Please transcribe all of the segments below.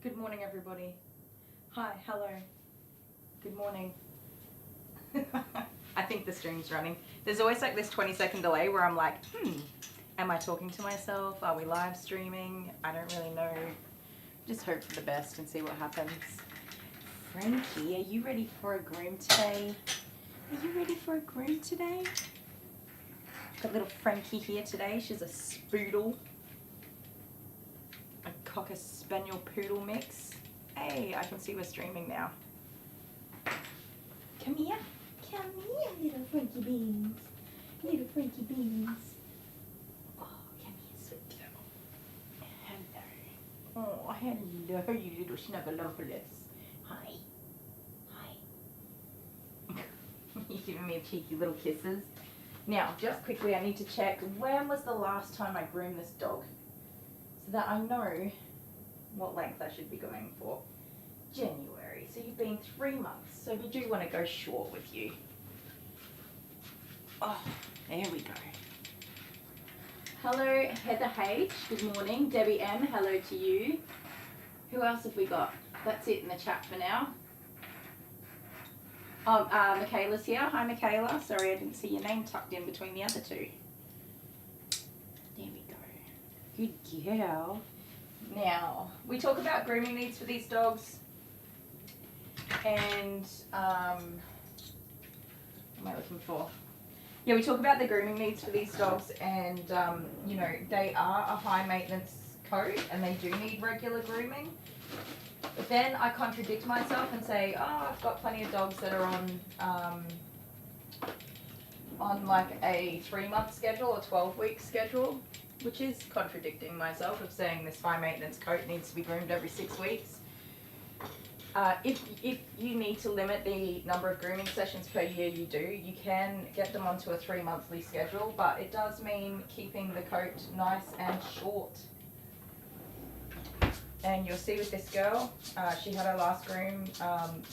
Good morning, everybody. Hi, hello. Good morning. I think the stream's running. There's always like this 20-second delay where I'm like, am I talking to myself? Are we live streaming? I don't really know. Just hope for the best and see what happens. Frankie, are you ready for a groom today? Are you ready for a groom today? Got little Frankie here today. She's a spoodle. A Cocker Spaniel Poodle mix. Hey, I can see we're streaming now. Come here. Come here, little Frankie Beans. Little Frankie Beans. Oh, come here, sweet girl. Hello. Oh, hello, you little snuggleopoulos. Hi. Hi. You're giving me cheeky little kisses. Now, just quickly, I need to check when was the last time I groomed this dog, so that I know what length I should be going for. January, so you've been 3 months, so we do want to go short with you. Oh, there we go. Hello, Heather H, good morning. Debbie M, hello to you. Who else have we got? That's it in the chat for now. Oh, Michaela's here. Hi, Michaela. Sorry, I didn't see your name tucked in between the other two. There we go. Good girl. Now, we talk about grooming needs for these dogs. And, what am I looking for? Yeah, we talk about the grooming needs for these dogs, and, you know, they are a high maintenance coat and they do need regular grooming. But then I contradict myself and say, oh, I've got plenty of dogs that are on like a 3-month schedule or 12-week schedule, which is contradicting myself of saying this high maintenance coat needs to be groomed every 6 weeks. If you need to limit the number of grooming sessions per year, you do. You can get them onto a 3-monthly schedule, but it does mean keeping the coat nice and short. And you'll see with this girl, she had her last groom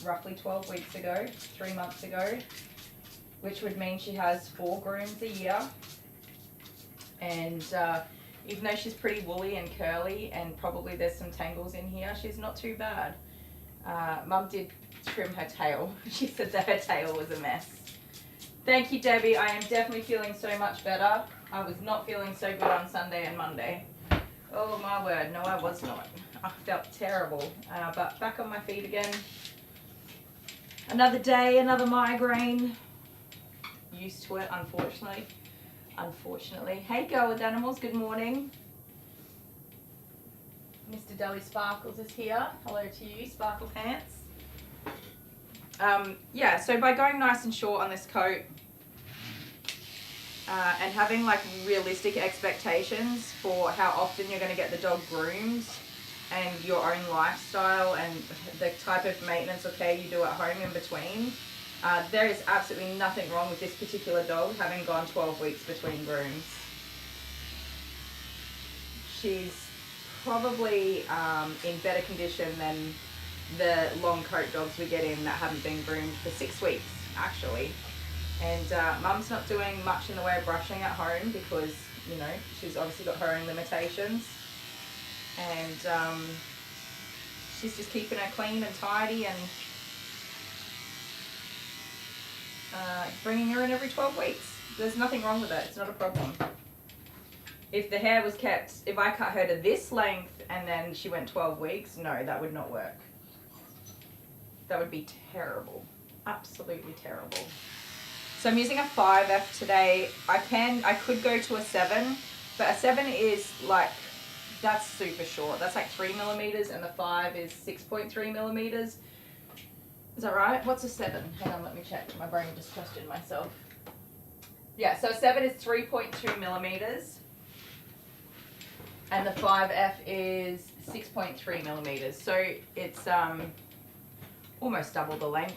roughly 12 weeks ago, 3 months ago, which would mean she has 4 grooms a year. And even though she's pretty woolly and curly and probably there's some tangles in here, she's not too bad. Mum did trim her tail. She said that her tail was a mess. Thank you, Debbie. I am definitely feeling so much better. I was not feeling so good on Sunday and Monday. Oh my word, no I was not. I felt terrible, but back on my feet again. Another day, another migraine. Used to it, unfortunately. Hey, Girl with Animals, good morning. Mr. Deli Sparkles is here. Hello to you, Sparkle Pants. Yeah, so by going nice and short on this coat, and having like realistic expectations for how often you're going to get the dog groomed and your own lifestyle and the type of maintenance or care you do at home in between, there is absolutely nothing wrong with this particular dog having gone 12 weeks between grooms. She's probably in better condition than the long coat dogs we get in that haven't been groomed for 6 weeks actually. And Mum's not doing much in the way of brushing at home because, you know, she's obviously got her own limitations. And she's just keeping her clean and tidy and bringing her in every 12 weeks. There's nothing wrong with it. It's not a problem. If the hair was kept, if I cut her to this length and then she went 12 weeks, no, that would not work. That would be terrible. Absolutely terrible. So I'm using a 5F today. I could go to a 7, but a 7 is like, that's super short. That's like 3 millimeters and the 5 is 6.3 millimeters. Is that right? What's a 7? Hang on, let me check. My brain just questioned myself. Yeah, so a 7 is 3.2 millimeters. And the 5F is 6.3 millimeters. So it's almost double the length.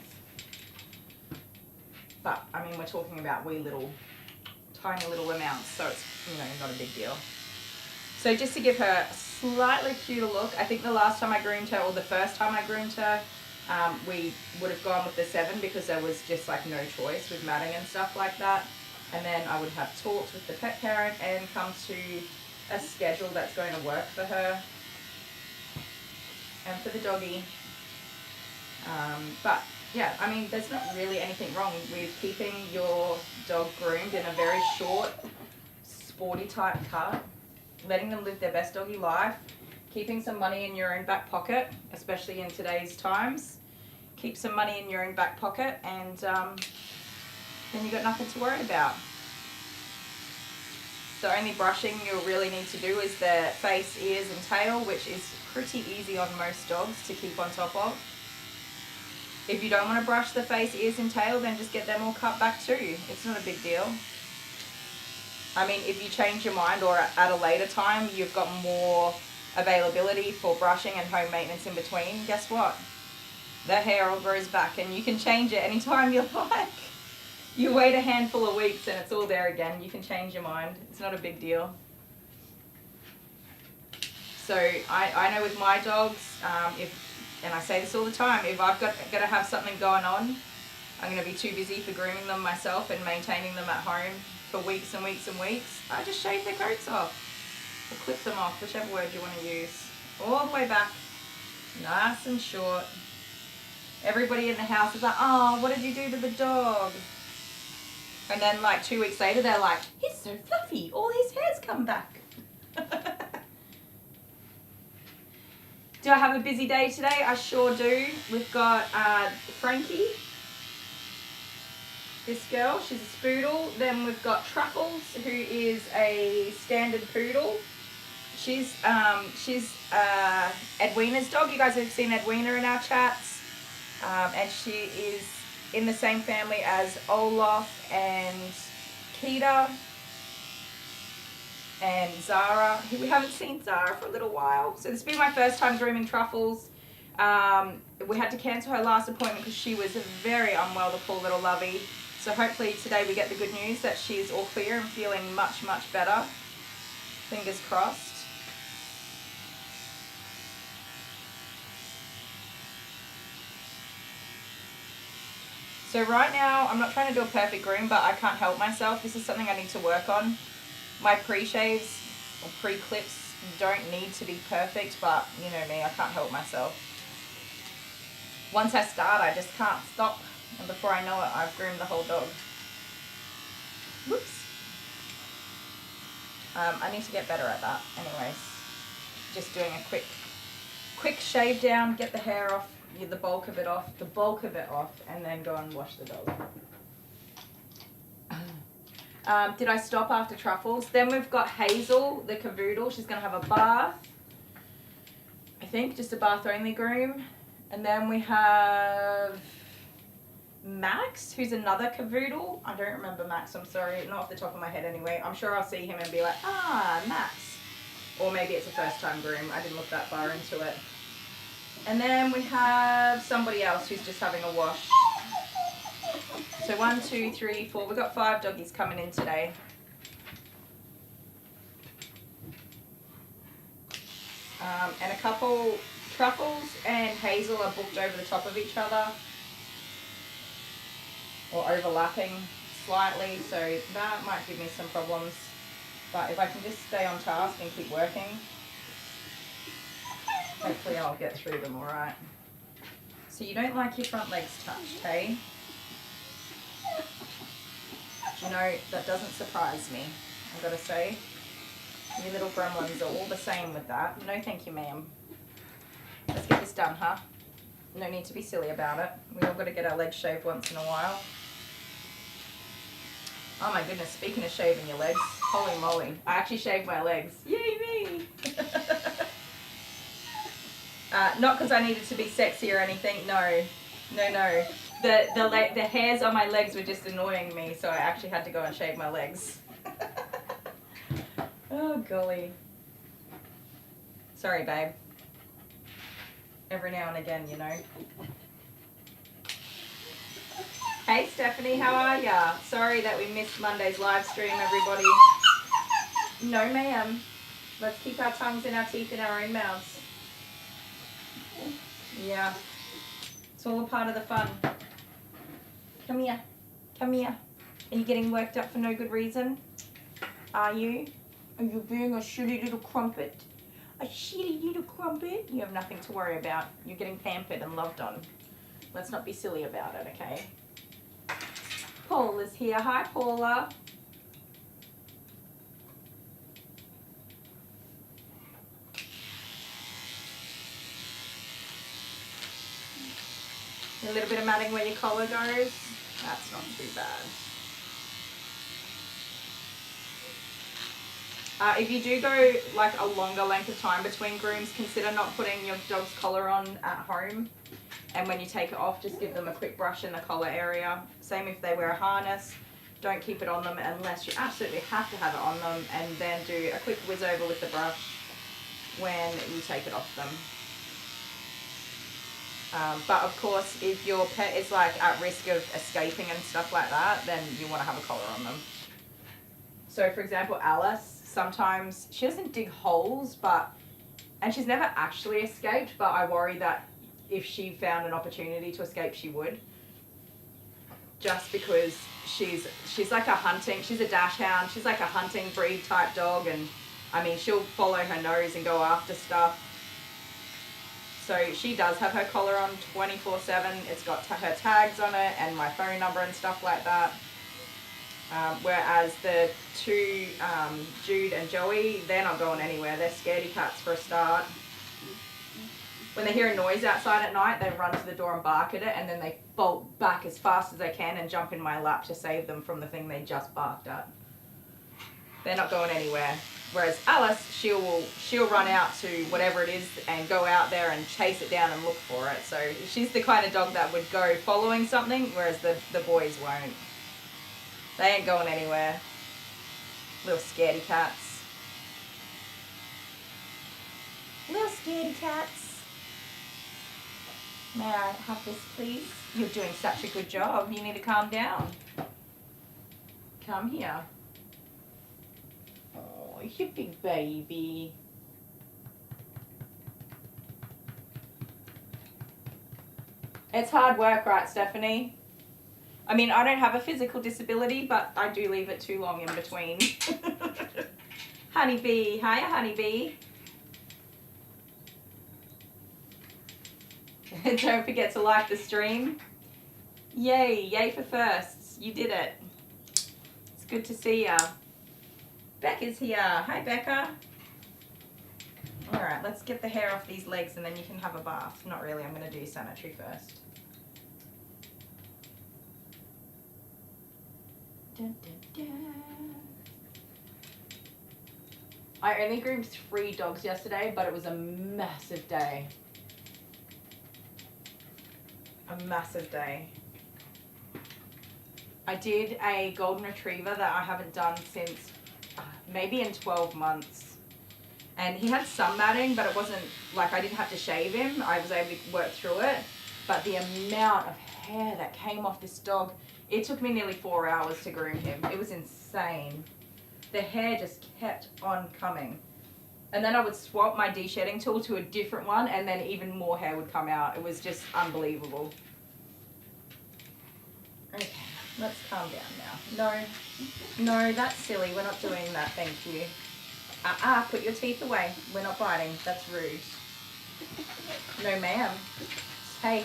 But, I mean, we're talking about wee little, tiny little amounts, so it's, you know, not a big deal. So just to give her a slightly cuter look, I think the last time I groomed her, or the first time I groomed her, we would have gone with the 7 because there was just like no choice with matting and stuff like that. And then I would have talked with the pet parent and come to a schedule that's going to work for her. and for the doggy. But yeah, I mean, there's not really anything wrong with keeping your dog groomed in a very short, sporty type cut, letting them live their best doggy life, keeping some money in your own back pocket, especially in today's times. Keep some money in your own back pocket, and then you've got nothing to worry about. The only brushing you'll really need to do is the face, ears and tail, which is pretty easy on most dogs to keep on top of. If you don't want to brush the face, ears and tail, then just get them all cut back too. It's not a big deal. I mean, if you change your mind or at a later time you've got more availability for brushing and home maintenance in between, guess what? The hair all grows back and you can change it anytime you like. You wait a handful of weeks and it's all there again. You can change your mind. It's not a big deal. So I know with my dogs, and I say this all the time, if I've got to have something going on, I'm going to be too busy for grooming them myself and maintaining them at home for weeks and weeks and weeks, I just shave their coats off or clip them off, whichever word you want to use. All the way back, nice and short. Everybody in the house is like, oh, what did you do to the dog? And then like 2 weeks later, they're like, he's so fluffy, all his hair's come back. Do I have a busy day today? I sure do. We've got Frankie, this girl, she's a spoodle. Then we've got Truffles, who is a standard poodle. She's Edwina's dog. You guys have seen Edwina in our chats. And she is in the same family as Olaf and Keita and Zara. We haven't seen Zara for a little while. So this will be my first time grooming Truffles. We had to cancel her last appointment because she was very unwell, the poor little lovey. So hopefully today we get the good news that she's all clear and feeling much, much better. Fingers crossed. So right now, I'm not trying to do a perfect groom, but I can't help myself. This is something I need to work on. My pre-shaves or pre-clips don't need to be perfect, but you know me, I can't help myself. Once I start, I just can't stop. And before I know it, I've groomed the whole dog. Whoops. I need to get better at that. Anyways, just doing a quick shave down, get the hair off, the bulk of it off, and then go and wash the dog. Did I stop after Truffles? Then we've got Hazel, the cavoodle. She's going to have a bath. I think just a bath only groom. And then we have Max, who's another cavoodle. I don't remember Max, I'm sorry. Not off the top of my head anyway. I'm sure I'll see him and be like, ah, Max. Or maybe it's a first time groom. I didn't look that far into it. And then we have somebody else who's just having a wash. So 1, 2, 3, 4. We've got 5 doggies coming in today. And a couple, Truffles and Hazel are booked over the top of each other. Or overlapping slightly. So that might give me some problems. But if I can just stay on task and keep working, hopefully I'll get through them all right. So you don't like your front legs touched, hey? You know, that doesn't surprise me, I've got to say. You little gremlins are all the same with that. No thank you, ma'am. Let's get this done, huh? No need to be silly about it. We all got to get our legs shaved once in a while. Oh my goodness, speaking of shaving your legs, holy moly. I actually shaved my legs. Yay me! Not because I needed to be sexy or anything, no. No. The hairs on my legs were just annoying me, so I actually had to go and shave my legs. Oh, golly. Sorry, babe. Every now and again, you know. Hey, Stephanie, how are ya? Sorry that we missed Monday's live stream, everybody. No, ma'am. Let's keep our tongues in our teeth in our own mouths. Yeah. It's all a part of the fun. Come here. Come here. Are you getting worked up for no good reason? Are you? Are you being a shitty little crumpet? A shitty little crumpet. You have nothing to worry about. You're getting pampered and loved on. Let's not be silly about it, okay? Paula's here. Hi, Paula. A little bit of matting where your collar goes. That's not too bad. If you do go like a longer length of time between grooms, consider not putting your dog's collar on at home. And when you take it off, just give them a quick brush in the collar area. Same if they wear a harness. Don't keep it on them unless you absolutely have to have it on them, and then do a quick whiz over with the brush when you take it off them. But of course, if your pet is like at risk of escaping and stuff like that, then you want to have a collar on them. So for example, Alice, sometimes she doesn't dig holes, and she's never actually escaped, but I worry that if she found an opportunity to escape, she would. Just because she's like a hunting, she's a dash hound, she's like a hunting breed type dog, and I mean, she'll follow her nose and go after stuff. So she does have her collar on 24/7. It's got her tags on it and my phone number and stuff like that. Whereas the two, Jude and Joey, they're not going anywhere. They're scaredy cats for a start. When they hear a noise outside at night, they run to the door and bark at it, and then they bolt back as fast as they can and jump in my lap to save them from the thing they just barked at. They're not going anywhere. Whereas Alice, she'll run out to whatever it is and go out there and chase it down and look for it. So she's the kind of dog that would go following something, whereas the boys won't. They ain't going anywhere. Little scaredy cats. Little scaredy cats. May I have this, please? You're doing such a good job. You need to calm down. Come here. Oh, you big baby. It's hard work, right, Stephanie? I mean, I don't have a physical disability, but I do leave it too long in between. Honeybee. Hiya, honeybee. Don't forget to like the stream. Yay, yay for firsts. You did it. It's good to see ya. Becca's here. Hi, Becca. All right, let's get the hair off these legs and then you can have a bath. Not really, I'm gonna do sanitary first. Dun, dun, dun. I only groomed 3 dogs yesterday, but it was a massive day. A massive day. I did a golden retriever that I haven't done since maybe in 12 months. And he had some matting, but it wasn't like I didn't have to shave him. I was able to work through it. But the amount of hair that came off this dog, it took me nearly 4 hours to groom him. It was insane. The hair just kept on coming. And then I would swap my de-shedding tool to a different one, and then even more hair would come out. It was just unbelievable. Okay, let's calm down now. No, that's silly. We're not doing that, thank you. Put your teeth away. We're not biting. That's rude. No, ma'am. Hey,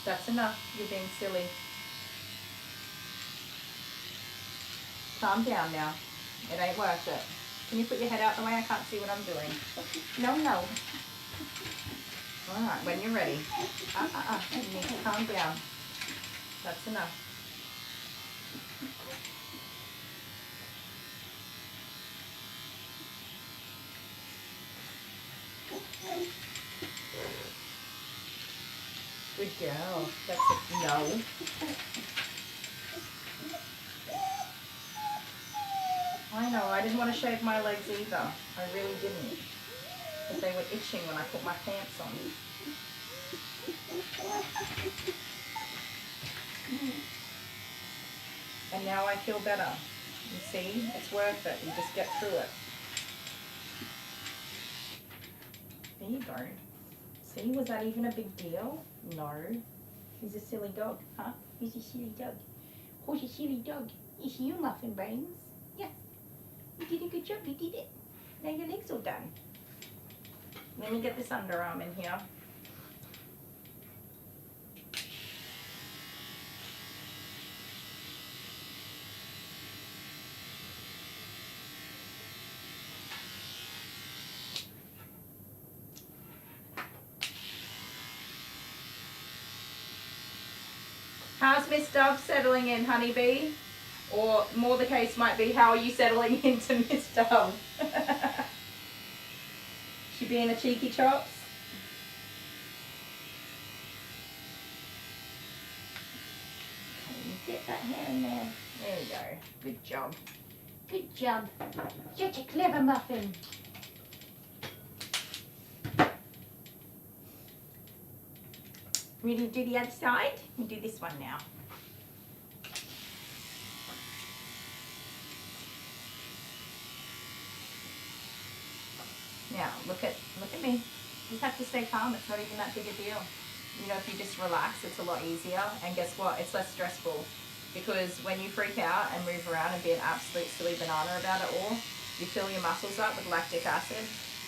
that's enough. You're being silly. Calm down now. It ain't worth it. Can you put your head out the way? I can't see what I'm doing. No. All right, when you're ready. You need to calm down. That's enough. Good girl. That's it. No. I know, I didn't want to shave my legs either. I really didn't. But they were itching when I put my pants on. And now I feel better. You see, it's worth it. You just get through it. There you go. See, was that even a big deal? No. He's a silly dog, huh? He's a silly dog. Who's a silly dog? Is you, Muffin Brains? Yeah. You did a good job, you did it. Now your leg's all done. Let me get this underarm in here. How's Miss Dove settling in, honeybee? Or more the case might be, how are you settling into Miss Dove? She being a cheeky chops? Get that hair in there. There we go. Good job. Good job. Such a clever muffin. Ready to do the other side? We'll do this one now. Now, look at me. You just have to stay calm. It's not even that big a deal. You know, if you just relax, it's a lot easier. And guess what? It's less stressful. Because when you freak out and move around and be an absolute silly banana about it all, you fill your muscles up with lactic acid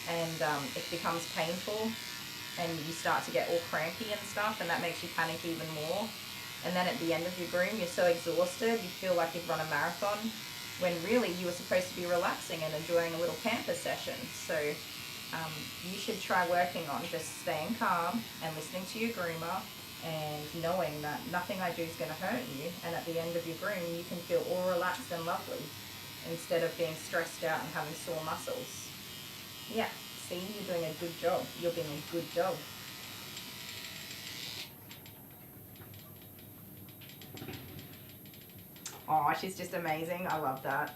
and it becomes painful. And you start to get all cranky and stuff, and that makes you panic even more. And then at the end of your groom, you're so exhausted, you feel like you've run a marathon, when really you were supposed to be relaxing and enjoying a little pamper session. So you should try working on just staying calm and listening to your groomer and knowing that nothing I do is going to hurt you. And at the end of your groom, you can feel all relaxed and lovely instead of being stressed out and having sore muscles. Yeah. See, you're doing a good job. You're being a good dog. Oh, she's just amazing. I love that.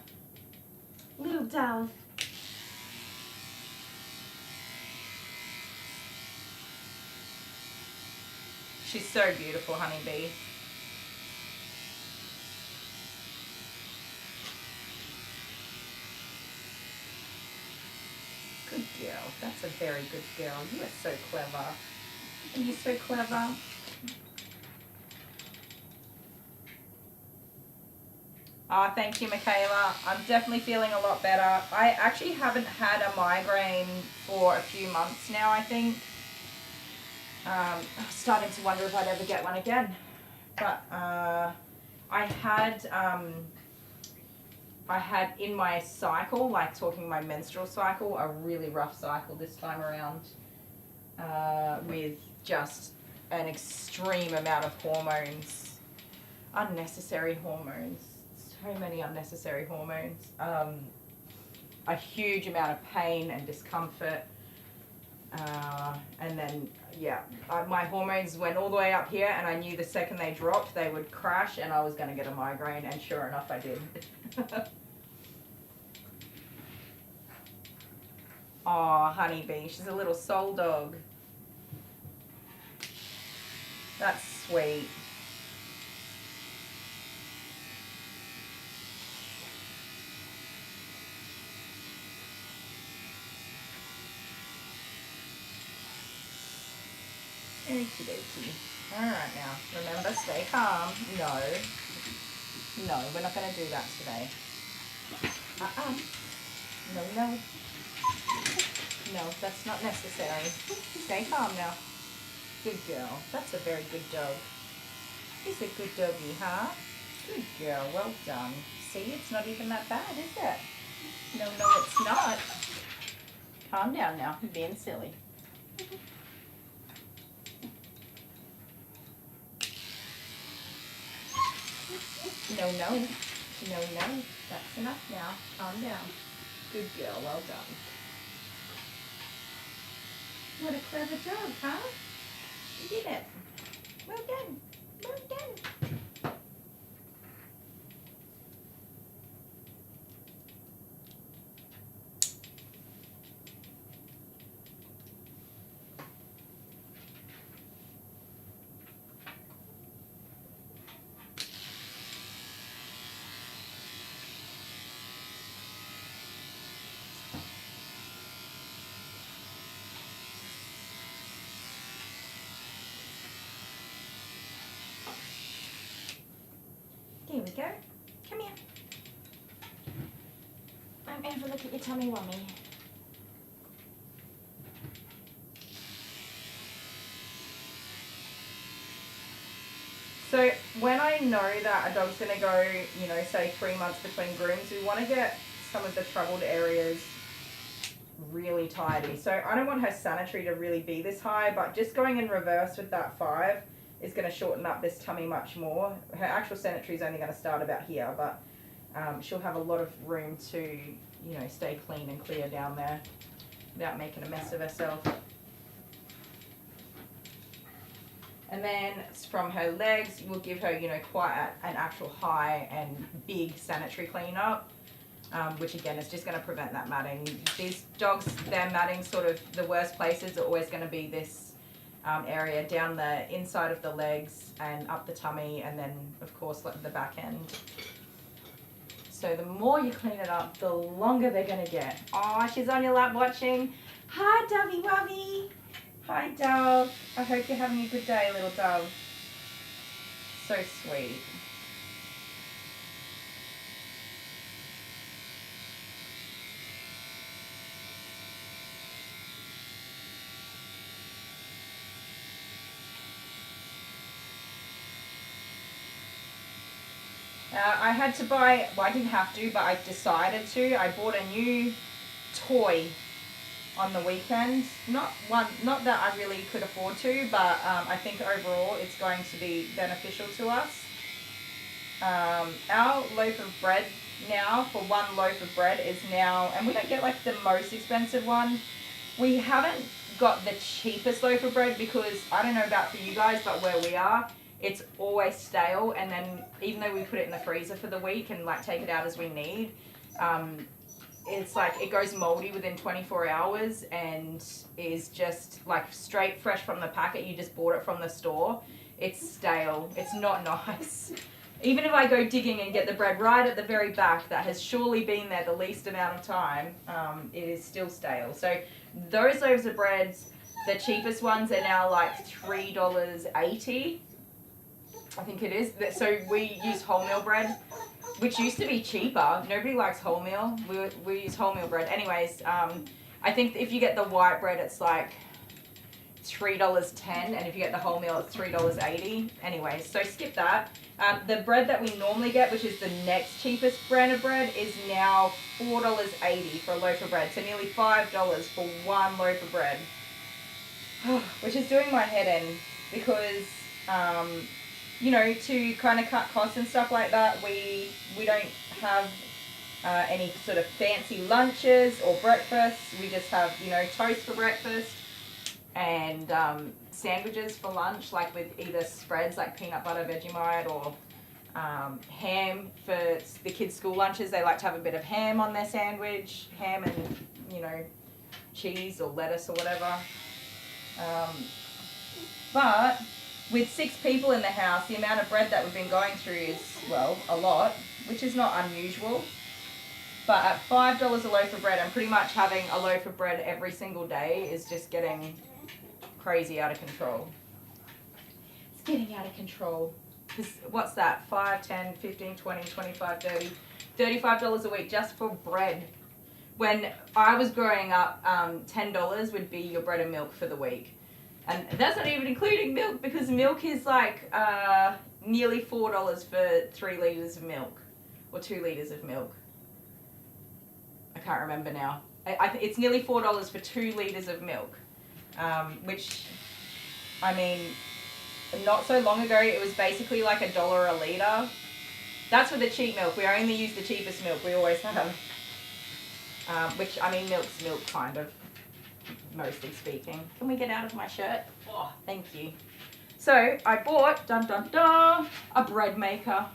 Little dove. She's so beautiful, honeybee. Good girl. That's a very good girl. You are so clever. And you're so clever. Oh, thank you, Michaela. I'm definitely feeling a lot better. I actually haven't had a migraine for a few months now, I think. I'm starting to wonder if I'd ever get one again. But I had in my cycle, like talking my menstrual cycle, a really rough cycle this time around with just an extreme amount of hormones, unnecessary hormones, so many unnecessary hormones, a huge amount of pain and discomfort, and then, yeah, my hormones went all the way up here and I knew the second they dropped, they would crash and I was going to get a migraine, and sure enough, I did. Aw, honeybee, she's a little soul dog. That's sweet. Okie dokie. Alright now, remember, stay calm. No, we're not going to do that today. No. No, that's not necessary. Stay calm now. Good girl. That's a very good dog. He's a good doggy, huh? Good girl. Well done. See, it's not even that bad, is it? No, it's not. Calm down now. You're being silly. No. That's enough now. Calm down. Good girl. Well done. What a clever dog, huh? You did it. Well done. Well done. There we go. Come here. Have a look at your tummy wummy. So when I know that a dog's going to go, you know, say 3 months between grooms, we want to get some of the troubled areas really tidy. So I don't want her sanitary to really be this high, but just going in reverse with that 5 is going to shorten up this tummy much more. Her actual sanitary is only going to start about here, but she'll have a lot of room to, you know, stay clean and clear down there without making a mess of herself. And then from her legs, we'll give her, you know, quite an actual high and big sanitary cleanup, which again is just going to prevent that matting. These dogs, their matting sort of, the worst places are always going to be this area down the inside of the legs and up the tummy, and then of course like the back end. So the more you clean it up, the longer they're going to get. Oh, she's on your lap watching. Hi, Dovey Wubby. Hi, Dove. I hope you're having a good day, little dove. So sweet. I had to buy, well, I didn't have to, but I decided to. I bought a new toy on the weekend. Not that I really could afford to, but I think overall it's going to be beneficial to us. Our loaf of bread now, for one loaf of bread, is now, and we don't get like the most expensive one. We haven't got the cheapest loaf of bread because, I don't know about for you guys, but where we are, it's always stale, and then even though we put it in the freezer for the week and like take it out as we need, it's like it goes moldy within 24 hours and is just like straight fresh from the packet. You just bought it from the store. It's stale. It's not nice. Even if I go digging and get the bread right at the very back that has surely been there the least amount of time, it is still stale. So those loaves of bread, the cheapest ones are now like $3.80. I think it is. So we use wholemeal bread, which used to be cheaper. Nobody likes wholemeal. We use wholemeal bread. Anyways, I think if you get the white bread, it's like $3.10, and if you get the wholemeal, it's $3.80. Anyways, so skip that. The bread that we normally get, which is the next cheapest brand of bread, is now $4.80 for a loaf of bread. So nearly $5 for one loaf of bread, which is doing my head in because, you know, to kind of cut costs and stuff like that, we don't have any sort of fancy lunches or breakfasts. We just have, you know, toast for breakfast and sandwiches for lunch, like with either spreads like peanut butter Vegemite or ham for the kids' school lunches. They like to have a bit of ham on their sandwich, ham and, you know, cheese or lettuce or whatever. But with 6 people in the house, the amount of bread that we've been going through is, well, a lot, which is not unusual. But at $5 a loaf of bread, and pretty much having a loaf of bread every single day is just getting crazy out of control. It's getting out of control. What's that? 5, 10, 15, 20, 25, 30, $35 a week just for bread. When I was growing up, $10 would be your bread and milk for the week. And that's not even including milk, because milk is like nearly $4 for 3 litres of milk, or 2 litres of milk. I can't remember now. It's nearly $4 for 2 litres of milk, which, I mean, not so long ago it was basically like $1 a litre. That's for the cheap milk. We only use the cheapest milk we always have, which, I mean, milk's milk kind of, mostly speaking. Can we get out of my shirt? Oh, thank you. So I bought, dun dun dun, a bread maker.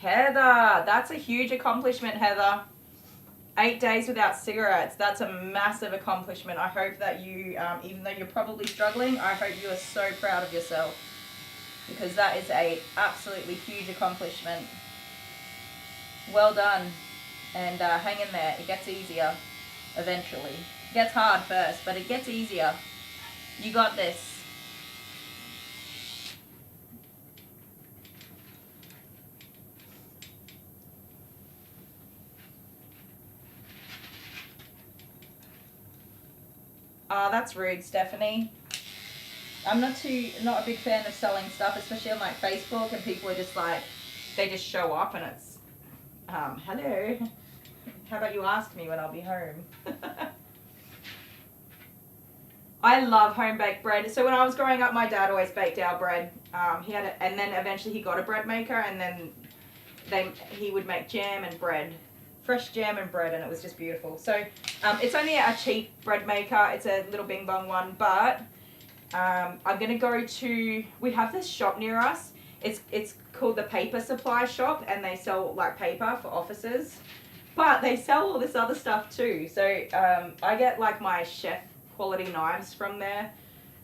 Heather, that's a huge accomplishment, Heather. 8 days without cigarettes. That's a massive accomplishment. I hope that you, even though you're probably struggling, I hope you are so proud of yourself, because that is a absolutely huge accomplishment. Well done. And hang in there. It gets easier eventually. It gets hard first, but it gets easier. You got this. That's rude, Stephanie. I'm not a big fan of selling stuff, especially on like Facebook, and people are just like, they just show up and it's, hello, how about you ask me when I'll be home? I love home baked bread. So when I was growing up, my dad always baked our bread. And then eventually he got a bread maker, and then he would make jam and bread, fresh jam and bread, and it was just beautiful. So it's only a cheap bread maker. It's a little bing bong one, but I'm gonna go to. We have this shop near us. It's called the Paper Supply Shop, and they sell like paper for offices, but they sell all this other stuff too. So I get like my chef quality knives from there.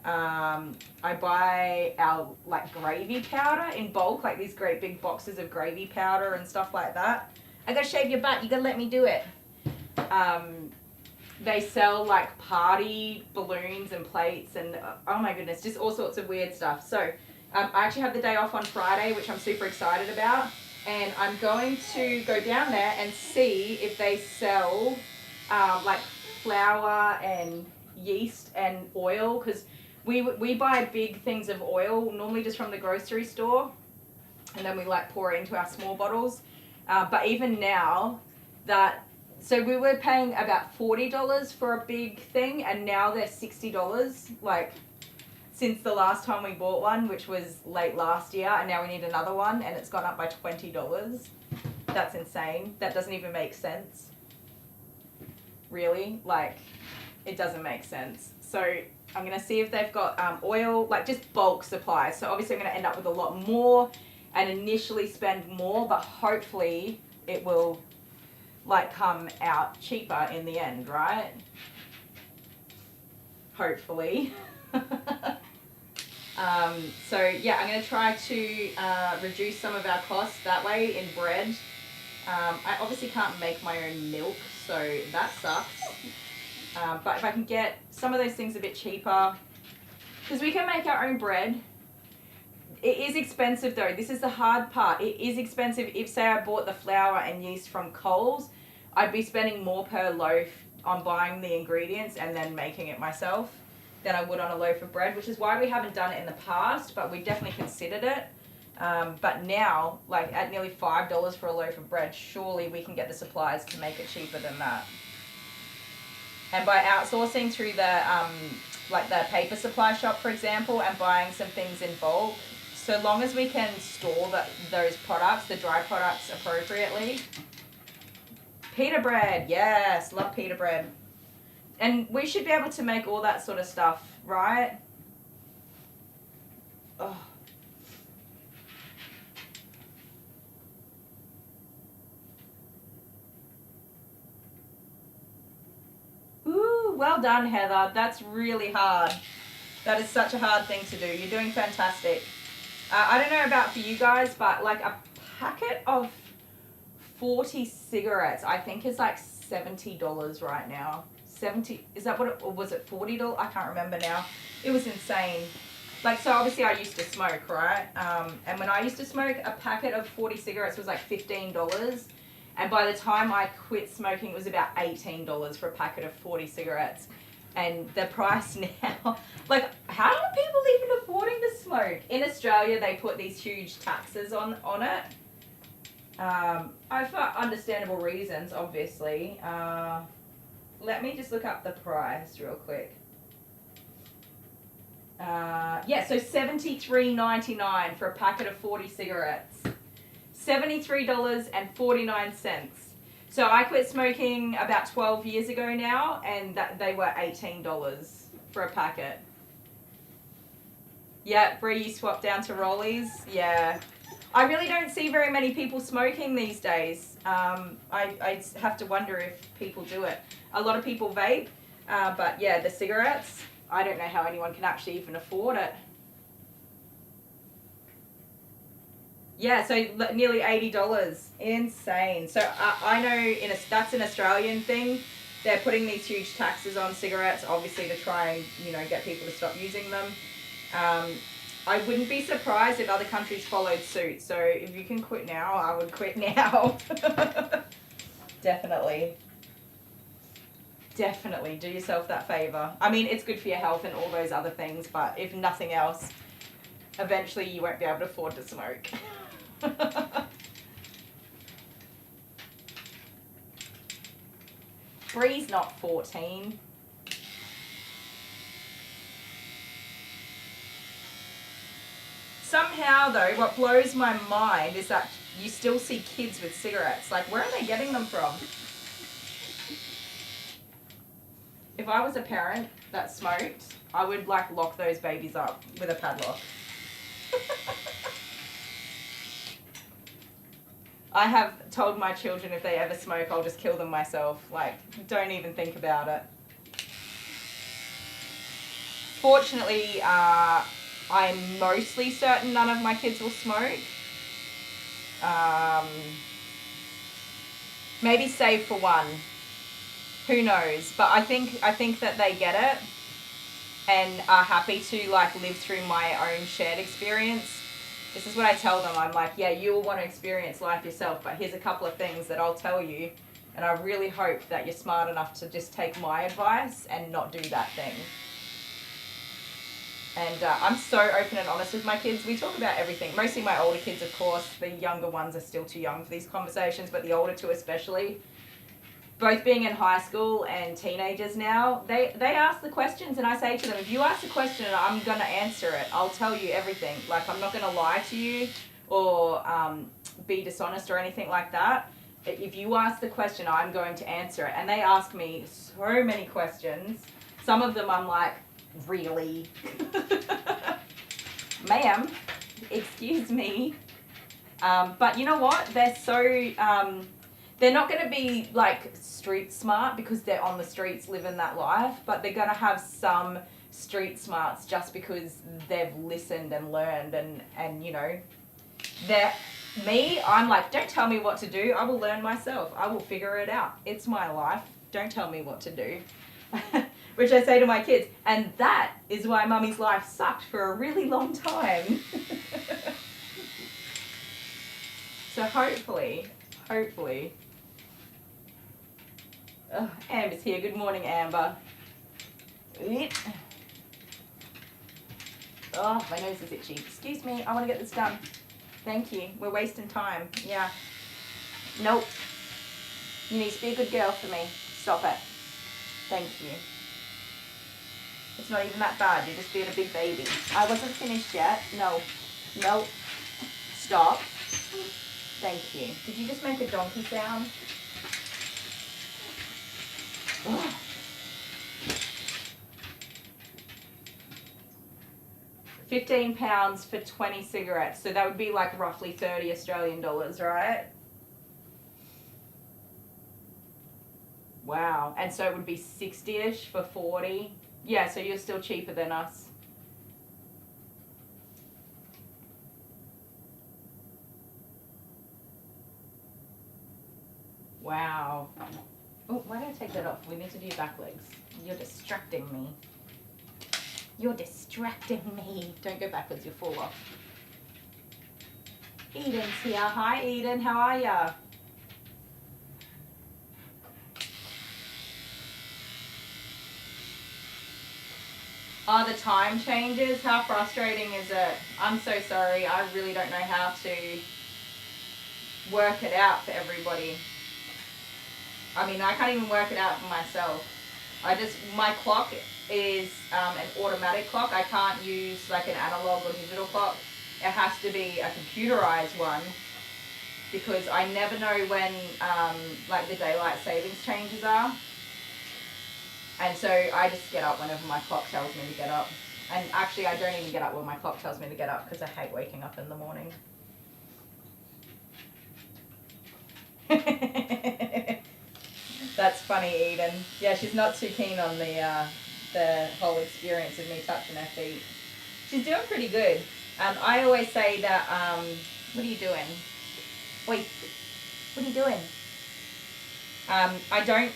I buy our like gravy powder in bulk, like these great big boxes of gravy powder and stuff like that. I gotta shave your butt, you gotta let me do it. They sell like party balloons and plates and oh my goodness, just all sorts of weird stuff. So I actually have the day off on Friday, which I'm super excited about, and I'm going to go down there and see if they sell like flour and yeast and oil, because we buy big things of oil normally just from the grocery store, and then we like pour it into our small bottles, but even now so we were paying about $40 for a big thing, and now they're $60, like since the last time we bought one, which was late last year, and now we need another one, and it's gone up by $20. That's insane. That doesn't even make sense, really. Like, it doesn't make sense. So I'm going to see if they've got oil, like just bulk supplies. So obviously I'm going to end up with a lot more and initially spend more, but hopefully it will like come out cheaper in the end, right? Hopefully. So yeah, I'm going to try to reduce some of our costs that way in bread. I obviously can't make my own milk, so that sucks. But if I can get some of those things a bit cheaper, because we can make our own bread. It is expensive though. This is the hard part. It is expensive. If say I bought the flour and yeast from Coles, I'd be spending more per loaf on buying the ingredients and then making it myself than I would on a loaf of bread, which is why we haven't done it in the past, but we definitely considered it. But now, like at nearly $5 for a loaf of bread, surely we can get the supplies to make it cheaper than that. And by outsourcing through the like the paper supply shop, for example, and buying some things in bulk, so long as we can store those products, the dry products, appropriately. Pita bread, yes, love pita bread. And we should be able to make all that sort of stuff, right? Oh. Ooh, well done, Heather. That's really hard. That is such a hard thing to do. You're doing fantastic. I don't know about for you guys, but like a packet of 40 cigarettes, I think is like $70 right now. 70, is that what it, or was it $40? I can't remember now. It was insane. Like, so obviously I used to smoke, right? And when I used to smoke, a packet of 40 cigarettes was like $15. And by the time I quit smoking, it was about $18 for a packet of 40 cigarettes. And the price now, like, how are people even affording to smoke? In Australia, they put these huge taxes on it. For understandable reasons, obviously. Let me just look up the price real quick. Yeah, so $73.99 for a packet of 40 cigarettes. $73.49. So I quit smoking about 12 years ago now, and they were $18 for a packet. Yeah, Berri, you swapped down to rollies. Yeah. I really don't see very many people smoking these days. I have to wonder if people do it. A lot of people vape, but yeah, the cigarettes, I don't know how anyone can actually even afford it. Yeah, so nearly $80. Insane. So I know that's an Australian thing. They're putting these huge taxes on cigarettes, obviously to try and, get people to stop using them. I wouldn't be surprised if other countries followed suit. So if you can quit now, I would quit now. Definitely. definitely do yourself that favor. I mean, it's good for your health and all those other things, but if nothing else, eventually you won't be able to afford to smoke. Bree's not 14. Somehow though, what blows my mind is that you still see kids with cigarettes. Like, where are they getting them from? If I was a parent that smoked, I would like lock those babies up with a padlock. I have told my children if they ever smoke, I'll just kill them myself. Like, don't even think about it. Fortunately, I'm mostly certain none of my kids will smoke. Maybe save for one. Who knows? But I think that they get it and are happy to like live through my own shared experience. This is what I tell them. I'm like, yeah, you will want to experience life yourself, but here's a couple of things that I'll tell you, and I really hope that you're smart enough to just take my advice and not do that thing. And I'm so open and honest with my kids. We talk about everything. Mostly my older kids, of course. The younger ones are still too young for these conversations, but the older two especially. Both being in high school and teenagers now, they ask the questions, and I say to them, if you ask the question, I'm going to answer it. I'll tell you everything. Like, I'm not going to lie to you or be dishonest or anything like that. If you ask the question, I'm going to answer it. And they ask me so many questions. Some of them I'm like, really? Ma'am, excuse me. But you know what? They're so... they're not going to be like street smart because they're on the streets living that life, but they're going to have some street smarts just because they've listened and learned and you know, I'm like, don't tell me what to do. I will learn myself. I will figure it out. It's my life. Don't tell me what to do. Which I say to my kids. And that is why Mummy's life sucked for a really long time. So hopefully. Oh, Amber's here. Good morning, Amber. Oh, my nose is itchy. Excuse me, I want to get this done. Thank you. We're wasting time. Yeah. Nope. You need to be a good girl for me. Stop it. Thank you. It's not even that bad. You're just being a big baby. I wasn't finished yet. No. No. Stop. Thank you. Did you just make a donkey sound? Ugh. £15 for 20 cigarettes. So that would be like roughly 30 Australian dollars, right? Wow. And so it would be 60-ish for 40. Yeah, so you're still cheaper than us. Wow. Oh, why don't I take that off? We need to do back legs. You're distracting me. You're distracting me. Don't go backwards, you'll fall off. Eden's here. Hi, Eden. How are ya? Oh, the time changes? How frustrating is it? I'm so sorry. I really don't know how to work it out for everybody. I mean, I can't even work it out for myself. My clock is an automatic clock. I can't use like an analog or digital clock. It has to be a computerized one because I never know when like the daylight savings changes are. And so I just get up whenever my clock tells me to get up. And actually I don't even get up when my clock tells me to get up because I hate waking up in the morning. That's funny, Eden. Yeah, she's not too keen on the whole experience of me touching her feet. She's doing pretty good. I always say that, what are you doing? Wait, what are you doing? I don't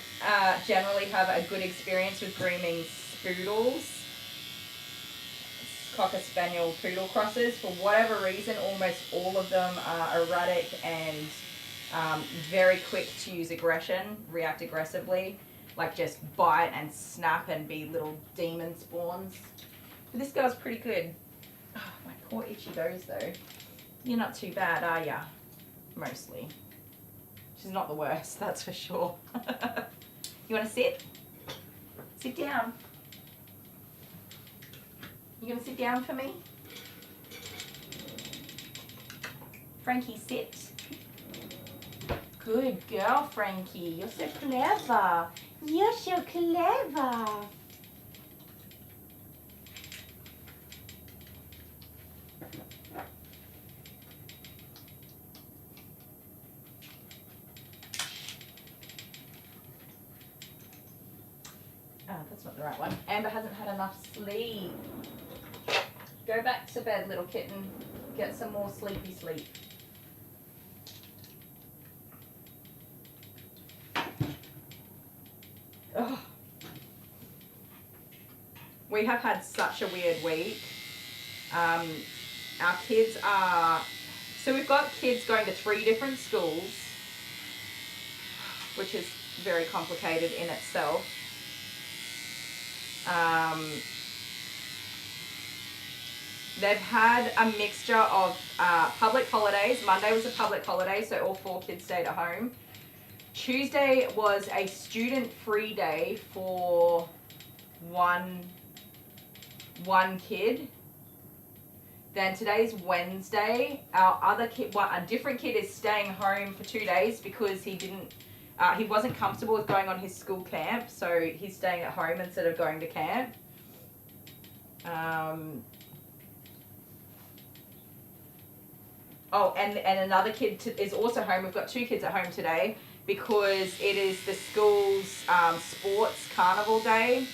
generally have a good experience with grooming spoodles. Cocker Spaniel poodle crosses. For whatever reason, almost all of them are erratic and very quick to use aggression, react aggressively. like just bite and snap and be little demon spawns. But this girl's pretty good. Oh, my poor itchy toes though. You're not too bad, are ya? Mostly. She's not the worst, that's for sure. You want to sit? Sit down. You gonna sit down for me? Frankie, sit. Good girl, Frankie. You're so clever. You're so clever. Oh, that's not the right one. Amber hasn't had enough sleep. Go back to bed, little kitten. Get some more sleepy sleep. Ugh. We have had such a weird week. Our kids are... So we've got kids going to 3 different schools, which is very complicated in itself. They've had a mixture of public holidays. Monday was a public holiday, so all 4 kids stayed at home. Tuesday was a student-free day for one kid. Then today's Wednesday. Our other kid, a different kid, is staying home for 2 days because he wasn't comfortable with going on his school camp, so he's staying at home instead of going to camp. Oh, and another kid is also home. We've got 2 kids at home today because it is the school's sports carnival day.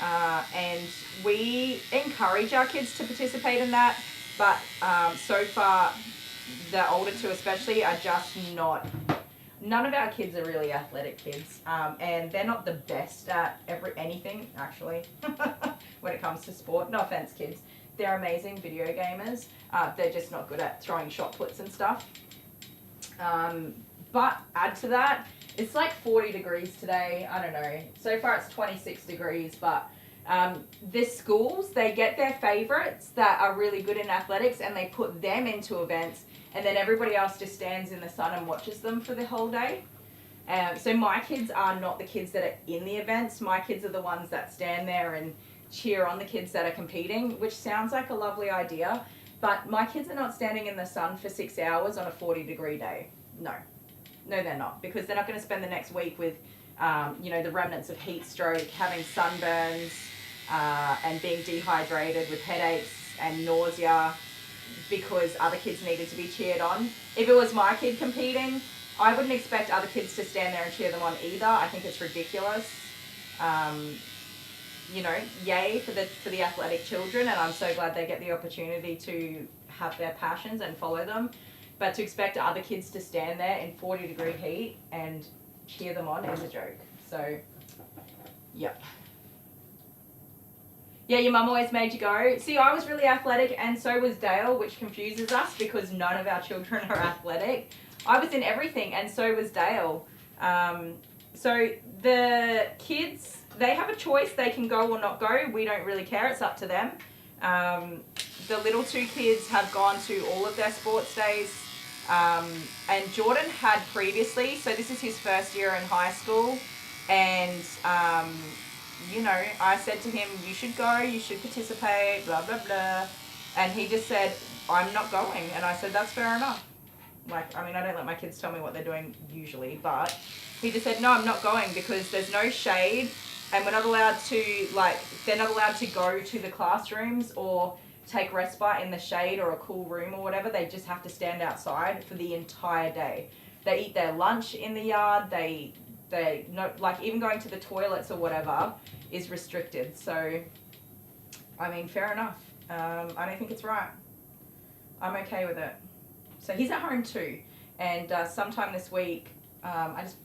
And we encourage our kids to participate in that, but so far, the older 2 especially are just not... None of our kids are really athletic kids, and they're not the best at anything, actually, when it comes to sport. No offense, kids. They're amazing video gamers. They're just not good at throwing shot puts and stuff. But add to that, it's like 40 degrees today. I don't know. So far it's 26 degrees, but the schools, they get their favorites that are really good in athletics and they put them into events, and then everybody else just stands in the sun and watches them for the whole day. So my kids are not the kids that are in the events. My kids are the ones that stand there and cheer on the kids that are competing, which sounds like a lovely idea, but my kids are not standing in the sun for 6 hours on a 40-degree day. No, they're not, because they're not going to spend the next week with, the remnants of heat stroke, having sunburns, and being dehydrated with headaches and nausea because other kids needed to be cheered on. If it was my kid competing, I wouldn't expect other kids to stand there and cheer them on either. I think it's ridiculous. Yay for the athletic children, and I'm so glad they get the opportunity to have their passions and follow them. But to expect other kids to stand there in 40-degree heat and cheer them on is a joke. So, yep. Yeah, your mum always made you go. See, I was really athletic and so was Dale, which confuses us because none of our children are athletic. I was in everything and so was Dale. So the kids... They have a choice. They can go or not go. We don't really care. It's up to them. The little 2 kids have gone to all of their sports days. And Jordan had previously, so this is his first year in high school. And, I said to him, you should go, you should participate, blah, blah, blah. And he just said, I'm not going. And I said, that's fair enough. I don't let my kids tell me what they're doing usually, but he just said, no, I'm not going because there's no shade. And we're not allowed to, they're not allowed to go to the classrooms or take respite in the shade or a cool room or whatever. They just have to stand outside for the entire day. They eat their lunch in the yard. They even going to the toilets or whatever is restricted. So, fair enough. I don't think it's right. I'm okay with it. So he's at home too. And sometime this week, I just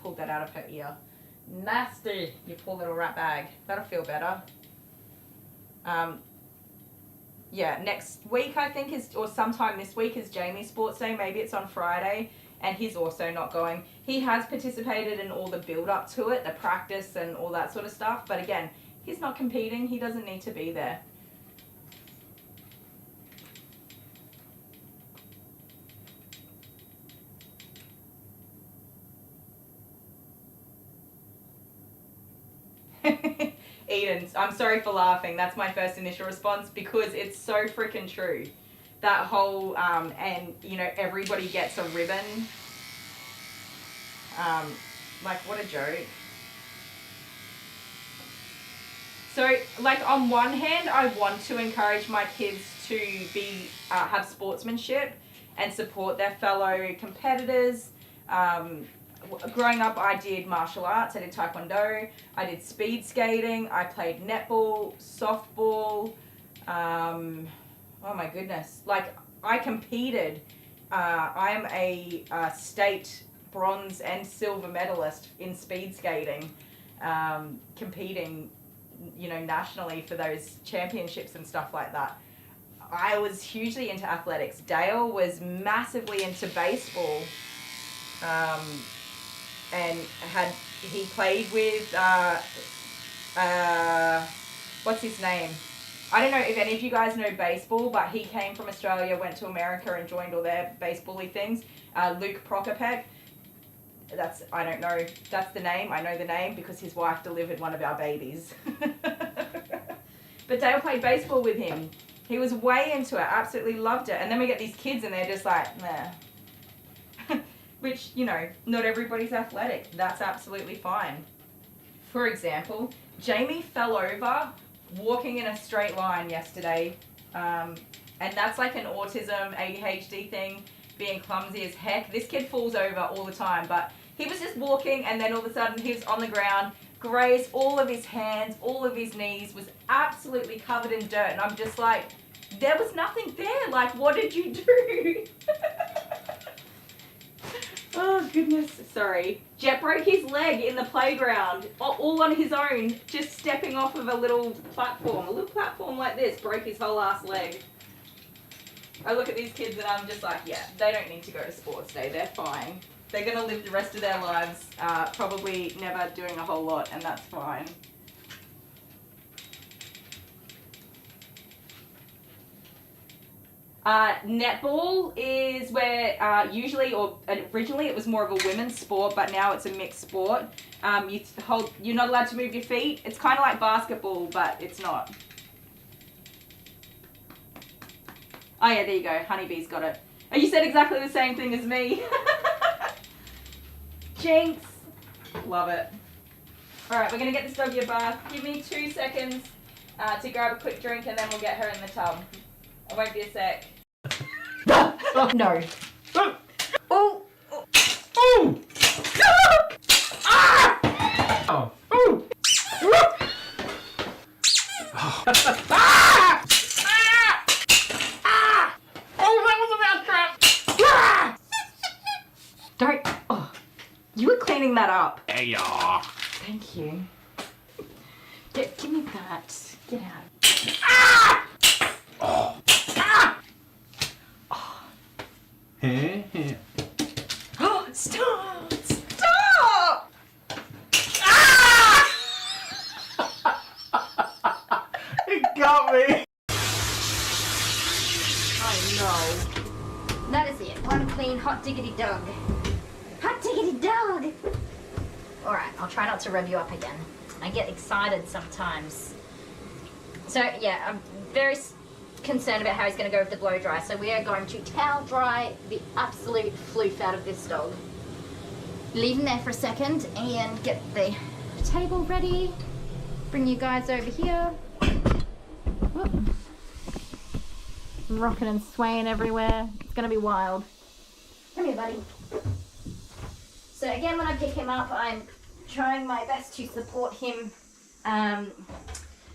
pulled that out of her ear. Nasty, you poor little rat bag. That'll feel better. Next week I think or sometime this week is Jamie's sports day. Maybe it's on Friday. and he's also not going. He has participated in all the build up to it, the practice and all that sort of stuff, but again, he's not competing. He doesn't need to be there. Eden, I'm sorry for laughing. That's my first initial response because it's so freaking true. That whole, and you know, everybody gets a ribbon. Like, what a joke. So, like, on one hand, I want to encourage my kids to be, have sportsmanship and support their fellow competitors. Growing up, I did martial arts, I did taekwondo, I did speed skating, I played netball, softball, oh my goodness, like I competed. I am a state bronze and silver medalist in speed skating, competing, you know, nationally for those championships and stuff like that. I was hugely into athletics. Dale was massively into baseball. And he played with, what's his name? I don't know if any of you guys know baseball, but he came from Australia, went to America and joined all their baseball-y things. Luke Prokopek. I don't know, that's the name. I know the name because his wife delivered one of our babies. But Dale played baseball with him. He was way into it, absolutely loved it. And then we get these kids and they're just like, nah. Which, you know, not everybody's athletic. That's absolutely fine. For example, Jamie fell over walking in a straight line yesterday. And that's like an autism, ADHD thing, being clumsy as heck. This kid falls over all the time, but he was just walking and then all of a sudden he was on the ground, grazed all of his hands, all of his knees, was absolutely covered in dirt. And I'm just like, there was nothing there. Like, what did you do? Oh, goodness. Sorry. Jet broke his leg in the playground, all on his own, just stepping off of a little platform. A little platform like this broke his whole ass leg. I look at these kids and I'm just like, yeah, they don't need to go to sports day. They're fine. They're going to live the rest of their lives probably never doing a whole lot, and that's fine. Netball is where usually, or originally it was more of a women's sport, but now it's a mixed sport. You're not allowed to move your feet. It's kind of like basketball, but it's not. Oh yeah, there you go. Honeybee's got it. Oh, you said exactly the same thing as me. Jinx. Love it. All right, we're going to get this doggy a bath. Give me 2 seconds to grab a quick drink and then we'll get her in the tub. I won't be a sec. No. Oh. Oh. Ah! Oh. Oh. Ah! Ah! Ah! Oh, that was a mousetrap! Ah! Don't. Oh. You were cleaning that up. Hey, Thank you. Give me that. Get out. Ah! Oh. Ah! Oh, stop! Stop! Ah! It got me. Oh no. That is it. One clean hot diggity dog. Hot diggity dog! Alright, I'll try not to rev you up again. I get excited sometimes. So yeah, I'm very concerned about how he's going to go with the blow dry. So we are going to towel dry the absolute floof out of this dog. Leave him there for a second and get the table ready. Bring you guys over here. Whoop. I'm rocking and swaying everywhere. It's going to be wild. Come here, buddy. So again, when I pick him up, I'm trying my best to support him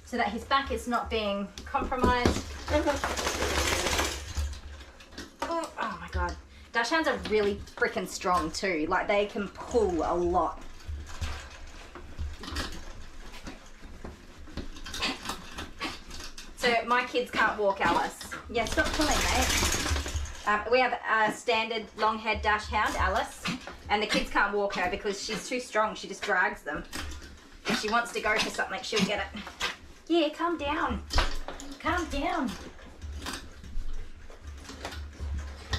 so that his back is not being compromised. Oh my god. Dachshunds are really freaking strong too. Like, they can pull a lot. So my kids can't walk Alice. Yeah, stop pulling, mate. We have a standard long-haired dash hound, Alice, and the kids can't walk her because she's too strong. She just drags them. If she wants to go for something, she'll get it. Yeah, calm down. Calm down.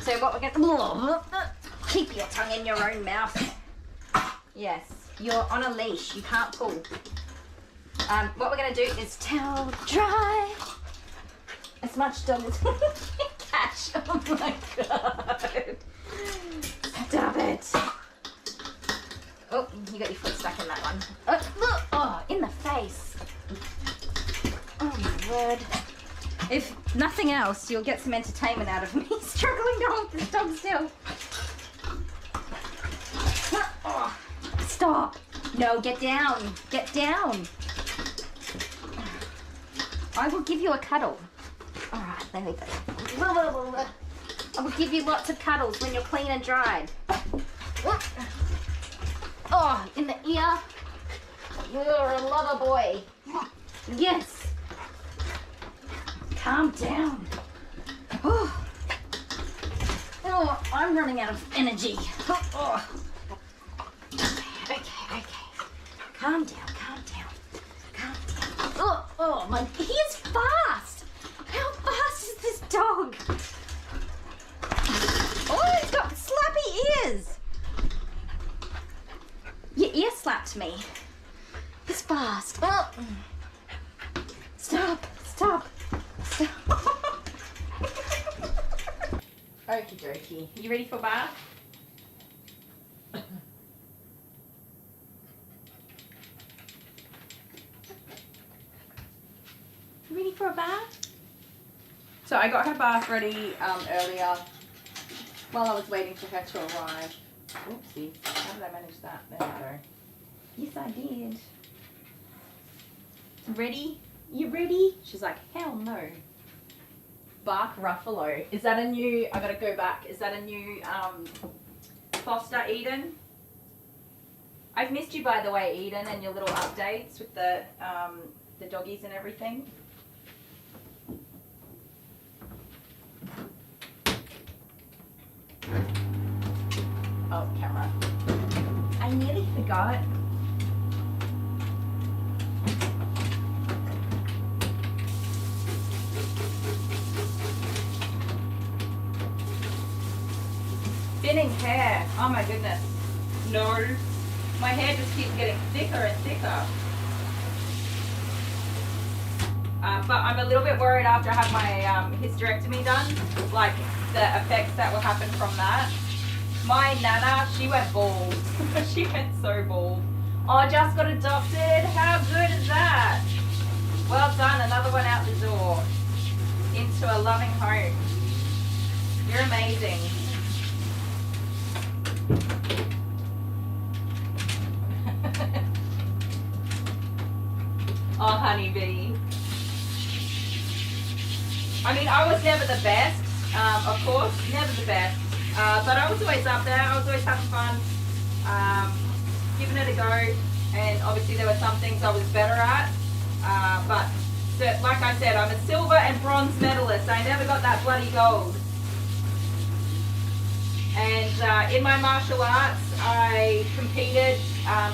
So what we're gonna... Keep your tongue in your own mouth. Yes, you're on a leash. You can't pull. What we're gonna do is towel dry as much dog as we can catch. Oh my god. Stop it. Oh, you got your foot stuck in that one. Oh, in the face. Oh my word. If nothing else, you'll get some entertainment out of me struggling to hold this dog still. Oh, stop. No, get down. Get down. I will give you a cuddle. All right, there we go. I will give you lots of cuddles when you're clean and dried. Oh, in the ear. You're a lover boy. Yes. Calm down. Oh, I'm running out of energy. Oh. Okay. Calm down. Oh, my, he is fast. How fast is this dog? Oh, he's got slappy ears. Your ear slapped me. He's fast. Oh. Stop. Okie dokie. You ready for a bath? Ready for a bath? So I got her bath ready earlier while I was waiting for her to arrive. Oopsie. How did I manage that? There we go. Yes, I did. Ready? You ready? She's like, hell no. Bark Ruffalo. Is that a new, I gotta go back. Is that a new foster, Eden? I've missed you, by the way, Eden, and your little updates with the doggies and everything. Oh, camera. I nearly forgot. Thinning hair. Oh my goodness. No. My hair just keeps getting thicker and thicker. But I'm a little bit worried after I have my hysterectomy done, like the effects that will happen from that. My Nana, she went bald. She went so bald. Oh, just got adopted. How good is that? Well done. Another one out the door. Into a loving home. You're amazing. Oh, honeybee. I mean, I was never the best, of course, never the best. But I was always up there. I was always having fun, giving it a go. And obviously there were some things I was better at. But like I said, I'm a silver and bronze medalist. I never got that bloody gold. And in my martial arts, I competed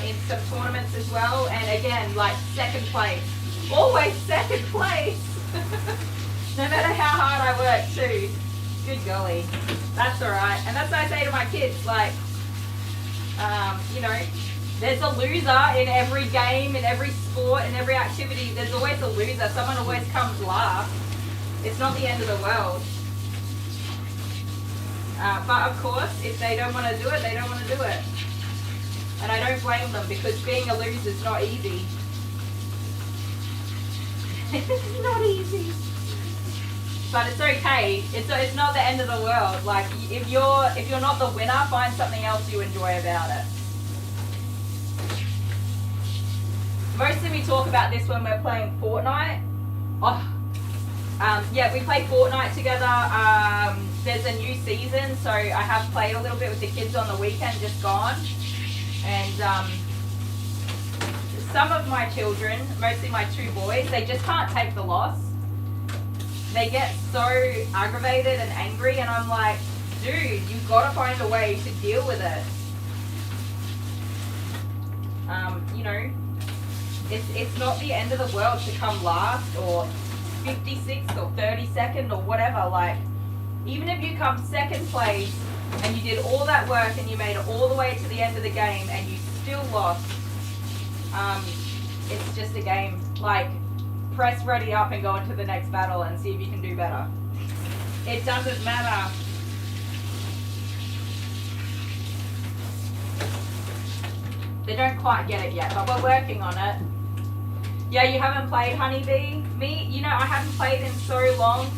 in some tournaments as well. And again, like second place. Always second place. No matter how hard I work too. Good golly. That's alright. And that's what I say to my kids, like, you know, there's a loser in every game, in every sport, in every activity. There's always a loser. Someone always comes last. It's not the end of the world. But of course, if they don't want to do it, they don't want to do it. And I don't blame them because being a loser is not easy. It's not easy. But it's okay. It's not the end of the world. Like if you're not the winner, find something else you enjoy about it. Mostly we talk about this when we're playing Fortnite. Oh, yeah, we play Fortnite together. There's a new season, so I have played a little bit with the kids on the weekend, just gone. And some of my children, mostly my two boys, they just can't take the loss. they get so aggravated and angry, and I'm like, dude, you've got to find a way to deal with it. You know, it's not the end of the world to come last or 56th or 32nd or whatever. Like, even if you come second place and you did all that work and you made it all the way to the end of the game and you still lost, it's just a game. Like, press ready up and go into the next battle and see if you can do better. It doesn't matter. They don't quite get it yet, but we're working on it. Yeah, you haven't played Honeybee? Me, you know, I haven't played in so long.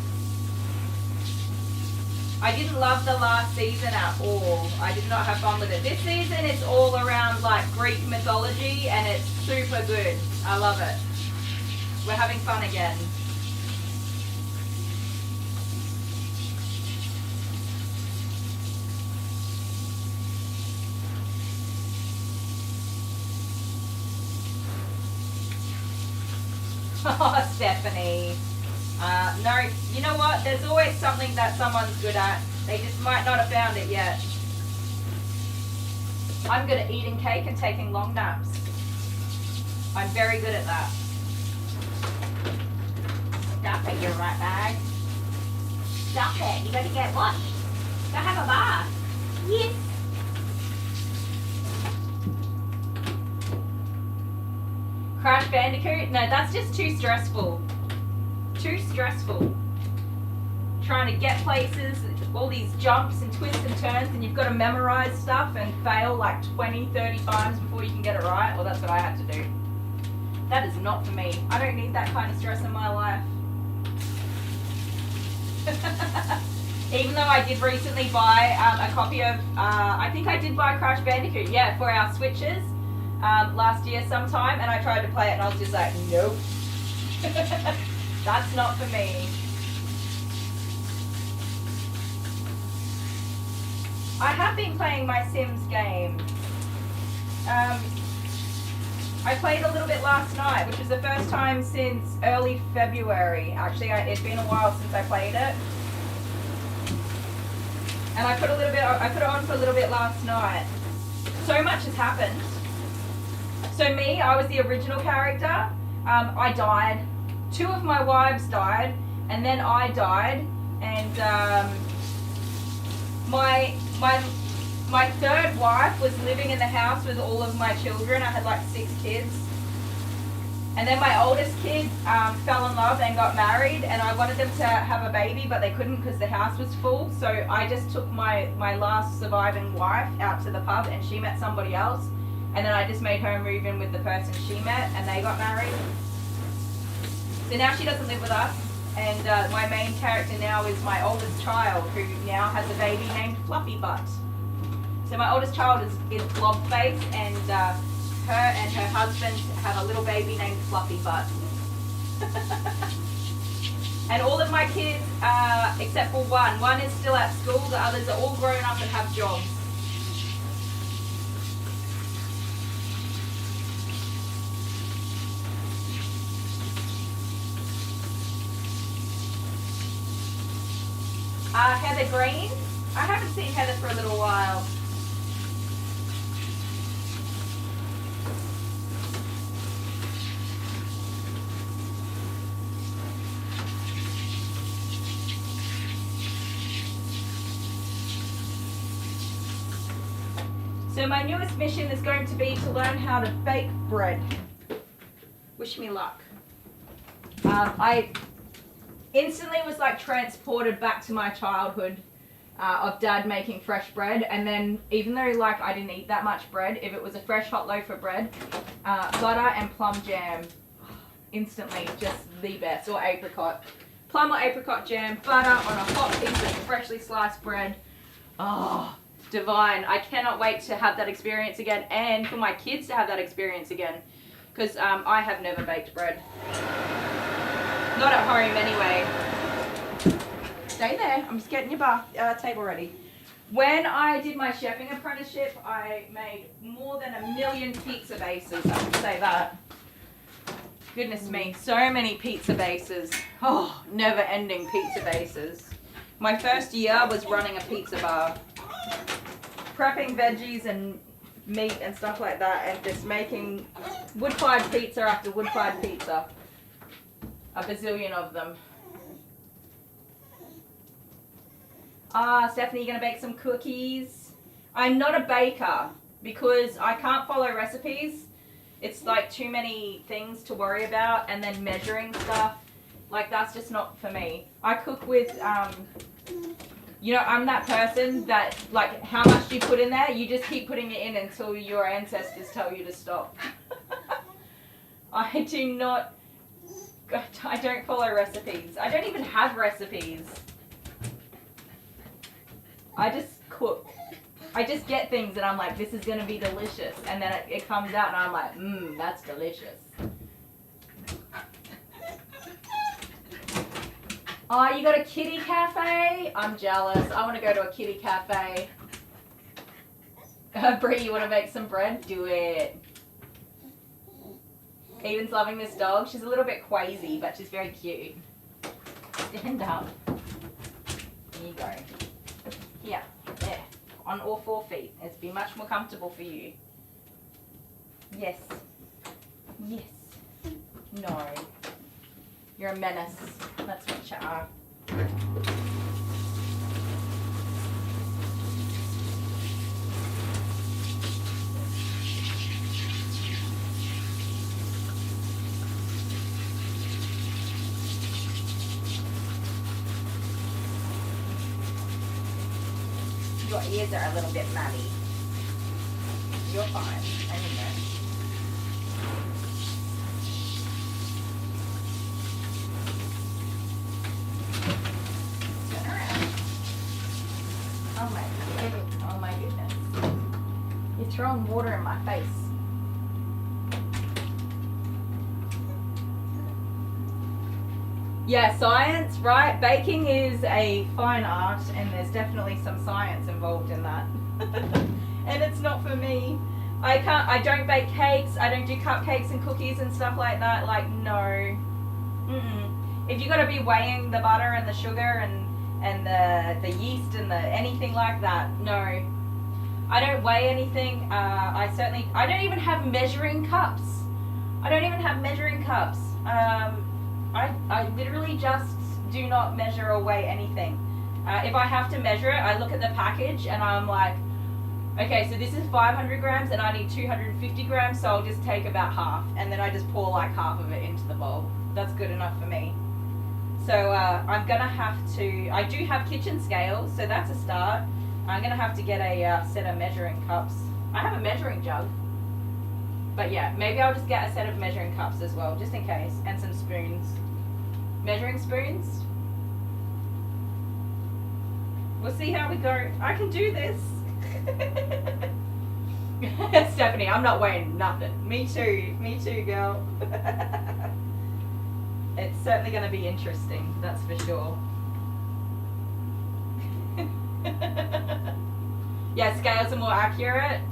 I didn't love the last season at all. I did not have fun with it. This season it's all around like Greek mythology and it's super good. I love it. We're having fun again. Oh, Stephanie. No, you know what? There's always something that someone's good at. They just might not have found it yet. I'm good at eating cake and taking long naps. I'm very good at that. Stop it, you right bag. Stop it. You better get washed. Go have a bath. Yes. Crash Bandicoot? No, that's just too stressful. Too stressful. Trying to get places, all these jumps and twists and turns, and you've got to memorize stuff and fail like 20, 30 times before you can get it right. Well, that's what I had to do. That is not for me. I don't need that kind of stress in my life. Even though I did recently buy a copy of, I think I did buy Crash Bandicoot, yeah, for our Switches. Last year sometime, and I tried to play it and I was just like, nope. That's not for me. I have been playing my Sims game. I played a little bit last night, which was the first time since early February. Actually, it's been a while since I played it. And I put it on for a little bit last night. So much has happened. So me, I was the original character. I died. 2 of my wives died, and then I died. And my third wife was living in the house with all of my children. I had like 6 kids. And then my oldest kid fell in love and got married, and I wanted them to have a baby, but they couldn't because the house was full. So I just took my last surviving wife out to the pub, and she met somebody else. And then I just made her move in with the person she met, and they got married. So now she doesn't live with us, and my main character now is my oldest child, who now has a baby named Fluffy Butt. So my oldest child is Blobface, and her and her husband have a little baby named Fluffy Butt. And all of my kids, except for one is still at school, the others are all grown up and have jobs. Heather Green? I haven't seen Heather for a little while. So my newest mission is going to be to learn how to bake bread. Wish me luck. I instantly was like transported back to my childhood of Dad making fresh bread, and then even though like I didn't eat that much bread, if it was a fresh hot loaf of bread, butter and plum jam, instantly just the best. Or apricot. Plum or apricot jam, butter on a hot piece of freshly sliced bread. Oh, divine. I cannot wait to have that experience again, and for my kids to have that experience again, because I have never baked bread. Not at home anyway. Stay there. I'm just getting your table ready. When I did my chefing apprenticeship, I made more than 1 million pizza bases. I can say that. Goodness me, so many pizza bases. Oh, never ending pizza bases. My first year was running a pizza bar. Prepping veggies and meat and stuff like that, and just making wood-fired pizza after wood-fired pizza. A bazillion of them. Stephanie, you gonna bake some cookies? I'm not a baker because I can't follow recipes. It's like too many things to worry about, and then measuring stuff. Like, that's just not for me. I cook with, you know, I'm that person that, like, how much do you put in there? You just keep putting it in until your ancestors tell you to stop. I don't follow recipes. I don't even have recipes. I just cook. I just get things and I'm like, this is gonna be delicious. And then it comes out and I'm like, that's delicious. Oh, you got a kitty cafe? I'm jealous. I want to go to a kitty cafe. Brie, you want to make some bread? Do it. Eden's loving this dog. She's a little bit quazy, but she's very cute. Stand up. Here you go. Here. There. On all 4 feet. It's be much more comfortable for you. Yes. Yes. No. You're a menace. That's what you are. Your ears are a little bit muddy. You're fine. I know. Oh my goodness. You're throwing water in my face. Yeah, science, right? Baking is a fine art and there's definitely some science involved in that. And it's not for me. I don't bake cakes, I don't do cupcakes and cookies and stuff like that. Like, no. If you gotta be weighing the butter and the sugar and the yeast and the anything like that, no. I don't weigh anything. I don't even have measuring cups. I literally just do not measure or weigh anything. If I have to measure it, I look at the package and I'm like, okay, so this is 500 grams and I need 250 grams, so I'll just take about half and then I just pour like half of it into the bowl. That's good enough for me. So I'm gonna have to, I do have kitchen scales, so that's a start. I'm gonna have to get a set of measuring cups. I have a measuring jug. But yeah, maybe I'll just get a set of measuring cups as well, just in case, and some spoons. Measuring spoons? We'll see how we go. I can do this. Stephanie, I'm not weighing nothing. Me too, girl. It's certainly going to be interesting, that's for sure. Yeah, scales are more accurate.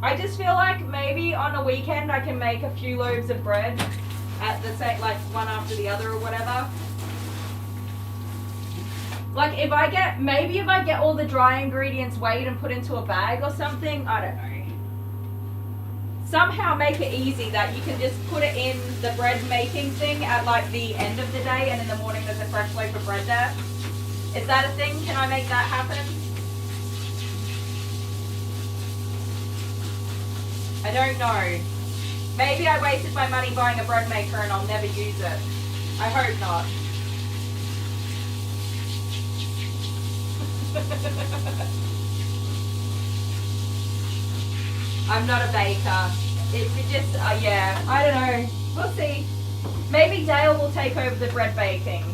I just feel like maybe on a weekend I can make a few loaves of bread at the same, like one after the other or whatever. Like if I get all the dry ingredients weighed and put into a bag or something, I don't know. Somehow make it easy that you can just put it in the bread making thing at like the end of the day and in the morning there's a fresh loaf of bread there. Is that a thing? Can I make that happen? I don't know. Maybe I wasted my money buying a bread maker and I'll never use it. I hope not. I'm not a baker. It's just, yeah, I don't know. We'll see. Maybe Dale will take over the bread baking.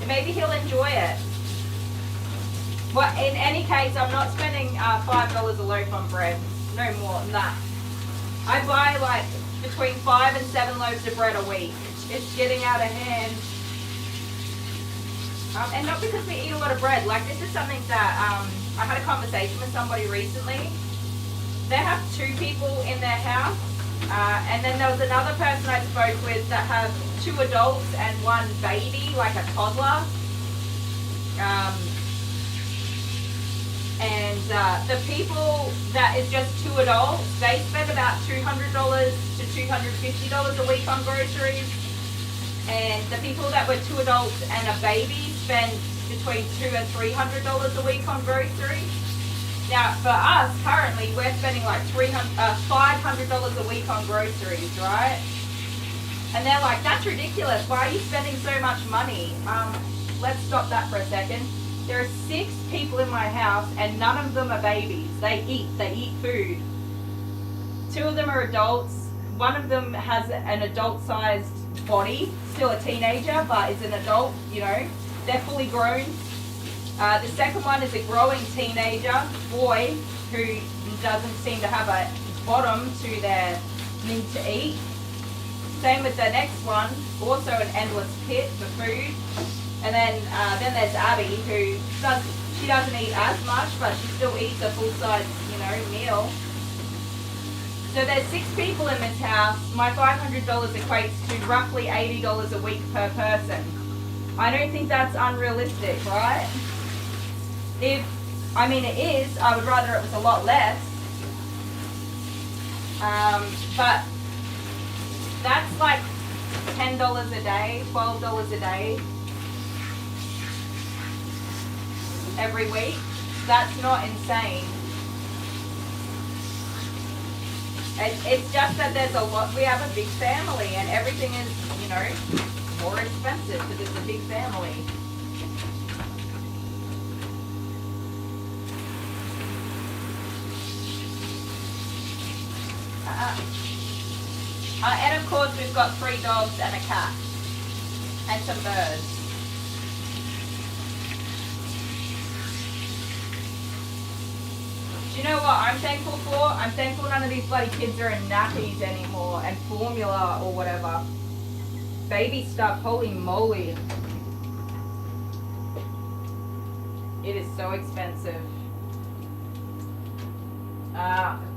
Maybe he'll enjoy it. Well, in any case, I'm not spending $5 a loaf on bread. No more than that. I buy like between 5 and 7 loaves of bread a week. It's getting out of hand. And not because we eat a lot of bread. Like this is something that I had a conversation with somebody recently. They have 2 people in their house And then there was another person I spoke with that has 2 adults and 1 baby, like a toddler. And the people that is just 2 adults, they spend about $200 to $250 a week on groceries. And the people that were 2 adults and a baby spend between $200 and $300 a week on groceries. Now, for us, currently, we're spending like $500 a week on groceries, right? And they're like, that's ridiculous. Why are you spending so much money? Let's stop that for a second. There are 6 people in my house, and none of them are babies. They eat food. 2 of them are adults. 1 of them has an adult-sized body, still a teenager, but is an adult, you know. They're fully grown. The second one is a growing teenager boy who doesn't seem to have a bottom to their need to eat. Same with the next one, also an endless pit for food. And then there's Abby, who doesn't eat as much, but she still eats a full-size, you know, meal. So there's 6 people in this house. My $500 equates to roughly $80 a week per person. I don't think that's unrealistic, right? It is. I would rather it was a lot less. But that's like $10 a day, $12 a day every week. That's not insane. It's just that there's a lot. We have a big family, and everything is, you know, more expensive because it's a big family. And of course we've got 3 dogs and a cat and some birds. Do you know what I'm thankful for? I'm thankful none of these bloody kids are in nappies anymore and formula or whatever. Baby stuff, holy moly. It is so expensive.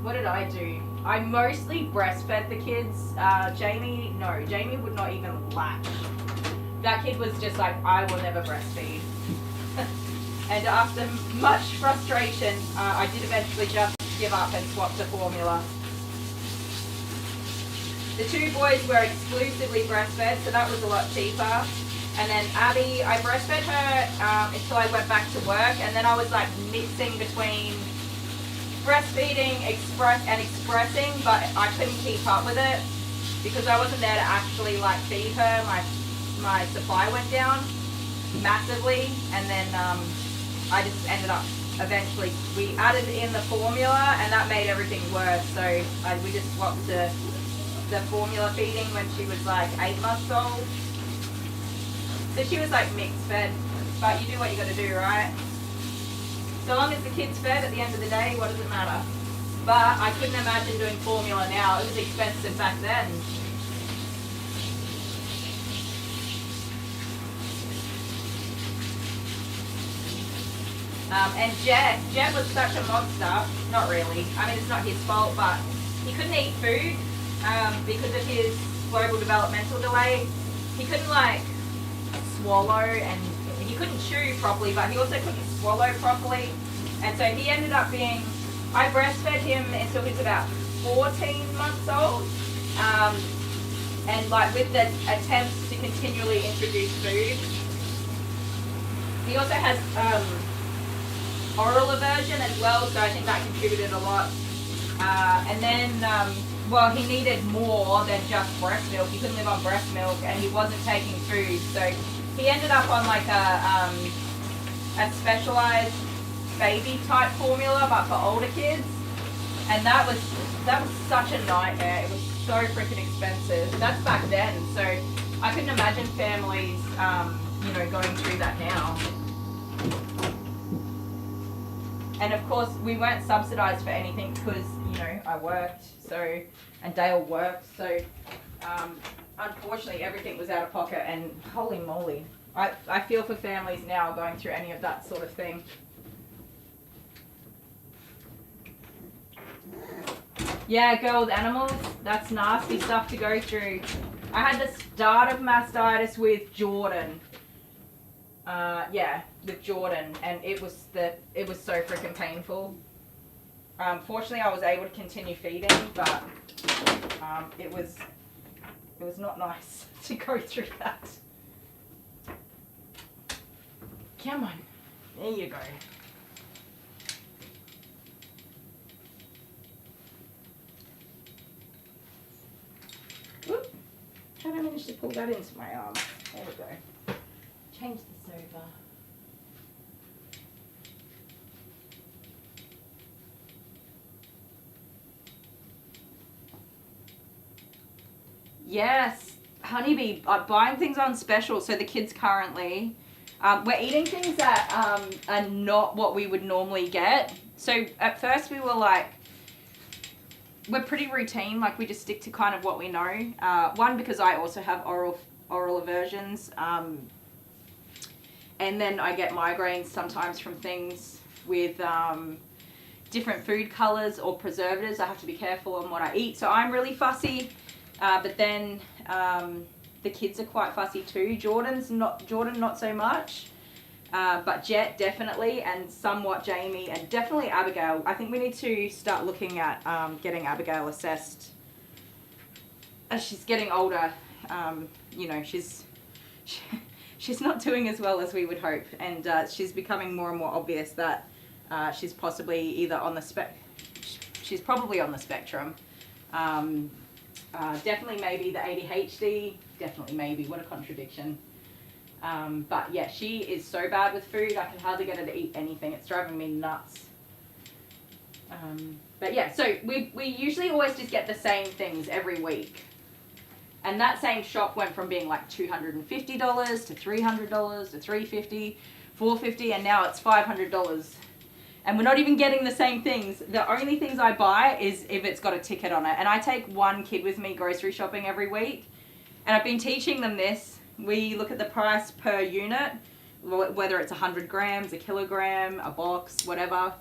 What did I do? I mostly breastfed the kids. Jamie would not even latch. That kid was just like, I will never breastfeed. And after much frustration, I did eventually just give up and swap to formula. The 2 boys were exclusively breastfed, so that was a lot cheaper. And then Abby, I breastfed her until I went back to work, and then I was like mixing between breastfeeding and expressing, but I couldn't keep up with it because I wasn't there to actually like feed her. My supply went down massively, and then I just ended up eventually, we added in the formula, and that made everything worse. So we just swapped to the formula feeding when she was like 8 months old. So she was like mixed fed, but you do what you got to do, right? So long as the kid's fed at the end of the day, what does it matter? But I couldn't imagine doing formula now. It was expensive back then. And Jet was such a monster. Not really. I mean, it's not his fault, but he couldn't eat food because of his global developmental delay. He couldn't like swallow, and he couldn't chew properly, but he also couldn't swallow properly. And so he ended up being, I breastfed him until he was about 14 months old. And like with the attempts to continually introduce food. He also has oral aversion as well, so I think that contributed a lot. And then, he needed more than just breast milk. He couldn't live on breast milk, and he wasn't taking food. So he ended up on like a specialized baby type formula, but for older kids. And that was such a nightmare. It was so freaking expensive. That's back then, so I couldn't imagine families, going through that now. And of course, we weren't subsidized for anything because, I worked, and Dale worked, so unfortunately everything was out of pocket, and holy moly. I feel for families now going through any of that sort of thing. Yeah, girl with animals, that's nasty stuff to go through. I had the start of mastitis with Jordan. Yeah, with Jordan, and it was so freaking painful. Fortunately, I was able to continue feeding, but it was not nice to go through that. Come on, there you go. Whoop. How did I manage to pull that into my arm? There we go. Change this over. Yes, Honeybee, buying things on special. So the kids currently, we're eating things that are not what we would normally get. So at first we were like, we're pretty routine, like we just stick to kind of what we know. One, because I also have oral aversions, and then I get migraines sometimes from things with different food colors or preservatives. I have to be careful on what I eat, so I'm really fussy. But then the kids are quite fussy too. Jordan not so much, but Jet definitely, and somewhat Jamie, and definitely Abigail. I think we need to start looking at getting Abigail assessed as she's getting older. You know, she's not doing as well as we would hope, and she's becoming more and more obvious that she's possibly either on the she's probably on the spectrum. Definitely maybe the ADHD, definitely maybe, what a contradiction. But yeah, she is so bad with food, I can hardly get her to eat anything. It's driving me nuts. But yeah, so we usually always just get the same things every week. And that same shop went from being like $250 to $300 to $350, $450, and now it's $500. And we're not even getting the same things. The only things I buy is if it's got a ticket on it. And I take one kid with me grocery shopping every week. And I've been teaching them this. We look at the price per unit, whether it's 100 grams, a kilogram, a box, whatever.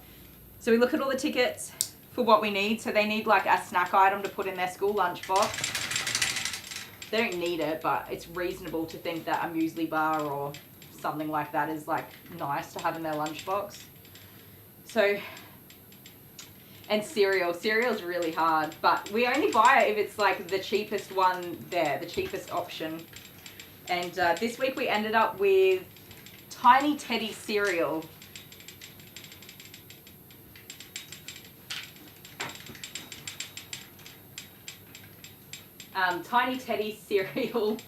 So we look at all the tickets for what we need. So they need like a snack item to put in their school lunch box. They don't need it, but it's reasonable to think that a muesli bar or something like that is like nice to have in their lunchbox. So, and cereal's really hard, but we only buy it if it's like the cheapest one there, the cheapest option. And this week we ended up with Tiny Teddy cereal. Tiny Teddy cereal.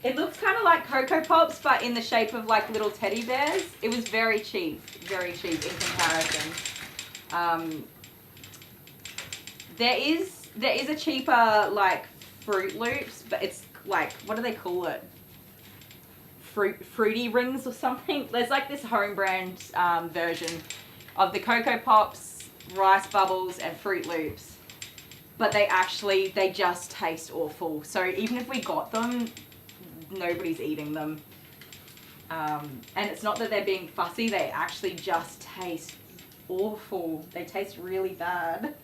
It looks kind of like Cocoa Pops, but in the shape of like little teddy bears. It was very cheap in comparison. There is a cheaper like Fruit Loops, but it's like, what do they call it? Fruity Rings or something. There's like this home brand version of the Cocoa Pops, Rice Bubbles, and Fruit Loops. But they just taste awful. So even if we got them, nobody's eating them. And it's not that they're being fussy, they actually just taste awful. They taste really bad.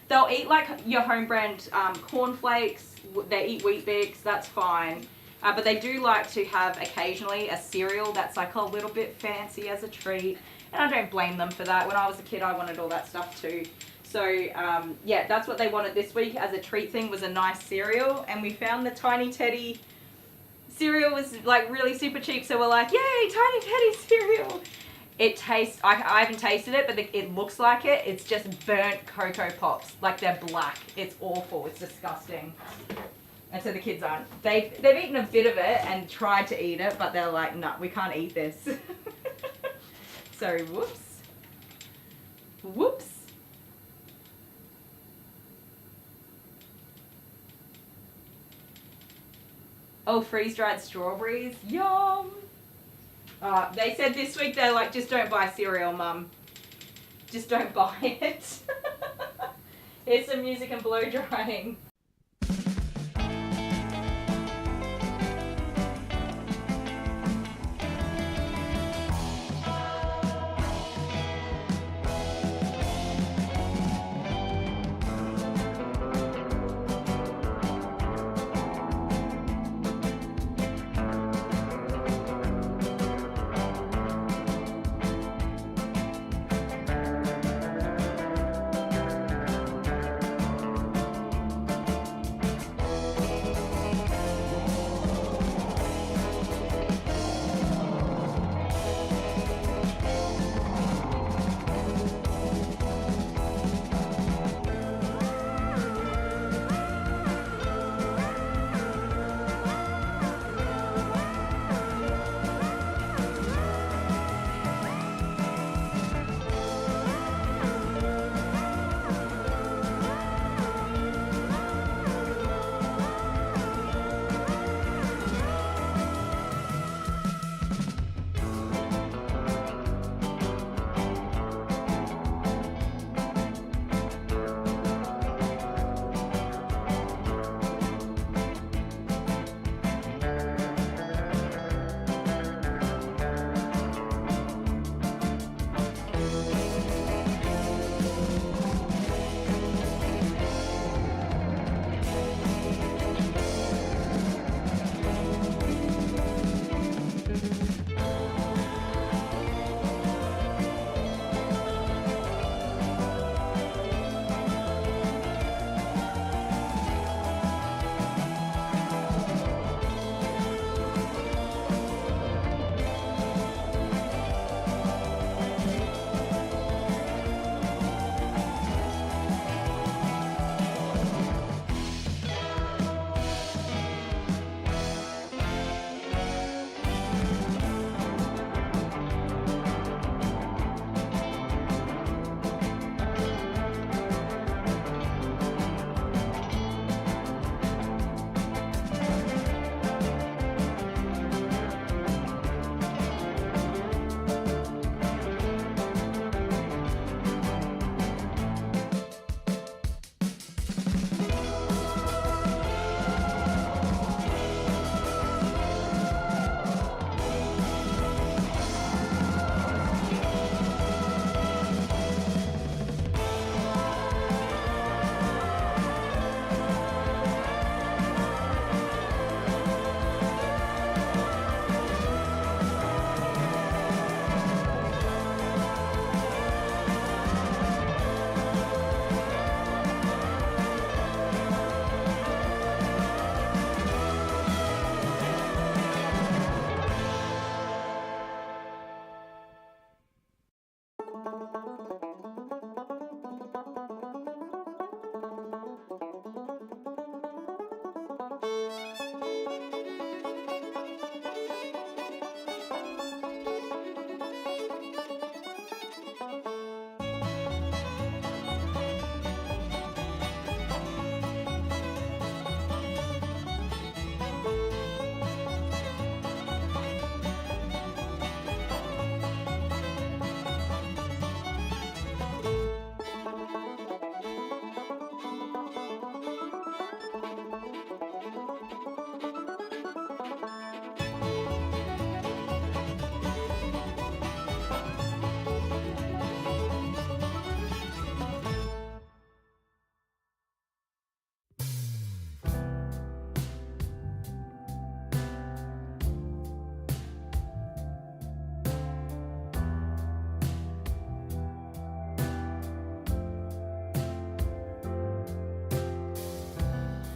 They'll eat like your home brand cornflakes, they eat Wheat Bix, that's fine. But they do like to have occasionally a cereal that's like a little bit fancy as a treat. And I don't blame them for that. When I was a kid, I wanted all that stuff too. So yeah, that's what they wanted this week as a treat thing, was a nice cereal. And we found the Tiny Teddy cereal was like really super cheap, so we're like, yay, Tiny Teddy cereal. It tastes, I haven't tasted it, but it looks like it. It's just burnt Cocoa Pops, like they're black. It's awful, it's disgusting. And so the kids aren't, they've eaten a bit of it and tried to eat it, but they're like, no, we can't eat this. So whoops. Oh, freeze-dried strawberries. Yum. They said this week they're like, just don't buy cereal, Mum. Just don't buy it. Here's some music and blow drying.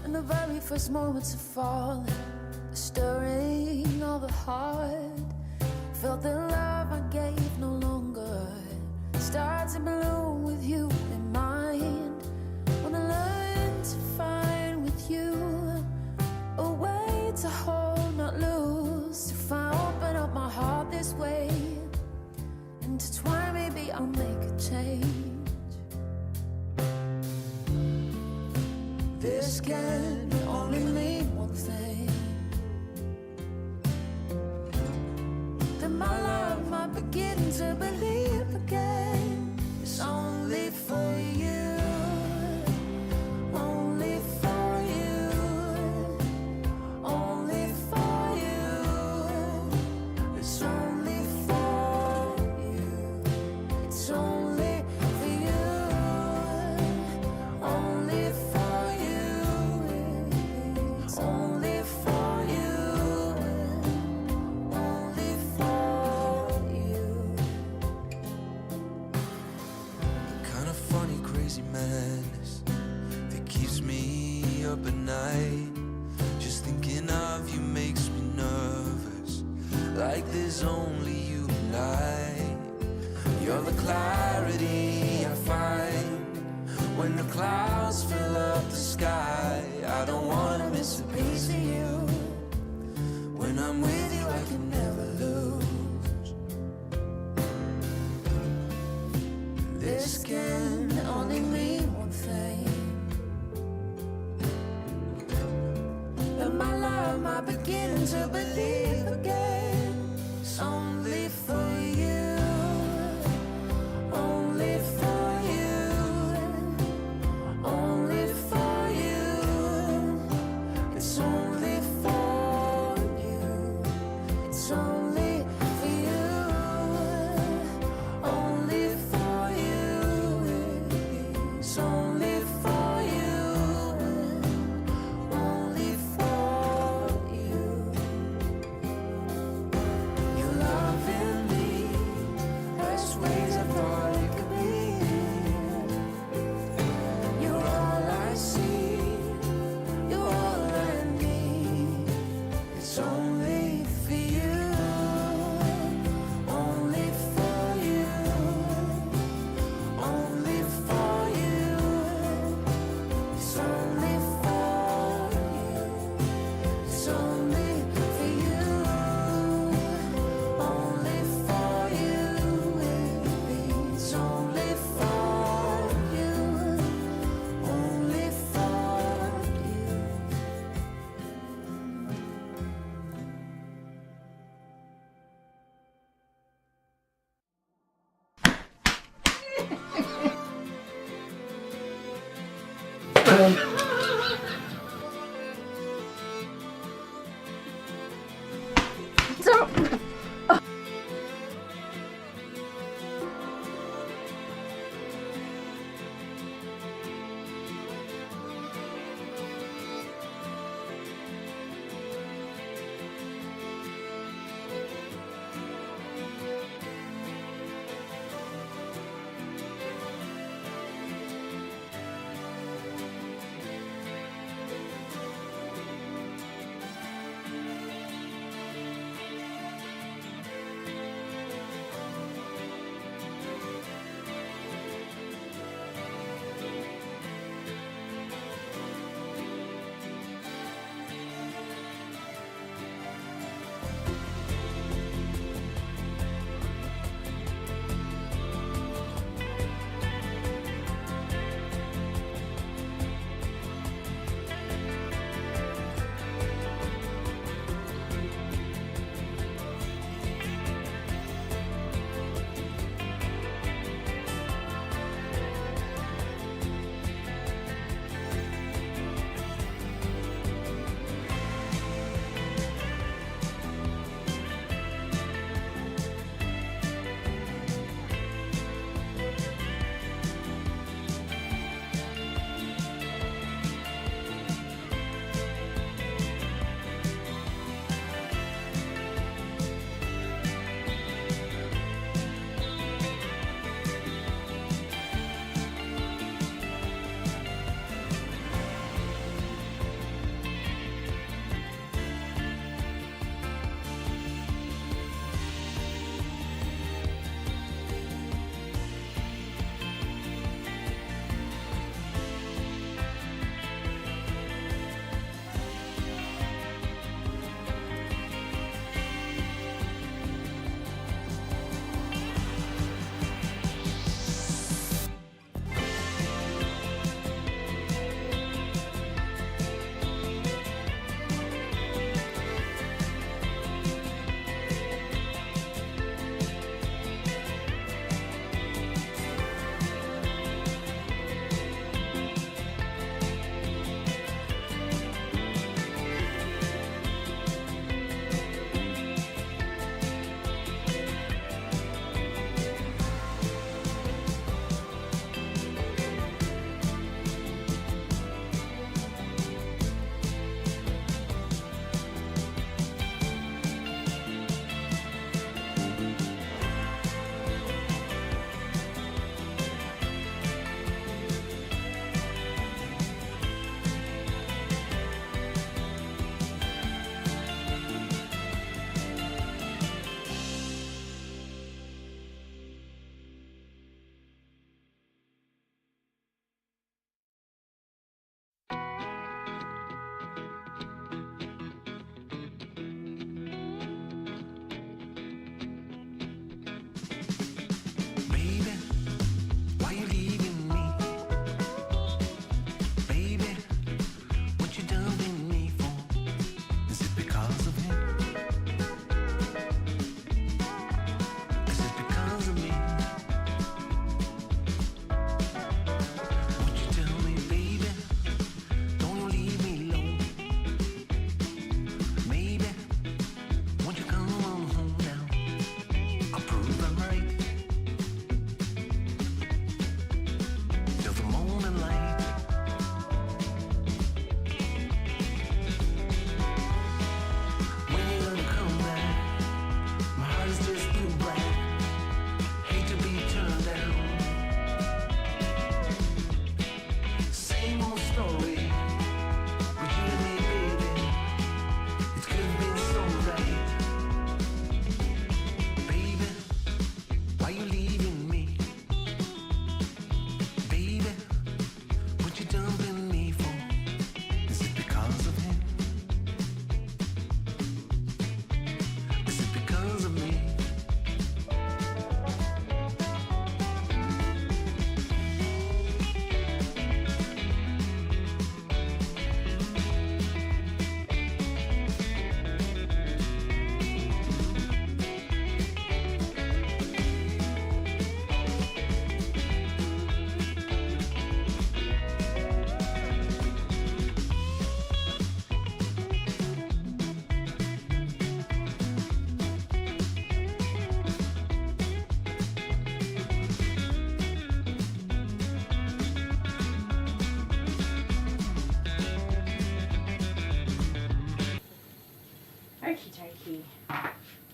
and the very first moments of falling, the stirring of the heart. Felt the love I gave no longer starts to bloom with you in mind. Wanna learn to find with you a way to hold, not lose. If I open up my heart this way, intertwine, maybe I'll make a change. This can only mean one thing, that my love might begin to believe again. It's only for you, only for you, only for you. It's only for you, it's only for you, only for you, it's only for you, only for you. Kind of funny, crazy madness that keeps me up at night. Just thinking of you makes me nervous, like there's only you and I. You're the clarity I find when the clouds fill up the sky. I don't wanna miss a piece of you. When I'm with you, I can never lose. This can only mean one thing, that my love might begin to believe again. It's only for you, only for you, only for you. It's only for you, it's only for you, only for you. It's only for you, only for you. Your love in the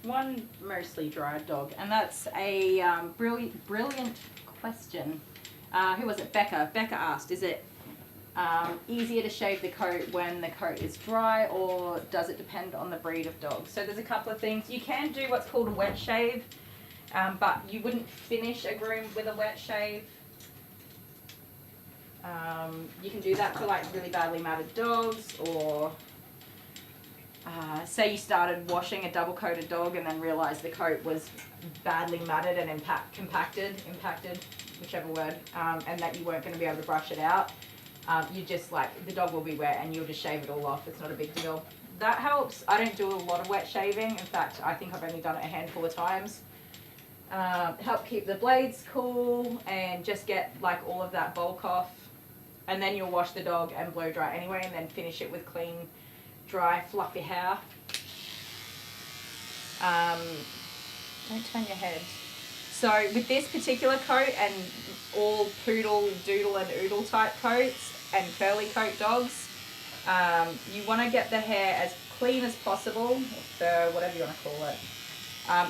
one mostly dried dog, and that's a brilliant question. Who was it? Becca. Becca asked, is it easier to shave the coat when the coat is dry, or does it depend on the breed of dog? So there's a couple of things. You can do what's called a wet shave, but you wouldn't finish a groom with a wet shave. You can do that for like really badly matted dogs, or say you started washing a double coated dog and then realized the coat was badly matted and impacted, whichever word, and that you weren't going to be able to brush it out. You just like, the dog will be wet and you'll just shave it all off. It's not a big deal. That helps. I don't do a lot of wet shaving. In fact, I think I've only done it a handful of times. Help keep the blades cool and just get like all of that bulk off. And then you'll wash the dog and blow dry anyway, and then finish it with clean, dry, fluffy hair. Don't turn your head. So with this particular coat and all poodle, doodle and oodle type coats and curly coat dogs, you want to get the hair as clean as possible, or fur, whatever you want to call it.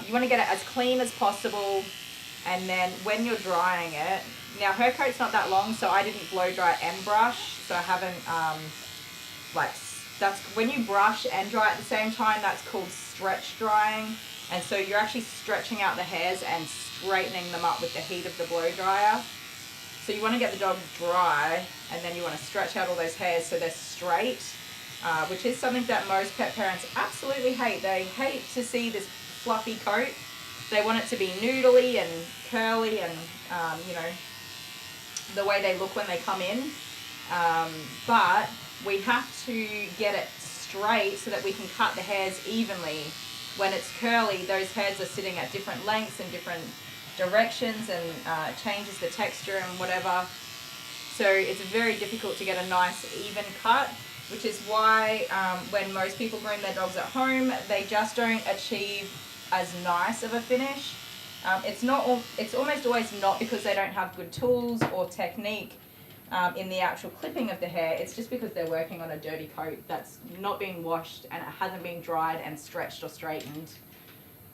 You want to get it as clean as possible, and then when you're drying it, now her coat's not that long, so I didn't blow dry and brush, so I haven't, that's when you brush and dry at the same time, that's called stretch drying. And so you're actually stretching out the hairs and straightening them up with the heat of the blow dryer. So you want to get the dog dry, and then you want to stretch out all those hairs so they're straight, which is something that most pet parents absolutely hate. They hate to see this fluffy coat. They want it to be noodly and curly and, you know, the way they look when they come in. But we have to get it straight so that we can cut the hairs evenly. When it's curly, those hairs are sitting at different lengths and different directions, and changes the texture and whatever. So it's very difficult to get a nice even cut, which is why when most people groom their dogs at home, they just don't achieve as nice of a finish. It's almost always not because they don't have good tools or technique in the actual clipping of the hair. It's just because they're working on a dirty coat that's not being washed and it hasn't been dried and stretched or straightened.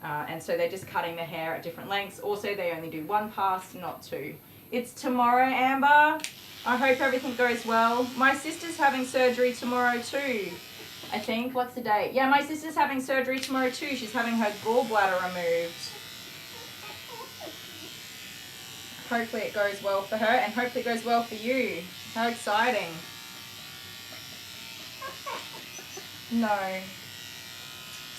And so they're just cutting the hair at different lengths. Also, they only do one pass, not two. It's tomorrow, Amber. I hope everything goes well. My sister's having surgery tomorrow too, I think. What's the date? Yeah, my sister's having surgery tomorrow too. She's having her gallbladder removed. Hopefully it goes well for her, and hopefully it goes well for you. How exciting. No.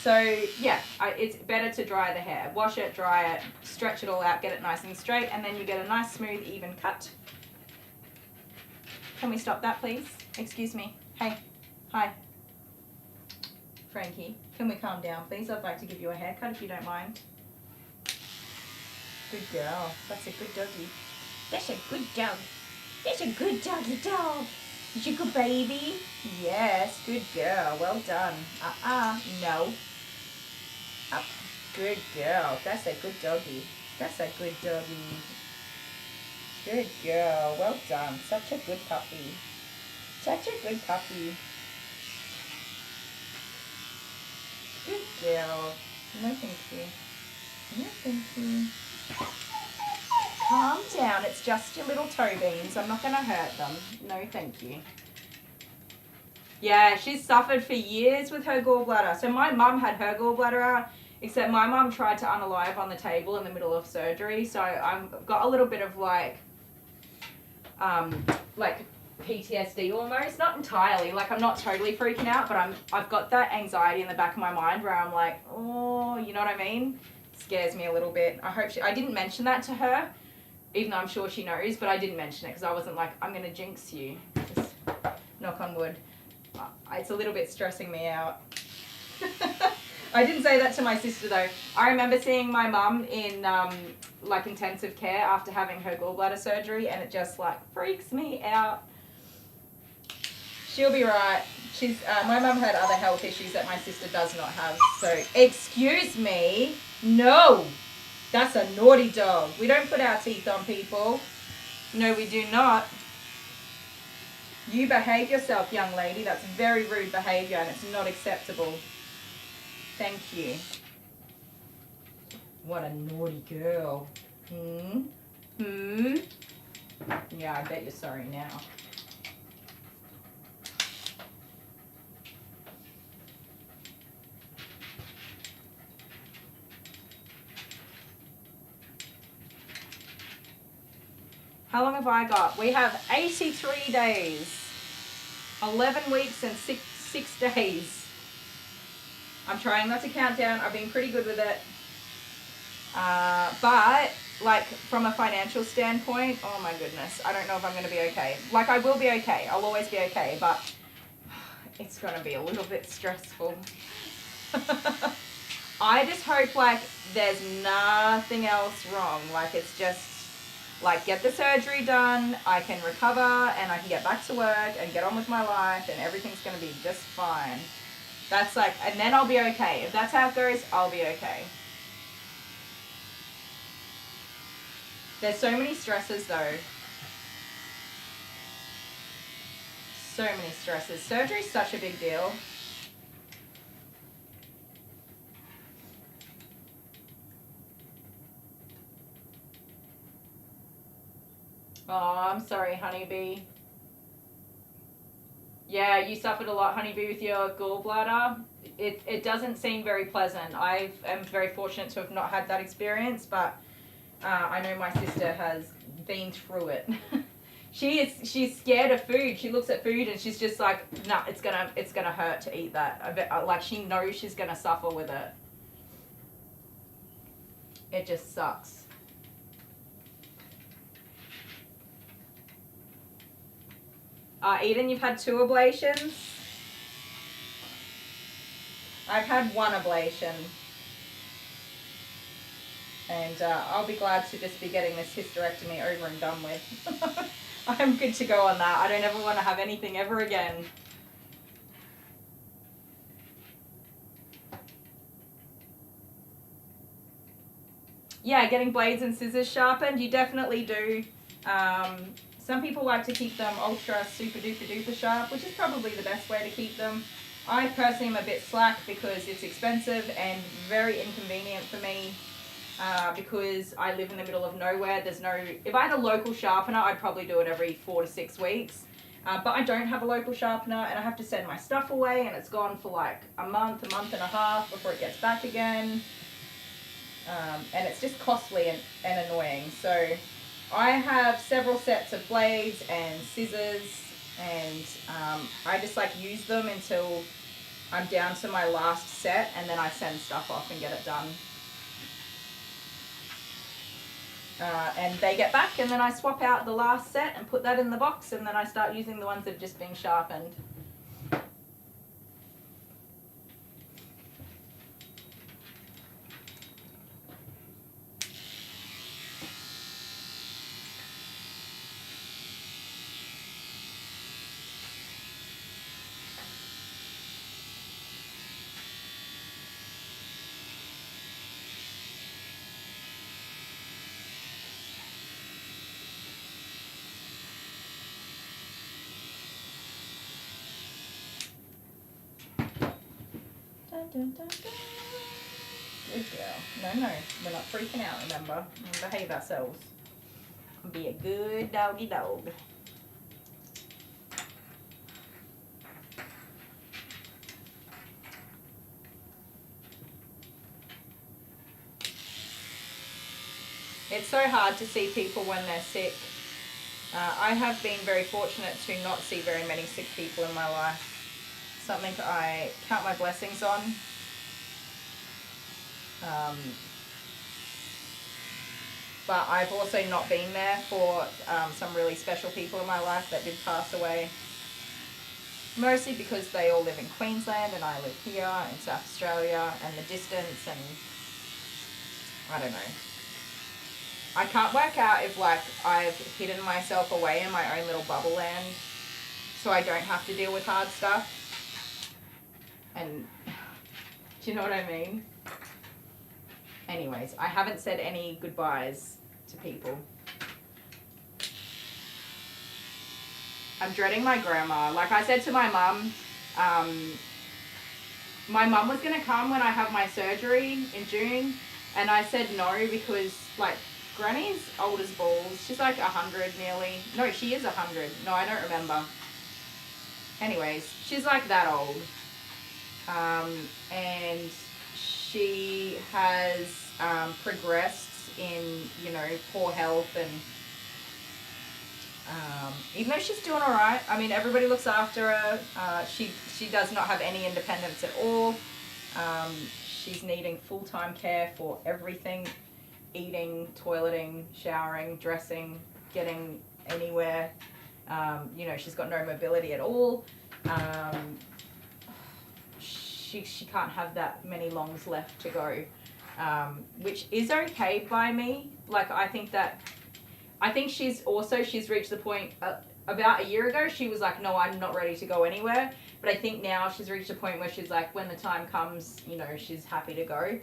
So, yeah, it's better to dry the hair. Wash it, dry it, stretch it all out, get it nice and straight, and then you get a nice, smooth, even cut. Can we stop that, please? Excuse me. Hey. Hi. Frankie, can we calm down, please? I'd like to give you a haircut if you don't mind. Good girl. That's a good doggy. That's a good dog. That's a good doggy dog. Is you a good baby? Yes, good girl. Well done. No. Up. Good girl. That's a good doggy. That's a good doggy. Good girl. Well done. Such a good puppy. Such a good puppy. Good girl. No, thank you. No, thank you. Calm down, it's just your little toe beans. I'm not going to hurt them. No, thank you. Yeah, she's suffered for years with her gallbladder. So my mum had her gallbladder out, except my mum tried to unalive on the table in the middle of surgery. So I've got a little bit of like PTSD almost. Not entirely, like I'm not totally freaking out, but I've got that anxiety in the back of my mind where I'm like, oh, you know what I mean? Scares me a little bit. I didn't mention that to her, even though I'm sure she knows, but I didn't mention it because I wasn't like, I'm going to jinx you. Just knock on wood. It's a little bit stressing me out. I didn't say that to my sister though. I remember seeing my mum in like intensive care after having her gallbladder surgery, and it just like freaks me out. She'll be right. She's my mum had other health issues that my sister does not have. So, excuse me. No, that's a naughty dog. We don't put our teeth on people. No, we do not. You behave yourself, young lady. That's very rude behaviour and it's not acceptable. Thank you. What a naughty girl. Hmm? Yeah, I bet you're sorry now. How long have I got? We have 83 days. 11 weeks and six days. I'm trying not to count down. I've been pretty good with it. But, like, from a financial standpoint, oh my goodness, I don't know if I'm going to be okay. Like, I will be okay. I'll always be okay, but it's going to be a little bit stressful. I just hope, like, there's nothing else wrong. Like, it's just, like, get the surgery done, I can recover, and I can get back to work and get on with my life, and everything's going to be just fine. That's like, and then I'll be okay. If that's how it goes, I'll be okay. There's so many stresses, though. So many stresses. Surgery's such a big deal. Oh, I'm sorry, honeybee. Yeah, you suffered a lot, honeybee, with your gallbladder. It doesn't seem very pleasant. I am very fortunate to have not had that experience, but I know my sister has been through it. She's scared of food. She looks at food and she's just like, nah, it's gonna hurt to eat that. Like, she knows she's gonna suffer with it. It just sucks. Eden, you've had 2 ablations. I've had 1 ablation. And I'll be glad to just be getting this hysterectomy over and done with. I'm good to go on that. I don't ever want to have anything ever again. Yeah, getting blades and scissors sharpened, you definitely do. Some people like to keep them ultra super duper duper sharp, which is probably the best way to keep them. I personally am a bit slack because it's expensive and very inconvenient for me because I live in the middle of nowhere. There's no, if I had a local sharpener, I'd probably do it every 4 to 6 weeks. But I don't have a local sharpener and I have to send my stuff away and it's gone for like a month and a half before it gets back again. And it's just costly and annoying. So I have several sets of blades and scissors and I just like use them until I'm down to my last set and then I send stuff off and get it done. And they get back and then I swap out the last set and put that in the box and then I start using the ones that have just been sharpened. Dun, dun, dun. Good girl. No, we're not freaking out, remember? We'll behave ourselves. Be a good doggy dog. It's so hard to see people when they're sick. I have been very fortunate to not see very many sick people in my life. Something I count my blessings on. But I've also not been there for some really special people in my life that did pass away. Mostly because they all live in Queensland and I live here in South Australia and the distance and I don't know. I can't work out if like I've hidden myself away in my own little bubble land so I don't have to deal with hard stuff. And do you know what I mean? Anyways, I haven't said any goodbyes to people. I'm dreading my grandma. Like I said to my mum was going to come when I have my surgery in June. And I said no because, like, Granny's old as balls. She's like 100 nearly. No, she is 100. No, I don't remember. Anyways, she's like that old. And she has progressed in, you know, poor health, and even though she's doing all right, I mean, everybody looks after her. She does not have any independence at all. She's needing full-time care for everything: eating, toileting, showering, dressing, getting anywhere. You know, she's got no mobility at all. She can't have that many longs left to go, which is okay by me. Like, I think she's reached the point, about a year ago, she was like, no, I'm not ready to go anywhere. But I think now she's reached a point where she's like, when the time comes, you know, she's happy to go.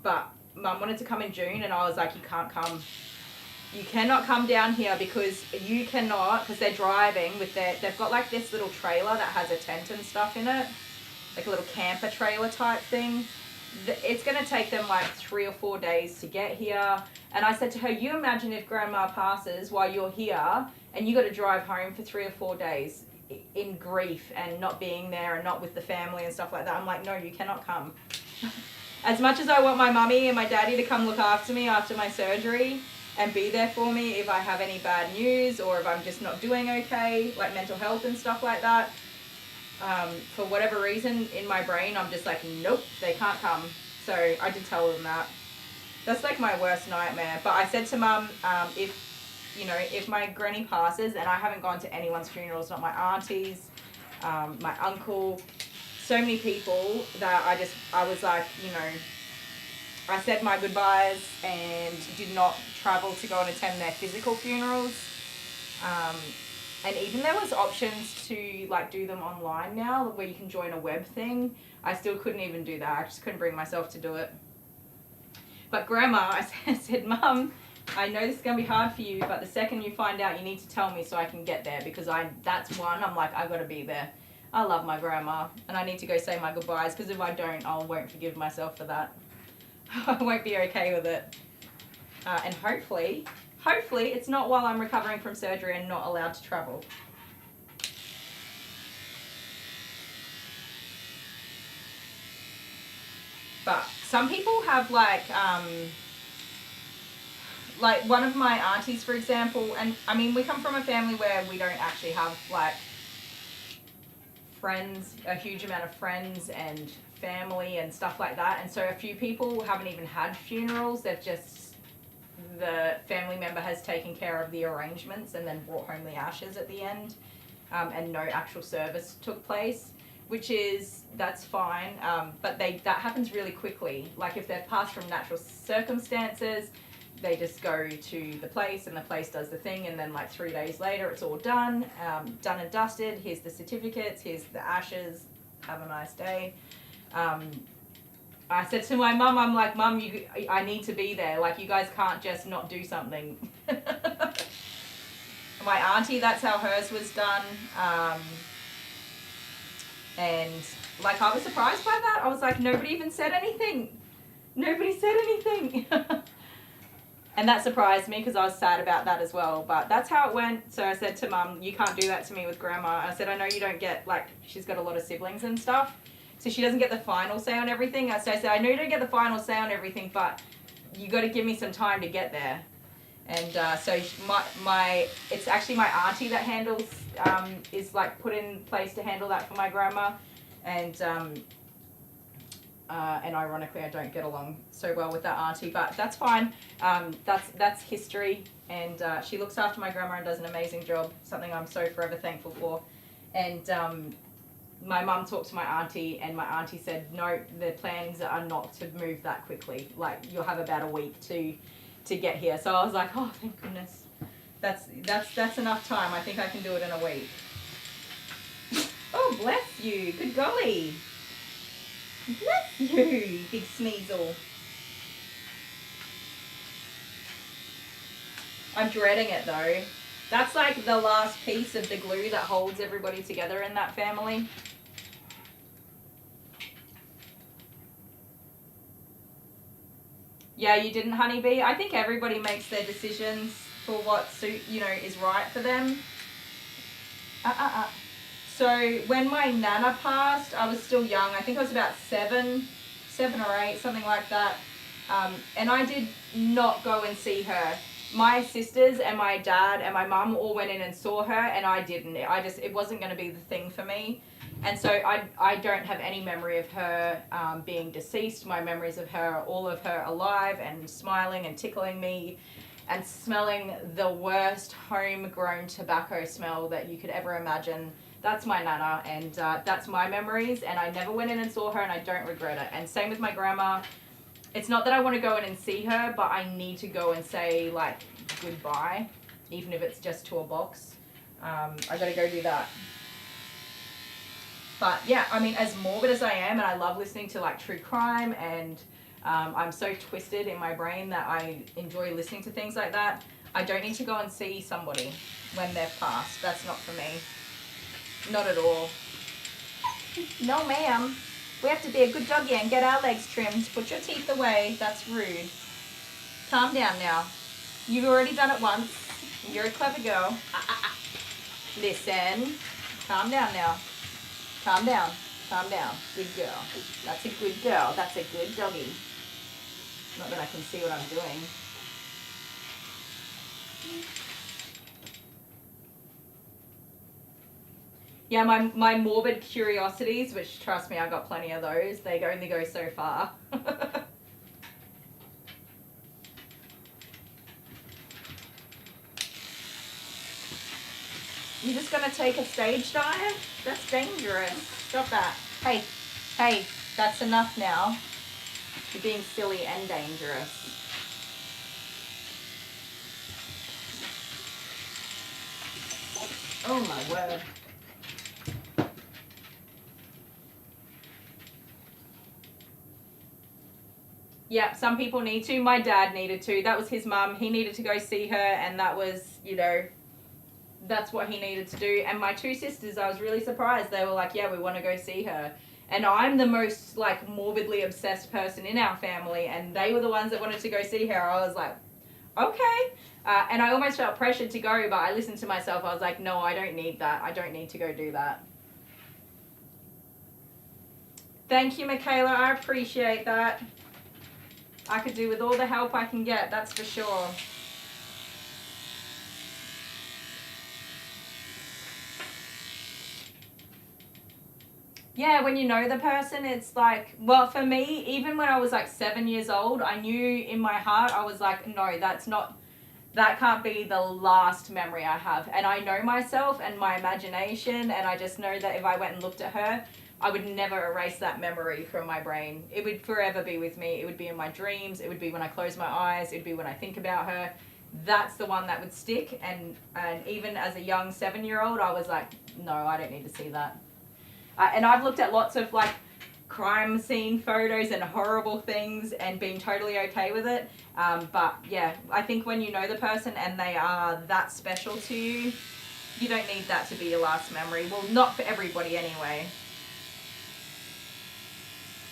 But Mum wanted to come in June, and I was like, you can't come. You cannot come down here because you cannot, because they're driving with they've got like this little trailer that has a tent and stuff in it, like a little camper trailer type thing. It's going to take them like 3 or 4 days to get here. And I said to her, you imagine if Grandma passes while you're here and you got to drive home for 3 or 4 days in grief and not being there and not with the family and stuff like that. I'm like, no, you cannot come. As much as I want my mummy and my daddy to come look after me after my surgery and be there for me if I have any bad news or if I'm just not doing okay, like mental health and stuff like that, for whatever reason in my brain, I'm just like, nope, they can't come. So I did tell them that. That's like my worst nightmare. But I said to Mum, if my granny passes, and I haven't gone to anyone's funerals, not my aunties, my uncle, so many people that I was like, you know, I said my goodbyes and did not travel to go and attend their physical funerals. And even there was options to like do them online now where you can join a web thing. I still couldn't even do that. I just couldn't bring myself to do it. But Grandma, I said, Mum, I know this is going to be hard for you, but the second you find out, you need to tell me so I can get there, because that's one, I'm like, I've got to be there. I love my grandma, and I need to go say my goodbyes, because if I don't, I won't forgive myself for that. I won't be okay with it. And hopefully it's not while I'm recovering from surgery and not allowed to travel. But some people have like one of my aunties, for example, and I mean, we come from a family where we don't actually have like friends, a huge amount of friends and family and stuff like that. And so a few people haven't even had funerals. They've just, the family member has taken care of the arrangements and then brought home the ashes at the end, and no actual service took place, which is, that's fine, but that happens really quickly. Like if they've passed from natural circumstances, they just go to the place and the place does the thing, and then like 3 days later it's all done, done and dusted. Here's the certificates, here's the ashes, have a nice day. I said to my mum, I'm like, Mum, I need to be there. Like, you guys can't just not do something. My auntie, that's how hers was done. And like, I was surprised by that. I was like, nobody even said anything. Nobody said anything. And that surprised me because I was sad about that as well. But that's how it went. So I said to Mum, you can't do that to me with Grandma. I said, I know you don't get, like, she's got a lot of siblings and stuff, so she doesn't get the final say on everything. So I said, I know you don't get the final say on everything, but you got to give me some time to get there. And so it's actually my auntie that handles, is like put in place to handle that for my grandma. And ironically, I don't get along so well with that auntie, but that's fine. That's history, and she looks after my grandma and does an amazing job, something I'm so forever thankful for. And my mum talked to my auntie, and my auntie said, no, the plans are not to move that quickly. Like, you'll have about a week to get here. So I was like, oh, thank goodness. That's enough time. I think I can do it in a week. Oh, bless you. Good golly. Bless you, big sneasel. I'm dreading it though. That's like the last piece of the glue that holds everybody together in that family. Yeah, you didn't, honeybee. I think everybody makes their decisions for what is right for them. So when my nana passed, I was still young. I think I was about 7 or 8, something like that. And I did not go and see her. My sisters and my dad and my mum all went in and saw her, and I didn't. It wasn't going to be the thing for me. And so I don't have any memory of her being deceased. My memories of her, all of her alive and smiling and tickling me and smelling the worst homegrown tobacco smell that you could ever imagine. That's my nana, and that's my memories, and I never went in and saw her, and I don't regret it. And same with my grandma. It's not that I want to go in and see her, but I need to go and say, like, goodbye, even if it's just to a box. I gotta go do that. But yeah, I mean, as morbid as I am, and I love listening to like true crime, and I'm so twisted in my brain that I enjoy listening to things like that, I don't need to go and see somebody when they've passed. That's not for me. Not at all. No, ma'am. We have to be a good doggy and get our legs trimmed. Put your teeth away. That's rude. Calm down now. You've already done it once. You're a clever girl. Listen. Calm down now. Calm down. Calm down. Good girl. That's a good girl. That's a good doggy. Not that I can see what I'm doing. Yeah, my morbid curiosities, which trust me, I got plenty of those, they only go so far. You're just gonna take a stage dive? That's dangerous. Stop that. Hey, that's enough now. You're being silly and dangerous. Oh my word. Yeah, some people need to. My dad needed to. That was his mum. He needed to go see her, and that was, that's what he needed to do. And my 2 sisters, I was really surprised. They were like, yeah, we want to go see her. And I'm the most, like, morbidly obsessed person in our family, and they were the ones that wanted to go see her. I was like, okay. And I almost felt pressured to go, but I listened to myself. I was like, no, I don't need that. I don't need to go do that. Thank you, Michaela. I appreciate that. I could do with all the help I can get, that's for sure. Yeah, when you know the person, it's like, well, for me, even when I was like 7 years old, I knew in my heart, I was like, no, that can't be the last memory I have. And I know myself and my imagination, and I just know that if I went and looked at her, I would never erase that memory from my brain. It would forever be with me. It would be in my dreams. It would be when I close my eyes. It would be when I think about her. That's the one that would stick. And even as a young 7-year-old, I was like, no, I don't need to see that. And I've looked at lots of like crime scene photos and horrible things and been totally okay with it. But yeah, I think when you know the person and they are that special to you, you don't need that to be your last memory. Well, not for everybody anyway.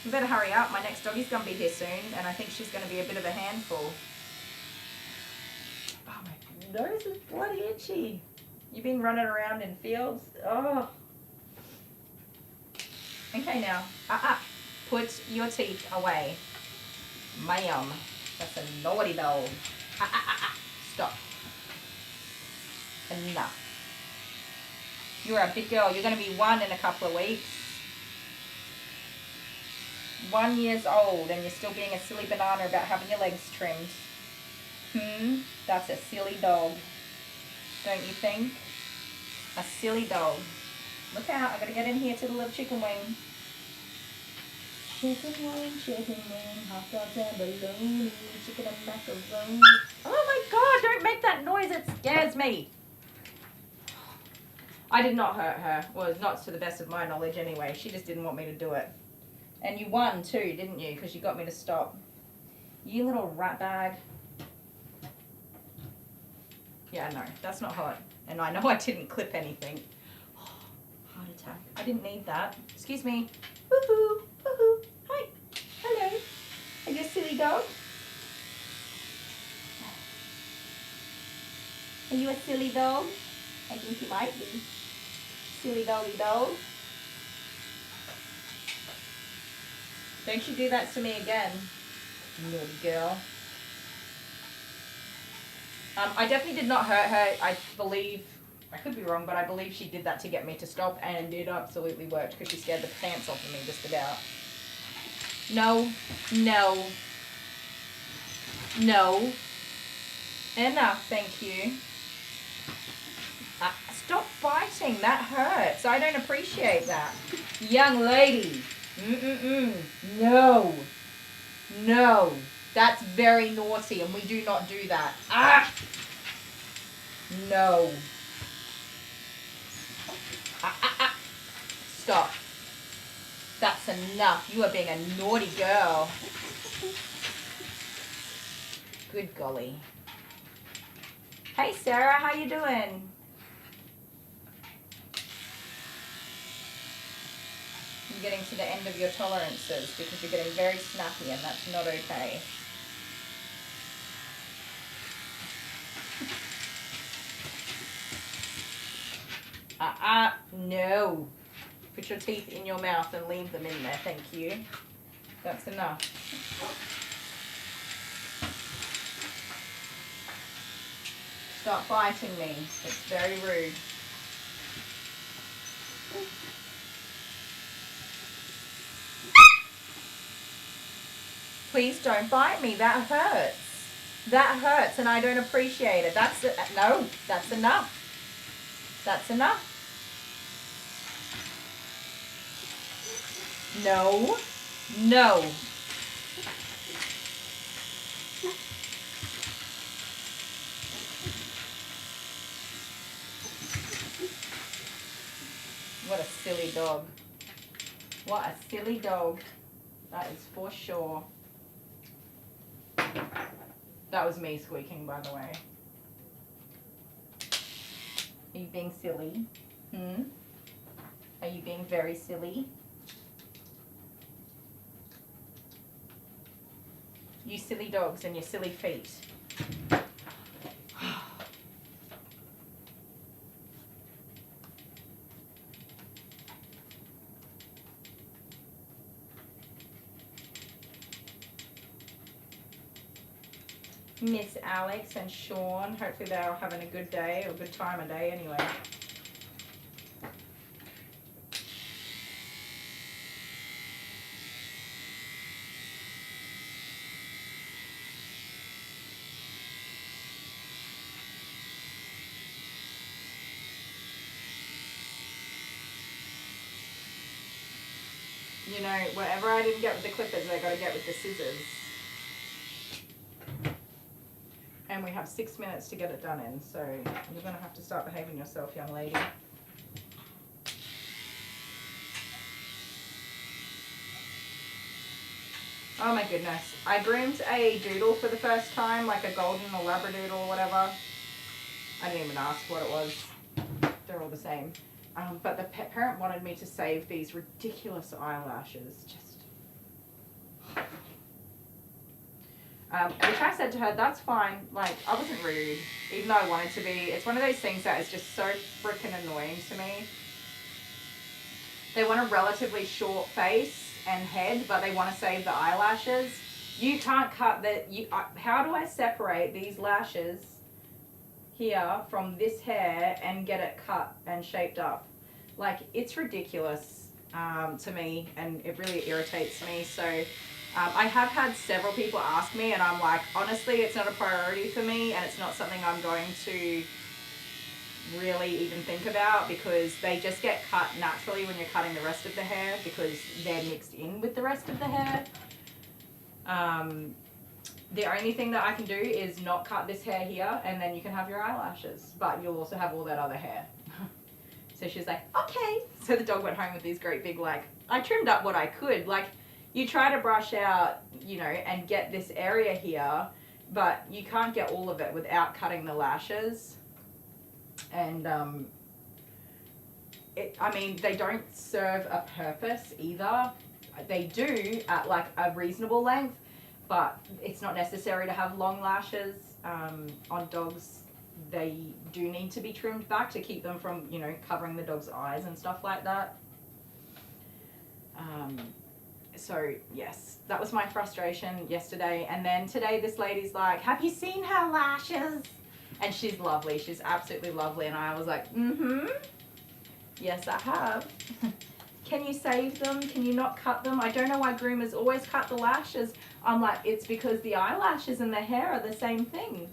We better hurry up. My next doggy's going to be here soon, and I think she's going to be a bit of a handful. Oh, my nose is bloody itchy. You've been running around in fields. Oh. Okay, now. Put your teeth away. Ma'am. That's a naughty dog. Stop. Enough. You're a big girl. You're going to be 1 in a couple of weeks. 1 year old, and you're still being a silly banana about having your legs trimmed. That's a silly dog. Don't you think? A silly dog. Look out, I gotta get in here to the little chicken wing. Chicken wing, hot dogs and bologna, chicken and macaroni. Oh my god, don't make that noise, it scares me. I did not hurt her. Well, not to the best of my knowledge anyway. She just didn't want me to do it. And you won too, didn't you? Because you got me to stop. You little rat bag. Yeah, no, that's not hot. And I know I didn't clip anything. Oh, heart attack. I didn't need that. Excuse me. Woohoo, woohoo. Hi. Hello. Are you a silly dog? Are you a silly dog? I think you might be. Silly doggy dog. Don't you do that to me again, naughty girl. I definitely did not hurt her. I believe, I could be wrong, but I believe she did that to get me to stop, and it absolutely worked because she scared the pants off of me just about. No, no, no. Enough, thank you. Stop biting, that hurts. I don't appreciate that. Young lady. No. No. That's very naughty and we do not do that. Ah! No. Stop. That's enough. You are being a naughty girl. Good golly. Hey Sarah, how you doing? You're getting to the end of your tolerances because you're getting very snappy and that's not okay. No. Put your teeth in your mouth and leave them in there, thank you. That's enough. Stop biting me. It's very rude. Please don't bite me. That hurts. That hurts and I don't appreciate it. No, that's enough. That's enough. No. No. What a silly dog. What a silly dog. That is for sure. That was me squeaking, by the way. Are you being silly? Are you being very silly? You silly dogs and your silly feet. Miss Alex and Sean, hopefully they're all having a good day or a good time of day anyway. You know, whatever I didn't get with the clippers, I gotta get with the scissors. And we have 6 minutes to get it done in, so you're gonna have to start behaving yourself, young lady. Oh my goodness. I groomed a doodle for the first time, like a golden or labradoodle or whatever. I didn't even ask what it was. They're all the same. But the pet parent wanted me to save these ridiculous eyelashes. Which I said to her, that's fine. Like, I wasn't rude, even though I wanted to be. It's one of those things that is just so freaking annoying to me. They want a relatively short face and head, but they want to save the eyelashes. You can't cut the... how do I separate these lashes here from this hair and get it cut and shaped up? Like, it's ridiculous to me, and it really irritates me. So... I have had several people ask me, and I'm like, honestly, it's not a priority for me, and it's not something I'm going to really even think about, because they just get cut naturally when you're cutting the rest of the hair, because they're mixed in with the rest of the hair. The only thing that I can do is not cut this hair here, and then you can have your eyelashes, but you'll also have all that other hair. So she's like, okay. So the dog went home with these great big, like, I trimmed up what I could, like, you try to brush out, you know, and get this area here, but you can't get all of it without cutting the lashes. And, I mean, they don't serve a purpose either. They do at, like, a reasonable length, but it's not necessary to have long lashes on dogs they do need to be trimmed back to keep them from, you know, covering the dog's eyes and stuff like that. So yes, that was my frustration yesterday. And then today this lady's like, have you seen her lashes? And she's lovely. She's absolutely lovely. And I was like, yes, I have. Can you save them? Can you not cut them? I don't know why groomers always cut the lashes. I'm like, it's because the eyelashes and the hair are the same thing.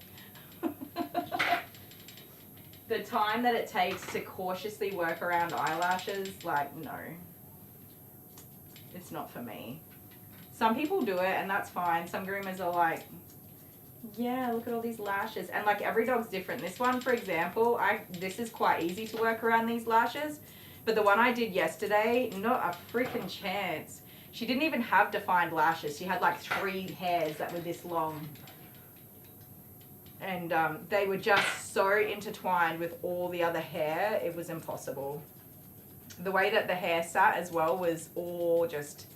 The time that it takes to cautiously work around eyelashes, like, no. It's not for me. Some people do it and that's fine. Some groomers are like, yeah, look at all these lashes. And like every dog's different. This one, for example, this is quite easy to work around these lashes. But the one I did yesterday, not a freaking chance. She didn't even have defined lashes. She had like 3 hairs that were this long. And they were just so intertwined with all the other hair, it was impossible. The way that the hair sat as well was all just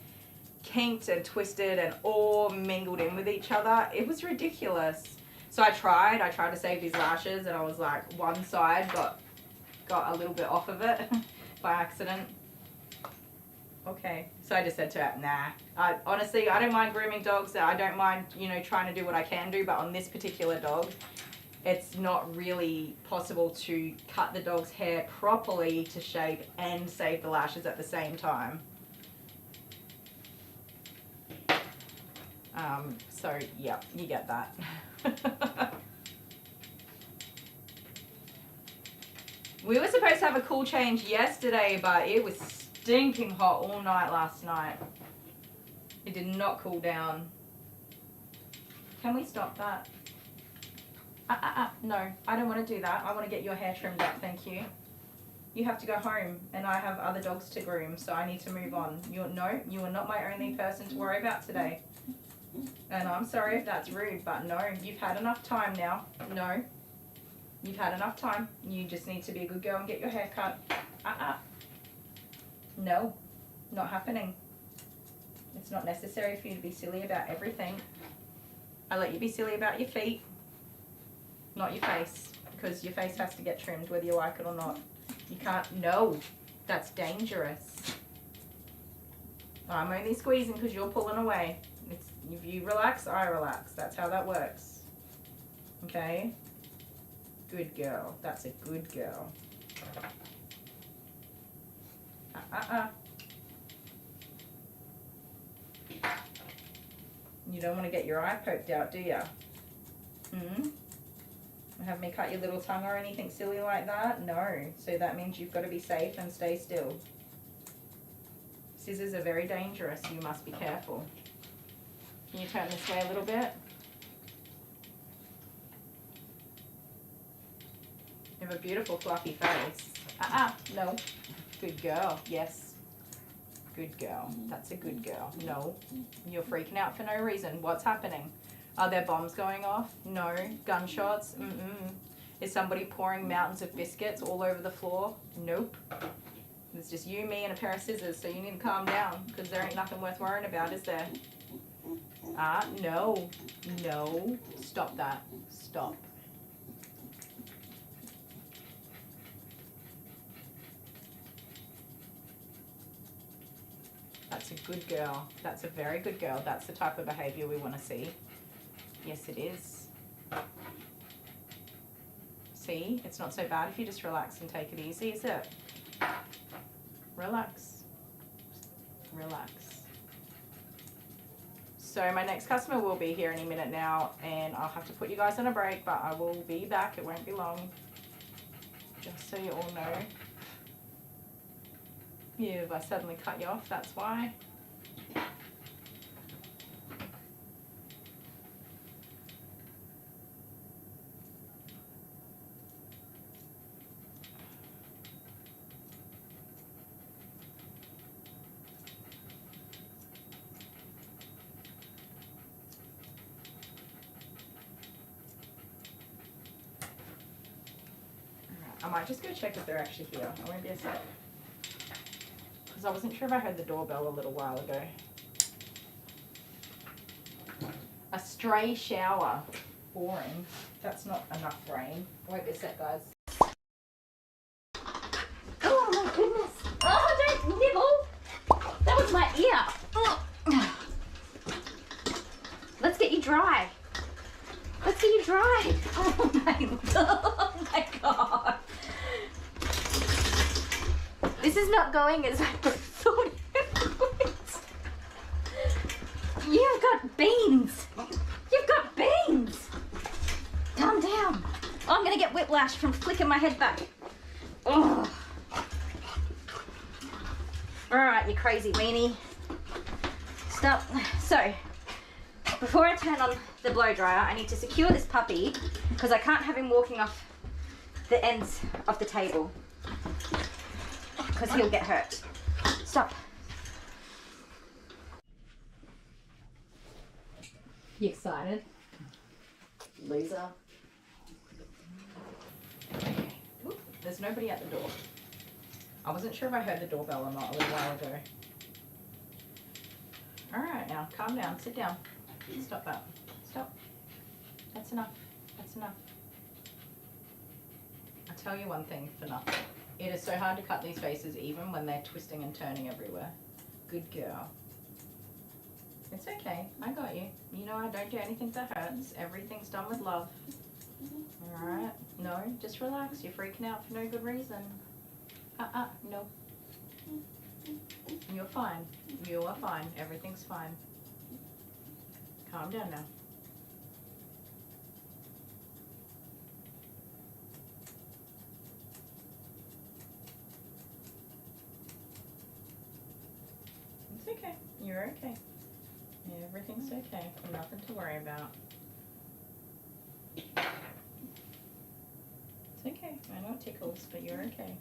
kinked and twisted and all mingled in with each other. It was ridiculous. So I tried to save these lashes and I was like, one side got a little bit off of it by accident. Okay, so I just said to her, nah. Honestly, I don't mind grooming dogs. I don't mind, you know, trying to do what I can do, but on this particular dog, it's not really possible to cut the dog's hair properly to shape and save the lashes at the same time. So yeah, you get that. We were supposed to have a cool change yesterday, but it was stinking hot all night last night. It did not cool down. Can we stop that? No, I don't want to do that. I want to get your hair trimmed up, thank you. You have to go home and I have other dogs to groom, so I need to move on. You are not my only person to worry about today. And I'm sorry if that's rude, but no, you've had enough time now. No, you've had enough time. You just need to be a good girl and get your hair cut. No, not happening. It's not necessary for you to be silly about everything. I let you be silly about your feet, not your face, because your face has to get trimmed whether you like it or not. You can't, no, that's dangerous. I'm only squeezing because you're pulling away. If you relax, I relax. That's how that works. Okay? Good girl. That's a good girl. You don't want to get your eye poked out, do you? Have me cut your little tongue or anything silly like that? No. So that means you've got to be safe and stay still. Scissors are very dangerous. You must be careful. Can you turn this way a little bit? You have a beautiful fluffy face. No. Good girl. Yes. Good girl. That's a good girl. No. You're freaking out for no reason. What's happening? Are there bombs going off? No. Gunshots? Is somebody pouring mountains of biscuits all over the floor? Nope. It's just you, me, and a pair of scissors, so you need to calm down, because there ain't nothing worth worrying about, is there? No. No. Stop that. Stop. That's a good girl. That's a very good girl. That's the type of behavior we want to see. Yes, it is. See, it's not so bad if you just relax and take it easy, is it? Relax. Relax. So my next customer will be here any minute now, and I'll have to put you guys on a break, but I will be back. It won't be long. Just so you all know. Yeah, if I suddenly cut you off, that's why. I might just go check if they're actually here. I won't be a sec. Because I wasn't sure if I heard the doorbell a little while ago. A stray shower. Boring. That's not enough rain. Won't be a sec, guys. Oh my goodness. Oh, don't nibble. That was my ear. Oh. Let's get you dry. Let's get you dry. Oh my god. This is not going as I thought it would. You've got beans. You've got beans. Calm down. Oh, I'm gonna get whiplash from flicking my head back. Oh. All right, you crazy weenie. Stop. So, before I turn on the blow dryer, I need to secure this puppy because I can't have him walking off the ends of the table because he'll get hurt. Stop. You excited? Loser. Ooh, there's nobody at the door. I wasn't sure if I heard the doorbell or not a little while ago. Alright now, calm down, sit down. Stop that. Stop. That's enough. That's enough. I'll tell you one thing for nothing. It is so hard to cut these faces even when they're twisting and turning everywhere. Good girl. It's okay. I got you. You know I don't do anything that hurts. Everything's done with love. Alright? No, just relax. You're freaking out for no good reason. No. You're fine. You are fine. Everything's fine. Calm down now. It's okay. You're okay. Everything's okay. Nothing to worry about. It's okay. I know it tickles, but you're okay.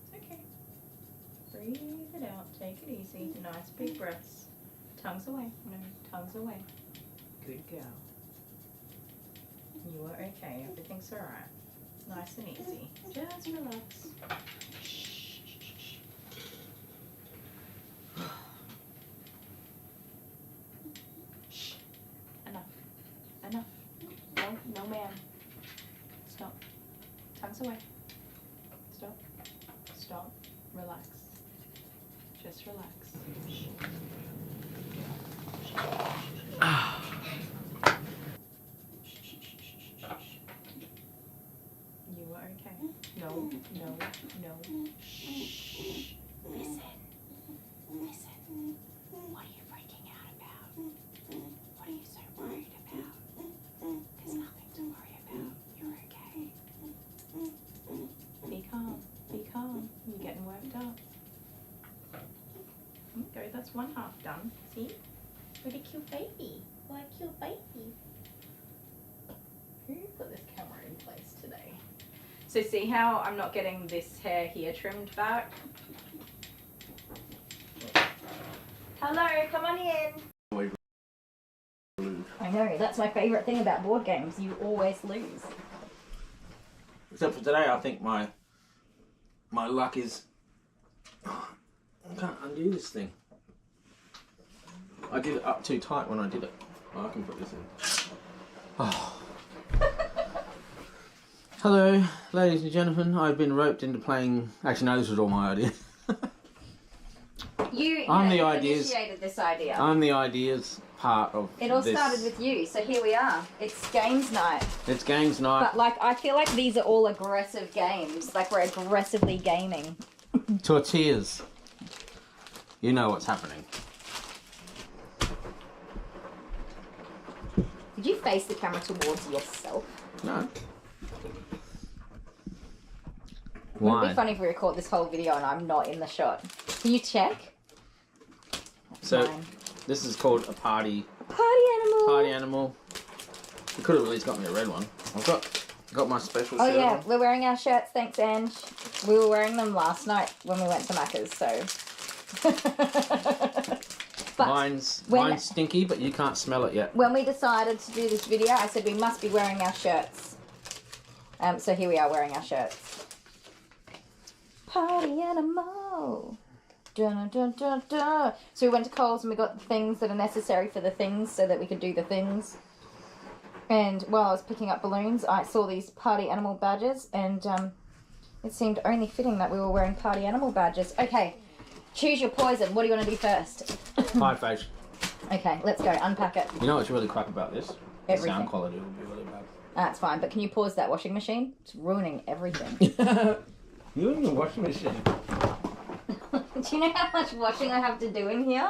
It's okay. Breathe it out. Take it easy. Nice big breaths. Tongues away. No, tongues away. Good girl. You are okay. Everything's alright. Nice and easy. Just relax. Enough. No, no ma'am. Stop. Tongues away. Stop. Stop. Relax. Just relax. You are okay. No, no, no. Shh. Listen. Listen. What are you freaking out about? What are you so worried about? There's nothing to worry about. You're okay. Be calm. Be calm. You're getting worked up. Go, that's one half done. See? What a cute baby. What a cute baby. Who put this camera in place today? So see how I'm not getting this hair here trimmed back? Hello, come on in. I know, that's my favourite thing about board games. You always lose. Except for today, I think my luck is... I can't undo this thing. I did it up too tight when I did it. Oh, I can put this in. Oh. Hello, ladies and gentlemen. I've been roped into playing... Actually, no, this was all my idea. You initiated this idea. I'm the ideas part of It all this. started with you, so here we are. It's games night. It's games night. But like, I feel like these are all aggressive games. Like we're aggressively gaming. Tortillas. You know what's happening. Did you face the camera towards yourself? No. Wouldn't it Why? be funny if we record this whole video and I'm not in the shot? Can you check? So, Fine. this is called a party Party animal. animal. You could have at least got me a red one. I've got my special Oh shirt yeah, on. we're wearing our shirts, thanks Ange. We were wearing them last night when we went to Macca's, so. But Mine's stinky, but you can't smell it yet. when we decided to do this video, I said we must be wearing our shirts. So here we are wearing our shirts. Party animal. Dun, dun, dun, dun. So we went to Coles and we got the things that are necessary for the things so that we could do the things. And while I was picking up balloons, I saw these party animal badges, and it seemed only fitting that we were wearing party animal badges. Okay, choose your poison. What do you want to do first? Pie face. Okay, let's go. Unpack it. You know what's really crap about this? Everything. The sound quality will be really bad. That's fine, but can you pause that washing machine? It's ruining everything. You're in the washing machine. Do you know how much washing I have to do in here?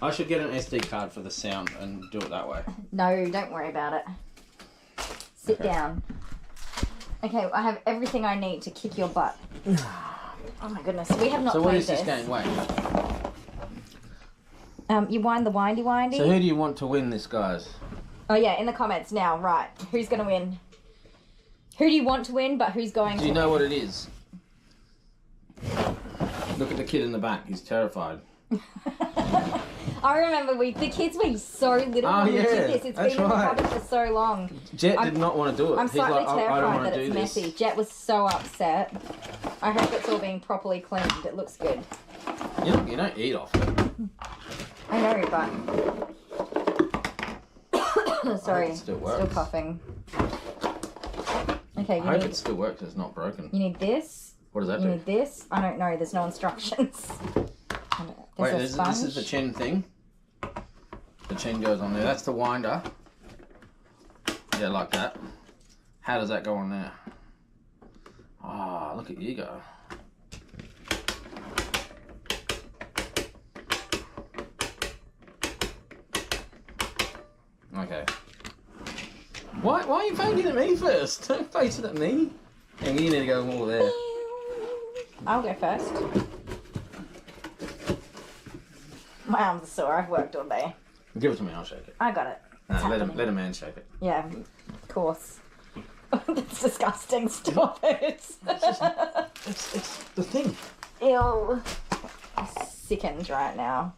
I should get an SD card for the sound and do it that way. No, don't worry about it. Sit down. Okay, I have everything I need to kick your butt. Oh my goodness, we have not So played what is this game? Wait. You wind the windy. So who do you want to win this, guys? Oh yeah, in the comments now. Right, who's going to win? Who do you want to win, but who's going to Do you know what it is? Look at the kid in the back. He's terrified. I remember the kids were so little when we did this. It's been in the cupboard for so long. Jet did not want to do it. I'm slightly He's like, I don't terrified want that to do it's this. messy. Jet was so upset. I hope it's all being properly cleaned. It looks good. You don't eat off it. I know, but... Sorry, it still works. still coughing. Okay, I hope it still works. It's not broken. You need this. What does that You do? need this. I don't know. There's no instructions. Wait, a this sponge. is the chin thing. The chin goes on there. That's the winder. Yeah, like that. How does that go on there? Ah, look at you go. Okay. Why are you pointing at me first? Don't face it at me. And you need to go more there. I'll go first. My arms are sore. I've worked all day. Give it to me. I'll shake it. I got it. Nah, let a man shake it. Yeah, of course. That's disgusting. Stop it. It's the thing. Ew. I'm sickened right now.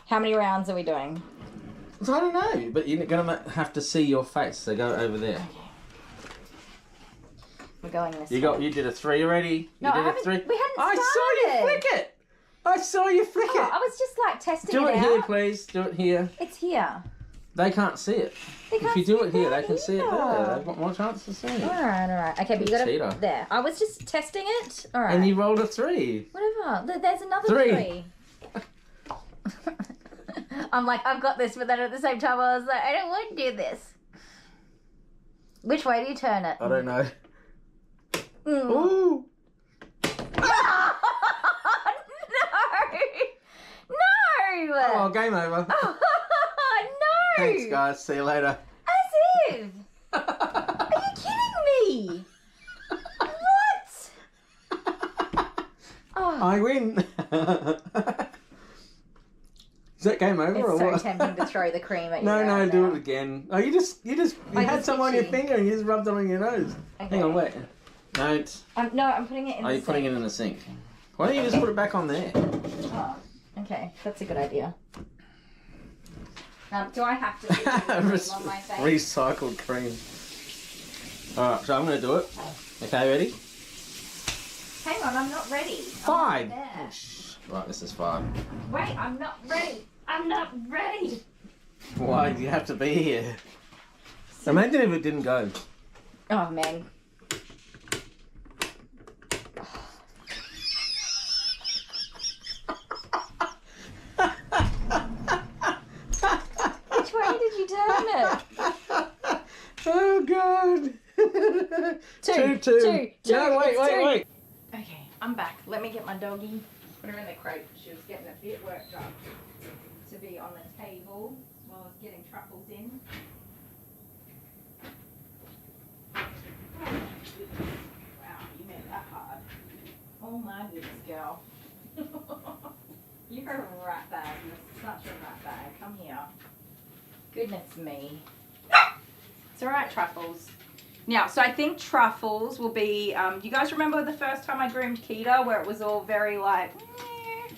How many rounds are we doing? I don't know, but you're gonna have to see your face. So go over there. Okay. We're going this way. You did a 3 already. No, you I did a haven't- 3. we hadn't I saw you started. flick it. I saw you flick Oh, it. I was just like testing Do it it out. here, please. Do it here. It's here. They can't see it. They If can't you do see it here, that they can see it there. either. They've got more chance to see it. Alright. Okay, but you got Cheater. it there. I was just testing it. Alright. And you rolled a 3. Whatever. There's another 3. 3. I'm like, I've got this, but then at the same time I was like, I don't want to do this. Which way do you turn it? I don't know. Mm. Ooh. No! Oh, game over. No! Thanks, guys. See you later. As if! Are you kidding me? What? Oh, I win. Is that game over or it's so what? tempting to throw the cream at you. No, right do now. it again. Oh, you I had just some on your itchy. finger and you just rubbed it on your nose. Okay. Hang on, wait. No, it's... No, I'm putting it in Are the you putting it sink. in the sink? Why don't you just put it back on there? Oh, okay, that's a good idea. Do I have to put cream on my face? Recycled cream. Alright, so I'm going to do it. Okay, ready? Hang on, I'm not ready. 5. There. Oh, shh. Right, this is 5. Wait, I'm not ready. I'm not ready. Why do you have to be here? Imagine if it didn't go. Oh, man. Which way did you turn it? Oh, God. Two. No, wait. Okay, I'm back. Let me get my doggy. Put her in the crate. She was getting a bit worked up to be on the table while I was getting truffles in. Wow, you made that hard. Oh my goodness, girl. You're a rat bag. You're such a rat bag. Come here. Goodness me. It's alright, Truffles. Now, so I think Truffles will be, you guys remember the first time I groomed Keita where it was all very like, meh.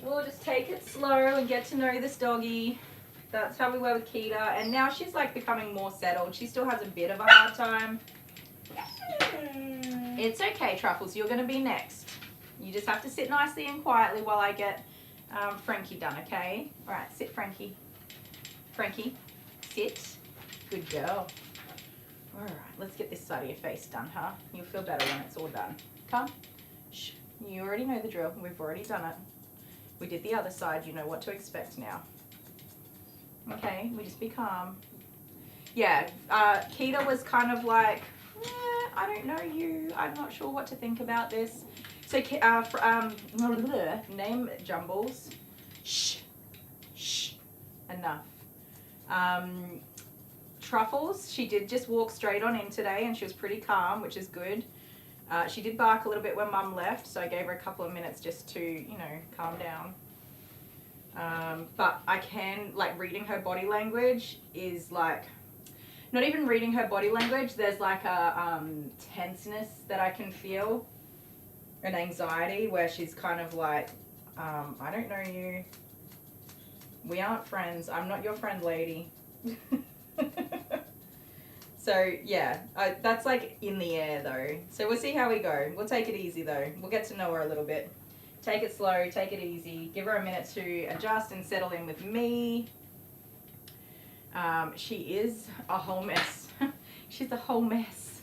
We'll just take it slow and get to know this doggy. That's how we were with Keita. And now she's like becoming more settled. She still has a bit of a hard time It's okay, Truffles, you're gonna be next. You just have to sit nicely and quietly while I get Frankie done, okay? All right, sit, Frankie. Frankie, sit. Good girl. All right, let's get this side of your face done, huh? You'll feel better when it's all done. Come. Shh. You already know the drill. We've already done it. We did the other side. You know what to expect now. Okay, we just be calm. Yeah, Keita was kind of like, I don't know you. I'm not sure what to think about this. So, name Jumbles. Shh. Shh. Enough. Truffles, she did just walk straight on in today and she was pretty calm, which is good. She did bark a little bit when Mum left, so I gave her a couple of minutes just to, you know, calm down. But I can, like, reading her body language is like, not even reading her body language, there's like a tenseness that I can feel, an anxiety where she's kind of like, I don't know you. We aren't friends. I'm not your friend, lady. So yeah, that's like in the air though. So we'll see how we go. We'll take it easy though. We'll get to know her a little bit. Take it slow, take it easy. Give her a minute to adjust and settle in with me. She is a whole mess. She's a whole mess.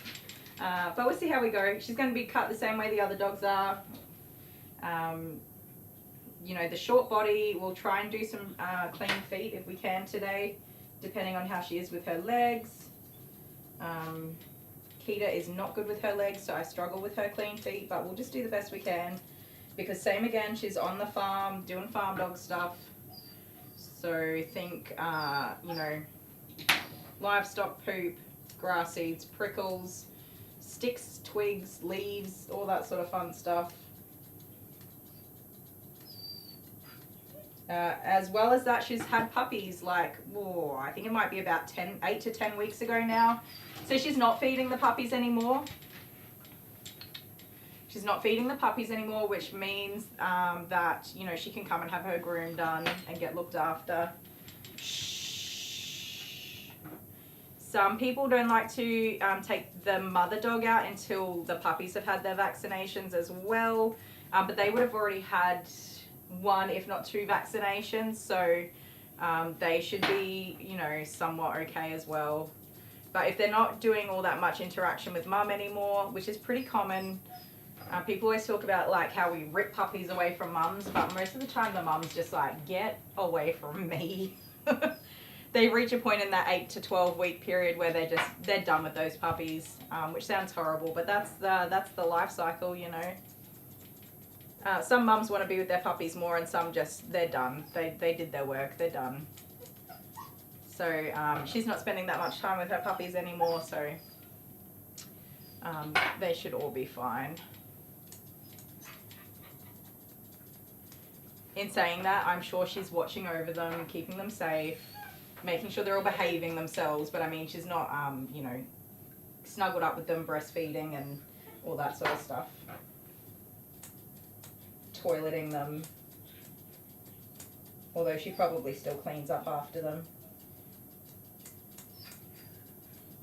But we'll see how we go. She's going to be cut the same way the other dogs are. You know, the short body, we'll try and do some clean feet if we can today, depending on how she is with her legs. Keita is not good with her legs, so I struggle with her clean feet, but we'll just do the best we can. Because same again, she's on the farm, doing farm dog stuff. So think, you know, livestock poop, grass seeds, prickles, sticks, twigs, leaves, all that sort of fun stuff. As well as that, she's had puppies like, whoa, I think it might be about 8 to 10 weeks ago now. So she's not feeding the puppies anymore. She's not feeding the puppies anymore, which means that, you know, she can come and have her groom done and get looked after. Shh. Some people don't like to take the mother dog out until the puppies have had their vaccinations as well. But they would have already had 1, if not 2 vaccinations. So they should be, you know, somewhat okay as well. But if they're not doing all that much interaction with mum anymore, which is pretty common, people always talk about like how we rip puppies away from mums, but most of the time the mum's just like, get away from me. They reach a point in that 8 to 12 week period where they're done with those puppies, which sounds horrible, but that's the life cycle, you know. Some mums want to be with their puppies more, and some just, they're done. They did their work, they're done. So she's not spending that much time with her puppies anymore, so they should all be fine. In saying that, I'm sure she's watching over them, keeping them safe, making sure they're all behaving themselves, but I mean, she's not, you know, snuggled up with them, breastfeeding and all that sort of stuff. Toileting them, although she probably still cleans up after them.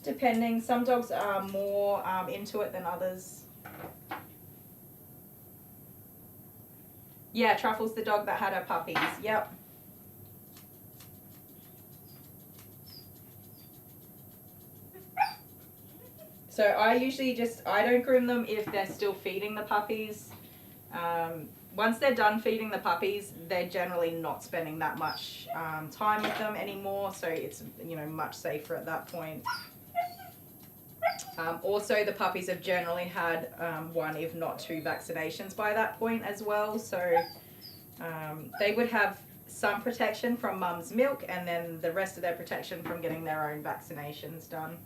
Depending, some dogs are more into it than others. Yeah, Truffle's the dog that had her puppies, yep. So I usually I don't groom them if they're still feeding the puppies. Once they're done feeding the puppies, they're generally not spending that much time with them anymore, so it's, you know, much safer at that point. Also, the puppies have generally had 1, if not 2 vaccinations by that point as well, so they would have some protection from mum's milk and then the rest of their protection from getting their own vaccinations done.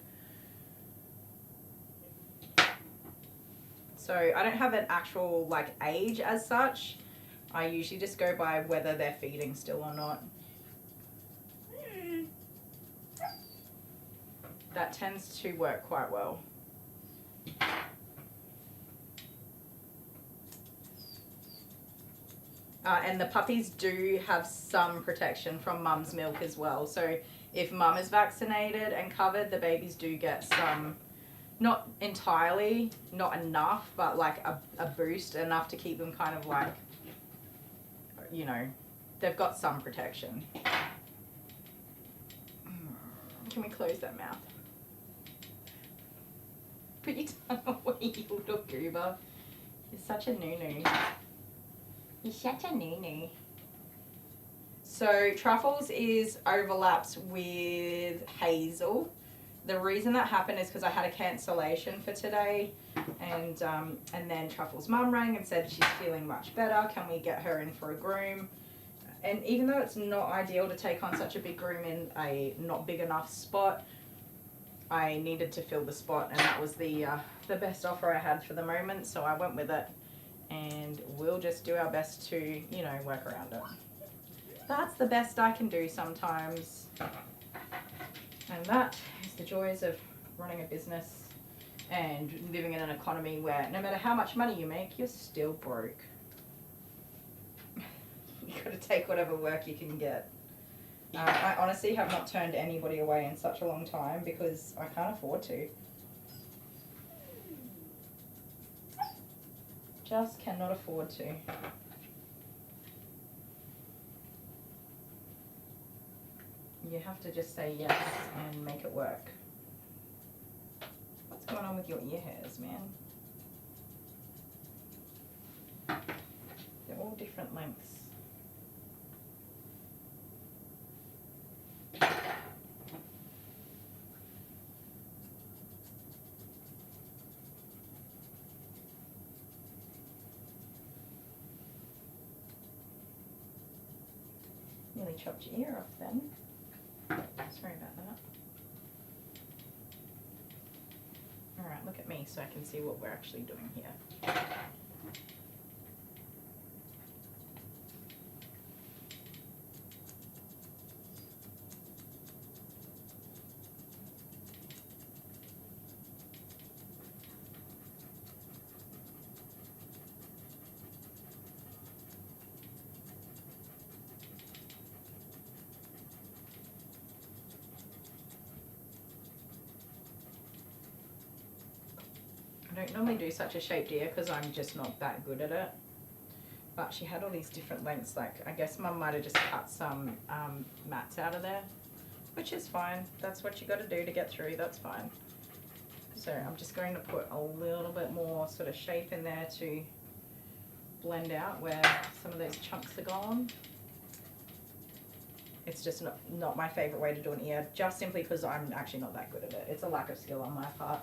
So I don't have an actual like age as such. I usually just go by whether they're feeding still or not. That tends to work quite well. And the puppies do have some protection from mum's milk as well. So if mum is vaccinated and covered, the babies do get some not entirely, not enough, but like a boost enough to keep them kind of like, you know, they've got some protection. Can we close that mouth? Put your tongue away, you little goober. You're such a noo-noo. You're such a noo-noo. So Truffles is overlapped with Hazel. The reason that happened is because I had a cancellation for today, and then Truffles' mum rang and said she's feeling much better. Can we get her in for a groom? And even though it's not ideal to take on such a big groom in a not big enough spot, I needed to fill the spot, and that was the best offer I had for the moment, so I went with it, and we'll just do our best to, you know, work around it. That's the best I can do sometimes, and that is the joys of running a business and living in an economy where no matter how much money you make, you're still broke. You gotta take whatever work you can get. I honestly have not turned anybody away in such a long time because I can't afford to. Just cannot afford to. You have to just say yes and make it work. What's going on with your ear hairs, man? They're all different lengths. Nearly chopped your ear off then. Sorry about that. Alright, look at me so I can see what we're actually doing here. I don't normally do such a shaped ear because I'm just not that good at it. But she had all these different lengths, like I guess Mum might have just cut some mats out of there, which is fine. That's what you got to do to get through, that's fine. So I'm just going to put a little bit more sort of shape in there to blend out where some of those chunks are gone. It's just not my favourite way to do an ear, just simply because I'm actually not that good at it. It's a lack of skill on my part.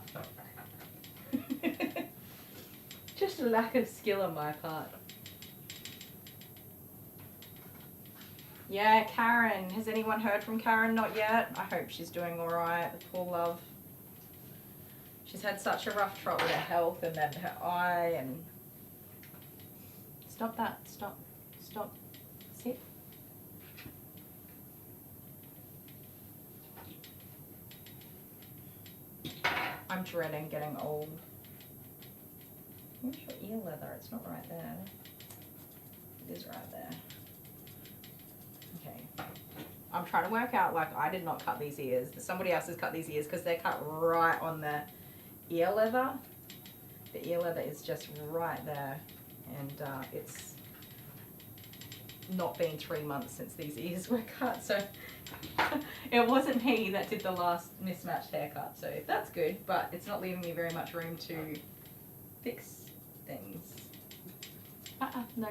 Just a lack of skill on my part. Yeah, Karen. Has anyone heard from Karen? Not yet. I hope she's doing alright. The poor love. She's had such a rough trot with her health and then her eye and... Stop that. Stop. Stop. Sit. I'm dreading getting old. Where's your ear leather? It's not right there. It is right there. Okay. I'm trying to work out, like, I did not cut these ears. Somebody else has cut these ears because they're cut right on the ear leather. The ear leather is just right there. And it's not been 3 months since these ears were cut. So it wasn't me that did the last mismatched haircut. So that's good, but it's not leaving me very much room to fix things. No.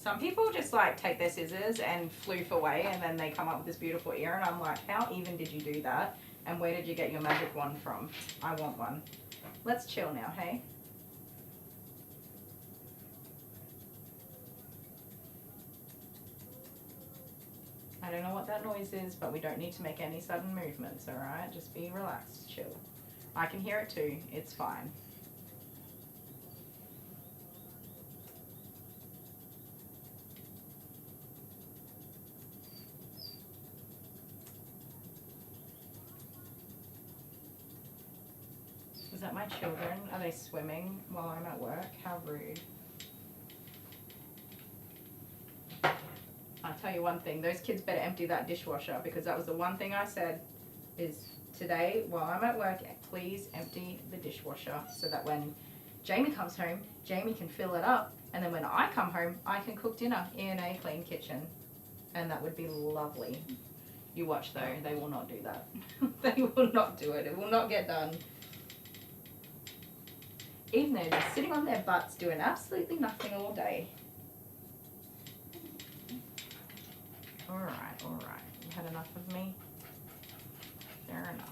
Some people just like take their scissors and floof away and then they come up with this beautiful ear and I'm like, how even did you do that? And where did you get your magic wand from? I want one. Let's chill now, hey? I don't know what that noise is, but we don't need to make any sudden movements, alright? Just be relaxed, chill. I can hear it too, it's fine. Is that my children? Are they swimming while I'm at work? How rude. I'll tell you one thing, those kids better empty that dishwasher, because that was the one thing I said is today while I'm at work, please empty the dishwasher so that when Jamie comes home, Jamie can fill it up, and then when I come home, I can cook dinner in a clean kitchen, and that would be lovely. You watch though, they will not do that. They will not do it. It will not get done. Even though they're sitting on their butts doing absolutely nothing all day. Alright, alright. You had enough of me? Fair enough.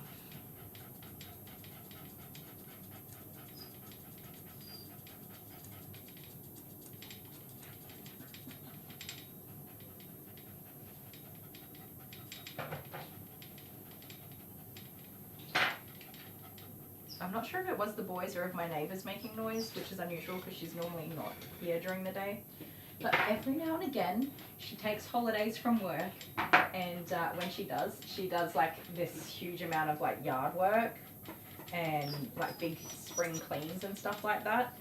I'm not sure if it was the boys or if my neighbour's making noise, which is unusual because she's normally not here during the day. But every now and again, she takes holidays from work, and when she does like this huge amount of like yard work and like big spring cleans and stuff like that,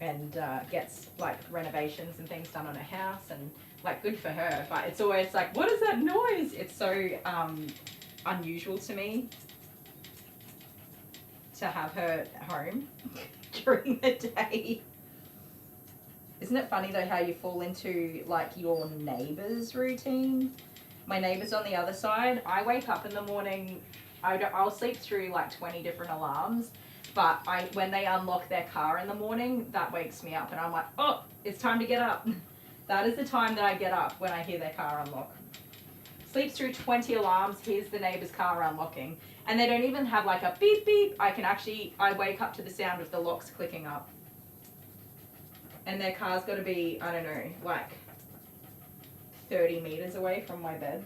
and gets like renovations and things done on her house, and like good for her. But it's always like, what is that noise? It's so unusual to me to have her at home during the day. Isn't it funny though how you fall into like your neighbour's routine? My neighbour's on the other side. I wake up in the morning, I'll sleep through like 20 different alarms, but when they unlock their car in the morning, that wakes me up, and I'm like, oh, it's time to get up. That is the time that I get up, when I hear their car unlock. Sleeps through 20 alarms, here's the neighbour's car unlocking. And they don't even have like a beep beep. I wake up to the sound of the locks clicking up. And their car's got to be, I don't know, like 30 meters away from my bed,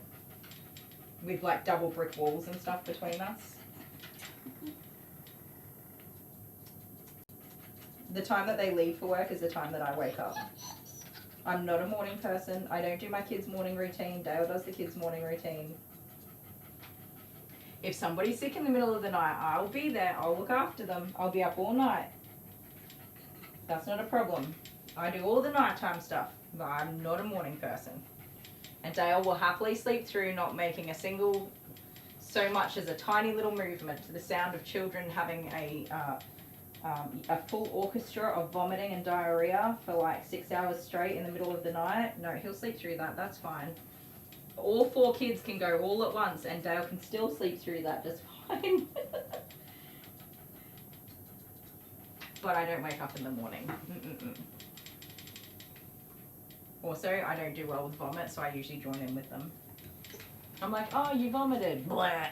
with like double brick walls and stuff between us. The time that they leave for work is the time that I wake up. I'm not a morning person. I don't do my kids' morning routine. Dale does the kids' morning routine. If somebody's sick in the middle of the night, I'll be there. I'll look after them. I'll be up all night. That's not a problem. I do all the nighttime stuff, but I'm not a morning person. And Dale will happily sleep through not making a single, so much as a tiny little movement to the sound of children having a full orchestra of vomiting and diarrhea for like 6 hours straight in the middle of the night. No, he'll sleep through that. That's fine. All 4 kids can go all at once, and Dale can still sleep through that just fine. But I don't wake up in the morning. Also, I don't do well with vomit, so I usually join in with them. I'm like, oh, you vomited. Blah.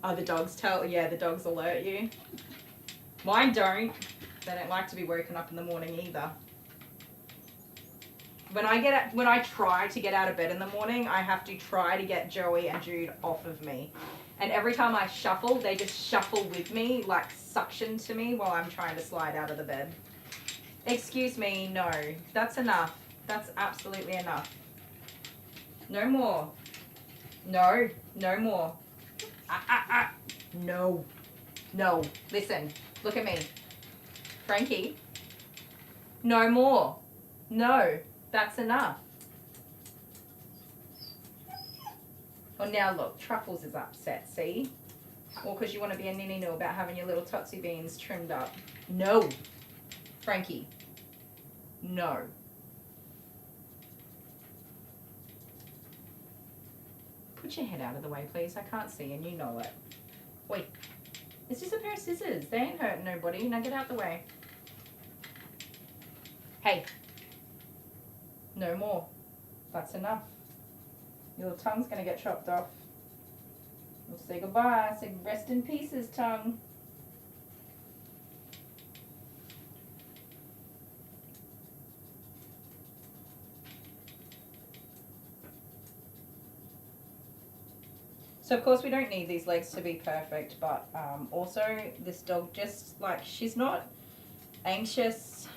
Oh, the dogs the dogs alert you. Mine don't. They don't like to be woken up in the morning either. When I try to get out of bed in the morning, I have to try to get Joey and Jude off of me. And every time I shuffle, they just shuffle with me, like suction to me while I'm trying to slide out of the bed. Excuse me, no. That's enough. That's absolutely enough. No more. No, no more. No. No. Listen, look at me. Frankie. No more. No. That's enough. Well, now look, Truffles is upset, see? Well, because you want to be a ninny-noo about having your little tootsie beans trimmed up. No. Frankie. No. Put your head out of the way, please. I can't see and you know it. Wait. It's just a pair of scissors. They ain't hurting nobody. Now get out the way. Hey. No more. That's enough. Your tongue's going to get chopped off. We'll say goodbye. Say rest in pieces, tongue. So of course we don't need these legs to be perfect, but also this dog just like, she's not anxious.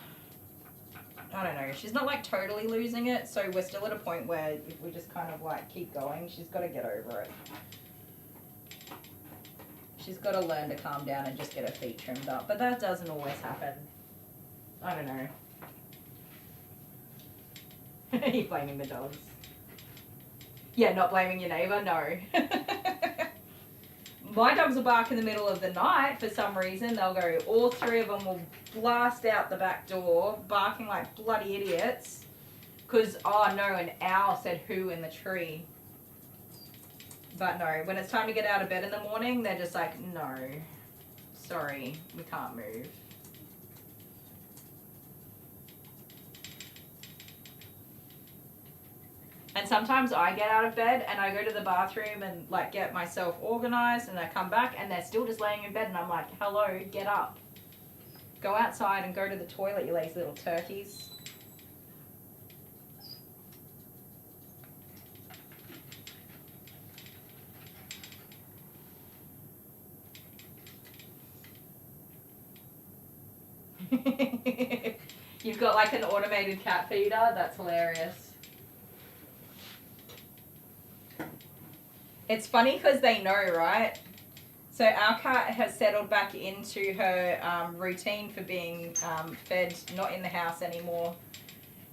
I don't know, she's not like totally losing it, so we're still at a point where if we just kind of like keep going, she's got to get over it. She's got to learn to calm down and just get her feet trimmed up. But that doesn't always happen. I don't know. You're blaming the dogs. Yeah, not blaming your neighbour, no. My dogs will bark in the middle of the night for some reason. They'll go, all three of them will blast out the back door, barking like bloody idiots. Because, oh no, an owl said who in the tree. But no, when it's time to get out of bed in the morning, they're just like, no, sorry, we can't move. And sometimes I get out of bed and I go to the bathroom and like get myself organized, and I come back and they're still just laying in bed, and I'm like, hello, get up. Go outside and go to the toilet, you lazy little turkeys. You've got like an automated cat feeder? That's hilarious. It's funny because they know, right? So our cat has settled back into her routine for being fed not in the house anymore.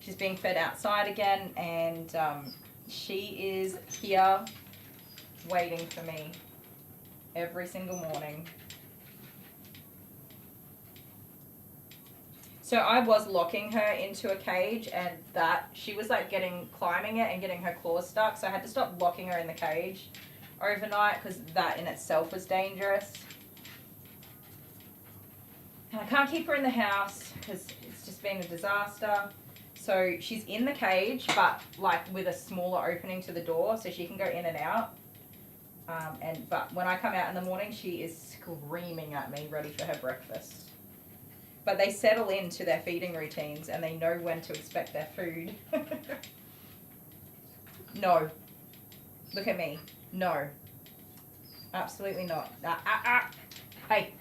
She's being fed outside again, and she is here waiting for me every single morning. So I was locking her into a cage, and that she was like climbing it and getting her claws stuck. So I had to stop locking her in the cage overnight because that in itself was dangerous. And I can't keep her in the house because it's just been a disaster. So she's in the cage, but like with a smaller opening to the door so she can go in and out. But when I come out in the morning, she is screaming at me, ready for her breakfast. But they settle into their feeding routines and they know when to expect their food. No. Look at me. No. Absolutely not. Hey.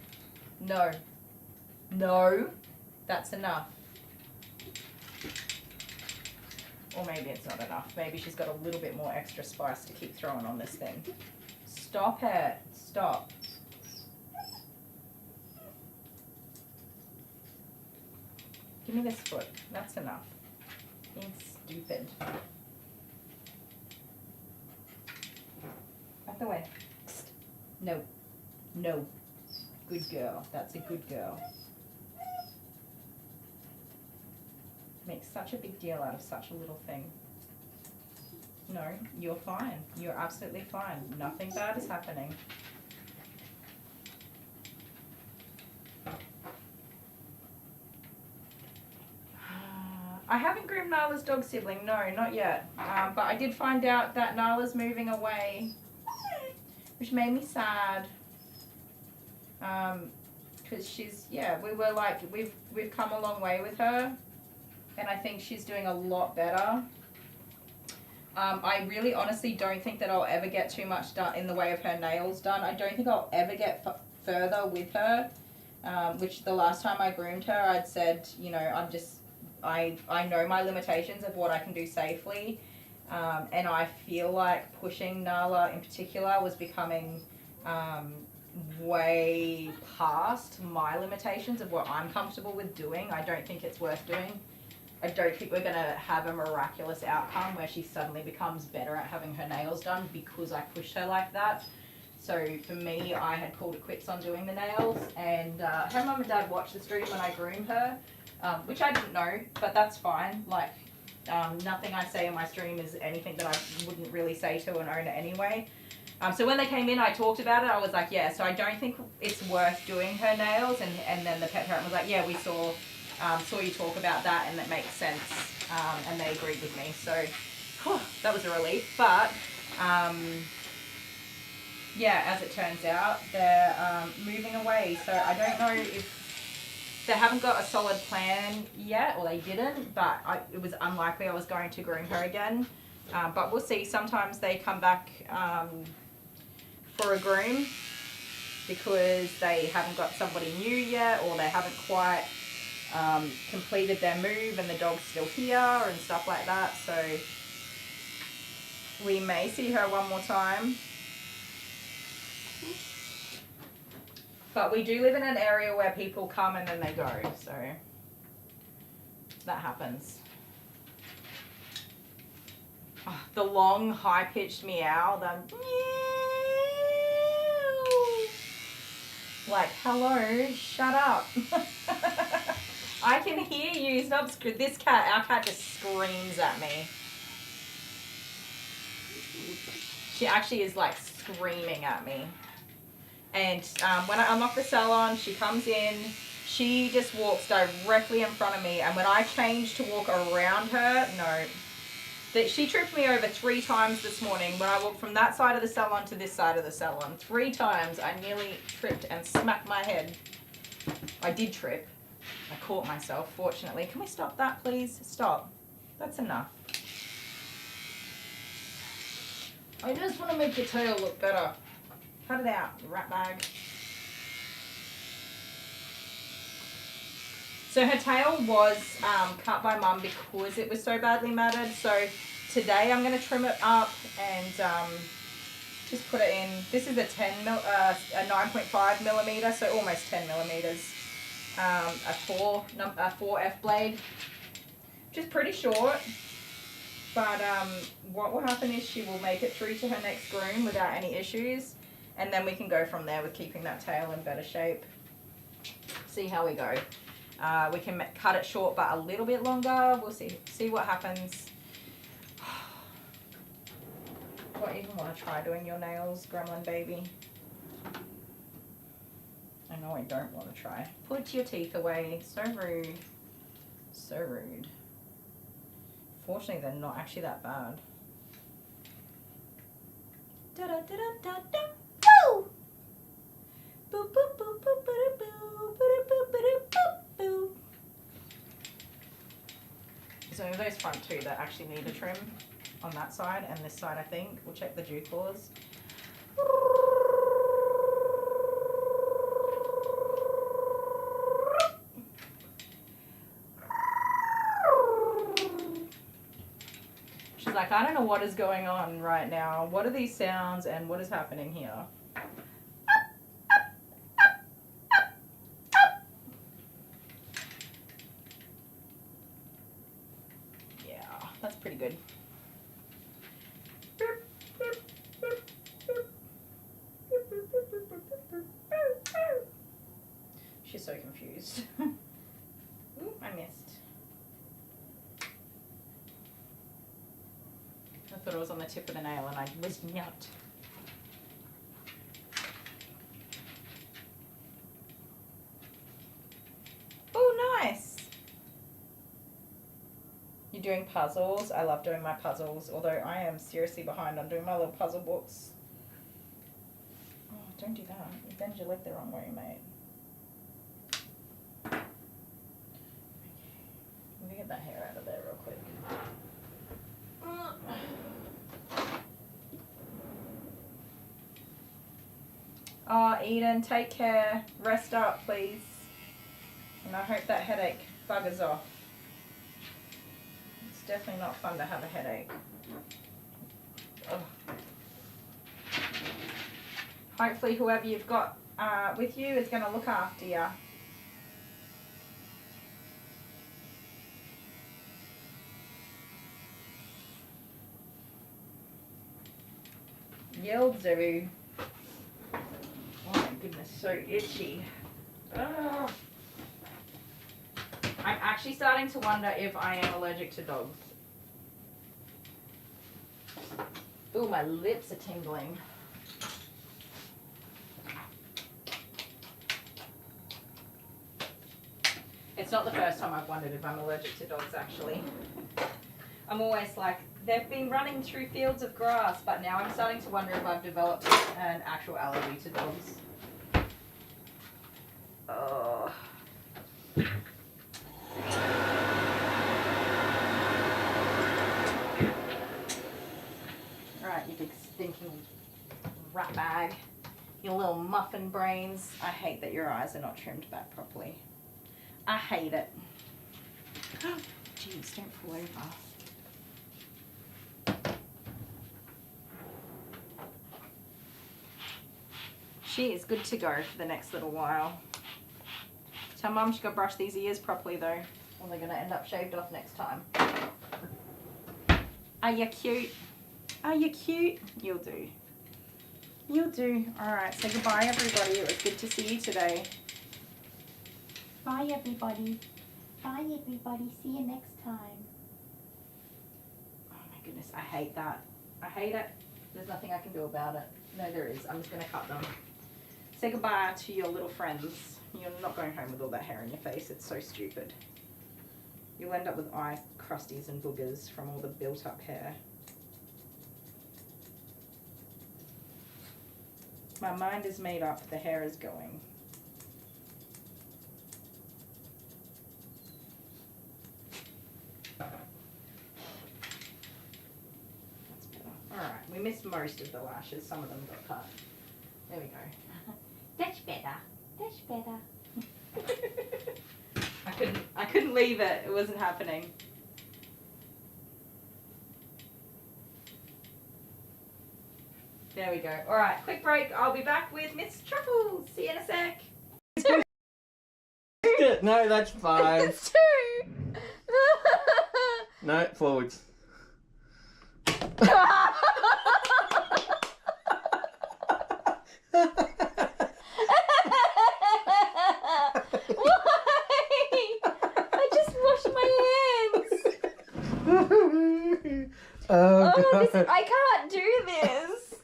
No. No. That's enough. Or maybe it's not enough. Maybe she's got a little bit more extra spice to keep throwing on this thing. Stop it. Stop. Give me this foot. That's enough. Being stupid. Out the way. No. No. Good girl. That's a good girl. Makes such a big deal out of such a little thing. No, you're fine. You're absolutely fine. Nothing bad is happening. I haven't groomed Nala's dog sibling, no, not yet. But I did find out that Nala's moving away, which made me sad. Because she's, yeah, we were like, we've come a long way with her, and I think she's doing a lot better. I really honestly don't think that I'll ever get too much done in the way of her nails done. I don't think I'll ever get further with her, which the last time I groomed her, I'd said, you know, I know my limitations of what I can do safely, and I feel like pushing Nala in particular was becoming way past my limitations of what I'm comfortable with doing. I don't think it's worth doing. I don't think we're going to have a miraculous outcome where she suddenly becomes better at having her nails done because I pushed her like that. So for me, I had called it quits on doing the nails, and her mum and dad watched the stream when I groomed her. Which I didn't know, but that's fine. Like, nothing I say in my stream is anything that I wouldn't really say to an owner anyway. So when they came in, I talked about it. I was like, yeah, so I don't think it's worth doing her nails. And then the pet parent was like, yeah, we saw you talk about that, and that makes sense. And they agreed with me. So that was a relief. But yeah, as it turns out, they're moving away. So I don't know if they haven't got a solid plan yet, or they didn't, but it was unlikely I was going to groom her again. But we'll see. Sometimes they come back for a groom because they haven't got somebody new yet, or they haven't quite completed their move and the dog's still here and stuff like that. So we may see her one more time. But we do live in an area where people come and then they go, so that happens. Oh, the long, high-pitched meow, the meow. Like, hello, shut up. I can hear you. Stop. This cat, our cat just screams at me. She actually is like screaming at me. And when I unlock the salon, she comes in. She just walks directly in front of me. And when I change to walk around her, no. She tripped me over 3 times this morning when I walked from that side of the salon to this side of the salon. 3 times I nearly tripped and smacked my head. I did trip. I caught myself, fortunately. Can we stop that, please? Stop. That's enough. I just want to make your tail look better. Cut it out, you rat bag. So her tail was cut by Mum because it was so badly matted. So today I'm going to trim it up and just put it in. This is a 9.5 millimeter, so almost 10 millimeters. A 4F blade, which is pretty short. But what will happen is she will make it through to her next groom without any issues, and then we can go from there with keeping that tail in better shape. See how we go. We can cut it short but a little bit longer. We'll see what happens. Do I even want to try doing your nails, gremlin baby? I know I don't want to try. Put your teeth away. So rude. So rude. Fortunately, they're not actually that bad. Da da da da da da. Boo! Boop boop boop boop boop boop boop boop boop boop. So those front two that actually need a trim on that side and this side, I think. We'll check the dew claws. She's like, I don't know what is going on right now. What are these sounds and what is happening here? Yeah, that's pretty good. She's so confused. Ooh, I missed. I thought it was on the tip of the nail and I was not. Oh, nice. You're doing puzzles? I love doing my puzzles, although I am seriously behind on doing my little puzzle books. Oh, don't do that. You bend your leg the wrong way, mate. Okay. Let me get that hair out of there real quick. Oh, Eden, take care. Rest up, please. And I hope that headache buggers off. It's definitely not fun to have a headache. Ugh. Hopefully whoever you've got with you is going to look after you. Yeldzoo. Oh my goodness, so itchy. Ugh. I'm actually starting to wonder if I am allergic to dogs. Ooh, my lips are tingling. It's not the first time I've wondered if I'm allergic to dogs, actually. I'm always like, they've been running through fields of grass, but now I'm starting to wonder if I've developed an actual allergy to dogs. Oh. Alright, you big stinking rat bag. You little muffin brains. I hate that your eyes are not trimmed back properly. I hate it. Jeez, don't fall over. She is good to go for the next little while. Tell Mum she got to brush these ears properly though, or they're going to end up shaved off next time. Are you cute? Are you cute? You'll do. You'll do. Alright, say goodbye everybody. It was good to see you today. Bye everybody. Bye everybody. See you next time. Oh my goodness, I hate that. I hate it. There's nothing I can do about it. No, there is. I'm just going to cut them. Say goodbye to your little friends. You're not going home with all that hair in your face. It's so stupid. You'll end up with eye crusties and boogers from all the built up hair. My mind is made up. The hair is going. That's better. Alright, we missed most of the lashes. Some of them got cut. There we go. That's better. That's better. I couldn't leave it. It wasn't happening. There we go. All right, quick break. I'll be back with Miss Truffles. See you in a sec. No, that's 5. It's 2. No, forwards. Oh, God. I can't do this.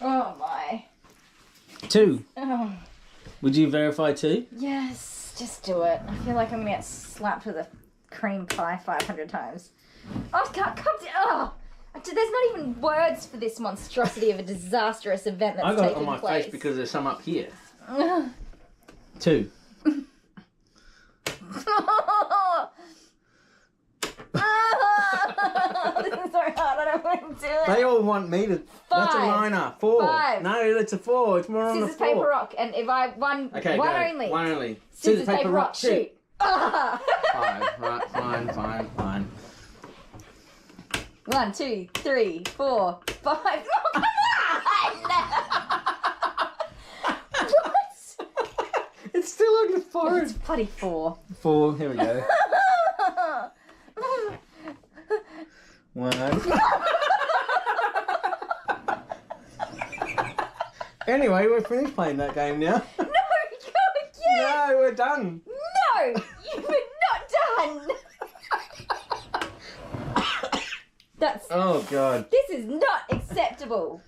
Oh my. 2. Oh. Would you verify 2? Yes, just do it. I feel like I'm gonna get slapped with a cream pie 500 times. Oh, I can't come down. Oh. There's not even words for this monstrosity of a disastrous event that's I got it taking on my place. face because there's some up here. 2. This is so hard. I don't want to do it. They all want me to. 5. That's a liner. 4. 5. No, that's a 4. It's more on the Scissors, floor. paper, rock. And if I one, Okay, one go. only. One only. Scissors, paper, rock. Shoot. Ah. 5. Right, fine. 1, 2, 3, 4, 5. Oh, come on! What? It's still on your forehead. It's bloody 4. 4. Here we go. 1. Anyway, we're finished playing that game now. No, go again! No, we're done. No, you were not done. That's. Oh, God. This is not acceptable.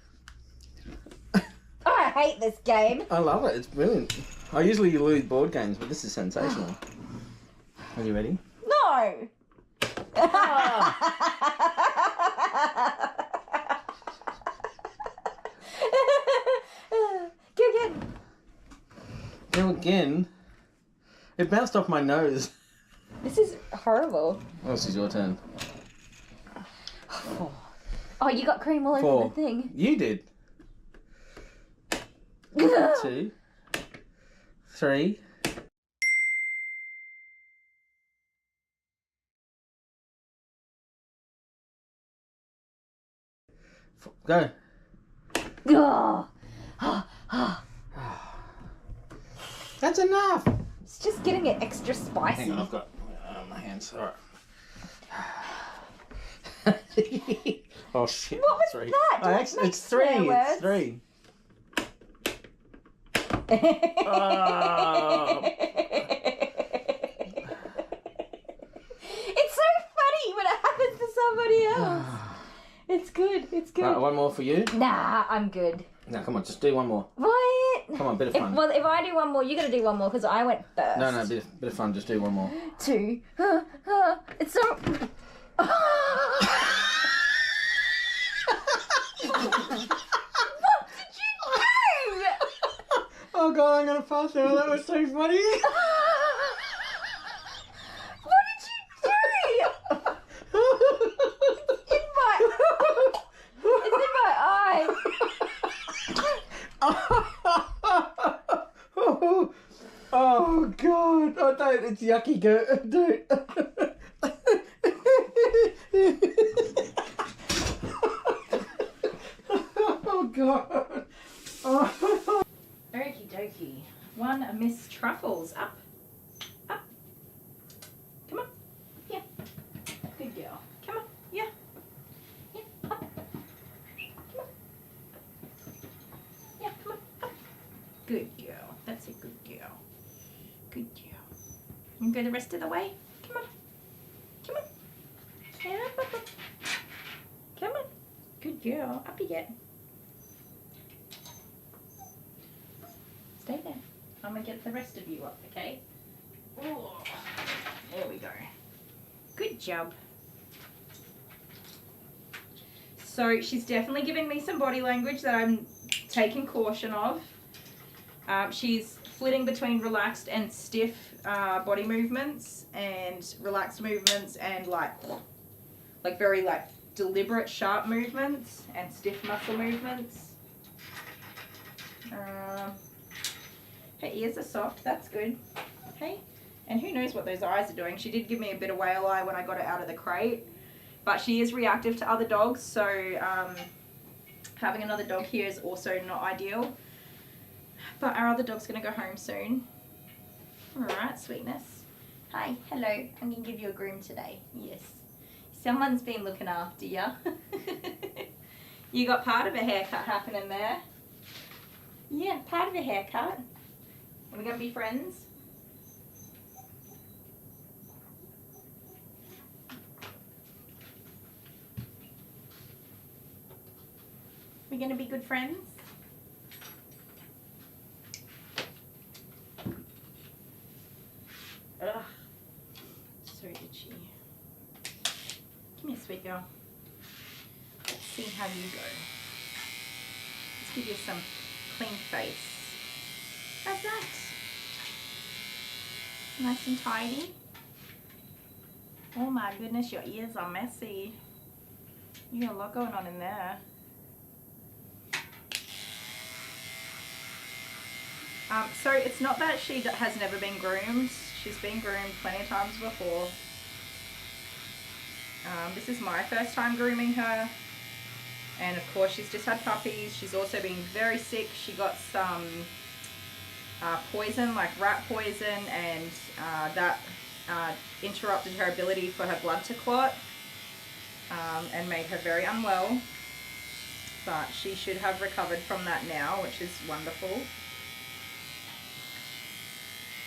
I hate this game. I love it. It's brilliant. I usually lose board games, but this is sensational. Are you ready? No. Go again. Go again. It bounced off my nose. This is horrible. Oh, this is your turn. Oh, you got cream all over 4. the thing. You did. 2. 3. Go. Oh. That's enough. It's just getting it extra spicy. Hang on, I've got my hands. All right. Oh shit. What was 3. that? Oh, Don't actually, make it's 3. swear words. It's 3. Oh. It's so funny when it happens to somebody else. It's good. It's good. Right, one more for you. Nah, I'm good. No, come on, just do one more. What? Come on, bit of fun. If I do one more, you got to do one more because I went first. No, bit of fun. Just do one more. 2. It's so. What did you do? Oh god, I'm gonna pass out. That was so funny. What did you do? It's in my eye. Oh god. Oh don't, it's yucky, go. Don't. Yeah, Miss Truffles. Up. Up. Come on. Yeah. Good girl. Come on. Yeah. Yeah. Up. Come on. Yeah, come on. Up. Good girl. That's a good girl. Good girl. You go the rest of the way? Come on. Come on. Yeah, up, up, up. Come on. Good girl. Up you get. Stay there. I'm going to get the rest of you up, okay? Oh, there we go. Good job. So she's definitely giving me some body language that I'm taking caution of. She's flitting between relaxed and stiff body movements and relaxed movements and like very like deliberate sharp movements and stiff muscle movements. Her ears are soft, that's good. Okay, and who knows what those eyes are doing. She did give me a bit of whale eye when I got her out of the crate, but she is reactive to other dogs, so having another dog here is also not ideal. But our other dog's gonna go home soon. Alright, sweetness. Hi, hello, I'm gonna give you a groom today. Yes. Someone's been looking after you. You got part of a haircut happening there. Yeah, part of a haircut. Are we gonna be friends? We're gonna be good friends? Ugh. So itchy. Come here, sweet girl. Let's see how you go. Let's give you some clean face. How's that? Nice and tidy. Oh my goodness, your ears are messy. You got a lot going on in there. So it's not that she has never been groomed. She's been groomed plenty of times before. This is my first time grooming her. And of course she's just had puppies. She's also been very sick. She got some poison, like rat poison, and that interrupted her ability for her blood to clot and made her very unwell. But she should have recovered from that now, which is wonderful.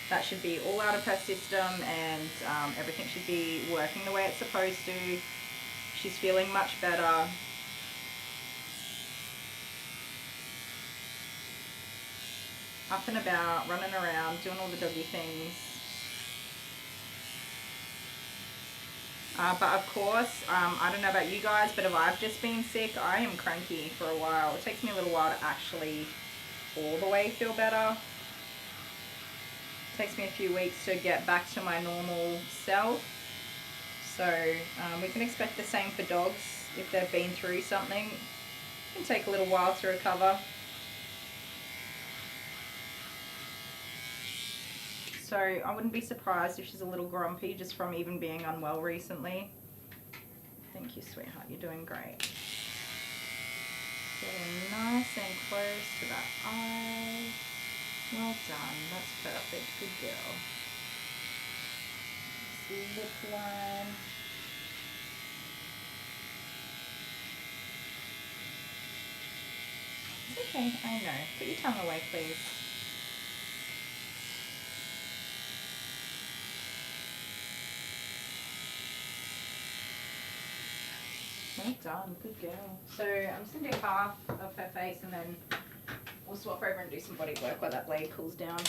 That should be all out of her system, and everything should be working the way it's supposed to. She's feeling much better. Up and about, running around, doing all the doggy things. But of course, I don't know about you guys, but if I've just been sick, I am cranky for a while. It takes me a little while to actually all the way feel better. It takes me a few weeks to get back to my normal self. So we can expect the same for dogs if they've been through something. It can take a little while to recover. So I wouldn't be surprised if she's a little grumpy just from even being unwell recently. Thank you, sweetheart. You're doing great. Getting nice and close to that eye. Well done. That's perfect. Good girl. Lip line. It's okay. I know. Put your tongue away, please. Well done, good girl. So I'm just going to do half of her face and then we'll swap over and do some body work while that blade cools down.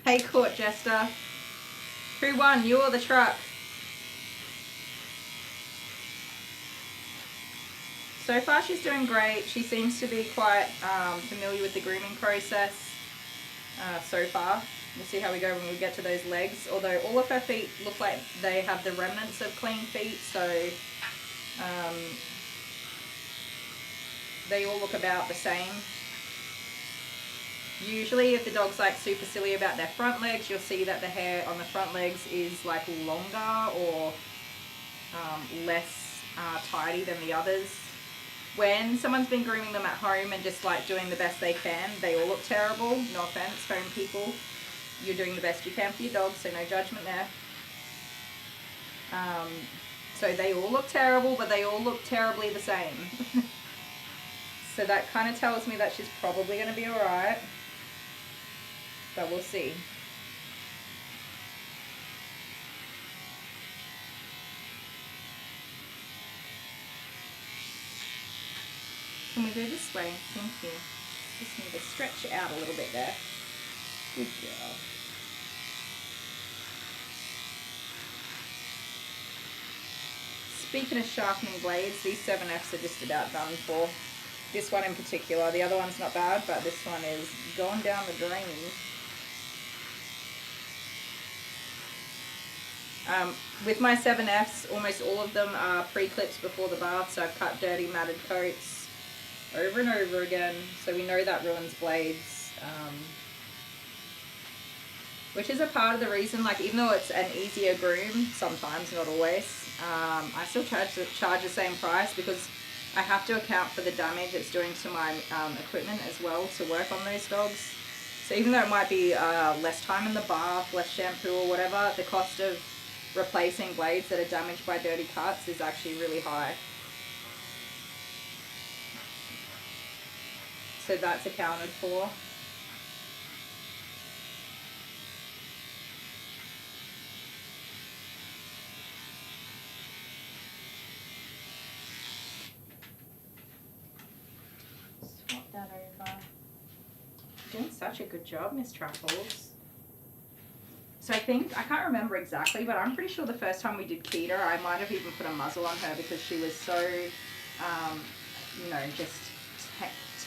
Hey Court Jester. Who won, you or the truck? So far she's doing great. She seems to be quite familiar with the grooming process. So far. We'll see how we go when we get to those legs. Although all of her feet look like they have the remnants of clean feet, so they all look about the same. Usually if the dog's like super silly about their front legs, you'll see that the hair on the front legs is like longer or less tidy than the others. When someone's been grooming them at home and just like doing the best they can, they all look terrible. No offense, home people. You're doing the best you can for your dog, so no judgment there. So they all look terrible, but they all look terribly the same. So that kind of tells me that she's probably going to be alright. But we'll see. Can we go this way? Thank you. Just need to stretch it out a little bit there. Good job. Speaking of sharpening blades, these 7Fs are just about done for. This one in particular. The other one's not bad, but this one is going down the drain. With my 7Fs, almost all of them are pre-clips before the bath, so I've cut dirty matted coats over and over again, so we know that ruins blades. Which is a part of the reason, like even though it's an easier groom, sometimes, not always, I still charge the same price because I have to account for the damage it's doing to my equipment as well to work on those dogs. So even though it might be less time in the bath, less shampoo or whatever, the cost of replacing blades that are damaged by dirty cuts is actually really high. So that's accounted for. Swap that over. Doing such a good job, Miss Truffles. So I can't remember exactly, but I'm pretty sure the first time we did Keter, I might have even put a muzzle on her because she was so, you know, just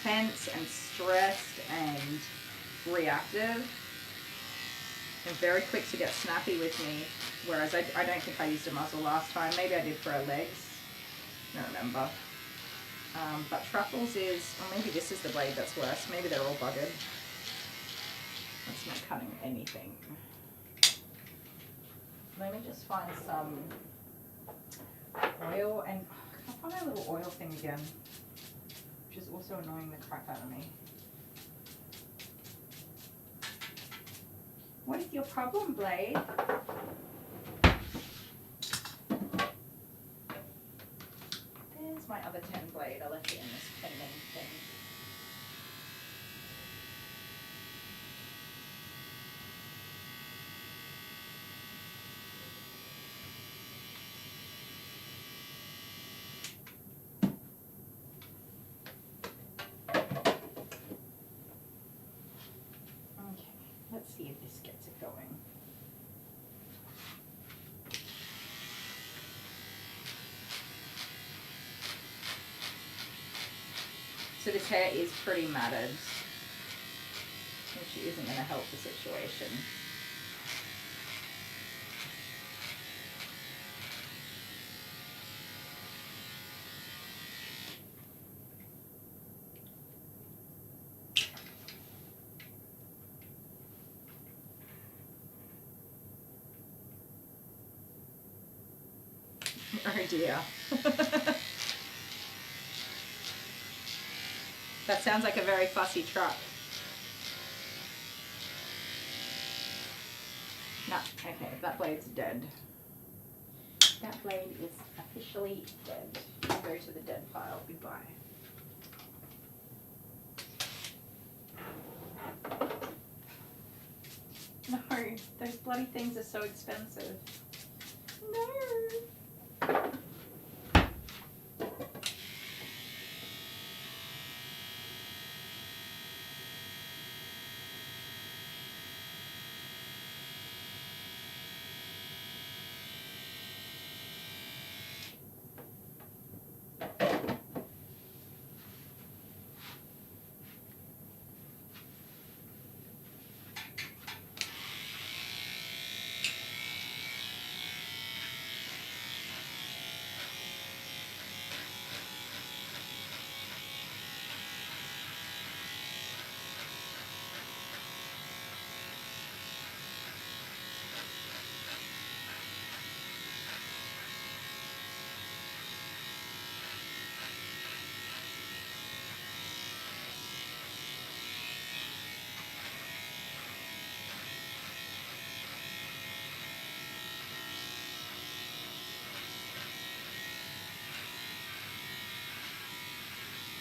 tense and stressed and reactive and very quick to get snappy with me, whereas I don't think I used a muzzle last time. Maybe I did for her legs. I don't remember. But Truffles is, or maybe this is the blade that's worse. Maybe they're all buggered. That's not cutting anything. Let me just find some oil, and I can't find my little oil thing again, which is also annoying the crap out of me. What is your problem, Blade? There's my other 10 blade. I left it in this pending thing. Let's see if this gets it going. So this hair is pretty matted, which isn't going to help the situation. Oh dear. That sounds like a very fussy truck. No, okay, that blade's dead. That blade is officially dead. Go to the dead pile. Goodbye. No, those bloody things are so expensive. No.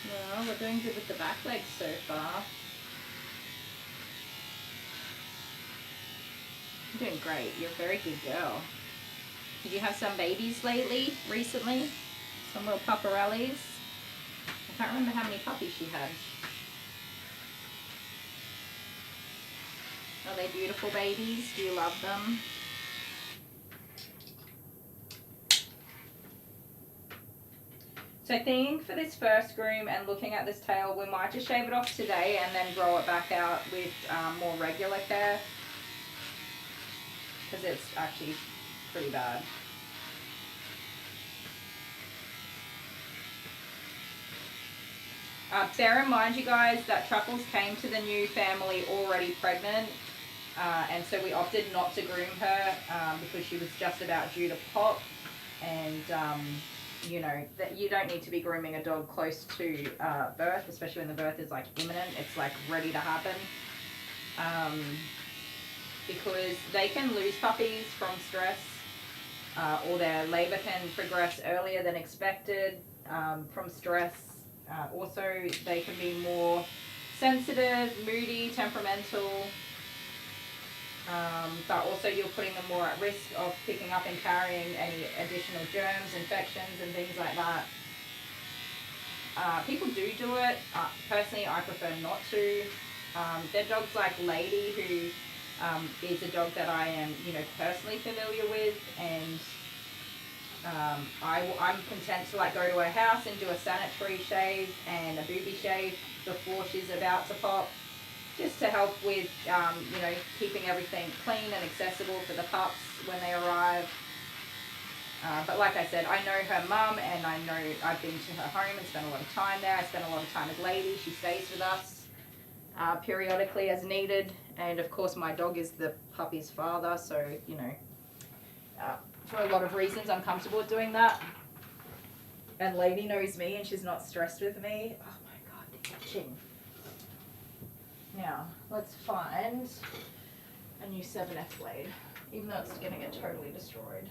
Well, we're doing good with the back legs so far. You're doing great. You're a very good girl. Did you have some babies recently? Some little paparellis? I can't remember how many puppies she had. Are they beautiful babies? Do you love them? So I think for this first groom and looking at this tail, we might just shave it off today and then grow it back out with more regular care. Because it's actually pretty bad. Bear in mind, you guys, that Truffles came to the new family already pregnant. And so we opted not to groom her because she was just about due to pop. And, you know, that you don't need to be grooming a dog close to birth, especially when the birth is like imminent. It's like ready to happen. Because they can lose puppies from stress, or their labor can progress earlier than expected from stress. Also, they can be more sensitive, moody, temperamental, but also you're putting them more at risk of picking up and carrying any additional germs, infections, and things like that. People do it. Personally, I prefer not to. There are dogs like Lady, who is a dog that I am, you know, personally familiar with, and I'm content to like go to her house and do a sanitary shave and a booby shave before she's about to pop, just to help with, you know, keeping everything clean and accessible for the pups when they arrive. But like I said, I know her mum, and I know I've been to her home and spent a lot of time there. I spent a lot of time with Lady. She stays with us periodically as needed. And of course my dog is the puppy's father, so, you know, for a lot of reasons I'm comfortable with doing that. And Lady knows me and she's not stressed with me. Oh my god, the itching. Now, let's find a new 7F blade, even though it's going to get totally destroyed.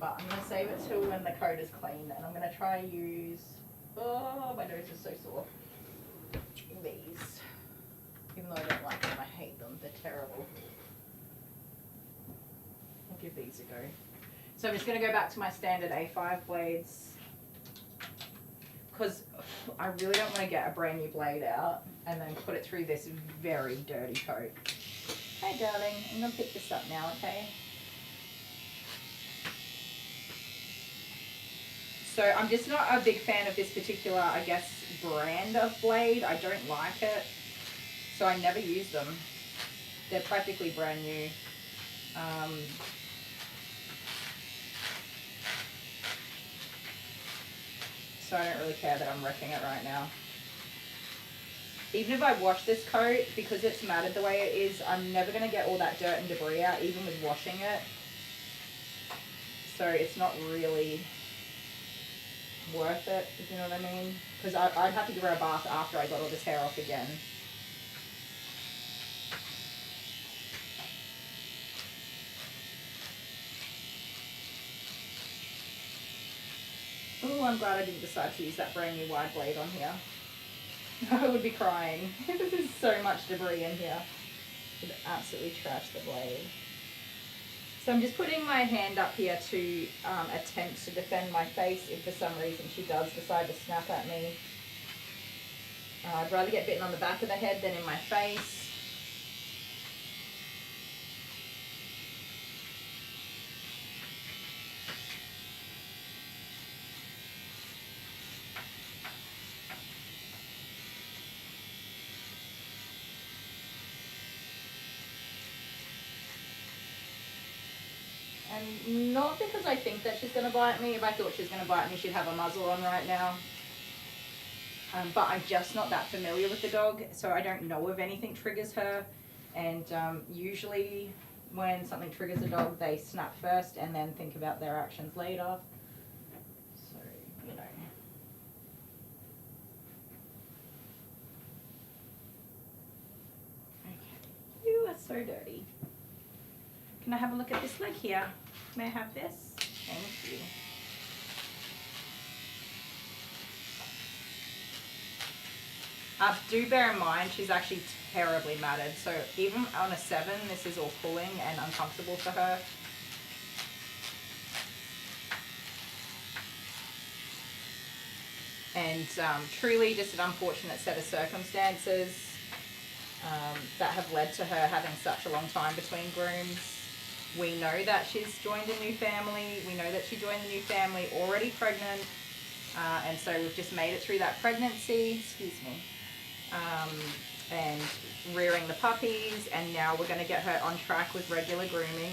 But I'm going to save it till when the coat is clean, and I'm going to try use, oh, my nose is so sore, these, even though I don't like them, I hate them, they're terrible. I'll give these a go. So I'm just going to go back to my standard A5 blades, because I really don't want to get a brand new blade out and then put it through this very dirty coat. Hey darling, I'm going to pick this up now, okay? So I'm just not a big fan of this particular, I guess, brand of blade. I don't like it, so I never use them. They're practically brand new. So I don't really care that I'm wrecking it right now. Even if I wash this coat, because it's matted the way it is, I'm never going to get all that dirt and debris out, even with washing it. So it's not really worth it, if you know what I mean, because I'd have to give her a bath after I got all this hair off again. Oh, I'm glad I didn't decide to use that brand new wide blade on here. I would be crying. There's so much debris in here. It would absolutely trash the blade. So I'm just putting my hand up here to attempt to defend my face if for some reason she does decide to snap at me. I'd rather get bitten on the back of the head than in my face. And not because I think that she's going to bite me. If I thought she was going to bite me, she'd have a muzzle on right now. But I'm just not that familiar with the dog, so I don't know if anything triggers her. And usually when something triggers a dog, they snap first and then think about their actions later. you know. Okay. You are so dirty. Can I have a look at this leg here? May I have this? Thank you. Do bear in mind, she's actually terribly matted. So even on a 7, this is all pulling and uncomfortable for her. And truly just an unfortunate set of circumstances that have led to her having such a long time between grooms. We know that she's joined a new family. We know that she joined the new family already pregnant. And so we've just made it through that pregnancy, excuse me, and rearing the puppies. And now we're going to get her on track with regular grooming.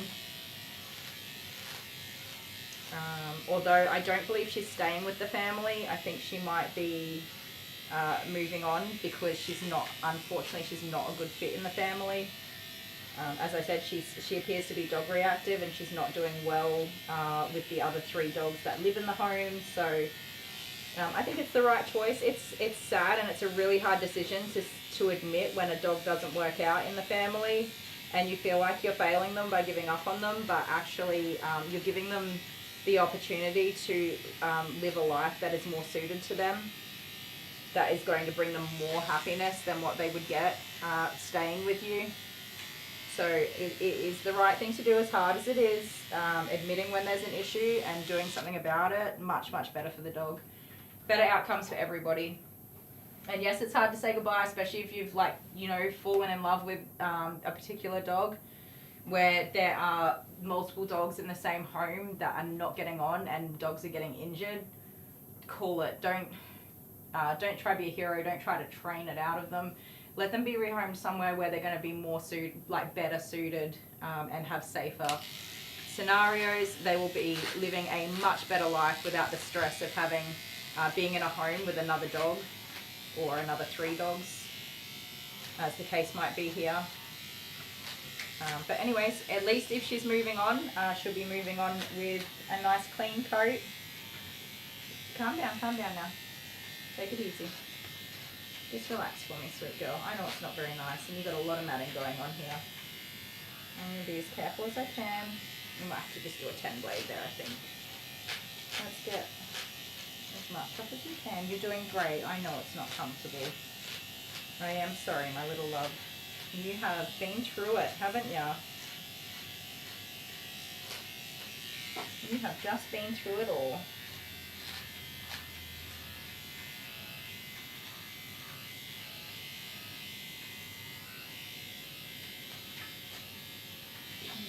Although I don't believe she's staying with the family. I think she might be moving on because unfortunately, she's not a good fit in the family. As I said, she appears to be dog reactive and she's not doing well with the other 3 dogs that live in the home. So I think it's the right choice. It's sad and it's a really hard decision to admit when a dog doesn't work out in the family and you feel like you're failing them by giving up on them, but actually you're giving them the opportunity to live a life that is more suited to them, that is going to bring them more happiness than what they would get staying with you. So it is the right thing to do, as hard as it is. Admitting when there's an issue and doing something about it, much, much better for the dog. Better outcomes for everybody. And yes, it's hard to say goodbye, especially if you've fallen in love with a particular dog, where there are multiple dogs in the same home that are not getting on and dogs are getting injured. Call it. Don't try to be a hero. Don't try to train it out of them. Let them be rehomed somewhere where they're going to be more better suited and have safer scenarios. They will be living a much better life without the stress of having being in a home with another dog or another 3 dogs, as the case might be here. But anyways, at least if she's moving on, she'll be moving on with a nice clean coat. Calm down now. Take it easy. Just relax for me, sweet girl. I know it's not very nice and you've got a lot of matting going on here. I'm going to be as careful as I can. We might have to just do a 10 blade there, I think. Let's get as much up as you can. You're doing great. I know it's not comfortable. I am sorry, my little love. You have been through it, haven't you? You have just been through it all.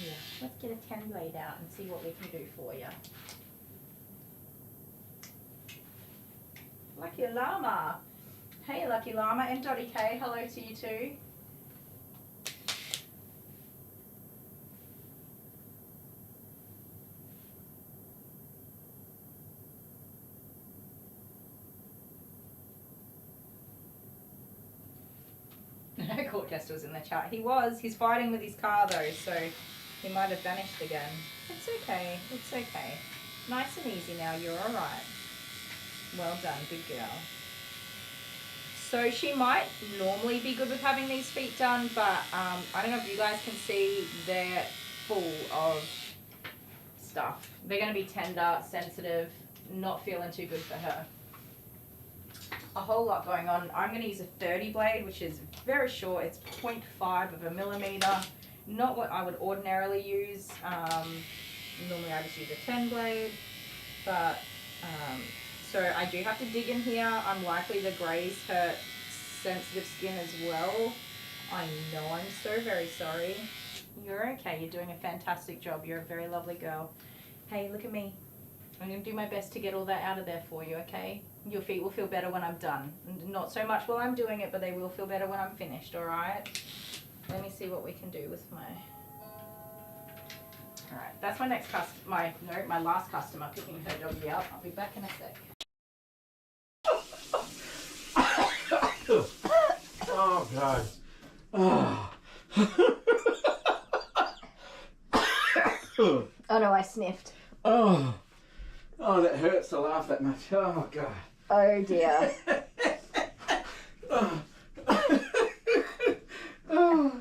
Yeah, let's get a 10 blade out and see what we can do for you. Lucky Llama. Hey, Lucky Llama and Dottie K, hello to you too. Courtchester was in the chat. He was. He's fighting with his car though, so he might have vanished again. It's okay. It's okay. Nice and easy now. You're all right. Well done. Good girl. So she might normally be good with having these feet done, but I don't know if you guys can see, they're full of stuff. They're going to be tender, sensitive, not feeling too good for her. A whole lot going on. I'm going to use a 30 blade, which is very short. It's 0.5 of a millimeter. Not what I would ordinarily use. Normally I just use a 10 blade, but so I do have to dig in here. I'm likely to graze her sensitive skin as well. I know, I'm so very sorry. You're okay. You're doing a fantastic job. You're a very lovely girl. Hey, look at me. I'm going to do my best to get all that out of there for you, okay? Your feet will feel better when I'm done. Not so much while I'm doing it, but they will feel better when I'm finished, alright? Let me see what we can do with my... Alright, that's my next my last customer picking her doggy up. I'll be back in a sec. Oh, God. Oh. Oh no, I sniffed. Oh. Oh, that hurts to laugh that much. Oh, God. Oh dear. Oh. Oh.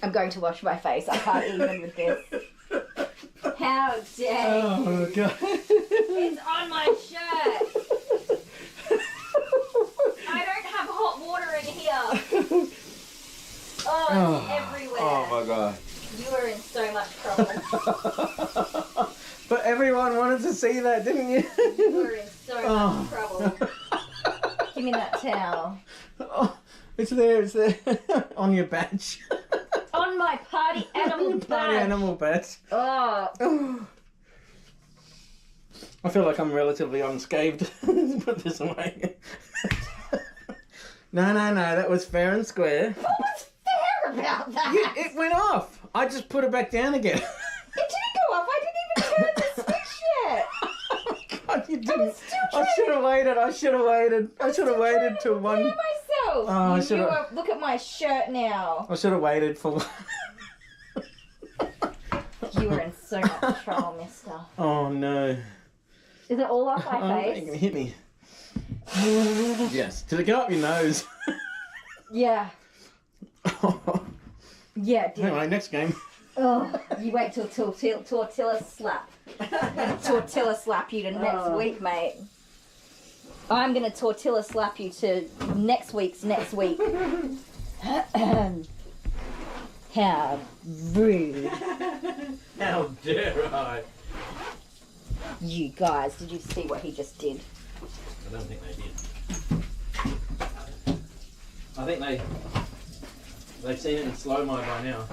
I'm going to wash my face. I can't even with this. How dare you? Oh, God. It's on my shirt. I don't have hot water in here. Oh, it's everywhere. Oh, my God. You are in so much trouble. But everyone wanted to see that, didn't you? You are in so much trouble. Give me that towel. Oh, it's there. On your badge. On my party animal badge. Party animal badge. Oh. I feel like I'm relatively unscathed. Let's put this away. No, that was fair and square. What was fair about that? It went off. I just put it back down again. It didn't go off. I didn't even turn the switch yet. Oh my God, you didn't. still I should have waited. I should have waited till one. Myself. Oh, I should've- Look at my shirt now. I should have waited for. You are in so much trouble, mister. Oh no. Is it all off my Oh, you're face? gonna hit me. Yes. Did it go up your nose? Yeah. Yeah, it did. Anyway, next game. Oh, you wait till tortilla slap. I'm gonna tortilla slap you to next week, mate. I'm gonna tortilla slap you to next week. How rude. How dare I? You guys, did you see what he just did? I don't think they did. I think they've seen it in slow-mo by now.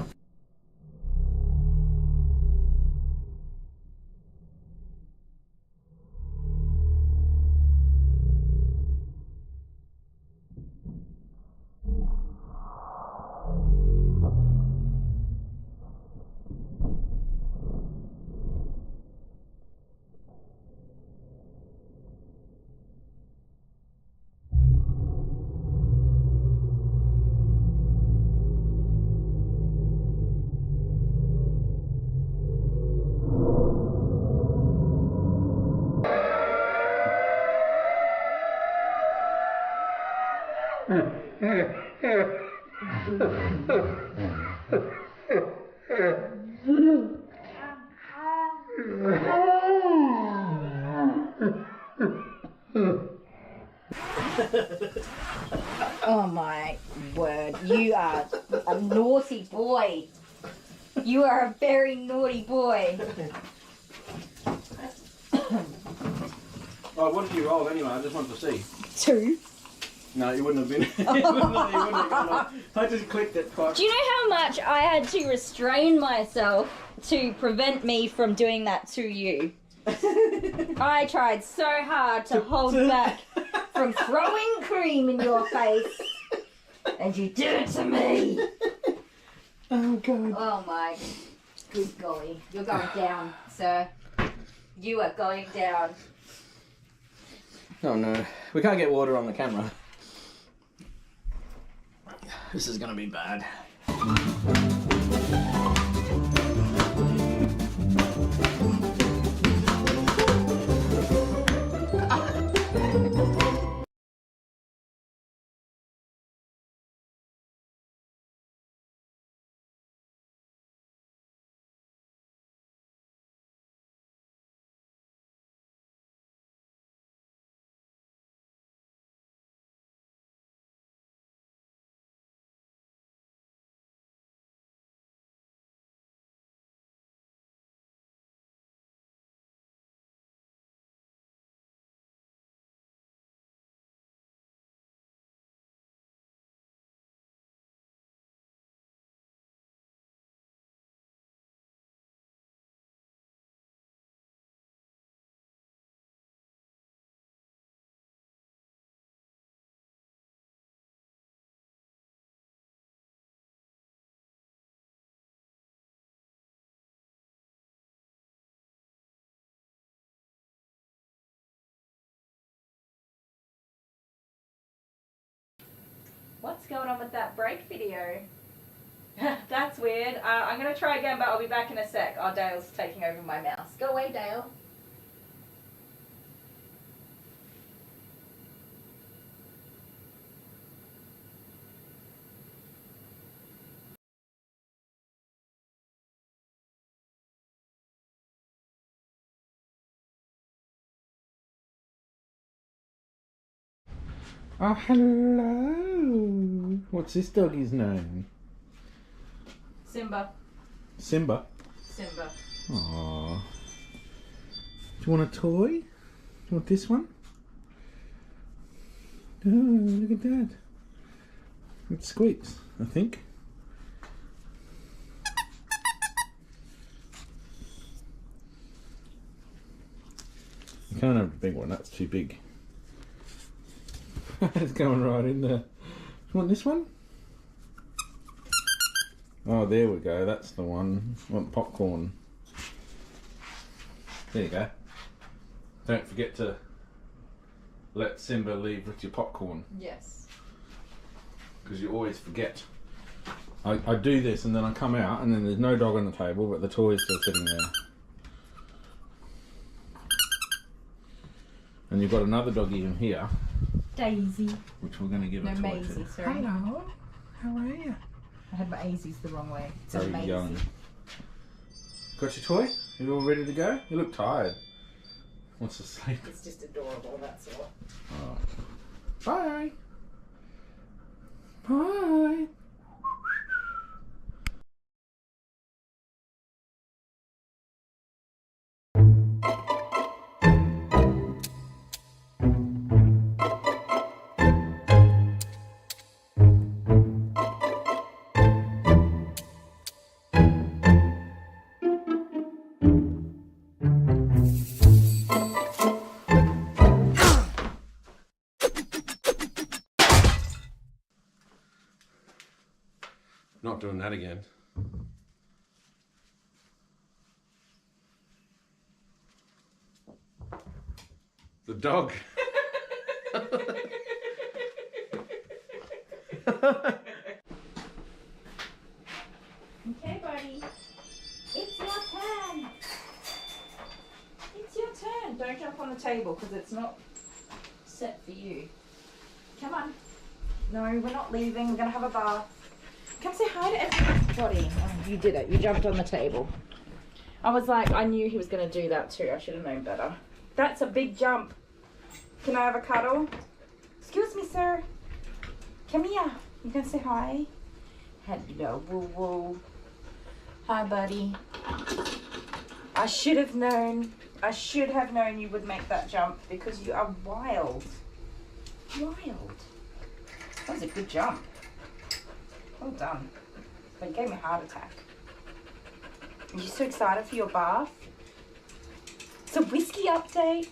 Oh my word, you are a naughty boy. You are a very naughty boy. Oh, what did you roll anyway? I just wanted to see. 2. No, you wouldn't have been. you wouldn't have gone on. I just clicked it twice. Do you know how much I had to restrain myself to prevent me from doing that to you? I tried so hard to hold back from throwing cream in your face, and you did it to me. Oh, God. Oh my good golly. You're going down, sir. You are going down. Oh, no. We can't get water on the camera. This is going to be bad. What's going on with that break video? That's weird. I'm going to try again, but I'll be back in a sec. Oh, Dale's taking over my mouse. Go away, Dale. Oh, hello. What's this doggy's name? Simba. Simba. Simba. Aww. Do you want a toy? Do you want this one? Oh, look at that. It squeaks, I think. You can't have a big one, that's too big. It's going right in there. Do you want this one? Oh, there we go. That's the one. I want popcorn. There you go. Don't forget to let Simba leave with your popcorn. Yes. Because you always forget. I do this and then I come out and then there's no dog on the table but the toy is still sitting there. And you've got another doggy in here. Daisy. Which we're going to give a toy Maisie, to. sorry. Hello. How are you? I had my Azies the wrong way. It's Very Maisie. young. Got your toy? You all ready to go? You look tired. Wants to sleep. It's just adorable, that's all. Oh. Bye. Bye. Not doing that again. The dog. Okay, buddy. It's your turn. It's your turn. Don't jump on the table because it's not set for you. Come on. No, we're not leaving. We're going to have a bath. Come say hi to everybody. Oh, you did it. You jumped on the table. I was like, I knew he was going to do that too. I should have known better. That's a big jump. Can I have a cuddle? Excuse me, sir. Come here. You can say hi. Hello, woo woo. Hi, buddy. I should have known. I should have known you would make that jump because you are wild. Wild. That was a good jump. Well done. But you gave me a heart attack. Are you so excited for your bath? It's a Whiskey update.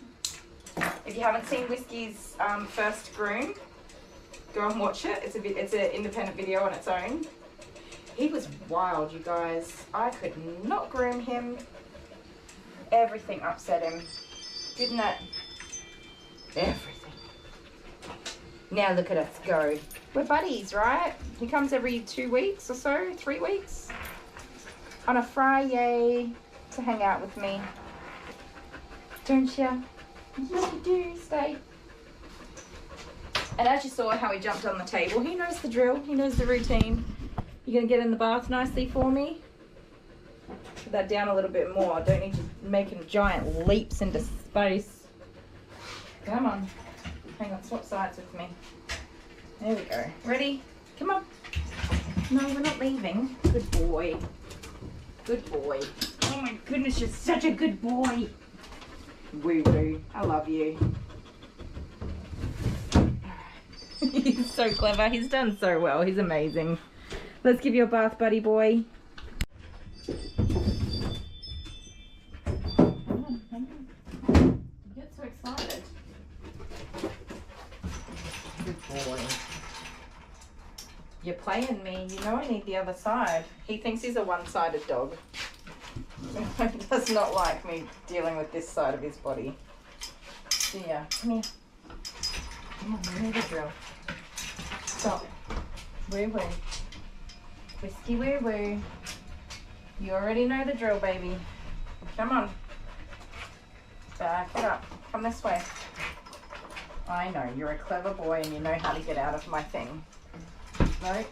If you haven't seen Whiskey's first groom, go and watch it. It's an independent video on its own. He was wild, you guys. I could not groom him. Everything upset him. Didn't it? Everything. Now look at us go. We're buddies, right? He comes every 2 weeks or so, 3 weeks. On a Friday to hang out with me. Don't you? Yes, you do. Stay. And as you saw how he jumped on the table, he knows the drill. He knows the routine. You gonna get in the bath nicely for me? Put that down a little bit more. I don't need you making giant leaps into space. Come on. Hang on, swap sides with me. There we go. Ready? Come on. No, we're not leaving. Good boy. Good boy. Oh my goodness, you're such a good boy. Woo woo. I love you. He's so clever. He's done so well. He's amazing. Let's give you a bath, buddy boy. Hang on. You get so excited. Good boy. You're playing me. You know I need the other side. He thinks he's a one-sided dog. He does not like me dealing with this side of his body. So yeah, come here. Come on, we need a drill. Stop. Wait. Whiskey woo woo. You already know the drill, baby. Come on. Back it up. Come this way. I know, you're a clever boy and you know how to get out of my thing. No?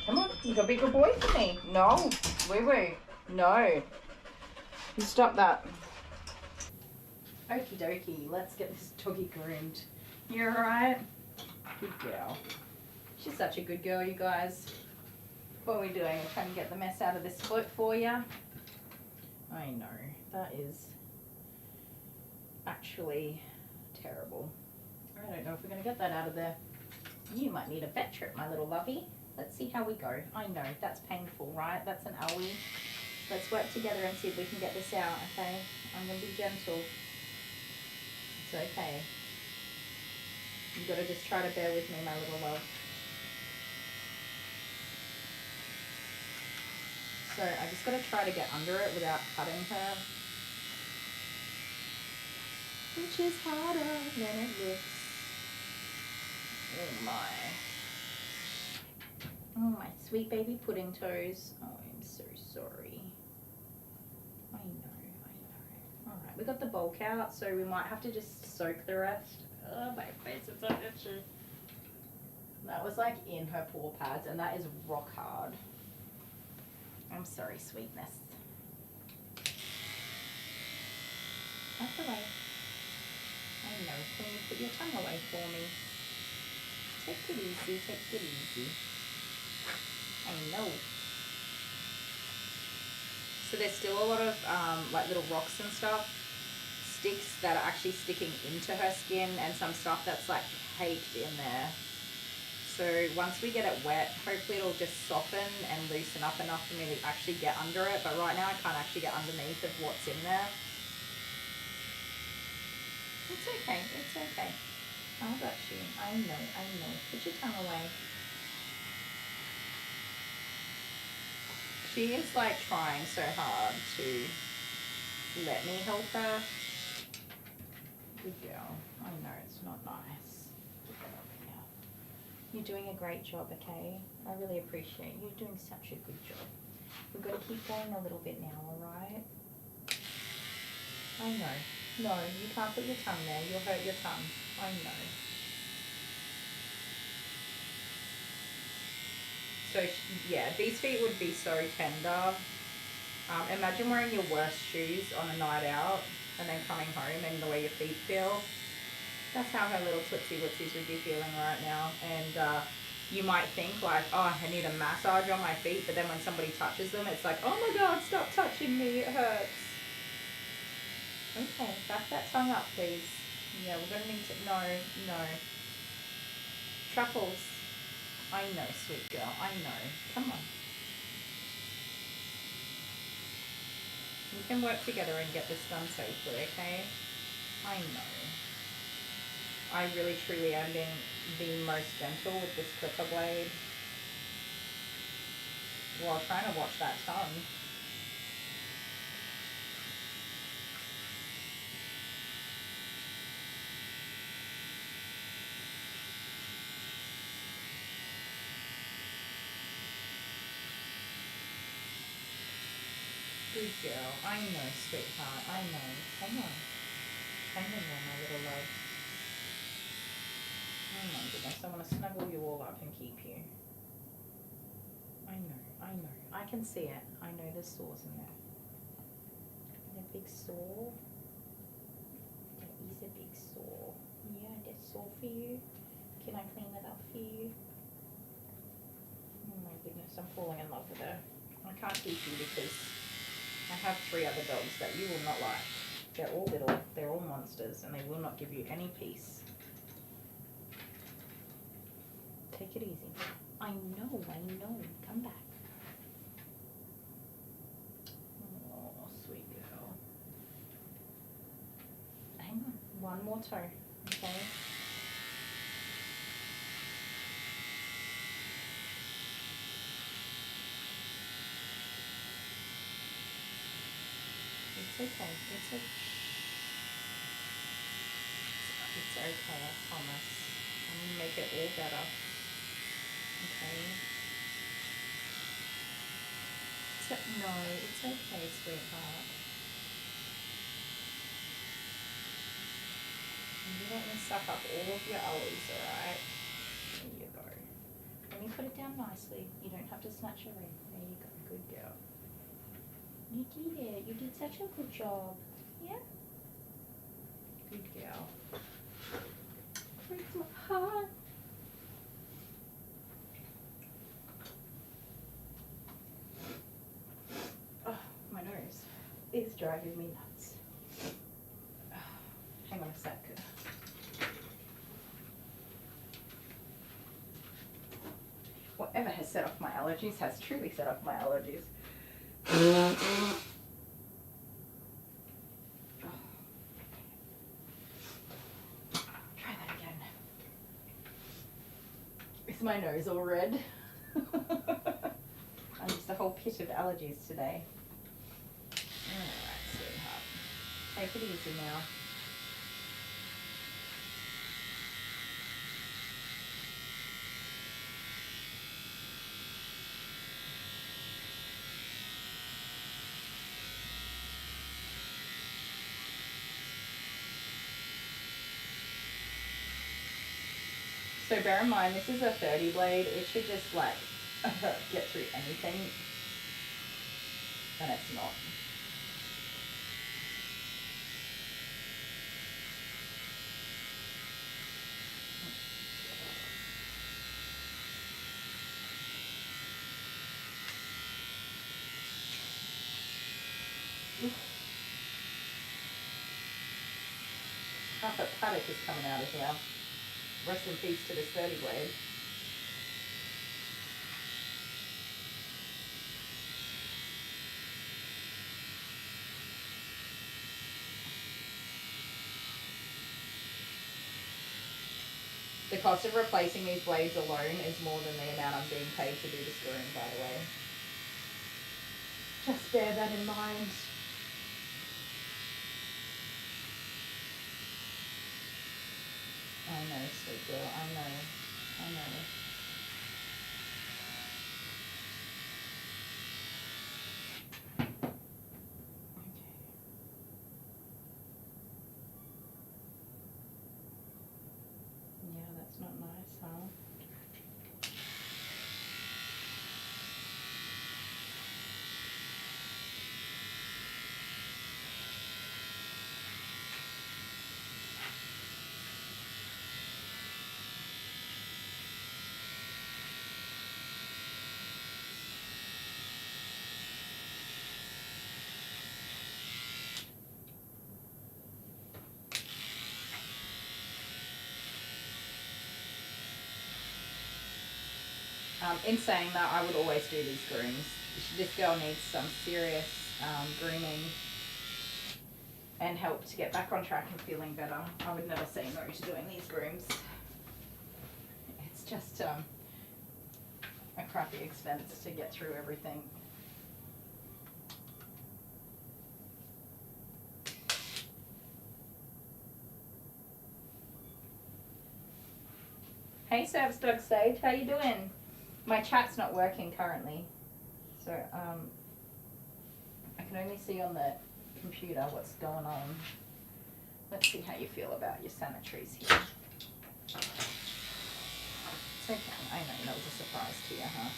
Come on, you gotta be a good boy for me. No, woo woo. No. You stop that. Okie dokie, let's get this doggy groomed. You alright? Good girl. She's such a good girl, you guys. What are we doing? We're trying to get the mess out of this float for you. I know, that is actually terrible. I don't know if we're going to get that out of there. You might need a vet trip, my little lovey. Let's see how we go. I know, that's painful, right? That's an owie. Let's work together and see if we can get this out, okay? I'm going to be gentle. It's okay. You've got to just try to bear with me, my little love. So I just got to try to get under it without cutting her. Which is harder than it looks. Oh my. Oh my sweet baby pudding toes. Oh, I'm so sorry. I know. Alright, we got the bulk out, so we might have to just soak the rest. Oh, my face is so itchy. That was like in her paw pads, and that is rock hard. I'm sorry, sweetness. That's away. I know. Can you put your tongue away for me? Take it easy, take it easy. I know. So there's still a lot of like little rocks and stuff, sticks that are actually sticking into her skin, and some stuff that's like caked in there. So once we get it wet, hopefully it'll just soften and loosen up enough for me to actually get under it. But right now I can't actually get underneath of what's in there. It's okay, it's okay. I got you. I know, I know. Put your tongue away. She is like trying so hard to let me help her. Good girl. I know it's not nice. You're doing a great job, okay? I really appreciate you doing such a good job. We've got to keep going a little bit now, alright? I know. No, you can't put your tongue there. You'll hurt your tongue. I know. So, yeah, these feet would be so tender. Imagine wearing your worst shoes on a night out and then coming home and the way your feet feel. That's how her little Tootsie Wootsies would be feeling right now. And you might think like, oh, I need a massage on my feet, but then when somebody touches them, it's like, oh my God, stop touching me, it hurts. Okay, back that tongue up, please. Yeah, we're gonna need to, no. Truffles. I know, sweet girl, I know. Come on. We can work together and get this done safely, okay? I know. I really truly am being the most gentle with this clipper blade while trying to watch that tongue. Good girl. I know, sweetheart. I know. Come on. Hang in there, my little love. Oh my goodness, I want to snuggle you all up and keep you. I know. I can see it. I know there's sores in there. And a big sore. There is a big sore. Yeah, that's sore for you. Can I clean it up for you? Oh my goodness, I'm falling in love with her. I can't keep you because I have 3 other dogs that you will not like. They're all little, they're all monsters, and they will not give you any peace. Take it easy. I know. Come back. Oh, sweet girl. Hang on. One more toe, okay? It's okay. It's okay. okay, I promise. I'm gonna make it all better. Okay. No, it's okay, sweetheart. You don't want to suck up all of your aloes, alright? There you go. Let me put it down nicely. You don't have to snatch it away. There you go. Good girl. You did it. You did such a good job. Yeah? Good girl. Breaks my heart. Oh, my nose is driving me nuts. Hang on a sec. Whatever has set off my allergies has truly set off my allergies. Try that again. Is my nose all red? I'm just a whole pit of allergies today. Alright, sweetheart. Take it easy now. So bear in mind, this is a 30 blade. It should just like get through anything, and it's not. Half a paddock is coming out of here. Rest in peace to this 30 blade. The cost of replacing these blades alone is more than the amount I'm being paid to do the screwing, by the way. Just bear that in mind. I know, sweet girl, I know. Okay. Yeah, that's not nice, huh? In saying that, I would always do these grooms. This girl needs some serious grooming and help to get back on track and feeling better. I would never say no to doing these grooms. It's just a crappy expense to get through everything. Hey Service Dog Sage, how you doing? My chat's not working currently, so I can only see on the computer what's going on. Let's see how you feel about your sanitaries here. It's okay, I know that was a surprise to you, huh?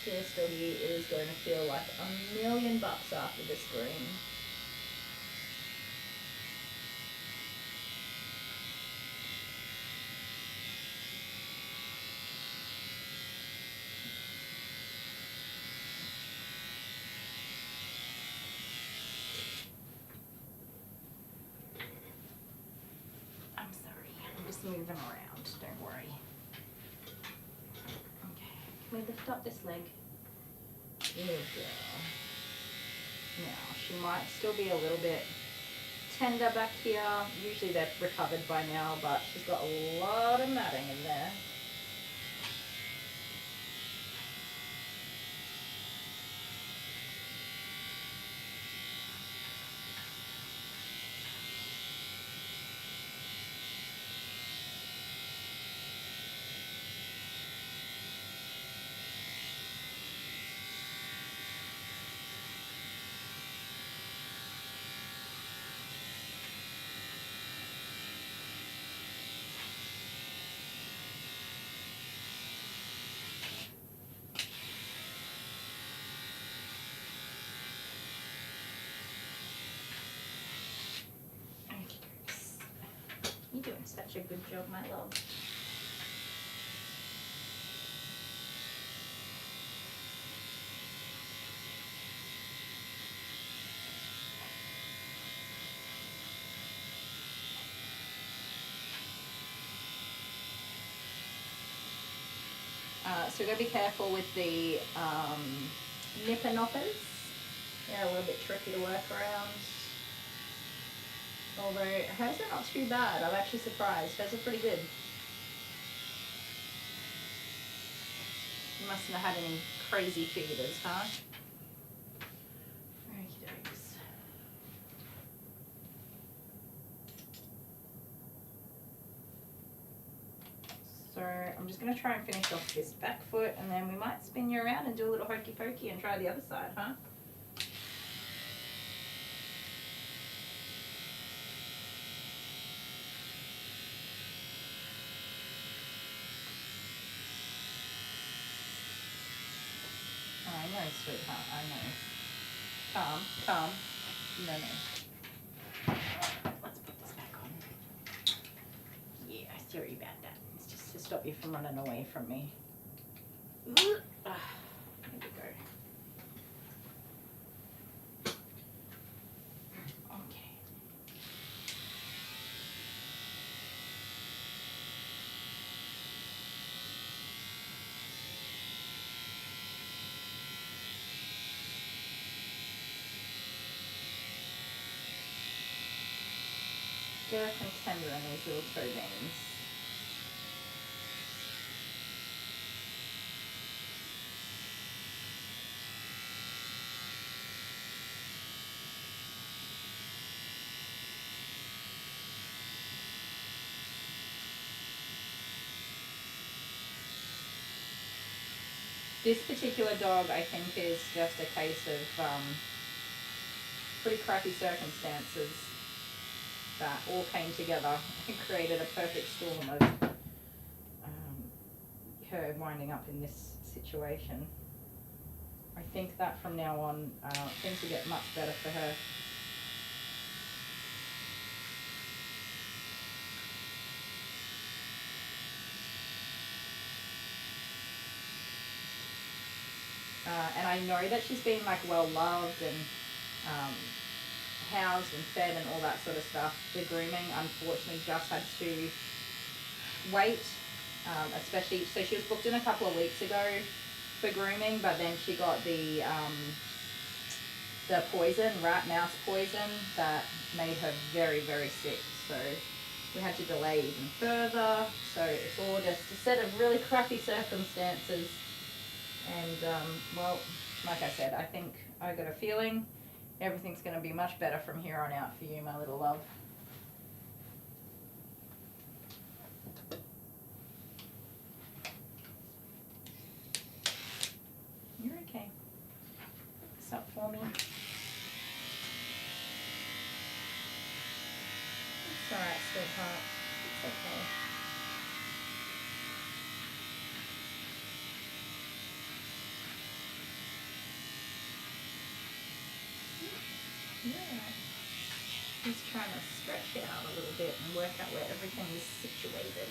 This doggy is going to feel like $1,000,000 after this groom. I'm sorry, I'm just moving around, don't worry. Can we lift up this leg? Good girl. Now, she might still be a little bit tender back here. Usually they're recovered by now, but she's got a lot of matting in there. You're doing such a good job, my love. So we've got to be careful with the nipper knoppers. They're a little bit tricky to work around. Although hers are not too bad. I'm actually surprised. Hers are pretty good. You mustn't have had any crazy feeders, huh? Okie dokes. So I'm just going to try and finish off this back foot, and then we might spin you around and do a little hokey pokey and try the other side, huh? I know, sweetheart, I know. Calm, calm. No, no. Let's put this back on. Yeah, sorry about that. It's just to stop you from running away from me. There we go. Okay. Girth and tender in these little toe veins. This particular dog, I think, is just a case of pretty crappy circumstances that all came together and created a perfect storm of her winding up in this situation. I think that from now on, things will get much better for her. And I know that she's been like well loved and housed and fed and all that sort of stuff. The grooming, unfortunately, just had to wait, especially, so she was booked in a couple of weeks ago for grooming, but then she got the poison, rat mouse poison, that made her very, very sick. So we had to delay even further. So it's all just a set of really crappy circumstances. And well, like I said, I think I got a feeling everything's going to be much better from here on out for you, my little love. You're okay. This up for me. It's alright, sweetheart. It's okay. Yeah. Just trying to stretch it out a little bit and work out where everything is situated.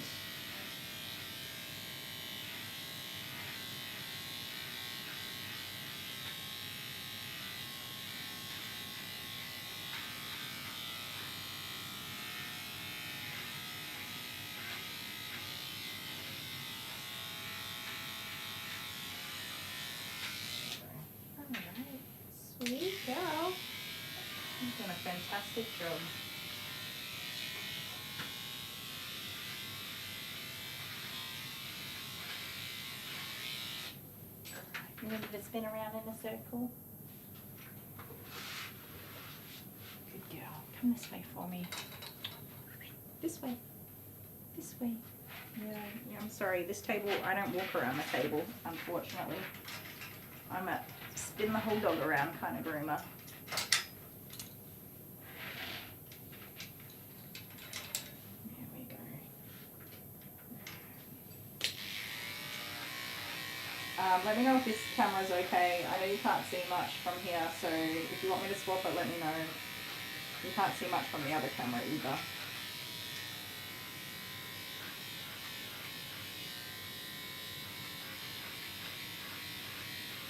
fantastic job. Remember to spin around in a circle. Good girl. Come this way for me. This way. This way. Yeah, I'm sorry. This table, I don't walk around the table, unfortunately. I'm a spin the whole dog around kind of groomer. There we go. Let me know if this camera's okay. I know you can't see much from here, so if you want me to swap it, let me know. You can't see much from the other camera either.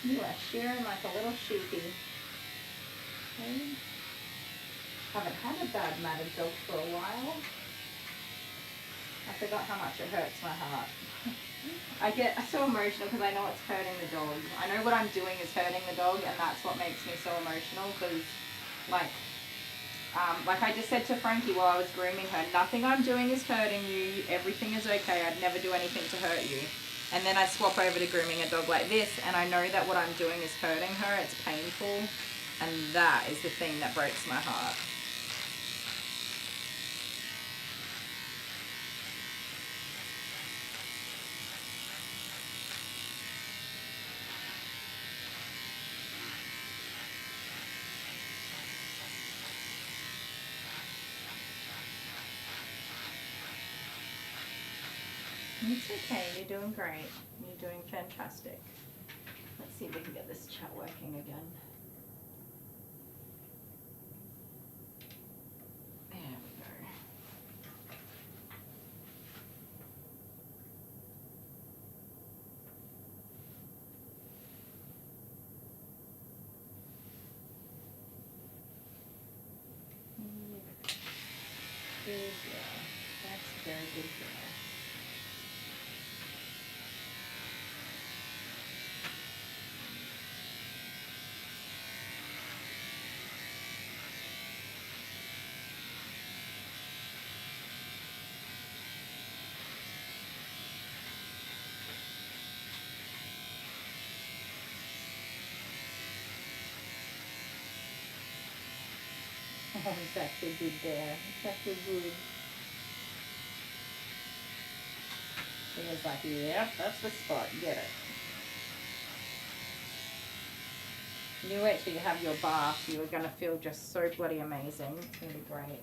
You are shearing like a little sheepy. Okay. Haven't had a bad matted dog for a while. I forgot how much it hurts my heart. I get so emotional because I know it's hurting the dog. I know what I'm doing is hurting the dog, and that's what makes me so emotional because, like I just said to Frankie while I was grooming her, nothing I'm doing is hurting you. Everything is okay. I'd never do anything to hurt you. And then I swap over to grooming a dog like this, and I know that what I'm doing is hurting her. It's painful, and that is the thing that breaks my heart. It's okay, you're doing great. You're doing fantastic. Let's see if we can get this chat working again. There we go. Good girl. That's a very good girl. Oh, that's so good there. That's so good. He was like, yeah, that's the spot. Get it. You wait till you have your bath. You are going to feel just so bloody amazing. It's going to be great.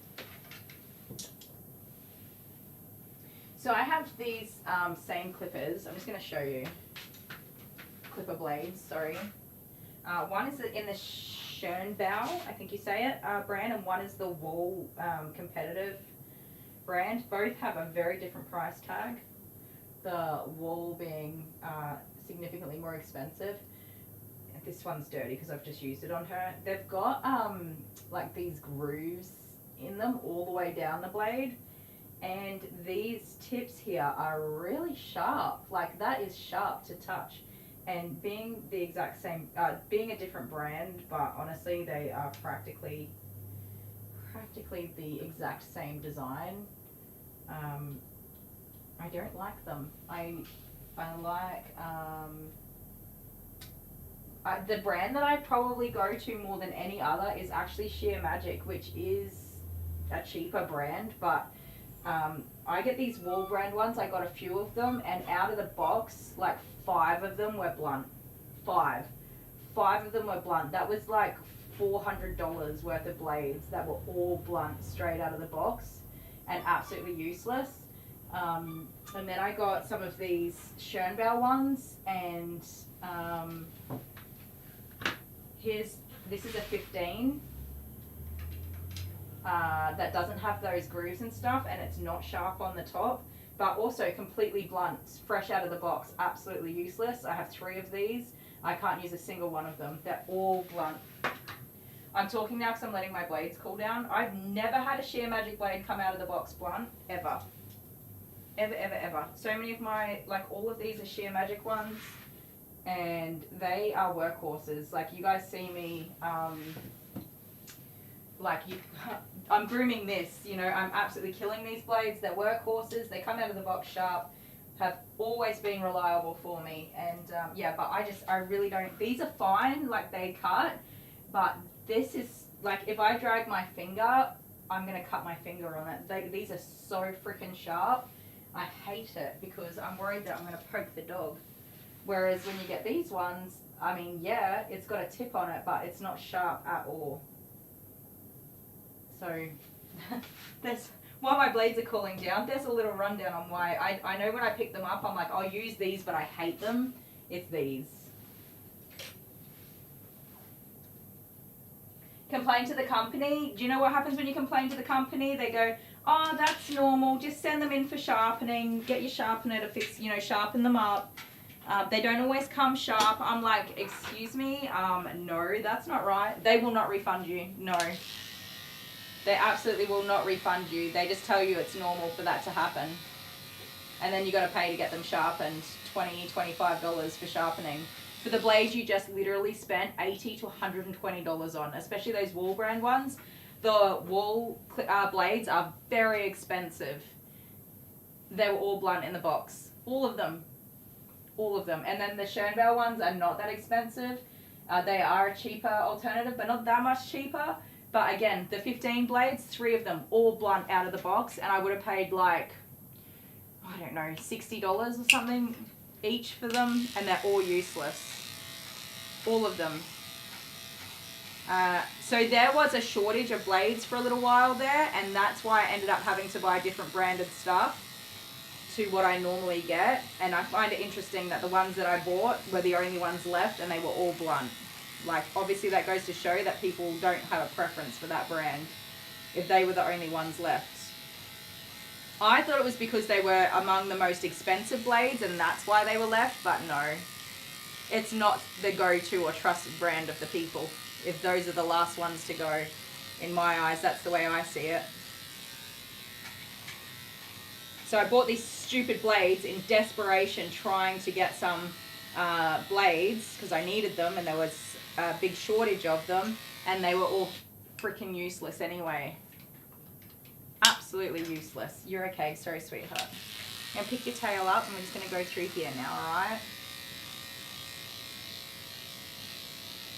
So I have these same clippers. I'm just going to show you. Clipper blades, sorry. One is in the Schönbau, I think you say it, brand, and one is the Wool competitive brand. Both have a very different price tag. The Wool being significantly more expensive. This one's dirty because I've just used it on her. They've got like these grooves in them all the way down the blade, and these tips here are really sharp. Like that is sharp to touch. And being the exact same, being a different brand, but honestly they are practically the exact same design. I don't like them. I like the brand that I probably go to more than any other is actually Sheer Magic, which is a cheaper brand, but I get these Wool brand ones. I got a few of them, and out of the box, like 5 of them were blunt. 5 of them were blunt. That was like $400 worth of blades that were all blunt straight out of the box and absolutely useless. And then I got some of these Schönbau ones, and this is a 15 that doesn't have those grooves and stuff, and it's not sharp on the top, but also completely blunt, fresh out of the box, absolutely useless. I have 3 of these. I can't use a single one of them. They're all blunt. I'm talking now because I'm letting my blades cool down. I've never had a Sheer Magic blade come out of the box blunt, ever. Ever, ever, ever. So many of my, like all of these are Sheer Magic ones, and they are workhorses. Like you guys see me, like I'm grooming this, you know, I'm absolutely killing these blades. They're workhorses. They come out of the box sharp, have always been reliable for me. And yeah, but I really don't, these are fine, like they cut, but this is, like if I drag my finger, I'm going to cut my finger on it. These are so freaking sharp. I hate it because I'm worried that I'm going to poke the dog. Whereas when you get these ones, I mean, yeah, it's got a tip on it, but it's not sharp at all. So, there's, while my blades are cooling down, there's a little rundown on why. I know when I pick them up, I'm like, I'll use these, but I hate them. It's these. Complain to the company. Do you know what happens when you complain to the company? They go, oh, that's normal. Just send them in for sharpening. Get your sharpener to fix, you know, sharpen them up. They don't always come sharp. I'm like, excuse me? No, that's not right. They will not refund you. No. They absolutely will not refund you. They just tell you it's normal for that to happen. And then you got to pay to get them sharpened. $20, $25 for sharpening. For the blades you just literally spent $80 to $120 on, especially those wool brand ones. The wool blades are very expensive. They were all blunt in the box. All of them. All of them. And then the Schönbell ones are not that expensive. They are a cheaper alternative, but not that much cheaper. But again, the 15 blades, 3 of them, all blunt out of the box. And I would have paid like, I don't know, $60 or something each for them. And they're all useless. All of them. So there was a shortage of blades for a little while there. And that's why I ended up having to buy different branded stuff to what I normally get. And I find it interesting that the ones that I bought were the only ones left and they were all blunt. Like, obviously that goes to show that people don't have a preference for that brand if they were the only ones left. I thought it was because they were among the most expensive blades and that's why they were left, but no. It's not the go-to or trusted brand of the people. If those are the last ones to go, in my eyes, that's the way I see it. So I bought these stupid blades in desperation trying to get some blades because I needed them and there was a big shortage of them and they were all freaking useless anyway. Absolutely useless. You're okay. Sorry, sweetheart. Now pick your tail up and we're just going to go through here now, alright?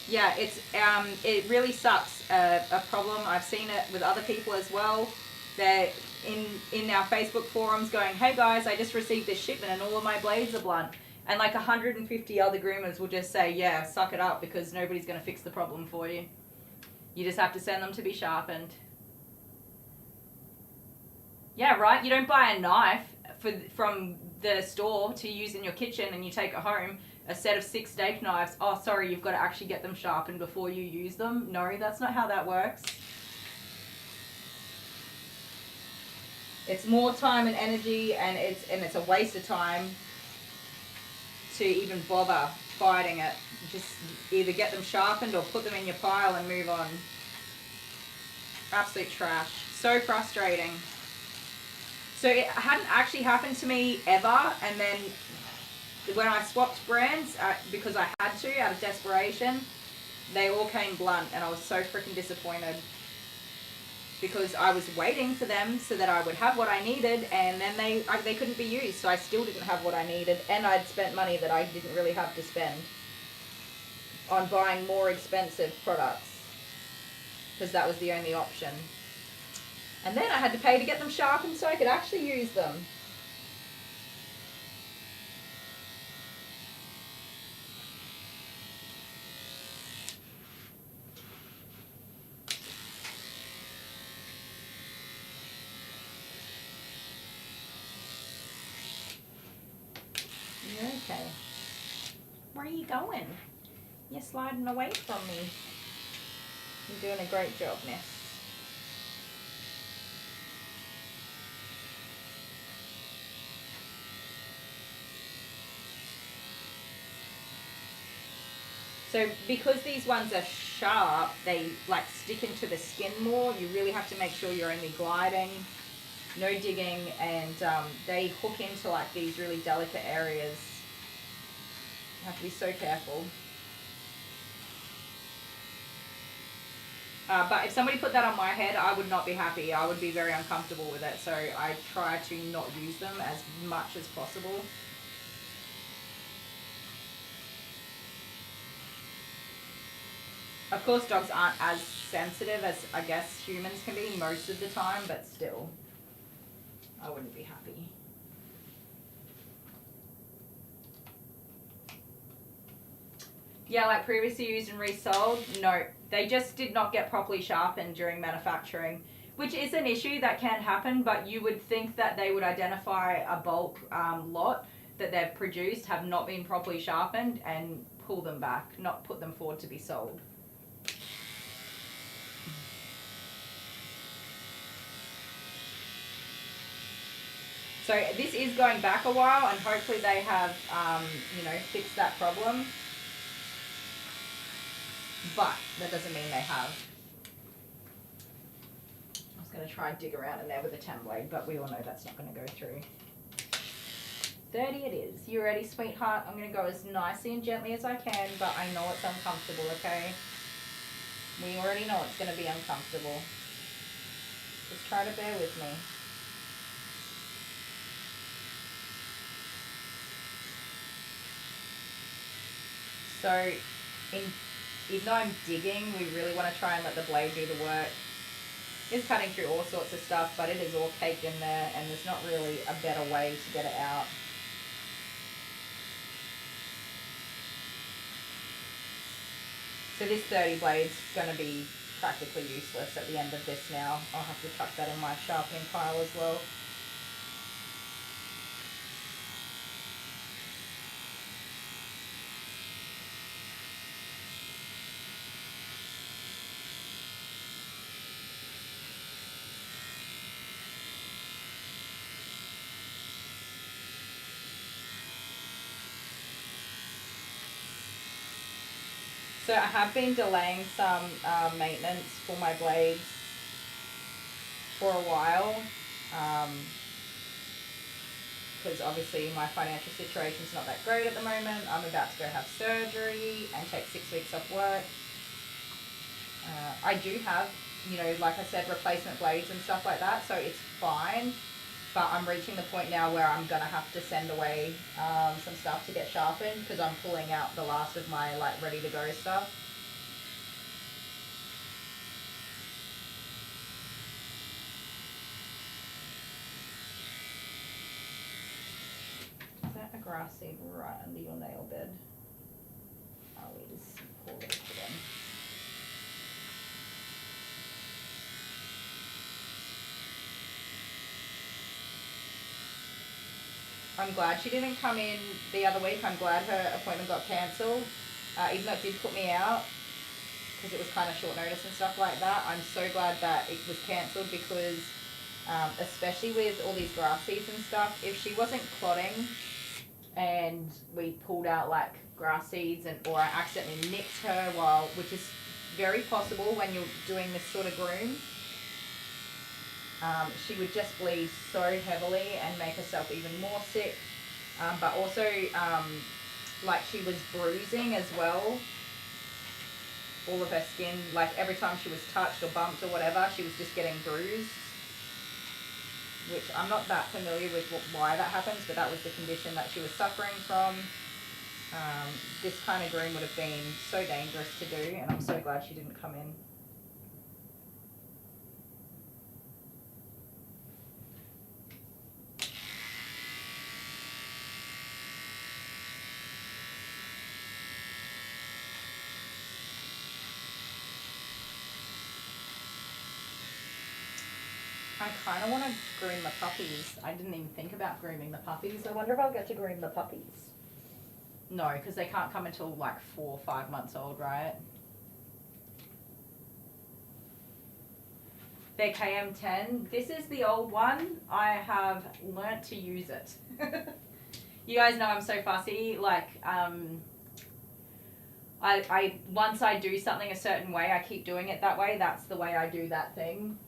Yeah, it's it really sucks. A problem. I've seen it with other people as well. They're in our Facebook forums going, hey guys, I just received this shipment and all of my blades are blunt. And like 150 other groomers will just say, yeah, suck it up because nobody's going to fix the problem for you. You just have to send them to be sharpened. Yeah, right? You don't buy a knife from the store to use in your kitchen and you take it home, a set of 6 steak knives. Oh, sorry, you've got to actually get them sharpened before you use them. No, that's not how that works. It's more time and energy and it's a waste of time to even bother fighting it. Just either get them sharpened or put them in your pile and move on. Absolute trash. So frustrating. So it hadn't actually happened to me ever, and then when I swapped brands, because I had to out of desperation, they all came blunt and I was so freaking disappointed. Because I was waiting for them so that I would have what I needed and then they couldn't be used, so I still didn't have what I needed and I'd spent money that I didn't really have to spend on buying more expensive products because that was the only option. And then I had to pay to get them sharpened so I could actually use them. Okay. Where are you going? You're sliding away from me. You're doing a great job, miss. So because these ones are sharp, they like stick into the skin more. You really have to make sure you're only gliding, no digging, and they hook into like these really delicate areas. You have to be so careful. But if somebody put that on my head, I would not be happy. I would be very uncomfortable with it. So I try to not use them as much as possible. Of course, dogs aren't as sensitive as I guess humans can be most of the time, but still, I wouldn't be happy. Yeah, like previously used and resold, no, they just did not get properly sharpened during manufacturing, which is an issue that can happen, but you would think that they would identify a bulk lot that they've produced have not been properly sharpened and pull them back, not put them forward to be sold. So this is going back a while, and hopefully they have, you know, fixed that problem. But that doesn't mean they have. I was going to try and dig around in there with a 10 blade, but we all know that's not going to go through. 30 it is. You ready, sweetheart? I'm going to go as nicely and gently as I can, but I know it's uncomfortable, okay? We already know it's going to be uncomfortable. Just try to bear with me. So, even though I'm digging, we really want to try and let the blade do the work. It's cutting through all sorts of stuff, but it is all caked in there, and there's not really a better way to get it out. So this 30 blade's going to be practically useless at the end of this now. I'll have to tuck that in my sharpening pile as well. So I have been delaying some maintenance for my blades for a while, because obviously my financial situation is not that great at the moment. I'm about to go have surgery and take 6 weeks off work. I do have, you know, like I said, replacement blades and stuff like that, so it's fine. But I'm reaching the point now where I'm going to have to send away some stuff to get sharpened, because I'm pulling out the last of my like ready to go stuff. Is that a grass seed right under your nail bed? Oh, we just pull it again. I'm glad she didn't come in the other week. I'm glad her appointment got cancelled, even though it did put me out, because it was kind of short notice and stuff like that. I'm so glad that it was cancelled, because especially with all these grass seeds and stuff, if she wasn't clotting and we pulled out like grass seeds, and or I accidentally nicked her while, which is very possible when you're doing this sort of groom, she would just bleed so heavily and make herself even more sick. But also, like she was bruising as well. All of her skin, like every time she was touched or bumped or whatever, she was just getting bruised. Which I'm not that familiar with why that happens, but that was the condition that she was suffering from. This kind of groom would have been so dangerous to do, and I'm so glad she didn't come in. I kind of want to groom the puppies. I didn't even think about grooming the puppies. I wonder if I'll get to groom the puppies. No, because they can't come until like 4 or 5 months old, right? They're KM10. This is the old one. I have learnt to use it. You guys know I'm so fussy. Like, I once I do something a certain way, I keep doing it that way. That's the way I do that thing.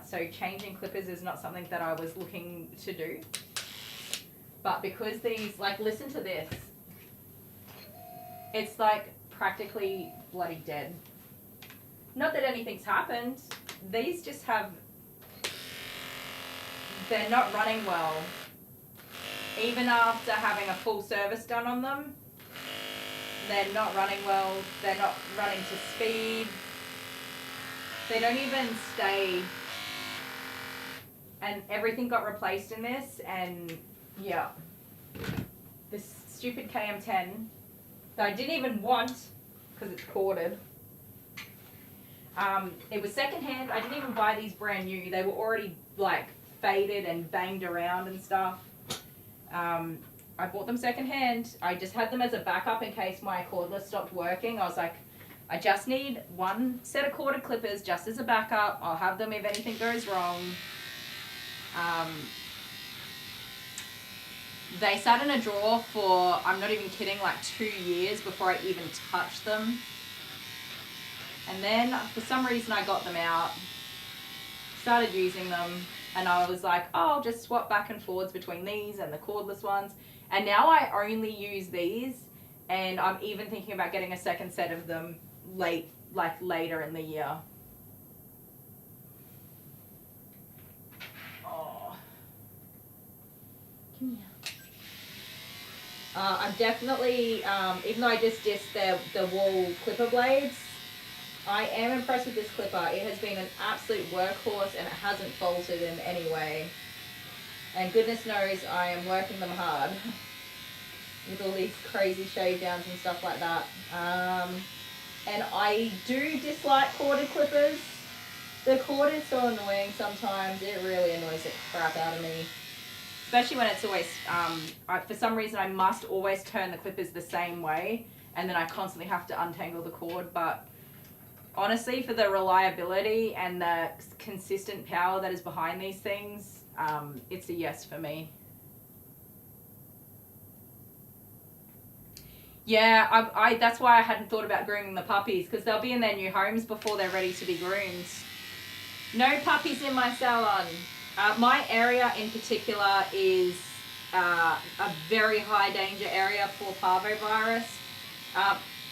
So changing clippers is not something that I was looking to do. But because these, like, listen to this. It's like practically bloody dead. Not that anything's happened. These just have, they're not running well. Even after having a full service done on them, they're not running well. They're not running to speed. They don't even stay. And everything got replaced in this, and yeah. This stupid KM10 that I didn't even want because it's corded. It was secondhand. I didn't even buy these brand new. They were already like faded and banged around and stuff. I bought them secondhand. I just had them as a backup in case my cordless stopped working. I was like, I just need one set of corded clippers just as a backup. I'll have them if anything goes wrong. They sat in a drawer for, I'm not even kidding, like 2 years before I even touched them. And then for some reason I got them out, started using them, and I was like, oh, I'll just swap back and forwards between these and the cordless ones. And now I only use these, and I'm even thinking about getting a second set of them later in the year. Oh. Come here. I'm definitely, even though I just dissed the wool clipper blades, I am impressed with this clipper. It has been an absolute workhorse and it hasn't faltered in any way. And goodness knows I am working them hard with all these crazy shave downs and stuff like that. And I do dislike corded clippers. The cord is so annoying sometimes. It really annoys the crap out of me. Especially when it's always, for some reason I must always turn the clippers the same way, and then I constantly have to untangle the cord. But honestly, for the reliability and the consistent power that is behind these things, it's a yes for me. Yeah, I that's why I hadn't thought about grooming the puppies, because they'll be in their new homes before they're ready to be groomed. No puppies in my salon. My area in particular is a very high danger area for parvovirus.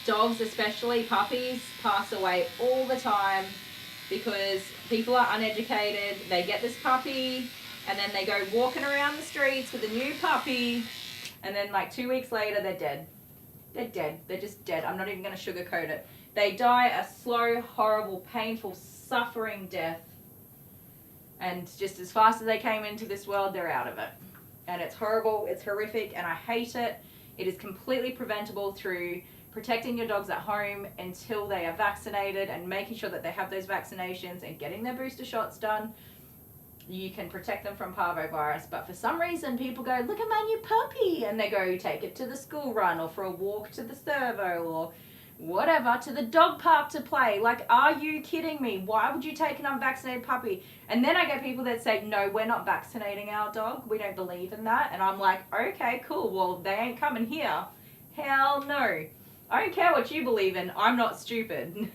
Dogs, especially puppies, pass away all the time because people are uneducated. They get this puppy and then they go walking around the streets with a new puppy, and then like 2 weeks later they're dead. They're dead. They're just dead. I'm not even going to sugarcoat it. They die a slow, horrible, painful, suffering death. And just as fast as they came into this world, they're out of it. And it's horrible, it's horrific, and I hate it. It is completely preventable through protecting your dogs at home until they are vaccinated and making sure that they have those vaccinations and getting their booster shots done. You can protect them from parvovirus. But for some reason, people go, look at my new puppy, and they go take it to the school run or for a walk to the servo or whatever, to the dog park to play. Like, are you kidding me? Why would you take an unvaccinated puppy? And then I get people that say, no, we're not vaccinating our dog. We don't believe in that. And I'm like, okay, cool. Well, they ain't coming here. Hell no. I don't care what you believe in. I'm not stupid.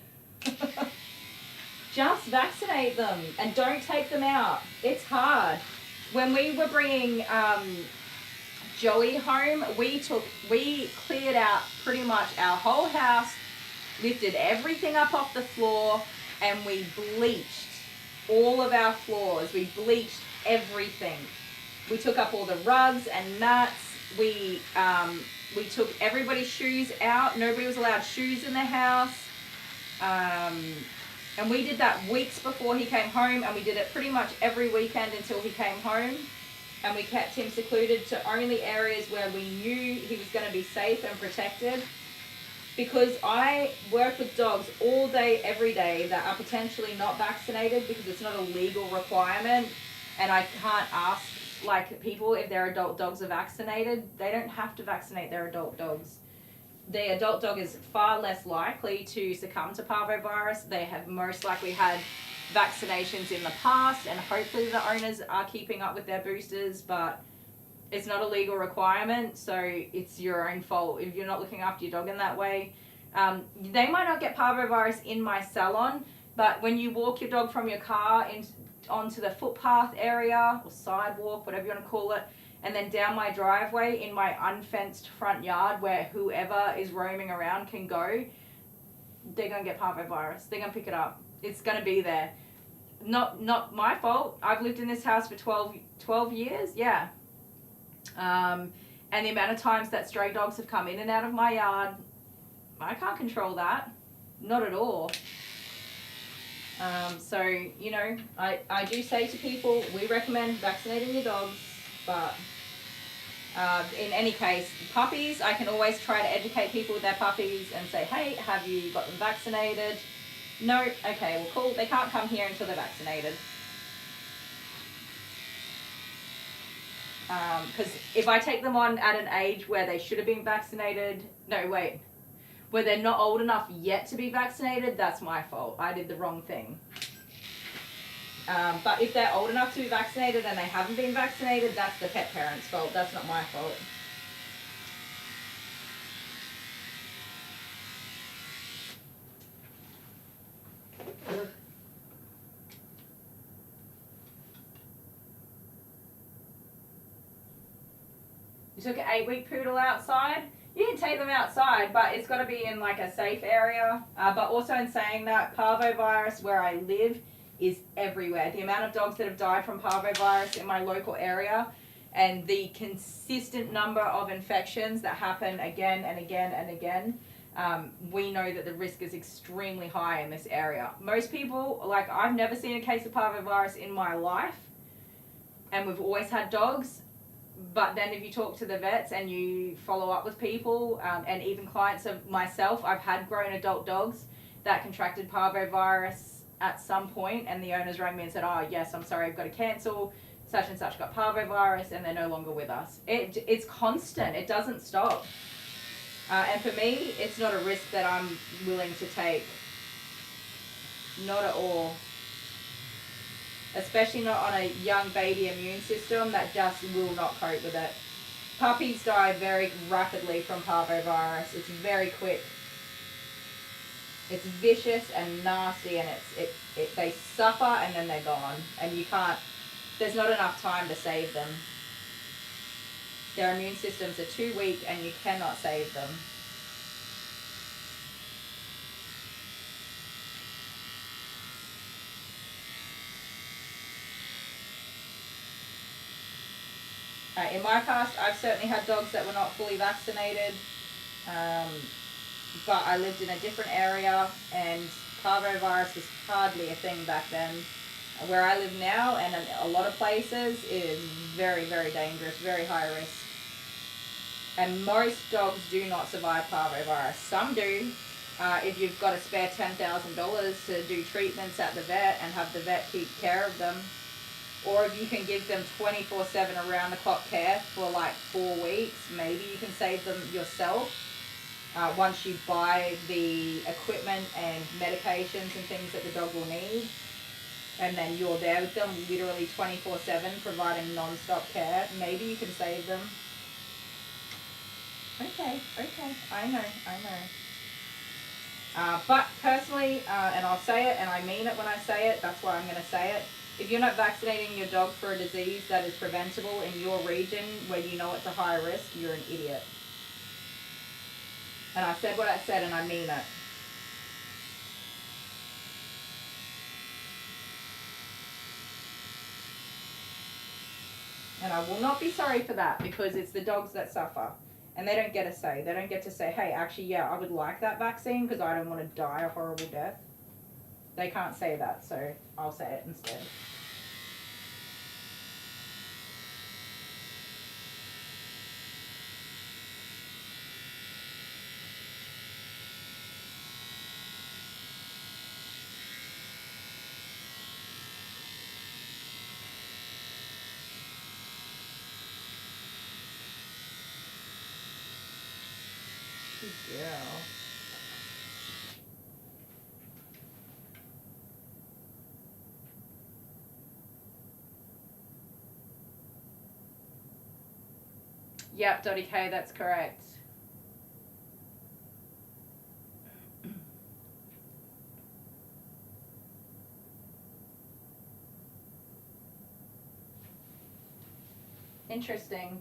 Just vaccinate them and don't take them out. It's hard. When we were bringing Joey home, we cleared out pretty much our whole house, lifted everything up off the floor, and we bleached all of our floors. We bleached everything. We took up all the rugs and mats. We took everybody's shoes out. Nobody was allowed shoes in the house. And we did that weeks before he came home, and we did it pretty much every weekend until he came home. And we kept him secluded to only areas where we knew he was going to be safe and protected. Because I work with dogs all day, every day that are potentially not vaccinated because it's not a legal requirement. And I can't ask like people if their adult dogs are vaccinated. They don't have to vaccinate their adult dogs. The adult dog is far less likely to succumb to parvovirus. They have most likely had vaccinations in the past, and hopefully the owners are keeping up with their boosters, but it's not a legal requirement, so it's your own fault if you're not looking after your dog in that way. They might not get parvovirus in my salon, but when you walk your dog from your car onto the footpath area or sidewalk, whatever you want to call it, and then down my driveway in my unfenced front yard where whoever is roaming around can go, they're going to get parvovirus. They're going to pick it up. It's going to be there. Not my fault. I've lived in this house for 12 years. Yeah. And the amount of times that stray dogs have come in and out of my yard, I can't control that. Not at all. So, you know, I do say to people, we recommend vaccinating your dogs, but in any case, puppies, I can always try to educate people with their puppies and say, hey, have you got them vaccinated? No? Okay, well, cool. They can't come here until they're vaccinated. Because if I take them on at an age where they should have been vaccinated, where they're not old enough yet to be vaccinated, that's my fault. I did the wrong thing. But if they're old enough to be vaccinated and they haven't been vaccinated, that's the pet parent's fault. That's not my fault. You took an 8-week poodle outside? You can take them outside, but it's got to be in like a safe area. But also in saying that, parvovirus where I live is everywhere. The amount of dogs that have died from parvovirus in my local area and the consistent number of infections that happen again and again and again, we know that the risk is extremely high in this area. Most people, like I've never seen a case of parvovirus in my life, and we've always had dogs. But then if you talk to the vets and you follow up with people, and even clients of myself, I've had grown adult dogs that contracted parvovirus at some point, and the owners rang me and said, oh yes, I'm sorry, I've got to cancel, such and such got parvovirus, and they're no longer with us. It's constant, it doesn't stop. And for me, it's not a risk that I'm willing to take. Not at all. Especially not on a young baby immune system that just will not cope with it. Puppies die very rapidly from parvovirus. It's very quick. It's vicious and nasty, and they suffer and then they're gone. And you can't, there's not enough time to save them. Their immune systems are too weak and you cannot save them. In my past, I've certainly had dogs that were not fully vaccinated, but I lived in a different area and parvovirus was hardly a thing back then. Where I live now and in a lot of places, it is very, very dangerous, very high risk. And most dogs do not survive parvovirus. Some do. If you've got to spare $10,000 to do treatments at the vet and have the vet keep care of them, or if you can give them 24/7 around-the-clock care for like 4 weeks, maybe you can save them yourself. Once you buy the equipment and medications and things that the dog will need, and then you're there with them literally 24/7 providing non-stop care, maybe you can save them. Okay, I know. But personally, and I'll say it and I mean it when I say it, that's why I'm going to say it. If you're not vaccinating your dog for a disease that is preventable in your region where you know it's a high risk, you're an idiot. And I said what I said and I mean it. And I will not be sorry for that, because it's the dogs that suffer. And they don't get a say. They don't get to say, hey, actually, yeah, I would like that vaccine because I don't want to die a horrible death. They can't say that, so I'll say it instead. Good girl. Yep, Dottie K, that's correct. Interesting.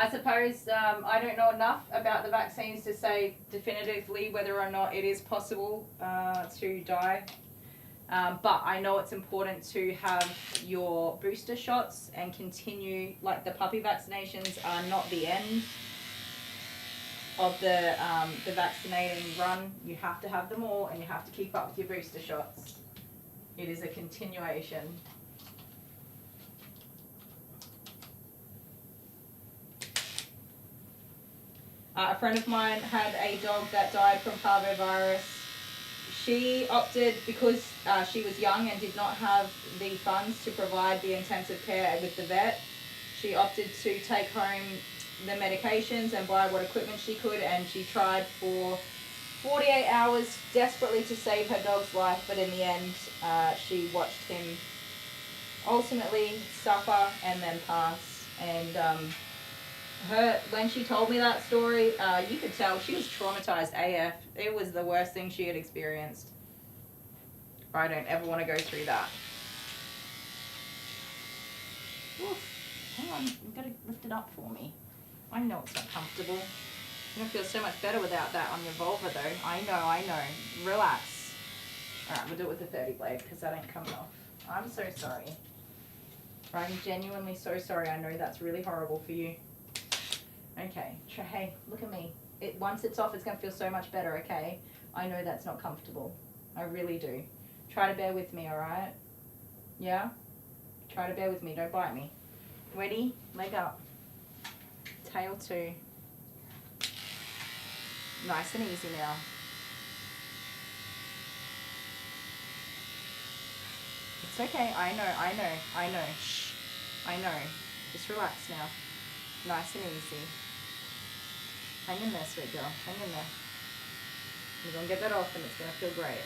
I suppose I don't know enough about the vaccines to say definitively whether or not it is possible to die. But I know it's important to have your booster shots and continue, like the puppy vaccinations are not the end of the vaccinating run. You have to have them all and you have to keep up with your booster shots. It is a continuation. A friend of mine had a dog that died from parvovirus. She opted, because she was young and did not have the funds to provide the intensive care with the vet, she opted to take home the medications and buy what equipment she could, and she tried for 48 hours desperately to save her dog's life, but in the end she watched him ultimately suffer and then pass. And when she told me that story, you could tell she was traumatized AF. It was the worst thing she had experienced. I don't ever want to go through that. Oof. Hang on, you've got to lift it up for me. I know it's not comfortable. You're going to feel so much better without that on your vulva though. I know. Relax. Alright, we'll do it with the 30 blade because that ain't coming off. I'm so sorry. I'm genuinely so sorry. I know that's really horrible for you. Okay, hey, look at me. Once it's off, it's going to feel so much better, okay? I know that's not comfortable. I really do. Try to bear with me, alright? Yeah? Try to bear with me. Don't bite me. Ready? Leg up. Tail 2. Nice and easy now. It's okay. I know. Shh. I know. Just relax now. Nice and easy. Hang in there, sweet girl. Hang in there. You're going to get that off and it's going to feel great.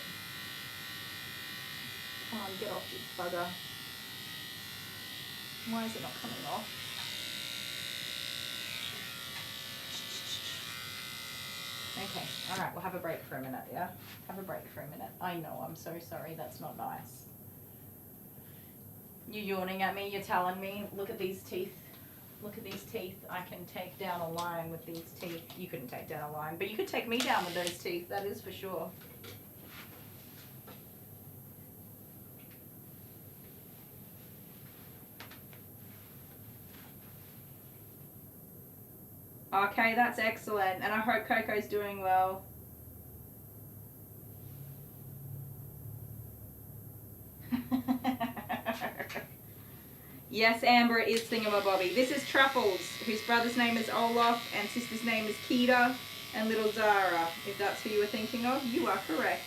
Come on, get off, you bugger. Why is it not coming off? Okay, alright, we'll have a break for a minute, yeah? Have a break for a minute. I know, I'm so sorry, that's not nice. You're yawning at me, you're telling me, look at these teeth. Look at these teeth. I can take down a lion with these teeth. You couldn't take down a lion, but you could take me down with those teeth, that is for sure. Okay, that's excellent, and I hope Coco's doing well. Yes, Amber, it is Thingamabobby. This is Truffles, whose brother's name is Olaf, and sister's name is Keita, and little Zara. If that's who you were thinking of, you are correct.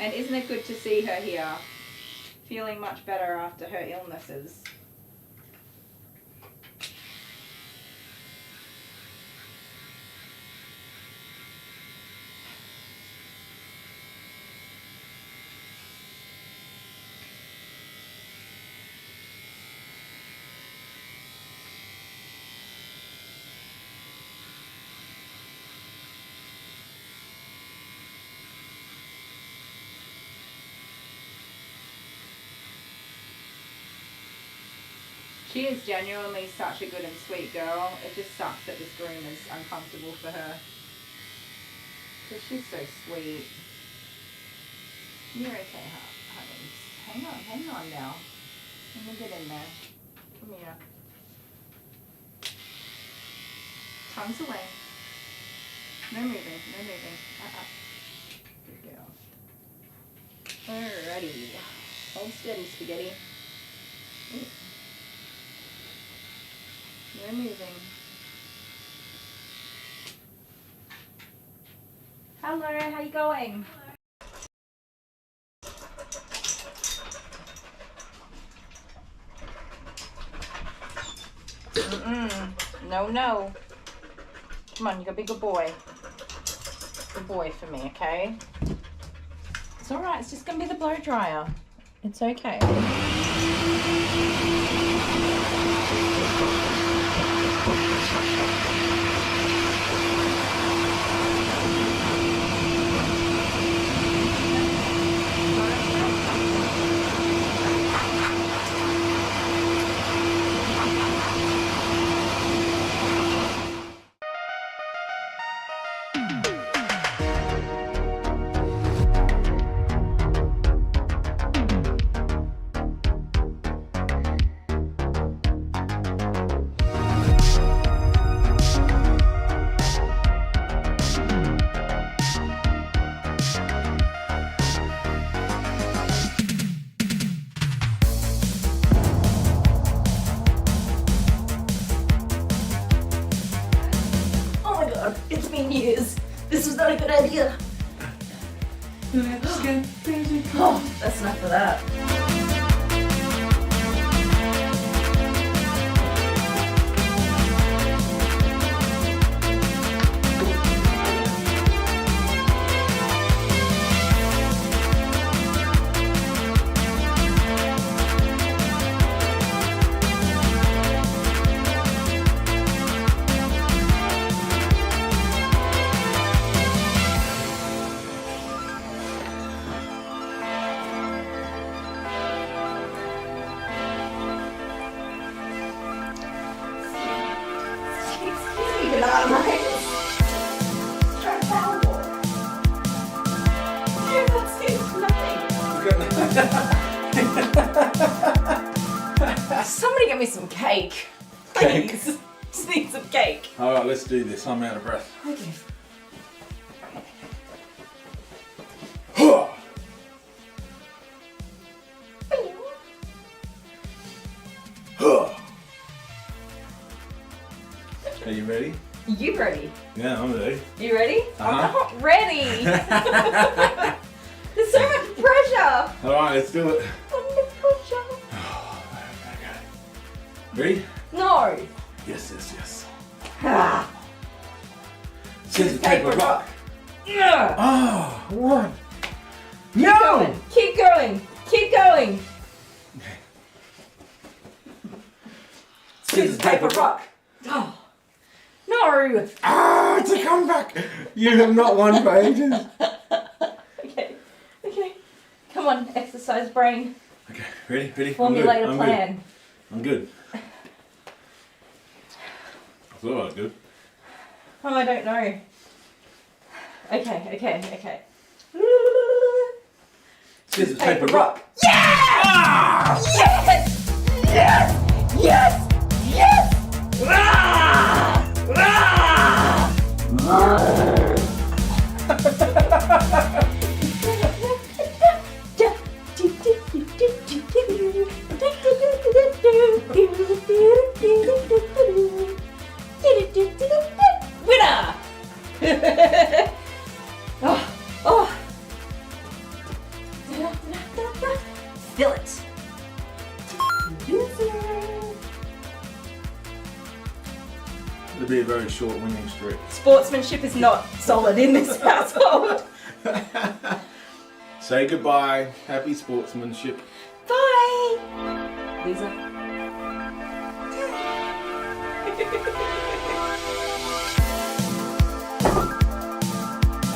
And isn't it good to see her here? Feeling much better after her illnesses. She is genuinely such a good and sweet girl. It just sucks that this groom is uncomfortable for her. Because she's so sweet. You're okay, honey. Hang on now. Let me get in there. Come here. Tongues away. No moving, no moving. Good girl. Alrighty. Hold steady, spaghetti. Ooh. No moving. Hello, how you going? No. Come on, you gotta be a good boy. Good boy for me, okay? It's alright, it's just gonna be the blow dryer. It's okay. good idea. Oh, that's enough of that. Somebody get me some cake. Cake? Please. Just need some cake. Alright, let's do this. I'm out of breath. Okay. Are you ready? You ready? Yeah, I'm ready. You ready? I'm Uh-huh. not ready. There's so much pressure. Alright, let's do it. Under pressure. Okay. Ready? No. Yes, yes, yes. Ah. Scissors, paper, rock. Yeah. Oh, what? Keep No! going. Keep going. Keep going. Scissors, paper, rock. Oh. No. Ah, it's a comeback. You have not won for ages. Okay. Okay. Come on, exercise brain. Okay, ready? Ready? Formulate I'm a good. plan. I'm good. I thought I was good. Oh, I don't know. Okay. Scissors, paper, rock. Yeah! Yes! Yes! Yes! Yes! Ah! Winner! Oh. Fill it. It'll be a very short winning streak. Sportsmanship is not solid in this household. Say goodbye. Happy sportsmanship. Bye. Lisa.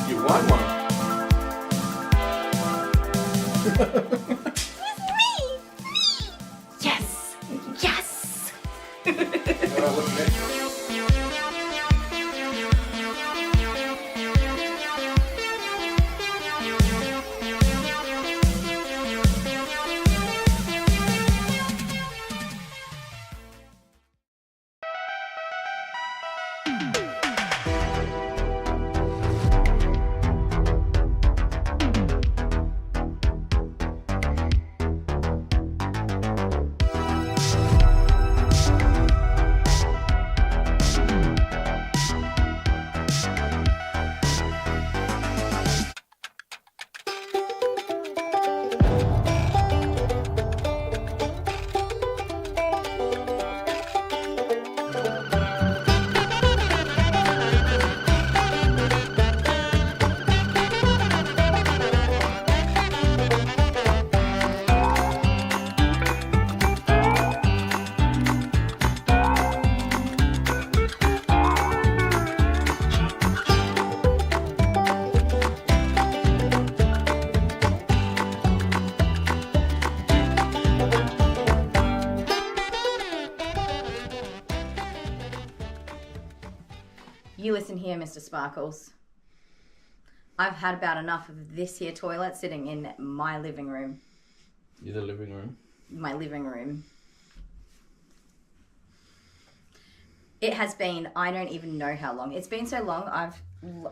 You won one. Yes. Yes. Alright, what's next? You listen here, Mr. Sparkles. I've had about enough of this here toilet sitting in my living room. You're the living room. My living room. It has been, I don't even know how long. It's been so long,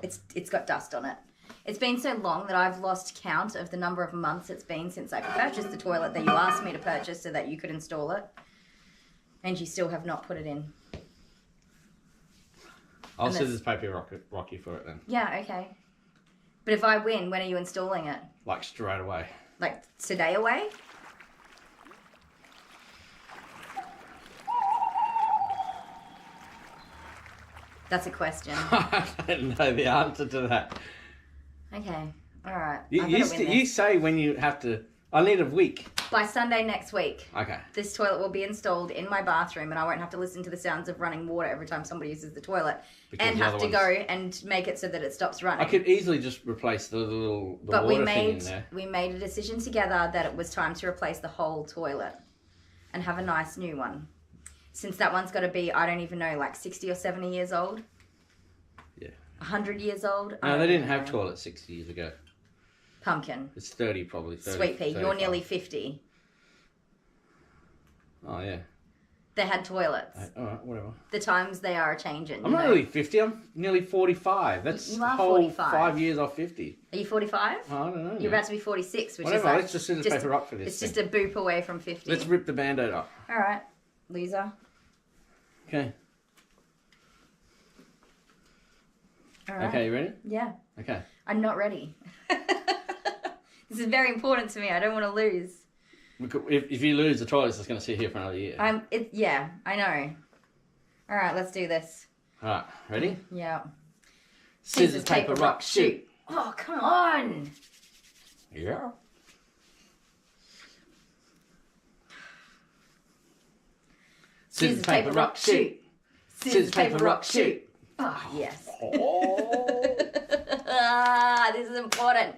it's got dust on it. It's been so long that I've lost count of the number of months it's been since I purchased the toilet that you asked me to purchase so that you could install it. And you still have not put it in. I'll And scissors paper rocky for it then. Yeah, okay. But if I win, when are you installing it? Like straight away. Like today away? That's a question. I don't know the answer to that. Okay. All right. You say when you have to. I need a week. By Sunday next week. Okay. This toilet will be installed in my bathroom, and I won't have to listen to the sounds of running water every time somebody uses the toilet, and have to go and make it so that it stops running. I could easily just replace the water thing in there. We made a decision together that it was time to replace the whole toilet and have a nice new one. Since that one's got to be, I don't even know, like 60 or 70 years old. Yeah. 100 years old. No, they didn't have toilets 60 years ago. Pumpkin. It's 30 probably. 30, Sweet pea, 35. you're nearly 50. Oh, yeah. They had toilets. Alright, whatever. The times they are changing. I'm not really 50, I'm nearly 45. That's You are a whole 45. 5 years off 50. Are you 45? Oh, I don't know. You're about to be 46, which Whatever, is like... let's just scissors paper rock for this. It's just a boop away from 50. Let's rip the band-aid up. Alright, loser. Okay. Alright. Okay, you ready? Yeah. Okay. I'm not ready. This is very important to me. I don't want to lose. If you lose, the toilet's just going to sit here for another year. Yeah, I know. All right, let's do this. All right, ready? Yeah. Scissors, paper, rock, shoot. Oh, come on. Yeah. Scissors, paper, rock, shoot. Scissors, paper, rock, shoot. Oh, yes. Oh. This is important.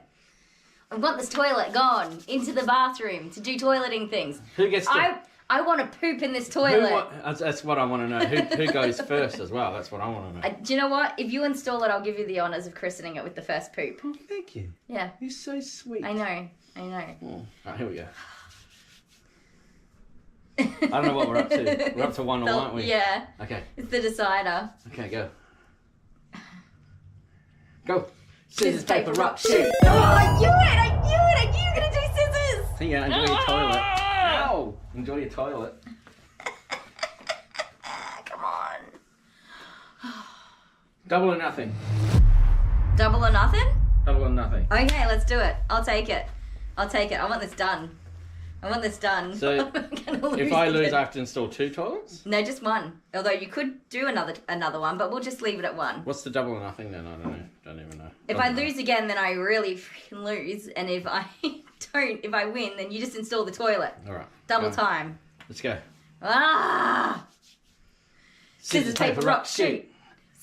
I want this toilet gone into the bathroom to do toileting things. Who gets to... I want to poop in this toilet. That's what I want to know. Who goes first as well? That's what I want to know. Do you know what? If you install it, I'll give you the honours of christening it with the first poop. Oh, thank you. Yeah. You're so sweet. I know. Oh. Right, here we go. I don't know what we're up to. We're up to 1-1, aren't we? Yeah. Okay. It's the decider. Okay, go. Go. Scissors, paper, rock, shoot. Oh, I knew it! I knew you were going to do scissors! I think you enjoy your toilet. Ow! Enjoy your toilet. Come on. Double or nothing. Double or nothing? Double or nothing. Okay, let's do it. I'll take it. I want this done. So, if I lose, I have to install 2 toilets? No, just one. Although you could do another one, but we'll just leave it at one. What's the double or nothing then? I don't know. Don't even know. If I lose again, then I really freaking lose. And if I if I win, then you just install the toilet. Alright. Double time. Let's go. Ah! Scissors, paper, rock, shoot.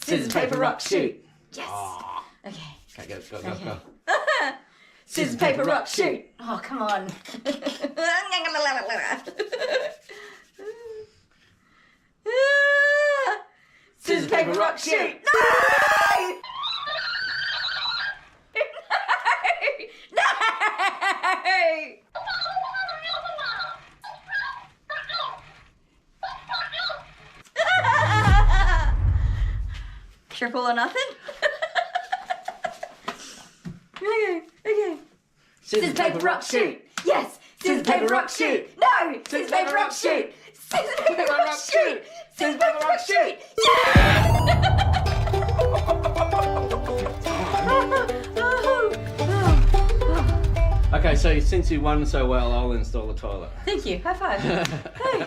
Scissors, paper, rock, shoot. Yes. Oh. Okay. Okay, go. Scissors, paper, rock, shoot. Oh, come on. Scissors, paper, rock, shoot. No! No! Triple or nothing? Okay. Scissors, paper, rock, shoot. Yes. Scissors, paper, rock, shoot. No. Scissors, paper, rock, shoot. Scissors, paper, rock, shoot. Scissors, paper, rock, shoot. Okay, so since you won so well, I'll install the toilet. Thank you. High five. Hey.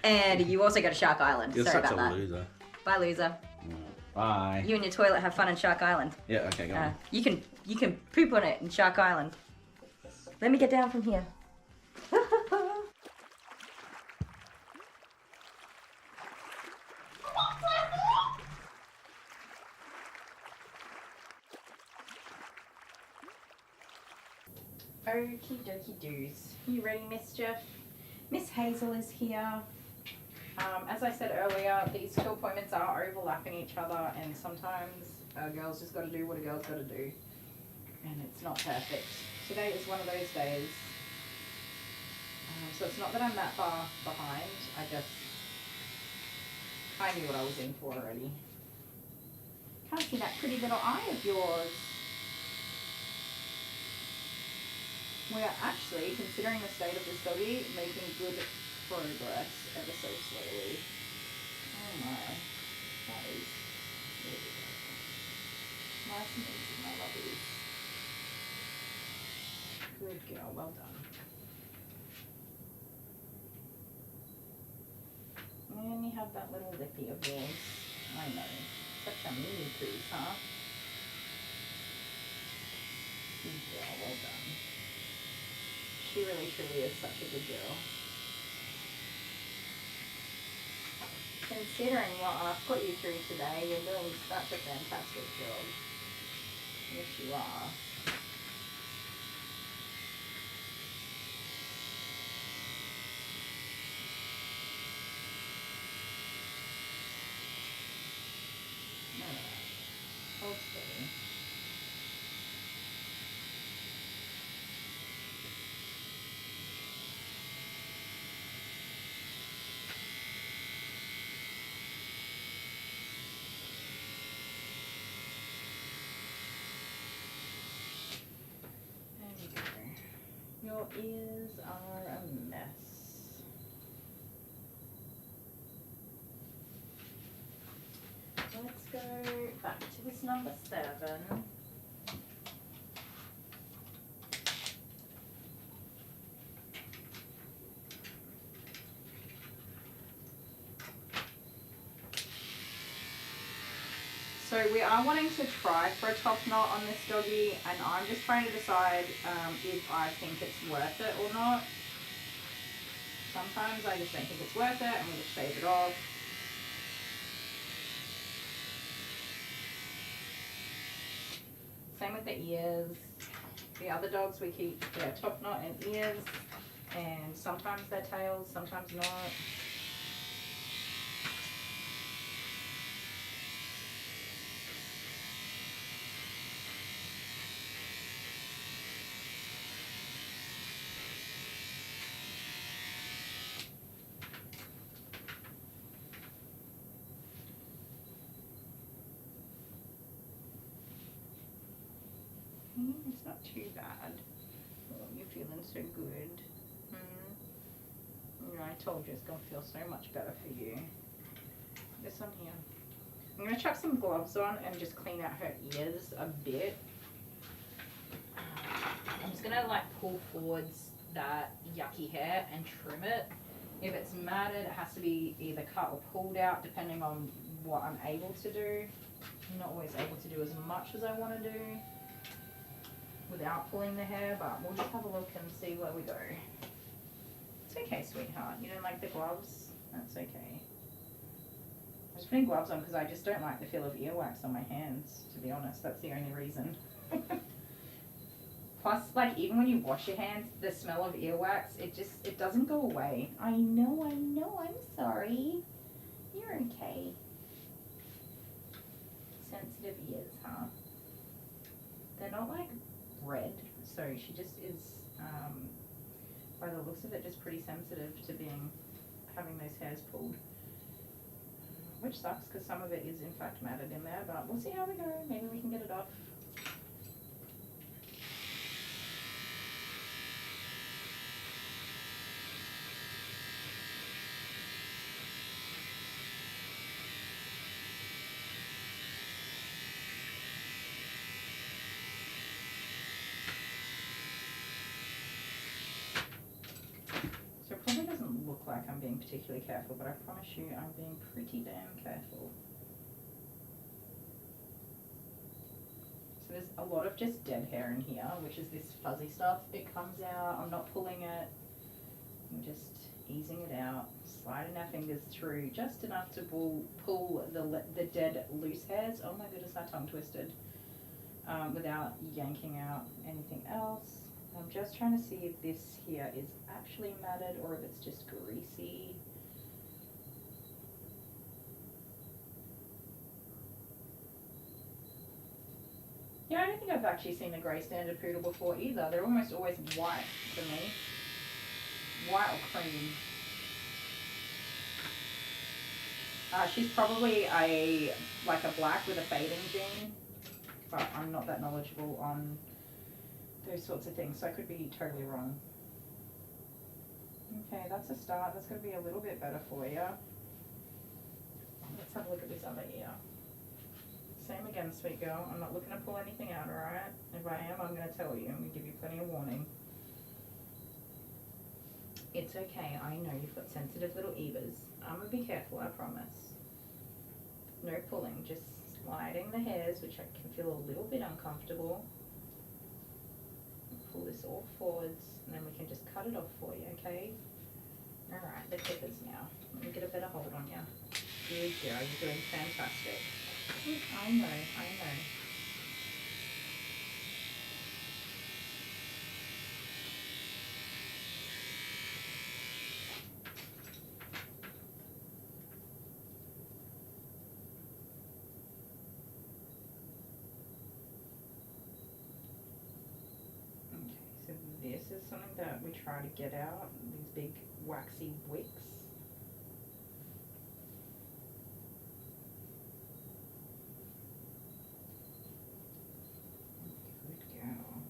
And you also go to Shark Island. You're Sorry such about a that. loser. Bye, loser. Bye. You and your toilet have fun in Shark Island. Yeah, okay, go on. You can poop on it in Shark Island. Let me get down from here. Okie dokie doos. You ready, Mischief? Miss Hazel is here. As I said earlier, these two appointments are overlapping each other, and sometimes a girl's just got to do what a girl's got to do, and it's not perfect. Today is one of those days. So it's not that I'm that far behind, I knew what I was in for already. Can't see that pretty little eye of yours. We are actually, considering the state of this doggy, making good progress ever so slowly. Oh my. That is really good. Nice and easy, my lovies. Good girl, well done. And you have that little lippy of yours. I know. Such a mini poos, huh? Good girl, well done. She really truly is such a good girl. Considering what I've put you through today, you're doing such a fantastic job. Yes, you are. Alright, hold steady. Your ears are a mess. Let's go back to this number 7. So we are wanting to try for a top knot on this doggy, and I'm just trying to decide if I think it's worth it or not. Sometimes I just don't think it's worth it and we just shave it off. Same with the ears. The other dogs we keep top knot and ears, and sometimes their tails, sometimes not. It's not too bad. Oh, you're feeling so good. You know, I told you it's going to feel so much better for you. This one here. I'm going to chuck some gloves on and just clean out her ears a bit. I'm just going to like pull forwards that yucky hair and trim it. If it's matted, it has to be either cut or pulled out depending on what I'm able to do. I'm not always able to do as much as I want to do without pulling the hair, but we'll just have a look and see where we go. It's okay, sweetheart. You don't like the gloves? That's okay. I'm just putting gloves on because I just don't like the feel of earwax on my hands, to be honest. That's the only reason. Plus, like, even when you wash your hands, the smell of earwax, it doesn't go away. I know, I'm sorry. You're okay. Sensitive ears, huh? They're not like red, so she just is, by the looks of it, just pretty sensitive to having those hairs pulled, which sucks because some of it is in fact matted in there, but we'll see how we go. Maybe we can get it off. Probably doesn't look like I'm being particularly careful, but I promise you I'm being pretty damn careful. So there's a lot of just dead hair in here, which is this fuzzy stuff. It comes out, I'm not pulling it, I'm just easing it out, sliding our fingers through just enough to pull the dead loose hairs. Oh my goodness, that tongue twisted. Without yanking out anything else. I'm just trying to see if this here is actually matted or if it's just greasy. Yeah, I don't think I've actually seen a grey standard poodle before either. They're almost always white for me. White or cream. She's probably a black with a fading gene, but I'm not that knowledgeable on those sorts of things, so I could be totally wrong. Okay, that's a start. That's going to be a little bit better for you. Let's have a look at this other ear. Same again, sweet girl. I'm not looking to pull anything out, alright? If I am, I'm going to tell you. I'm going to give you plenty of warning. It's okay. I know you've got sensitive little ears. I'm gonna be careful, I promise. No pulling, just sliding the hairs, which I can feel a little bit uncomfortable. Pull this all forwards, and then we can just cut it off for you, okay? Alright, the clippers now. Let me get a better hold on you. Good girl, you're doing fantastic. I know, I know. So this is something that we try to get out, these big waxy wicks. Good girl.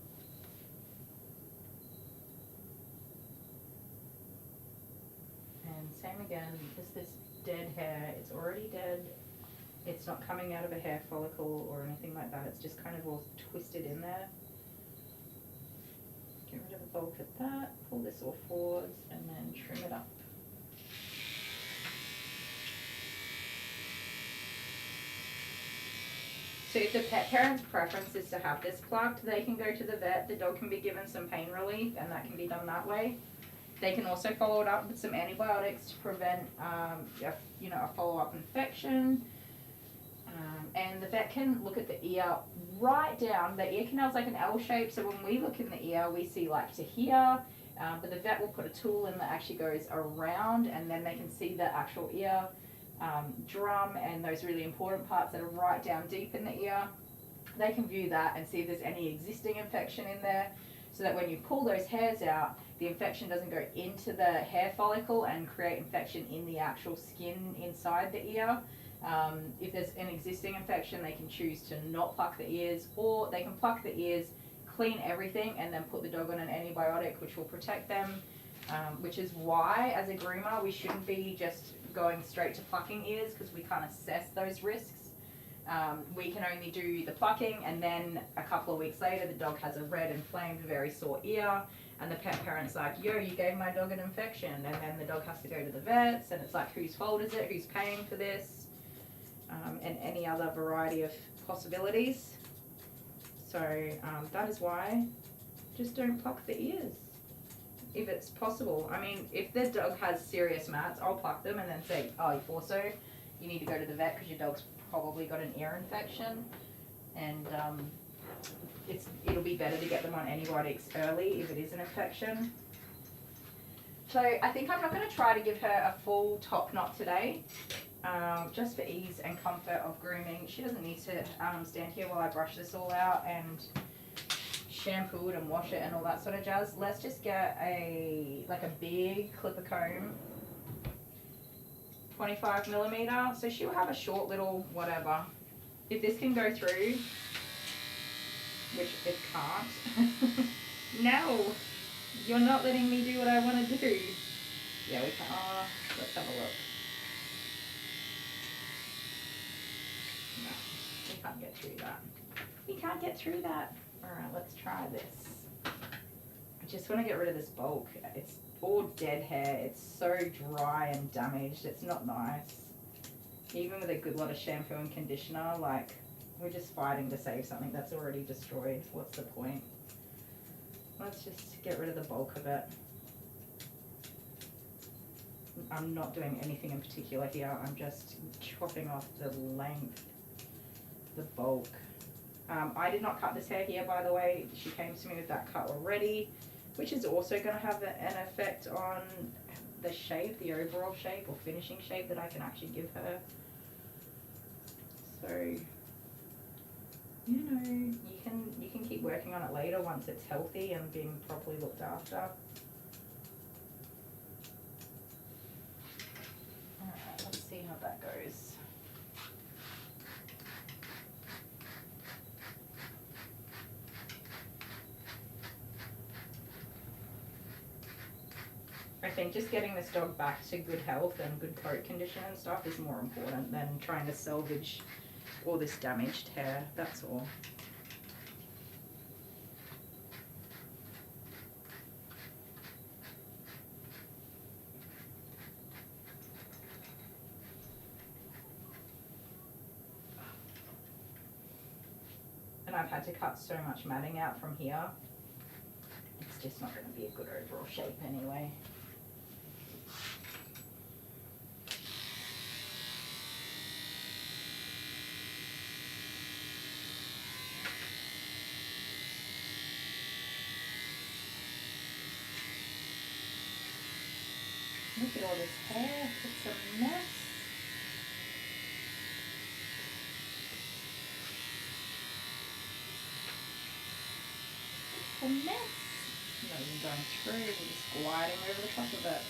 And same again, just this dead hair, it's already dead. It's not coming out of a hair follicle or anything like that, it's just kind of all twisted in there. Get rid of the bulk of that, pull this all forwards, and then trim it up. So if the pet parent's preference is to have this plucked, they can go to the vet, the dog can be given some pain relief, and that can be done that way. They can also follow it up with some antibiotics to prevent a follow-up infection. And the vet can look at the ear right down. The ear canal's like an L shape, so when we look in the ear, we see like to here, but the vet will put a tool in that actually goes around, and then they can see the actual ear drum and those really important parts that are right down deep in the ear. They can view that and see if there's any existing infection in there, so that when you pull those hairs out, the infection doesn't go into the hair follicle and create infection in the actual skin inside the ear. If there's an existing infection, they can choose to not pluck the ears, or they can pluck the ears, clean everything, and then put the dog on an antibiotic, which will protect them, which is why, as a groomer, we shouldn't be just going straight to plucking ears, because we can't assess those risks. We can only do the plucking, and then a couple of weeks later, the dog has a red, inflamed, very sore ear, and the pet parent's like, yo, you gave my dog an infection, and then the dog has to go to the vets, and it's like, whose fault is it, who's paying for this? And any other variety of possibilities. So that is why just don't pluck the ears if it's possible. I mean, if the dog has serious mats, I'll pluck them and then say, oh, also you need to go to the vet because your dog's probably got an ear infection, and it'll be better to get them on antibiotics early if it is an infection. So I think I'm not going to try to give her a full top knot today. Just for ease and comfort of grooming. She doesn't need to stand here while I brush this all out and shampoo it and wash it and all that sort of jazz. Let's just get a big clipper comb, 25mm, so she'll have a short little whatever. If this can go through, which it can't. No, you're not letting me do what I want to do. Yeah, we can. Let's have a look. No, we can't get through that. We can't get through that. Alright, let's try this. I just want to get rid of this bulk. It's all dead hair. It's so dry and damaged. It's not nice. Even with a good lot of shampoo and conditioner, like, we're just fighting to save something that's already destroyed. What's the point? Let's just get rid of the bulk of it. I'm not doing anything in particular here. I'm just chopping off the length, the bulk. I did not cut this hair here, by the way. She came to me with that cut already, which is also going to have an effect on the shape, the overall shape or finishing shape that I can actually give her. So, you know, you can keep working on it later once it's healthy and being properly looked after. Alright, let's see how that goes. I think just getting this dog back to good health and good coat condition and stuff is more important than trying to salvage all this damaged hair, that's all. and I've had to cut so much matting out from here, it's just not going to be a good overall shape anyway. Look at all this hair, it's a mess. It's a mess. Not even going through, we're just gliding over the top of it.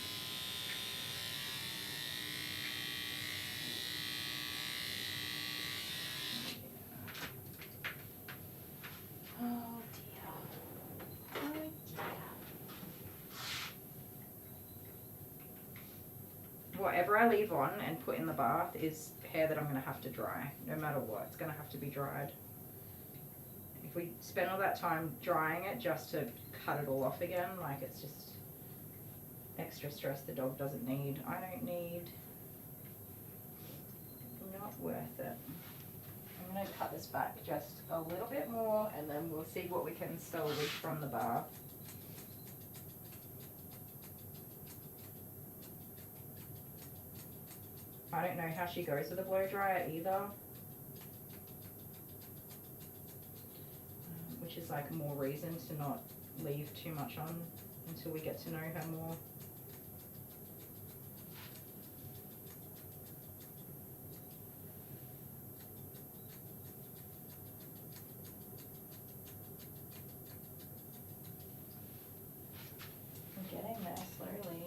Oh dear. Oh dear. Whatever I leave on and put in the bath is hair that I'm going to have to dry. No matter what, it's going to have to be dried. If we spend all that time drying it just to cut it all off again, like it's just extra stress the dog doesn't need. I don't need. Not worth it. I'm going to cut this back just a little bit more and then we'll see what we can salvage from the bath. I don't know how she goes with a blow dryer either. Which is like more reason to not leave too much on until we get to know her more. I'm getting there slowly.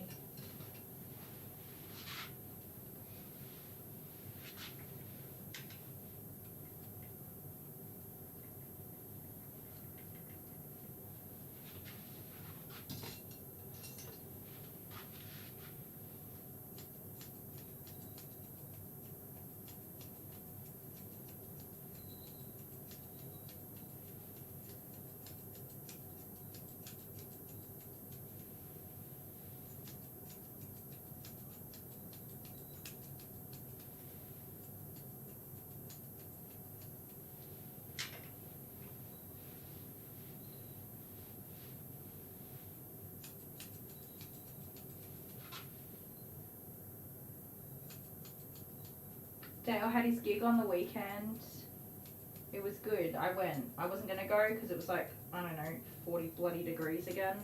Dale had his gig on the weekend. It was good. I went. I wasn't going to go because it was like, I don't know, 40 bloody degrees again.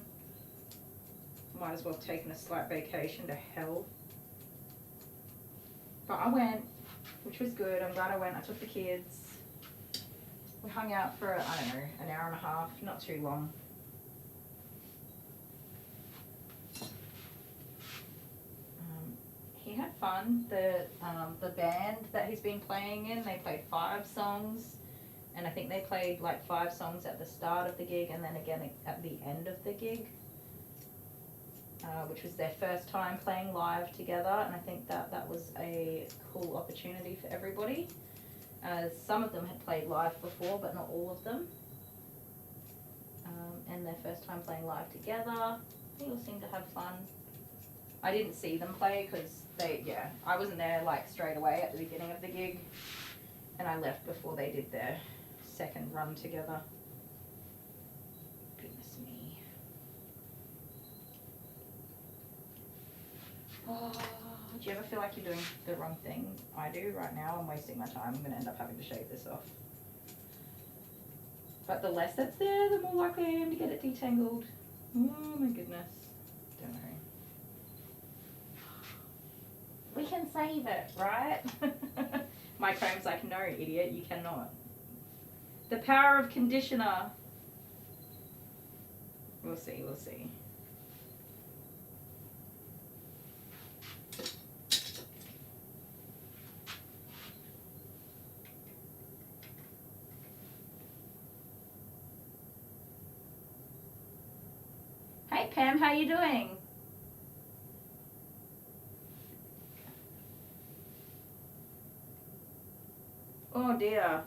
Might as well have taken a slight vacation to hell. But I went, which was good. I'm glad I went. I took the kids. We hung out for, I don't know, an hour and a half. Not too long. He had fun. The band that he's been playing in, they played 5 songs, and I think they played like 5 songs at the start of the gig and then again at the end of the gig, which was their first time playing live together, and I think that was a cool opportunity for everybody. Some of them had played live before, but not all of them, and their first time playing live together. They all seemed to have fun. I didn't see them play because I wasn't there like straight away at the beginning of the gig, and I left before they did their second run together. Goodness me. Oh, do you ever feel like you're doing the wrong thing? I do right now. I'm wasting my time. I'm going to end up having to shave this off. But the less that's there, the more likely I am to get it detangled. Oh my goodness. Don't know. We can save it, right? My comb's like, no, idiot, you cannot. The power of conditioner. We'll see, we'll see. Hey Pam, how you doing? Oh dear.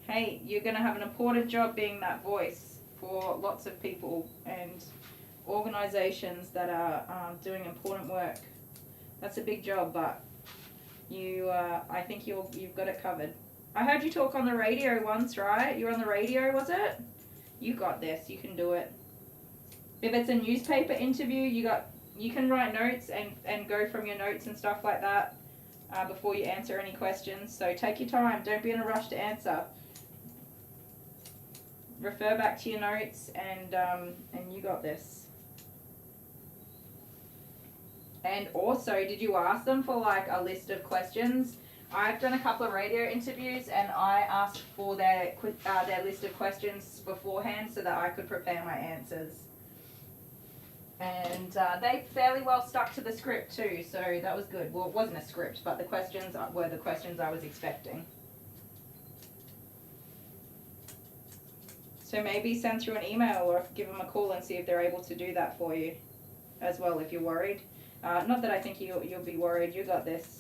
Hey, you're going to have an important job being that voice for lots of people and organisations that are doing important work. That's a big job, but you, I think you've got it covered. I heard you talk on the radio once, right? You were on the radio, was it? You got this. You can do it. If it's a newspaper interview, you can write notes and go from your notes and stuff like that before you answer any questions. So take your time. Don't be in a rush to answer. Refer back to your notes and you got this. And also, did you ask them for like a list of questions? I've done a couple of radio interviews and I asked for their list of questions beforehand so that I could prepare my answers. And they fairly well stuck to the script too, so that was good. Well, it wasn't a script, but the questions were the questions I was expecting. So maybe send through an email or give them a call and see if they're able to do that for you as well if you're worried. Not that I think you'll be worried, you got this.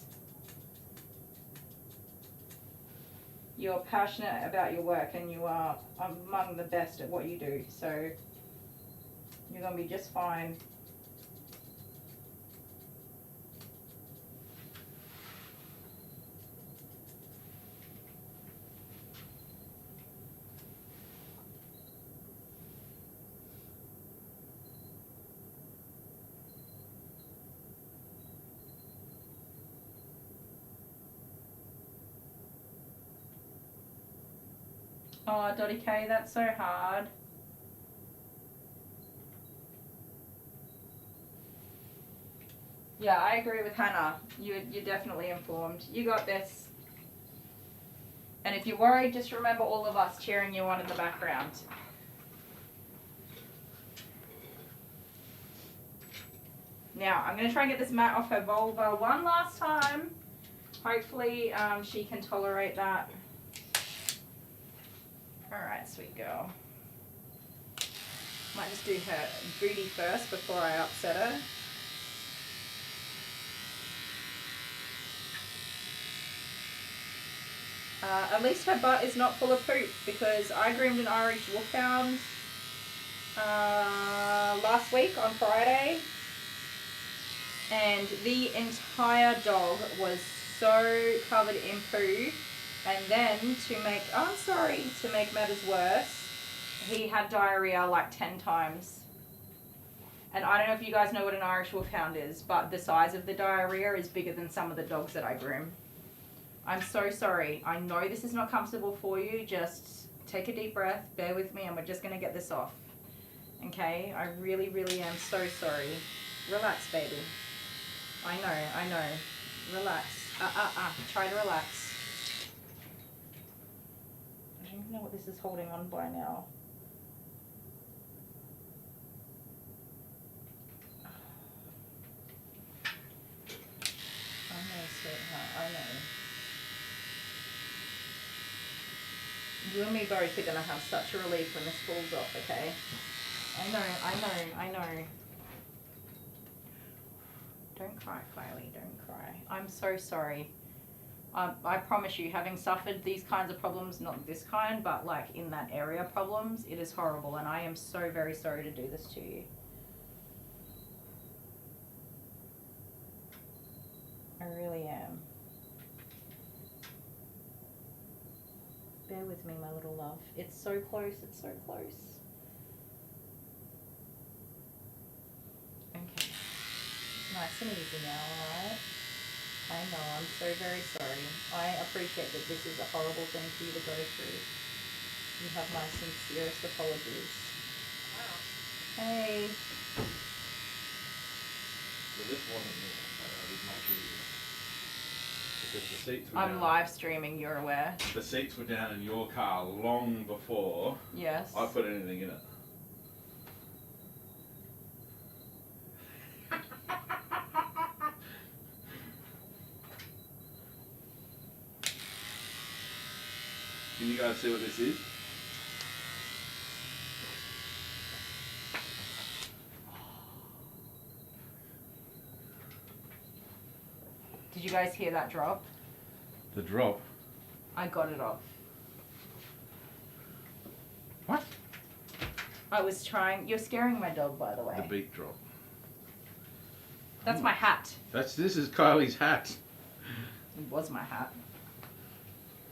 You're passionate about your work and you are among the best at what you do, so you're going to be just fine. Oh, Dottie K, that's so hard. Yeah, I agree with Hannah. You're definitely informed. You got this. And if you're worried, just remember all of us cheering you on in the background. Now, I'm going to try and get this mat off her vulva one last time. Hopefully, she can tolerate that. Alright, sweet girl. Might just do her booty first before I upset her. At least her butt is not full of poop because I groomed an Irish Wolfhound last week on Friday and the entire dog was so covered in poo, and then to make matters worse, he had diarrhea like 10 times. And I don't know if you guys know what an Irish Wolfhound is, but the size of the diarrhea is bigger than some of the dogs that I groom. I'm so sorry. I know this is not comfortable for you. Just take a deep breath, bear with me, and we're just going to get this off. Okay? I really, really am so sorry. Relax, baby. I know. Relax. Try to relax. I don't even know what this is holding on by now. I know, sweetheart. I know. You and me both are going to have such a relief when this falls off, okay? I know. Don't cry, Kylie, don't cry. I'm so sorry. I promise you, having suffered these kinds of problems, not this kind, but like in that area problems, it is horrible, and I am so very sorry to do this to you. I really am. Bear with me, my little love. It's so close, it's so close. Okay. Nice and easy now, alright? I know, I'm so very sorry. I appreciate that this is a horrible thing for you to go through. You have my sincerest apologies. Wow. Hey. Well, this wasn't me. I did not do this. Because the seats were I'm down. live streaming, you're aware. The seats were down in your car long before Yes. I put anything in it. Can you guys see what this is? Did you guys hear that drop? The drop. I got it off. What? I was trying. You're scaring my dog, by the way. The beak drop. That's my hat. This is Kylie's hat. It was my hat.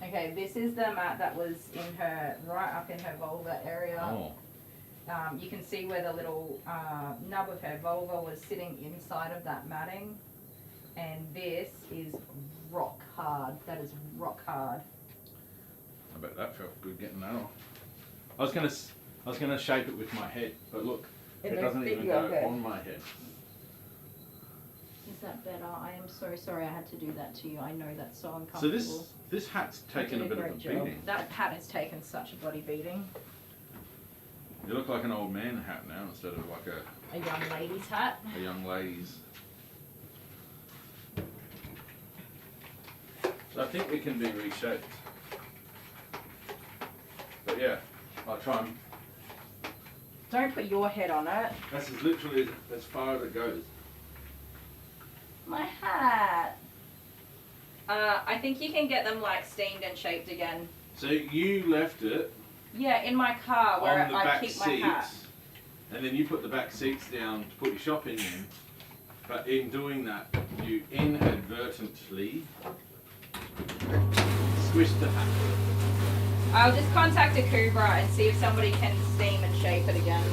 Okay, this is the mat that was in her, right up in her vulva area. Oh. You can see where the little nub of her vulva was sitting inside of that matting. And this is rock hard. That is rock hard. I bet that felt good getting that off. I was gonna shape it with my head, but look, it doesn't even go on my head. Is that better? I am so sorry I had to do that to you. I know that's so So uncomfortable. this hat's taken a bit of a beating. That hat has taken such a bloody beating. You look like an old man hat now instead of like A young lady's hat. a young lady's. So I think it can be reshaped. But yeah, I'll try and. Don't put your head on it. This is literally as far as it goes. My hat. I think you can get them like steamed and shaped again. So you left it Yeah, in my car where on the I back keep my seats, hat. and then you put the back seats down to put your shopping in. But in doing that, you inadvertently squished the hat. I'll just contact a Cobra and see if somebody can steam and shape it again.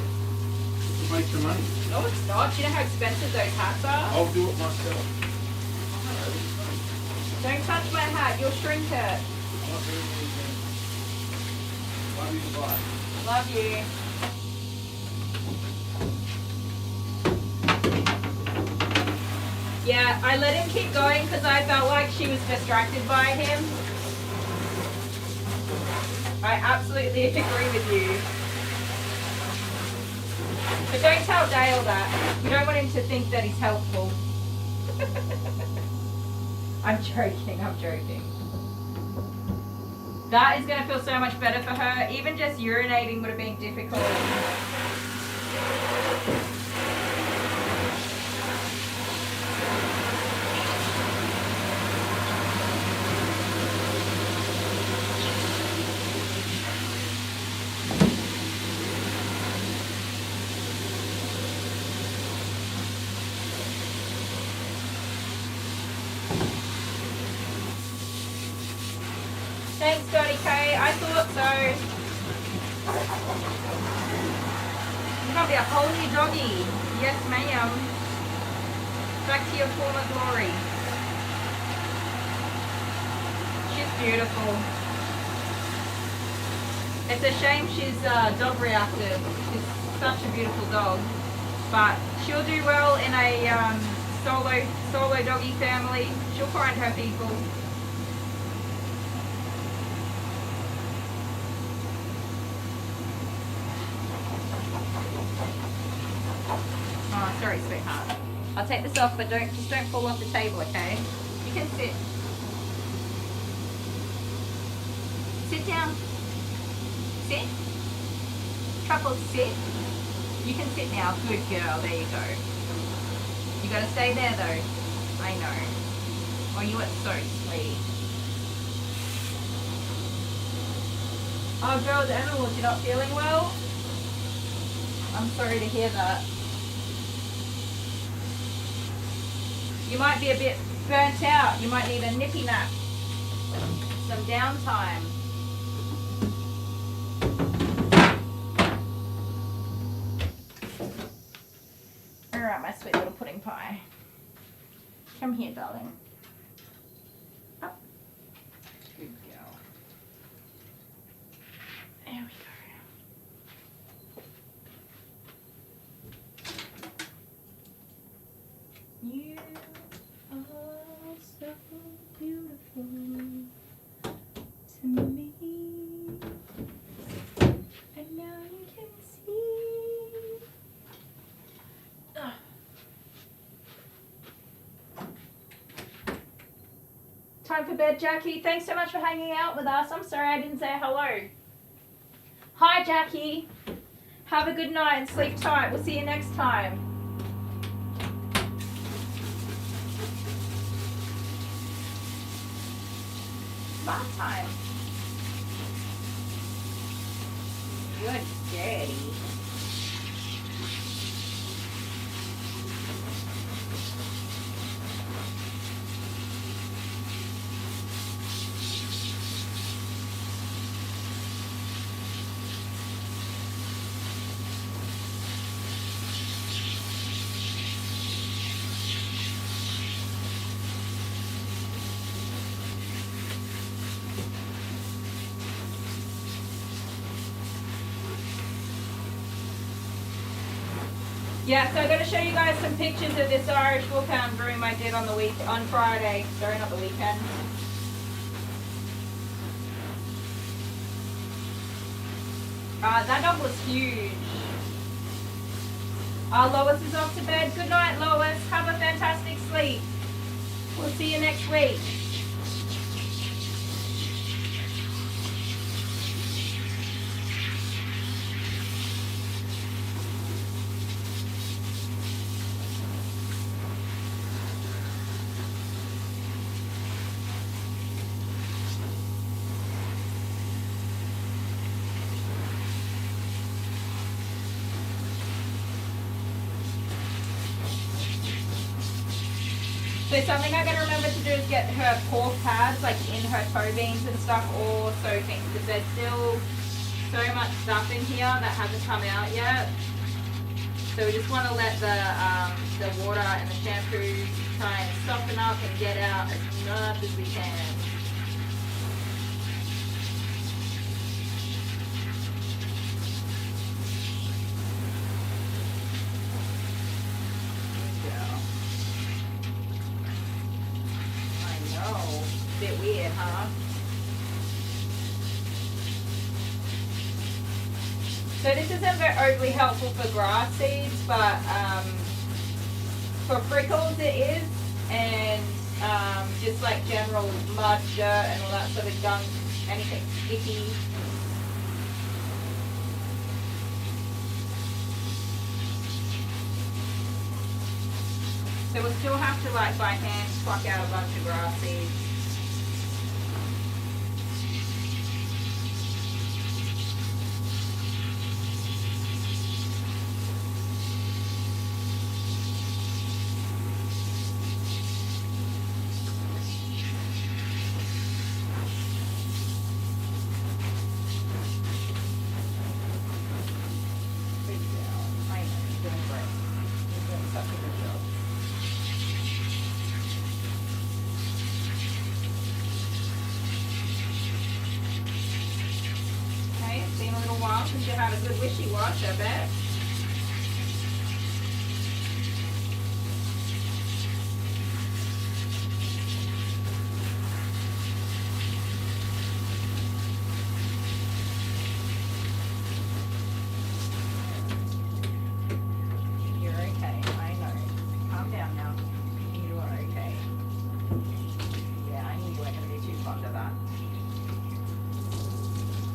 Just make some money. No, it's not. Do you know how expensive those hats are? I'll do it myself. Don't touch my hat. You'll shrink it. Love you, goodbye. Love you. Yeah, I let him keep going because I felt like she was distracted by him. I absolutely agree with you. But don't tell Dale that. You don't want him to think that he's helpful. I'm joking. That is going to feel so much better for her. Even just urinating would have been difficult. Thanks, Dottie K. I thought so. You're going to be a whole new doggy. Yes, ma'am. Back to your former glory. She's beautiful. It's a shame she's dog reactive. She's such a beautiful dog. But she'll do well in a solo doggy family. She'll find her people. Oh, sorry, sweetheart. I'll take this off, but don't fall off the table, okay? You can sit. Sit down. Sit. Truffles, sit. You can sit now. Good girl. There you go. You gotta stay there, though. I know. Oh, you are so sweet. Oh, girls, animals, you're not feeling well? I'm sorry to hear that. You might be a bit burnt out. You might need a nippy nap. Some downtime. Alright, my sweet little pudding pie. Come here, darling. Up. Good girl. There we go. You are so beautiful to me, and now you can see. Ugh. Time for bed, Jackie. Thanks so much for hanging out with us. I'm sorry I didn't say hello. Hi, Jackie. Have a good night and sleep tight. We'll see you next time. Bath time. Good daddy. Yeah, so I'm going to show you guys some pictures of this Irish Wolfhound groom I did on Friday. Sorry, not the weekend. That dog was huge. Lois is off to bed. Good night, Lois. Have a fantastic sleep. We'll see you next week. So something I gotta remember to do is get her paw pads like in her toe beans and stuff all soaking, because there's still so much stuff in here that hasn't come out yet. So we just want to let the water and the shampoo try and soften up and get out as much as we can. Bit weird, huh? So this isn't very overly helpful for grass seeds, but for prickles it is, and just like general mud, dirt, and all that sort of gunk, anything sticky. So we'll still have to like by hand pluck out a bunch of grass seeds. You had a good wishy-wash, I bet. You're okay, I know. Calm down now. You are okay. Yeah, I knew you weren't going to be too fond of that.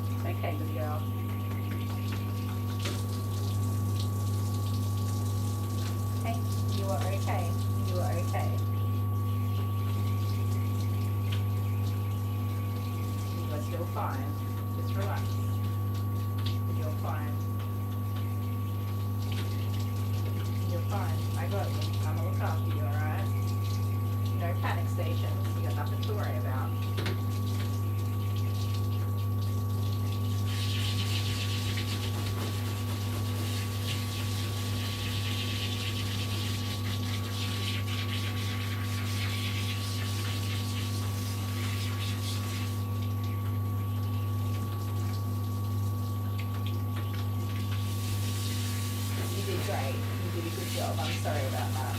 It's okay, good girl. You are okay. You are okay. You are still fine. Just relax. You're fine. You're fine. I got you. I'm gonna look after you, alright? No panic stations. You got nothing to worry about. Great. You did a good job. I'm sorry about that.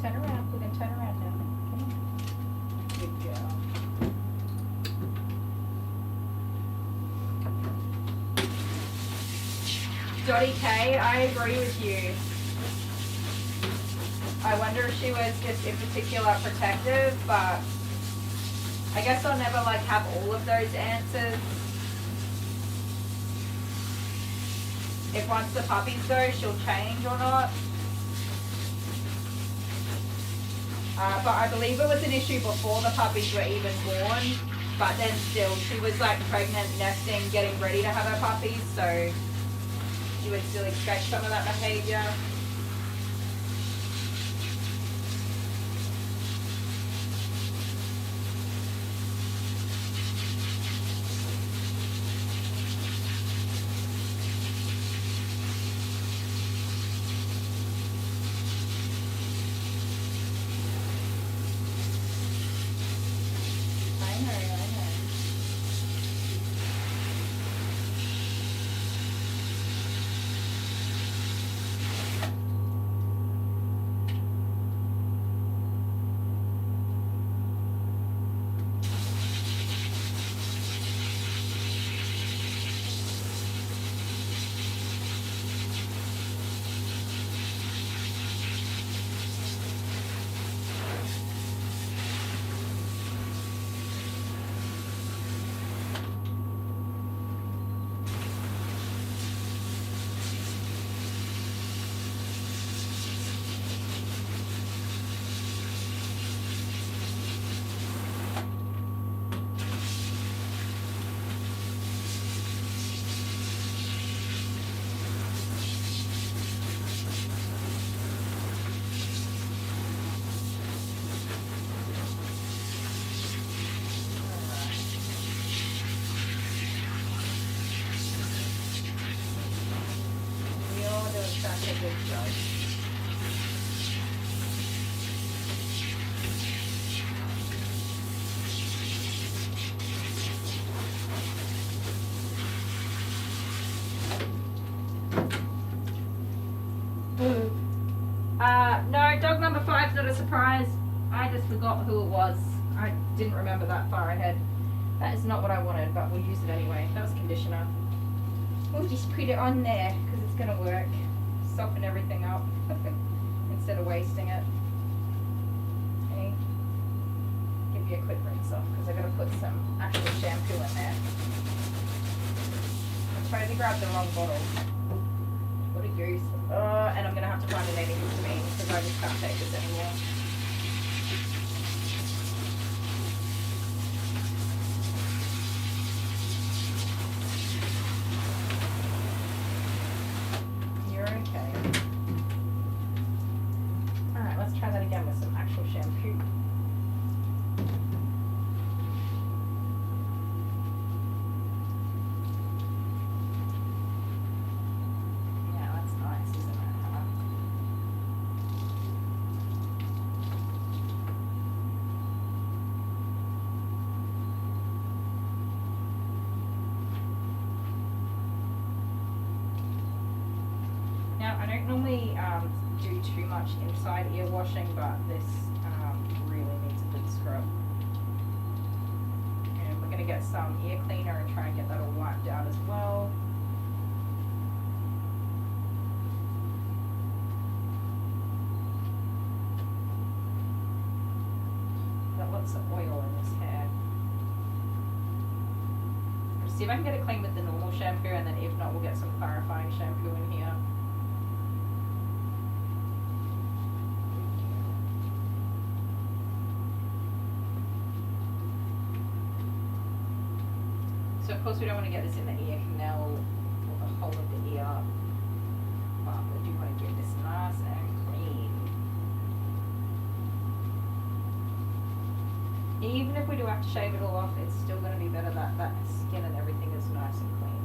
Turn around. We're going to turn around now. Come on. Good girl. Dottie K, I agree with you. I wonder if she was just in particular protective, but I guess I'll never like have all of those answers. If once the puppies go, she'll change or not. But I believe it was an issue before the puppies were even born, but then still, she was like pregnant, nesting, getting ready to have her puppies, so you would still expect some of that behavior. good job. No, dog number 5's not a surprise. I just forgot who it was. I didn't remember that far ahead. That is not what I wanted, but we'll use it anyway. That was conditioner. We'll just put it on there because it's going to work. Soften everything up instead of wasting it. Okay. Give you a quick rinse off because I've got to put some actual shampoo in there. I tried to grab the wrong bottle. What a goose. And I'm going to have to find an antihistamine because I just can't take this anymore. You're okay. Alright, let's try that again with some actual shampoo. I don't normally do too much inside ear washing, but this really needs a good scrub. And we're going to get some ear cleaner and try and get that all wiped out as well. Got lots of oil in this hair. I'll see if I can get it clean with the normal shampoo, and then if not, we'll get some clarifying shampoo in here. So of course we don't want to get this in the ear canal or the whole of the ear, but we do want to get this nice and clean. Even if we do have to shave it all off, it's still going to be better that that skin and everything is nice and clean.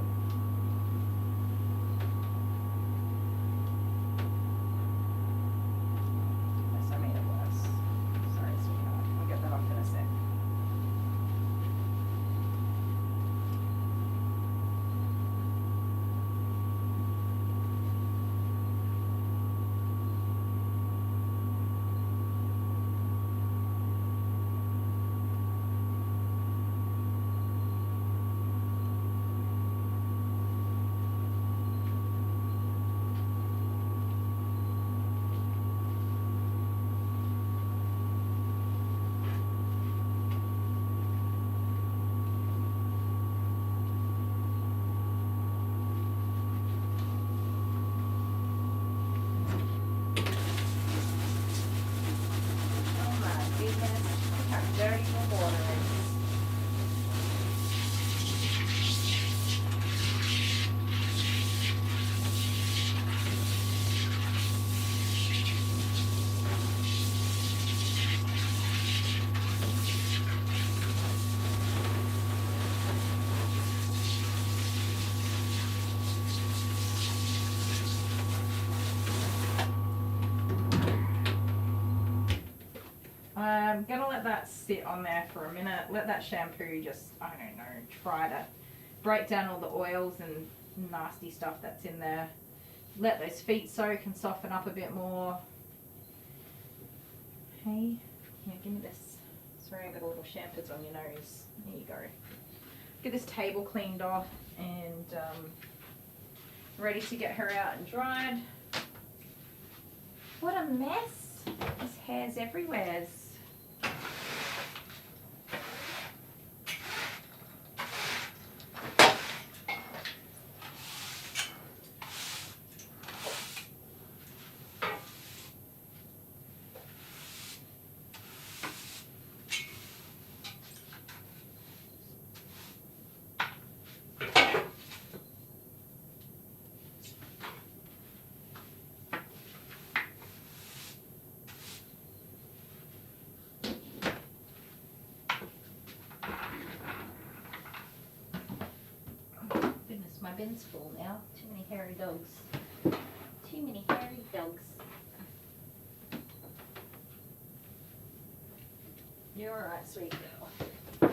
Yes, I made it worse. Sorry, sweetheart. I'll get that off in a sec. Dirty the water is. I'm gonna let that sit on there for a minute. Let that shampoo just, I don't know, try to break down all the oils and nasty stuff that's in there. Let those feet soak and soften up a bit more. Hey, yeah, give me this. Sorry, I got a little shampoos on your nose. There you go. Get this table cleaned off and ready to get her out and dried. What a mess. There's hairs everywhere. My bin's full now. Too many hairy dogs. Too Too many hairy dogs. You're alright, sweet girl.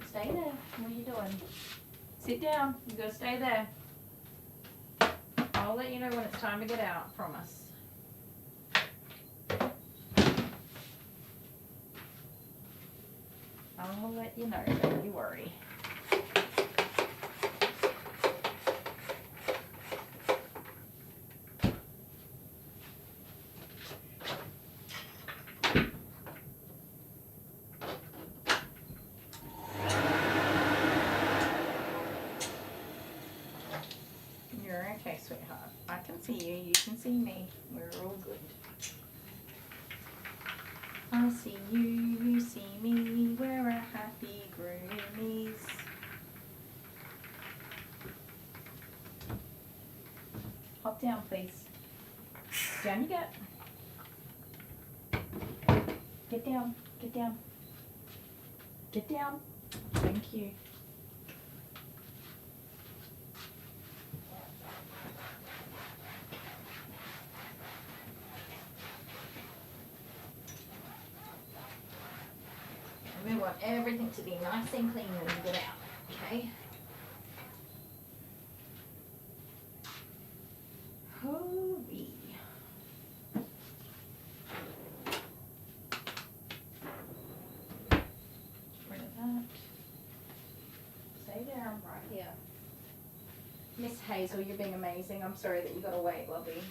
Stay there. What are you doing? Sit down. You gotta stay there. I'll let you know when it's time to get out, promise. I'll let you know, don't you worry. You're okay, sweetheart. I can see you, you can see me. We're all good. I see you, you see me, we're a happy groomies. Hop down, please. Down you get. Get down, get down. Get down. Thank you. We want everything to be nice and clean when you get out, okay? Hurry. Rid of that. Stay down right here. Miss Hazel, you're being amazing. I'm sorry that you got to wait, lovey.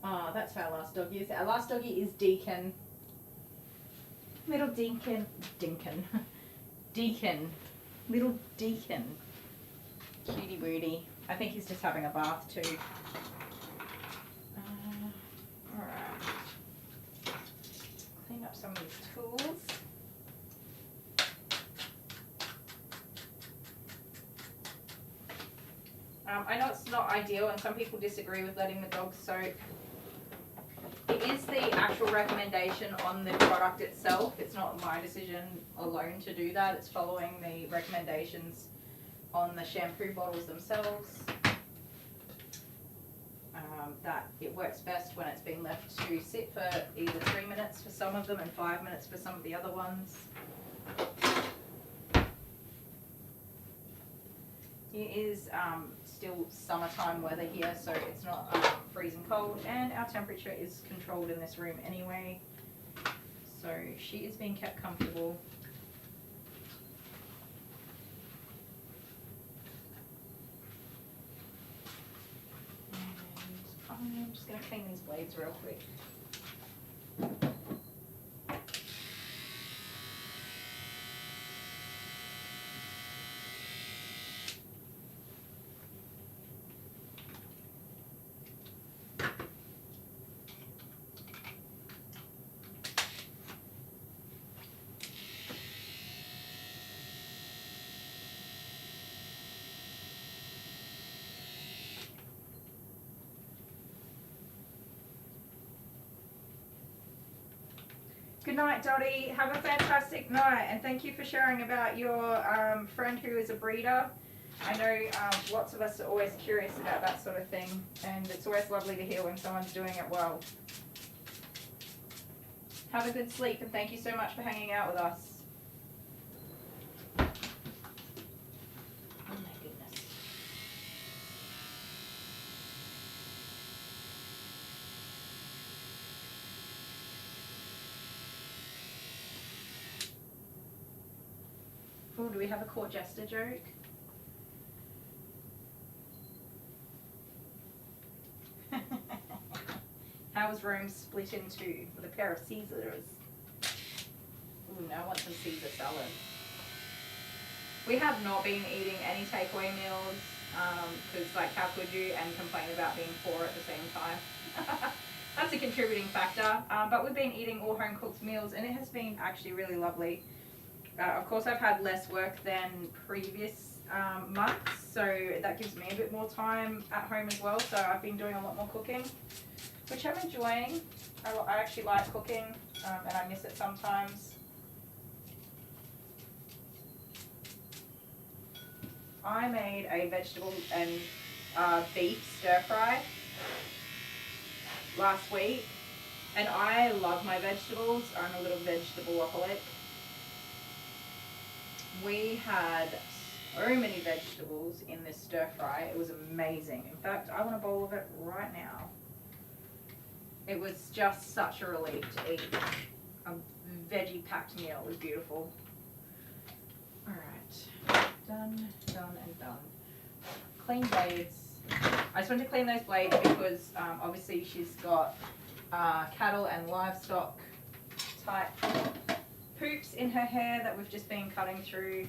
Oh, that's who our last doggy is. Our last doggy is Deacon. Little Deacon. Deacon. Little Deacon. Cutie booty. I think he's just having a bath too. Alright. Clean up some of these tools. I know it's not ideal and some people disagree with letting the dogs soak. It is the actual recommendation on the product itself. It's not my decision alone to do that. It's following the recommendations on the shampoo bottles themselves. That it works best when it's been left to sit for either 3 minutes for some of them and 5 minutes for some of the other ones. It is still summertime weather here, so it's not freezing cold, and our temperature is controlled in this room anyway, so she is being kept comfortable. And I'm just going to clean these blades real quick. Good night, Dottie. Have a fantastic night, and thank you for sharing about your friend who is a breeder. I know lots of us are always curious about that sort of thing, and it's always lovely to hear when someone's doing it well. Have a good sleep, and thank you so much for hanging out with us. Oh my goodness. Oh, do we have a court jester joke? How was Rome split in two with a pair of Caesars? Ooh, now I want some Caesar salad. We have not been eating any takeaway meals because, like, how could you and complain about being poor at the same time? That's a contributing factor. But we've been eating all home cooked meals and it has been actually really lovely. Of course, I've had less work than previous months, so that gives me a bit more time at home as well. So I've been doing a lot more cooking, which I'm enjoying. I actually like cooking and I miss it sometimes. I made a vegetable and beef stir fry last week, and I love my vegetables. I'm a little vegetable-aholic. We had so many vegetables in this stir fry. It was amazing. In fact, I want a bowl of it right now. It was just such a relief to eat a veggie-packed meal. It was beautiful. All right, done, and done. Clean blades. I just want to clean those blades because obviously she's got cattle and livestock type poops in her hair that we've just been cutting through,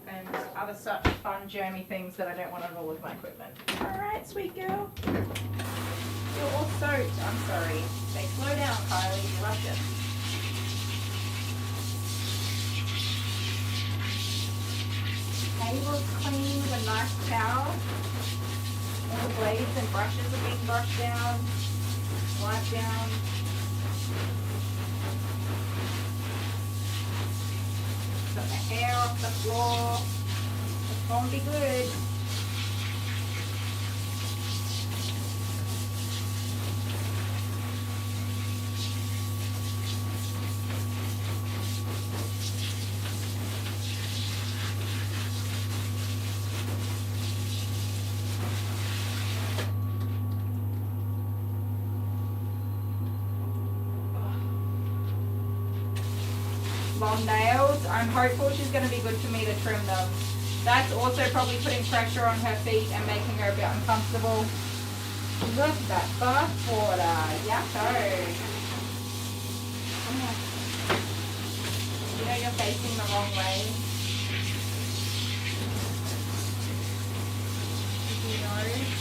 and other such fun germy things that I don't want on all of my equipment. Alright, sweet girl. You're all soaked. I'm sorry. Say, slow down, Kylie. You're Russian. Table's clean with a nice towel. All the blades and brushes are being brushed down, wiped down. Got the hair off the floor. It's gonna be good. Long nails. I'm hopeful she's going to be good for me to trim them. That's also probably putting pressure on her feet and making her a bit uncomfortable. Look at that bath water. Yucko. Come on. You know you're facing the wrong way. You know.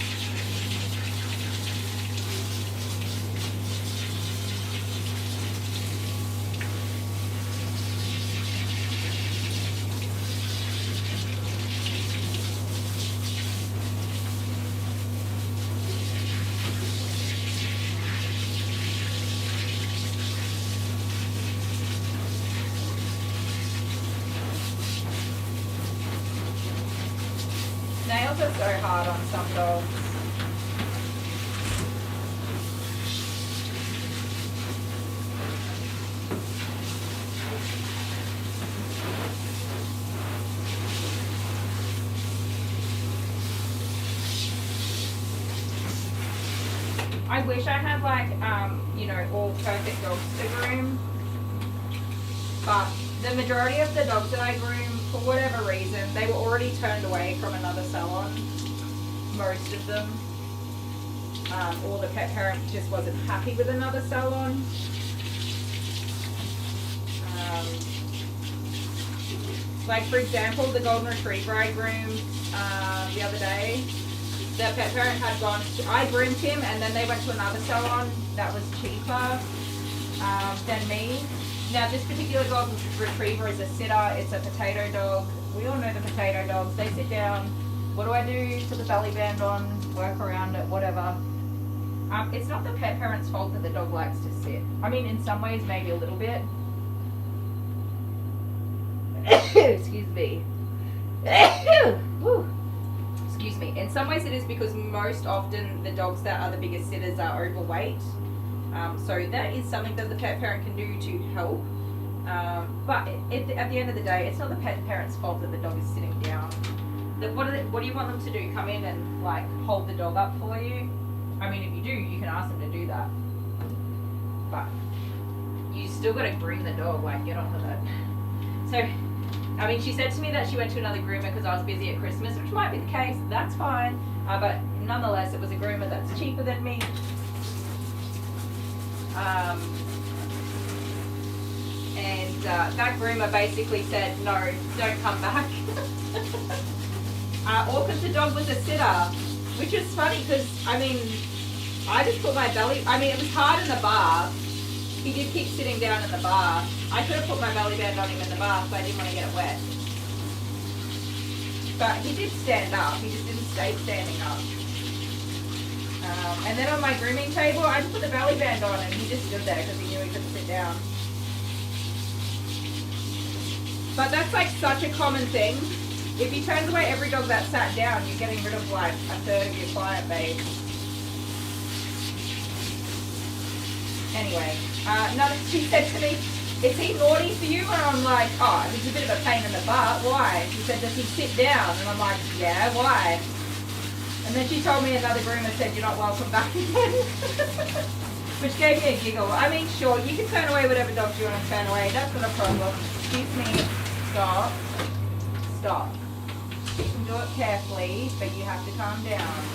Nails are so hard on some dogs. I wish I had like, you know, all perfect dogs to groom, but the majority of the dogs that I groom, for whatever reason, they were already turned away from another salon, most of them, or the pet parent just wasn't happy with another salon. Like for example, the golden retriever I groomed the other day, the pet parent had gone, I groomed him and then they went to another salon that was cheaper than me. Now this particular golden retriever is a sitter, it's a potato dog. We all know the potato dogs. They sit down, what do I do? Put the belly band on, work around it, whatever. It's not the pet parent's fault that the dog likes to sit. I mean, in some ways, maybe a little bit. Excuse me. Excuse me. In some ways it is because most often the dogs that are the biggest sitters are overweight. So that is something that the pet parent can do to help. But at the end of the day, it's not the pet parent's fault that the dog is sitting down. What do you want them to do? Come in and like hold the dog up for you? I mean, if you do, you can ask them to do that. But you still got to groom the dog, like get on with it. So, I mean, she said to me that she went to another groomer because I was busy at Christmas, which might be the case, that's fine. But nonetheless, it was a groomer that's cheaper than me. And that groomer basically said, no, don't come back. Or because the dog was a sitter, which was funny because, I mean, I just put my belly, I mean, it was hard in the bath. He did keep sitting down in the bath. I could have put my belly band on him in the bath, but I didn't want to get it wet. But he did stand up, he just didn't stay standing up. And then on my grooming table, I just put the belly band on and he just stood there because he knew he couldn't sit down. But that's like such a common thing. If you turned away every dog that sat down, you're getting rid of like a third of your client base. Anyway, she said to me, is he naughty for you? And I'm like, oh, he's a bit of a pain in the butt. Why? She said, does he sit down? And I'm like, yeah, why? And then she told me another groomer said, you're not welcome back again. Which gave me a giggle. I mean, sure, you can turn away whatever dogs you want to turn away. That's not a problem. Excuse me. Stop. Stop. You can do it carefully, but you have to calm down.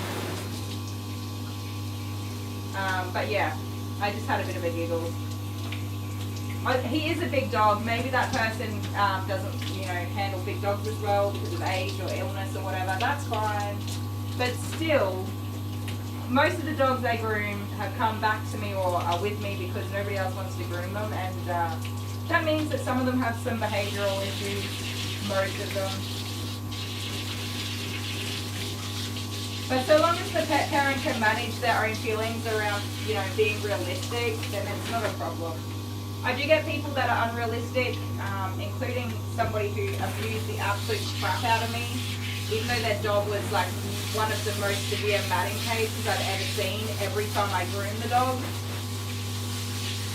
But yeah, I just had a bit of a giggle. He is a big dog. Maybe that person doesn't, handle big dogs as well because of age or illness or whatever. That's fine. But still, most of the dogs I groom have come back to me or are with me because nobody else wants to groom them, and that means that some of them have some behavioural issues, most of them. But so long as the pet parent can manage their own feelings around, being realistic, then it's not a problem. I do get people that are unrealistic, including somebody who abused the absolute crap out of me, even though their dog was like one of the most severe matting cases I've ever seen every time I groom the dog.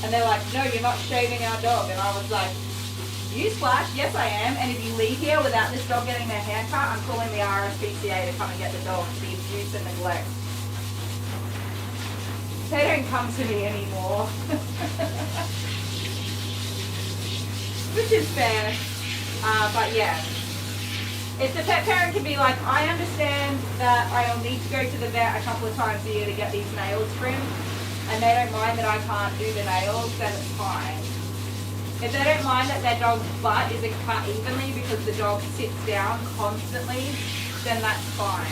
And they're like, no, you're not shaving our dog. And I was like, newsflash, yes I am. And if you leave here without this dog getting their hair cut, I'm calling the RSPCA to come and get the dog for the abuse and neglect. They don't come to me anymore. Which is fair. But yeah. If the pet parent can be like, I understand that I'll need to go to the vet a couple of times a year to get these nails trimmed, and they don't mind that I can't do the nails, then it's fine. If they don't mind that their dog's butt isn't cut evenly because the dog sits down constantly, then that's fine.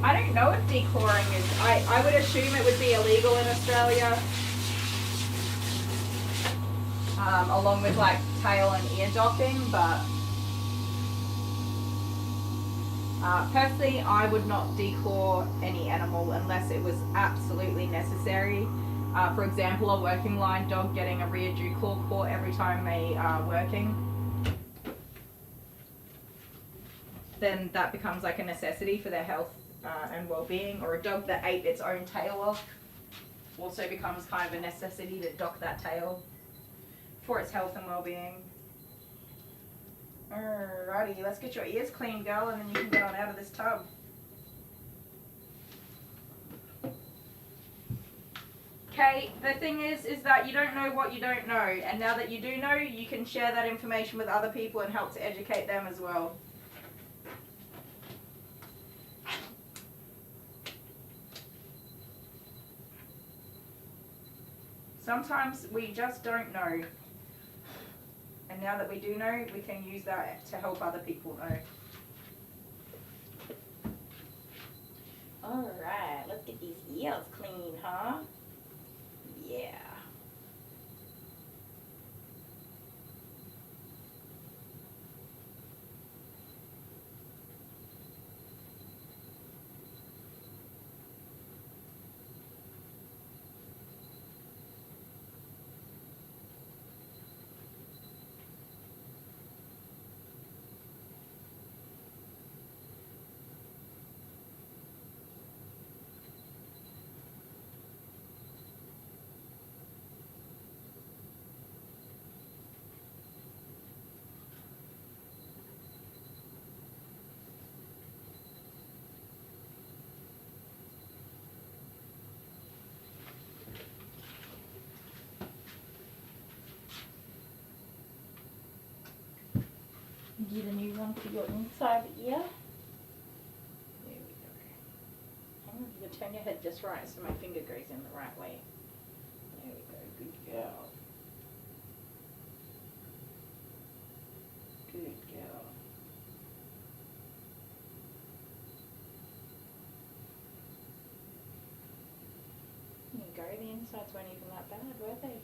I don't know if declawing is, I would assume it would be illegal in Australia, along with like tail and ear docking, but personally I would not declaw any animal unless it was absolutely necessary. For example, a working line dog getting a rear dew claw caught every time they are working. Then that becomes like a necessity for their health and well-being, or a dog that ate its own tail off also becomes kind of a necessity to dock that tail for its health and well-being. Alrighty, let's get your ears cleaned, girl, and then you can get on out of this tub. Okay, the thing is that you don't know what you don't know, and now that you do know, you can share that information with other people and help to educate them as well. Sometimes we just don't know. And now that we do know, we can use that to help other people know. Alright, let's get these ears clean, huh? Yeah. get a new one for your inside ear. There we go. Hang on, you turn your head just right so my finger goes in the right way. There we go, good girl. Good girl. There you go, the insides weren't even that bad, were they?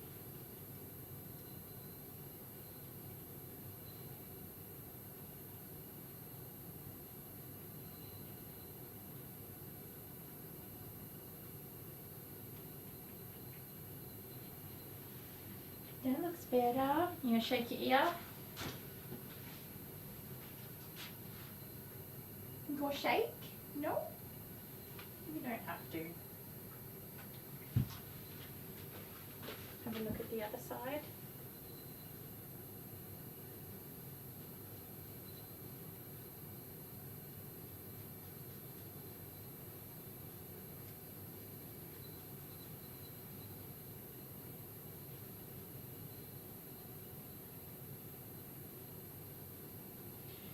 That looks better. You gonna shake your ear? You gonna shake? No? You don't have to. Have a look at the other side.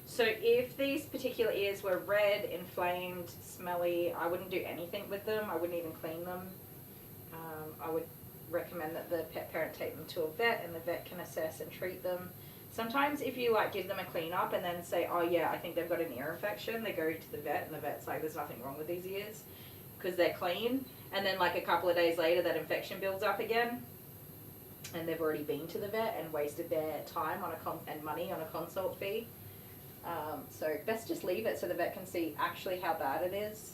So if these particular ears were red, inflamed, smelly, I wouldn't do anything with them. I wouldn't even clean them. I would recommend that the pet parent take them to a vet and the vet can assess and treat them. Sometimes if you like give them a clean up and then say, oh yeah, I think they've got an ear infection, they go to the vet and the vet's like, there's nothing wrong with these ears because they're clean. And then like a couple of days later that infection builds up again and they've already been to the vet and wasted their time on and money on a consult fee. So best just leave it so the vet can see actually how bad it is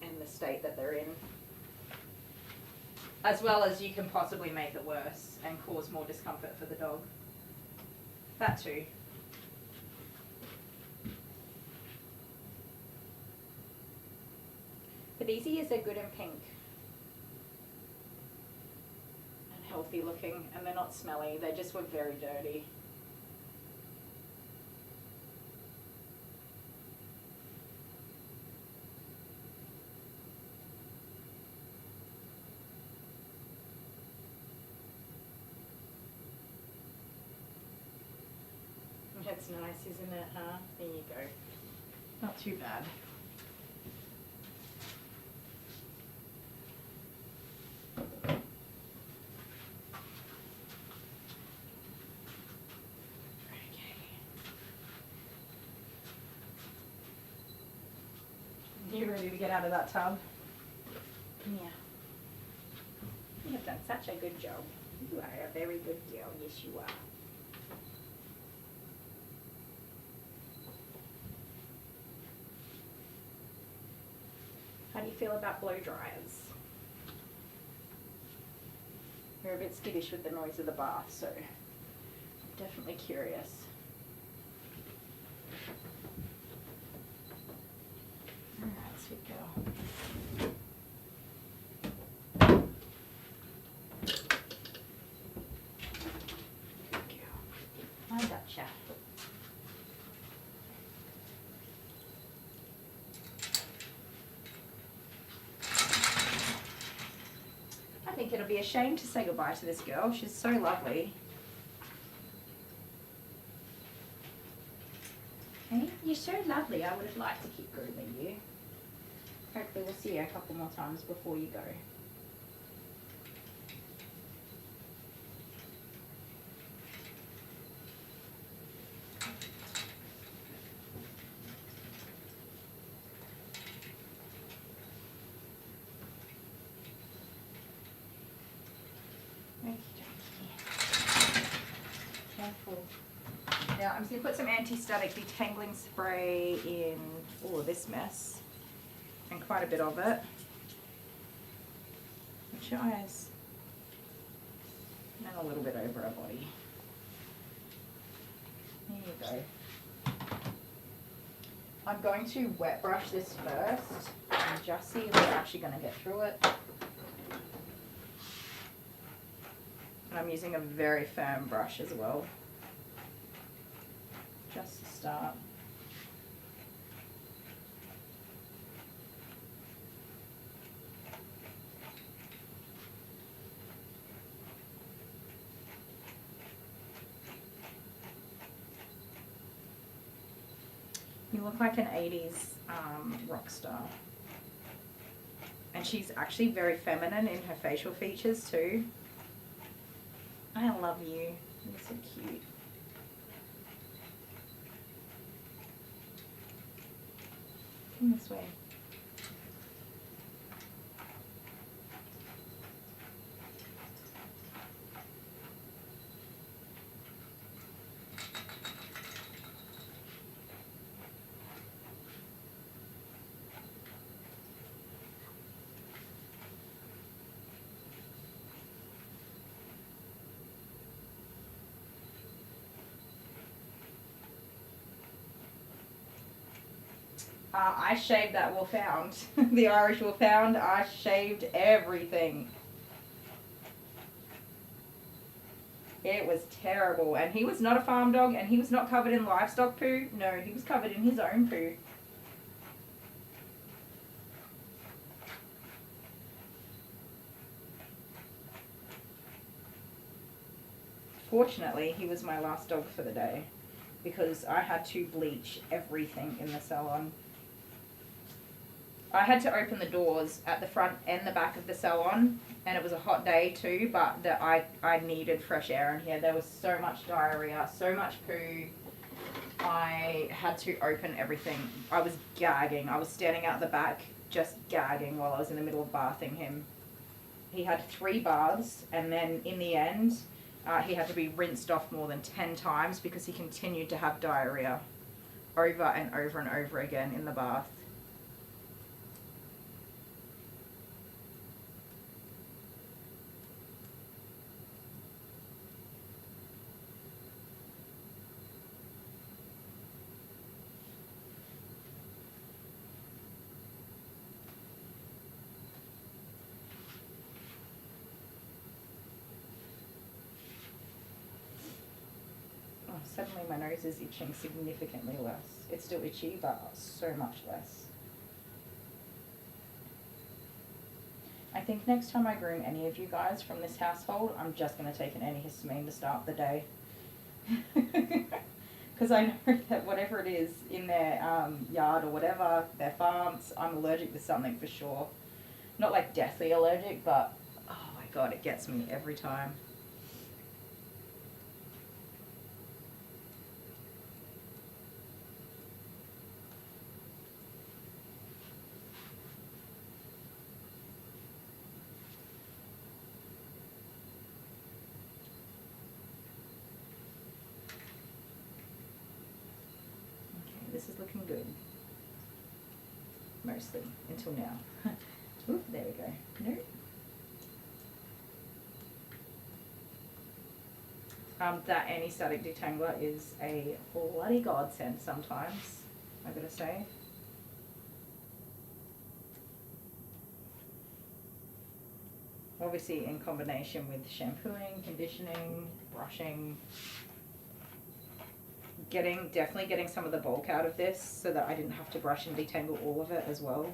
and the state that they're in. As well as you can possibly make it worse and cause more discomfort for the dog. That too. But these ears are good and pink. And healthy looking, and they're not smelly, they just were very dirty. That's nice, isn't it, huh? There you go. Not too bad. Okay. You ready to get out of that tub? Yeah. You have done such a good job. You are a very good girl. Yes, you are. How do you feel about blow dryers? You're a bit skittish with the noise of the bath, so I'm definitely curious. Alright, sweet girl. Good girl. I gotcha. I think it'll be a shame to say goodbye to this girl. She's so lovely. Hey, you're so lovely. I would have liked to keep grooming you. Hopefully we'll see you a couple more times before you go. Now I'm just going to put some anti-static detangling spray in all of this mess, and quite a bit of it. Watch your eyes. And a little bit over her body. There you go. I'm going to wet brush this first and just see if we're actually going to get through it. And I'm using a very firm brush as well. Just to start. You look like an 80s rock star. And she's actually very feminine in her facial features too. I love you. You're so cute. Come this way. I shaved that wolfhound. The Irish wolfhound, I shaved everything. It was terrible. And he was not a farm dog, and he was not covered in livestock poo. No, he was covered in his own poo. Fortunately, he was my last dog for the day because I had to bleach everything in the salon. I had to open the doors at the front and the back of the salon, and it was a hot day too, but I needed fresh air in here. There was so much diarrhea, so much poo. I had to open everything. I was gagging. I was standing out the back just gagging while I was in the middle of bathing him. He had 3 baths, and then in the end, he had to be rinsed off more than 10 times because he continued to have diarrhea over and over and over again in the bath. Suddenly my nose is itching significantly less. It's still itchy, but so much less. I think next time I groom any of you guys from this household, I'm just going to take an antihistamine to start the day. Because I know that whatever it is in their yard or whatever, their farms, I'm allergic to something for sure. Not like deathly allergic, but oh my god, it gets me every time. This is looking good. Mostly, until now. Oop, there we go. Nope. That anti-static detangler is a bloody godsend sometimes, I gotta say. Obviously in combination with shampooing, conditioning, brushing. Definitely getting some of the bulk out of this so that I didn't have to brush and detangle all of it as well.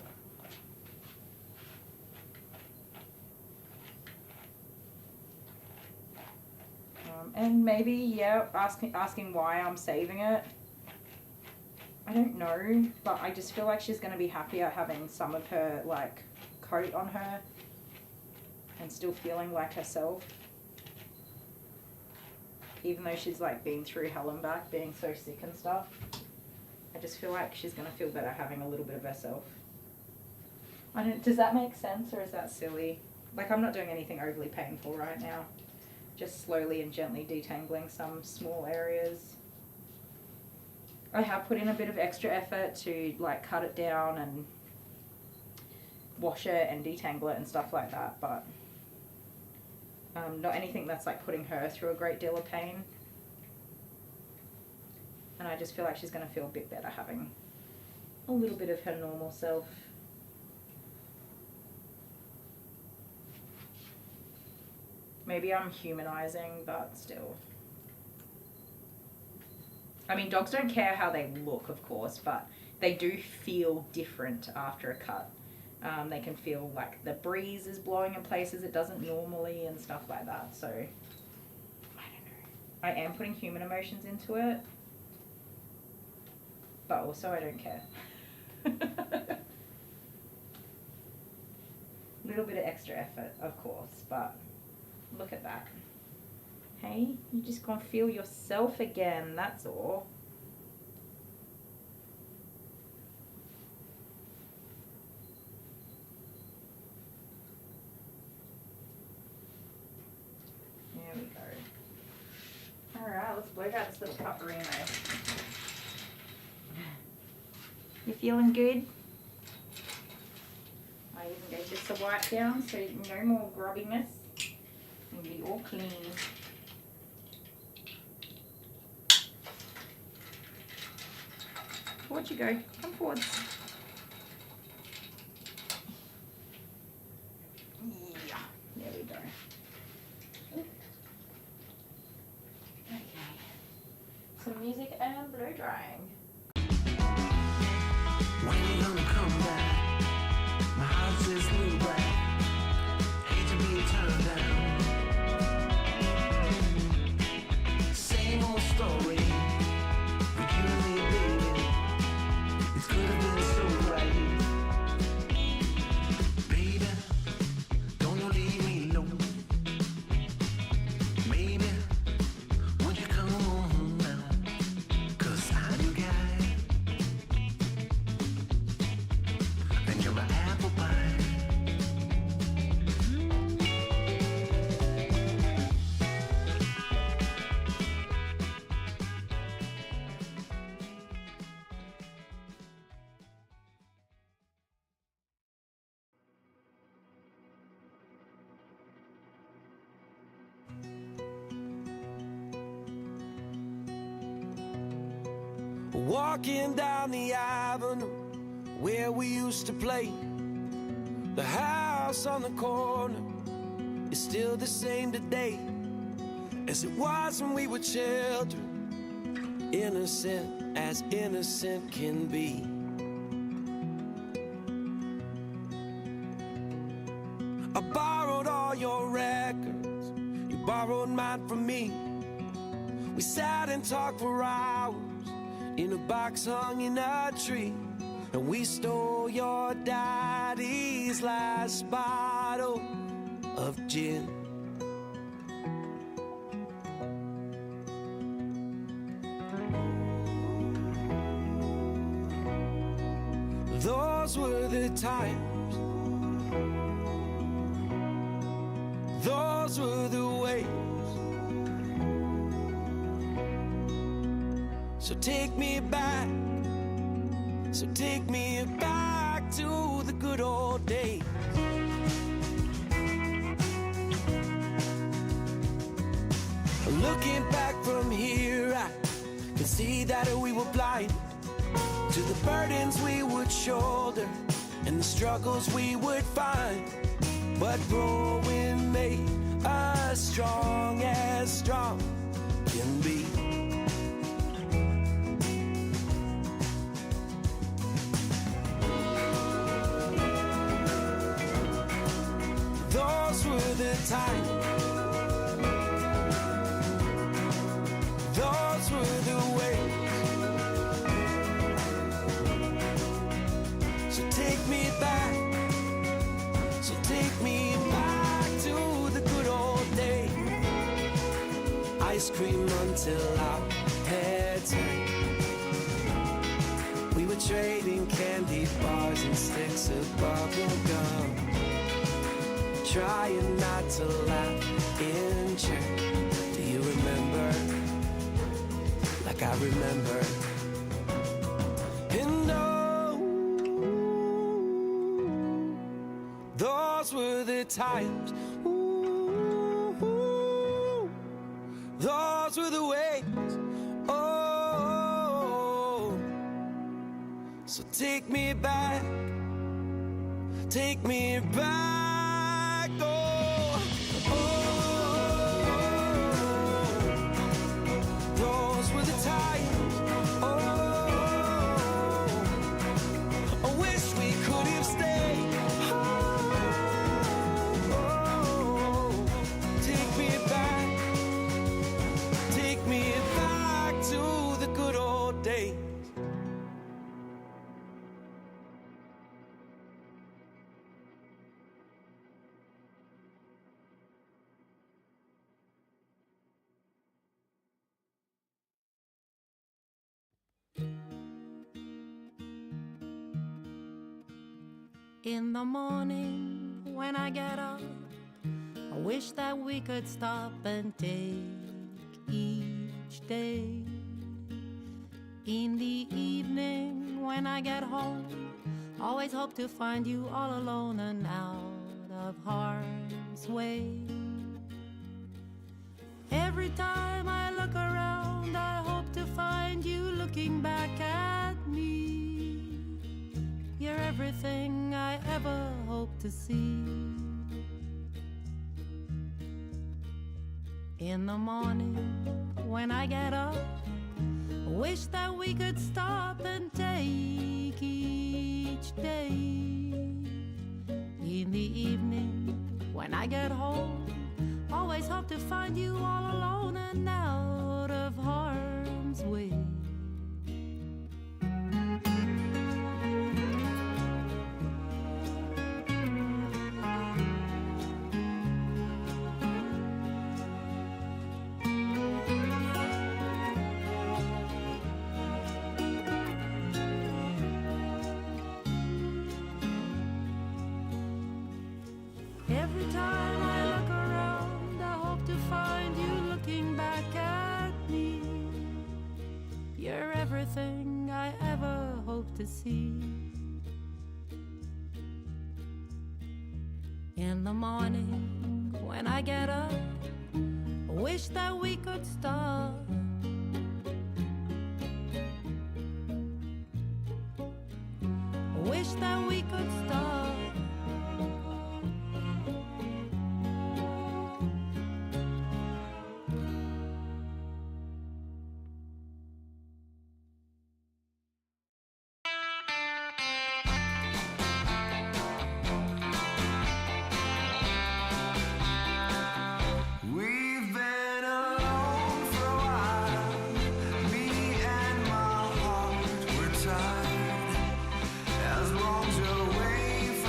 And maybe, yeah, asking why I'm saving it. I don't know, but I just feel like she's going to be happier having some of her, like, coat on her and still feeling like herself. Even though she's like been through hell and back, being so sick and stuff. I just feel like she's going to feel better having a little bit of herself. Does that make sense, or is that silly? Like, I'm not doing anything overly painful right now. Just slowly and gently detangling some small areas. I have put in a bit of extra effort to like cut it down and wash it and detangle it and stuff like that, but not anything that's like putting her through a great deal of pain. And I just feel like she's going to feel a bit better having a little bit of her normal self. Maybe I'm humanizing, but still. I mean, dogs don't care how they look, of course, but they do feel different after a cut. They can feel like the breeze is blowing in places it doesn't normally and stuff like that. So, I don't know. I am putting human emotions into it. but also I don't care. Little bit of extra effort, of course, but look at that. Hey, you just gonna feel yourself again, that's all. There we go. Alright, let's blow out this little pupperino. You feeling good? I even gave this a wipe down so no more grubbiness. It'll be all clean. Forward you go. Come forwards. Yeah, there we go. Okay. Some music and blow drying. When you gonna come back? My heart says move back. Hate to be turned down. Same old story. With you and me, baby. It could have been so right. Baby, don't you leave me alone. Maybe, won't you come home now? 'Cause I'm your guy. And you're my apple pie. Walking down the avenue where we used to play. The house on the corner is still the same today as it was when we were children, innocent as innocent can be. I borrowed all your records, you borrowed mine from me. We sat and talked for hours in a box hung in a tree, and we stole your daddy's last bottle of gin. Those were the times, those were the ways. So take me back, so take me back to the good old days. Looking back from here, I can see that we were blind to the burdens we would shoulder and the struggles we would find. But growing made us strong as strong can be. Those were the times, those were the ways. So take me back, so take me back to the good old days. Ice cream until our heads hurt. We were trading candy bars and sticks of bubble gum, trying not to laugh in church. Do you remember? Like I remember. And oh, those were the times. Ooh, those were the ways. Oh, so take me back, take me back. In the morning when I get up, I wish that we could stop and take each day. In the evening when I get home, always hope to find you all alone and out of harm's way. Every time I look around, I hope to find you looking back at me. You're everything I ever hoped to see. In the morning when I get up, I wish that we could stop and take each day. In the evening when I get home, always hope to find you all alone and out of harm's way. Every time I look around, I hope to find you looking back at me. You're everything I ever hoped to see. In the morning when I get up, I wish that we could stop. I wish that we could stop. We've been alone for a while. Me and my heart, we're tired. As long as you're away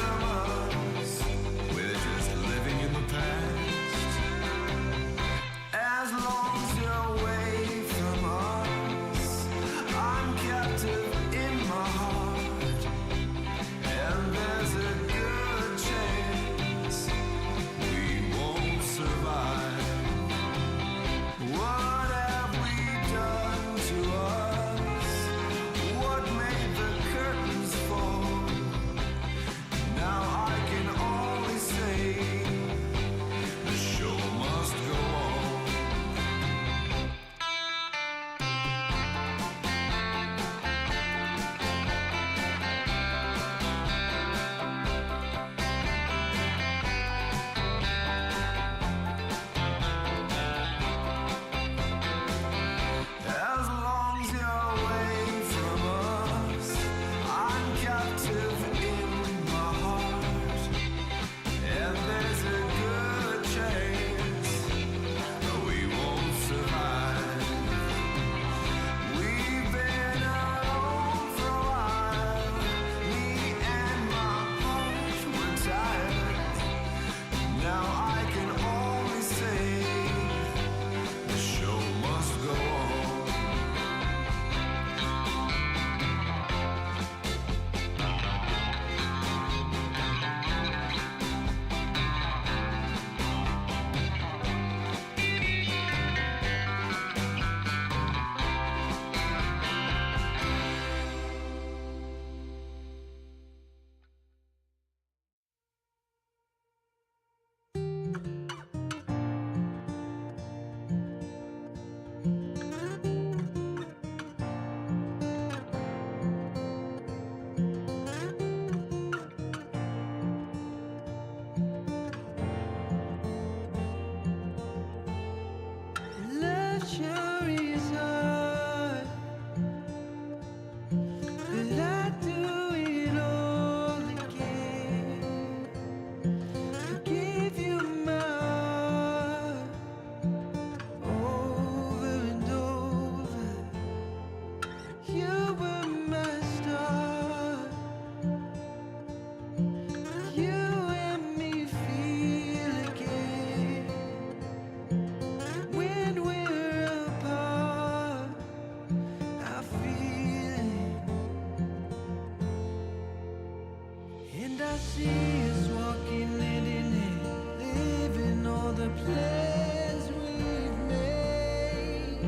see us walking hand in hand, living all the plans we've made.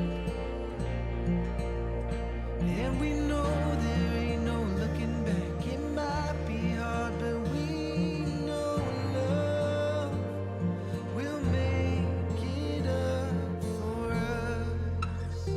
And we know there ain't no looking back. It might be hard, but we know love will make it up for us.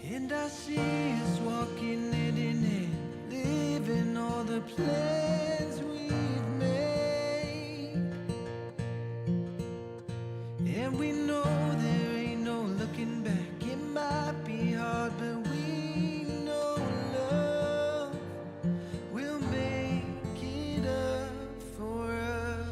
And I see us walking hand in hand, living all the plans we've made. And we know there ain't no looking back. It might be hard, but we know love will make it up for us.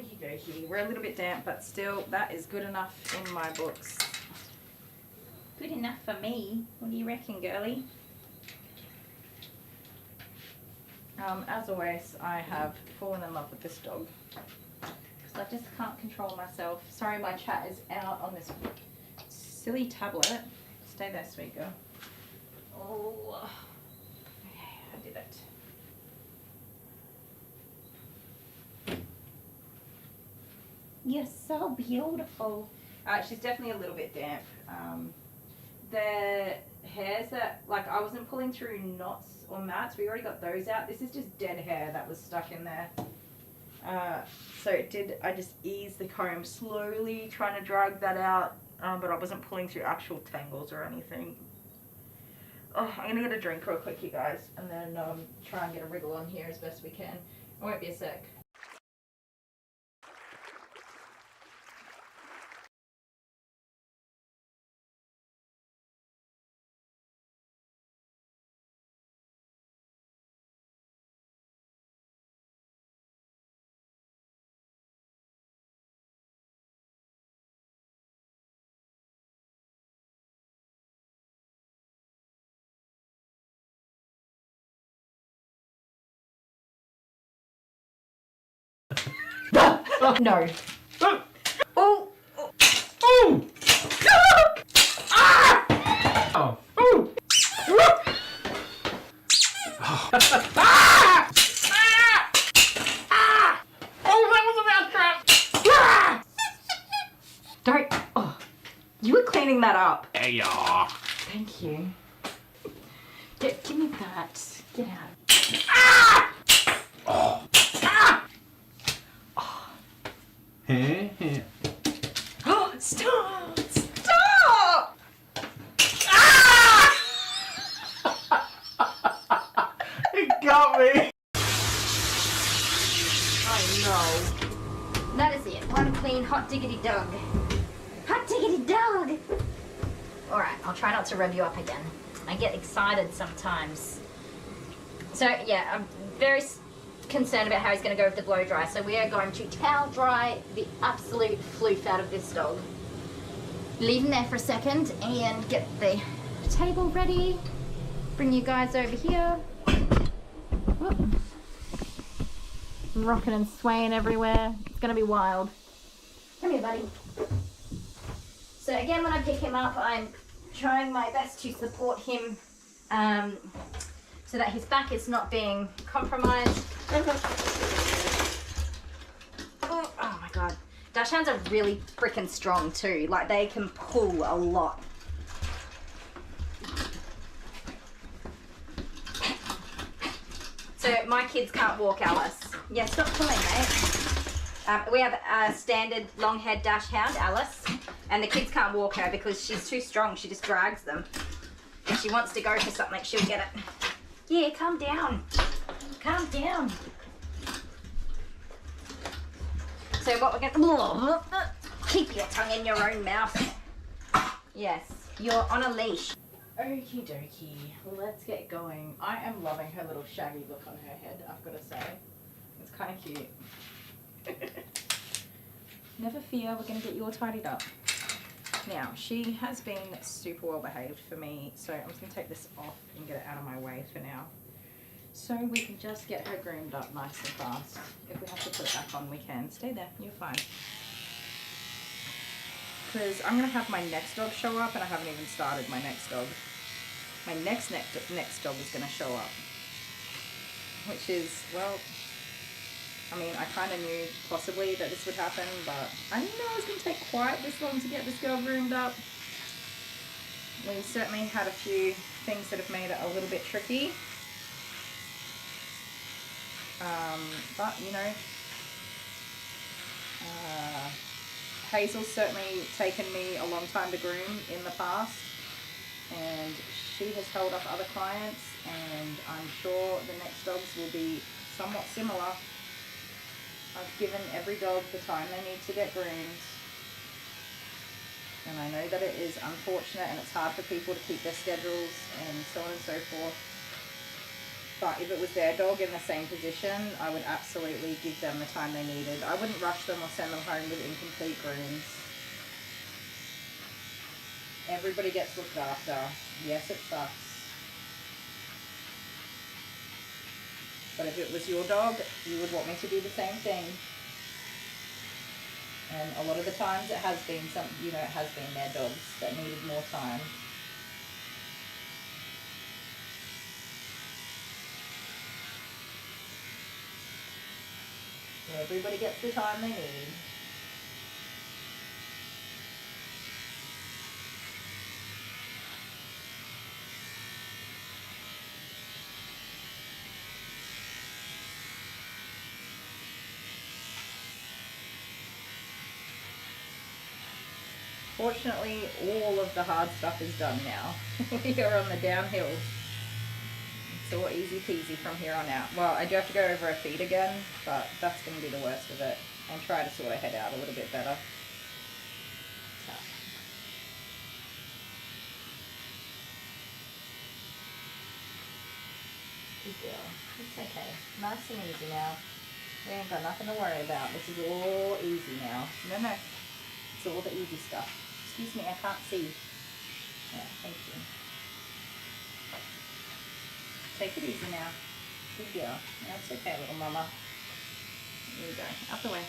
Okie dokie. We're a little bit damp, but still, that is good enough in my books. Good enough for me. What do you reckon, girly? As always, I have fallen in love with this dog. Because I just can't control myself. Sorry, my chat is out on this silly tablet. Stay there, sweet girl. Oh, okay, I did it. You're so beautiful. She's definitely a little bit damp. The hairs that, like, I wasn't pulling through knots or mats. We already got those out. This is just dead hair that was stuck in there. So I just eased the comb slowly, trying to drag that out, but I wasn't pulling through actual tangles or anything. Oh, I'm gonna get a drink real quick, you guys, and then try and get a wriggle on here as best we can. It won't be a sec. No. Oh! Oh! Ah! Oh! Oh! Ah! Ah! Ah! Oh, that was a mousetrap! Ah! Don't. Oh. You were cleaning that up. Hey, y'all. Thank you. Give me that. Get out. Ah! Oh. Ah! Oh, stop! Stop! Ah! It got me. I know. That is it. One clean hot diggity dog. Hot diggity dog! Alright, I'll try not to rev you up again. I get excited sometimes. So, yeah, I'm very concerned about how he's going to go with the blow dry. So we are going to towel dry the absolute floof out of this dog. Leave him there for a second and get the table ready. Bring you guys over here. Whoop. I'm rocking and swaying everywhere. It's going to be wild. Come here, buddy. So again, when I pick him up, I'm trying my best to support him so that his back is not being compromised. Oh my god. Dachshunds are really freaking strong too. Like, they can pull a lot. So my kids can't walk Alice. Yeah, stop pulling, mate. We have a standard long-haired Dachshund, Alice, and the kids can't walk her because she's too strong. She just drags them. If she wants to go for something, she'll get it. Yeah, calm down. Calm down. So what we're going to... Keep your tongue in your own mouth. Yes, you're on a leash. Okie dokie, let's get going. I am loving her little shaggy look on her head, I've got to say. It's kind of cute. Never fear, we're going to get you all tidied up. Now, she has been super well behaved for me, so I'm just going to take this off and get it out of my way for now. So we can just get her groomed up nice and fast. If we have to put it back on, we can. Stay there, you're fine. Because I'm going to have my next dog show up, and I haven't even started my next dog. My next dog is going to show up. Which is, well, I mean, I kind of knew possibly that this would happen, but I didn't know it was going to take quite this long to get this girl groomed up. We certainly had a few things that have made it a little bit tricky. But, you know, Hazel's certainly taken me a long time to groom in the past, and she has held up other clients, and I'm sure the next dogs will be somewhat similar. I've given every dog the time they need to get groomed, and I know that it is unfortunate and it's hard for people to keep their schedules and so on and so forth. But if it was their dog in the same position, I would absolutely give them the time they needed. I wouldn't rush them or send them home with incomplete grooms. Everybody gets looked after. Yes, it sucks. But if it was your dog, you would want me to do the same thing. And a lot of the times it has been it has been their dogs that needed more time. So everybody gets the time they need. Fortunately, all of the hard stuff is done now. We are on the downhill. It's all easy peasy from here on out. Well, I do have to go over her feet again, but that's going to be the worst of it. And try to sort her head out a little bit better. So. Good girl. It's okay. Nice and easy now. We ain't got nothing to worry about. This is all easy now. No. It's all the easy stuff. Excuse me, I can't see. Yeah, thank you. Take it easy now. Good girl. That's okay, little mama. Here we go. Out the way.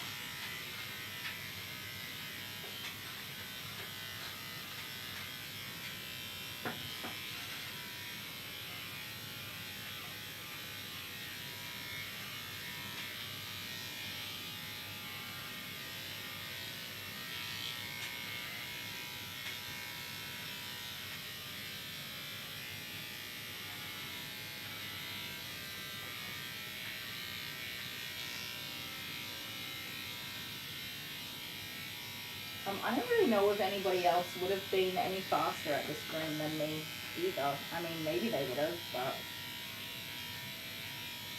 I don't really know if anybody else would have been any faster at this groom than me either. I mean, maybe they would have, but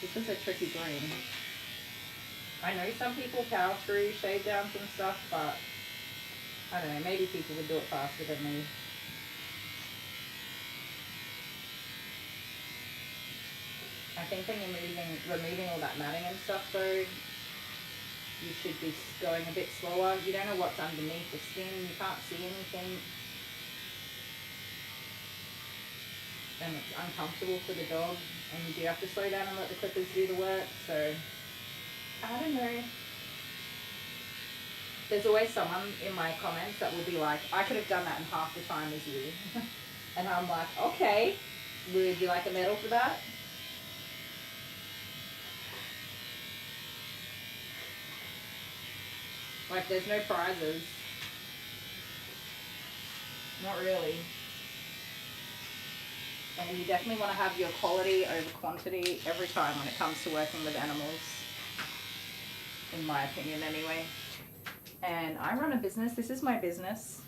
this was a tricky groom. I know some people power through shave downs and stuff, but I don't know, maybe people would do it faster than me. I think when you're removing all that matting and stuff though, you should be going a bit slower. You don't know what's underneath the skin. You can't see anything. And it's uncomfortable for the dog. And you do have to slow down and let the clippers do the work. So, I don't know. There's always someone in my comments that will be like, I could have done that in half the time as you. And I'm like, okay. Would you like a medal for that? Like, there's no prizes. Not really. And you definitely want to have your quality over quantity every time when it comes to working with animals. In my opinion, anyway. And I run a business. This is my business.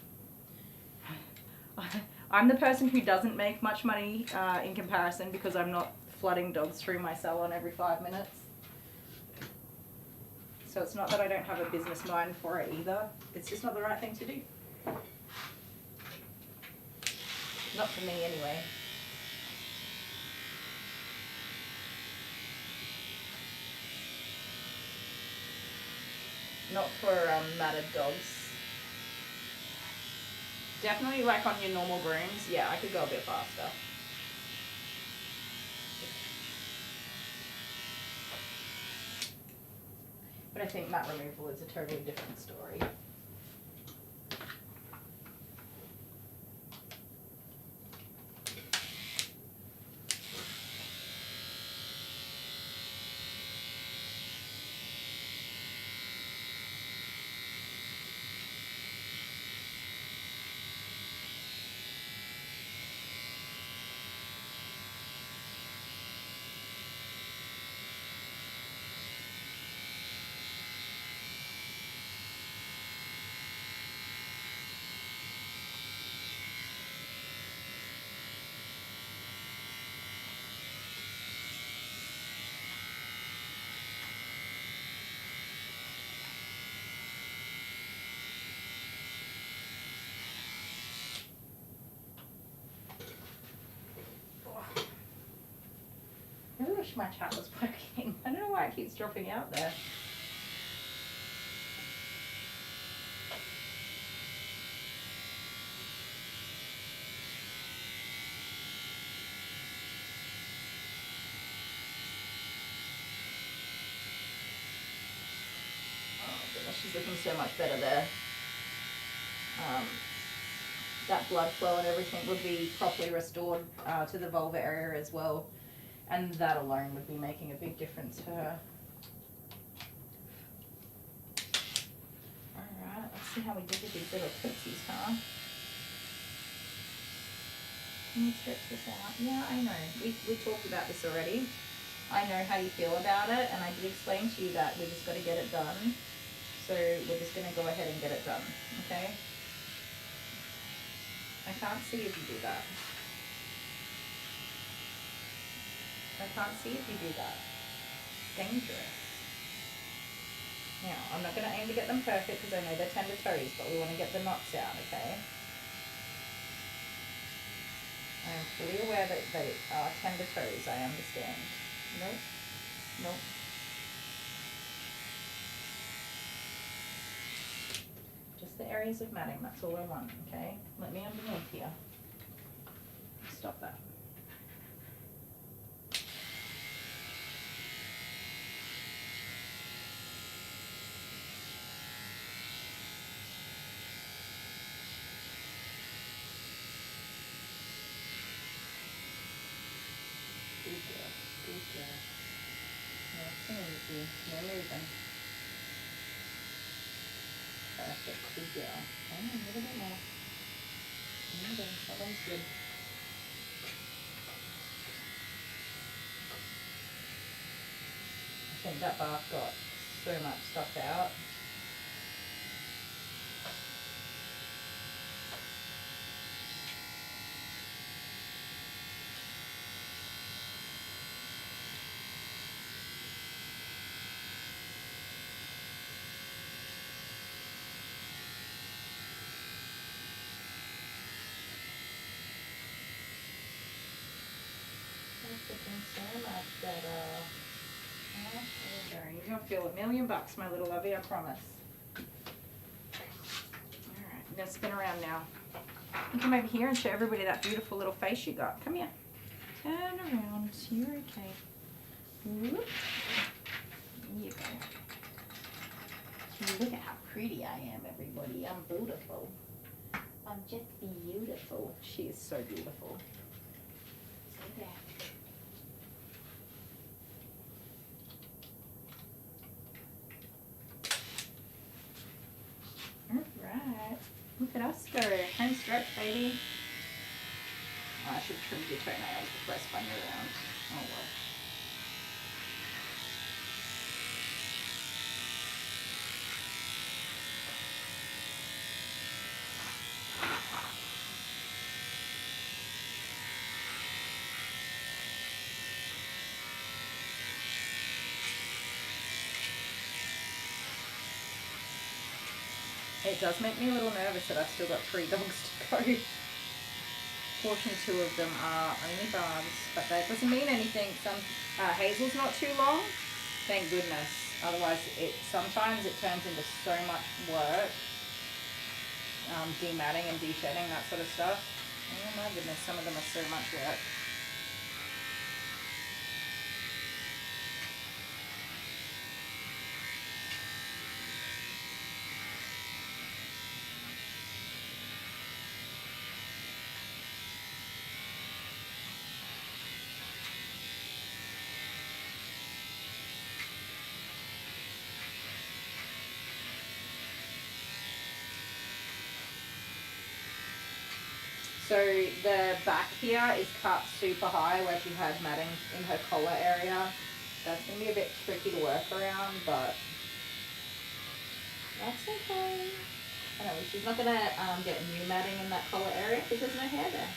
I'm the person who doesn't make much money in comparison because I'm not flooding dogs through my salon every 5 minutes. So it's not that I don't have a business mind for it either. It's just not the right thing to do. Not for me anyway. Not for matted dogs. Definitely like on your normal grooms, yeah, I could go a bit faster. But I think mat removal is a totally different story. my chat was working. I don't know why it keeps dropping out there. Oh goodness, she's looking so much better there. That blood flow and everything would be properly restored to the vulva area as well. And that alone would be making a big difference to her. Alright, let's see how we did with these little tootsies, huh? Can you stretch this out? Yeah, I know. We talked about this already. I know how you feel about it, and I did explain to you that we just got to get it done. So we're just going to go ahead and get it done, okay? I can't see if you do that. I can't see if you do that. Dangerous. Now, I'm not going to aim to get them perfect because I know they're tender toes, but we want to get the knots out, okay? I am fully aware that they are tender toes, I understand. Nope. Nope. Just the areas of matting, that's all I want, okay? Let me underneath here. Stop that. Good girl, good girl. Nice and easy, no moving. Perfect, good girl. Oh, a little bit more. Okay, that one's good. I think that bark got so much stuff out. Looking so much better. Oh, there we go. You're gonna feel $1,000,000, my little lovey, I promise. Alright, I'm gonna spin around now. You come over here and show everybody that beautiful little face you got. Come here. Turn around. You're okay. Whoop. There you go. Look at how pretty I am, everybody. I'm beautiful. I'm just beautiful. She is so beautiful. So there. Alright, look at us go. Home stretch, baby. Oh, I should trim your toenails before I spun you around. Oh well. It does make me a little nervous that I've still got 3 dogs to go. Fortunately, 2 of them are only barbs, but that doesn't mean anything. Hazel's not too long, thank goodness. Otherwise, sometimes it turns into so much work. Dematting and de-shedding, that sort of stuff. Oh my goodness, some of them are so much work. So the back here is cut super high where she had matting in her collar area. That's going to be a bit tricky to work around, but that's okay. Anyway, she's not going to get new matting in that collar area because there's no hair there.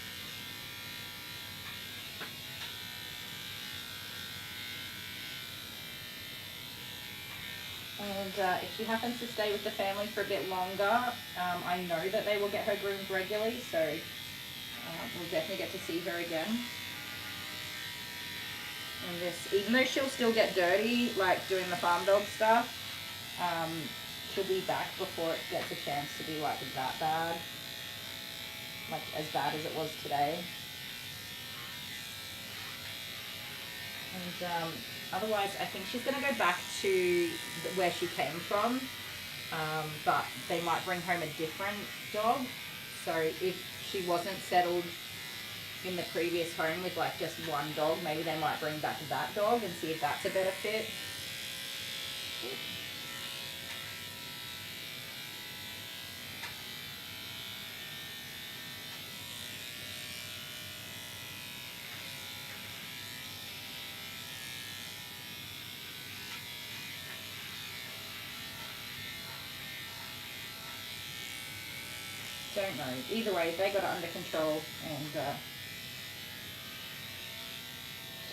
And if she happens to stay with the family for a bit longer, I know that they will get her groomed regularly, so we'll definitely get to see her again. And this, even though she'll still get dirty, like doing the farm dog stuff, she'll be back before it gets a chance to be like that bad. Like as bad as it was today. And otherwise, I think she's going to go back to where she came from. But they might bring home a different dog. So if she wasn't settled in the previous home with like just one dog, maybe they might bring back that dog and see if that's a better fit. Don't know. Either way, they got it under control, and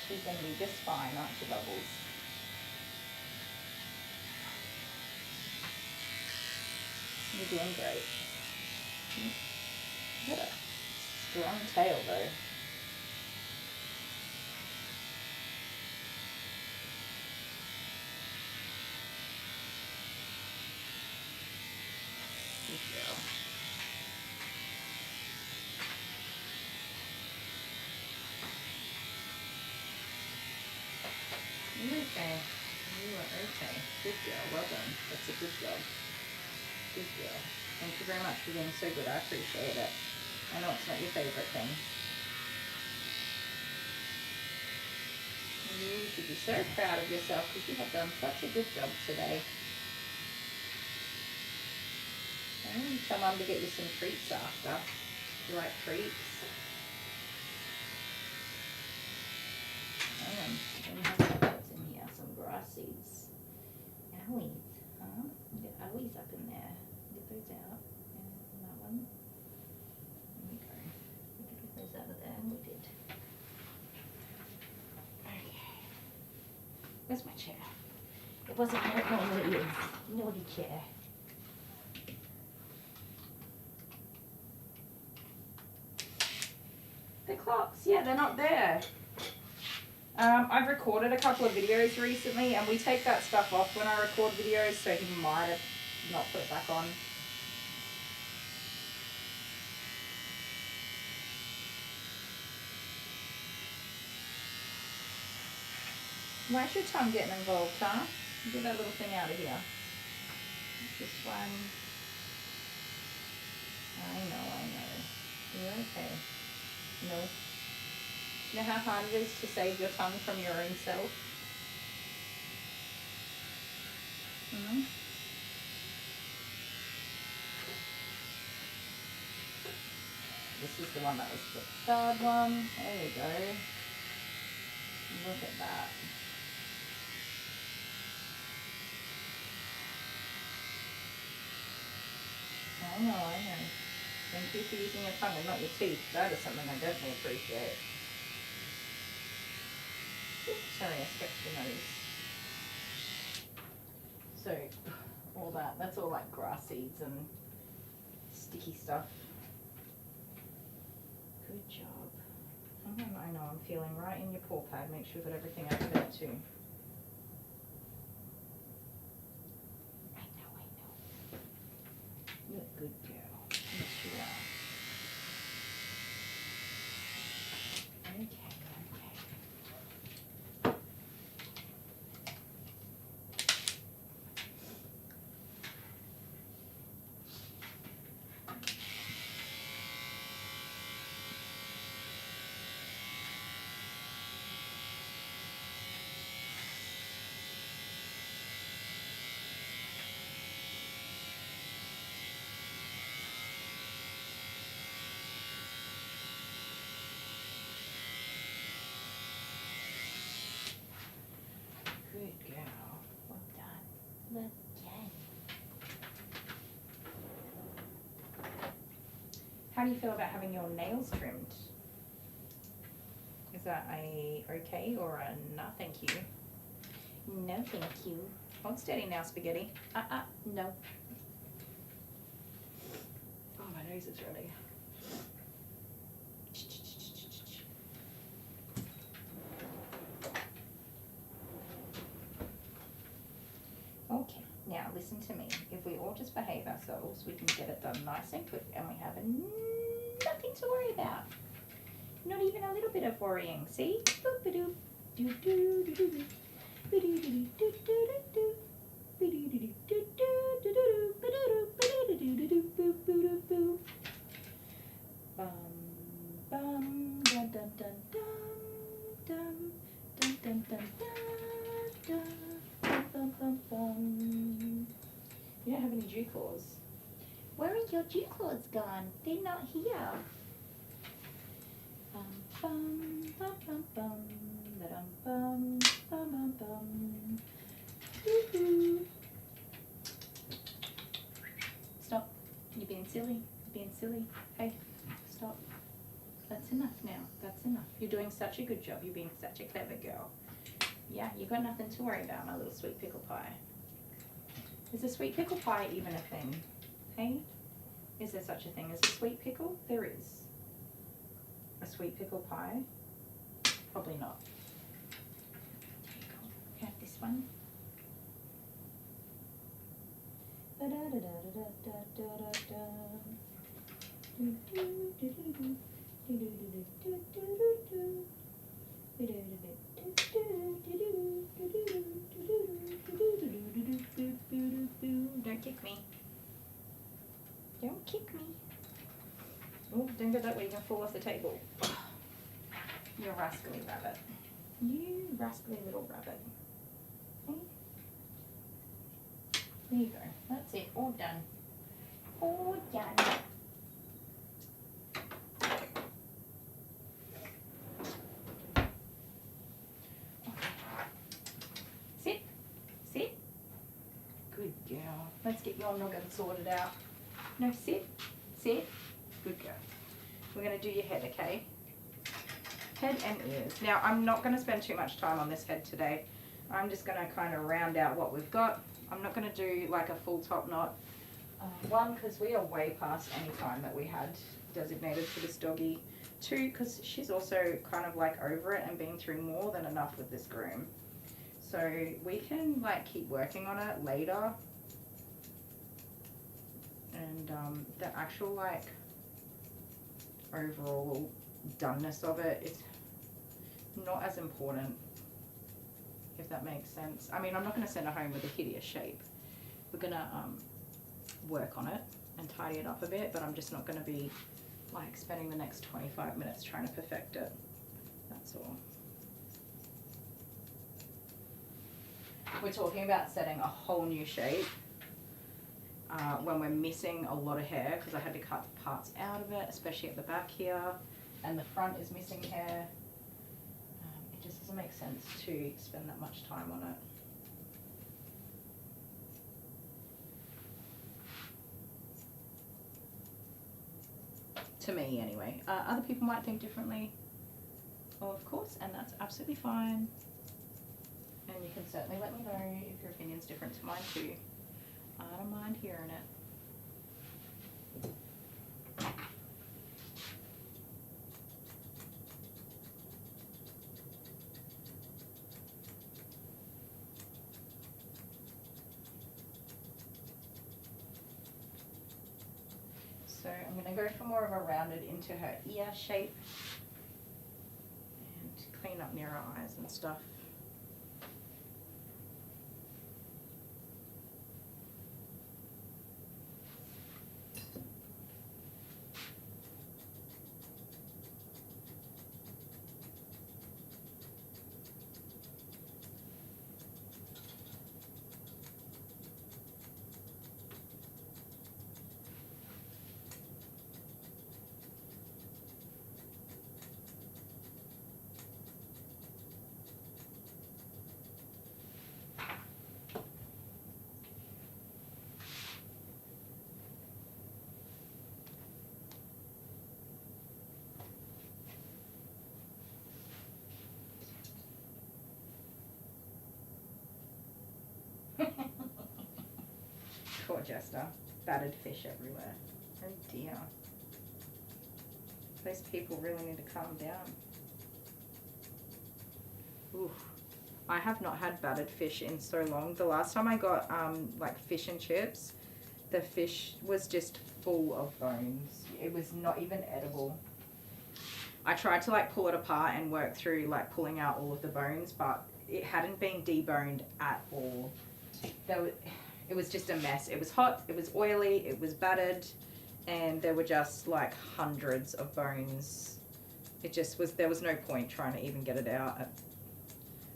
she's going to be just fine, aren't you, Bubbles? You're doing great. You got a strong tail, though. Good girl. Okay. You are okay. Good girl. Well done. That's a good job. Good girl. Thank you very much for being so good. I appreciate it. I know it's not your favourite thing. You should be so proud of yourself because you have done such a good job today. And tell Mum to get you some treats after. You like treats? Let me have what's in here. Some grass seeds. Owies, huh? Get owies up in there. Get those out. And that one. There we go. We can get those out of there, and we did. Okay. Where's my chair? It wasn't where it normally is. Naughty chair. The clocks, yeah, they're not there. I've recorded a couple of videos recently, and we take that stuff off when I record videos, so he might have not put it back on. Why's your tongue getting involved, huh? Get that little thing out of here. This one. I know. You're okay. No. You know how hard it is to save your tongue from your own self? Mm-hmm. This is the one that was the third one. There you go. Look at that. I know. Thank you for using your tongue and not your teeth. That is something I definitely appreciate. Oops, sorry, I scratched your nose. So, all that's all like grass seeds and sticky stuff. Good job. I know, I'm feeling right in your paw pad. Make sure that everything over there too. I know. You're a good girl. Yes, you are. Okay. Good girl. Well done. Well done. How do you feel about having your nails trimmed? Is that a okay or a no thank you? No thank you. Hold steady now, Spaghetti. No. Oh, my nose is ready. Now listen to me. If we all just behave ourselves, we can get it done nice and quick, and we have nothing to worry about. Not even a little bit of worrying. See? Boop-a-doo. Do-do-do-do-do. Be-do-do-do-do-do-do. Be-do-do-do-do-do-do. Be-do-do-do-do-do-do-do-do-do-do. Bum, bum, dun, dun, dun, dun, dun, dun, dun, dun, dun, bum, bum, bum. You don't have any dew claws. Where are your dew claws gone? They're not here. Bum, bum, bum, bum, bum, ba-dum, bum, bum, bum, bum. Woo-hoo. Stop. You're being silly. You're being silly. Hey, stop. That's enough now. That's enough. You're doing such a good job. You're being such a clever girl. Yeah, you've got nothing to worry about, my little sweet pickle pie. Is a sweet pickle pie even a thing? Hey? Is there such a thing as a sweet pickle? There is. A sweet pickle pie? Probably not. There you go. Have this one. Don't kick me. Don't kick me. Oh, don't go that way, you're going to fall off the table. You rascally rabbit. You rascally little rabbit. Okay. There you go. That's it. All done. All done. Sit. Sit. Good girl. Let's get your noggin sorted out. No, sit. Sit. Good girl. We're going to do your head, okay? Head and ears. Now, I'm not going to spend too much time on this head today. I'm just going to kind of round out what we've got. I'm not going to do like a full top knot. One, because we are way past any time that we had designated for this doggy. Two, because she's also kind of like over it and been through more than enough with this groom. So we can like keep working on it later. And the actual like overall doneness of it is not as important, if that makes sense. I mean, I'm not going to send her home with a hideous shape. We're going to work on it and tidy it up a bit, but I'm just not going to be like spending the next 25 minutes trying to perfect it. That's all. We're talking about setting a whole new shape when we're missing a lot of hair, because I had to cut parts out of it, especially at the back here, and the front is missing hair. It just doesn't make sense to spend that much time on it. To me, anyway. Other people might think differently, of course, and that's absolutely fine. And you can certainly let me know if your opinion's different to mine too. I don't mind hearing it. So I'm going to go for more of a rounded into her ear shape and clean up near her eyes and stuff. Poor Jester. Battered fish everywhere. Oh dear. Those people really need to calm down. Oof. I have not had battered fish in so long. The last time I got like fish and chips, the fish was just full of bones. It was not even edible. I tried to like pull it apart and work through like pulling out all of the bones, but it hadn't been deboned at all. It was just a mess. It was hot, it was oily, it was battered, and there were just like hundreds of bones. It just was, there was no point trying to even get it out.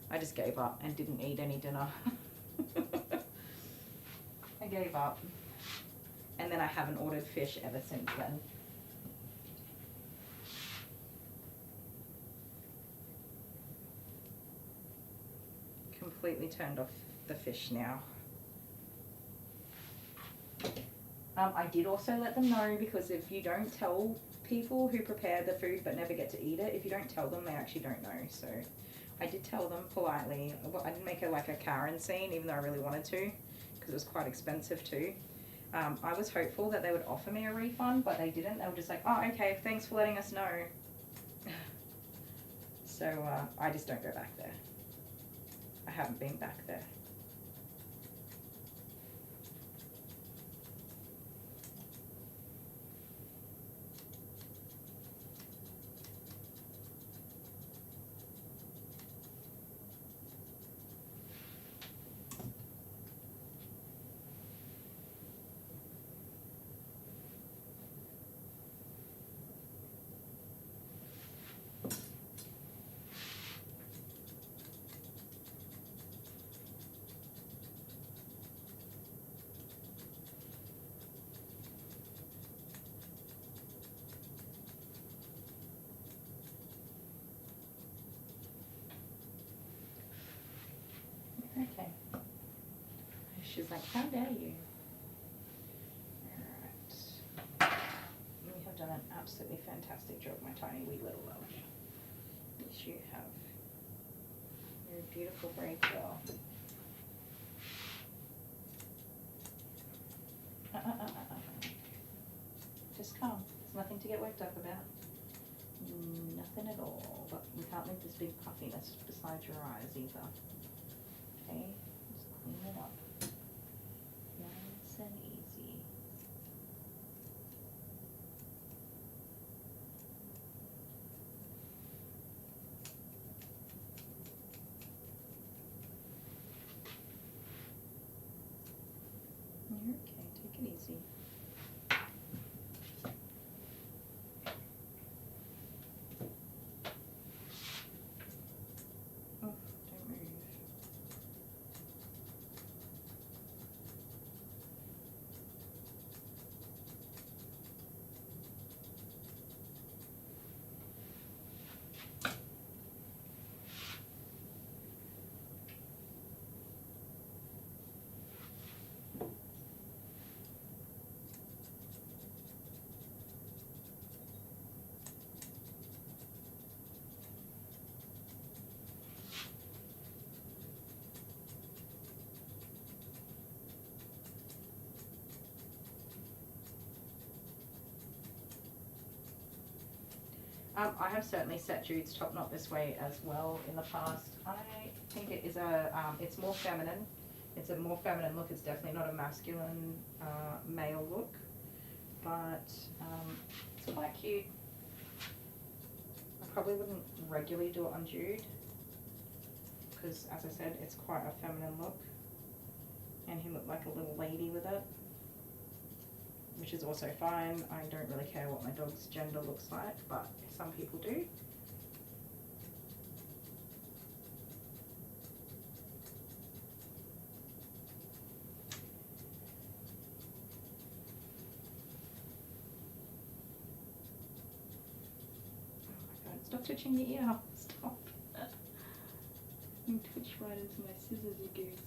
I just gave up and didn't eat any dinner. I gave up. And then I haven't ordered fish ever since then. Completely turned off the fish now. I did also let them know, because if you don't tell people who prepare the food but never get to eat it, if you don't tell them, they actually don't know. So I did tell them politely. Well, I didn't make it like a Karen scene, even though I really wanted to, because it was quite expensive too. I was hopeful that they would offer me a refund, but they didn't. They were just like, oh, okay, thanks for letting us know. So I just don't go back there. I haven't been back there. Okay. She's like, how dare you? Alright. You have done an absolutely fantastic job, my tiny wee little love. Yes, you have. You're a beautiful, brave girl. Just calm. There's nothing to get worked up about. Nothing at all. But we can't leave this big puffiness beside your eyes either. Okay, just clean it up. Nice and easy. You're okay, take it easy. Oh, don't move. I have certainly set Jude's top knot this way as well in the past. I think it is it's more feminine. It's a more feminine look. It's definitely not a masculine male look, but it's quite cute. I probably wouldn't regularly do it on Jude, because as I said, it's quite a feminine look, and he looked like a little lady with it, which is also fine. I don't really care what my dog's gender looks like, but some people do. Oh my god, stop touching your ear. Stop. You twitch right into my scissors, you goose.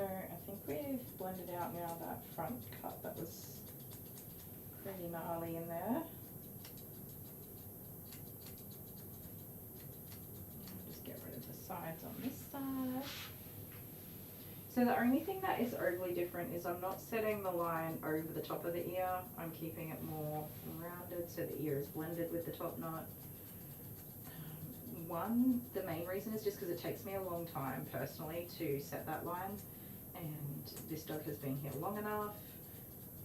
So I think we've blended out now that front cut that was pretty gnarly in there. I'll just get rid of the sides on this side. So the only thing that is overly different is I'm not setting the line over the top of the ear. I'm keeping it more rounded so the ear is blended with the top knot. The main reason is just because it takes me a long time personally to set that line, and this dog has been here long enough,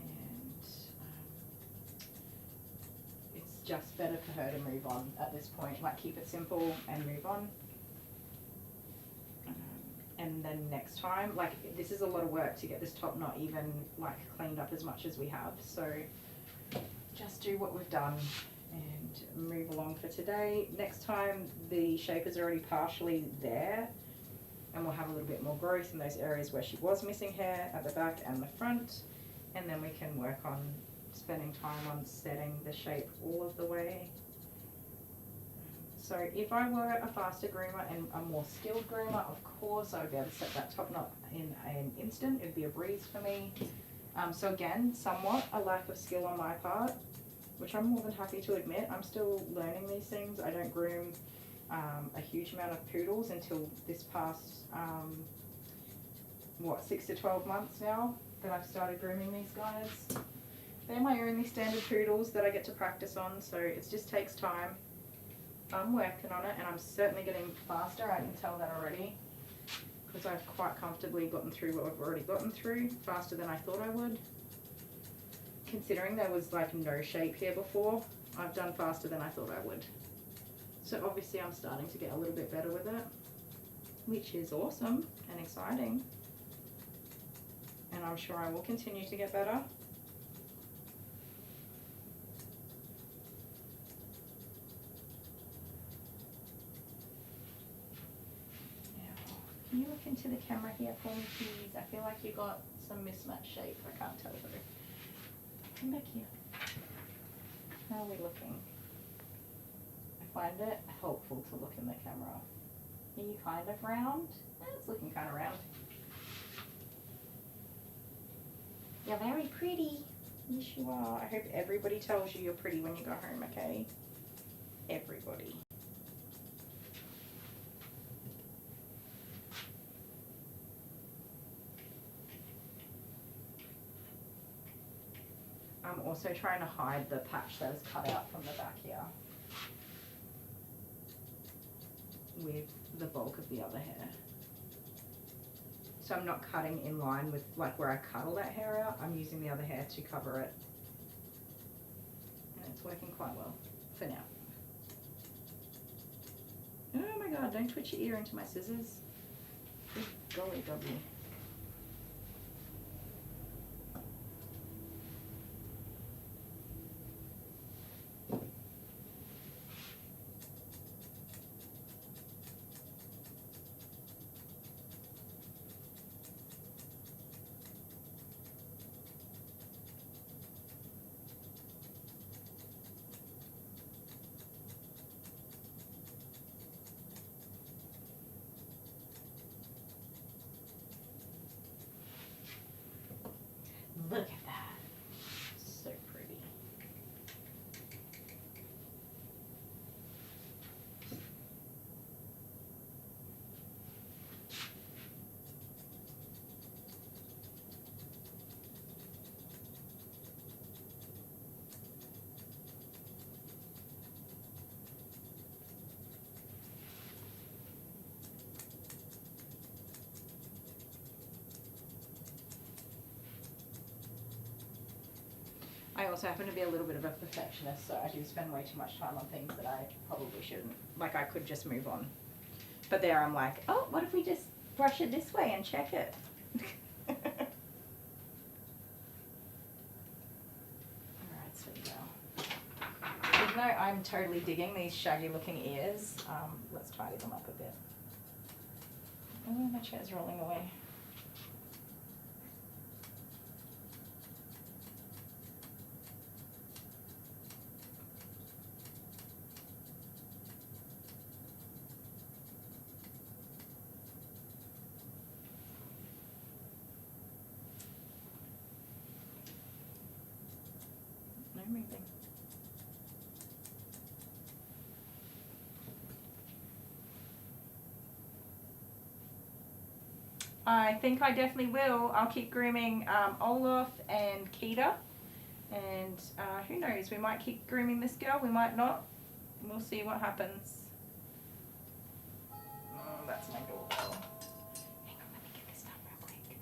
and it's just better for her to move on at this point, like keep it simple and move on. And then next time, like this is a lot of work to get this top knot even like cleaned up as much as we have, so just do what we've done and move along for today. Next time the shape is already partially there, and we'll have a little bit more growth in those areas where she was missing hair at the back and the front, and then we can work on spending time on setting the shape all of the way. So if I were a faster groomer and a more skilled groomer, of course I would be able to set that top knot in an instant. It'd be a breeze for me. So again, somewhat a lack of skill on my part, which I'm more than happy to admit. I'm still learning these things. I don't groom a huge amount of poodles until this past, 6 to 12 months now that I've started grooming these guys. They're my only standard poodles that I get to practice on, so it just takes time. I'm working on it, and I'm certainly getting faster. I can tell that already, because I've quite comfortably gotten through what I've already gotten through, faster than I thought I would. Considering there was like no shape here before, I've done faster than I thought I would. So obviously I'm starting to get a little bit better with it, which is awesome and exciting. And I'm sure I will continue to get better. Can you look into the camera here for me, please? I feel like you got some mismatched shape. I can't tell though. Come back here. How are we looking? I find it helpful to look in the camera. Are you kind of round? It's looking kind of round. You're very pretty. Yes, you are. I hope everybody tells you you're pretty when you go home, okay? Everybody. I'm also trying to hide the patch that is cut out from the back here with the bulk of the other hair. So I'm not cutting in line with like where I cut all that hair out. I'm using the other hair to cover it. And it's working quite well for now. Oh my god, don't twitch your ear into my scissors. Good golly W. Look at that. So pretty. I also happen to be a little bit of a perfectionist, so I do spend way too much time on things that I probably shouldn't. Like I could just move on. But there I'm like, oh, what if we just brush it this way and check it? Alright, sweet girl. Even though I'm totally digging these shaggy looking ears, let's tidy them up a bit. Oh, my chair's rolling away. grooming thing. I think I definitely will. I'll keep grooming Olaf and Keita. And who knows, we might keep grooming this girl, we might not. We'll see what happens. Oh, that's my doorbell. Hang on, let me get this done real quick.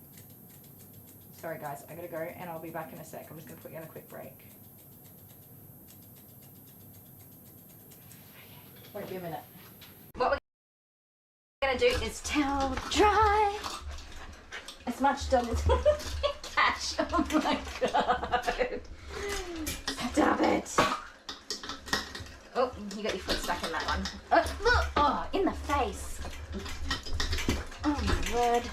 Sorry guys, I gotta go and I'll be back in a sec. I'm just gonna put you on a quick break. Won't be a minute. What we're gonna do is towel dry as much done as catch. Oh my god. Stop it. Oh, you got your foot stuck in that one. Oh, look! Oh, in the face. Oh my word.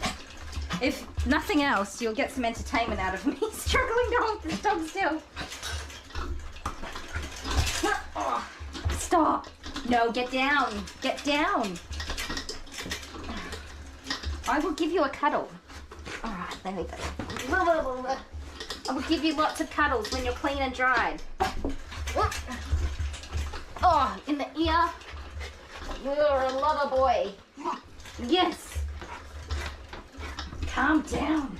If nothing else, you'll get some entertainment out of me struggling to hold this dog still. Oh, stop. No, get down. Get down. I will give you a cuddle. Alright, there we go. I will give you lots of cuddles when you're clean and dried. Oh, in the ear. You're a lover boy. Yes. Calm down.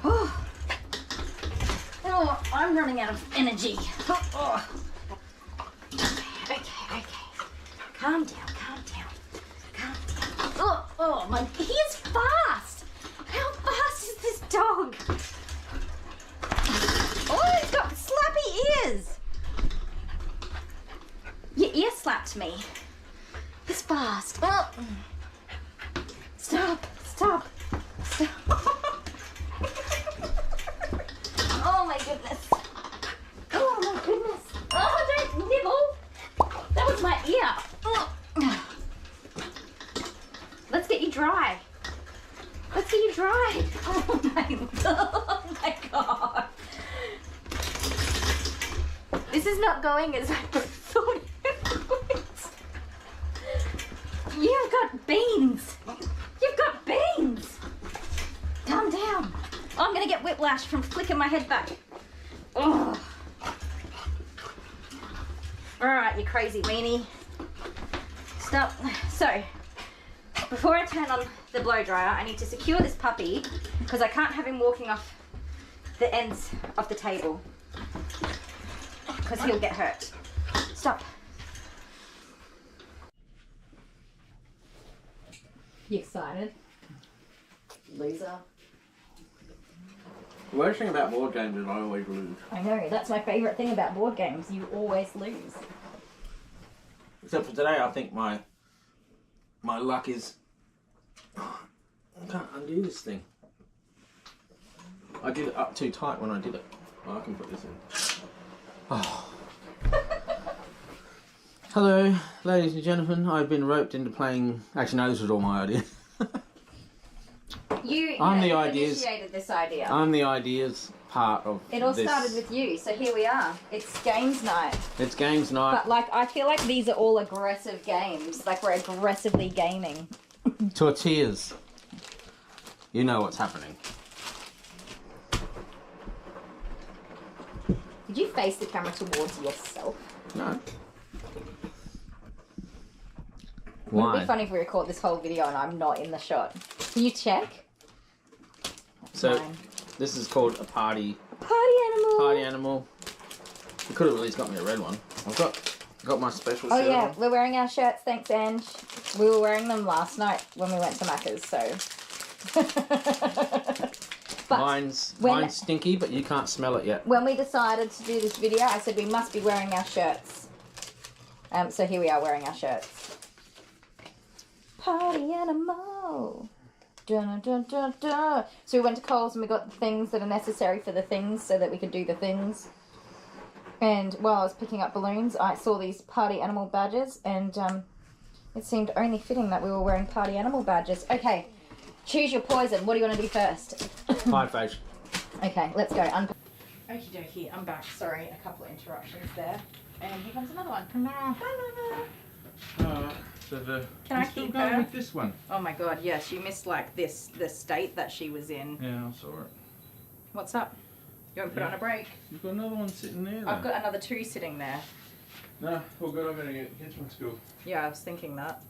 Oh, I'm running out of energy. Oh. Okay. Calm down. Oh, he is fast. How fast is this dog? Oh, he's got slappy ears. Your ear slapped me. He's fast. Oh. Stop. Oh my goodness. Oh, don't nibble. That was my ear. Oh. Let's get you dry. Oh my god. This is not going as I thought it would. You've got beans. Calm down. Oh, I'm gonna get whiplash from flicking my head back. Oh. Alright, you crazy weenie. Stop. So, before I turn on the blow dryer, I need to secure this puppy because I can't have him walking off the ends of the table because he'll get hurt. Stop. You excited? Loser. The worst thing about board games is I always lose. I know, that's my favourite thing about board games. You always lose. Except for today, I think my luck is... I can't undo this thing. I did it up too tight when I did it. Oh, I can put this in. Oh. Hello, ladies and gentlemen. I've been roped into playing... Actually, no, this was all my idea. You initiated this idea. I'm the ideas part of It all this. started with you, so here we are. It's games night. It's games night. But like, I feel like these are all aggressive games. Like we're aggressively gaming. Tortillas. You know what's happening. Did you face the camera towards yourself? No. Why? It'd Why? be funny if we record this whole video and I'm not in the shot. Can you check? So, Fine. this is called a party Party animal. You could have at least got me a red one. I've got my special shirt yeah, on. we're wearing our shirts, thanks Ange. We were wearing them last night when we went to Macca's, so. But Mine's stinky, but you can't smell it yet. when we decided to do this video, I said we must be wearing our shirts. So here we are wearing our shirts. Party animal. Dun, dun, dun, dun. So we went to Coles and we got the things that are necessary for the things so that we could do the things. And while I was picking up balloons, I saw these party animal badges and it seemed only fitting that we were wearing party animal badges. Okay, choose your poison. What do you want to do first? Pie face. Okay, let's go. Okie dokie, I'm back. Sorry, a couple of interruptions there. And here comes another one. So Can I keep her? with this one? Oh my god, yes, you missed like the state that she was in. Yeah, I saw it. What's up? You want to put on a break? You've got another one sitting there. I've got another 2 sitting there. No, all good. I'm going to get kids from school. Yeah, I was thinking that.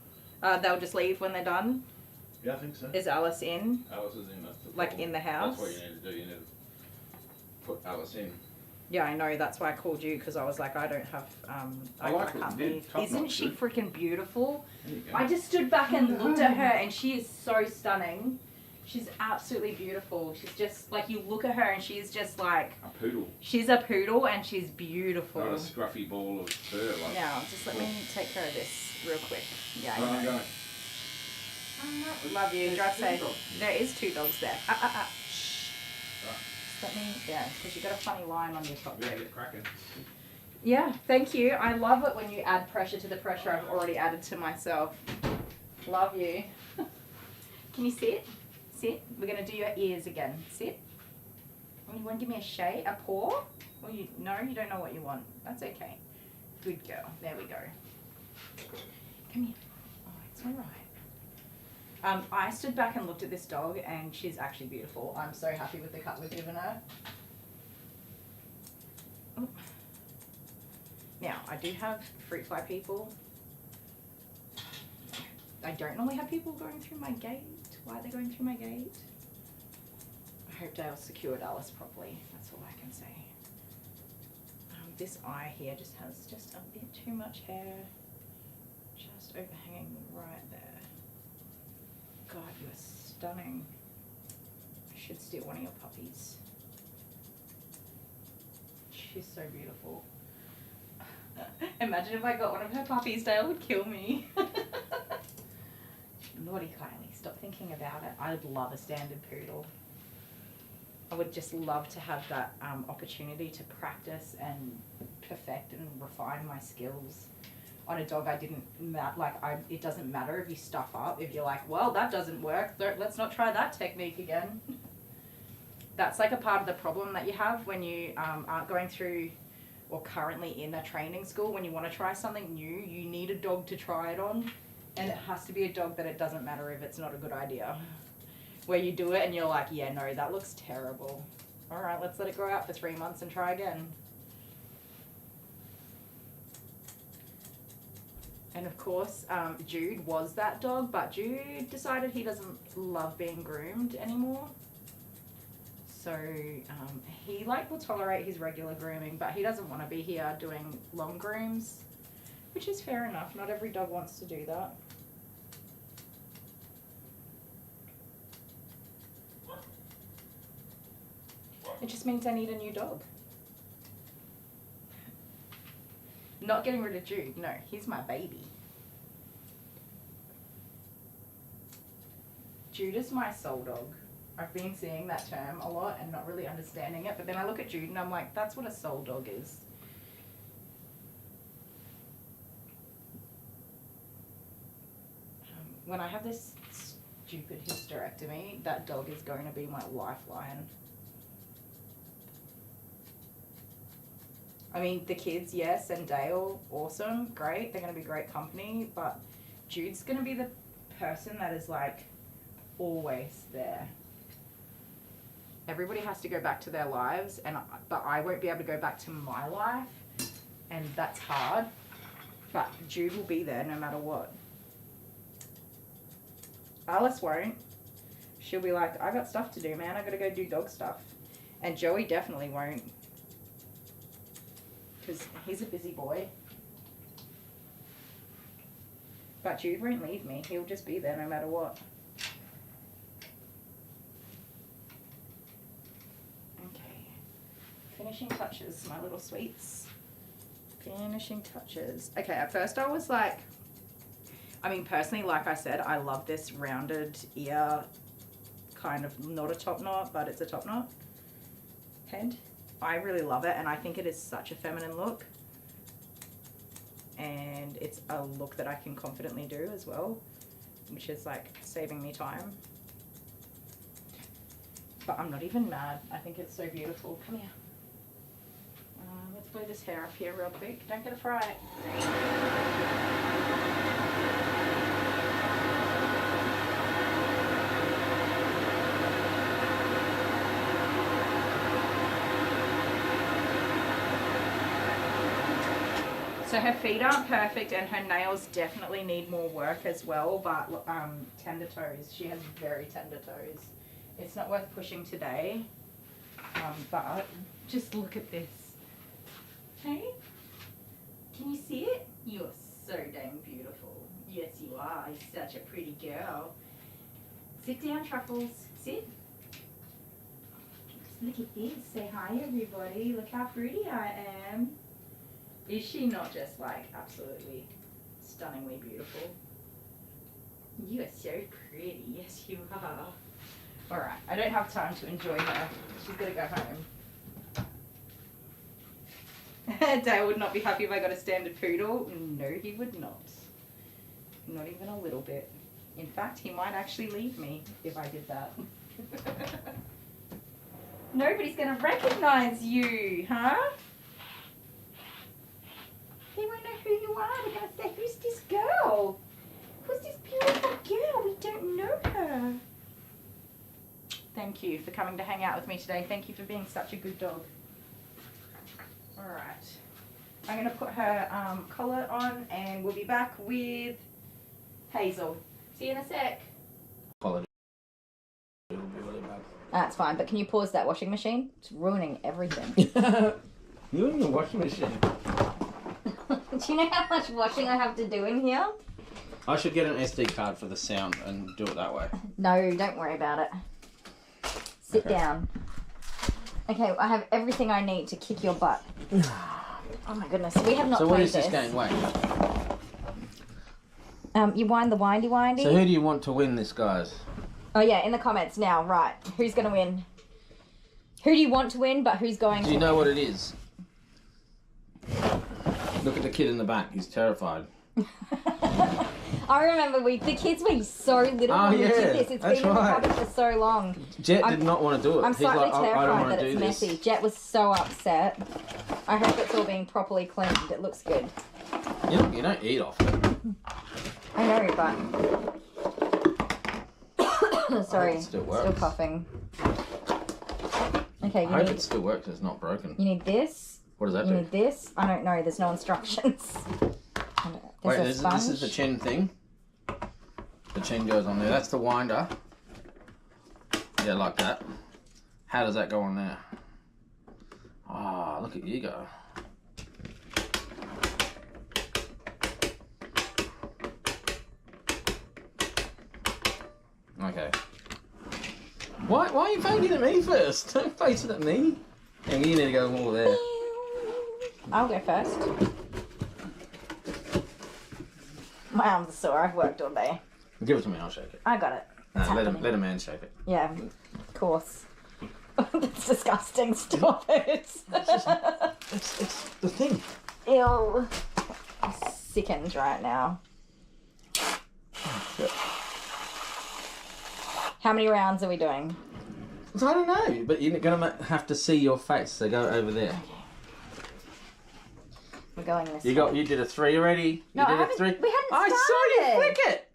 They'll just leave when they're done. Yeah, I think so. Is Alice in? Alice is in. That's the Like problem. in the house? That's what you need to do. You need to put Alice in. Yeah, I know. That's why I called you, because I was like, I don't have. I like what can't you did. leave. Top Isn't notch, she good. freaking beautiful? There you go. I just stood back and looked at her, and she is so stunning. She's absolutely beautiful. She's just like, you look at her, and she's just like. A poodle. She's a poodle, and she's beautiful. Not a scruffy ball of fur. Like. Now, just let me take care of this real quick. Yeah, Right, I I'm know. going. Love you. Drive Two safe. dogs. There is 2 dogs there. Shh. Let me, yeah, because you got a funny line on your top Yeah, lip. get cracking. Yeah, thank you. I love it when you add pressure to the pressure I've already added to myself. Love you. Can you sit? Sit. We're going to do your ears again. Sit. Oh, you want to give me a shake? A paw? Well, no, you don't know what you want. That's okay. Good girl. There we go. Come here. Oh, it's all right. I stood back and looked at this dog, and she's actually beautiful. I'm so happy with the cut we've given her. Oh. Now, I do have fruit fly people. I don't normally have people going through my gate. Why are they going through my gate? I hope Dale secured Alice properly. That's all I can say. This eye here just has just a bit too much hair. Just overhanging right there. God, you are stunning. I should steal one of your puppies. She's so beautiful. Imagine if I got one of her puppies, Dale would kill me. Naughty Kylie, stop thinking about it. I'd love a standard poodle. I would just love to have that opportunity to practice and perfect and refine my skills. On a dog, I didn't it doesn't matter if you stuff up. If you're like, well, that doesn't work, let's not try that technique again. That's like a part of the problem that you have when you aren't going through or currently in a training school. When you want to try something new, you need a dog to try it on, and it has to be a dog that it doesn't matter if it's not a good idea. Where you do it and you're like, yeah, no, that looks terrible. All right, let's let it grow out for 3 months and try again. And of course, Jude was that dog, but Jude decided he doesn't love being groomed anymore. So he will tolerate his regular grooming, but he doesn't want to be here doing long grooms, which is fair enough. Not every dog wants to do that. It just means I need a new dog. Not getting rid of Jude, no, he's my baby. Jude is my soul dog. I've been seeing that term a lot and not really understanding it, but then I look at Jude and I'm like, that's what a soul dog is. When I have this stupid hysterectomy, that dog is going to be my lifeline. I mean, the kids, yes, and Dale, awesome, great. They're going to be great company, but Jude's going to be the person that is like always there. Everybody has to go back to their lives, but I won't be able to go back to my life, and that's hard. But Jude will be there no matter what. Alice won't. She'll be like, I got stuff to do, man. I got to go do dog stuff. And Joey definitely won't. Because he's a busy boy. But Jude won't leave me. He'll just be there no matter what. Okay. Finishing touches, my little sweets. Finishing touches. Okay, at first I was like, personally, like I said, I love this rounded ear, kind of not a top knot, but it's a top knot head. I really love it, and I think it is such a feminine look, and it's a look that I can confidently do as well, which is like saving me time. But I'm not even mad. I think it's so beautiful. Come here. Let's blow this hair up here real quick. Don't get a fright. So her feet aren't perfect and her nails definitely need more work as well, but tender toes. She has very tender toes. It's not worth pushing today, but just look at this. Hey? Can you see it? You're so dang beautiful. Yes, you are. You're such a pretty girl. Sit down, Truffles. Sit. Look at this. Say hi, everybody. Look how pretty I am. Is she not just like absolutely stunningly beautiful? You are so pretty. Yes, you are. Alright, I don't have time to enjoy her. She's got to go home. Dale would not be happy if I got a standard poodle. No, he would not. Not even a little bit. In fact, he might actually leave me if I did that. Nobody's going to recognize you, huh? They won't know who you are. They're going to say, who's this girl? Who's this beautiful girl? We don't know her. Thank you for coming to hang out with me today. Thank you for being such a good dog. Alright. I'm going to put her collar on and we'll be back with Hazel. See you in a sec. Quality. It'll be really bad. That's fine, but can you pause that washing machine? It's ruining everything. You're in the washing machine. Do you know how much washing I have to do in here? I should get an SD card for the sound and do it that way. No, don't worry about it. Sit down. Okay, I have everything I need to kick your butt. Oh my goodness, we have not So played what is this game? Wait. You wind the windy. So who do you want to win this, guys? Oh yeah, in the comments now. Right, who's going to win? Who do you want to win, but who's going to... Do you know what it is? Look at the kid in the back. He's terrified. I remember the kids were so little when we did this. It's been in the cupboard for so long. Jet did not want to do it. I'm slightly He's like, I don't terrified want that to do it's this. messy. Jet was so upset. I hope it's all being properly cleaned. It looks good. You don't eat off it. I know, but... Sorry, it still works. still coughing. Okay, I hope it still works. It's not broken. You need this. What does that You do? need this. I don't know. There's no instructions. Wait, this is the chin thing. The chin goes on there. That's the winder. Yeah, like that. How does that go on there? Ah, look at you go. Okay. Why are you pointing at me first? Don't face it at me. And you need to go more there. I'll go first. My arms are sore. I've worked all day. Give it to me. I'll shake it. I got it. Let a man shake it. Yeah, of course. That's disgusting. Stop it. It's the thing. Ew. I'm sickened right now. How many rounds are we doing? I don't know, but you're gonna have to see your face. So go over there. Okay. We're going this way. You did a 3 already. No, you did I haven't, a 3. we hadn't I started. saw you flick it.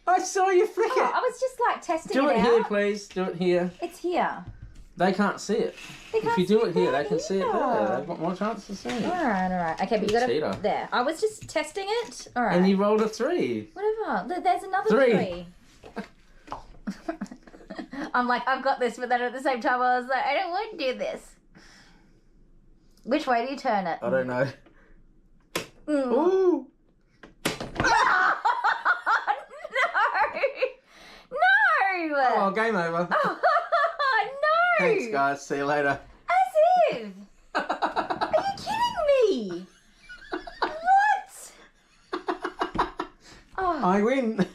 I saw you flick Oh, it. I was just like testing Do it it out. here, please. Do it here. It's here. They can't see it. They If can't you do see it here, that they can see it there. either. They've got more chance to see it. Alright. Okay, but you Cheater. gotta... There. I was just testing it. Alright. And you rolled a 3. Whatever. There's another 3. 3. I'm like, I've got this, but then at the same time I was like, I don't want to do this. Which way do you turn it? I don't know. Mm. Ooh. No! Oh, game over. No! Thanks, guys. See you later. As if! Are you kidding me? What? Oh, I win.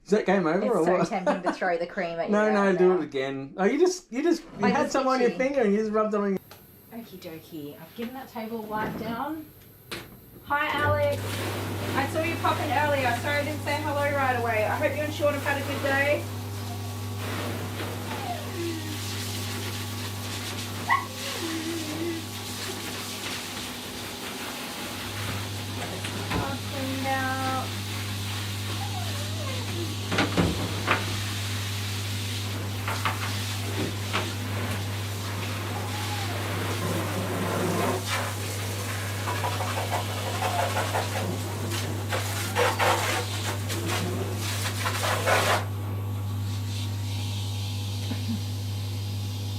Is that game over or it's so what? tempting to throw the cream at you. No, right do now. it again. Oh, you I had just some on your itchy. finger and you just rubbed it on your... Okie dokie. I've given that table a wipe down. Hi, Alex. I saw you pop in earlier. Sorry I didn't say hello right away. I hope you and Sean have had a good day. All cleaned out.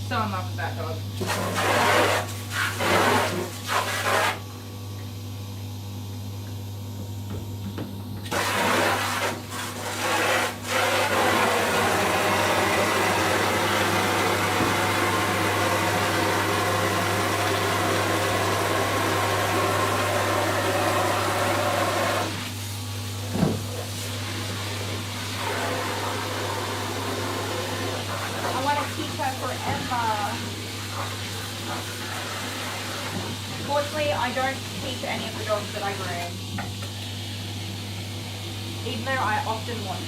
So in love with that dog. Unfortunately, I don't keep any of the dogs that I groom, even though I often want to.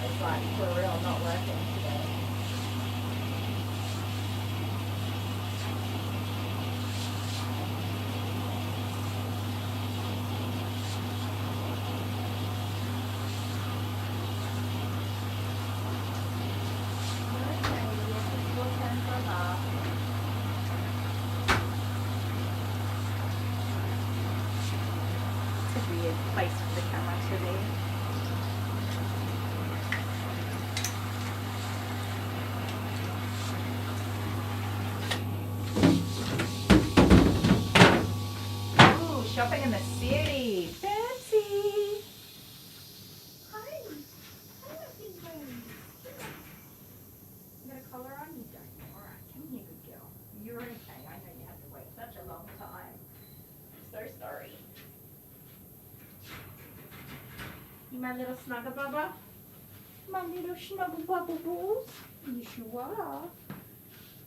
It's like for real not working today. It's a weird place for the camera to be. Shopping in the city. Fancy. Hi. Hi, you got a collar on? You don't. Alright, come here, good girl. You're okay. I know you had to wait such a long time. I'm so sorry. You my little snuggle bubba? My little snuggle bubble balls? Yes, you are.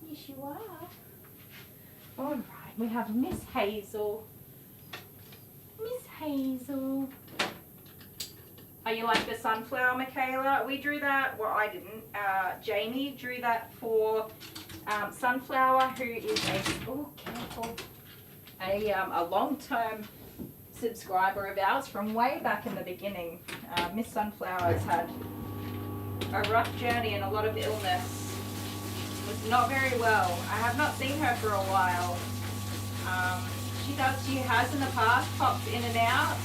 Yes, you are. Alright, we have Miss Hazel. Miss Hazel. Are you like the sunflower, Michaela? We drew that, well I didn't, Jamie drew that for Sunflower, who is a long-term subscriber of ours from way back in the beginning. Miss Sunflower's had a rough journey and a lot of illness. Was not very well. I have not seen her for a while. She has in the past popped in and out.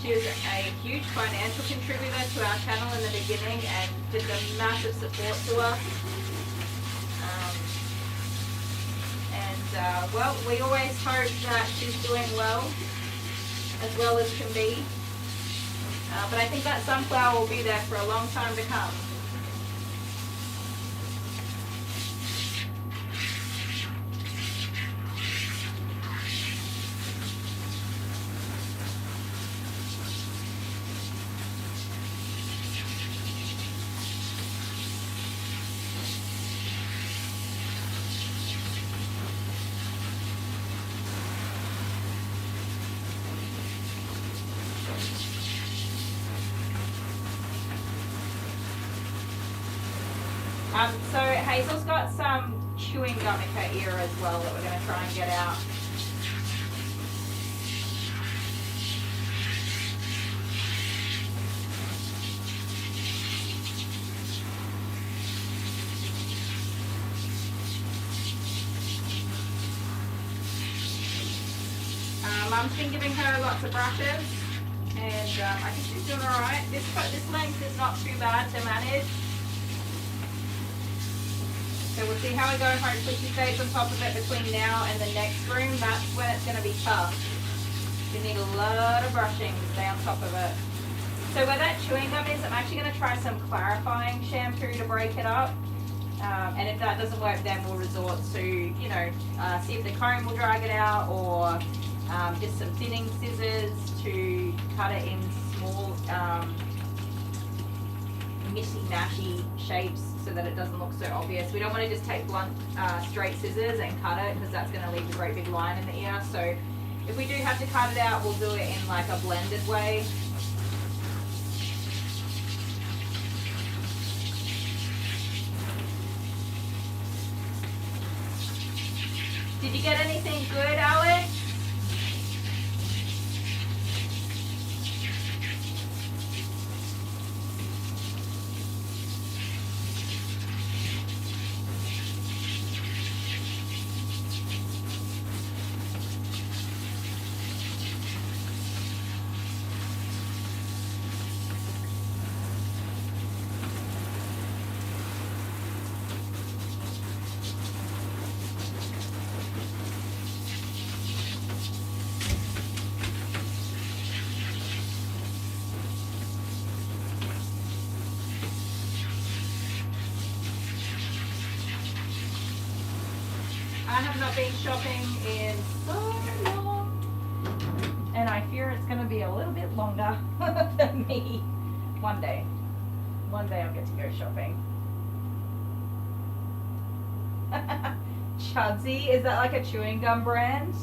She was a huge financial contributor to our channel in the beginning and just a massive support to us. Well, we always hope that she's doing well as can be. But I think that sunflower will be there for a long time to come. So Hazel's got some chewing gum in her ear as well that we're going to try and get out. Mum's been giving her lots of brushes and I think she's doing alright. This length is not too bad to manage. So we'll see how we go. Hopefully she stays on top of it between now and the next groom. That's when it's going to be tough. You need a lot of brushing to stay on top of it. So where that chewing gum is, I'm actually going to try some clarifying shampoo to break it up. And if that doesn't work, then we'll resort to, you know, see if the comb will drag it out, or just some thinning scissors to cut it in small, mishy-mashy shapes so that it doesn't look so obvious. We don't want to just take blunt, straight scissors and cut it, because that's going to leave a great big line in the ear. So if we do have to cut it out, we'll do it in like a blended way. Did you get anything good, Alex? I have not been shopping in so long, and I fear it's going to be a little bit longer for me. One day I'll get to go shopping. Chudsy, is that like a chewing gum brand?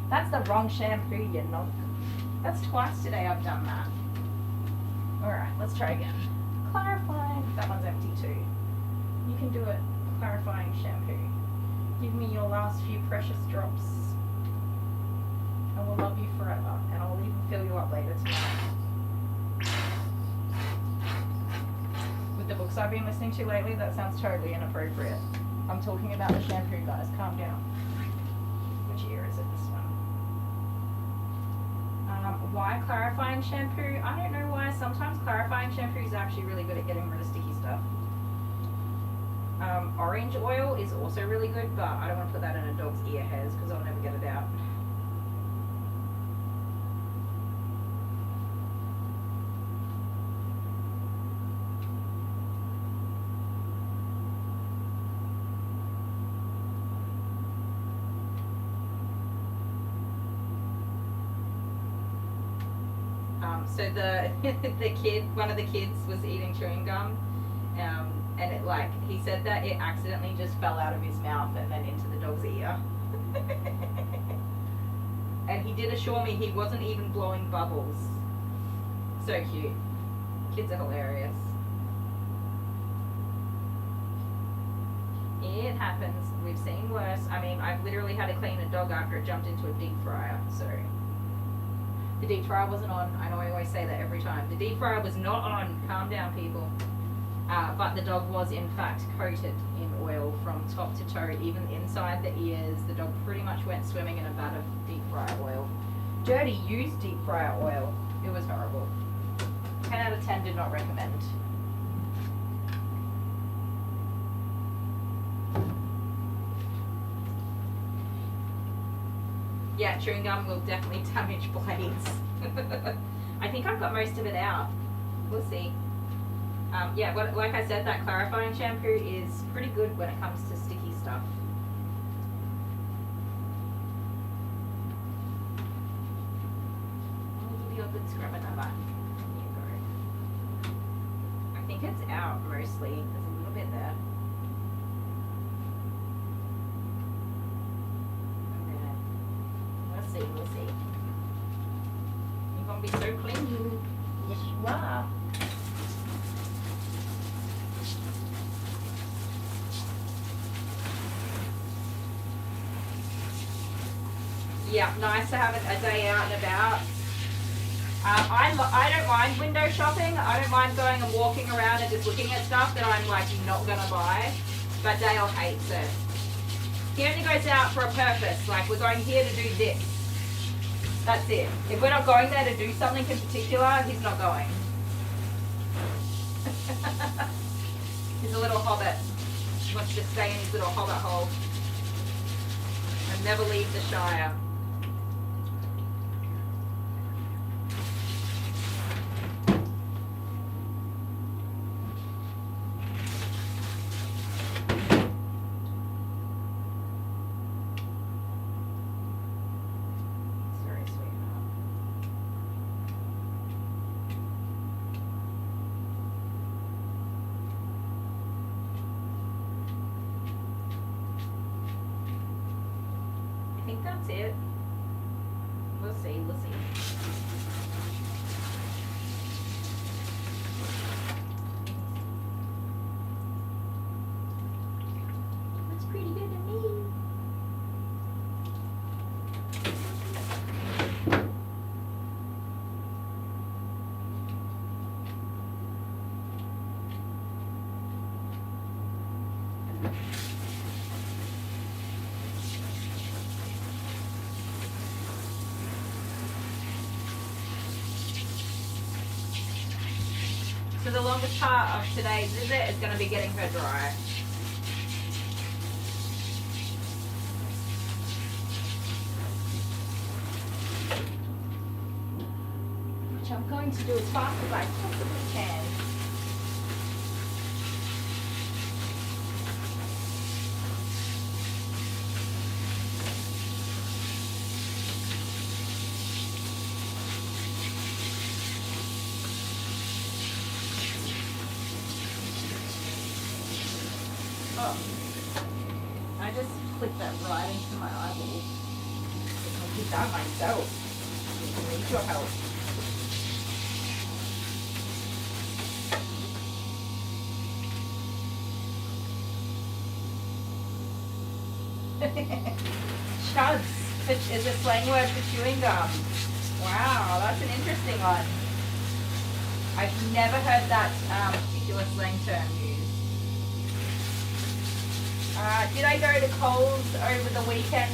That's the wrong shampoo, you know. That's twice today I've done that. Alright, let's try again. Clarifying, that one's empty too. You can do it. Clarifying shampoo. Give me your last few precious drops. I will love you forever, and I'll even fill you up later tonight. With the books I've been listening to lately, that sounds totally inappropriate. I'm talking about the shampoo, guys. Calm down. Which ear is it, this one? Why clarifying shampoo? I don't know why. Sometimes clarifying shampoo is actually really good at getting rid of sticky stuff. Orange oil is also really good, but I don't want to put that in a dog's ear hairs because I'll never get it out. So one of the kids was eating chewing gum, and it he said that it accidentally just fell out of his mouth and then into the dog's ear. And he did assure me he wasn't even blowing bubbles. So cute. Kids are hilarious. It happens. We've seen worse. I mean, I've literally had to clean a dog after it jumped into a deep fryer, so. The deep fryer wasn't on. I know I always say that every time. The deep fryer was not on. Calm down, people. But the dog was in fact coated in oil from top to toe, even inside the ears. The dog pretty much went swimming in a vat of deep fryer oil. Dirty used deep fryer oil. It was horrible. 10 out of 10 did not recommend. Yeah, chewing gum will definitely damage blades. I think I've got most of it out. We'll see. Yeah, like I said, that clarifying shampoo is pretty good when it comes to sticky stuff. I'll give you a good scrub at that back. Here you go. I think it's out mostly. There's a little bit there. We'll see. You're gonna be so clean. Yes, you are. Yeah, nice to have a day out and about. I don't mind window shopping. I don't mind going and walking around and just looking at stuff that I'm not gonna buy. But Dale hates it. He only goes out for a purpose. Like, we're going here to do this. That's it. If we're not going there to do something in particular, he's not going. He's a little hobbit. He wants to stay in his little hobbit hole and never leave the Shire. That's it. We'll see. Looks pretty good to me. So the longest part of today's visit is going to be getting her dry. Which I'm going to do as fast as I possibly can. Oh, I just clicked that right into my eyeball. I did that myself. I need your help. Chuds is a slang word for chewing gum. Wow, that's an interesting one. I've never heard that particular slang term used. Did I go to Coles over the weekend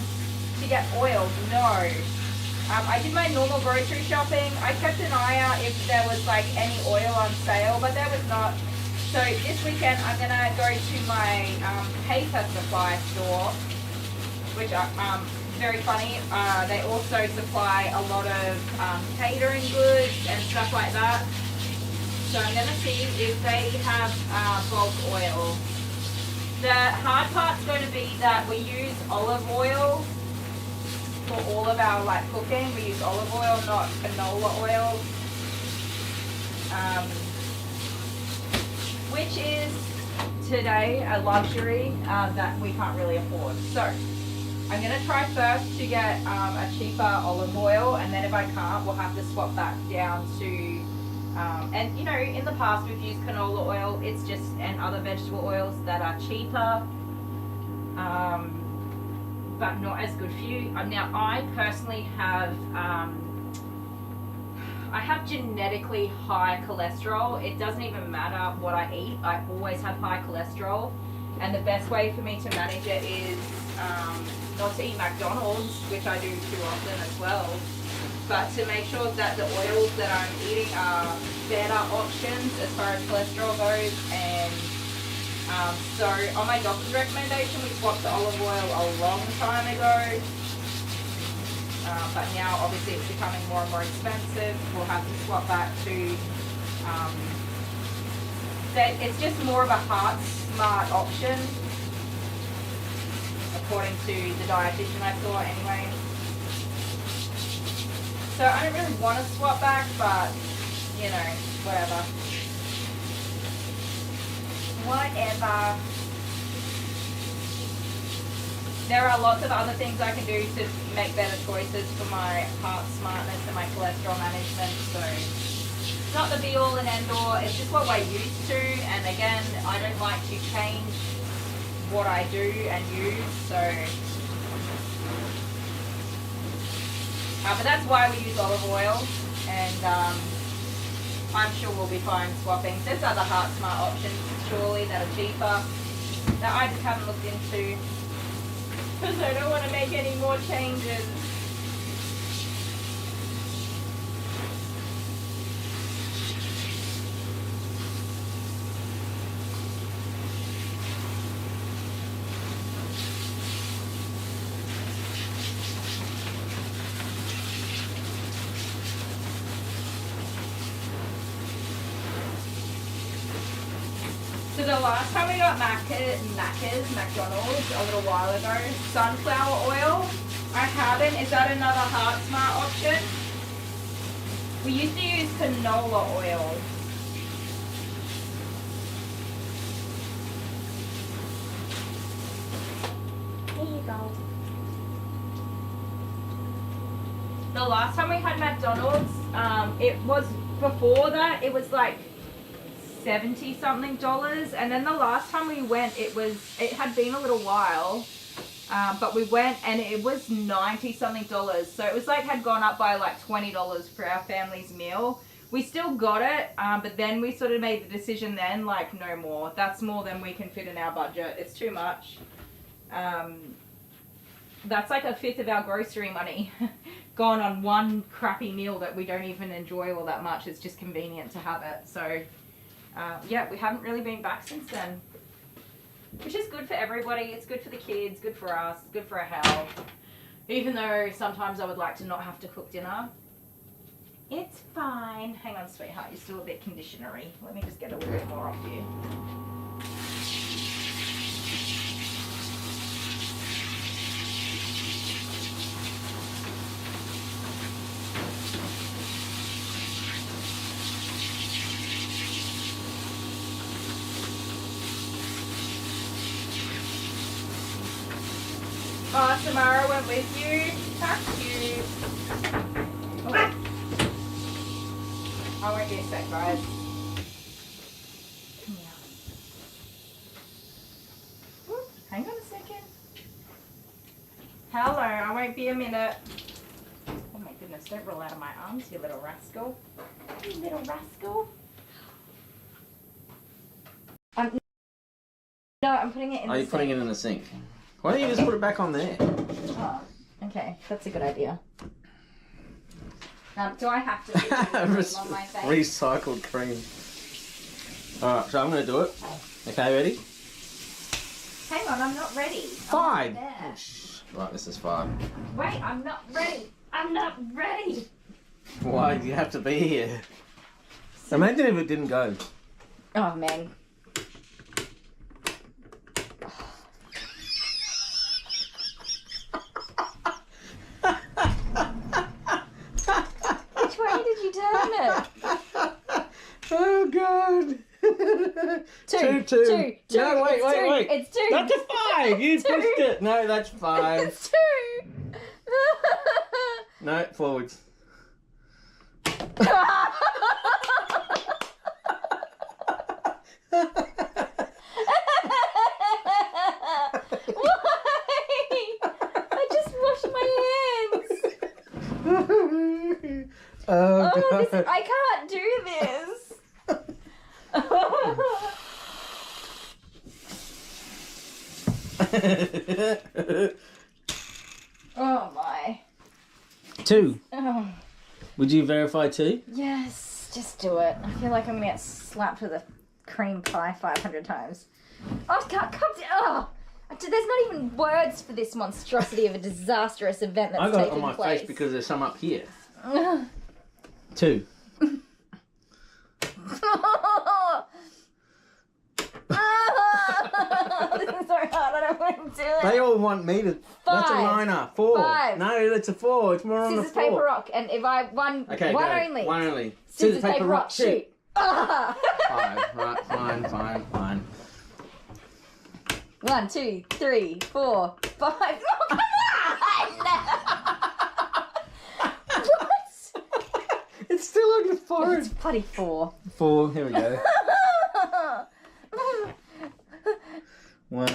to get oil? No. I did my normal grocery shopping. I kept an eye out if there was like any oil on sale, but there was not. So this weekend I'm gonna go to my paper supply store, which are very funny. They also supply a lot of catering goods and stuff like that. So I'm gonna see if they have bulk oil. The hard part's going to be that we use olive oil for all of our like cooking. We use olive oil, not canola oil, which is today a luxury that we can't really afford. So I'm going to try first to get a cheaper olive oil, and then if I can't, we'll have to swap that down to and you know, in the past we've used canola oil. It's just, and other vegetable oils that are cheaper, but not as good for you. Now I personally have, I have genetically high cholesterol. It doesn't even matter what I eat. I always have high cholesterol, and the best way for me to manage it is not to eat McDonald's, which I do too often as well. But to make sure that the oils that I'm eating are better options as far as cholesterol goes. And so on my doctor's recommendation, we swapped to olive oil a long time ago. But now obviously it's becoming more and more expensive. We'll have to swap back to, it's just more of a heart smart option, according to the dietitian I saw anyway. So I don't really want to swap back, but, you know, whatever. Whatever. There are lots of other things I can do to make better choices for my heart smartness and my cholesterol management. So it's not the be all and end all. It's just what we're used to. And again, I don't like to change what I do and use. So... but that's why we use olive oil, and I'm sure we'll be fine swapping. There's other heart smart options surely that are cheaper that I just haven't looked into because I don't want to make any more changes. So the last time we got McDonald's a little while ago, sunflower oil, I haven't. Is that another heart smart option? We used to use canola oil. Here you go. The last time we had McDonald's, it was before that, it was like $70 something, and then the last time we went, it had been a little while, but we went and it was $90 something, so it was like had gone up by like $20 for our family's meal, We still got it, but then we sort of made the decision then, like, no more. That's more than we can fit in our budget. It's too much. That's like 1/5 of our grocery money gone on one crappy meal that we don't even enjoy all that much. It's just convenient to have it. So, yeah, we haven't really been back since then. Which is good for everybody. It's good for the kids, good for us, good for our health. Even though sometimes I would like to not have to cook dinner. It's fine. Hang on, sweetheart. You're still a bit conditionery. Let me just get a little bit more off you. Oh, Samara went with you. How cute. Oh. I won't be a sec, guys. Come here. Ooh, hang on a second. Hello, I won't be a minute. Oh my goodness, don't roll out of my arms, you little rascal. You little rascal. No, I'm putting it in the sink. Are you putting it in the sink? Why don't you just put it back on there? Oh, okay, that's a good idea. Do I have to put cream on my face? Recycled cream. Alright, so I'm going to do it. Okay, ready? Hang on, I'm not ready. 5. Oh, right, this is 5. Wait, I'm not ready. I'm not ready. Why do you have to be here? Imagine if it didn't go. Oh, man. Oh god! Two. No, wait. It's 2. That's a 5. You pushed it. No, that's 5. It's 2. No, forwards. Oh, this, I can't do this. Oh my. 2. Oh. Would you verify 2? Yes, just do it. I feel like I'm gonna get slapped with a cream pie 500 times. Oh, I can't come to. Oh. There's not even words for this monstrosity of a disastrous event that's taken place. I got it on my face because there's some up here. 2. This is so hard. I don't want to do it. They all want me to. 5. That's a liner. 4. 5. No, that's a 4. It's more on the 4. Scissors, paper, rock. And if I one, okay, one go. only. One only. Scissors, paper, rock, shoot. 5. Right, fine. 1, 2, 3, 4, 5. Oh, come on! What? It's still on your forehead. It's bloody 4. 4. Here we go. 1.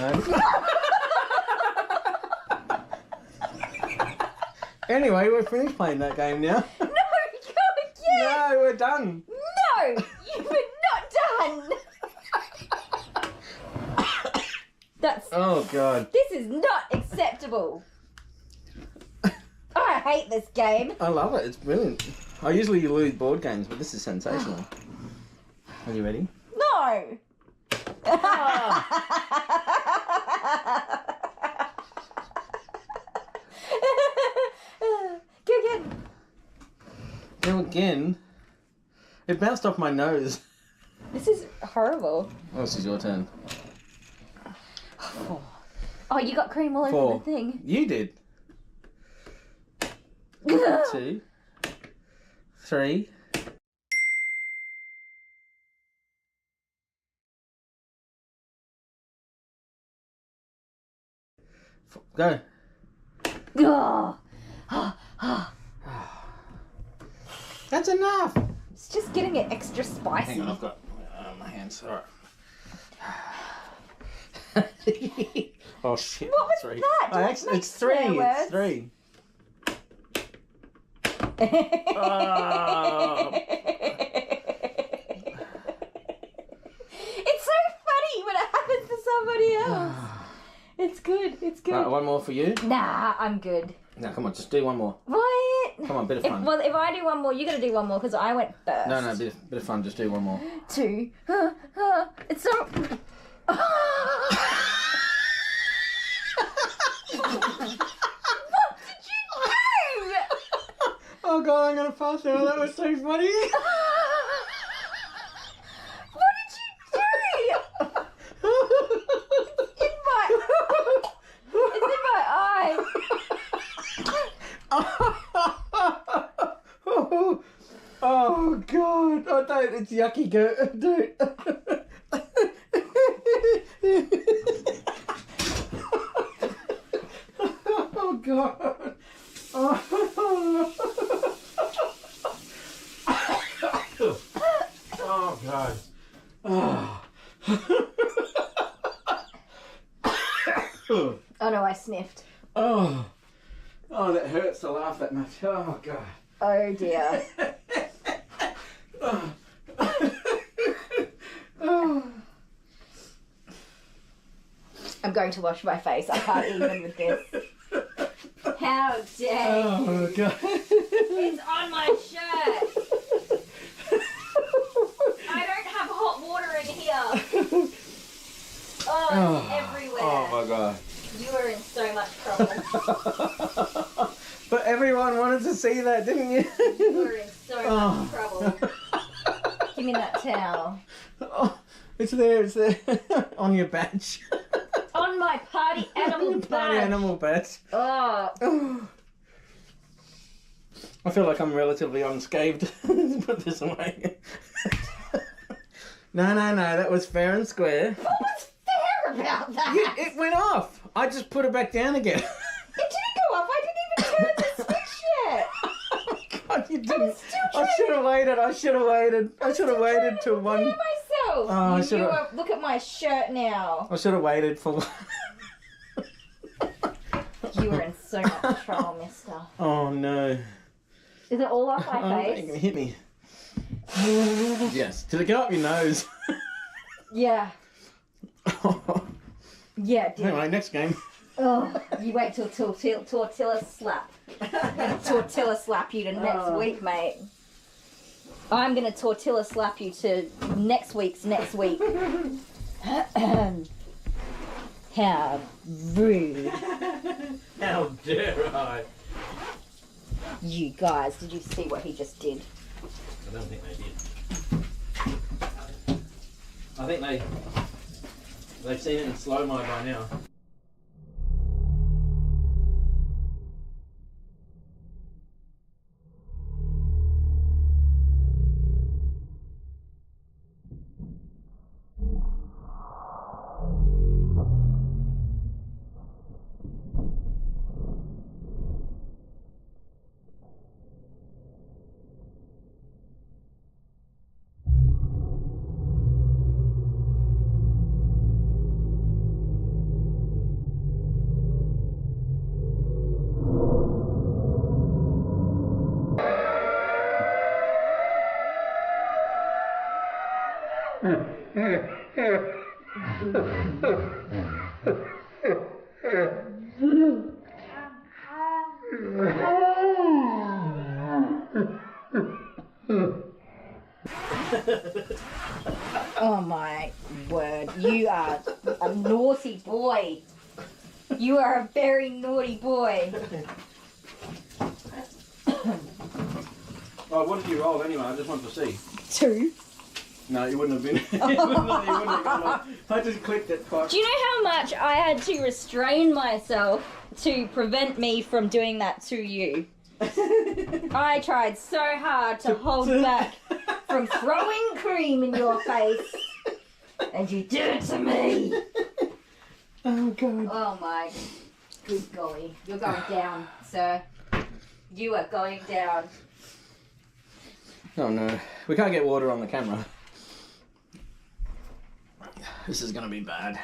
Anyway, we're finished playing that game now. No, go again! No, we're done. No, you were not done. That's. Oh god. This is not acceptable. I hate this game. I love it. It's brilliant. I usually lose board games, but this is sensational. Are you ready? No. Go again. Go again. It bounced off my nose. This is horrible. Oh, this is your turn. 4. Oh, you got cream all 4. over the thing. You did. 2. 3. Go. That's enough. It's just getting it extra spicy. Hang on, I've got my hands. All right. Oh shit. What was 3. that? Don't It's make 3. swear words. It's 3. Oh. else. It's good. It's good. Right, one more for you. Nah, I'm good. No, come on, just do one more. What? Come on, bit of fun. If I do one more, you got to do one more because I went first. No, bit of fun. Just do one more. 2. It's so. What did you do? Oh God, I'm gonna pass out. That was so funny. What did you do? It's in my eye. Oh God! Oh, don't! It's yucky, go! Don't! Oh God! Oh God! Oh. Oh no, I sniffed. Oh, that hurts to laugh that much. Oh God. Oh dear. I'm going to wash my face. I can't even with this. How dare you? Oh God. It's on my shirt. I don't have hot water in here. Oh, it's everywhere. Oh my God. You are in so much trouble. But everyone wanted to see that, didn't you? You are in so much trouble. Give me that towel. Oh, it's there. On your badge. On my party animal badge. Party animal badge. Oh. I feel like I'm relatively unscathed. Let's put this away. No, that was fair and square. What was fair about that? It went off. I just put it back down again. It didn't go off. I didn't even turn the switch yet. Oh God, you didn't. I should have waited. I should have waited till one. Myself. Oh, Look at my shirt now. I should have waited for. You were in so much trouble, mister. Oh no. Is it all off my You're face? gonna hit me. Yes. Did it go up your nose? Yeah. Yeah, it did. Anyway, next game. Oh, you wait till tortilla slap. Tortilla slap you to next week, mate. I'm gonna tortilla slap you to next week. How rude. How dare I? You guys, did you see what he just did? I don't think they did. I think they've seen it in slow-mo by now. Oh my word, you are a naughty boy. You are a very naughty boy. Oh, what did you roll anyway? I just want to see. 2. No, you wouldn't have been. you wouldn't have gone on. I just clicked it. Do you know how much I had to restrain myself to prevent me from doing that to you? I tried so hard to hold back from throwing cream in your face, and you did it to me. Oh God. Oh my good golly. You're going down, sir. You are going down. Oh no. We can't get water on the camera. This is gonna be bad.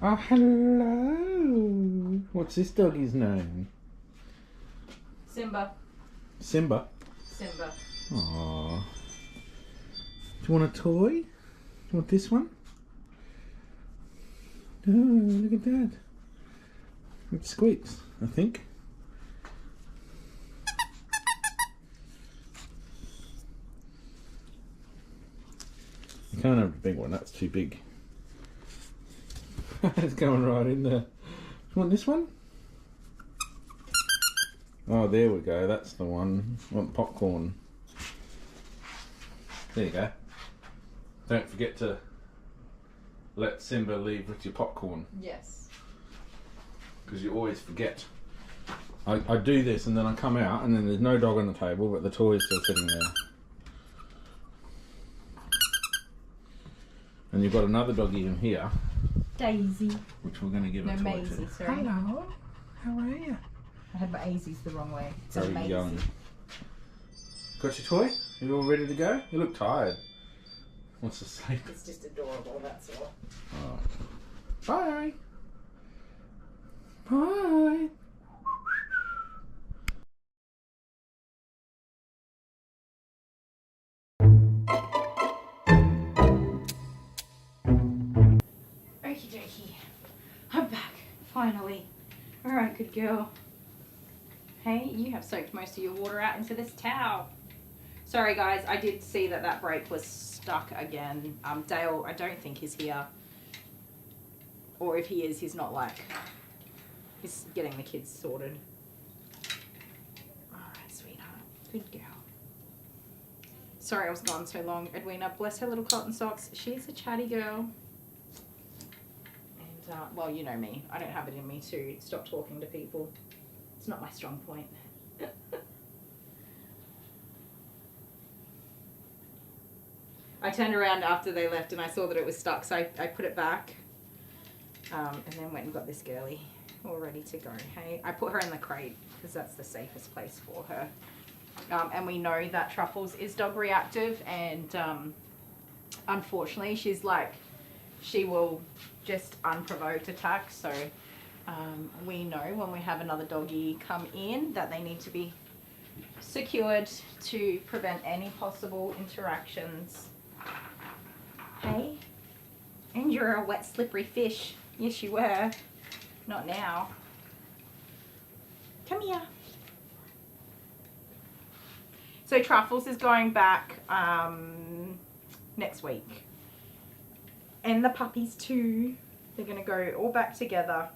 Oh, hello. What's this doggy's name? Simba. Simba. Simba. Aww. Do you want a toy? Do you want this one? Oh, look at that. It squeaks, I think. You can't have a big one, that's too big. It's going right in there. Do you want this one? Oh, there we go, that's the one. I want popcorn. There you go. Don't forget to let Simba leave with your popcorn. Yes. Because you always forget. I do this and then I come out and then there's no dog on the table but the toy is still sitting there. And you've got another doggy in here. Daisy. Which we're going to give a toy Maisie, to. sorry. Hello. How are you? I had my Azies the wrong way. It's Very Maisie. young. Got your toy? You all ready to go? You look tired. Wants to sleep. It's just adorable, that's all. Oh. Bye. Bye. Okie dokie. I'm back, finally. Alright, good girl. Hey, you have soaked most of your water out into this towel. Sorry guys, I did see that that brake was stuck again. Dale, I don't think he's here. Or if he is, he's not like... He's getting the kids sorted. Alright, sweetheart. Good girl. Sorry I was gone so long. Edwina, bless her little cotton socks. She's a chatty girl. And, well, you know me. I don't have it in me to stop talking to people. It's not my strong point. I turned around after they left and I saw that it was stuck, so I put it back. And then went and got this girly all ready to go. Hey, I put her in the crate because that's the safest place for her. And we know that Truffles is dog reactive, and unfortunately she's like, she will just unprovoked attack. So we know when we have another doggy come in that they need to be secured to prevent any possible interactions. Hey, and you're a wet slippery fish. Yes you were. Not now. Come here. So Truffles is going back next week. And the puppies too. They're going to go all back together.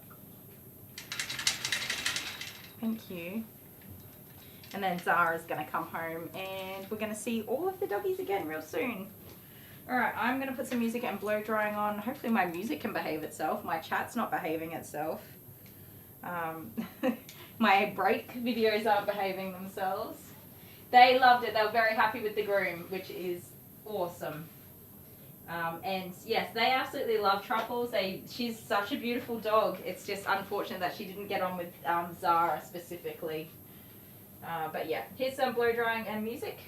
Thank you. And then Zara's going to come home and we're going to see all of the doggies again real soon. Alright, I'm going to put some music and blow drying on. Hopefully my music can behave itself. My chat's not behaving itself. My break videos aren't behaving themselves. They loved it. They were very happy with the groom, which is awesome. And yes, they absolutely love Truffles. She's such a beautiful dog. It's just unfortunate that she didn't get on with Zara specifically. But yeah, here's some blow drying and music.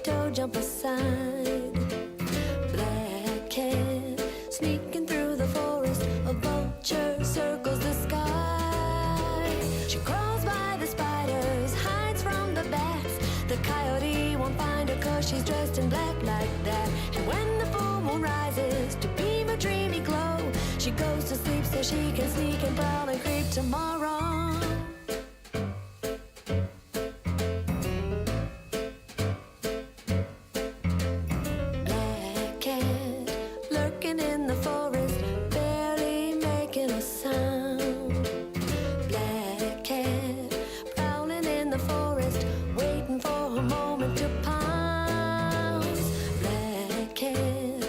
toe jump aside. Black cat sneaking through the forest, a vulture circles the sky. She crawls by the spiders, hides from the bats. The coyote won't find her 'cause she's dressed in black like that. And when the full moon rises to beam a dreamy glow, she goes to sleep so she can sneak and prowl and creep tomorrow. Black cat lurking in the forest, barely making a sound. Black cat prowling in the forest, waiting for her moment to pounce. Black cat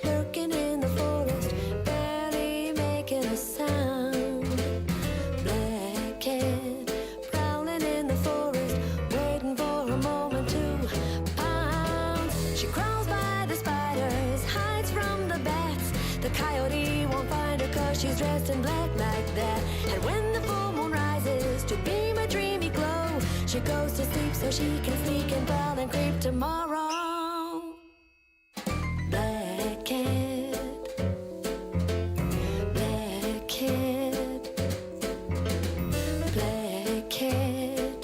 lurking in the forest, barely making a sound. Black cat prowling in the forest, waiting for her moment to pounce. She crawls by the spiders, hides from the bats. The coyote won't find her 'cause she's dressed in black like that. And when the full moon rises to beam a dreamy glow, she goes to sleep so she can sneak and prowl and creep tomorrow. Black cat, black cat, black cat.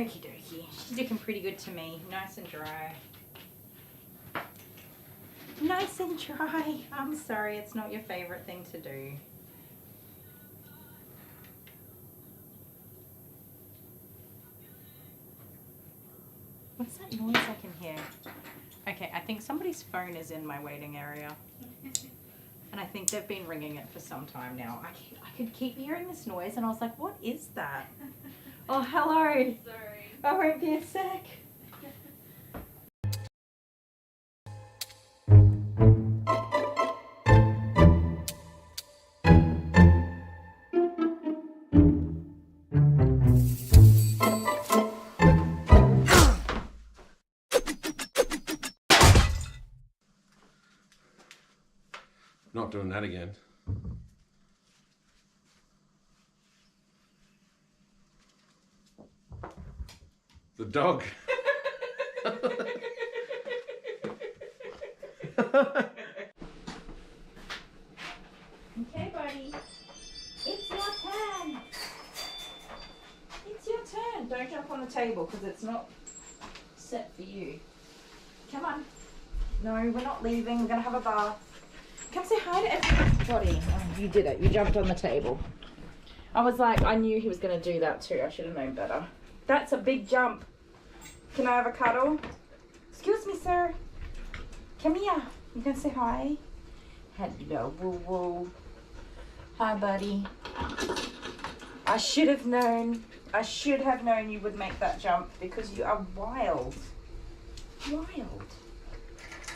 Okie dokie. She's looking pretty good to me. Nice and dry. Nice and dry. I'm sorry, it's not your favorite thing to do. What's that noise I can hear? Okay, I think somebody's phone is in my waiting area. And I think they've been ringing it for some time now. I could keep hearing this noise and I was like, what is that? Oh, hello. Sorry. I won't be a sec. Not doing that again. The dog. Okay, buddy. It's your turn. It's your turn. Don't jump on the table because it's not set for you. Come on. No, we're not leaving. We're going to have a bath. Come say hi to everybody. Oh, you did it. You jumped on the table. I was like, I knew he was going to do that too. I should have known better. That's a big jump. Can I have a cuddle? Excuse me, sir. Come here. You going to say hi? Hello, woo woo. Hi, buddy. I should have known. I should have known you would make that jump because you are wild. Wild.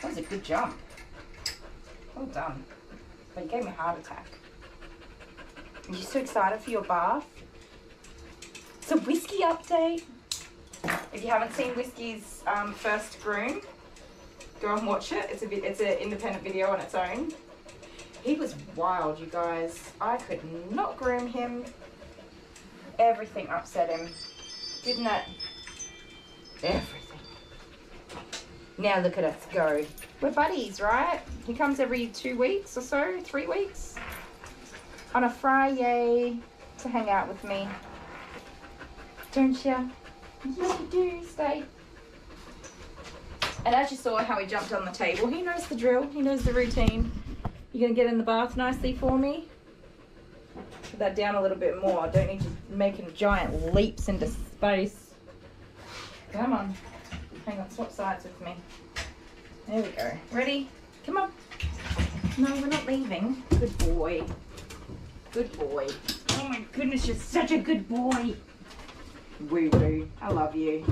That was a good jump. Well done. But you gave me a heart attack. Are you so excited for your bath? It's a Whiskey update. If you haven't seen Whiskey's first groom, go and watch it. It's an independent video on its own. He was wild, you guys. I could not groom him. Everything upset him. Didn't it? Everything. Now look at us go. We're buddies, right? He comes every 2 weeks or so, 3 weeks. On a Friday to hang out with me. Don't you? Yes, you do. Stay. And as you saw how he jumped on the table, he knows the drill. He knows the routine. You gonna get in the bath nicely for me? Put that down a little bit more. I don't need you making giant leaps into space. Come on. Hang on, swap sides with me. There we go. Ready? Come on. No, we're not leaving. Good boy. Good boy. Oh my goodness, you're such a good boy. Woo woo. I love you.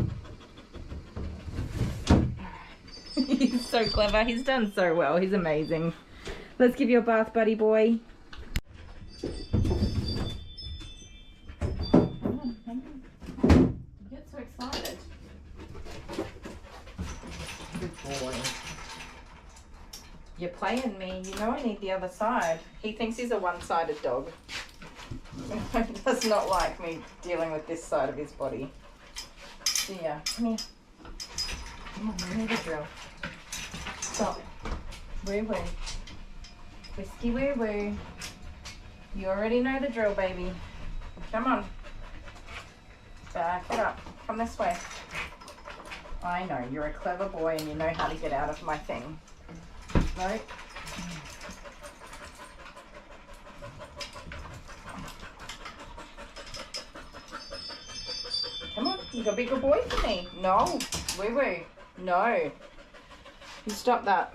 He's so clever. He's done so well. He's amazing. Let's give you a bath, buddy boy. Hang on. You get so excited. Good boy. You're playing me. You know I need the other side. He thinks he's a one-sided dog. He does not like me dealing with this side of his body. So yeah, come here. Come on, we need a drill. Stop. Woo woo. Whiskey woo woo. You already know the drill, baby. Come on. Back it up. Come this way. I know, you're a clever boy and you know how to get out of my thing. Right? Come on, you gotta be a good boy for me. No, woo woo. No. You stop that.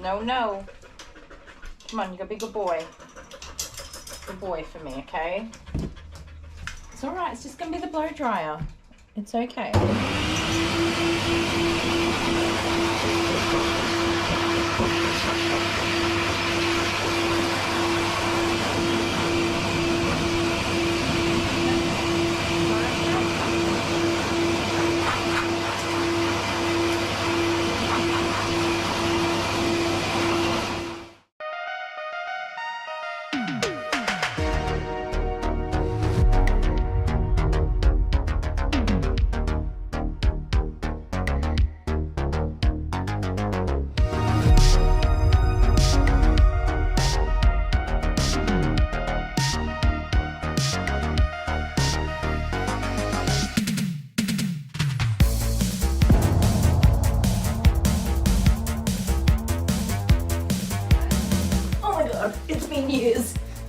No, no. Come on, you gotta be a good boy. Good boy for me, okay? It's alright, it's just gonna be the blow dryer. It's okay.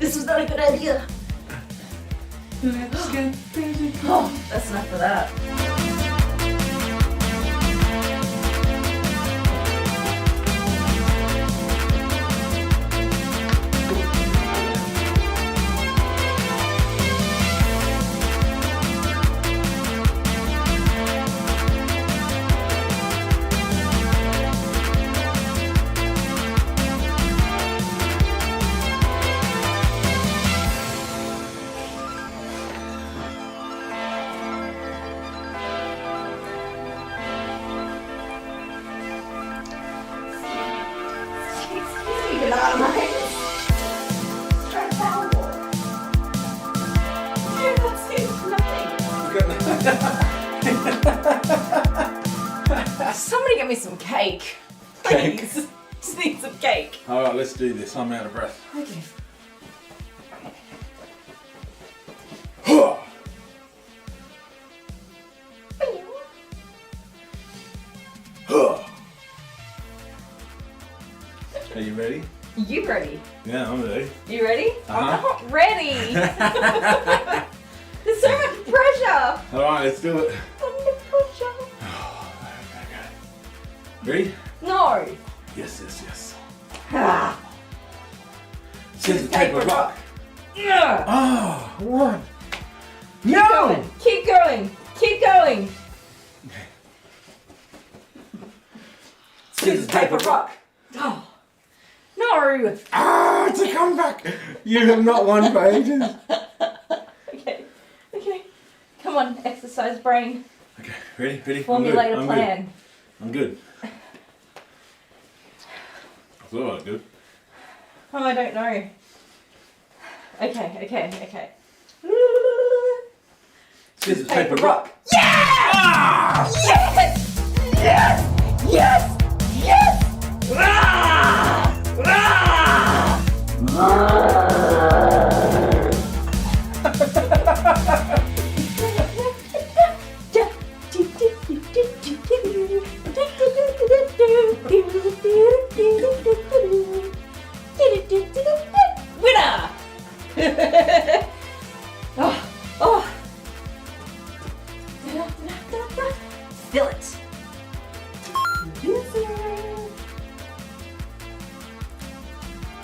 This was not a good idea. Oh, that's enough for that. Somebody get me some cake. Please. Cake? Just need some cake. Alright, let's do this. I'm out of breath. Okay. Are you ready? You ready? Yeah, I'm ready. You ready? I'm Uh-huh. not ready. There's so much pressure. Alright, let's do it. Under pressure. Ready? No. Yes, yes, yes. Ah. Scissors, paper, rock. Yeah. Oh, what? Keep No! going. Keep going. Keep going. Scissors, paper, rock. Oh. No. Ah, it's a comeback. You have not won for ages. Okay. Okay. Come on, exercise brain. Okay, ready? Ready? Formulate I'm a good. plan. I'm good. I thought I was good. Oh, I don't know. Okay. Scissors, paper, rock. Yeah! Ah! Yes! Yes! Yes! Yes! Ah! Winner! Oh. Fill it.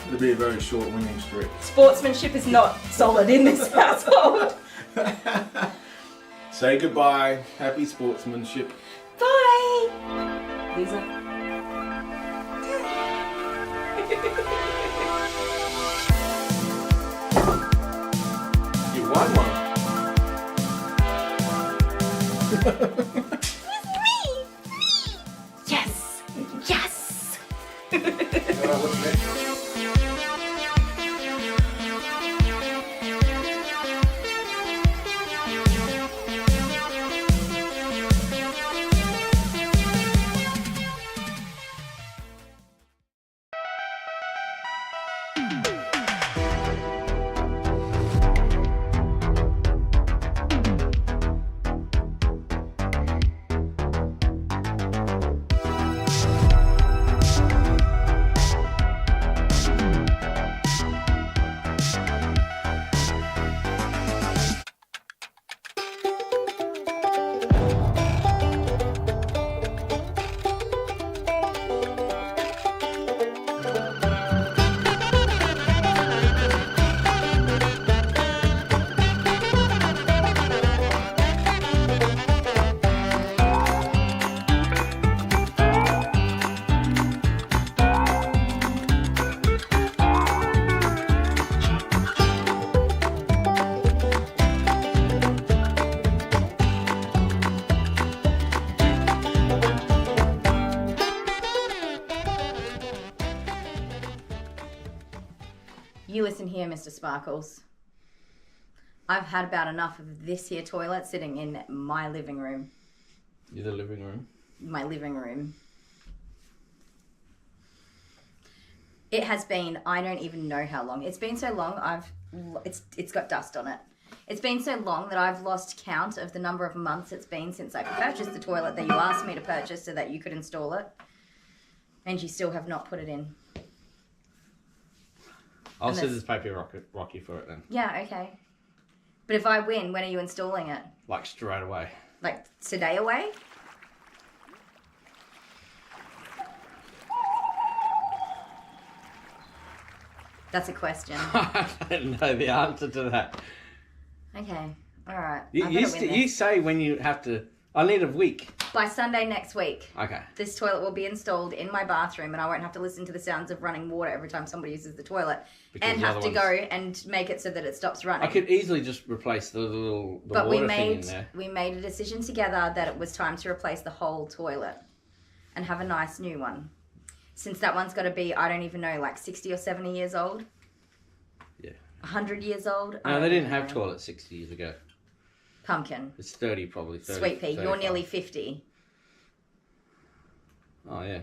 It'll be a very short winning streak. Sportsmanship is not solid in this household. Say goodbye. Happy sportsmanship. Bye. Lisa. You won one. Yes. Yes. Alright, what's next? You listen here, Mr. Sparkles. I've had about enough of this here toilet sitting in my living room. The living room. My living room. It has been, I don't even know how long. It's been so long, it's got dust on it. It's been so long that I've lost count of the number of months it's been since I purchased the toilet that you asked me to purchase so that you could install it. And you still have not put it in. I'll scissors, paper, rocky for it then. Yeah, okay. But if I win, when are you installing it? Like straight away. Like today away? That's a question. I don't know the answer to that. Okay, alright. You say when you have to... I need a week. By Sunday next week. Okay. This toilet will be installed in my bathroom and I won't have to listen to the sounds of running water every time somebody uses the toilet. Because and have to go and make it so that it stops running. I could easily just replace the water thing in there. We made a decision together that it was time to replace the whole toilet and have a nice new one. Since that one's got to be, I don't even know, like 60 or 70 years old? Yeah. 100 years old? No, they didn't have toilets 60 years ago. Pumpkin. It's 30 probably. 30, Sweet pea, 35. you're nearly 50. Oh, yeah.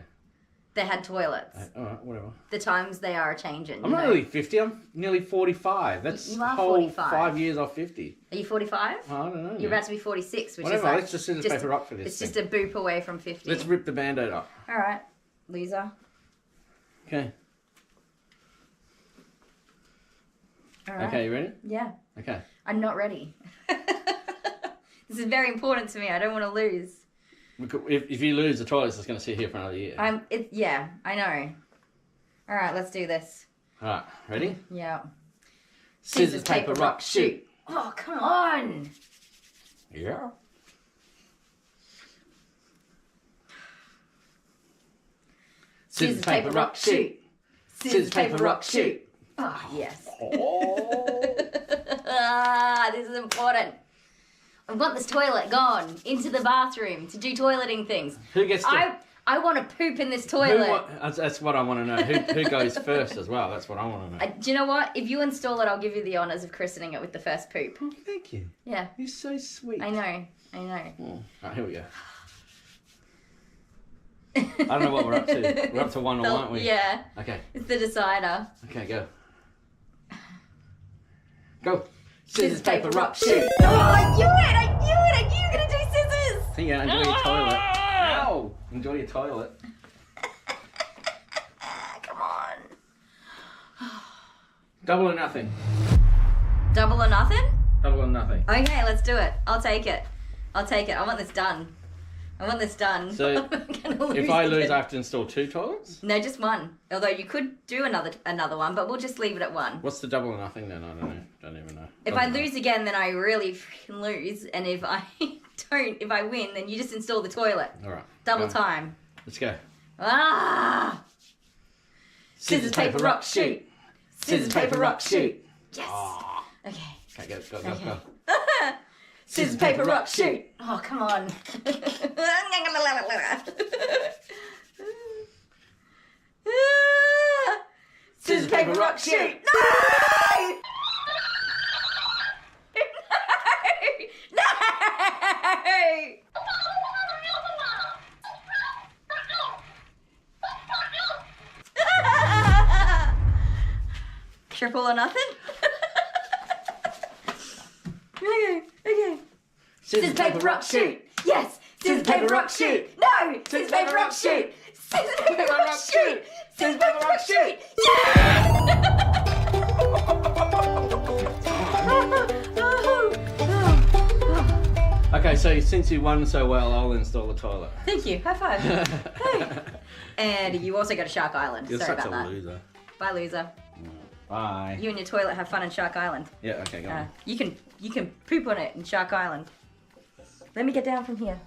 They had toilets. Alright, whatever. The times they are changing. I'm not really 50, I'm nearly 45. That's You are whole 45. 5 years off 50. Are you 45? Oh, I don't know. You're about to be 46, which Whatever, is like... let's just scissors, paper, rock for this It's just a boop away from 50. Let's rip the Band-Aid up. Alright, loser. Okay. Alright. Okay, you ready? Yeah. Okay. I'm not ready. This is very important to me. I don't want to lose. If you lose, the toilet's just going to sit here for another year. Yeah, I know. Alright, let's do this. Alright, ready? Yeah. Scissors, paper, rock, shoot. Oh, come on! Yeah. Scissors, paper, rock, shoot. Scissors, paper, rock, shoot. Oh, yes. Oh. This is important. I want this toilet gone into the bathroom to do toileting things. Who gets to... I want to poop in this toilet. That's what I want to know. Who goes first as well? That's what I want to know. Do you know what? If you install it, I'll give you the honours of christening it with the first poop. Oh, thank you. Yeah. You're so sweet. I know. Oh. Right, here we go. I don't know what we're up to. We're up to 1 all, aren't we? Yeah. Okay. It's the decider. Okay, go. Go. Scissors, paper, rock, shoot. Oh, I knew it! I knew it! I knew you were going to do scissors! See ya, enjoy your toilet. Ow! Enjoy your toilet. Come on. Double or nothing. Double or nothing? Double or nothing. Okay, let's do it. I'll take it. I want this done. So, if I lose, I have to install 2 toilets? No, just one. Although you could do another one, but we'll just leave it at one. What's the double or nothing then? I don't know. Don't even know. If I lose again, then I really freaking lose. And if I if I win, then you just install the toilet. Alright. Double time. Let's go. Ah! Scissors, paper, rock, shoot. Scissors, paper, rock, shoot. Yes. Oh. Okay. Okay, go. Scissors, paper, rock, shoot. Oh, come on. Scissors, paper, rock, shoot. No! No! Triple or nothing? Okay. Scissors, paper, rock, shoot. Yes. Scissors, paper, rock, shoot. No. Scissors, paper, rock, shoot. Scissors, paper, rock, shoot. Scissors, paper, rock, shoot. Okay, so since you won so well, I'll install the toilet. Thank you. High five. Hey. And you also go to Shark Island. You're Sorry such about a that. loser. Bye, loser. Bye. You and your toilet have fun in Shark Island. Yeah, okay, go on. You can poop on it in Shark Island. Let me get down from here.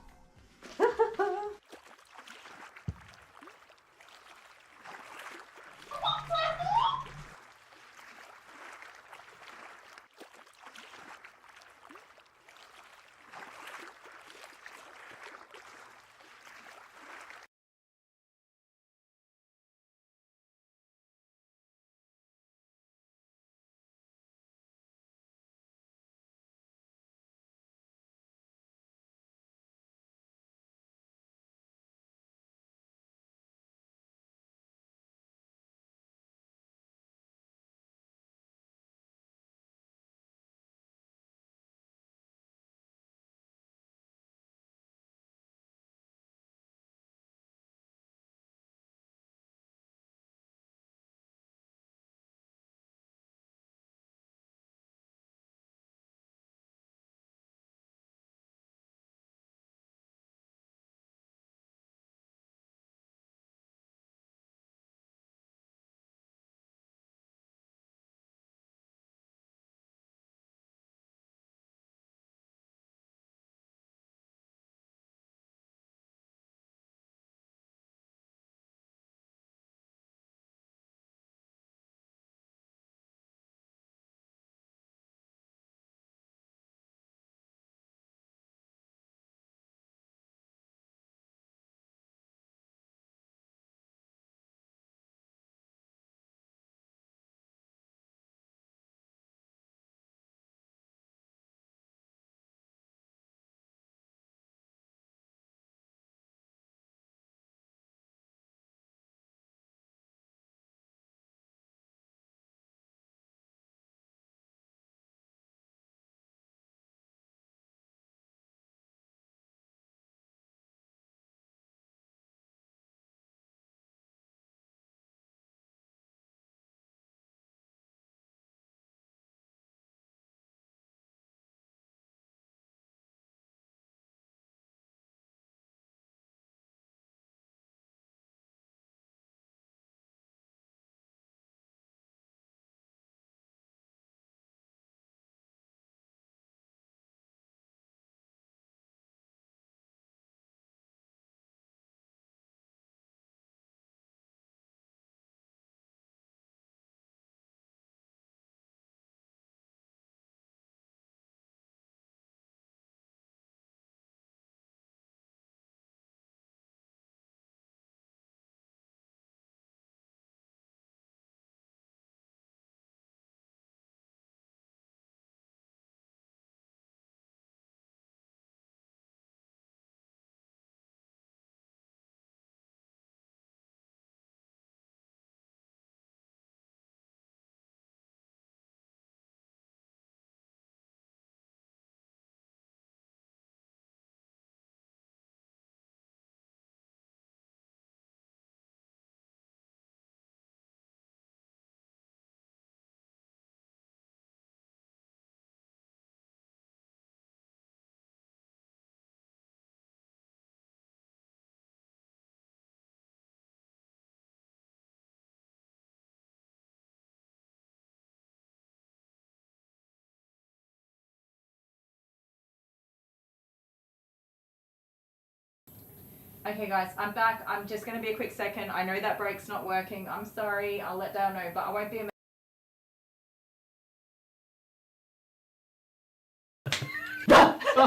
Okay guys, I'm back. I'm just going to be a quick second. I know that brake's not working. I'm sorry. I'll let Dale know, but I won't be a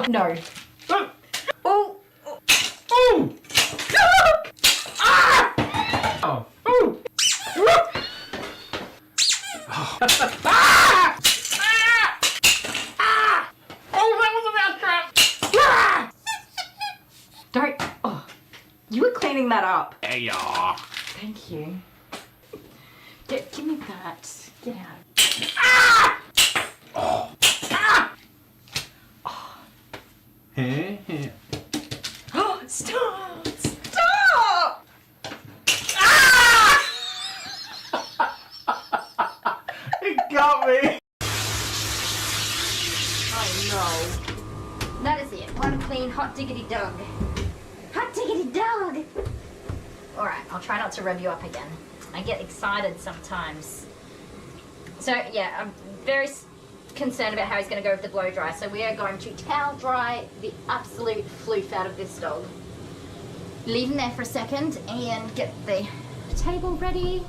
No. Oh. Oh! Ah! Oh! Oh! Ah! Ah! Oh, that was a mousetrap! Ah! Don't. Oh. You were cleaning that up. Yeah. Thank you. Give me that. Get out. Ah! Oh. Ah! Oh, stop! Stop! Ah! It got me! Oh no. That is it. One clean hot diggity dog. Hot diggity dog! Alright, I'll try not to rev you up again. I get excited sometimes. So yeah, I'm very concerned about how he's going to go with the blow dry. So we are going to towel dry the absolute floof out of this dog. Leave him there for a second and get the table ready.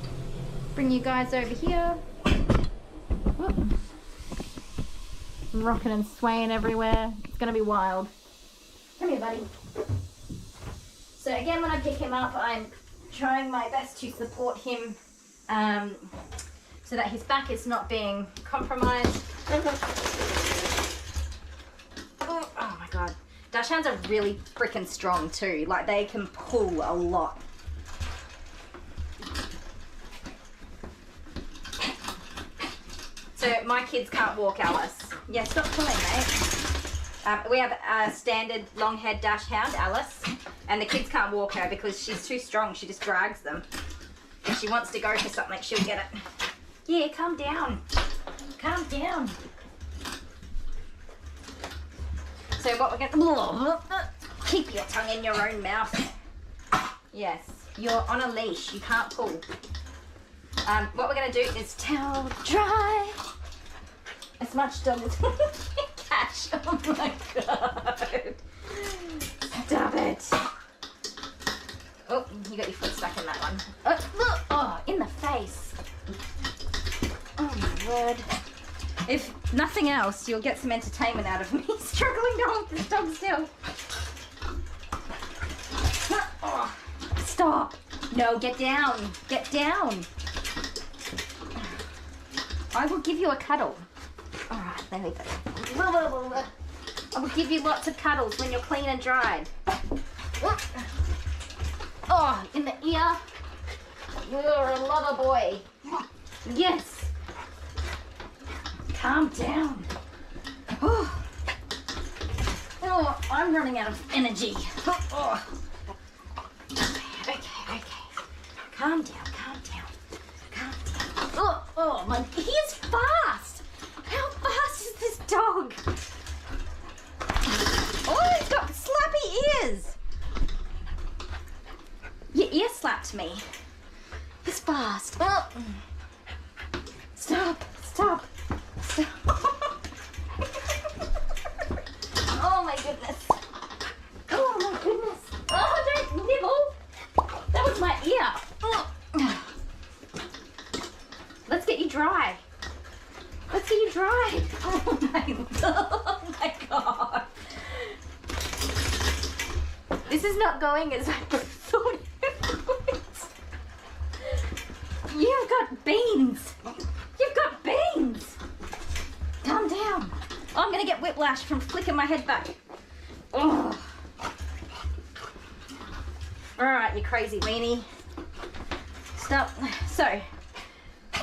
Bring you guys over here. Whoop. I'm rocking and swaying everywhere. It's going to be wild. Come here, buddy. So again, when I pick him up, I'm trying my best to support him so that his back is not being compromised. Oh my god. Dachshunds are really freaking strong too. Like, they can pull a lot. So my kids can't walk Alice. Yeah, stop pulling, mate. We have a standard long-haired dachshund, Alice, and the kids can't walk her because she's too strong. She just drags them. If she wants to go for something, she'll get it. Yeah, calm down. Calm down. So what we're gonna... Keep your tongue in your own mouth. Yes, you're on a leash. You can't pull. What we're gonna do is towel dry as much dog as we can catch. Oh my god. Stop it. Oh, you got your foot stuck in that one. Oh, in the face. Oh my word. If nothing else, you'll get some entertainment out of me struggling to hold this dog still. Oh, stop. No, get down. Get down. I will give you a cuddle. Alright, there we go. I will give you lots of cuddles when you're clean and dried. Oh, in the ear. You're a lover boy. Yes. Calm down. Oh, I'm running out of energy. Oh. Okay. Calm down. Oh, my, he is fast. How fast is this dog? Oh, he's got slappy ears. Your ear slapped me. He's fast. Oh. Stop. Oh my goodness. Oh, don't nibble. That was my ear. Oh. Let's get you dry. Oh my god. This is not going as I thought it would. You've got beans. Calm down. Oh, I'm gonna get whiplash from flicking my head back. Oh. Alright, you crazy weenie. Stop. So,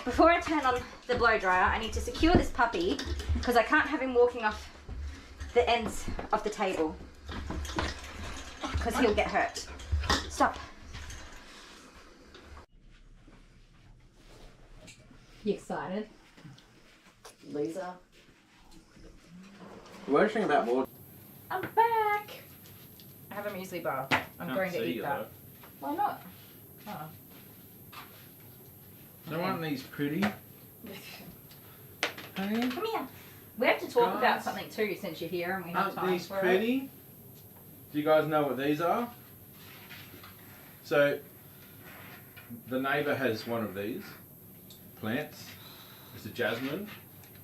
before I turn on the blow dryer, I need to secure this puppy because I can't have him walking off the ends of the table because he'll get hurt. Stop. You excited? Loser. What do you think about more? I'm back. I have a muesli bar. I'm going to eat that. Why not? Oh. So aren't these pretty? Hey? Come here. We have to talk about something too since you're here and we have Aren't time these for pretty? it. Do you guys know what these are? So the neighbour has one of these plants. It's a jasmine.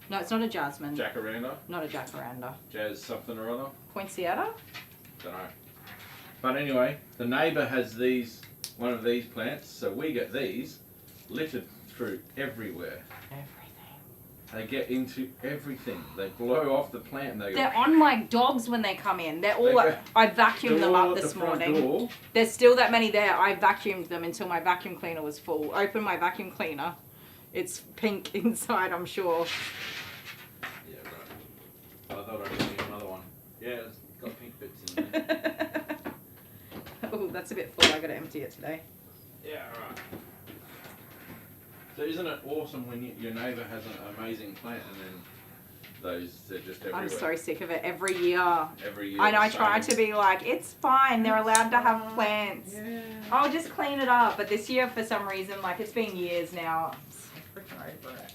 No, it's not a jasmine. Jacaranda. Not a jacaranda. Jazz something or other. Poinsettia? Don't know. But anyway, the neighbour has one of these plants, so we get these littered through everywhere. They get into everything. They blow off the plant and they They're on my dogs when they come in. They're all. I vacuumed them up this morning. Door. There's still that many there. I vacuumed them until my vacuum cleaner was full. Open my vacuum cleaner. It's pink inside, I'm sure. Yeah, right. I thought I was getting another one. Yeah, it's got pink bits in there. Oh, that's a bit full. I gotta empty it today. Yeah, right. So isn't it awesome when your neighbour has an amazing plant and then they're just everywhere? I'm so sick of it every year. Every year. I know, I try to be like, it's fine, they're allowed to have plants. Yeah. I'll just clean it up. But this year, for some reason, like it's been years now, I'm so freaking over it.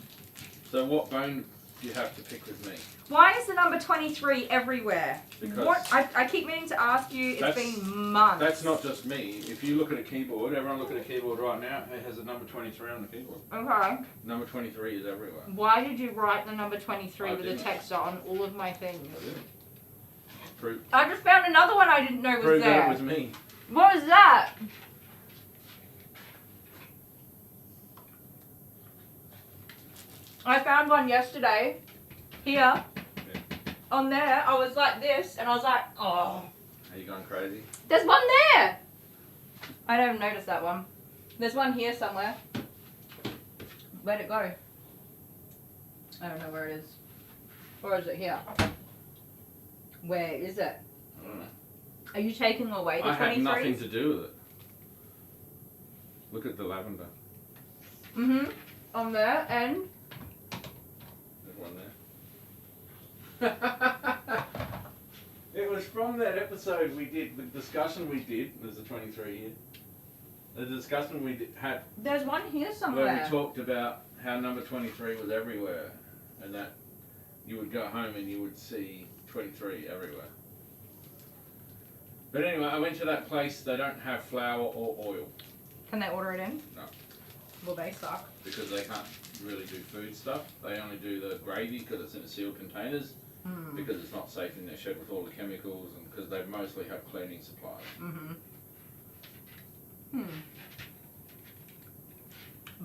So what bone do you have to pick with me? Why is the number 23 everywhere? Because what? I keep meaning to ask you, it's been months. That's not just me. If you look at a keyboard, everyone look at a keyboard right now, it has a number 23 on the keyboard. Okay. Number 23 is everywhere. Why did you write the number 23 with a didn't. text on all of my things? I didn't. Prove I just found another one I didn't know was there. that it was me. What was that? I found one yesterday. Here. On there. I was like this, and I was like, oh. Are you going crazy? There's one there! I don't notice that one. There's one here somewhere. Where'd it go? I don't know where it is. Or is it here? Where is it? I don't know. Are you taking away the 23s? I had nothing to do with it. Look at the lavender. Mm-hmm. On there, and... There's one there. It was from that episode we did, the discussion we did, there's a 23 here. The discussion we had there's one here somewhere. where we talked about how number 23 was everywhere and that you would go home and you would see 23 everywhere. But anyway, I went to that place, they don't have flour or oil. Can they order it in? No. Well, they suck. Because they can't really do food stuff. They only do the gravy because it's in sealed containers. Because it's not safe in their shed with all the chemicals and because they mostly have cleaning supplies.